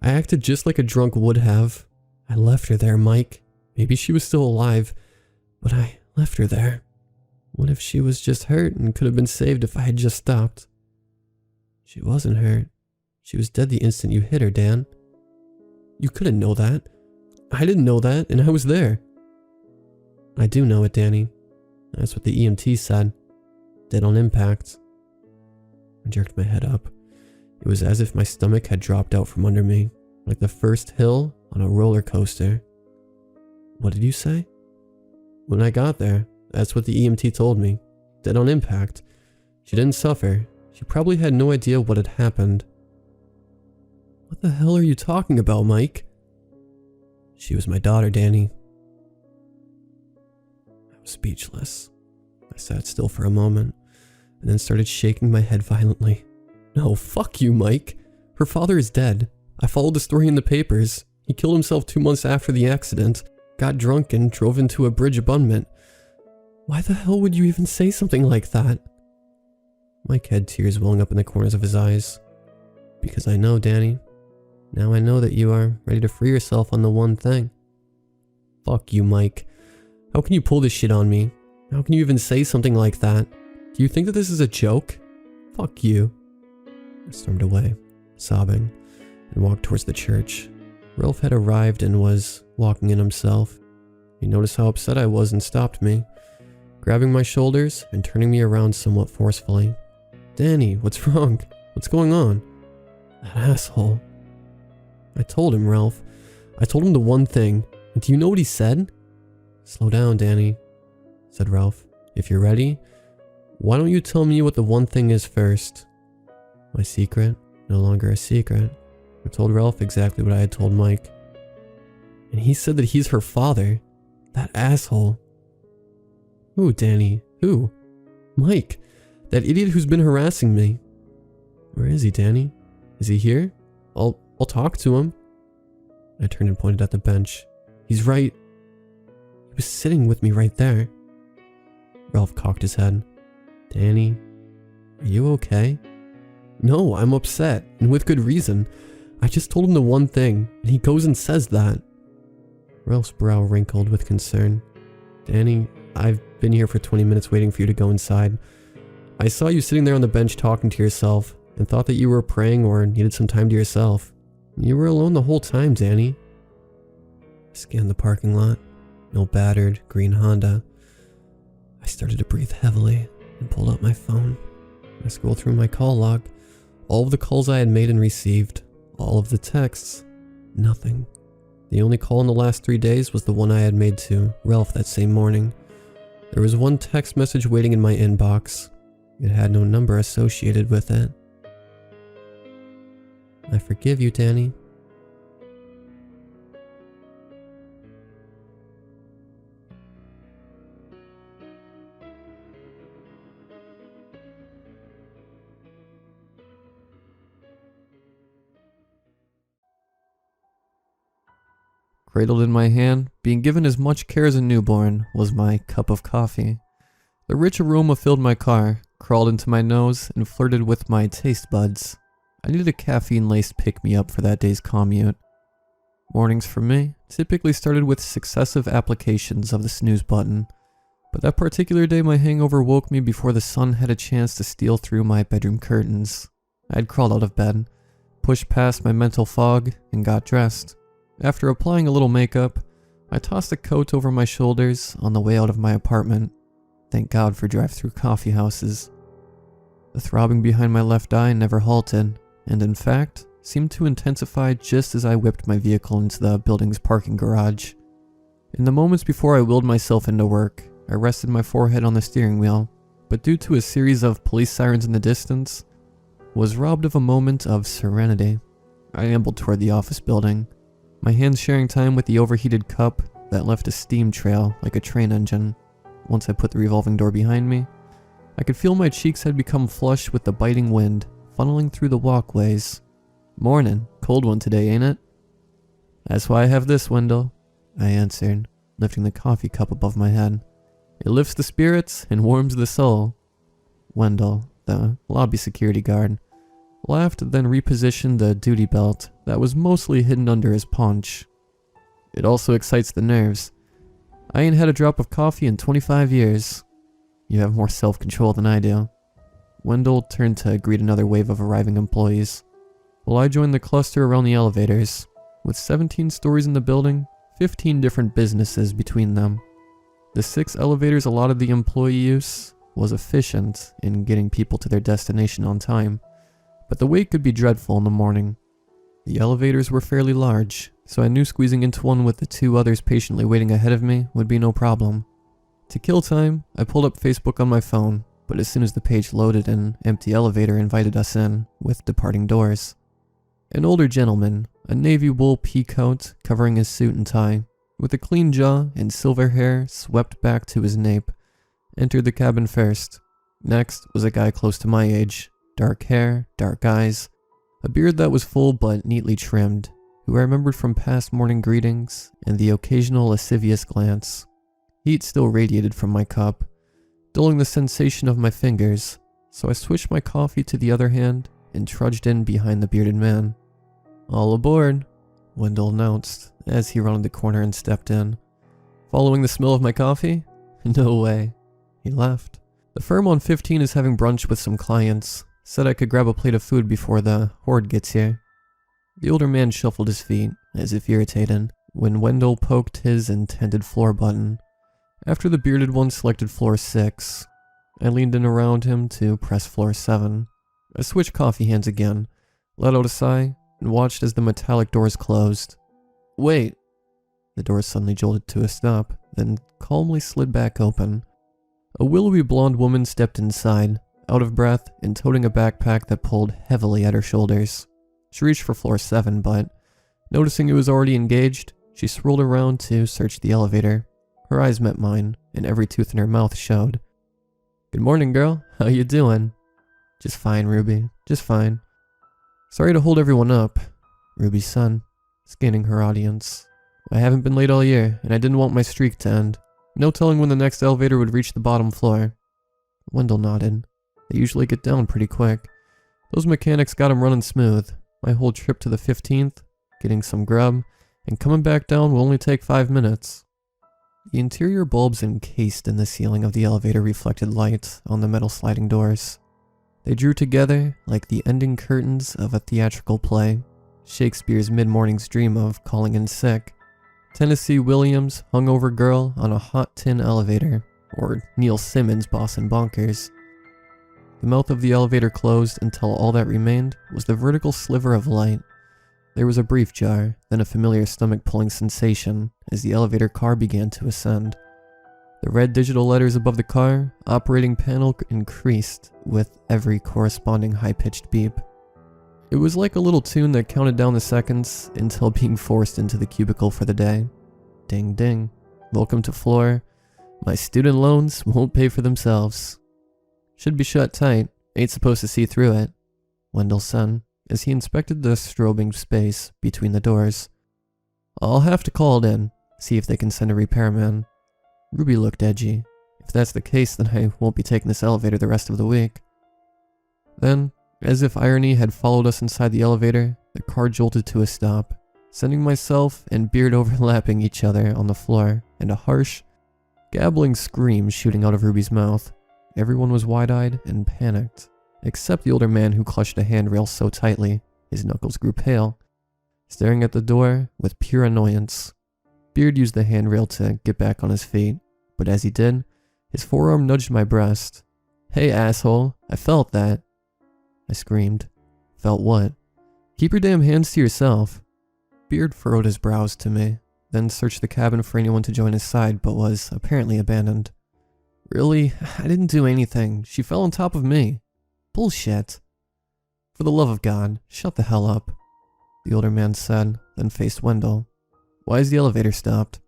I acted just like a drunk would have. I left her there, Mike. Maybe she was still alive, but I left her there. What if she was just hurt and could have been saved if I had just stopped? She wasn't hurt. She was dead the instant you hit her, Dan. You couldn't know that. I didn't know that, and I was there. I do know it, Danny. That's what the EMT said. Dead on impact. I jerked my head up. It was as if my stomach had dropped out from under me, like the first hill on a roller coaster. What did you say? When I got there, that's what the EMT told me. Dead on impact. She didn't suffer. She probably had no idea what had happened. What the hell are you talking about, Mike? She was my daughter, Danny. I was speechless. I sat still for a moment, and then started shaking my head violently. No, fuck you, Mike. Her father is dead. I followed the story in the papers. He killed himself 2 months after the accident, got drunk and drove into a bridge abutment. Why the hell would you even say something like that? Mike had tears welling up in the corners of his eyes. Because I know, Danny. Now I know that you are ready to free yourself on the one thing. Fuck you, Mike. How can you pull this shit on me? How can you even say something like that? Do you think that this is a joke? Fuck you. I stormed away, sobbing, and walked towards the church. Ralph had arrived and was walking in himself. He noticed how upset I was and stopped me, grabbing my shoulders and turning me around somewhat forcefully. Danny, what's wrong? What's going on? That asshole. I told him, Ralph. I told him the one thing. And do you know what he said? Slow down, Danny, said Ralph. If you're ready, why don't you tell me what the one thing is first? My secret, no longer a secret. I told Ralph exactly what I had told Mike. And he said that he's her father. That asshole. Who, Danny? Who? Mike. That idiot who's been harassing me. Where is he, Danny? Is he here? I'll talk to him. I turned and pointed at the bench. He's right. He was sitting with me right there. Ralph cocked his head. Danny, are you okay? No, I'm upset, and with good reason. I just told him the one thing, and he goes and says that. Ralph's brow wrinkled with concern. Danny, I've been here for 20 minutes waiting for you to go inside. I saw you sitting there on the bench talking to yourself, and thought that you were praying or needed some time to yourself. You were alone the whole time, Danny. I scanned the parking lot. No battered, green Honda. I started to breathe heavily and pulled out my phone. I scrolled through my call log. All of the calls I had made and received. All of the texts, nothing. The only call in the last 3 days was the one I had made to Ralph that same morning. There was one text message waiting in my inbox. It had no number associated with it. I forgive you, Danny. Cradled in my hand, being given as much care as a newborn, was my cup of coffee. The rich aroma filled my car, crawled into my nose, and flirted with my taste buds. I needed a caffeine-laced pick-me-up for that day's commute. Mornings for me typically started with successive applications of the snooze button, but that particular day my hangover woke me before the sun had a chance to steal through my bedroom curtains. I had crawled out of bed, pushed past my mental fog, and got dressed. After applying a little makeup, I tossed a coat over my shoulders on the way out of my apartment. Thank God for drive-through coffee houses. The throbbing behind my left eye never halted, and in fact, seemed to intensify just as I whipped my vehicle into the building's parking garage. In the moments before I willed myself into work, I rested my forehead on the steering wheel, but due to a series of police sirens in the distance, was robbed of a moment of serenity. I ambled toward the office building, my hands sharing time with the overheated cup that left a steam trail like a train engine. Once I put the revolving door behind me, I could feel my cheeks had become flush with the biting wind funneling through the walkways. Morning, cold one today, ain't it? That's why I have this, Wendell, I answered, lifting the coffee cup above my head. It lifts the spirits and warms the soul. Wendell, the lobby security guard, laughed, then repositioned the duty belt that was mostly hidden under his paunch. It also excites the nerves. I ain't had a drop of coffee in 25 years. You have more self-control than I do. Wendell turned to greet another wave of arriving employees, while I joined the cluster around the elevators. With 17 stories in the building, 15 different businesses between them. The 6 elevators allotted the employee use was efficient in getting people to their destination on time, but the wait could be dreadful in the morning. The elevators were fairly large, so I knew squeezing into one with the 2 others patiently waiting ahead of me would be no problem. To kill time, I pulled up Facebook on my phone, but as soon as the page loaded, an empty elevator invited us in, with departing doors. An older gentleman, a navy wool pea coat covering his suit and tie, with a clean jaw and silver hair swept back to his nape, entered the cabin first. Next was a guy close to my age, dark hair, dark eyes, a beard that was full but neatly trimmed, who I remembered from past morning greetings and the occasional lascivious glance. Heat still radiated from my cup, dulling the sensation of my fingers, so I switched my coffee to the other hand and trudged in behind the bearded man. All aboard, Wendell announced as he rounded the corner and stepped in. Following the smell of my coffee? No way. He laughed. The firm on 15 is having brunch with some clients. Said I could grab a plate of food before the horde gets here. The older man shuffled his feet, as if irritated, when Wendell poked his intended floor button. After the bearded one selected floor 6, I leaned in around him to press floor 7. I switched coffee hands again, let out a sigh, and watched as the metallic doors closed. Wait! The doors suddenly jolted to a stop, then calmly slid back open. A willowy blonde woman stepped inside, out of breath and toting a backpack that pulled heavily at her shoulders. She reached for floor 7, but noticing it was already engaged, she swirled around to search the elevator. Her eyes met mine, and every tooth in her mouth showed. Good morning, girl. How you doing? Just fine, Ruby. Just fine. Sorry to hold everyone up. Ruby's son, scanning her audience. I haven't been late all year, and I didn't want my streak to end. No telling when the next elevator would reach the bottom floor. Wendell nodded. They usually get down pretty quick. Those mechanics got them running smooth. My whole trip to the 15th, getting some grub, and coming back down will only take 5 minutes. The interior bulbs encased in the ceiling of the elevator reflected light on the metal sliding doors. They drew together like the ending curtains of a theatrical play, Shakespeare's mid-morning's dream of calling in sick, Tennessee Williams' hungover girl on a hot tin elevator, or Neil Simmons' boss in Bonkers. The mouth of the elevator closed until all that remained was the vertical sliver of light, There was a brief jar, then a familiar stomach-pulling sensation as the elevator car began to ascend. The red digital letters above the car operating panel increased with every corresponding high-pitched beep. It was like a little tune that counted down the seconds until being forced into the cubicle for the day. Ding ding. Welcome to floor. My student loans won't pay for themselves. Should be shut tight. Ain't supposed to see through it. Wendell said as he inspected the strobing space between the doors. I'll have to call it in, see if they can send a repairman. Ruby looked edgy. If that's the case, then I won't be taking this elevator the rest of the week. Then, as if irony had followed us inside the elevator, the car jolted to a stop, sending myself and Beard overlapping each other on the floor, and a harsh, gabbling scream shooting out of Ruby's mouth. Everyone was wide-eyed and panicked, except the older man who clutched a handrail so tightly, his knuckles grew pale, staring at the door with pure annoyance. Beard used the handrail to get back on his feet, but as he did, his forearm nudged my breast. Hey asshole, I felt that. I screamed. Felt what? Keep your damn hands to yourself. Beard furrowed his brows to me, then searched the cabin for anyone to join his side, but was apparently abandoned. Really? I didn't do anything. She fell on top of me. Bullshit. For the love of God, shut the hell up, the older man said, then faced Wendell. Why is the elevator stopped?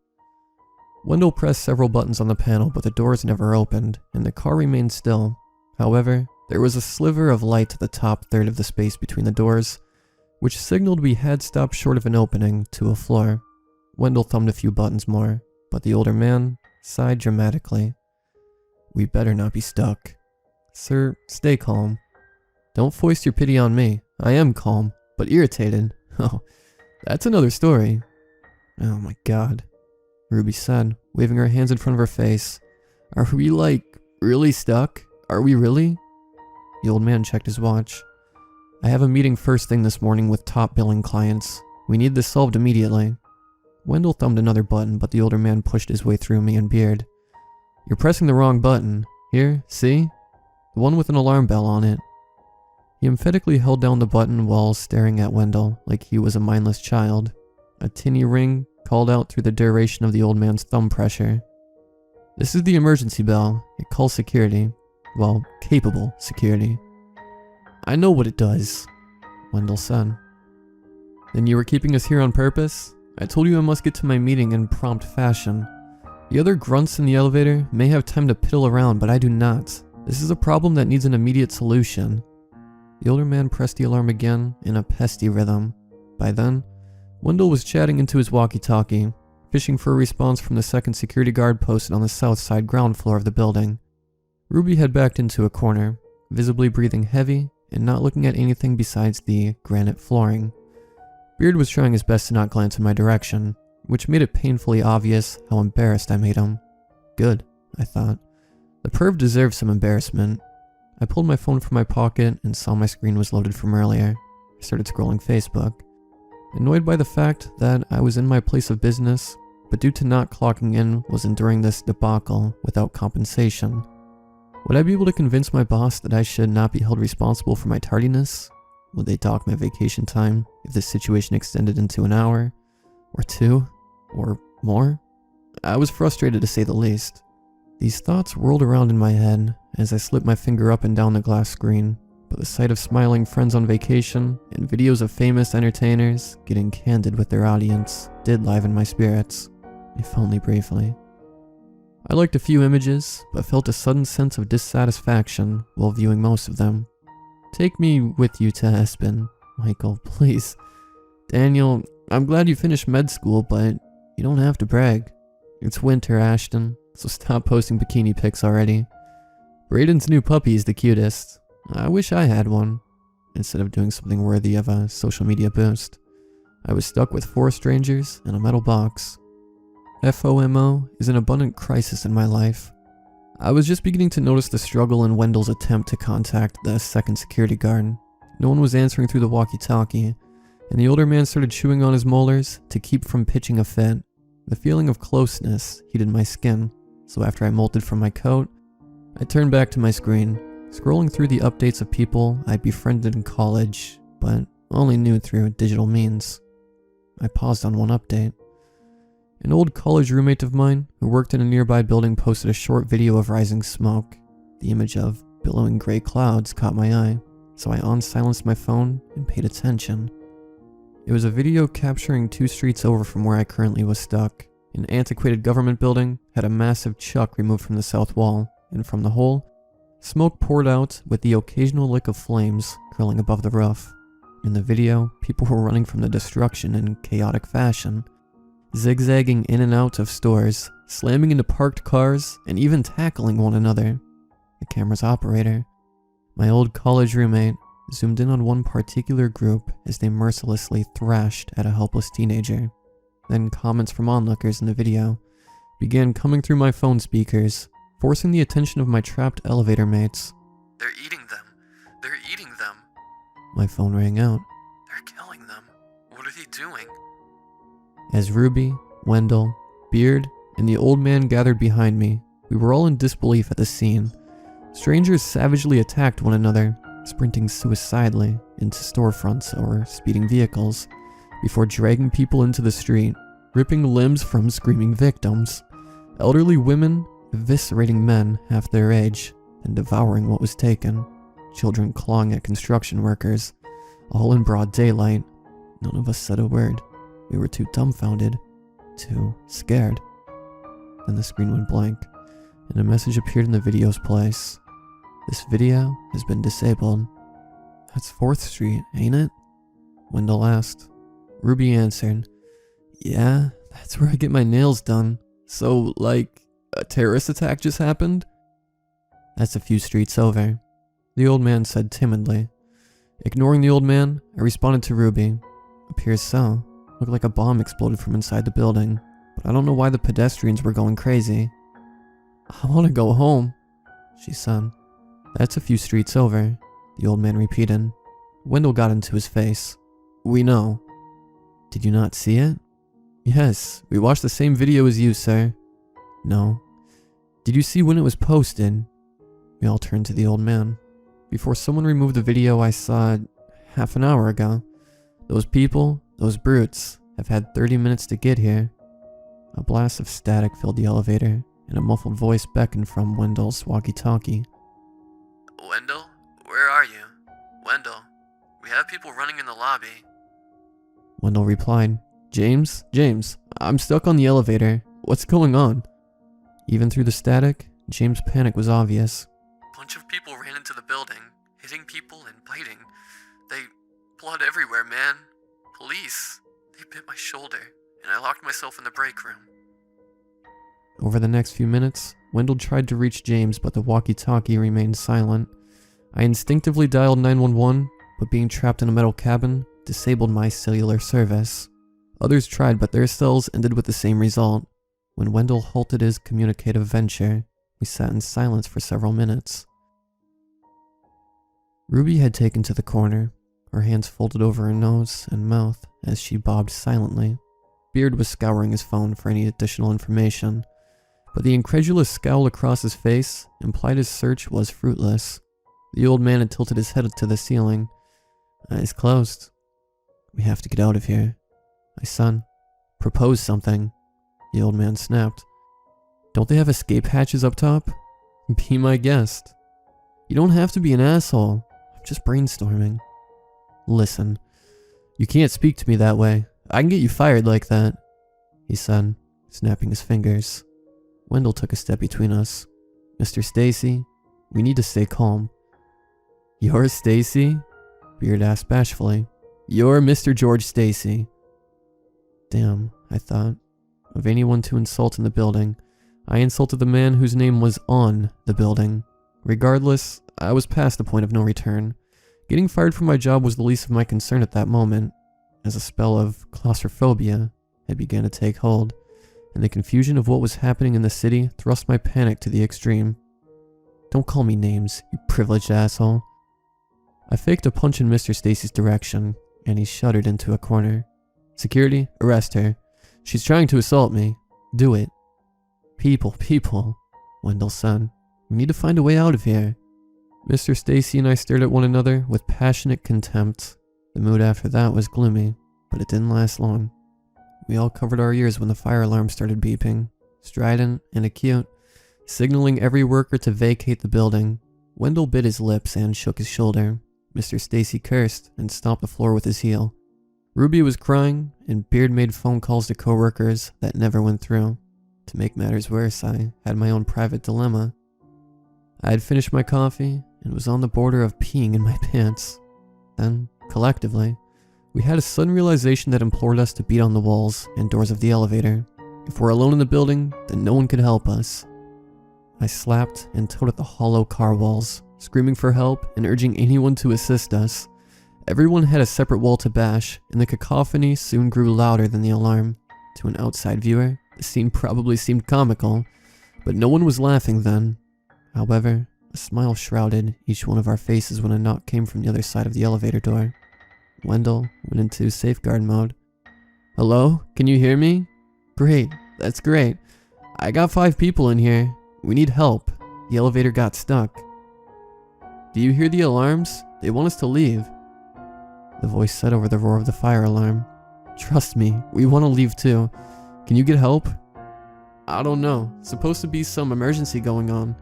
Wendell pressed several buttons on the panel, but the doors never opened, and the car remained still. However, there was a sliver of light to the top third of the space between the doors, which signaled we had stopped short of an opening to a floor. Wendell thumbed a few buttons more, but the older man sighed dramatically. We better not be stuck. Sir, stay calm. Don't foist your pity on me. I am calm, but irritated. Oh, that's another story. Oh my god, Ruby said, waving her hands in front of her face. Are we, really stuck? Are we really? The old man checked his watch. I have a meeting first thing this morning with top billing clients. We need this solved immediately. Wendell thumbed another button, but the older man pushed his way through me and Beard. You're pressing the wrong button. Here, see? The one with an alarm bell on it. He emphatically held down the button while staring at Wendell like he was a mindless child. A tinny ring called out through the duration of the old man's thumb pressure. This is the emergency bell. It calls security. Well, capable security. I know what it does, Wendell said. Then you were keeping us here on purpose? I told you I must get to my meeting in prompt fashion. The other grunts in the elevator may have time to piddle around, but I do not. This is a problem that needs an immediate solution. The older man pressed the alarm again in a pesty rhythm. By then, Wendell was chatting into his walkie-talkie, fishing for a response from the second security guard posted on the south side ground floor of the building. Ruby had backed into a corner, visibly breathing heavy and not looking at anything besides the granite flooring. Beard was trying his best to not glance in my direction, which made it painfully obvious how embarrassed I made him. Good, I thought. The perv deserved some embarrassment. I pulled my phone from my pocket and saw my screen was loaded from earlier. I started scrolling Facebook, annoyed by the fact that I was in my place of business, but due to not clocking in was enduring this debacle without compensation. Would I be able to convince my boss that I should not be held responsible for my tardiness? Would they dock my vacation time if this situation extended into an hour, or 2, or more? I was frustrated to say the least. These thoughts whirled around in my head as I slipped my finger up and down the glass screen, but the sight of smiling friends on vacation and videos of famous entertainers getting candid with their audience did liven my spirits, if only briefly. I liked a few images, but felt a sudden sense of dissatisfaction while viewing most of them. Take me with you to Aspen, Michael, please. Daniel, I'm glad you finished med school, but you don't have to brag. It's winter, Ashton, so stop posting bikini pics already. Brayden's new puppy is the cutest. I wish I had one, instead of doing something worthy of a social media boost. I was stuck with 4 strangers in a metal box. FOMO is an abundant crisis in my life. I was just beginning to notice the struggle in Wendell's attempt to contact the second security guard. No one was answering through the walkie-talkie, and the older man started chewing on his molars to keep from pitching a fit. The feeling of closeness heated my skin, so after I molted from my coat, I turned back to my screen, scrolling through the updates of people I'd befriended in college, but only knew through digital means. I paused on one update. An old college roommate of mine who worked in a nearby building posted a short video of rising smoke. The image of billowing gray clouds caught my eye, so I unsilenced my phone and paid attention. It was a video capturing 2 streets over from where I currently was stuck. An antiquated government building had a massive chuck removed from the south wall, and from the hole, smoke poured out with the occasional lick of flames curling above the roof. In the video, people were running from the destruction in chaotic fashion, zigzagging in and out of stores, slamming into parked cars, and even tackling one another. The camera's operator, my old college roommate, zoomed in on one particular group as they mercilessly thrashed at a helpless teenager. Then comments from onlookers in the video began coming through my phone speakers, forcing the attention of my trapped elevator mates. They're eating them. They're eating them. My phone rang out. They're killing them. What are they doing? As Ruby, Wendell, Beard, and the old man gathered behind me, we were all in disbelief at the scene. Strangers savagely attacked one another, sprinting suicidally into storefronts or speeding vehicles, before dragging people into the street, ripping limbs from screaming victims. Elderly women eviscerating men half their age, and devouring what was taken. Children clawing at construction workers, all in broad daylight. None of us said a word. We were too dumbfounded, too scared. Then the screen went blank, and a message appeared in the video's place. This video has been disabled. That's 4th Street, ain't it? Wendell asked. Ruby answered, yeah, that's where I get my nails done. So, like, a terrorist attack just happened? That's a few streets over, the old man said timidly. Ignoring the old man, I responded to Ruby. Appears so. Looked like a bomb exploded from inside the building, but I don't know why the pedestrians were going crazy. I want to go home, she said. That's a few streets over, the old man repeated. Wendell got into his face. We know. Did you not see it? Yes, we watched the same video as you, sir. No. Did you see when it was posted? We all turned to the old man. Before someone removed the video, I saw it half an hour ago. Those people, those brutes, have had 30 minutes to get here. A blast of static filled the elevator, and a muffled voice beckoned from Wendell's walkie-talkie. Wendell? Where are you? Wendell, we have people running in the lobby. Wendell replied, James, I'm stuck on the elevator. What's going on? Even through the static, James' panic was obvious. Bunch of people ran into the building, hitting people and biting. Blood everywhere, man. Police. They bit my shoulder, and I locked myself in the break room. Over the next few minutes, Wendell tried to reach James, but the walkie-talkie remained silent. I instinctively dialed 911, but being trapped in a metal cabin disabled my cellular service. Others tried, but their cells ended with the same result. When Wendell halted his communicative venture, we sat in silence for several minutes. Ruby had taken to the corner, her hands folded over her nose and mouth as she bobbed silently. Beard was scouring his phone for any additional information, but the incredulous scowl across his face implied his search was fruitless. The old man had tilted his head to the ceiling, eyes closed. We have to get out of here. My son, propose something, the old man snapped. Don't they have escape hatches up top? Be my guest. You don't have to be an asshole. I'm just brainstorming. Listen, you can't speak to me that way. I can get you fired like that, he said, snapping his fingers. Wendell took a step between us. Mr. Stacy, we need to stay calm. You're Stacy? Beard asked bashfully. You're Mr. George Stacy. Damn, I thought. Of anyone to insult in the building, I insulted the man whose name was on the building. Regardless, I was past the point of no return. Getting fired from my job was the least of my concern at that moment, as a spell of claustrophobia had begun to take hold, and the confusion of what was happening in the city thrust my panic to the extreme. Don't call me names, you privileged asshole. I faked a punch in Mr. Stacy's direction, and he shuddered into a corner. Security, arrest her. She's trying to assault me. Do it. People, Wendell said. We need to find a way out of here. Mr. Stacy and I stared at one another with passionate contempt. The mood after that was gloomy, but it didn't last long. We all covered our ears when the fire alarm started beeping, strident and acute, signaling every worker to vacate the building. Wendell bit his lips and shook his shoulder. Mr. Stacy cursed and stomped the floor with his heel. Ruby was crying, and Beard made phone calls to coworkers that never went through. To make matters worse, I had my own private dilemma. I had finished my coffee and was on the border of peeing in my pants. Then, collectively, we had a sudden realization that implored us to beat on the walls and doors of the elevator. If we're alone in the building, then no one could help us. I slapped and towed at the hollow car walls, screaming for help and urging anyone to assist us. Everyone had a separate wall to bash, and the cacophony soon grew louder than the alarm. To an outside viewer, the scene probably seemed comical, but no one was laughing then. However, a smile shrouded each one of our faces when a knock came from the other side of the elevator door. Wendell went into safeguard mode. "Hello? Can you hear me? Great, that's great. I got 5 people in here. We need help. The elevator got stuck." "Do you hear the alarms? They want us to leave." The voice said over the roar of the fire alarm. "Trust me, we want to leave too. Can you get help?" "I don't know. It's supposed to be some emergency going on.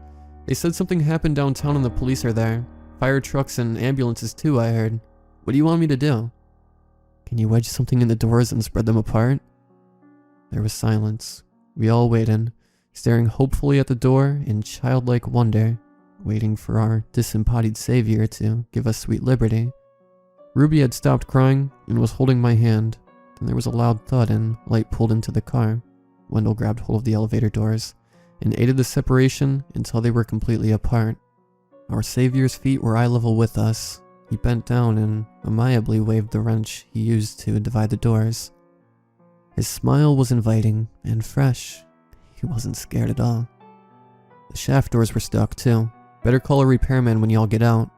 They said something happened downtown and the police are there. Fire trucks and ambulances too, I heard. What do you want me to do?" "Can you wedge something in the doors and spread them apart?" There was silence. We all waited, staring hopefully at the door in childlike wonder, waiting for our disembodied savior to give us sweet liberty. Ruby had stopped crying and was holding my hand. Then there was a loud thud and light pulled into the car. Wendell grabbed hold of the elevator doors and aided the separation until they were completely apart. Our savior's feet were eye level with us. He bent down and amiably waved the wrench he used to divide the doors. His smile was inviting and fresh. He wasn't scared at all. The shaft doors were stuck too. Better call a repairman when y'all get out.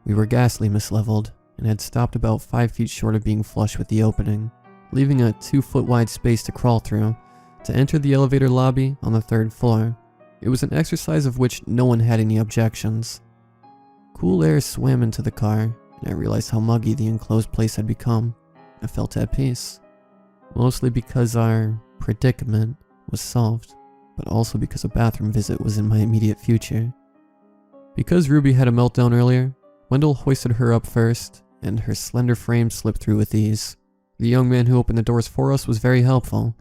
We were ghastly misleveled and had stopped about 5 feet short of being flush with the opening, leaving a 2-foot wide space to crawl through to enter the elevator lobby on the 3rd floor. It was an exercise of which no one had any objections. Cool air swam into the car, and I realized how muggy the enclosed place had become. I felt at peace, mostly because our predicament was solved, but also because a bathroom visit was in my immediate future. Because Ruby had a meltdown earlier, Wendell hoisted her up first, and her slender frame slipped through with ease. The young man who opened the doors for us was very helpful,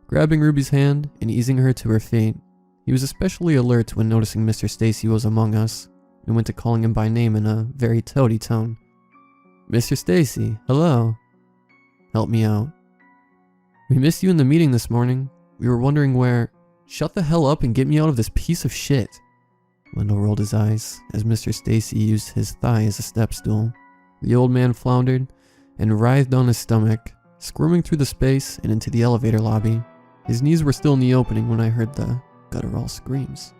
grabbing Ruby's hand and easing her to her feet. He was especially alert when noticing Mr. Stacy was among us, and went to calling him by name in a very toady tone. "Mr. Stacy, hello. Help me out. We missed you in the meeting this morning. We were wondering where—" "Shut the hell up and get me out of this piece of shit." Wendell rolled his eyes as Mr. Stacy used his thigh as a step stool. The old man floundered and writhed on his stomach, squirming through the space and into the elevator lobby. His knees were still in the opening when I heard the guttural screams.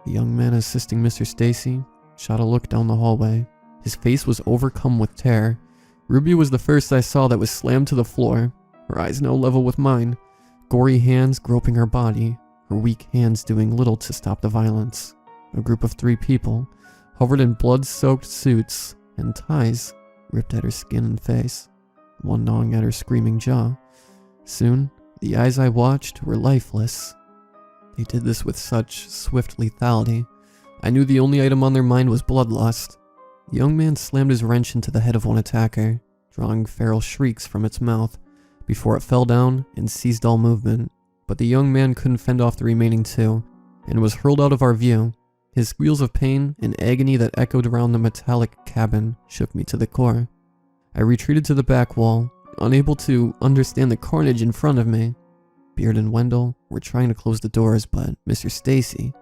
The young man assisting Mr. Stacy shot a look down the hallway. His face was overcome with terror. Ruby was the first I saw that was slammed to the floor, her eyes now level with mine, gory hands groping her body, her weak hands doing little to stop the violence. A group of 3 people, covered in blood-soaked suits and ties, ripped at her skin and face, one gnawing at her screaming jaw. Soon, the eyes I watched were lifeless. They did this with such swift lethality. I knew the only item on their mind was bloodlust. The young man slammed his wrench into the head of one attacker, drawing feral shrieks from its mouth, before it fell down and ceased all movement. But the young man couldn't fend off the remaining 2, and was hurled out of our view. His squeals of pain and agony that echoed around the metallic cabin shook me to the core. I retreated to the back wall, unable to understand the carnage in front of me. Beard and Wendell were trying to close the doors, but Mr. Stacy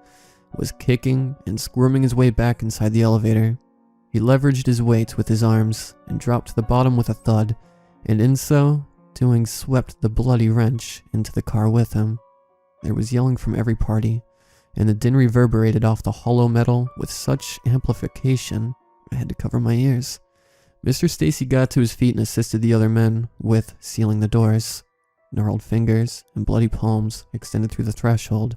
was kicking and squirming his way back inside the elevator. He leveraged his weight with his arms and dropped to the bottom with a thud, and in so doing swept the bloody wrench into the car with him. There was yelling from every party, and the din reverberated off the hollow metal with such amplification I had to cover my ears. Mr. Stacy got to his feet and assisted the other men with sealing the doors. Gnarled fingers and bloody palms extended through the threshold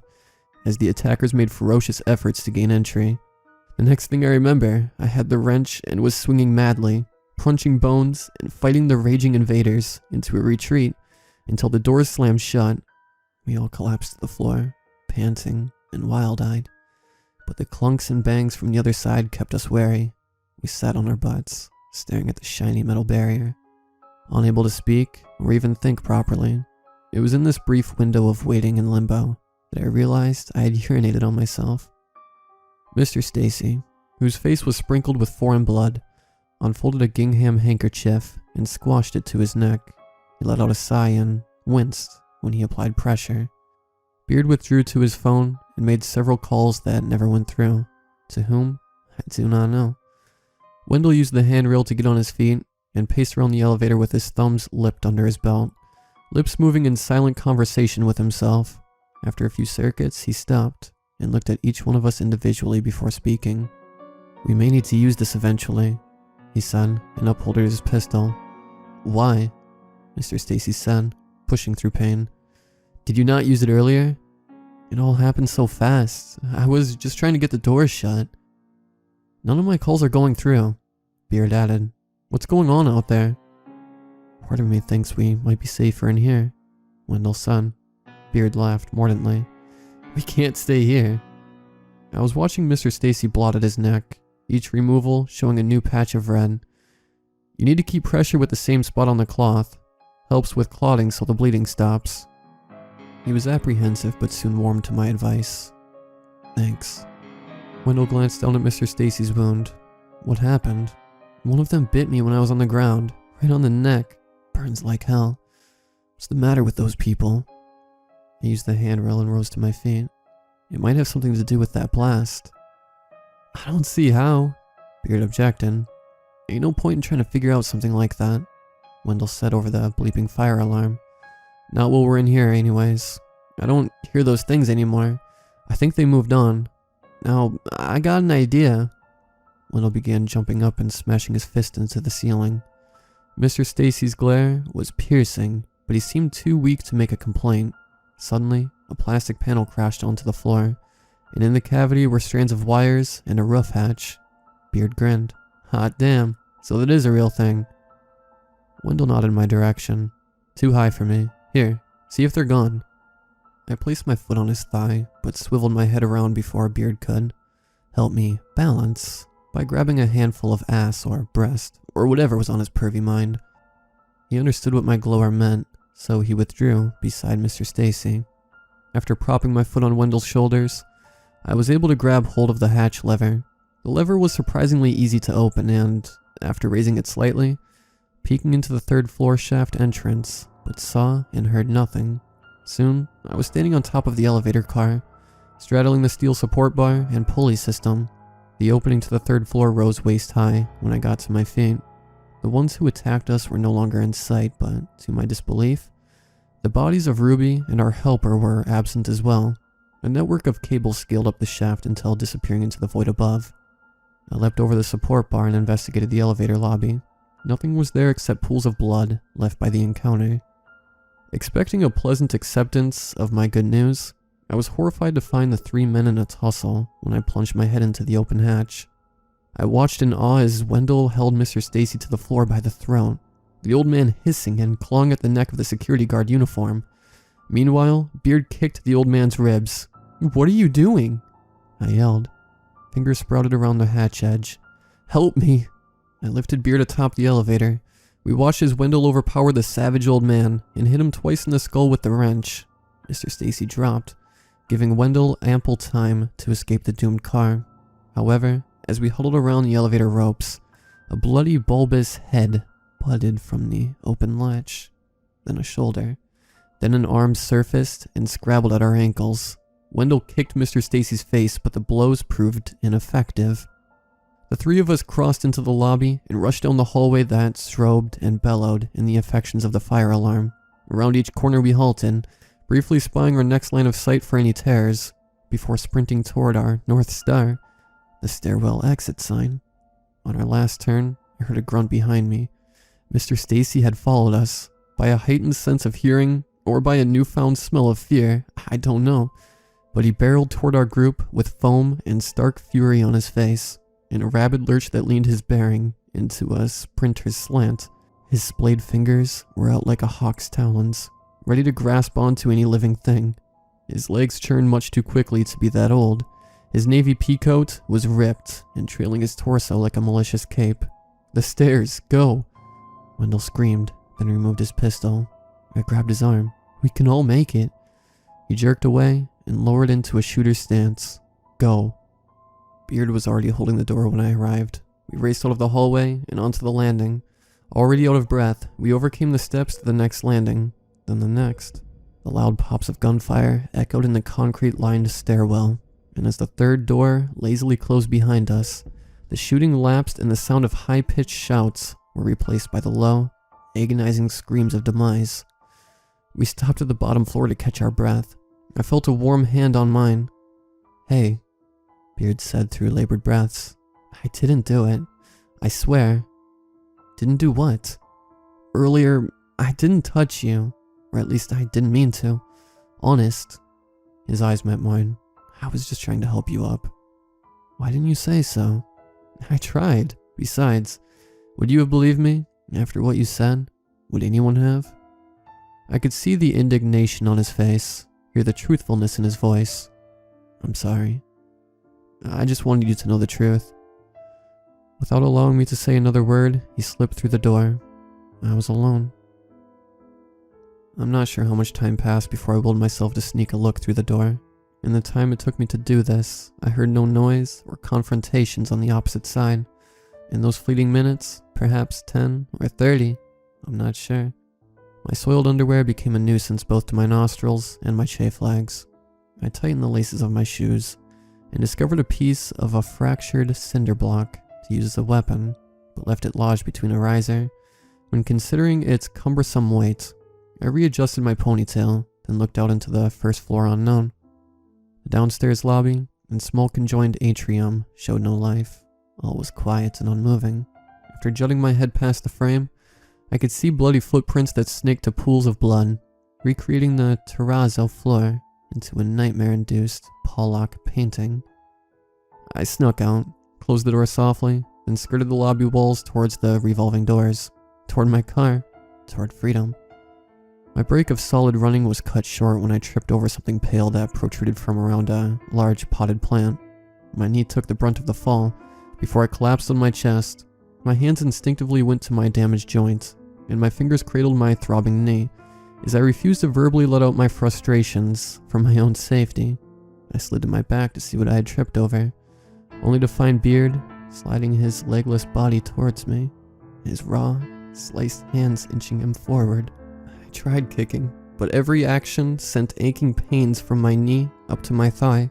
as the attackers made ferocious efforts to gain entry. The next thing I remember, I had the wrench and was swinging madly, crunching bones and fighting the raging invaders into a retreat until the doors slammed shut. We all collapsed to the floor, panting and wild-eyed, but the clunks and bangs from the other side kept us wary. We sat on our butts, staring at the shiny metal barrier, unable to speak or even think properly. It was in this brief window of waiting in limbo that I realized I had urinated on myself. Mr. Stacy, whose face was sprinkled with foreign blood, unfolded a gingham handkerchief and squashed it to his neck. He let out a sigh and winced when he applied pressure. Beard withdrew to his phone and made several calls that never went through. To whom? I do not know. Wendell used the handrail to get on his feet and paced around the elevator with his thumbs lipped under his belt, lips moving in silent conversation with himself. After a few circuits, he stopped and looked at each one of us individually before speaking. "We may need to use this eventually," he said, and upholded his pistol. "Why?" Mr. Stacy said, pushing through pain. "Did you not use it earlier? It all happened so fast. I was just trying to get the doors shut." "None of my calls are going through," Beard added. "What's going on out there?" "Part of me thinks we might be safer in here," Wendell said. Beard laughed mordantly. "We can't stay here." I was watching Mr. Stacy blot at his neck, each removal showing a new patch of red. "You need to keep pressure with the same spot on the cloth. Helps with clotting so the bleeding stops." He was apprehensive but soon warmed to my advice. "Thanks." Wendell glanced down at Mr. Stacy's wound. "What happened?" "One of them bit me when I was on the ground, right on the neck. Burns like hell. What's the matter with those people?" I used the handrail and rose to my feet. "It might have something to do with that blast." "I don't see how," Beard objected. "Ain't no point in trying to figure out something like that," Wendell said over the bleeping fire alarm. "Not while we're in here anyways. I don't hear those things anymore. I think they moved on. Now, I got an idea." Wendell began jumping up and smashing his fist into the ceiling. Mr. Stacy's glare was piercing, but he seemed too weak to make a complaint. Suddenly, a plastic panel crashed onto the floor, and in the cavity were strands of wires and a roof hatch. Beard grinned. "Hot damn, so that is a real thing." Wendell nodded in my direction. "Too high for me. Here, see if they're gone." I placed my foot on his thigh, but swiveled my head around before Beard could. Help me balance by grabbing a handful of ass or breast, or whatever was on his pervy mind. He understood what my glower meant, so he withdrew beside Mr. Stacy. After propping my foot on Wendell's shoulders, I was able to grab hold of the hatch lever. The lever was surprisingly easy to open and, after raising it slightly, peeking into the third floor shaft entrance, but saw and heard nothing. Soon, I was standing on top of the elevator car, straddling the steel support bar and pulley system. The opening to the third floor rose waist high when I got to my feet. The ones who attacked us were no longer in sight, but, to my disbelief, the bodies of Ruby and our helper were absent as well. A network of cables scaled up the shaft until disappearing into the void above. I leapt over the support bar and investigated the elevator lobby. Nothing was there except pools of blood left by the encounter. Expecting a pleasant acceptance of my good news, I was horrified to find the three men in a tussle when I plunged my head into the open hatch. I watched in awe as Wendell held Mr. Stacy to the floor by the throat, the old man hissing and clawing at the neck of the security guard uniform. Meanwhile, Beard kicked the old man's ribs. "What are you doing?" I yelled. Fingers sprouted around the hatch edge. "Help me!" I lifted Beard atop the elevator. We watched as Wendell overpowered the savage old man and hit him twice in the skull with the wrench. Mr. Stacy dropped, giving Wendell ample time to escape the doomed car. However, as we huddled around the elevator ropes, a bloody bulbous head budded from the open latch, then a shoulder, then an arm surfaced and scrabbled at our ankles. Wendell kicked Mr. Stacy's face, but the blows proved ineffective. The three of us crossed into the lobby and rushed down the hallway that strobed and bellowed in the affections of the fire alarm. Around each corner we halted, briefly spying our next line of sight for any tears, before sprinting toward our North Star, the stairwell exit sign. On our last turn, I heard a grunt behind me. Mr. Stacy had followed us, by a heightened sense of hearing, or by a newfound smell of fear, I don't know, but he barreled toward our group with foam and stark fury on his face. In a rapid lurch that leaned his bearing into a sprinter's slant. His splayed fingers were out like a hawk's talons, ready to grasp onto any living thing. His legs churned much too quickly to be that old. His navy peacoat was ripped and trailing his torso like a malicious cape. "The stairs, go!" Wendell screamed, then removed his pistol. I grabbed his arm. "We can all make it." He jerked away and lowered into a shooter's stance. "Go." Beard was already holding the door when I arrived. We raced out of the hallway and onto the landing. Already out of breath, we overcame the steps to the next landing, then the next. The loud pops of gunfire echoed in the concrete-lined stairwell, and as the third door lazily closed behind us, the shooting lapsed and the sound of high-pitched shouts were replaced by the low, agonizing screams of demise. We stopped at the bottom floor to catch our breath. I felt a warm hand on mine. "Hey," Beard said through labored breaths. "I didn't do it. I swear." "Didn't do what?" "Earlier, I didn't touch you. Or at least I didn't mean to. Honest." His eyes met mine. "I was just trying to help you up." "Why didn't you say so?" "I tried. Besides, would you have believed me? After what you said? Would anyone have?" I could see the indignation on his face, hear the truthfulness in his voice. "I'm sorry. I just wanted you to know the truth." Without allowing me to say another word, he slipped through the door. I was alone. I'm not sure how much time passed before I willed myself to sneak a look through the door. In the time it took me to do this, I heard no noise or confrontations on the opposite side. In those fleeting minutes, perhaps 10 or 30, I'm not sure, my soiled underwear became a nuisance both to my nostrils and my chafe legs. I tightened the laces of my shoes and discovered a piece of a fractured cinder block to use as a weapon, but left it lodged between a riser. When considering its cumbersome weight, I readjusted my ponytail, then looked out into the first floor unknown. The downstairs lobby and small conjoined atrium showed no life. All was quiet and unmoving. After jutting my head past the frame, I could see bloody footprints that snaked to pools of blood, recreating the terrazzo floor into a nightmare-induced Pollock painting. I snuck out, closed the door softly, then skirted the lobby walls towards the revolving doors, toward my car, toward freedom. My break of solid running was cut short when I tripped over something pale that protruded from around a large potted plant. My knee took the brunt of the fall before I collapsed on my chest. My hands instinctively went to my damaged joint, and my fingers cradled my throbbing knee as I refused to verbally let out my frustrations for my own safety. I slid to my back to see what I had tripped over, only to find Beard sliding his legless body towards me, his raw, sliced hands inching him forward. I tried kicking, but every action sent aching pains from my knee up to my thigh.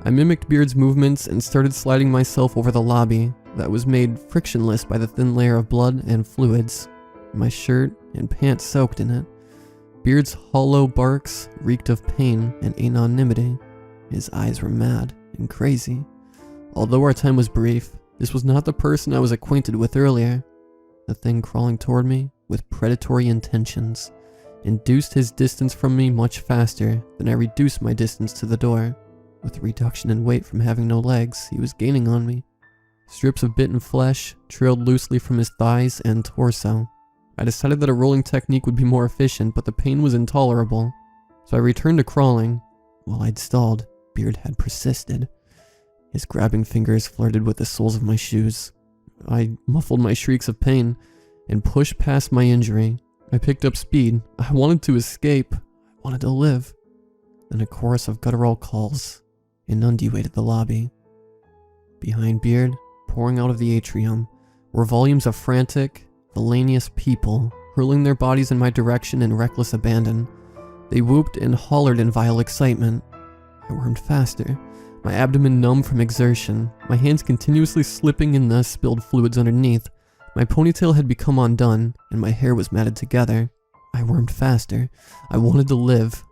I mimicked Beard's movements and started sliding myself over the lobby that was made frictionless by the thin layer of blood and fluids. My shirt and pants soaked in it. Beard's hollow barks reeked of pain and anonymity. His eyes were mad and crazy. Although our time was brief, this was not the person I was acquainted with earlier. The thing crawling toward me with predatory intentions induced his distance from me much faster than I reduced my distance to the door. With the reduction in weight from having no legs, he was gaining on me. Strips of bitten flesh trailed loosely from his thighs and torso. I decided that a rolling technique would be more efficient, but the pain was intolerable. So I returned to crawling. While I'd stalled, Beard had persisted. His grabbing fingers flirted with the soles of my shoes. I muffled my shrieks of pain and pushed past my injury. I picked up speed. I wanted to escape. I wanted to live. Then a chorus of guttural calls inundated the lobby. Behind Beard, pouring out of the atrium, were volumes of frantic, villainous people hurling their bodies in my direction in reckless abandon. They whooped and hollered in vile excitement. I wormed faster, my abdomen numb from exertion, my hands continuously slipping in the spilled fluids underneath. My ponytail had become undone, and my hair was matted together. I wormed faster. I wanted to live.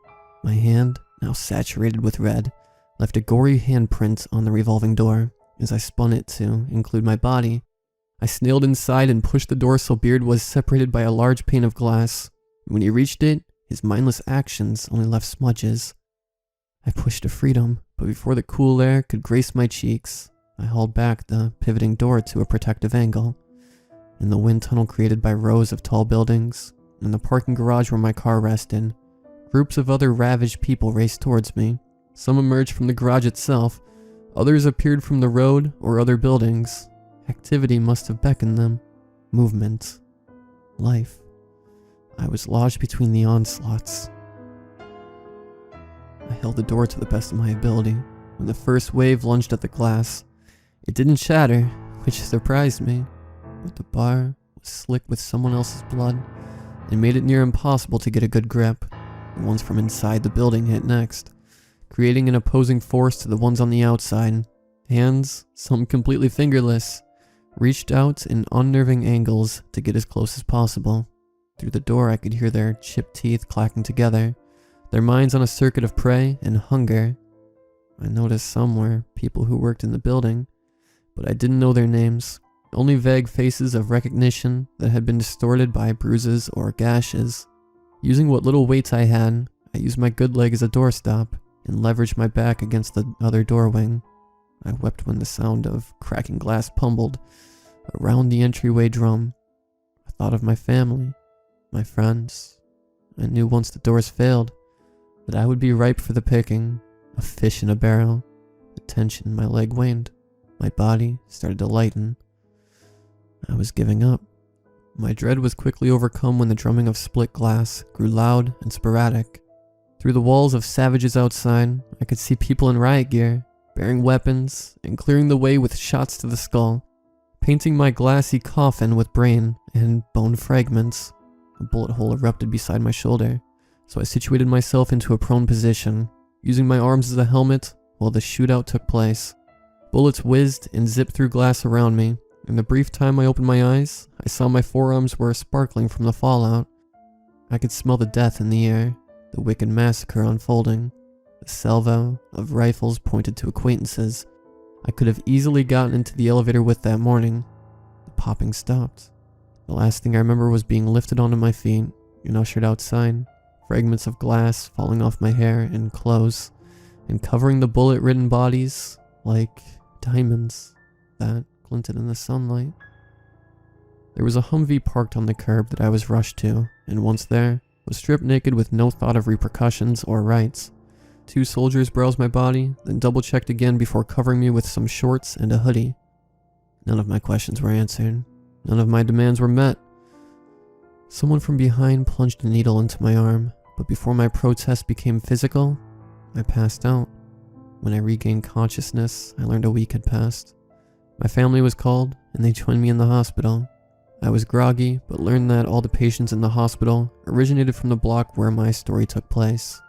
My hand, now saturated with red, left a gory handprint on the revolving door. As I spun it to include my body, I snailed inside and pushed the door so Beard was separated by a large pane of glass. When he reached it, his mindless actions only left smudges. I pushed to freedom, but before the cool air could grace my cheeks, I hauled back the pivoting door to a protective angle. in the wind tunnel created by rows of tall buildings, in the parking garage where my car rested. Groups of other ravaged people raced towards me. Some emerged from the garage itself, others appeared from the road or other buildings. Activity must have beckoned them. Movement. Life. I was lodged between the onslaughts. I held the door to the best of my ability when the first wave lunged at the glass. It didn't shatter, which surprised me, but the bar was slick with someone else's blood and made it near impossible to get a good grip. The ones from inside the building hit next, creating an opposing force to the ones on the outside. Hands, some completely fingerless, reached out in unnerving angles to get as close as possible. Through the door I could hear their chipped teeth clacking together, their minds on a circuit of prey and hunger. I noticed some were people who worked in the building, but I didn't know their names, only vague faces of recognition that had been distorted by bruises or gashes. Using what little weights I had, I used my good leg as a doorstop and leveraged my back against the other door wing. I wept when the sound of cracking glass pummeled around the entryway drum. I thought of my family, my friends. I knew once the doors failed that I would be ripe for the picking, a fish in a barrel. The tension in my leg waned. My body started to lighten. I was giving up. My dread was quickly overcome when the drumming of split glass grew loud and sporadic. Through the walls of savages outside, I could see people in riot gear, bearing weapons and clearing the way with shots to the skull, painting my glassy coffin with brain and bone fragments. A bullet hole erupted beside my shoulder, so I situated myself into a prone position, using my arms as a helmet while the shootout took place. Bullets whizzed and zipped through glass around me. In the brief time I opened my eyes, I saw my forearms were sparkling from the fallout. I could smell the death in the air, the wicked massacre unfolding. The salvo of rifles pointed to acquaintances I could have easily gotten into the elevator with that morning. The popping stopped. The last thing I remember was being lifted onto my feet and ushered outside, fragments of glass falling off my hair and clothes, and covering the bullet-ridden bodies like diamonds that glinted in the sunlight. There was a Humvee parked on the curb that I was rushed to, and once there, was stripped naked with no thought of repercussions or rights. 2 soldiers browsed my body, then double-checked again before covering me with some shorts and a hoodie. None of my questions were answered. None of my demands were met. Someone from behind plunged a needle into my arm, but before my protest became physical, I passed out. When I regained consciousness, I learned a week had passed. My family was called, and they joined me in the hospital. I was groggy, but learned that all the patients in the hospital originated from the block where my story took place.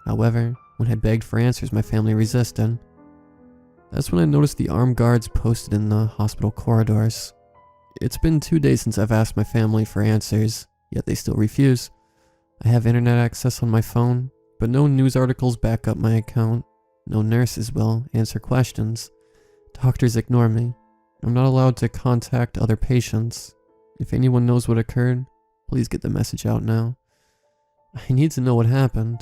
However, when I begged for answers, my family resisted. That's when I noticed the armed guards posted in the hospital corridors. It's been 2 days since I've asked my family for answers, yet they still refuse. I have internet access on my phone, but no news articles back up my account. No nurses will answer questions. Doctors ignore me. I'm not allowed to contact other patients. If anyone knows what occurred, please get the message out now. I need to know what happened.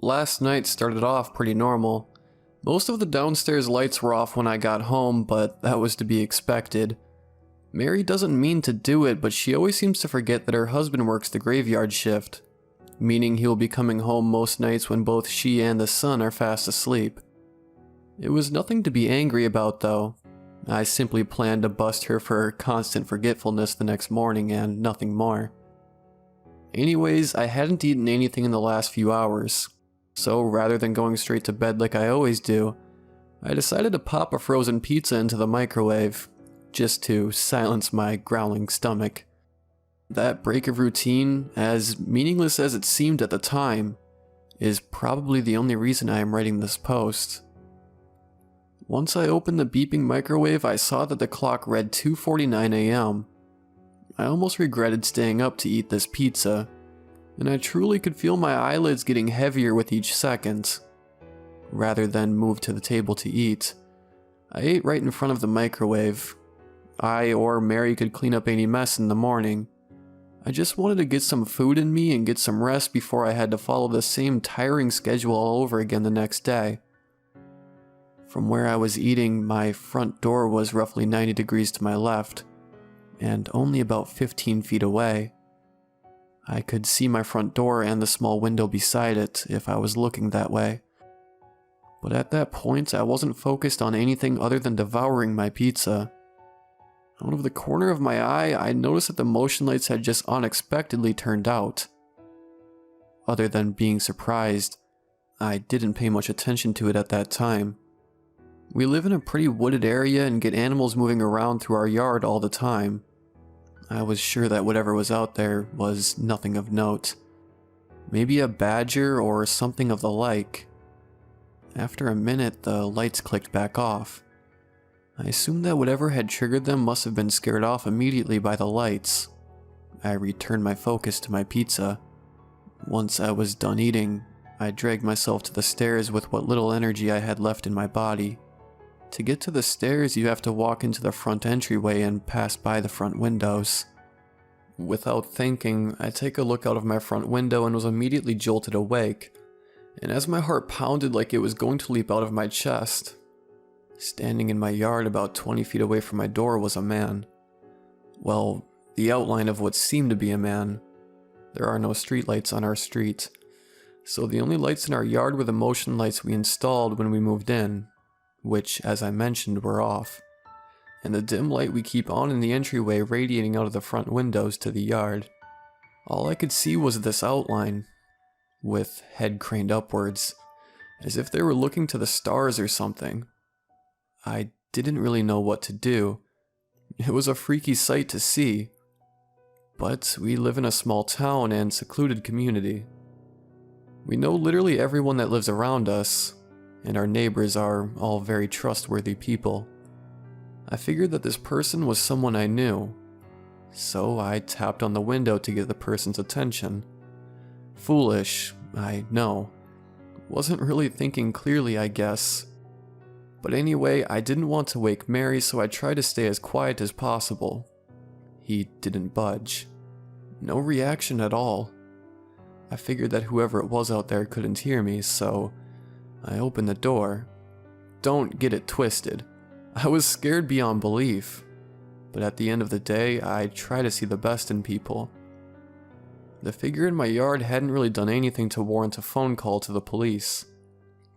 Last night started off pretty normal. Most of the downstairs lights were off when I got home, but that was to be expected. Mary doesn't mean to do it, but she always seems to forget that her husband works the graveyard shift, meaning he will be coming home most nights when both she and the son are fast asleep. It was nothing to be angry about though. I simply planned to bust her for her constant forgetfulness the next morning and nothing more. Anyways, I hadn't eaten anything in the last few hours, so rather than going straight to bed like I always do, I decided to pop a frozen pizza into the microwave, just to silence my growling stomach. That break of routine, as meaningless as it seemed at the time, is probably the only reason I am writing this post. Once I opened the beeping microwave, I saw that the clock read 2:49 a.m. I almost regretted staying up to eat this pizza, and I truly could feel my eyelids getting heavier with each second. Rather than move to the table to eat, I ate right in front of the microwave. I or Mary could clean up any mess in the morning. I just wanted to get some food in me and get some rest before I had to follow the same tiring schedule all over again the next day. From where I was eating, my front door was roughly 90 degrees to my left, and only about 15 feet away. I could see my front door and the small window beside it if I was looking that way. But at that point, I wasn't focused on anything other than devouring my pizza. Out of the corner of my eye, I noticed that the motion lights had just unexpectedly turned out. Other than being surprised, I didn't pay much attention to it at that time. We live in a pretty wooded area and get animals moving around through our yard all the time. I was sure that whatever was out there was nothing of note. Maybe a badger or something of the like. After a minute, the lights clicked back off. I assumed that whatever had triggered them must have been scared off immediately by the lights. I returned my focus to my pizza. Once I was done eating, I dragged myself to the stairs with what little energy I had left in my body. To get to the stairs, you have to walk into the front entryway and pass by the front windows. Without thinking, I take a look out of my front window and was immediately jolted awake, and as my heart pounded like it was going to leap out of my chest, standing in my yard about 20 feet away from my door was a man. Well, the outline of what seemed to be a man. There are no streetlights on our street, so the only lights in our yard were the motion lights we installed when we moved in, which, as I mentioned, were off, and the dim light we keep on in the entryway radiating out of the front windows to the yard. All I could see was this outline, with head craned upwards, as if they were looking to the stars or something. I didn't really know what to do. It was a freaky sight to see, but we live in a small town and secluded community. We know literally everyone that lives around us, and our neighbors are all very trustworthy people. I figured that this person was someone I knew, so I tapped on the window to get the person's attention. Foolish, I know. Wasn't really thinking clearly, I guess. But anyway, I didn't want to wake Mary, so I tried to stay as quiet as possible. He didn't budge. No reaction at all. I figured that whoever it was out there couldn't hear me, so I opened the door. Don't get it twisted. I was scared beyond belief, but at the end of the day, I try to see the best in people. The figure in my yard hadn't really done anything to warrant a phone call to the police.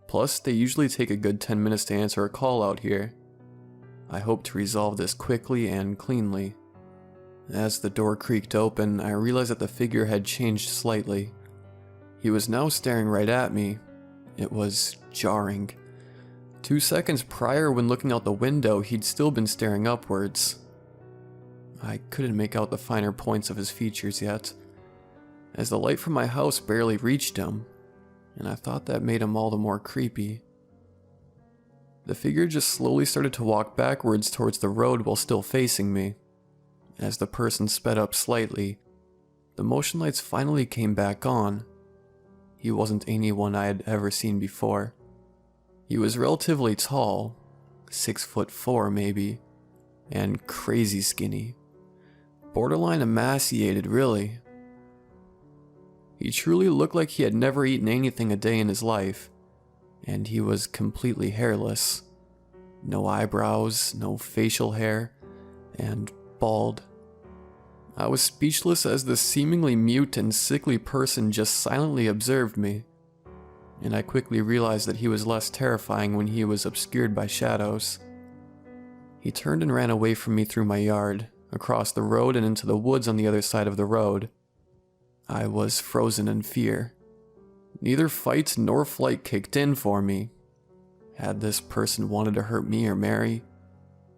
Plus, they usually take a good 10 minutes to answer a call out here. I hoped to resolve this quickly and cleanly. As the door creaked open, I realized that the figure had changed slightly. He was now staring right at me. It was jarring. 2 seconds prior, when looking out the window, he'd still been staring upwards. I couldn't make out the finer points of his features yet, as the light from my house barely reached him, and I thought that made him all the more creepy. The figure just slowly started to walk backwards towards the road while still facing me. As the person sped up slightly, the motion lights finally came back on. He wasn't anyone I had ever seen before. He was relatively tall, 6'4" maybe, and crazy skinny. Borderline emaciated, really. He truly looked like he had never eaten anything a day in his life, and he was completely hairless. No eyebrows, no facial hair, and bald. I was speechless as this seemingly mute and sickly person just silently observed me, and I quickly realized that he was less terrifying when he was obscured by shadows. He turned and ran away from me through my yard, across the road and into the woods on the other side of the road. I was frozen in fear. Neither fight nor flight kicked in for me. Had this person wanted to hurt me or Mary,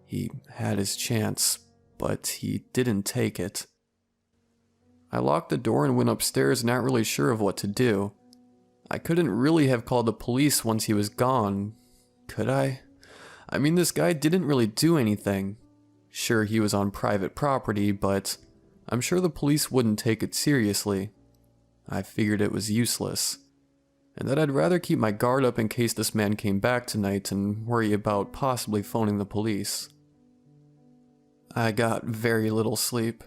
he had his chance, but he didn't take it. I locked the door and went upstairs, not really sure of what to do. I couldn't really have called the police once he was gone, could I? I mean, this guy didn't really do anything. Sure, he was on private property, but I'm sure the police wouldn't take it seriously. I figured it was useless, and that I'd rather keep my guard up in case this man came back tonight and worry about possibly phoning the police. I got very little sleep.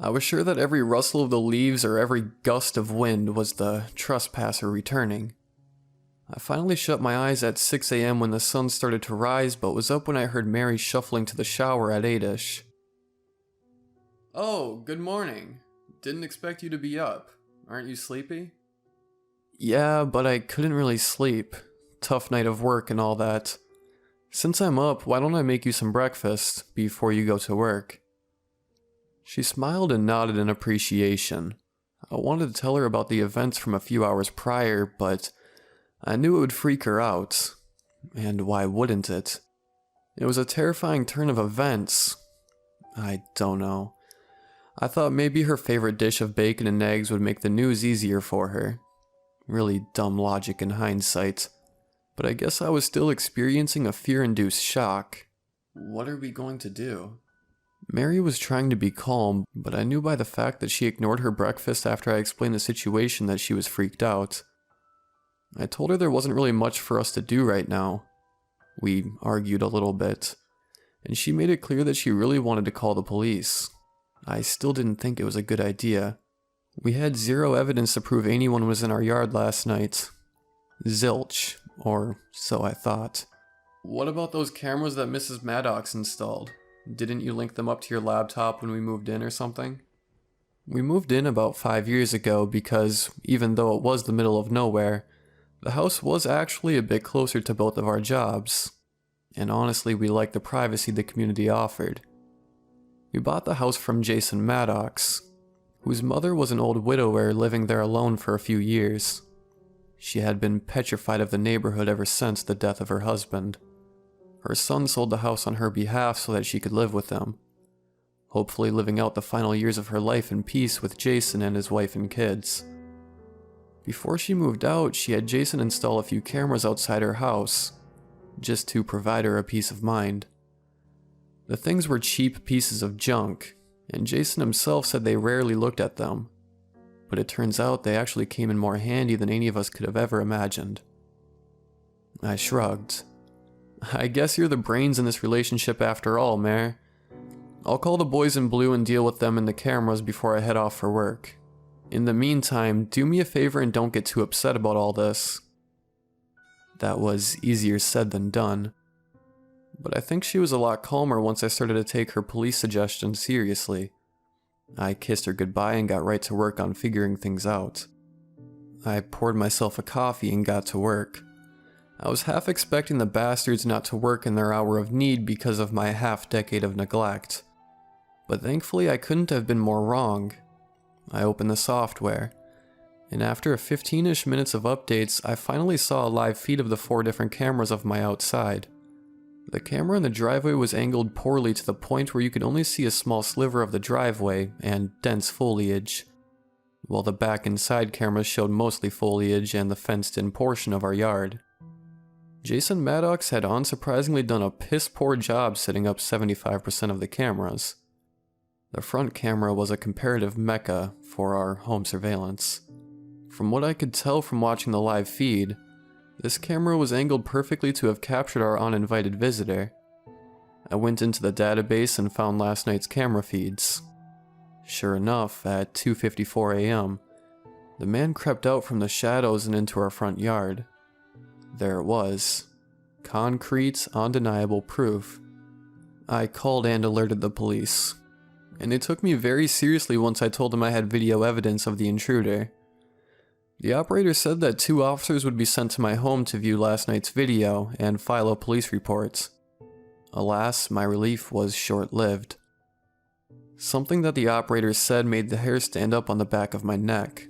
I was sure that every rustle of the leaves or every gust of wind was the trespasser returning. I finally shut my eyes at 6 a.m. when the sun started to rise, but was up when I heard Mary shuffling to the shower at 8ish. Oh, good morning. Didn't expect you to be up. Aren't you sleepy? Yeah, but I couldn't really sleep. Tough night of work and all that. Since I'm up, why don't I make you some breakfast before you go to work? She smiled and nodded in appreciation. I wanted to tell her about the events from a few hours prior, but I knew it would freak her out. And why wouldn't it? It was a terrifying turn of events. I don't know. I thought maybe her favorite dish of bacon and eggs would make the news easier for her. Really dumb logic in hindsight. But I guess I was still experiencing a fear-induced shock. What are we going to do? Mary was trying to be calm, but I knew by the fact that she ignored her breakfast after I explained the situation that she was freaked out. I told her there wasn't really much for us to do right now. We argued a little bit, and she made it clear that she really wanted to call the police. I still didn't think it was a good idea. We had zero evidence to prove anyone was in our yard last night. Zilch, or so I thought. What about those cameras that Mrs. Maddox installed? Didn't you link them up to your laptop when we moved in or something? We moved in about 5 years ago because, even though it was the middle of nowhere, the house was actually a bit closer to both of our jobs. And honestly, we liked the privacy the community offered. We bought the house from Jason Maddox, whose mother was an old widower living there alone for a few years. She had been petrified of the neighborhood ever since the death of her husband. Her son sold the house on her behalf so that she could live with him, hopefully living out the final years of her life in peace with Jason and his wife and kids. Before she moved out, she had Jason install a few cameras outside her house, just to provide her a peace of mind. The things were cheap pieces of junk, and Jason himself said they rarely looked at them. But it turns out they actually came in more handy than any of us could have ever imagined. I shrugged. I guess you're the brains in this relationship after all, Mare. I'll call the boys in blue and deal with them and the cameras before I head off for work. In the meantime, do me a favor and don't get too upset about all this. That was easier said than done. But I think she was a lot calmer once I started to take her police suggestions seriously. I kissed her goodbye and got right to work on figuring things out. I poured myself a coffee and got to work. I was half expecting the bastards not to work in their hour of need because of my half-decade of neglect. But thankfully I couldn't have been more wrong. I opened the software, and after a 15-ish minutes of updates, I finally saw a live feed of the 4 different cameras of my outside. The camera in the driveway was angled poorly to the point where you could only see a small sliver of the driveway and dense foliage, while the back and side cameras showed mostly foliage and the fenced-in portion of our yard. Jason Maddox had unsurprisingly done a piss-poor job setting up 75% of the cameras. The front camera was a comparative mecca for our home surveillance. From what I could tell from watching the live feed, this camera was angled perfectly to have captured our uninvited visitor. I went into the database and found last night's camera feeds. Sure enough, at 2:54 a.m., the man crept out from the shadows and into our front yard. There it was. Concrete, undeniable proof. I called and alerted the police, and they took me very seriously once I told them I had video evidence of the intruder. The operator said that 2 officers would be sent to my home to view last night's video and file a police report. Alas, my relief was short-lived. Something that the operator said made the hair stand up on the back of my neck.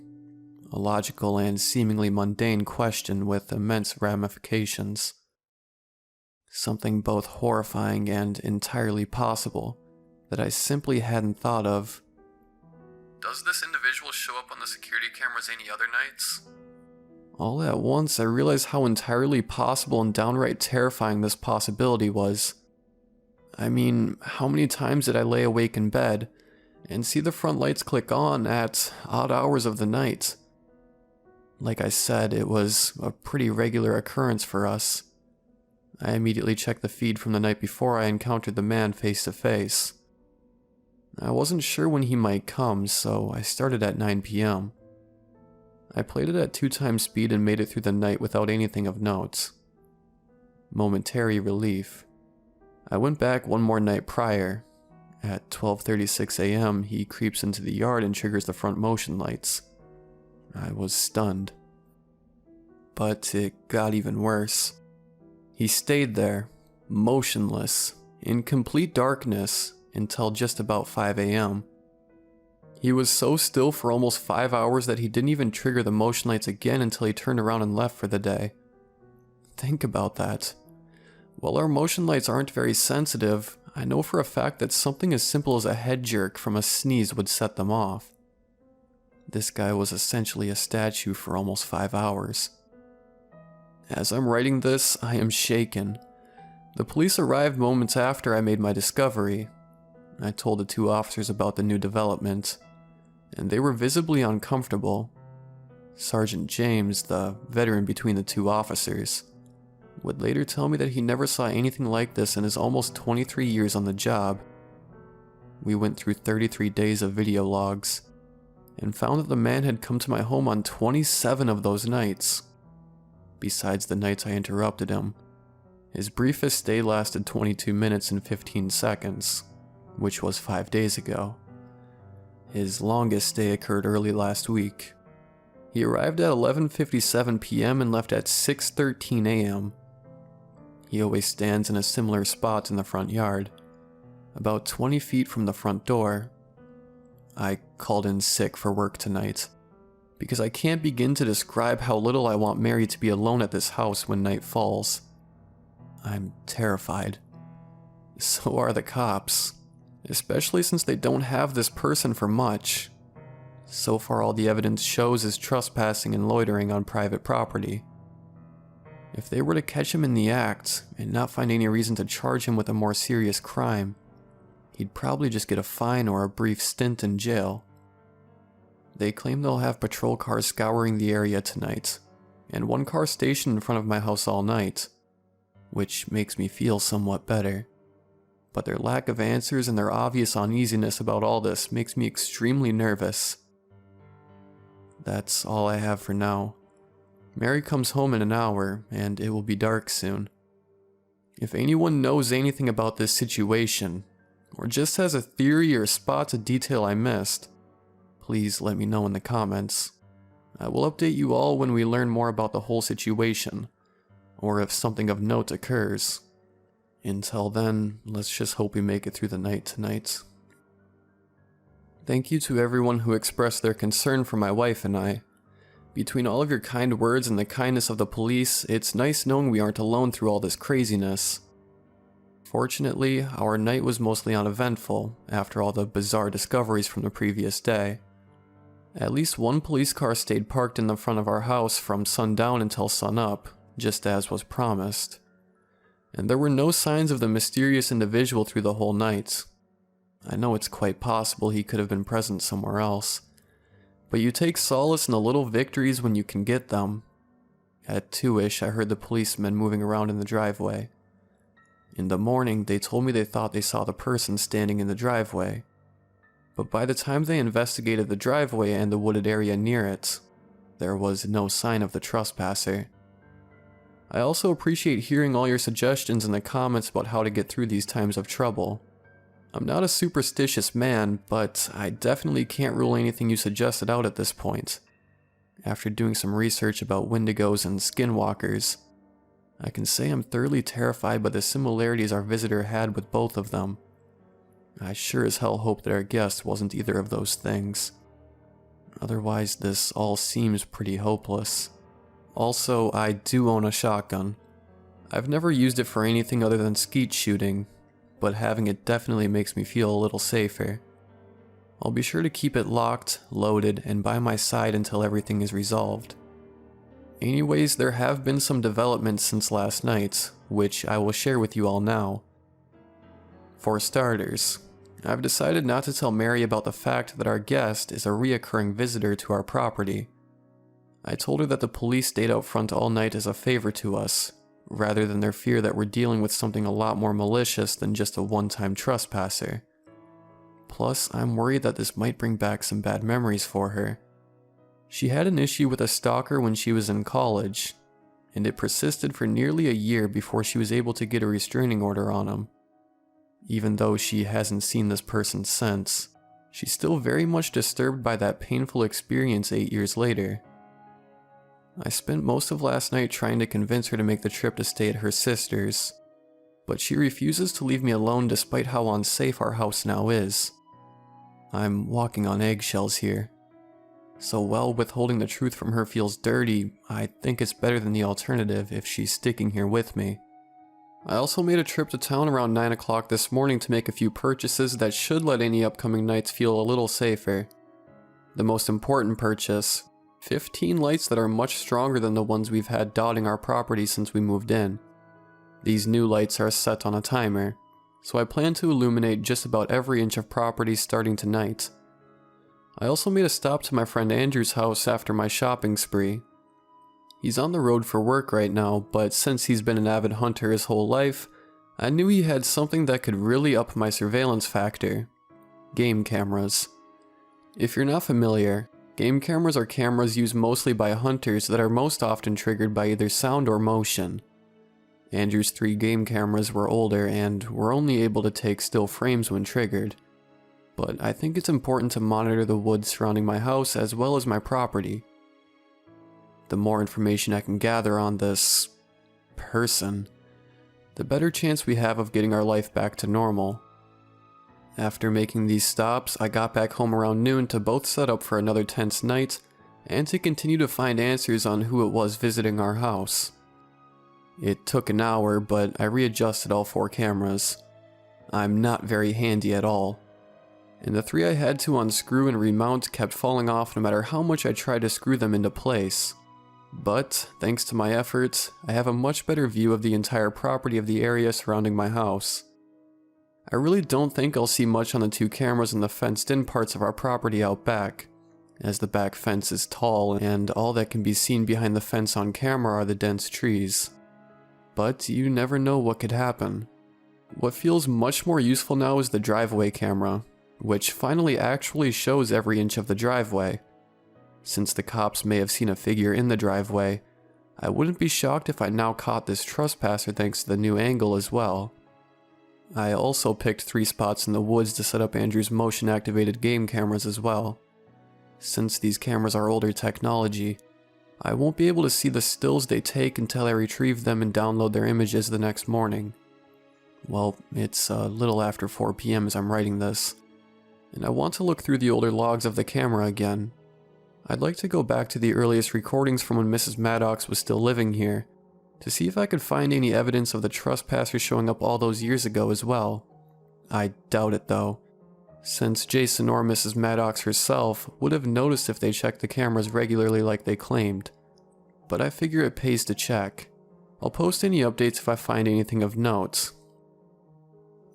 A logical and seemingly mundane question with immense ramifications. Something both horrifying and entirely possible that I simply hadn't thought of. Does this individual show up on the security cameras any other nights? All at once, I realized how entirely possible and downright terrifying this possibility was. I mean, how many times did I lay awake in bed and see the front lights click on at odd hours of the night? Like I said, it was a pretty regular occurrence for us. I immediately checked the feed from the night before I encountered the man face to face. I wasn't sure when he might come, so I started at 9 p.m. I played it at 2 times speed and made it through the night without anything of note. Momentary relief. I went back one more night prior. At 12:36 a.m., he creeps into the yard and triggers the front motion lights. I was stunned. But it got even worse. He stayed there, motionless, in complete darkness, until just about 5 a.m. He was so still for almost 5 hours that he didn't even trigger the motion lights again until he turned around and left for the day. Think about that. While our motion lights aren't very sensitive, I know for a fact that something as simple as a head jerk from a sneeze would set them off. This guy was essentially a statue for almost 5 hours. As I'm writing this, I am shaken. The police arrived moments after I made my discovery. I told the 2 officers about the new development, and they were visibly uncomfortable. Sergeant James, the veteran between the 2 officers, would later tell me that he never saw anything like this in his almost 23 years on the job. We went through 33 days of video logs, and found that the man had come to my home on 27 of those nights. Besides the nights I interrupted him, his briefest stay lasted 22 minutes and 15 seconds, which was 5 days ago. His longest stay occurred early last week. He arrived at 11:57 p.m. and left at 6:13 a.m. He always stands in a similar spot in the front yard, about 20 feet from the front door. I called in sick for work tonight, because I can't begin to describe how little I want Mary to be alone at this house when night falls. I'm terrified. So are the cops, especially since they don't have this person for much. So far all the evidence shows is trespassing and loitering on private property. If they were to catch him in the act and not find any reason to charge him with a more serious crime, he'd probably just get a fine or a brief stint in jail. They claim they'll have patrol cars scouring the area tonight, and 1 car stationed in front of my house all night, which makes me feel somewhat better. But their lack of answers and their obvious uneasiness about all this makes me extremely nervous. That's all I have for now. Mary comes home in an hour, and it will be dark soon. If anyone knows anything about this situation, or just has a theory or spots a detail I missed, please let me know in the comments. I will update you all when we learn more about the whole situation, or if something of note occurs. Until then, let's just hope we make it through the night tonight. Thank you to everyone who expressed their concern for my wife and I. Between all of your kind words and the kindness of the police, it's nice knowing we aren't alone through all this craziness. Fortunately, our night was mostly uneventful after all the bizarre discoveries from the previous day. At least 1 police car stayed parked in the front of our house from sundown until sunup, just as was promised. And there were no signs of the mysterious individual through the whole night. I know it's quite possible he could have been present somewhere else, but you take solace in the little victories when you can get them. At 2-ish, I heard the policemen moving around in the driveway. In the morning, they told me they thought they saw the person standing in the driveway, but by the time they investigated the driveway and the wooded area near it, there was no sign of the trespasser. I also appreciate hearing all your suggestions in the comments about how to get through these times of trouble. I'm not a superstitious man, but I definitely can't rule anything you suggested out at this point. After doing some research about wendigos and skinwalkers, I can say I'm thoroughly terrified by the similarities our visitor had with both of them. I sure as hell hope that our guest wasn't either of those things. Otherwise, this all seems pretty hopeless. Also, I do own a shotgun. I've never used it for anything other than skeet shooting, but having it definitely makes me feel a little safer. I'll be sure to keep it locked, loaded, and by my side until everything is resolved. Anyways, there have been some developments since last night, which I will share with you all now. For starters, I've decided not to tell Mary about the fact that our guest is a reoccurring visitor to our property. I told her that the police stayed out front all night as a favor to us, rather than their fear that we're dealing with something a lot more malicious than just a one-time trespasser. Plus, I'm worried that this might bring back some bad memories for her. She had an issue with a stalker when she was in college, and it persisted for nearly a year before she was able to get a restraining order on him. Even though she hasn't seen this person since, she's still very much disturbed by that painful experience 8 years later. I spent most of last night trying to convince her to make the trip to stay at her sister's, but she refuses to leave me alone despite how unsafe our house now is. I'm walking on eggshells here. So while withholding the truth from her feels dirty, I think it's better than the alternative if she's sticking here with me. I also made a trip to town around 9 o'clock this morning to make a few purchases that should let any upcoming nights feel a little safer. The most important purchase, 15 lights that are much stronger than the ones we've had dotting our property since we moved in. These new lights are set on a timer, so I plan to illuminate just about every inch of property starting tonight. I also made a stop to my friend Andrew's house after my shopping spree. He's on the road for work right now, but since he's been an avid hunter his whole life, I knew he had something that could really up my surveillance factor: game cameras. If you're not familiar, game cameras are cameras used mostly by hunters that are most often triggered by either sound or motion. Andrew's 3 game cameras were older and were only able to take still frames when triggered. But I think it's important to monitor the woods surrounding my house as well as my property. The more information I can gather on this person, the better chance we have of getting our life back to normal. After making these stops, I got back home around noon to both set up for another tense night and to continue to find answers on who it was visiting our house. It took an hour, but I readjusted all 4 cameras. I'm not very handy at all, and the 3 I had to unscrew and remount kept falling off no matter how much I tried to screw them into place. But, thanks to my efforts, I have a much better view of the entire property of the area surrounding my house. I really don't think I'll see much on the 2 cameras in the fenced-in parts of our property out back, as the back fence is tall and all that can be seen behind the fence on camera are the dense trees. But you never know what could happen. What feels much more useful now is the driveway camera, which finally actually shows every inch of the driveway. Since the cops may have seen a figure in the driveway, I wouldn't be shocked if I now caught this trespasser thanks to the new angle as well. I also picked 3 spots in the woods to set up Andrew's motion-activated game cameras as well. Since these cameras are older technology, I won't be able to see the stills they take until I retrieve them and download their images the next morning. Well, it's a little after 4 PM as I'm writing this, and I want to look through the older logs of the camera again. I'd like to go back to the earliest recordings from when Mrs. Maddox was still living here, to see if I could find any evidence of the trespasser showing up all those years ago as well. I doubt it though, since Jason or Mrs. Maddox herself would have noticed if they checked the cameras regularly like they claimed. But I figure it pays to check. I'll post any updates if I find anything of note.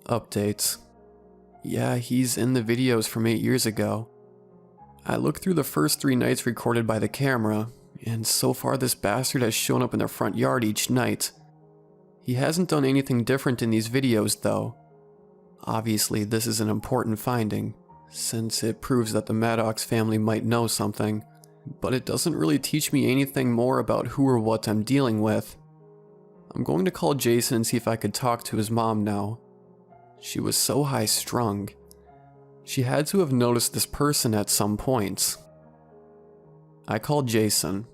Updates. Yeah, he's in the videos from 8 years ago. I looked through the first 3 nights recorded by the camera, and so far this bastard has shown up in the front yard each night. He hasn't done anything different in these videos though. Obviously this is an important finding, since it proves that the Maddox family might know something, but it doesn't really teach me anything more about who or what I'm dealing with. I'm going to call Jason and see if I could talk to his mom now. She was so high-strung. She had to have noticed this person at some point. I called Jason.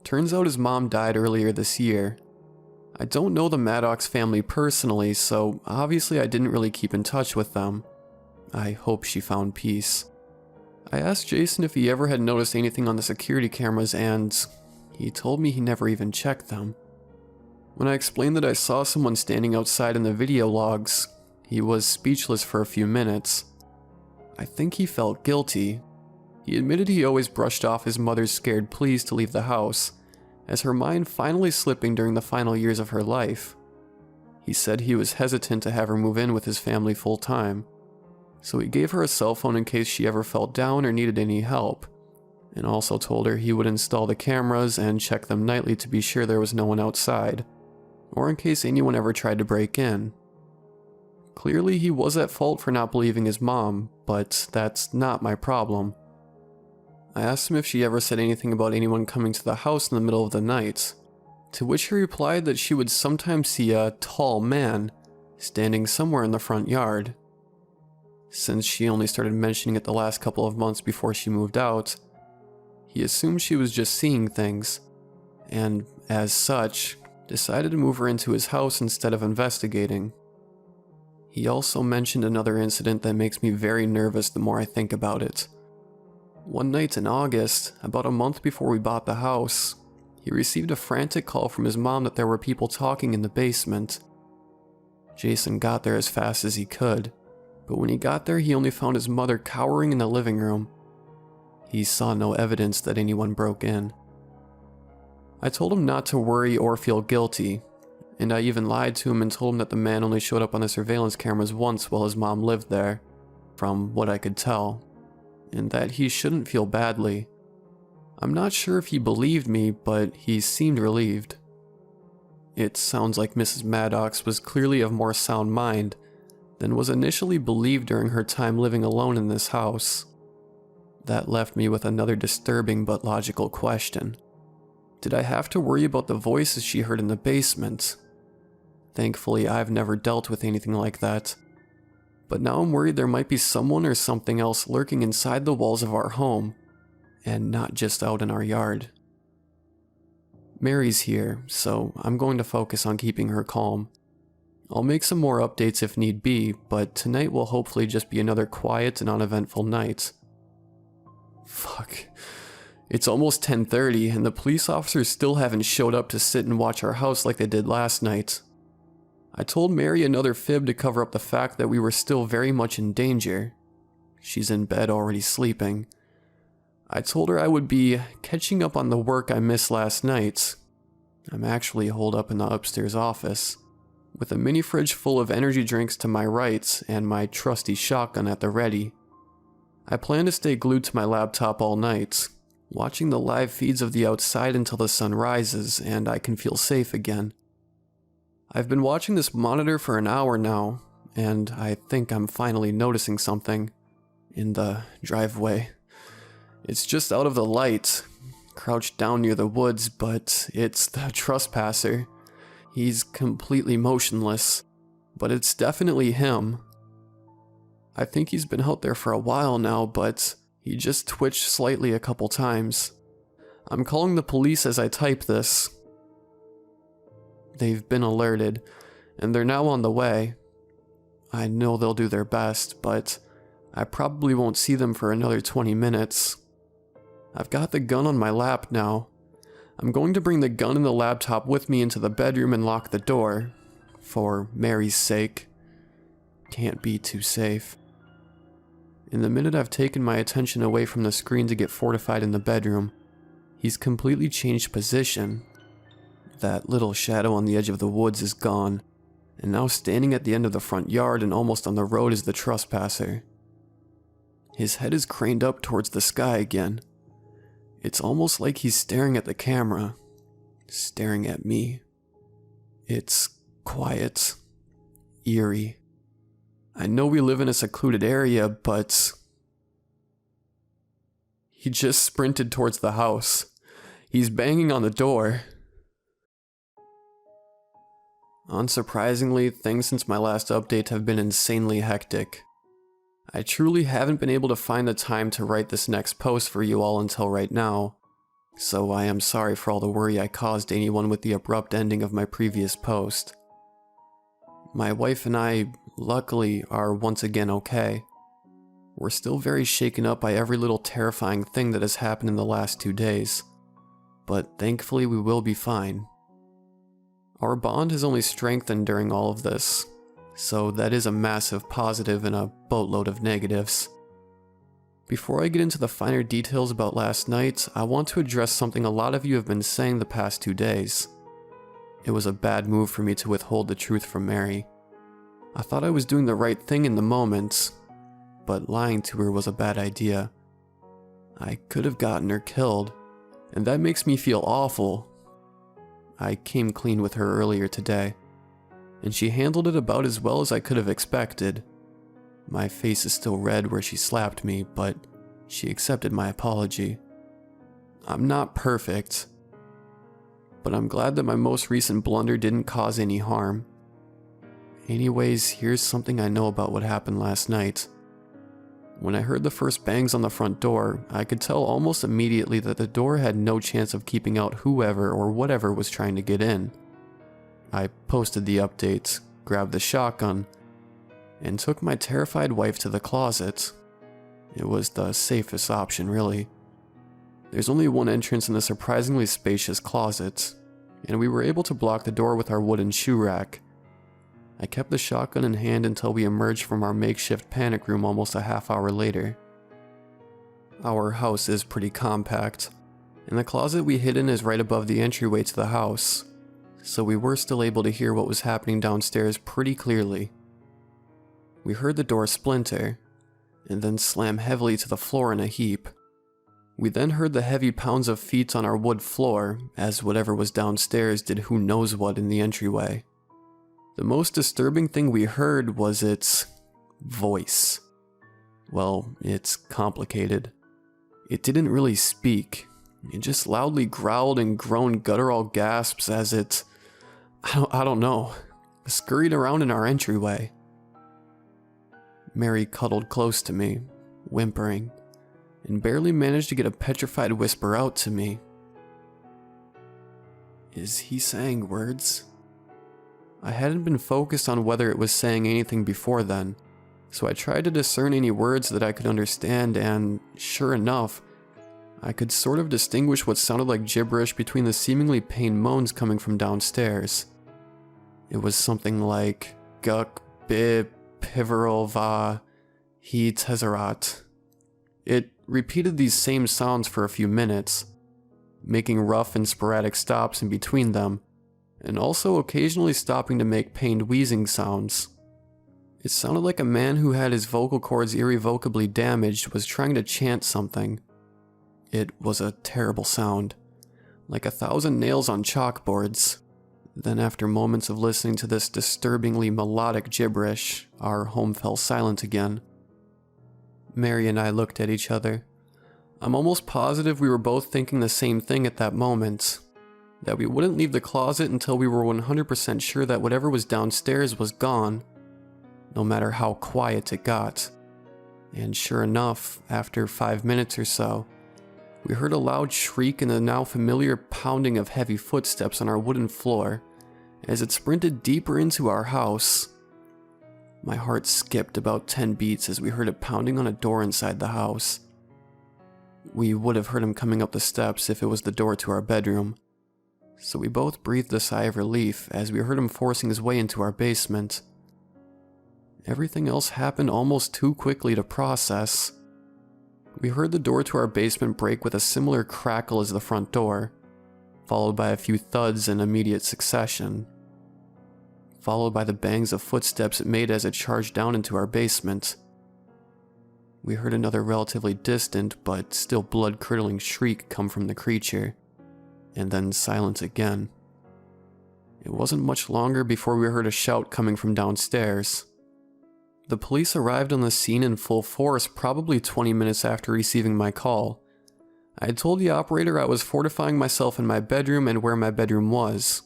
Turns out his mom died earlier this year. I don't know the Maddox family personally, so obviously I didn't really keep in touch with them. I hope she found peace. I asked Jason if he ever had noticed anything on the security cameras, and he told me he never even checked them. When I explained that I saw someone standing outside in the video logs, he was speechless for a few minutes. I think he felt guilty. He admitted he always brushed off his mother's scared pleas to leave the house, as her mind finally slipping during the final years of her life. He said he was hesitant to have her move in with his family full time, so he gave her a cell phone in case she ever felt down or needed any help, and also told her he would install the cameras and check them nightly to be sure there was no one outside, or in case anyone ever tried to break in. Clearly he was at fault for not believing his mom, but that's not my problem. I asked him if she ever said anything about anyone coming to the house in the middle of the night, to which he replied that she would sometimes see a tall man standing somewhere in the front yard. Since she only started mentioning it the last couple of months before she moved out, he assumed she was just seeing things, and as such, decided to move her into his house instead of investigating. He also mentioned another incident that makes me very nervous the more I think about it. One night in August, about a month before we bought the house, he received a frantic call from his mom that there were people talking in the basement. Jason got there as fast as he could, but when he got there he only found his mother cowering in the living room. He saw no evidence that anyone broke in. I told him not to worry or feel guilty, and I even lied to him and told him that the man only showed up on the surveillance cameras once while his mom lived there, from what I could tell, and that he shouldn't feel badly. I'm not sure if he believed me, but he seemed relieved. It sounds like Mrs. Maddox was clearly of more sound mind than was initially believed during her time living alone in this house. That left me with another disturbing but logical question. Did I have to worry about the voices she heard in the basement? Thankfully, I've never dealt with anything like that. But now I'm worried there might be someone or something else lurking inside the walls of our home, and not just out in our yard. Mary's here, so I'm going to focus on keeping her calm. I'll make some more updates if need be, but tonight will hopefully just be another quiet and uneventful night. Fuck. It's almost 10:30 and the police officers still haven't showed up to sit and watch our house like they did last night. I told Mary another fib to cover up the fact that we were still very much in danger. She's in bed already sleeping. I told her I would be catching up on the work I missed last night. I'm actually holed up in the upstairs office, with a mini fridge full of energy drinks to my right and my trusty shotgun at the ready. I plan to stay glued to my laptop all night, watching the live feeds of the outside until the sun rises and I can feel safe again. I've been watching this monitor for an hour now, and I think I'm finally noticing something in the driveway. It's just out of the light, crouched down near the woods, but it's the trespasser. He's completely motionless, but it's definitely him. I think he's been out there for a while now, but he just twitched slightly a couple times. I'm calling the police as I type this. They've been alerted, and they're now on the way. I know they'll do their best, but I probably won't see them for another 20 minutes. I've got the gun on my lap now. I'm going to bring the gun and the laptop with me into the bedroom and lock the door, for Mary's sake. Can't be too safe. In the minute I've taken my attention away from the screen to get fortified in the bedroom, he's completely changed position. That little shadow on the edge of the woods is gone, and now standing at the end of the front yard and almost on the road is the trespasser. His head is craned up towards the sky again. It's almost like he's staring at the camera, staring at me. It's quiet, eerie. I know we live in a secluded area, but he just sprinted towards the house. He's banging on the door. Unsurprisingly, things since my last update have been insanely hectic. I truly haven't been able to find the time to write this next post for you all until right now, so I am sorry for all the worry I caused anyone with the abrupt ending of my previous post. My wife and I, luckily, are once again okay. We're still very shaken up by every little terrifying thing that has happened in the last 2 days, but thankfully we will be fine. Our bond has only strengthened during all of this, so that is a massive positive and a boatload of negatives. Before I get into the finer details about last night, I want to address something a lot of you have been saying the past 2 days. It was a bad move for me to withhold the truth from Mary. I thought I was doing the right thing in the moment, but lying to her was a bad idea. I could have gotten her killed, and that makes me feel awful. I came clean with her earlier today. and she handled it about as well as I could have expected. My face is still red where she slapped me, but she accepted my apology. I'm not perfect, but I'm glad that my most recent blunder didn't cause any harm. Anyways, here's something I know about what happened last night. When I heard the first bangs on the front door, I could tell almost immediately that the door had no chance of keeping out whoever or whatever was trying to get in. I posted the updates, grabbed the shotgun, and took my terrified wife to the closet. It was the safest option, really. There's only one entrance in the surprisingly spacious closet, and we were able to block the door with our wooden shoe rack. I kept the shotgun in hand until we emerged from our makeshift panic room almost a half hour later. Our house is pretty compact, and the closet we hid in is right above the entryway to the house, so we were still able to hear what was happening downstairs pretty clearly. We heard the door splinter, and then slam heavily to the floor in a heap. We then heard the heavy pounds of feet on our wood floor, as whatever was downstairs did who knows what in the entryway. The most disturbing thing we heard was its voice. Well, it's complicated. It didn't really speak. It just loudly growled and groaned guttural gasps as it, I don't know, scurried around in our entryway. Mary cuddled close to me, whimpering, and barely managed to get a petrified whisper out to me. Is he saying words? I hadn't been focused on whether it was saying anything before then, so I tried to discern any words that I could understand, and sure enough, I could sort of distinguish what sounded like gibberish between the seemingly pained moans coming from downstairs. It was something like Guk Bib Pivoral Va He Tezerat. It repeated these same sounds for a few minutes, making rough and sporadic stops in between them, and also occasionally stopping to make pained wheezing sounds. It sounded like a man who had his vocal cords irrevocably damaged was trying to chant something. It was a terrible sound, like 1,000 nails on chalkboards. Then after moments of listening to this disturbingly melodic gibberish, our home fell silent again. Mary and I looked at each other. I'm almost positive we were both thinking the same thing at that moment. That we wouldn't leave the closet until we were 100% sure that whatever was downstairs was gone, no matter how quiet it got. And sure enough, after 5 minutes or so, we heard a loud shriek and the now familiar pounding of heavy footsteps on our wooden floor as it sprinted deeper into our house. My heart skipped about 10 beats as we heard it pounding on a door inside the house. We would have heard him coming up the steps if it was the door to our bedroom. So we both breathed a sigh of relief as we heard him forcing his way into our basement. Everything else happened almost too quickly to process. We heard the door to our basement break with a similar crackle as the front door, followed by a few thuds in immediate succession, followed by the bangs of footsteps it made as it charged down into our basement. We heard another relatively distant but still blood-curdling shriek come from the creature, and then silence again. It wasn't much longer before we heard a shout coming from downstairs. The police arrived on the scene in full force probably 20 minutes after receiving my call. I had told the operator I was fortifying myself in my bedroom and where my bedroom was,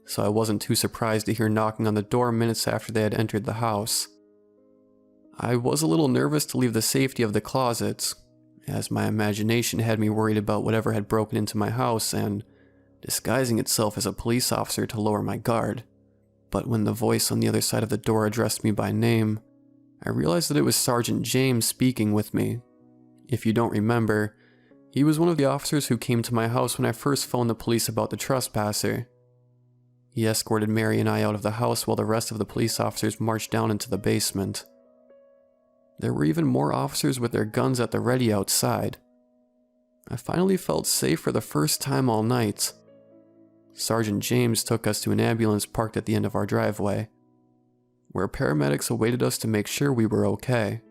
so I wasn't too surprised to hear knocking on the door minutes after they had entered the house. I was a little nervous to leave the safety of the closet, as my imagination had me worried about whatever had broken into my house and disguising itself as a police officer to lower my guard. But when the voice on the other side of the door addressed me by name, I realized that it was Sergeant James speaking with me. If you don't remember, he was one of the officers who came to my house when I first phoned the police about the trespasser. He escorted Mary and I out of the house while the rest of the police officers marched down into the basement. There were even more officers with their guns at the ready outside. I finally felt safe for the first time all night. Sergeant James took us to an ambulance parked at the end of our driveway, where paramedics awaited us to make sure we were okay.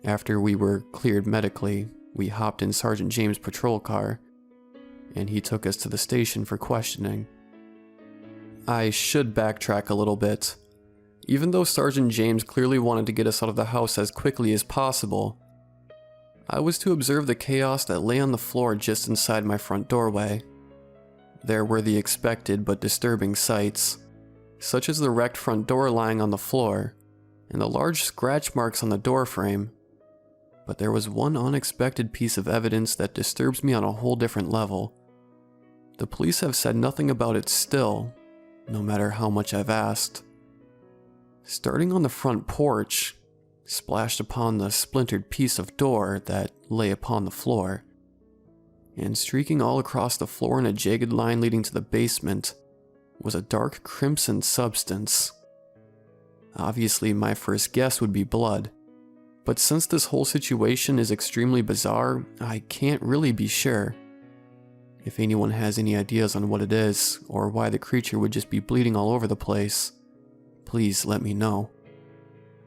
After we were cleared medically, we hopped in Sergeant James' patrol car, and he took us to the station for questioning. I should backtrack a little bit. Even though Sergeant James clearly wanted to get us out of the house as quickly as possible, I was to observe the chaos that lay on the floor just inside my front doorway. There were the expected but disturbing sights, such as the wrecked front door lying on the floor and the large scratch marks on the door frame. But there was one unexpected piece of evidence that disturbs me on a whole different level. The police have said nothing about it still, no matter how much I've asked. Starting on the front porch, splashed upon the splintered piece of door that lay upon the floor, and streaking all across the floor in a jagged line leading to the basement, was a dark crimson substance. Obviously, my first guess would be blood, but since this whole situation is extremely bizarre, I can't really be sure. If anyone has any ideas on what it is, or why the creature would just be bleeding all over the place, please let me know.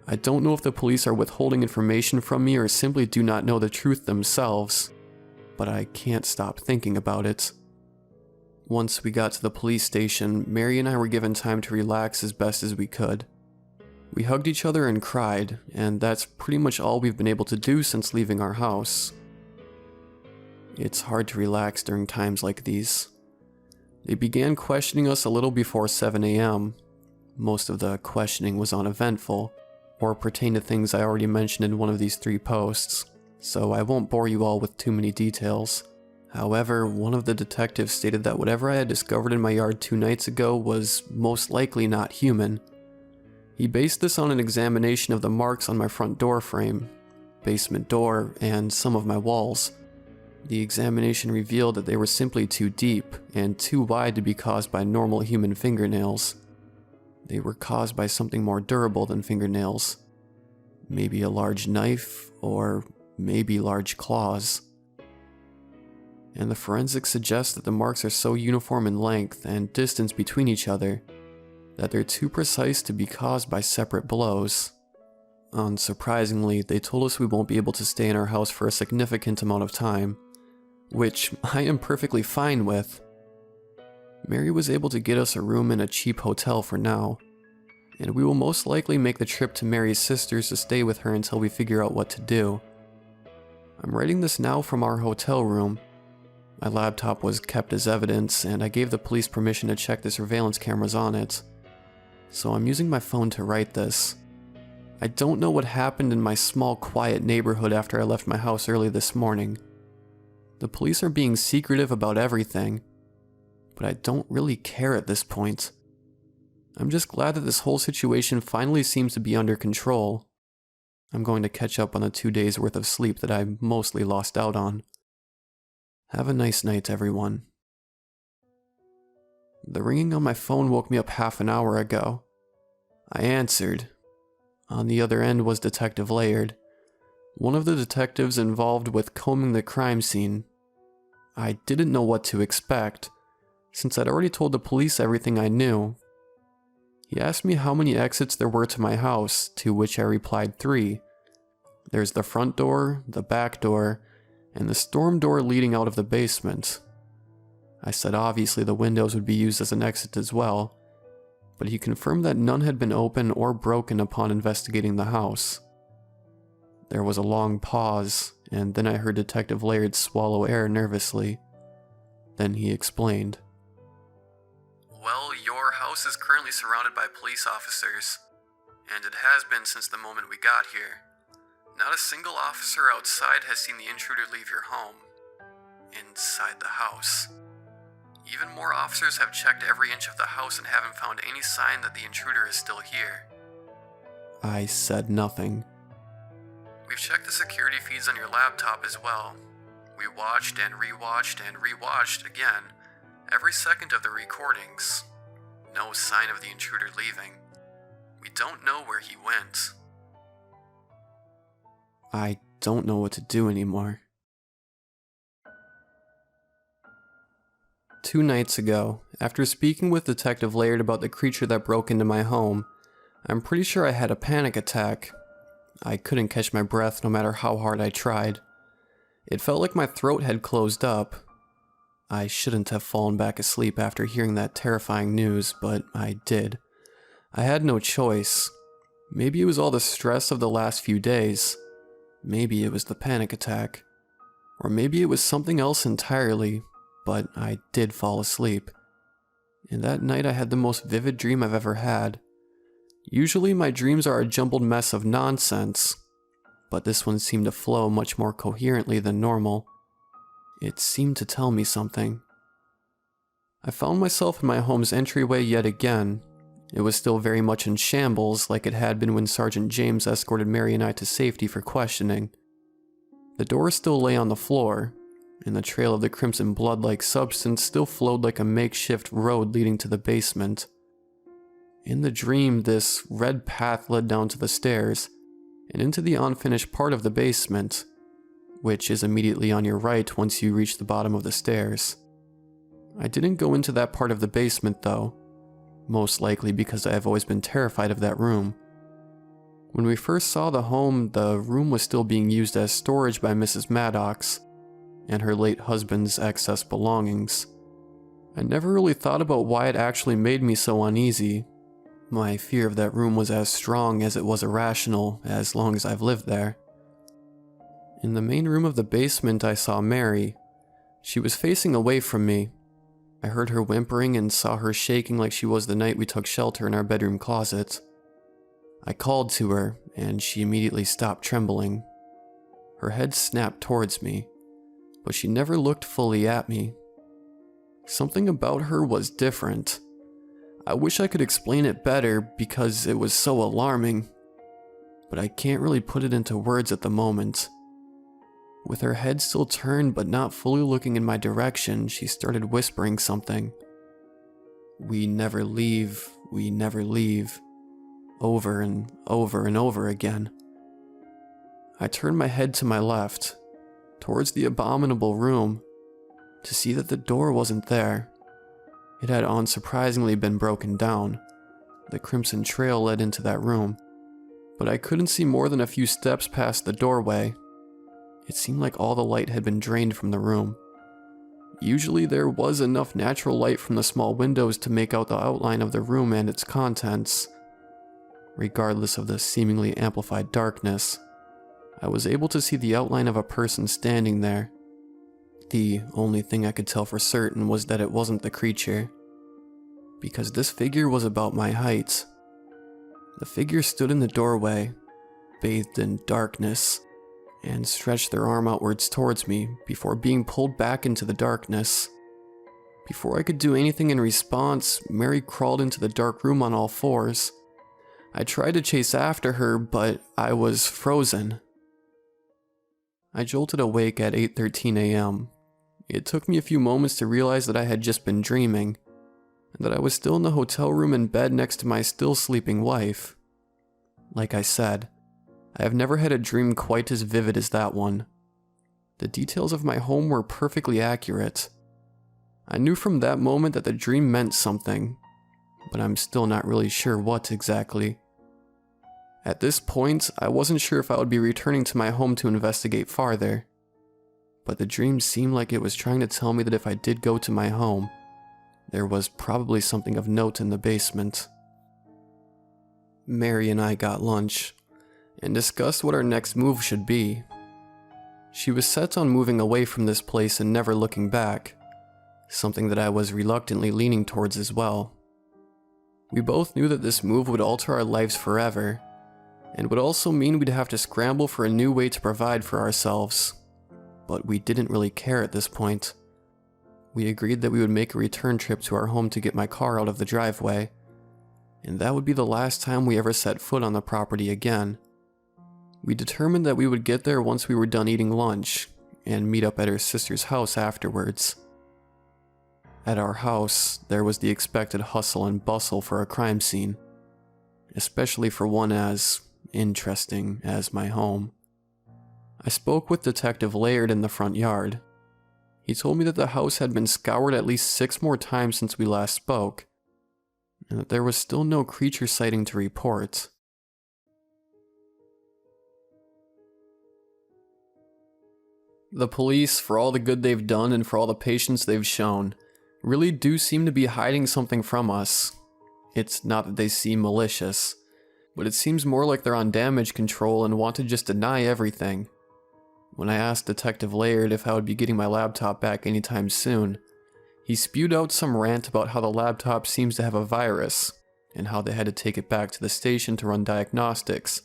I don't know if the police are withholding information from me or simply do not know the truth themselves, but I can't stop thinking about it. Once we got to the police station, Mary and I were given time to relax as best as we could. We hugged each other and cried, and that's pretty much all we've been able to do since leaving our house. It's hard to relax during times like these. They began questioning us a little before 7 a.m. Most of the questioning was uneventful, or pertained to things I already mentioned in one of these 3 posts, so I won't bore you all with too many details. However, one of the detectives stated that whatever I had discovered in my yard 2 nights ago was most likely not human. He based this on an examination of the marks on my front door frame, basement door, and some of my walls. The examination revealed that they were simply too deep and too wide to be caused by normal human fingernails. They were caused by something more durable than fingernails. Maybe a large knife, or maybe large claws. And the forensics suggest that the marks are so uniform in length and distance between each other that they're too precise to be caused by separate blows. Unsurprisingly, they told us we won't be able to stay in our house for a significant amount of time, which I am perfectly fine with. Mary was able to get us a room in a cheap hotel for now, and we will most likely make the trip to Mary's sister's to stay with her until we figure out what to do. I'm writing this now from our hotel room. My laptop was kept as evidence, and I gave the police permission to check the surveillance cameras on it. So I'm using my phone to write this. I don't know what happened in my small, quiet neighborhood after I left my house early this morning. The police are being secretive about everything, but I don't really care at this point. I'm just glad that this whole situation finally seems to be under control. I'm going to catch up on the 2 days worth of sleep that I mostly lost out on. Have a nice night, everyone. The ringing on my phone woke me up half an hour ago. I answered. On the other end was Detective Laird, one of the detectives involved with combing the crime scene. I didn't know what to expect, since I'd already told the police everything I knew. He asked me how many exits there were to my house, to which I replied 3. There's the front door, the back door, and the storm door leading out of the basement. I said obviously the windows would be used as an exit as well, but he confirmed that none had been open or broken upon investigating the house. There was a long pause, and then I heard Detective Laird swallow air nervously. Then he explained. Well, your house is currently surrounded by police officers, and it has been since the moment we got here. Not a single officer outside has seen the intruder leave your home. Inside the house. Even more officers have checked every inch of the house and haven't found any sign that the intruder is still here. I said nothing. We've checked the security feeds on your laptop as well. We watched and rewatched again, every second of the recordings. No sign of the intruder leaving. We don't know where he went. I don't know what to do anymore. 2 nights ago, after speaking with Detective Laird about the creature that broke into my home, I'm pretty sure I had a panic attack. I couldn't catch my breath no matter how hard I tried. It felt like my throat had closed up. I shouldn't have fallen back asleep after hearing that terrifying news, but I did. I had no choice. Maybe it was all the stress of the last few days. Maybe it was the panic attack. Or maybe it was something else entirely, but I did fall asleep. And that night I had the most vivid dream I've ever had. Usually my dreams are a jumbled mess of nonsense, but this one seemed to flow much more coherently than normal. It seemed to tell me something. I found myself in my home's entryway yet again. It was still very much in shambles, like it had been when Sergeant James escorted Mary and I to safety for questioning. The door still lay on the floor, and the trail of the crimson blood-like substance still flowed like a makeshift road leading to the basement. In the dream, this red path led down to the stairs, and into the unfinished part of the basement, which is immediately on your right once you reach the bottom of the stairs. I didn't go into that part of the basement though, most likely because I have always been terrified of that room. When we first saw the home, the room was still being used as storage by Mrs. Maddox and her late husband's excess belongings. I never really thought about why it actually made me so uneasy. My fear of that room was as strong as it was irrational as long as I've lived there. In the main room of the basement, I saw Mary. She was facing away from me. I heard her whimpering and saw her shaking like she was the night we took shelter in our bedroom closet. I called to her, and she immediately stopped trembling. Her head snapped towards me, but she never looked fully at me. Something about her was different. I wish I could explain it better because it was so alarming, but I can't really put it into words at the moment. With her head still turned but not fully looking in my direction, she started whispering something. "We never leave, we never leave," over and over and over again. I turned my head to my left, towards the abominable room, to see that the door wasn't there. It had unsurprisingly been broken down. The crimson trail led into that room, but I couldn't see more than a few steps past the doorway. It seemed like all the light had been drained from the room. Usually there was enough natural light from the small windows to make out the outline of the room and its contents. Regardless of the seemingly amplified darkness, I was able to see the outline of a person standing there. The only thing I could tell for certain was that it wasn't the creature, because this figure was about my height. The figure stood in the doorway, bathed in darkness, and stretched their arm outwards towards me before being pulled back into the darkness. Before I could do anything in response, Mary crawled into the dark room on all fours. I tried to chase after her, but I was frozen. I jolted awake at 8:13 a.m. It took me a few moments to realize that I had just been dreaming, and that I was still in the hotel room in bed next to my still sleeping wife. Like I said, I have never had a dream quite as vivid as that one. The details of my home were perfectly accurate. I knew from that moment that the dream meant something, but I'm still not really sure what exactly. At this point, I wasn't sure if I would be returning to my home to investigate farther, but the dream seemed like it was trying to tell me that if I did go to my home, there was probably something of note in the basement. Mary and I got lunch and discussed what our next move should be. She was set on moving away from this place and never looking back, something that I was reluctantly leaning towards as well. We both knew that this move would alter our lives forever, and would also mean we'd have to scramble for a new way to provide for ourselves, but we didn't really care at this point. We agreed that we would make a return trip to our home to get my car out of the driveway, and that would be the last time we ever set foot on the property again. We determined that we would get there once we were done eating lunch, and meet up at her sister's house afterwards. At our house, there was the expected hustle and bustle for a crime scene, especially for one as interesting as my home. I spoke with Detective Laird in the front yard. He told me that the house had been scoured at least 6 more times since we last spoke, and that there was still no creature sighting to report. The police, for all the good they've done and for all the patience they've shown, really do seem to be hiding something from us. It's not that they seem malicious, but it seems more like they're on damage control and want to just deny everything. When I asked Detective Laird if I would be getting my laptop back anytime soon, he spewed out some rant about how the laptop seems to have a virus, and how they had to take it back to the station to run diagnostics,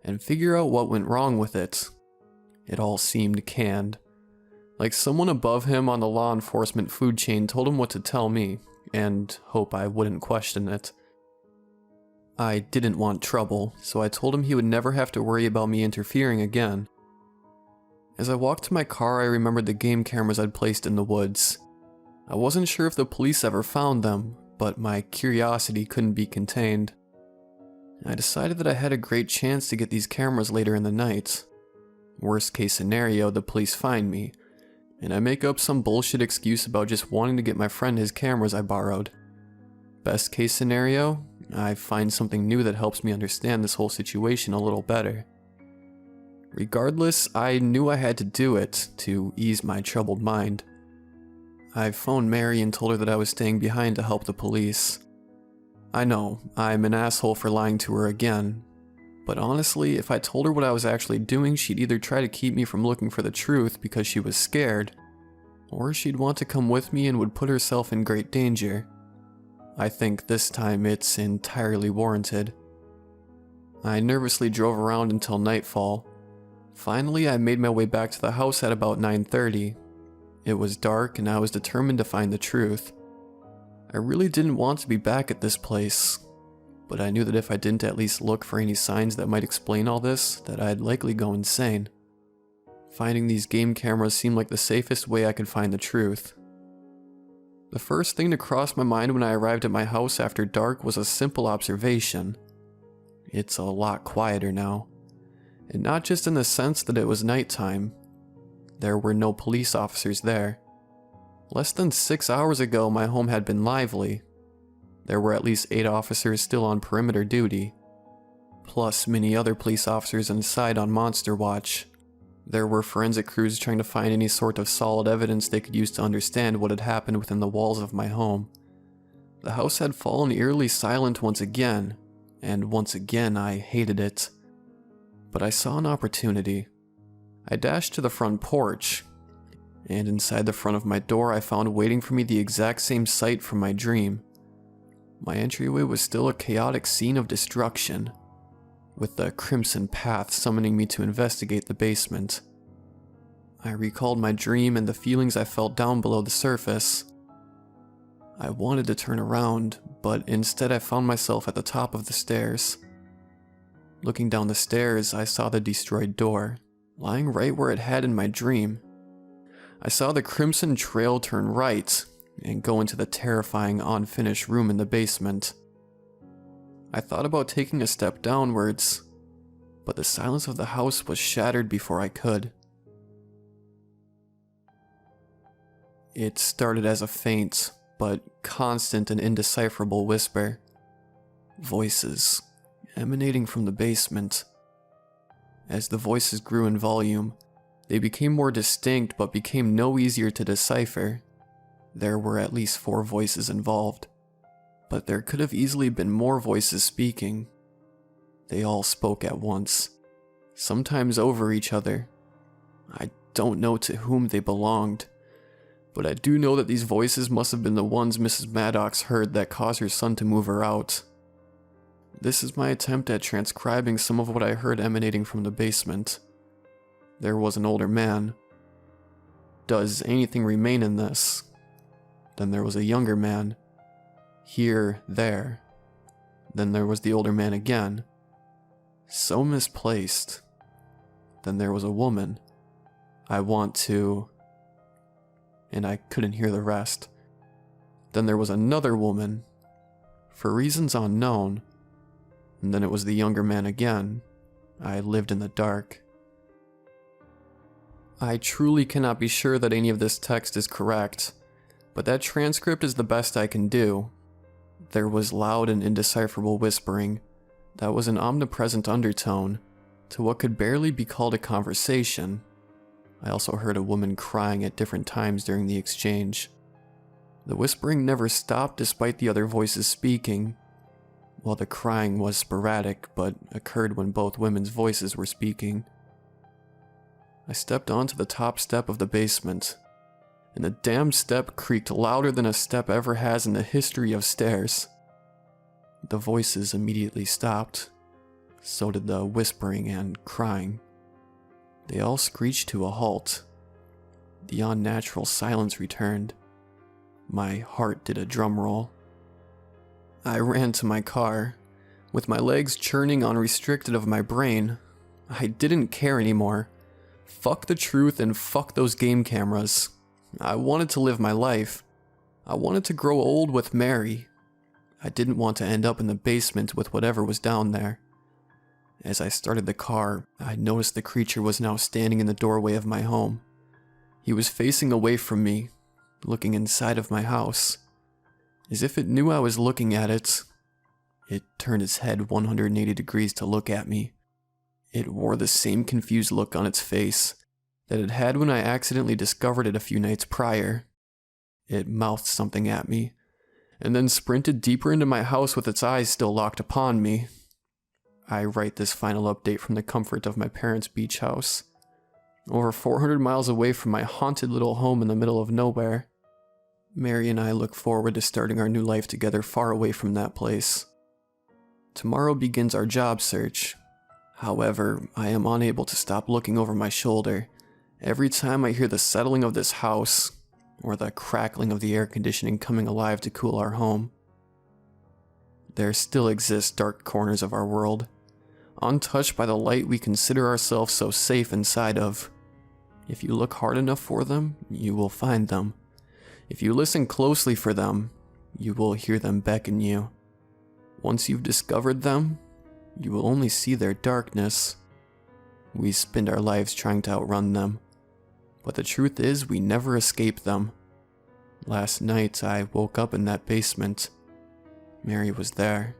and figure out what went wrong with it. It all seemed canned. Like someone above him on the law enforcement food chain told him what to tell me, and hope I wouldn't question it. I didn't want trouble, so I told him he would never have to worry about me interfering again. As I walked to my car, I remembered the game cameras I'd placed in the woods. I wasn't sure if the police ever found them, but my curiosity couldn't be contained. I decided that I had a great chance to get these cameras later in the night. Worst case scenario, the police find me, and I make up some bullshit excuse about just wanting to get my friend his cameras I borrowed. Best case scenario, I find something new that helps me understand this whole situation a little better. Regardless, I knew I had to do it to ease my troubled mind. I phoned Mary and told her that I was staying behind to help the police. I know, I'm an asshole for lying to her again, but honestly, if I told her what I was actually doing, she'd either try to keep me from looking for the truth because she was scared, or she'd want to come with me and would put herself in great danger. I think this time it's entirely warranted. I nervously drove around until nightfall. Finally, I made my way back to the house at about 9:30. It was dark and I was determined to find the truth. I really didn't want to be back at this place, but I knew that if I didn't at least look for any signs that might explain all this, that I'd likely go insane. Finding these game cameras seemed like the safest way I could find the truth. The first thing to cross my mind when I arrived at my house after dark was a simple observation. It's a lot quieter now. And not just in the sense that it was nighttime. There were no police officers there. Less than 6 hours ago, my home had been lively. There were at least 8 officers still on perimeter duty, plus many other police officers inside on monster watch. There were forensic crews trying to find any sort of solid evidence they could use to understand what had happened within the walls of my home. The house had fallen eerily silent once again, and once again I hated it. But I saw an opportunity. I dashed to the front porch, and inside the front of my door I found waiting for me the exact same sight from my dream. My entryway was still a chaotic scene of destruction, with the crimson path summoning me to investigate the basement. I recalled my dream and the feelings I felt down below the surface. I wanted to turn around, but instead I found myself at the top of the stairs. Looking down the stairs, I saw the destroyed door, lying right where it had in my dream. I saw the crimson trail turn right and go into the terrifying unfinished room in the basement. I thought about taking a step downwards, but the silence of the house was shattered before I could. It started as a faint, but constant and indecipherable whisper. Voices emanating from the basement. As the voices grew in volume, they became more distinct but became no easier to decipher. There were at least 4 voices involved, but there could have easily been more voices speaking. They all spoke at once, sometimes over each other. I don't know to whom they belonged, but I do know that these voices must have been the ones Mrs. Maddox heard that caused her son to move her out. This is my attempt at transcribing some of what I heard emanating from the basement. There was an older man. Does anything remain in this? Then there was a younger man. Here, there. Then there was the older man again. So misplaced. Then there was a woman. I want to... And I couldn't hear the rest. Then there was another woman. For reasons unknown. And then it was the younger man again. I lived in the dark. I truly cannot be sure that any of this text is correct, but that transcript is the best I can do. There was loud and indecipherable whispering that was an omnipresent undertone to what could barely be called a conversation. I also heard a woman crying at different times during the exchange. The whispering never stopped despite the other voices speaking, while the crying was sporadic but occurred when both women's voices were speaking. I stepped onto the top step of the basement, and the damn step creaked louder than a step ever has in the history of stairs. The voices immediately stopped. So did the whispering and crying. They all screeched to a halt. The unnatural silence returned. My heart did a drum roll. I ran to my car, with my legs churning unrestricted of my brain. I didn't care anymore. Fuck the truth and fuck those game cameras. I wanted to live my life. I wanted to grow old with Mary. I didn't want to end up in the basement with whatever was down there. As I started the car, I noticed the creature was now standing in the doorway of my home. He was facing away from me, looking inside of my house. As if it knew I was looking at it, it turned its head 180 degrees to look at me. It wore the same confused look on its face that it had when I accidentally discovered it a few nights prior. It mouthed something at me, and then sprinted deeper into my house with its eyes still locked upon me. I write this final update from the comfort of my parents' beach house, over 400 miles away from my haunted little home in the middle of nowhere. Mary and I look forward to starting our new life together far away from that place. Tomorrow begins our job search. However, I am unable to stop looking over my shoulder every time I hear the settling of this house or the crackling of the air conditioning coming alive to cool our home. There still exist dark corners of our world, untouched by the light we consider ourselves so safe inside of. If you look hard enough for them, you will find them. If you listen closely for them, you will hear them beckon you. Once you've discovered them, you will only see their darkness. We spend our lives trying to outrun them, but the truth is we never escape them. Last night I woke up in that basement. Mary was there.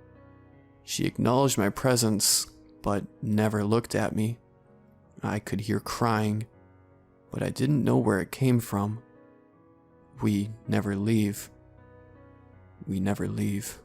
She acknowledged my presence, but never looked at me. I could hear crying, but I didn't know where it came from. We never leave. We never leave.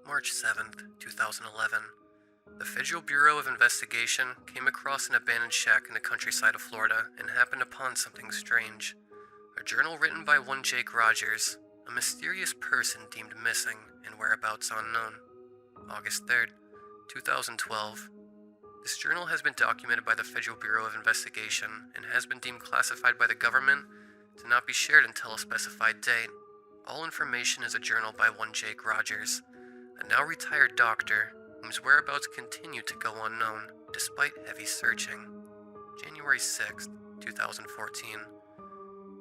March 7th, 2011. The Federal Bureau of Investigation came across an abandoned shack in the countryside of Florida and happened upon something strange. A journal written by one Jake Rogers, a mysterious person deemed missing and whereabouts unknown. August 3rd, 2012. This journal has been documented by the Federal Bureau of Investigation and has been deemed classified by the government to not be shared until a specified date. All information is a journal by one Jake Rogers, a now retired doctor whose whereabouts continue to go unknown despite heavy searching. January 6th, 2014.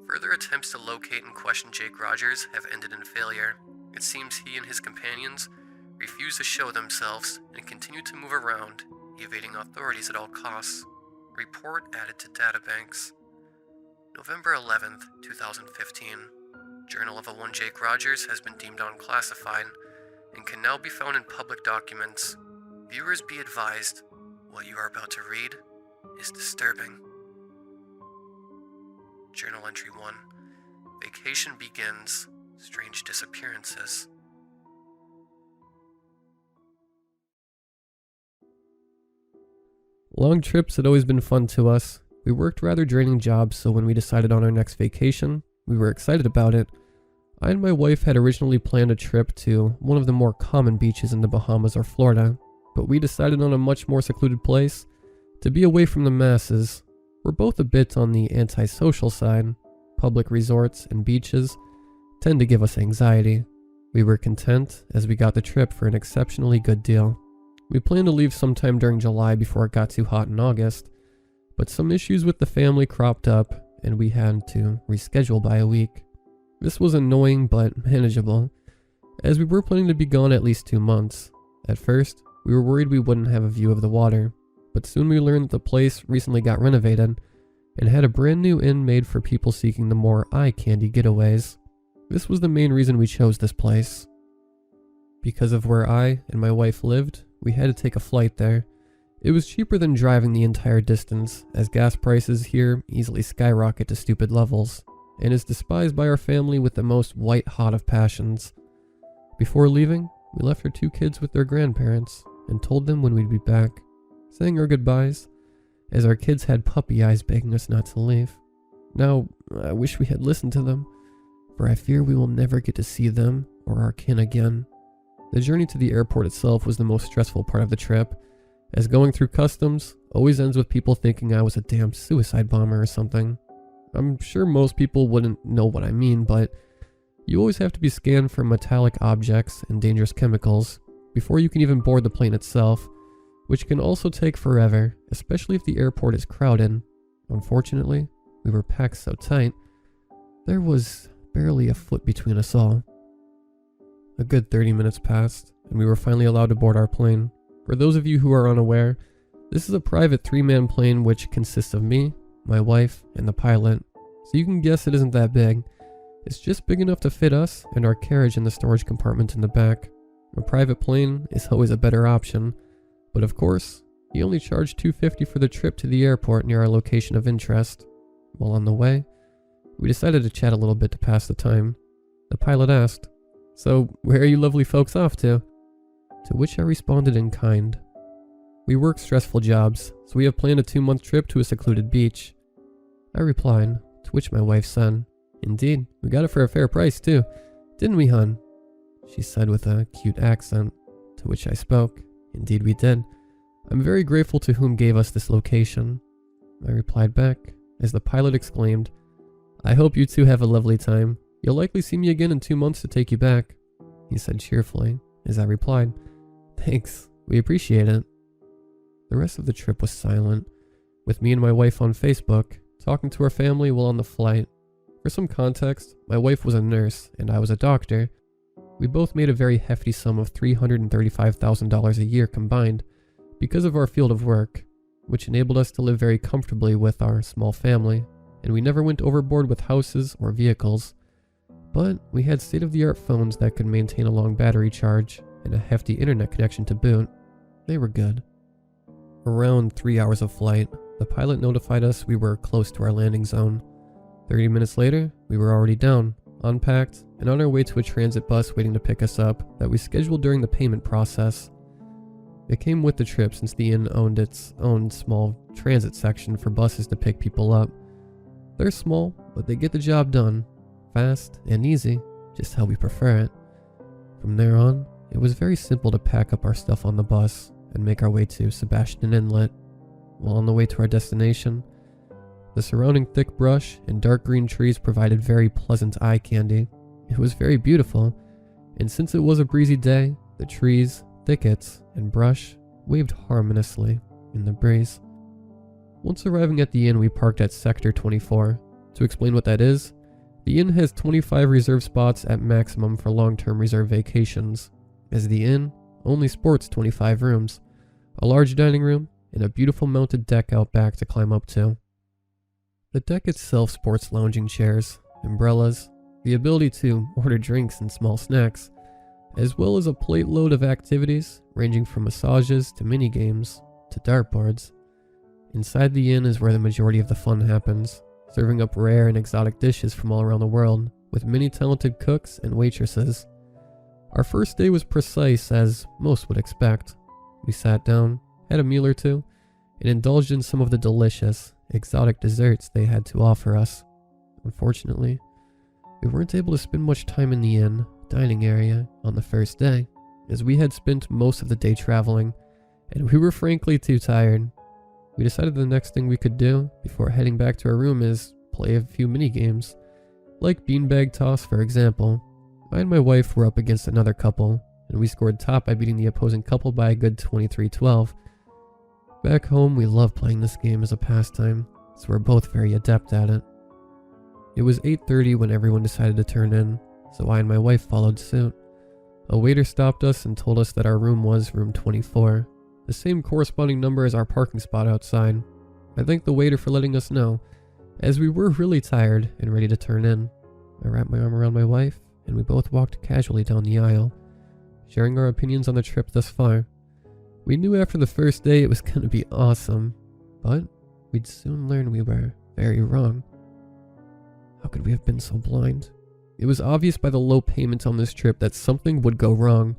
Further attempts to locate and question Jake Rogers have ended in failure. It seems he and his companions refuse to show themselves and continue to move around, evading authorities at all costs. Report added to databanks. November 11th, 2015. Journal of a one Jake Rogers has been deemed unclassified and can now be found in public documents. Viewers be advised, what you are about to read is disturbing. Journal entry 1. Vacation begins. Strange disappearances. Long trips had always been fun to us. We worked rather draining jobs, so when we decided on our next vacation, we were excited about it. I and my wife had originally planned a trip to one of the more common beaches in the Bahamas or Florida, but we decided on a much more secluded place to be away from the masses. We're both a bit on the antisocial side. Public resorts and beaches tend to give us anxiety. We were content as we got the trip for an exceptionally good deal. We planned to leave sometime during July before it got too hot in August, but some issues with the family cropped up and we had to reschedule by a week. This was annoying but manageable, as we were planning to be gone at least 2 months. At first, We were worried we wouldn't have a view of the water, but soon we learned that the place recently got renovated and had a brand new inn made for people seeking the more eye-candy getaways. This was the main reason we chose this place. Because of where I and my wife lived, we had to take a flight there. It was cheaper than driving the entire distance, as gas prices here easily skyrocket to stupid levels, and is despised by our family with the most white-hot of passions. Before leaving, we left our 2 kids with their grandparents and told them when we'd be back, saying our goodbyes, as our kids had puppy eyes begging us not to leave. Now, I wish we had listened to them, for I fear we will never get to see them or our kin again. The journey to the airport itself was the most stressful part of the trip, as going through customs always ends with people thinking I was a damn suicide bomber or something. I'm sure most people wouldn't know what I mean, but you always have to be scanned for metallic objects and dangerous chemicals before you can even board the plane itself, which can also take forever, especially if the airport is crowded. Unfortunately, we were packed so tight, there was barely a foot between us all. A good 30 minutes passed, and we were finally allowed to board our plane. For those of you who are unaware, this is a private 3-man plane which consists of me, my wife, and the pilot, so you can guess it isn't that big. It's just big enough to fit us and our carriage in the storage compartment in the back. A private plane is always a better option, but of course, he only charged $250 for the trip to the airport near our location of interest. While on the way, we decided to chat a little bit to pass the time. The pilot asked, "So, where are you lovely folks off to?" To which I responded in kind. "We work stressful jobs, so we have planned a 2-month trip to a secluded beach." I replied, to which my wife said, "Indeed, we got it for a fair price too, didn't we, hon?" She said with a cute accent, to which I spoke, "Indeed we did. I'm very grateful to whom gave us this location." I replied back, as the pilot exclaimed, "I hope you two have a lovely time. You'll likely see me again in 2 months to take you back," he said cheerfully, as I replied, "Thanks, we appreciate it." The rest of the trip was silent, with me and my wife on Facebook, talking to our family while on the flight. For some context, my wife was a nurse and I was a doctor. We both made a very hefty sum of $335,000 a year combined because of our field of work, which enabled us to live very comfortably with our small family, and we never went overboard with houses or vehicles. But we had state-of-the-art phones that could maintain a long battery charge and a hefty internet connection to boot. They were good. Around 3 hours of flight, the pilot notified us we were close to our landing zone. 30 minutes later, we were already down, unpacked, and on our way to a transit bus waiting to pick us up that we scheduled during the payment process. It came with the trip since the inn owned its own small transit section for buses to pick people up. They're small, but they get the job done. Fast and easy, just how we prefer it. From there on, it was very simple to pack up our stuff on the bus and make our way to Sebastian Inlet. While on the way to our destination, the surrounding thick brush and dark green trees provided very pleasant eye candy. It was very beautiful, and since it was a breezy day, the trees, thickets, and brush waved harmoniously in the breeze. Once arriving at the inn, we parked at Sector 24. To explain what that is, the inn has 25 reserved spots at maximum for long-term reserve vacations, as the inn only sports 25 rooms, a large dining room, and a beautiful mounted deck out back to climb up to. The deck itself sports lounging chairs, umbrellas, the ability to order drinks and small snacks, as well as a plate load of activities ranging from massages to mini-games to dartboards. Inside the inn is where the majority of the fun happens, serving up rare and exotic dishes from all around the world, with many talented cooks and waitresses. Our first day was precise as most would expect. We sat down, had a meal or two, and indulged in some of the delicious, exotic desserts they had to offer us. Unfortunately, we weren't able to spend much time in the inn dining area on the first day, as we had spent most of the day traveling, and we were frankly too tired. We decided the next thing we could do before heading back to our room is play a few mini games, like beanbag toss for example. I and my wife were up against another couple, and we scored top by beating the opposing couple by a good 23-12. Back home, we love playing this game as a pastime, so we're both very adept at it. It was 8:30 when everyone decided to turn in, so I and my wife followed suit. A waiter stopped us and told us that our room was room 24, the same corresponding number as our parking spot outside. I thanked the waiter for letting us know, as we were really tired and ready to turn in. I wrapped my arm around my wife, and we both walked casually down the aisle, sharing our opinions on the trip thus far. We knew after the first day it was going to be awesome, but we'd soon learn we were very wrong. How could we have been so blind? It was obvious by the low payments on this trip that something would go wrong.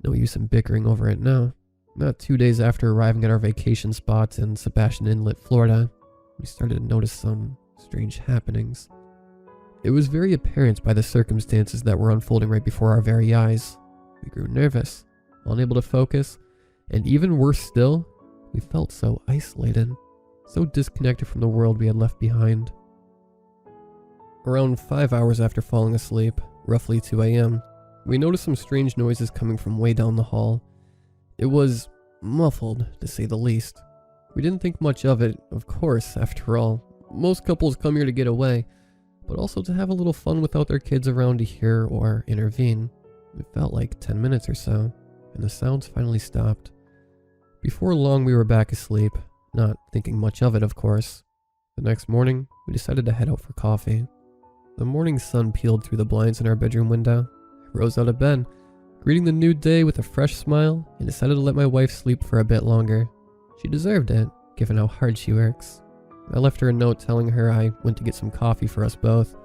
No use in bickering over it now. Not 2 days after arriving at our vacation spot in Sebastian Inlet, Florida, we started to notice some strange happenings. It was very apparent by the circumstances that were unfolding right before our very eyes. We grew nervous, unable to focus, and even worse still, we felt so isolated, so disconnected from the world we had left behind. Around 5 hours after falling asleep, roughly 2 a.m., we noticed some strange noises coming from way down the hall. It was muffled, to say the least. We didn't think much of it, of course, after all. Most couples come here to get away, but also to have a little fun without their kids around to hear or intervene. It felt like 10 minutes or so, and the sounds finally stopped. Before long, we were back asleep, not thinking much of it, of course. The next morning, we decided to head out for coffee. The morning sun peeled through the blinds in our bedroom window. I rose out of bed, greeting the new day with a fresh smile, and decided to let my wife sleep for a bit longer. She deserved it, given how hard she works. I left her a note telling her I went to get some coffee for us both.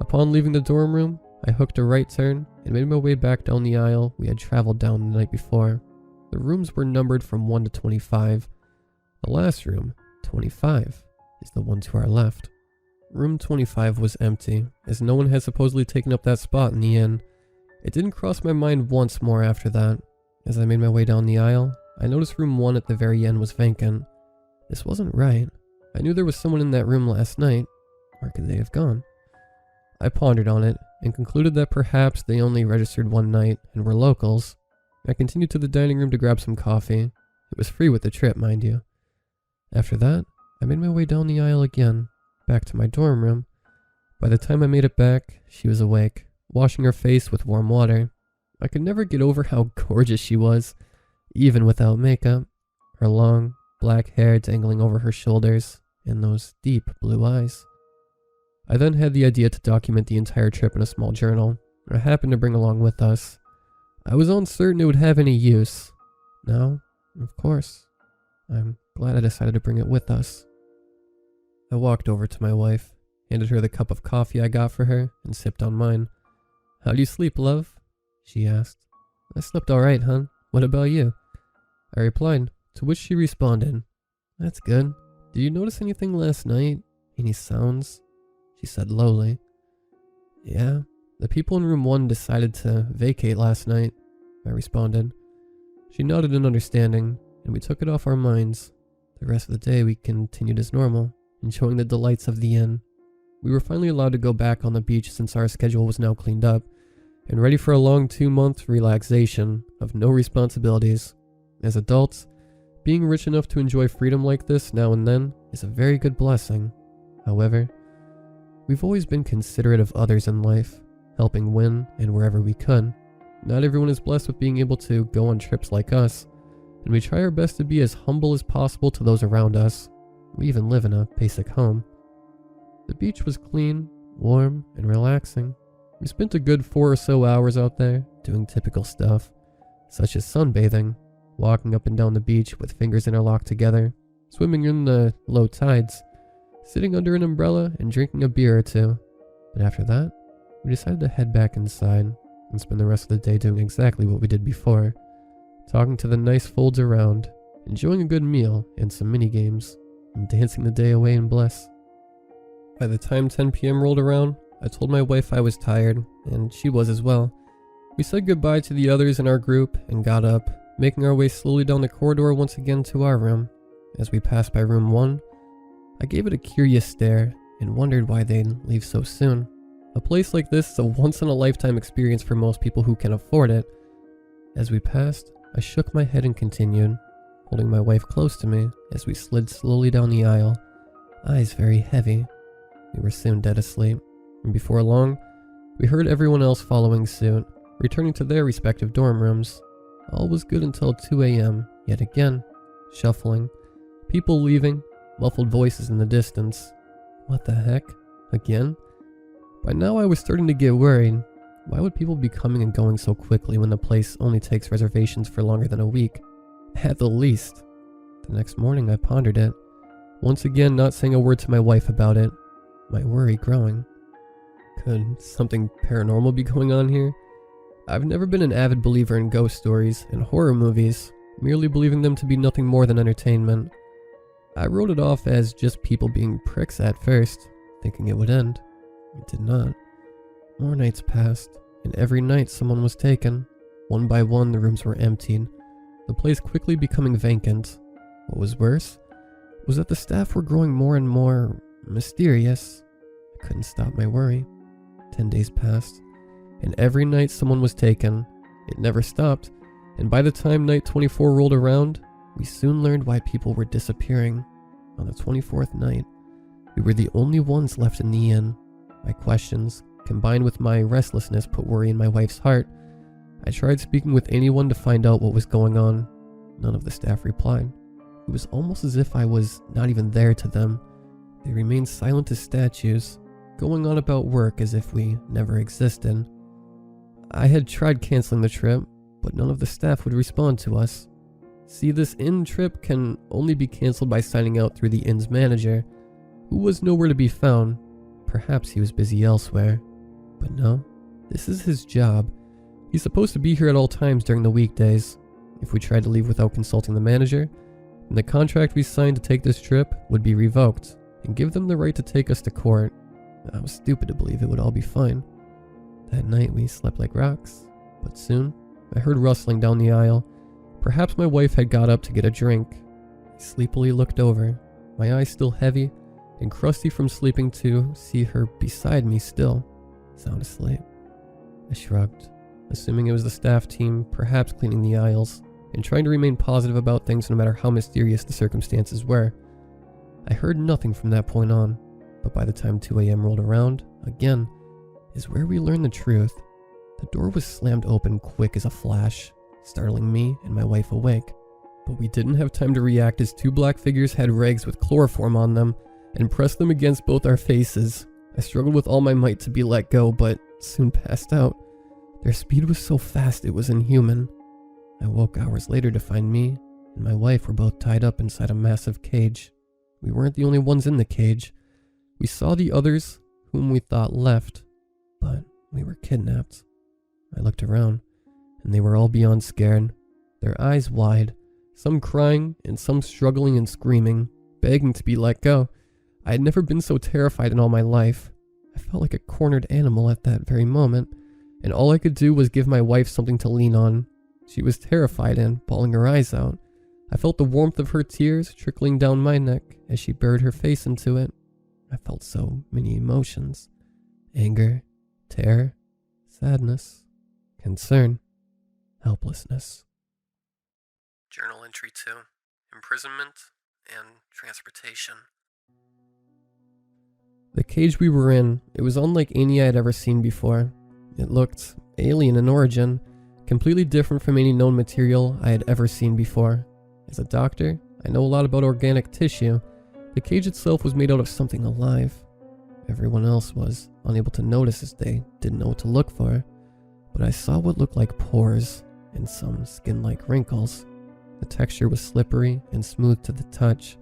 Upon leaving the dorm room, I hooked a right turn and made my way back down the aisle we had traveled down the night before. The rooms were numbered from 1 to 25. The last room, 25, is the one to our left. Room 25 was empty, as no one had supposedly taken up that spot in the inn. It didn't cross my mind once more after that. As I made my way down the aisle, I noticed room 1 at the very end was vacant. This wasn't right. I knew there was someone in that room last night. Where could they have gone? I pondered on it, and concluded that perhaps they only registered one night and were locals. I continued to the dining room to grab some coffee. It was free with the trip, mind you. After that, I made my way down the aisle again, back to my dorm room. By the time I made it back, she was awake, washing her face with warm water. I could never get over how gorgeous she was, even without makeup. Her long, black hair dangling over her shoulders, and those deep blue eyes. I then had the idea to document the entire trip in a small journal I happened to bring along with us. I was uncertain it would have any use. Now, of course, I'm glad I decided to bring it with us. I walked over to my wife, handed her the cup of coffee I got for her, and sipped on mine. "How'd you sleep, love?" she asked. "I slept alright, hon. What about you?" I replied, to which she responded, "That's good. Did you notice anything last night? Any sounds?" She said lowly. "Yeah, the people in room 1 decided to vacate last night," I responded. She nodded in understanding, and we took it off our minds. The rest of the day we continued as normal, enjoying the delights of the inn. We were finally allowed to go back on the beach since our schedule was now cleaned up, and ready for a long 2-month relaxation of no responsibilities. As adults, being rich enough to enjoy freedom like this now and then is a very good blessing. However, we've always been considerate of others in life, helping when and wherever we could. Not everyone is blessed with being able to go on trips like us, and we try our best to be as humble as possible to those around us. We even live in a basic home. The beach was clean, warm, and relaxing. We spent a good 4 or so hours out there doing typical stuff, such as sunbathing, walking up and down the beach with fingers interlocked together, swimming in the low tides, sitting under an umbrella and drinking a beer or two. But after that, we decided to head back inside and spend the rest of the day doing exactly what we did before, talking to the nice folds around, enjoying a good meal and some mini games, and dancing the day away in bliss. By the time 10 p.m. rolled around, I told my wife I was tired, and she was as well. We said goodbye to the others in our group and got up, making our way slowly down the corridor once again to our room. As we passed by room 1, I gave it a curious stare and wondered why they'd leave so soon. A place like this is a once-in-a-lifetime experience for most people who can afford it. As we passed, I shook my head and continued, holding my wife close to me as we slid slowly down the aisle, eyes very heavy. We were soon dead asleep, and before long, we heard everyone else following suit, returning to their respective dorm rooms. All was good until 2 a.m. Yet again, shuffling, people leaving, muffled voices in the distance. What the heck? Again? By now I was starting to get worried. Why would people be coming and going so quickly when the place only takes reservations for longer than a week? At the least. The next morning I pondered it, once again not saying a word to my wife about it, my worry growing. Could something paranormal be going on here? I've never been an avid believer in ghost stories and horror movies, merely believing them to be nothing more than entertainment. I wrote it off as just people being pricks at first, thinking it would end. It did not. More nights passed, and every night someone was taken. One by one the rooms were emptied, the place quickly becoming vacant. What was worse was that the staff were growing more and more mysterious. I couldn't stop my worry. 10 days passed, and every night someone was taken. It never stopped, and by the time night 24 rolled around, we soon learned why people were disappearing. On the 24th night, we were the only ones left in the inn. My questions, combined with my restlessness, put worry in my wife's heart. I tried speaking with anyone to find out what was going on. None of the staff replied. It was almost as if I was not even there to them. They remained silent as statues, going on about work as if we never existed. I had tried canceling the trip, but none of the staff would respond to us. See, this inn trip can only be canceled by signing out through the inn's manager, who was nowhere to be found. Perhaps he was busy elsewhere. But no, this is his job. He's supposed to be here at all times during the weekdays. If we tried to leave without consulting the manager, then the contract we signed to take this trip would be revoked and give them the right to take us to court. I was stupid to believe it would all be fine. That night we slept like rocks, but soon I heard rustling down the aisle. Perhaps my wife had got up to get a drink. I sleepily looked over, my eyes still heavy and crusty from sleeping, to see her beside me still, sound asleep. I shrugged, assuming it was the staff team, perhaps cleaning the aisles, and trying to remain positive about things no matter how mysterious the circumstances were. I heard nothing from that point on, but by the time 2 a.m. rolled around, again, is where we learned the truth. The door was slammed open quick as a flash, startling me and my wife awake. But we didn't have time to react as two black figures had rags with chloroform on them and pressed them against both our faces. I struggled with all my might to be let go, but soon passed out. Their speed was so fast it was inhuman. I woke hours later to find me and my wife were both tied up inside a massive cage. We weren't the only ones in the cage. We saw the others, whom we thought left, but we were kidnapped. I looked around, and they were all beyond scared, their eyes wide, some crying and some struggling and screaming, begging to be let go. I had never been so terrified in all my life. I felt like a cornered animal at that very moment, and all I could do was give my wife something to lean on. She was terrified and bawling her eyes out. I felt the warmth of her tears trickling down my neck as she buried her face into it. I felt so many emotions: anger, terror, sadness, concern, helplessness. Journal entry 2. Imprisonment and transportation. The cage we were in, it was unlike any I had ever seen before. It looked alien in origin, completely different from any known material I had ever seen before. As a doctor, I know a lot about organic tissue. The cage itself was made out of something alive. Everyone else was unable to notice as they didn't know what to look for, but I saw what looked like pores and some skin-like wrinkles. The texture was slippery and smooth to the touch.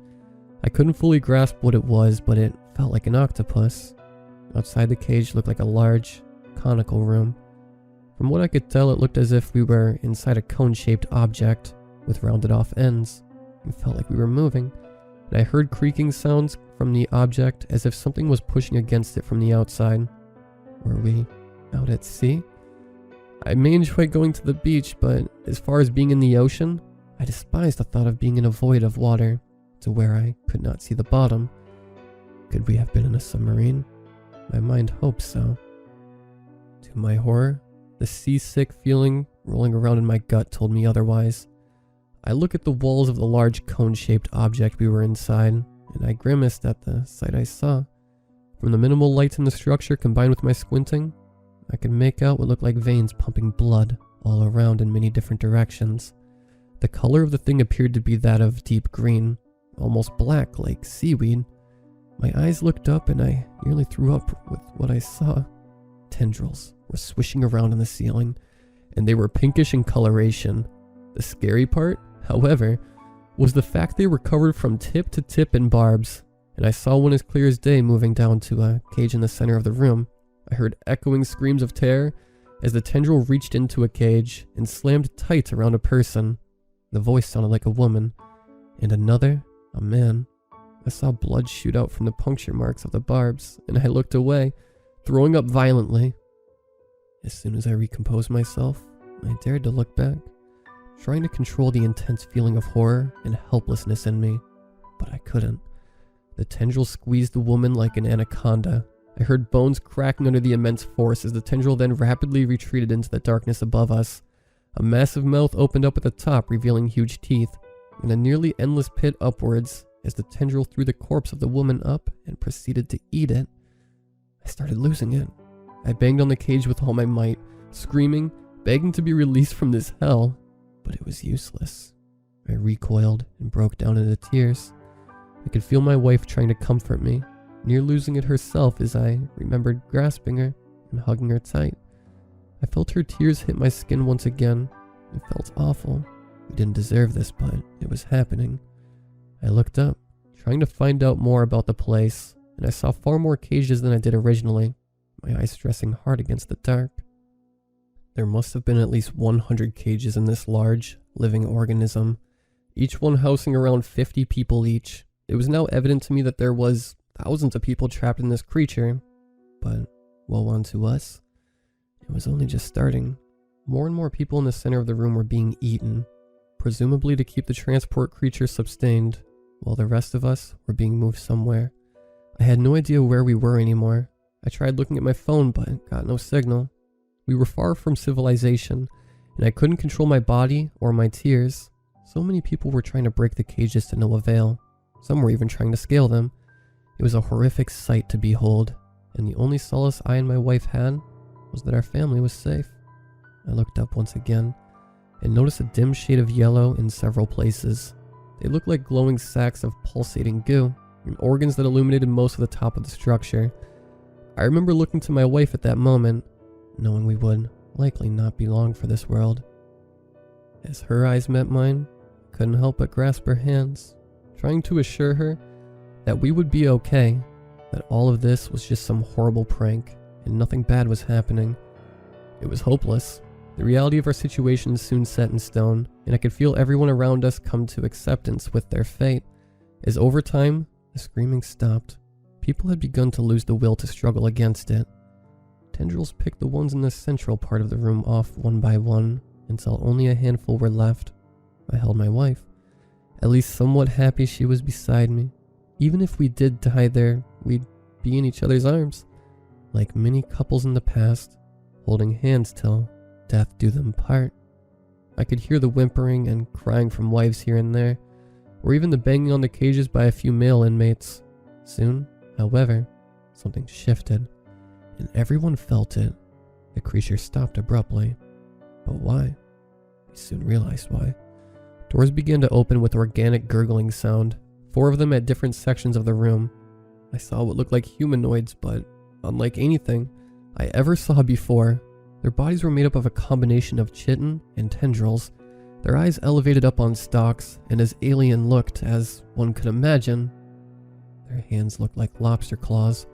I couldn't fully grasp what it was, but it felt like an octopus. Outside the cage looked like a large, conical room. From what I could tell, it looked as if we were inside a cone-shaped object with rounded off ends. It felt like we were moving, and I heard creaking sounds from the object as if something was pushing against it from the outside. Were we out at sea? I may enjoy going to the beach, but as far as being in the ocean, I despised the thought of being in a void of water, to where I could not see the bottom. Could we have been in a submarine? My mind hoped so. To my horror, the seasick feeling rolling around in my gut told me otherwise. I looked at the walls of the large cone-shaped object we were inside, and I grimaced at the sight I saw. From the minimal lights in the structure combined with my squinting, I could make out what looked like veins pumping blood all around in many different directions. The color of the thing appeared to be that of deep green, almost black like seaweed. My eyes looked up and I nearly threw up with what I saw. Tendrils were swishing around in the ceiling, and they were pinkish in coloration. The scary part, however, was the fact they were covered from tip to tip in barbs, and I saw one as clear as day moving down to a cage in the center of the room. I heard echoing screams of terror as the tendril reached into a cage and slammed tight around a person. The voice sounded like a woman, and another, a man. I saw blood shoot out from the puncture marks of the barbs, and I looked away, throwing up violently. As soon as I recomposed myself, I dared to look back, trying to control the intense feeling of horror and helplessness in me, but I couldn't. The tendril squeezed the woman like an anaconda. I heard bones cracking under the immense force as the tendril then rapidly retreated into the darkness above us. A massive mouth opened up at the top, revealing huge teeth, and a nearly endless pit upwards as the tendril threw the corpse of the woman up and proceeded to eat it. I started losing it. I banged on the cage with all my might, screaming, begging to be released from this hell, but it was useless. I recoiled and broke down into tears. I could feel my wife trying to comfort me, near losing it herself as I remembered grasping her and hugging her tight. I felt her tears hit my skin once again. It felt awful. We didn't deserve this, but it was happening. I looked up, trying to find out more about the place, and I saw far more cages than I did originally, my eyes stressing hard against the dark. There must have been at least 100 cages in this large, living organism, each one housing around 50 people each. It was now evident to me that there was thousands of people trapped in this creature, but woe unto us. It was only just starting. More and more people in the center of the room were being eaten, presumably to keep the transport creature sustained, while the rest of us were being moved somewhere. I had no idea where we were anymore. I tried looking at my phone, but got no signal. We were far from civilization, and I couldn't control my body or my tears. So many people were trying to break the cages to no avail. Some were even trying to scale them. It was a horrific sight to behold, and the only solace I and my wife had was that our family was safe. I looked up once again and noticed a dim shade of yellow in several places. They looked like glowing sacks of pulsating goo and organs that illuminated most of the top of the structure. I remember looking to my wife at that moment, knowing we would likely not be long for this world. As her eyes met mine, I couldn't help but grasp her hands, trying to assure her that we would be okay, that all of this was just some horrible prank and nothing bad was happening. It was hopeless. The reality of our situation soon set in stone, and I could feel everyone around us come to acceptance with their fate. As over time, the screaming stopped. People had begun to lose the will to struggle against it. Tendrils picked the ones in the central part of the room off one by one, until only a handful were left. I held my wife, at least somewhat happy she was beside me. Even if we did die there, we'd be in each other's arms, like many couples in the past, holding hands till death do them part. I could hear the whimpering and crying from wives here and there, or even the banging on the cages by a few male inmates. Soon, however, something shifted, and everyone felt it. The creature stopped abruptly. But why? We soon realized why. Doors began to open with organic gurgling sound, 4 of them at different sections of the room. I saw what looked like humanoids, but unlike anything I ever saw before. Their bodies were made up of a combination of chitin and tendrils, their eyes elevated up on stalks, and as alien looked as one could imagine. Their hands looked like lobster claws,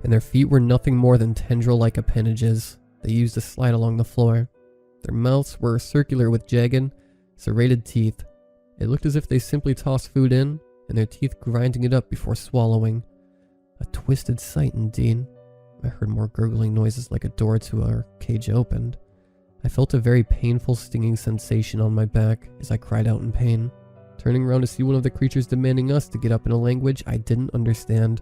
and their feet were nothing more than tendril-like appendages they used to slide along the floor. Their mouths were circular with jagged, serrated teeth. It looked as if they simply tossed food in, and their teeth grinding it up before swallowing. A twisted sight indeed. I heard more gurgling noises like a door to our cage opened. I felt a very painful stinging sensation on my back as I cried out in pain, turning around to see one of the creatures demanding us to get up in a language I didn't understand.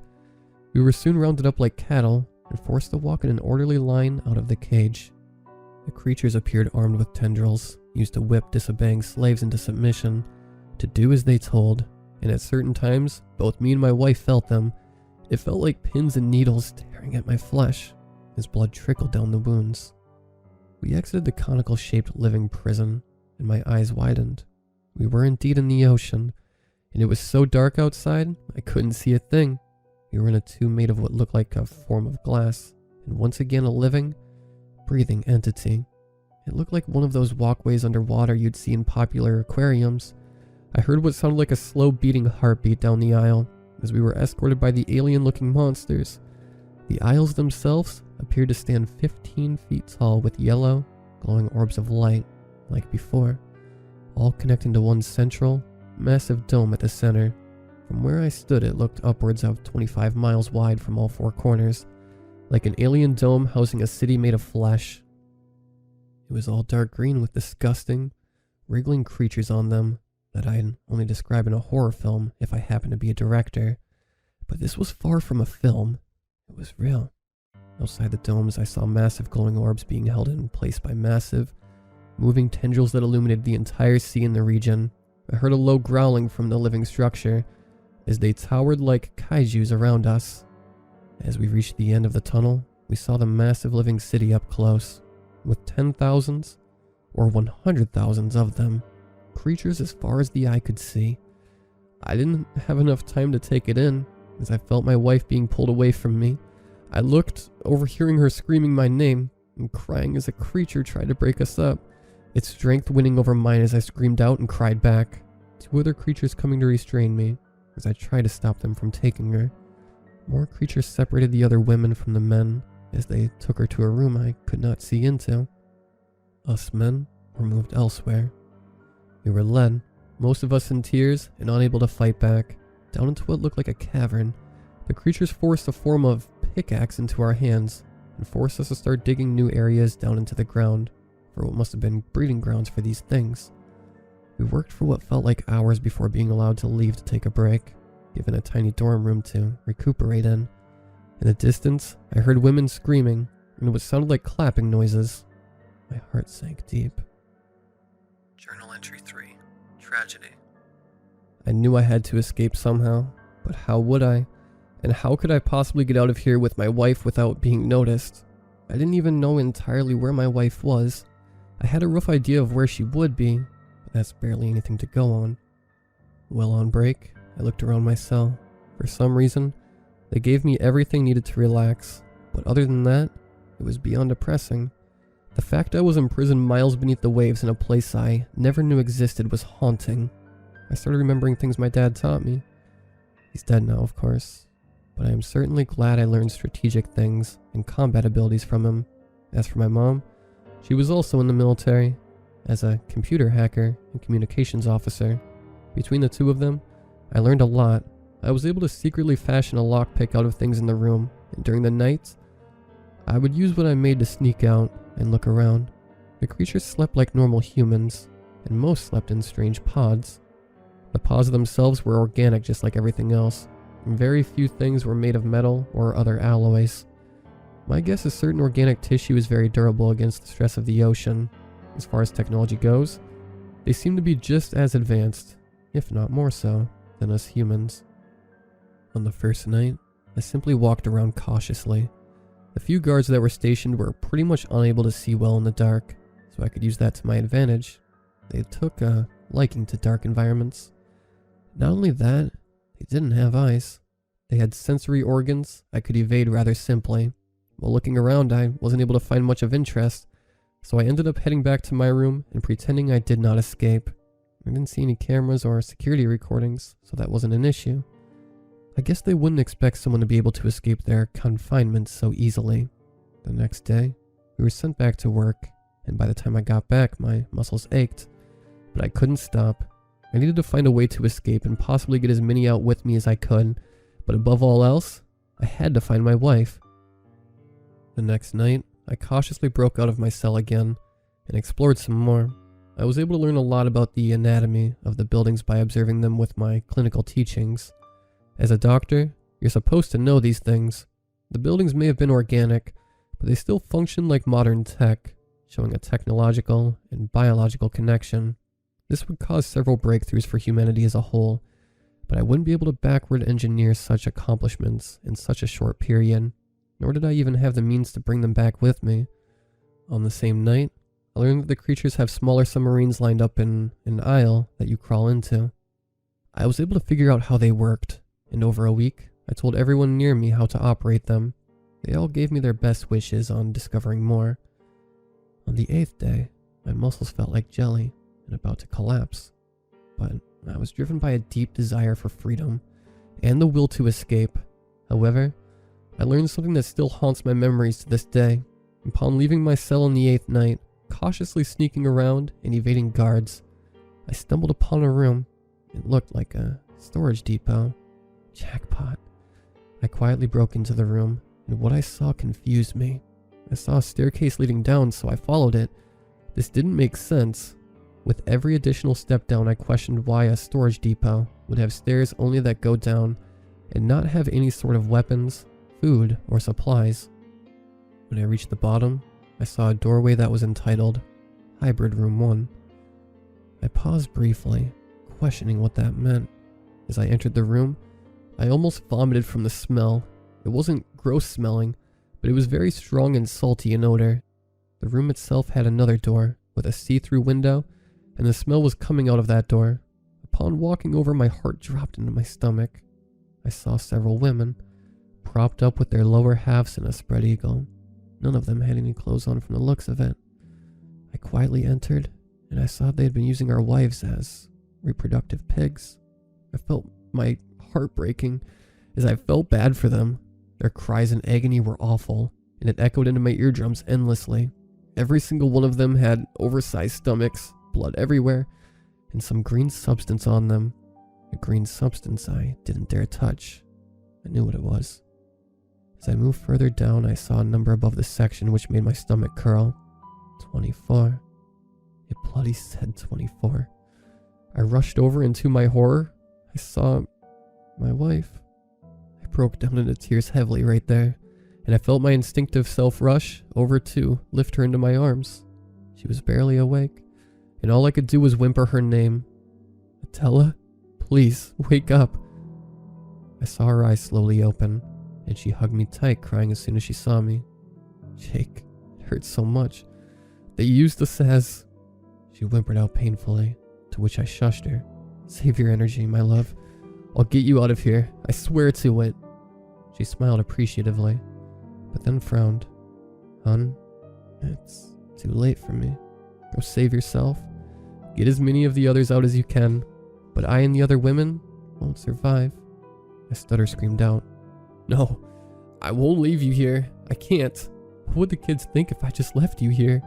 We were soon rounded up like cattle and forced to walk in an orderly line out of the cage. The creatures appeared armed with tendrils, used to whip disobeying slaves into submission, to do as they told, and at certain times, both me and my wife felt them. It felt like pins and needles tearing at my flesh. as blood trickled down the wounds. We exited the conical-shaped living prison, and my eyes widened. We were indeed in the ocean, and it was so dark outside, I couldn't see a thing. We were in a tomb made of what looked like a form of glass, and once again a living, breathing entity. It looked like one of those walkways underwater you'd see in popular aquariums. I heard what sounded like a slow beating heartbeat down the aisle as we were escorted by the alien-looking monsters. The aisles themselves appeared to stand 15 feet tall with yellow, glowing orbs of light, like before, all connecting to one central, massive dome at the center. From where I stood, it looked upwards of 25 miles wide from all four corners, like an alien dome housing a city made of flesh. It was all dark green with disgusting, wriggling creatures on them that I'd only describe in a horror film if I happened to be a director. But this was far from a film. It was real. Outside the domes, I saw massive glowing orbs being held in place by massive, moving tendrils that illuminated the entire sea in the region. I heard a low growling from the living structure as they towered like kaijus around us. As we reached the end of the tunnel, we saw the massive living city up close, with 10,000s or 100,000s of them, creatures as far as the eye could see. I didn't have enough time to take it in, as I felt my wife being pulled away from me. I looked, overhearing her screaming my name and crying as a creature tried to break us up, its strength winning over mine as I screamed out and cried back, two other creatures coming to restrain me as I tried to stop them from taking her. More creatures separated the other women from the men as they took her to a room I could not see into. Us men were moved elsewhere. We were led, most of us in tears and unable to fight back, down into what looked like a cavern. The creatures forced a form of pickaxe into our hands and forced us to start digging new areas down into the ground for what must have been breeding grounds for these things. We worked for what felt like hours before being allowed to leave to take a break, given a tiny dorm room to recuperate in. In the distance, I heard women screaming, and what sounded like clapping noises. My heart sank deep. Journal entry 3. Tragedy. I knew I had to escape somehow, but how would I? And how could I possibly get out of here with my wife without being noticed? I didn't even know entirely where my wife was. I had a rough idea of where she would be, but that's barely anything to go on. Well, on break, I looked around my cell. For some reason, they gave me everything needed to relax, but other than that, it was beyond depressing. The fact I was imprisoned miles beneath the waves in a place I never knew existed was haunting. I started remembering things my dad taught me. He's dead now, of course, but I am certainly glad I learned strategic things and combat abilities from him. As for my mom, she was also in the military, as a computer hacker and communications officer. Between the two of them, I learned a lot. I was able to secretly fashion a lockpick out of things in the room, and during the nights, I would use what I made to sneak out and look around. The creatures slept like normal humans, and most slept in strange pods. The pods themselves were organic just like everything else, and very few things were made of metal or other alloys. My guess is certain organic tissue is very durable against the stress of the ocean. As far as technology goes, they seem to be just as advanced, if not more so, than us humans. On the first night, I simply walked around cautiously. The few guards that were stationed were pretty much unable to see well in the dark, so I could use that to my advantage. They took a liking to dark environments. Not only that, they didn't have eyes. They had sensory organs I could evade rather simply. While looking around, I wasn't able to find much of interest, so I ended up heading back to my room and pretending I did not escape. I didn't see any cameras or security recordings, so that wasn't an issue. I guess they wouldn't expect someone to be able to escape their confinement so easily. The next day, we were sent back to work, and by the time I got back, my muscles ached. But I couldn't stop. I needed to find a way to escape and possibly get as many out with me as I could, but above all else, I had to find my wife. The next night, I cautiously broke out of my cell again and explored some more. I was able to learn a lot about the anatomy of the buildings by observing them with my clinical teachings. As a doctor, you're supposed to know these things. The buildings may have been organic, but they still function like modern tech, showing a technological and biological connection. This would cause several breakthroughs for humanity as a whole, but I wouldn't be able to backward engineer such accomplishments in such a short period. nor did I even have the means to bring them back with me. On the same night, I learned that the creatures have smaller submarines lined up in an aisle that you crawl into. I was able to figure out how they worked, and over a week, I told everyone near me how to operate them. They all gave me their best wishes on discovering more. On the 8th day, my muscles felt like jelly and about to collapse, but I was driven by a deep desire for freedom and the will to escape. However, I learned something that still haunts my memories to this day. Upon leaving my cell on the 8th night, cautiously sneaking around and evading guards, I stumbled upon a room. It looked like a storage depot. Jackpot. I quietly broke into the room, and what I saw confused me. I saw a staircase leading down, so I followed it. This didn't make sense. With every additional step down, I questioned why a storage depot would have stairs only that go down and not have any sort of weapons, food, or supplies. When I reached the bottom, I saw a doorway that was entitled Hybrid Room 1. I paused briefly, questioning what that meant. As I entered the room, I almost vomited from the smell. It wasn't gross smelling, but it was very strong and salty in odor. The room itself had another door with a see-through window, and the smell was coming out of that door. Upon walking over, my heart dropped into my stomach. I saw several women, propped up with their lower halves in a spread eagle. None of them had any clothes on from the looks of it. I quietly entered, and I saw they had been using our wives as reproductive pigs. I felt my heart breaking as I felt bad for them. Their cries in agony were awful, and it echoed into my eardrums endlessly. Every single one of them had oversized stomachs, blood everywhere, and some green substance on them. A green substance I didn't dare touch. I knew what it was. As I moved further down, I saw a number above the section which made my stomach curl. 24. It bloody said 24. I rushed over, and to my horror, I saw my wife. I broke down into tears heavily right there, and I felt my instinctive self rush over to lift her into my arms. She was barely awake, and all I could do was whimper her name. Attila, please, wake up. I saw her eyes slowly open, and she hugged me tight, crying as soon as she saw me. Jake, it hurts so much. They used us as... She whimpered out painfully, to which I shushed her. Save your energy, my love. I'll get you out of here. I swear to it. She smiled appreciatively, but then frowned. Hun, it's too late for me. Go save yourself. Get as many of the others out as you can, but I and the other women won't survive. I stutter screamed out. No, I won't leave you here. I can't. What would the kids think if I just left you here?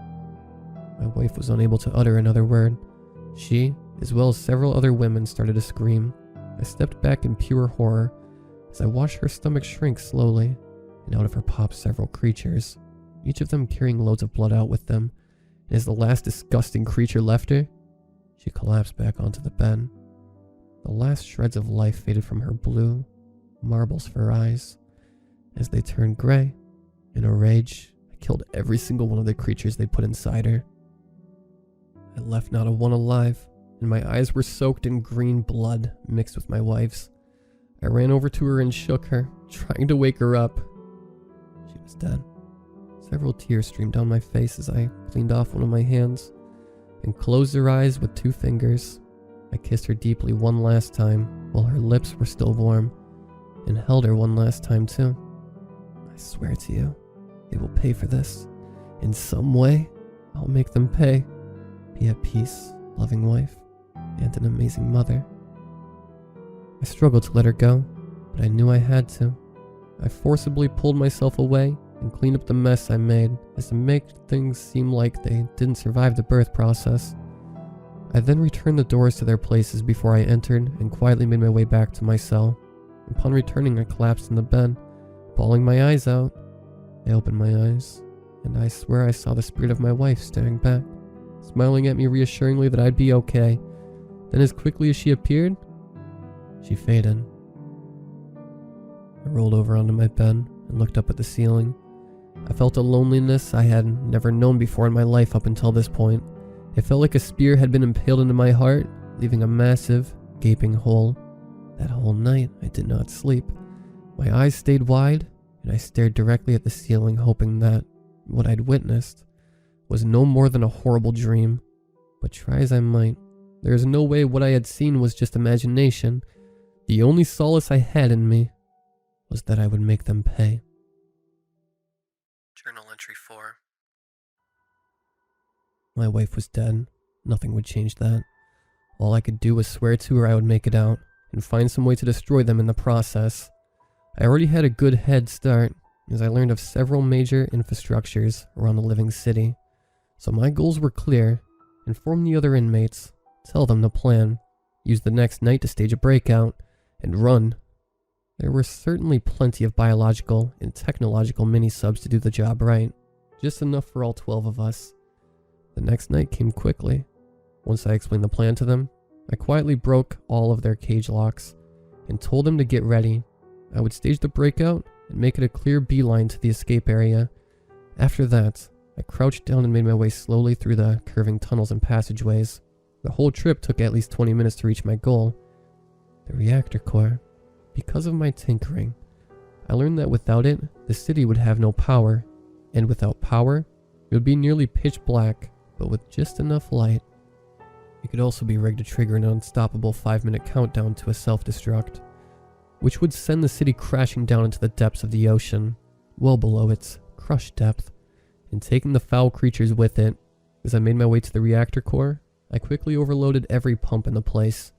My wife was unable to utter another word. She, as well as several other women, started to scream. I stepped back in pure horror as I watched her stomach shrink slowly, and out of her popped several creatures, each of them carrying loads of blood out with them. And as the last disgusting creature left her, she collapsed back onto the bed. The last shreds of life faded from her blue, marbles for eyes. As they turned gray, in a rage, I killed every single one of the creatures they put inside her. I left not a one alive, and my eyes were soaked in green blood mixed with my wife's. I ran over to her and shook her, trying to wake her up. She was dead. Several tears streamed down my face as I cleaned off one of my hands and closed her eyes with 2 fingers. I kissed her deeply one last time while her lips were still warm, and held her one last time too. I swear to you, they will pay for this. In some way, I'll make them pay. Be at peace, loving wife, and an amazing mother. I struggled to let her go, but I knew I had to. I forcibly pulled myself away and cleaned up the mess I made, as to make things seem like they didn't survive the birth process. I then returned the doors to their places before I entered and quietly made my way back to my cell. Upon returning, I collapsed in the bed, bawling my eyes out. I opened my eyes, and I swear I saw the spirit of my wife staring back, smiling at me reassuringly that I'd be okay. Then as quickly as she appeared, she faded. I rolled over onto my bed and looked up at the ceiling. I felt a loneliness I had never known before in my life up until this point. It felt like a spear had been impaled into my heart, leaving a massive, gaping hole. That whole night, I did not sleep. My eyes stayed wide, and I stared directly at the ceiling, hoping that what I'd witnessed was no more than a horrible dream. But try as I might, there is no way what I had seen was just imagination. The only solace I had in me was that I would make them pay. Journal entry 4. My wife was dead. Nothing would change that. All I could do was swear to her I would make it out, and find some way to destroy them in the process. I already had a good head start, as I learned of several major infrastructures around the living city. So my goals were clear: inform the other inmates, tell them the plan, use the next night to stage a breakout, and run. There were certainly plenty of biological and technological mini-subs to do the job right, just enough for all 12 of us. The next night came quickly. Once I explained the plan to them, I quietly broke all of their cage locks and told them to get ready. I would stage the breakout and make it a clear beeline to the escape area. After that, I crouched down and made my way slowly through the curving tunnels and passageways. The whole trip took at least 20 minutes to reach my goal, the reactor core. Because of my tinkering, I learned that without it, the city would have no power, and without power, it would be nearly pitch black, but with just enough light. It could also be rigged to trigger an unstoppable 5-minute countdown to a self-destruct, which would send the city crashing down into the depths of the ocean, well below its crushed depth, and taking the foul creatures with it. As I made my way to the reactor core, I quickly overloaded every pump in the place,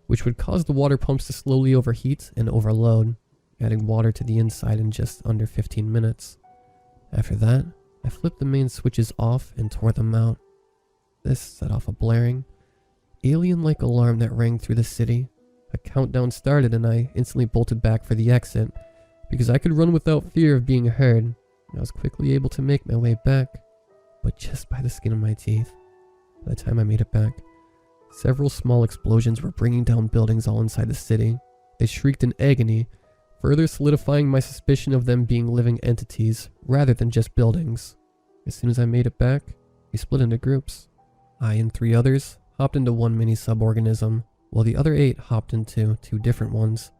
which would cause the water pumps to slowly overheat and overload, adding water to the inside in just under 15 minutes. After that, I flipped the main switches off and tore them out. This set off a blaring, alien-like alarm that rang through the city. A countdown started and I instantly bolted back for the exit, because I could run without fear of being heard. I was quickly able to make my way back, but just by the skin of my teeth. By the time I made it back, several small explosions were bringing down buildings all inside the city. They shrieked in agony, further solidifying my suspicion of them being living entities rather than just buildings. As soon as I made it back, we split into groups. I and 3 others hopped into one mini sub-organism, while the other 8 hopped into 2 different ones.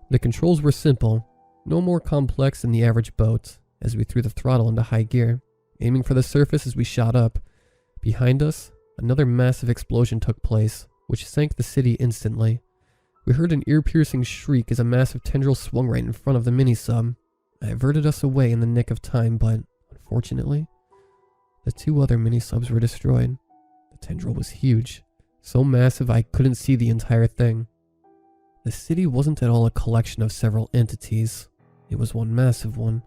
The controls were simple, no more complex than the average boat, as we threw the throttle into high gear, aiming for the surface as we shot up. Behind us, another massive explosion took place, which sank the city instantly. We heard an ear-piercing shriek as a massive tendril swung right in front of the mini-sub. I averted us away in the nick of time, but unfortunately, the 2 other mini-subs were destroyed. The tendril was huge, so massive I couldn't see the entire thing. The city wasn't at all a collection of several entities. It was one massive one.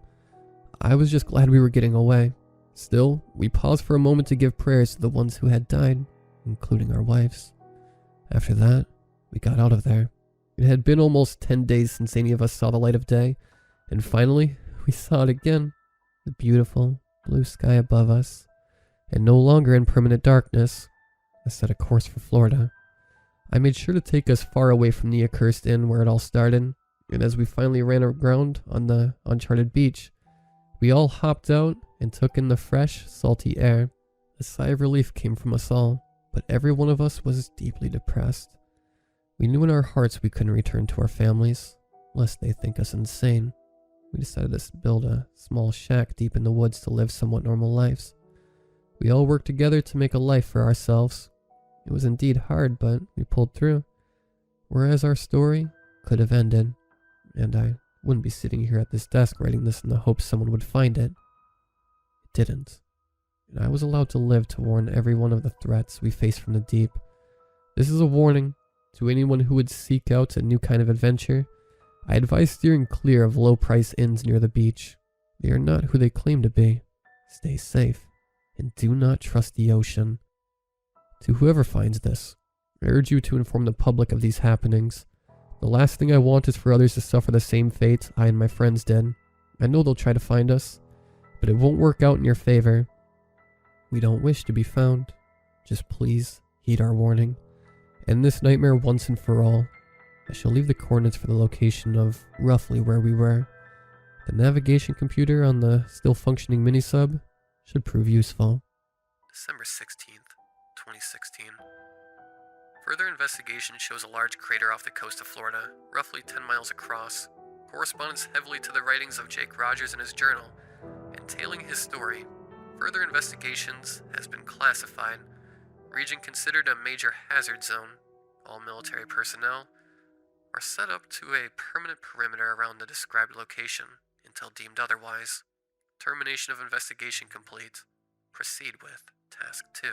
I was just glad we were getting away. Still, we paused for a moment to give prayers to the ones who had died, including our wives. After that, we got out of there. It had been almost 10 days since any of us saw the light of day, and finally, we saw it again. The beautiful blue sky above us, and no longer in permanent darkness. I set a course for Florida. I made sure to take us far away from the accursed inn where it all started, and as we finally ran aground on the uncharted beach, we all hopped out and took in the fresh, salty air. A sigh of relief came from us all, but every one of us was deeply depressed. We knew in our hearts we couldn't return to our families, lest they think us insane. We decided to build a small shack deep in the woods to live somewhat normal lives. We all worked together to make a life for ourselves. It was indeed hard, but we pulled through. Whereas our story could have ended, and I wouldn't be sitting here at this desk writing this in the hopes someone would find it. It didn't. And I was allowed to live to warn everyone of the threats we face from the deep. This is a warning to anyone who would seek out a new kind of adventure. I advise steering clear of low-price inns near the beach. They are not who they claim to be. Stay safe, and do not trust the ocean. To whoever finds this, I urge you to inform the public of these happenings. The last thing I want is for others to suffer the same fate I and my friends did. I know they'll try to find us, but it won't work out in your favor. We don't wish to be found. Just please heed our warning. End this nightmare once and for all. I shall leave the coordinates for the location of roughly where we were. The navigation computer on the still functioning mini-sub should prove useful. December 16th, 2016. Further investigation shows a large crater off the coast of Florida, roughly 10 miles across. corresponds heavily to the writings of Jake Rogers in his journal, entailing his story. Further investigations has been classified. Region considered a major hazard zone. All military personnel are set up to a permanent perimeter around the described location until deemed otherwise. Termination of investigation complete. Proceed with Task 2.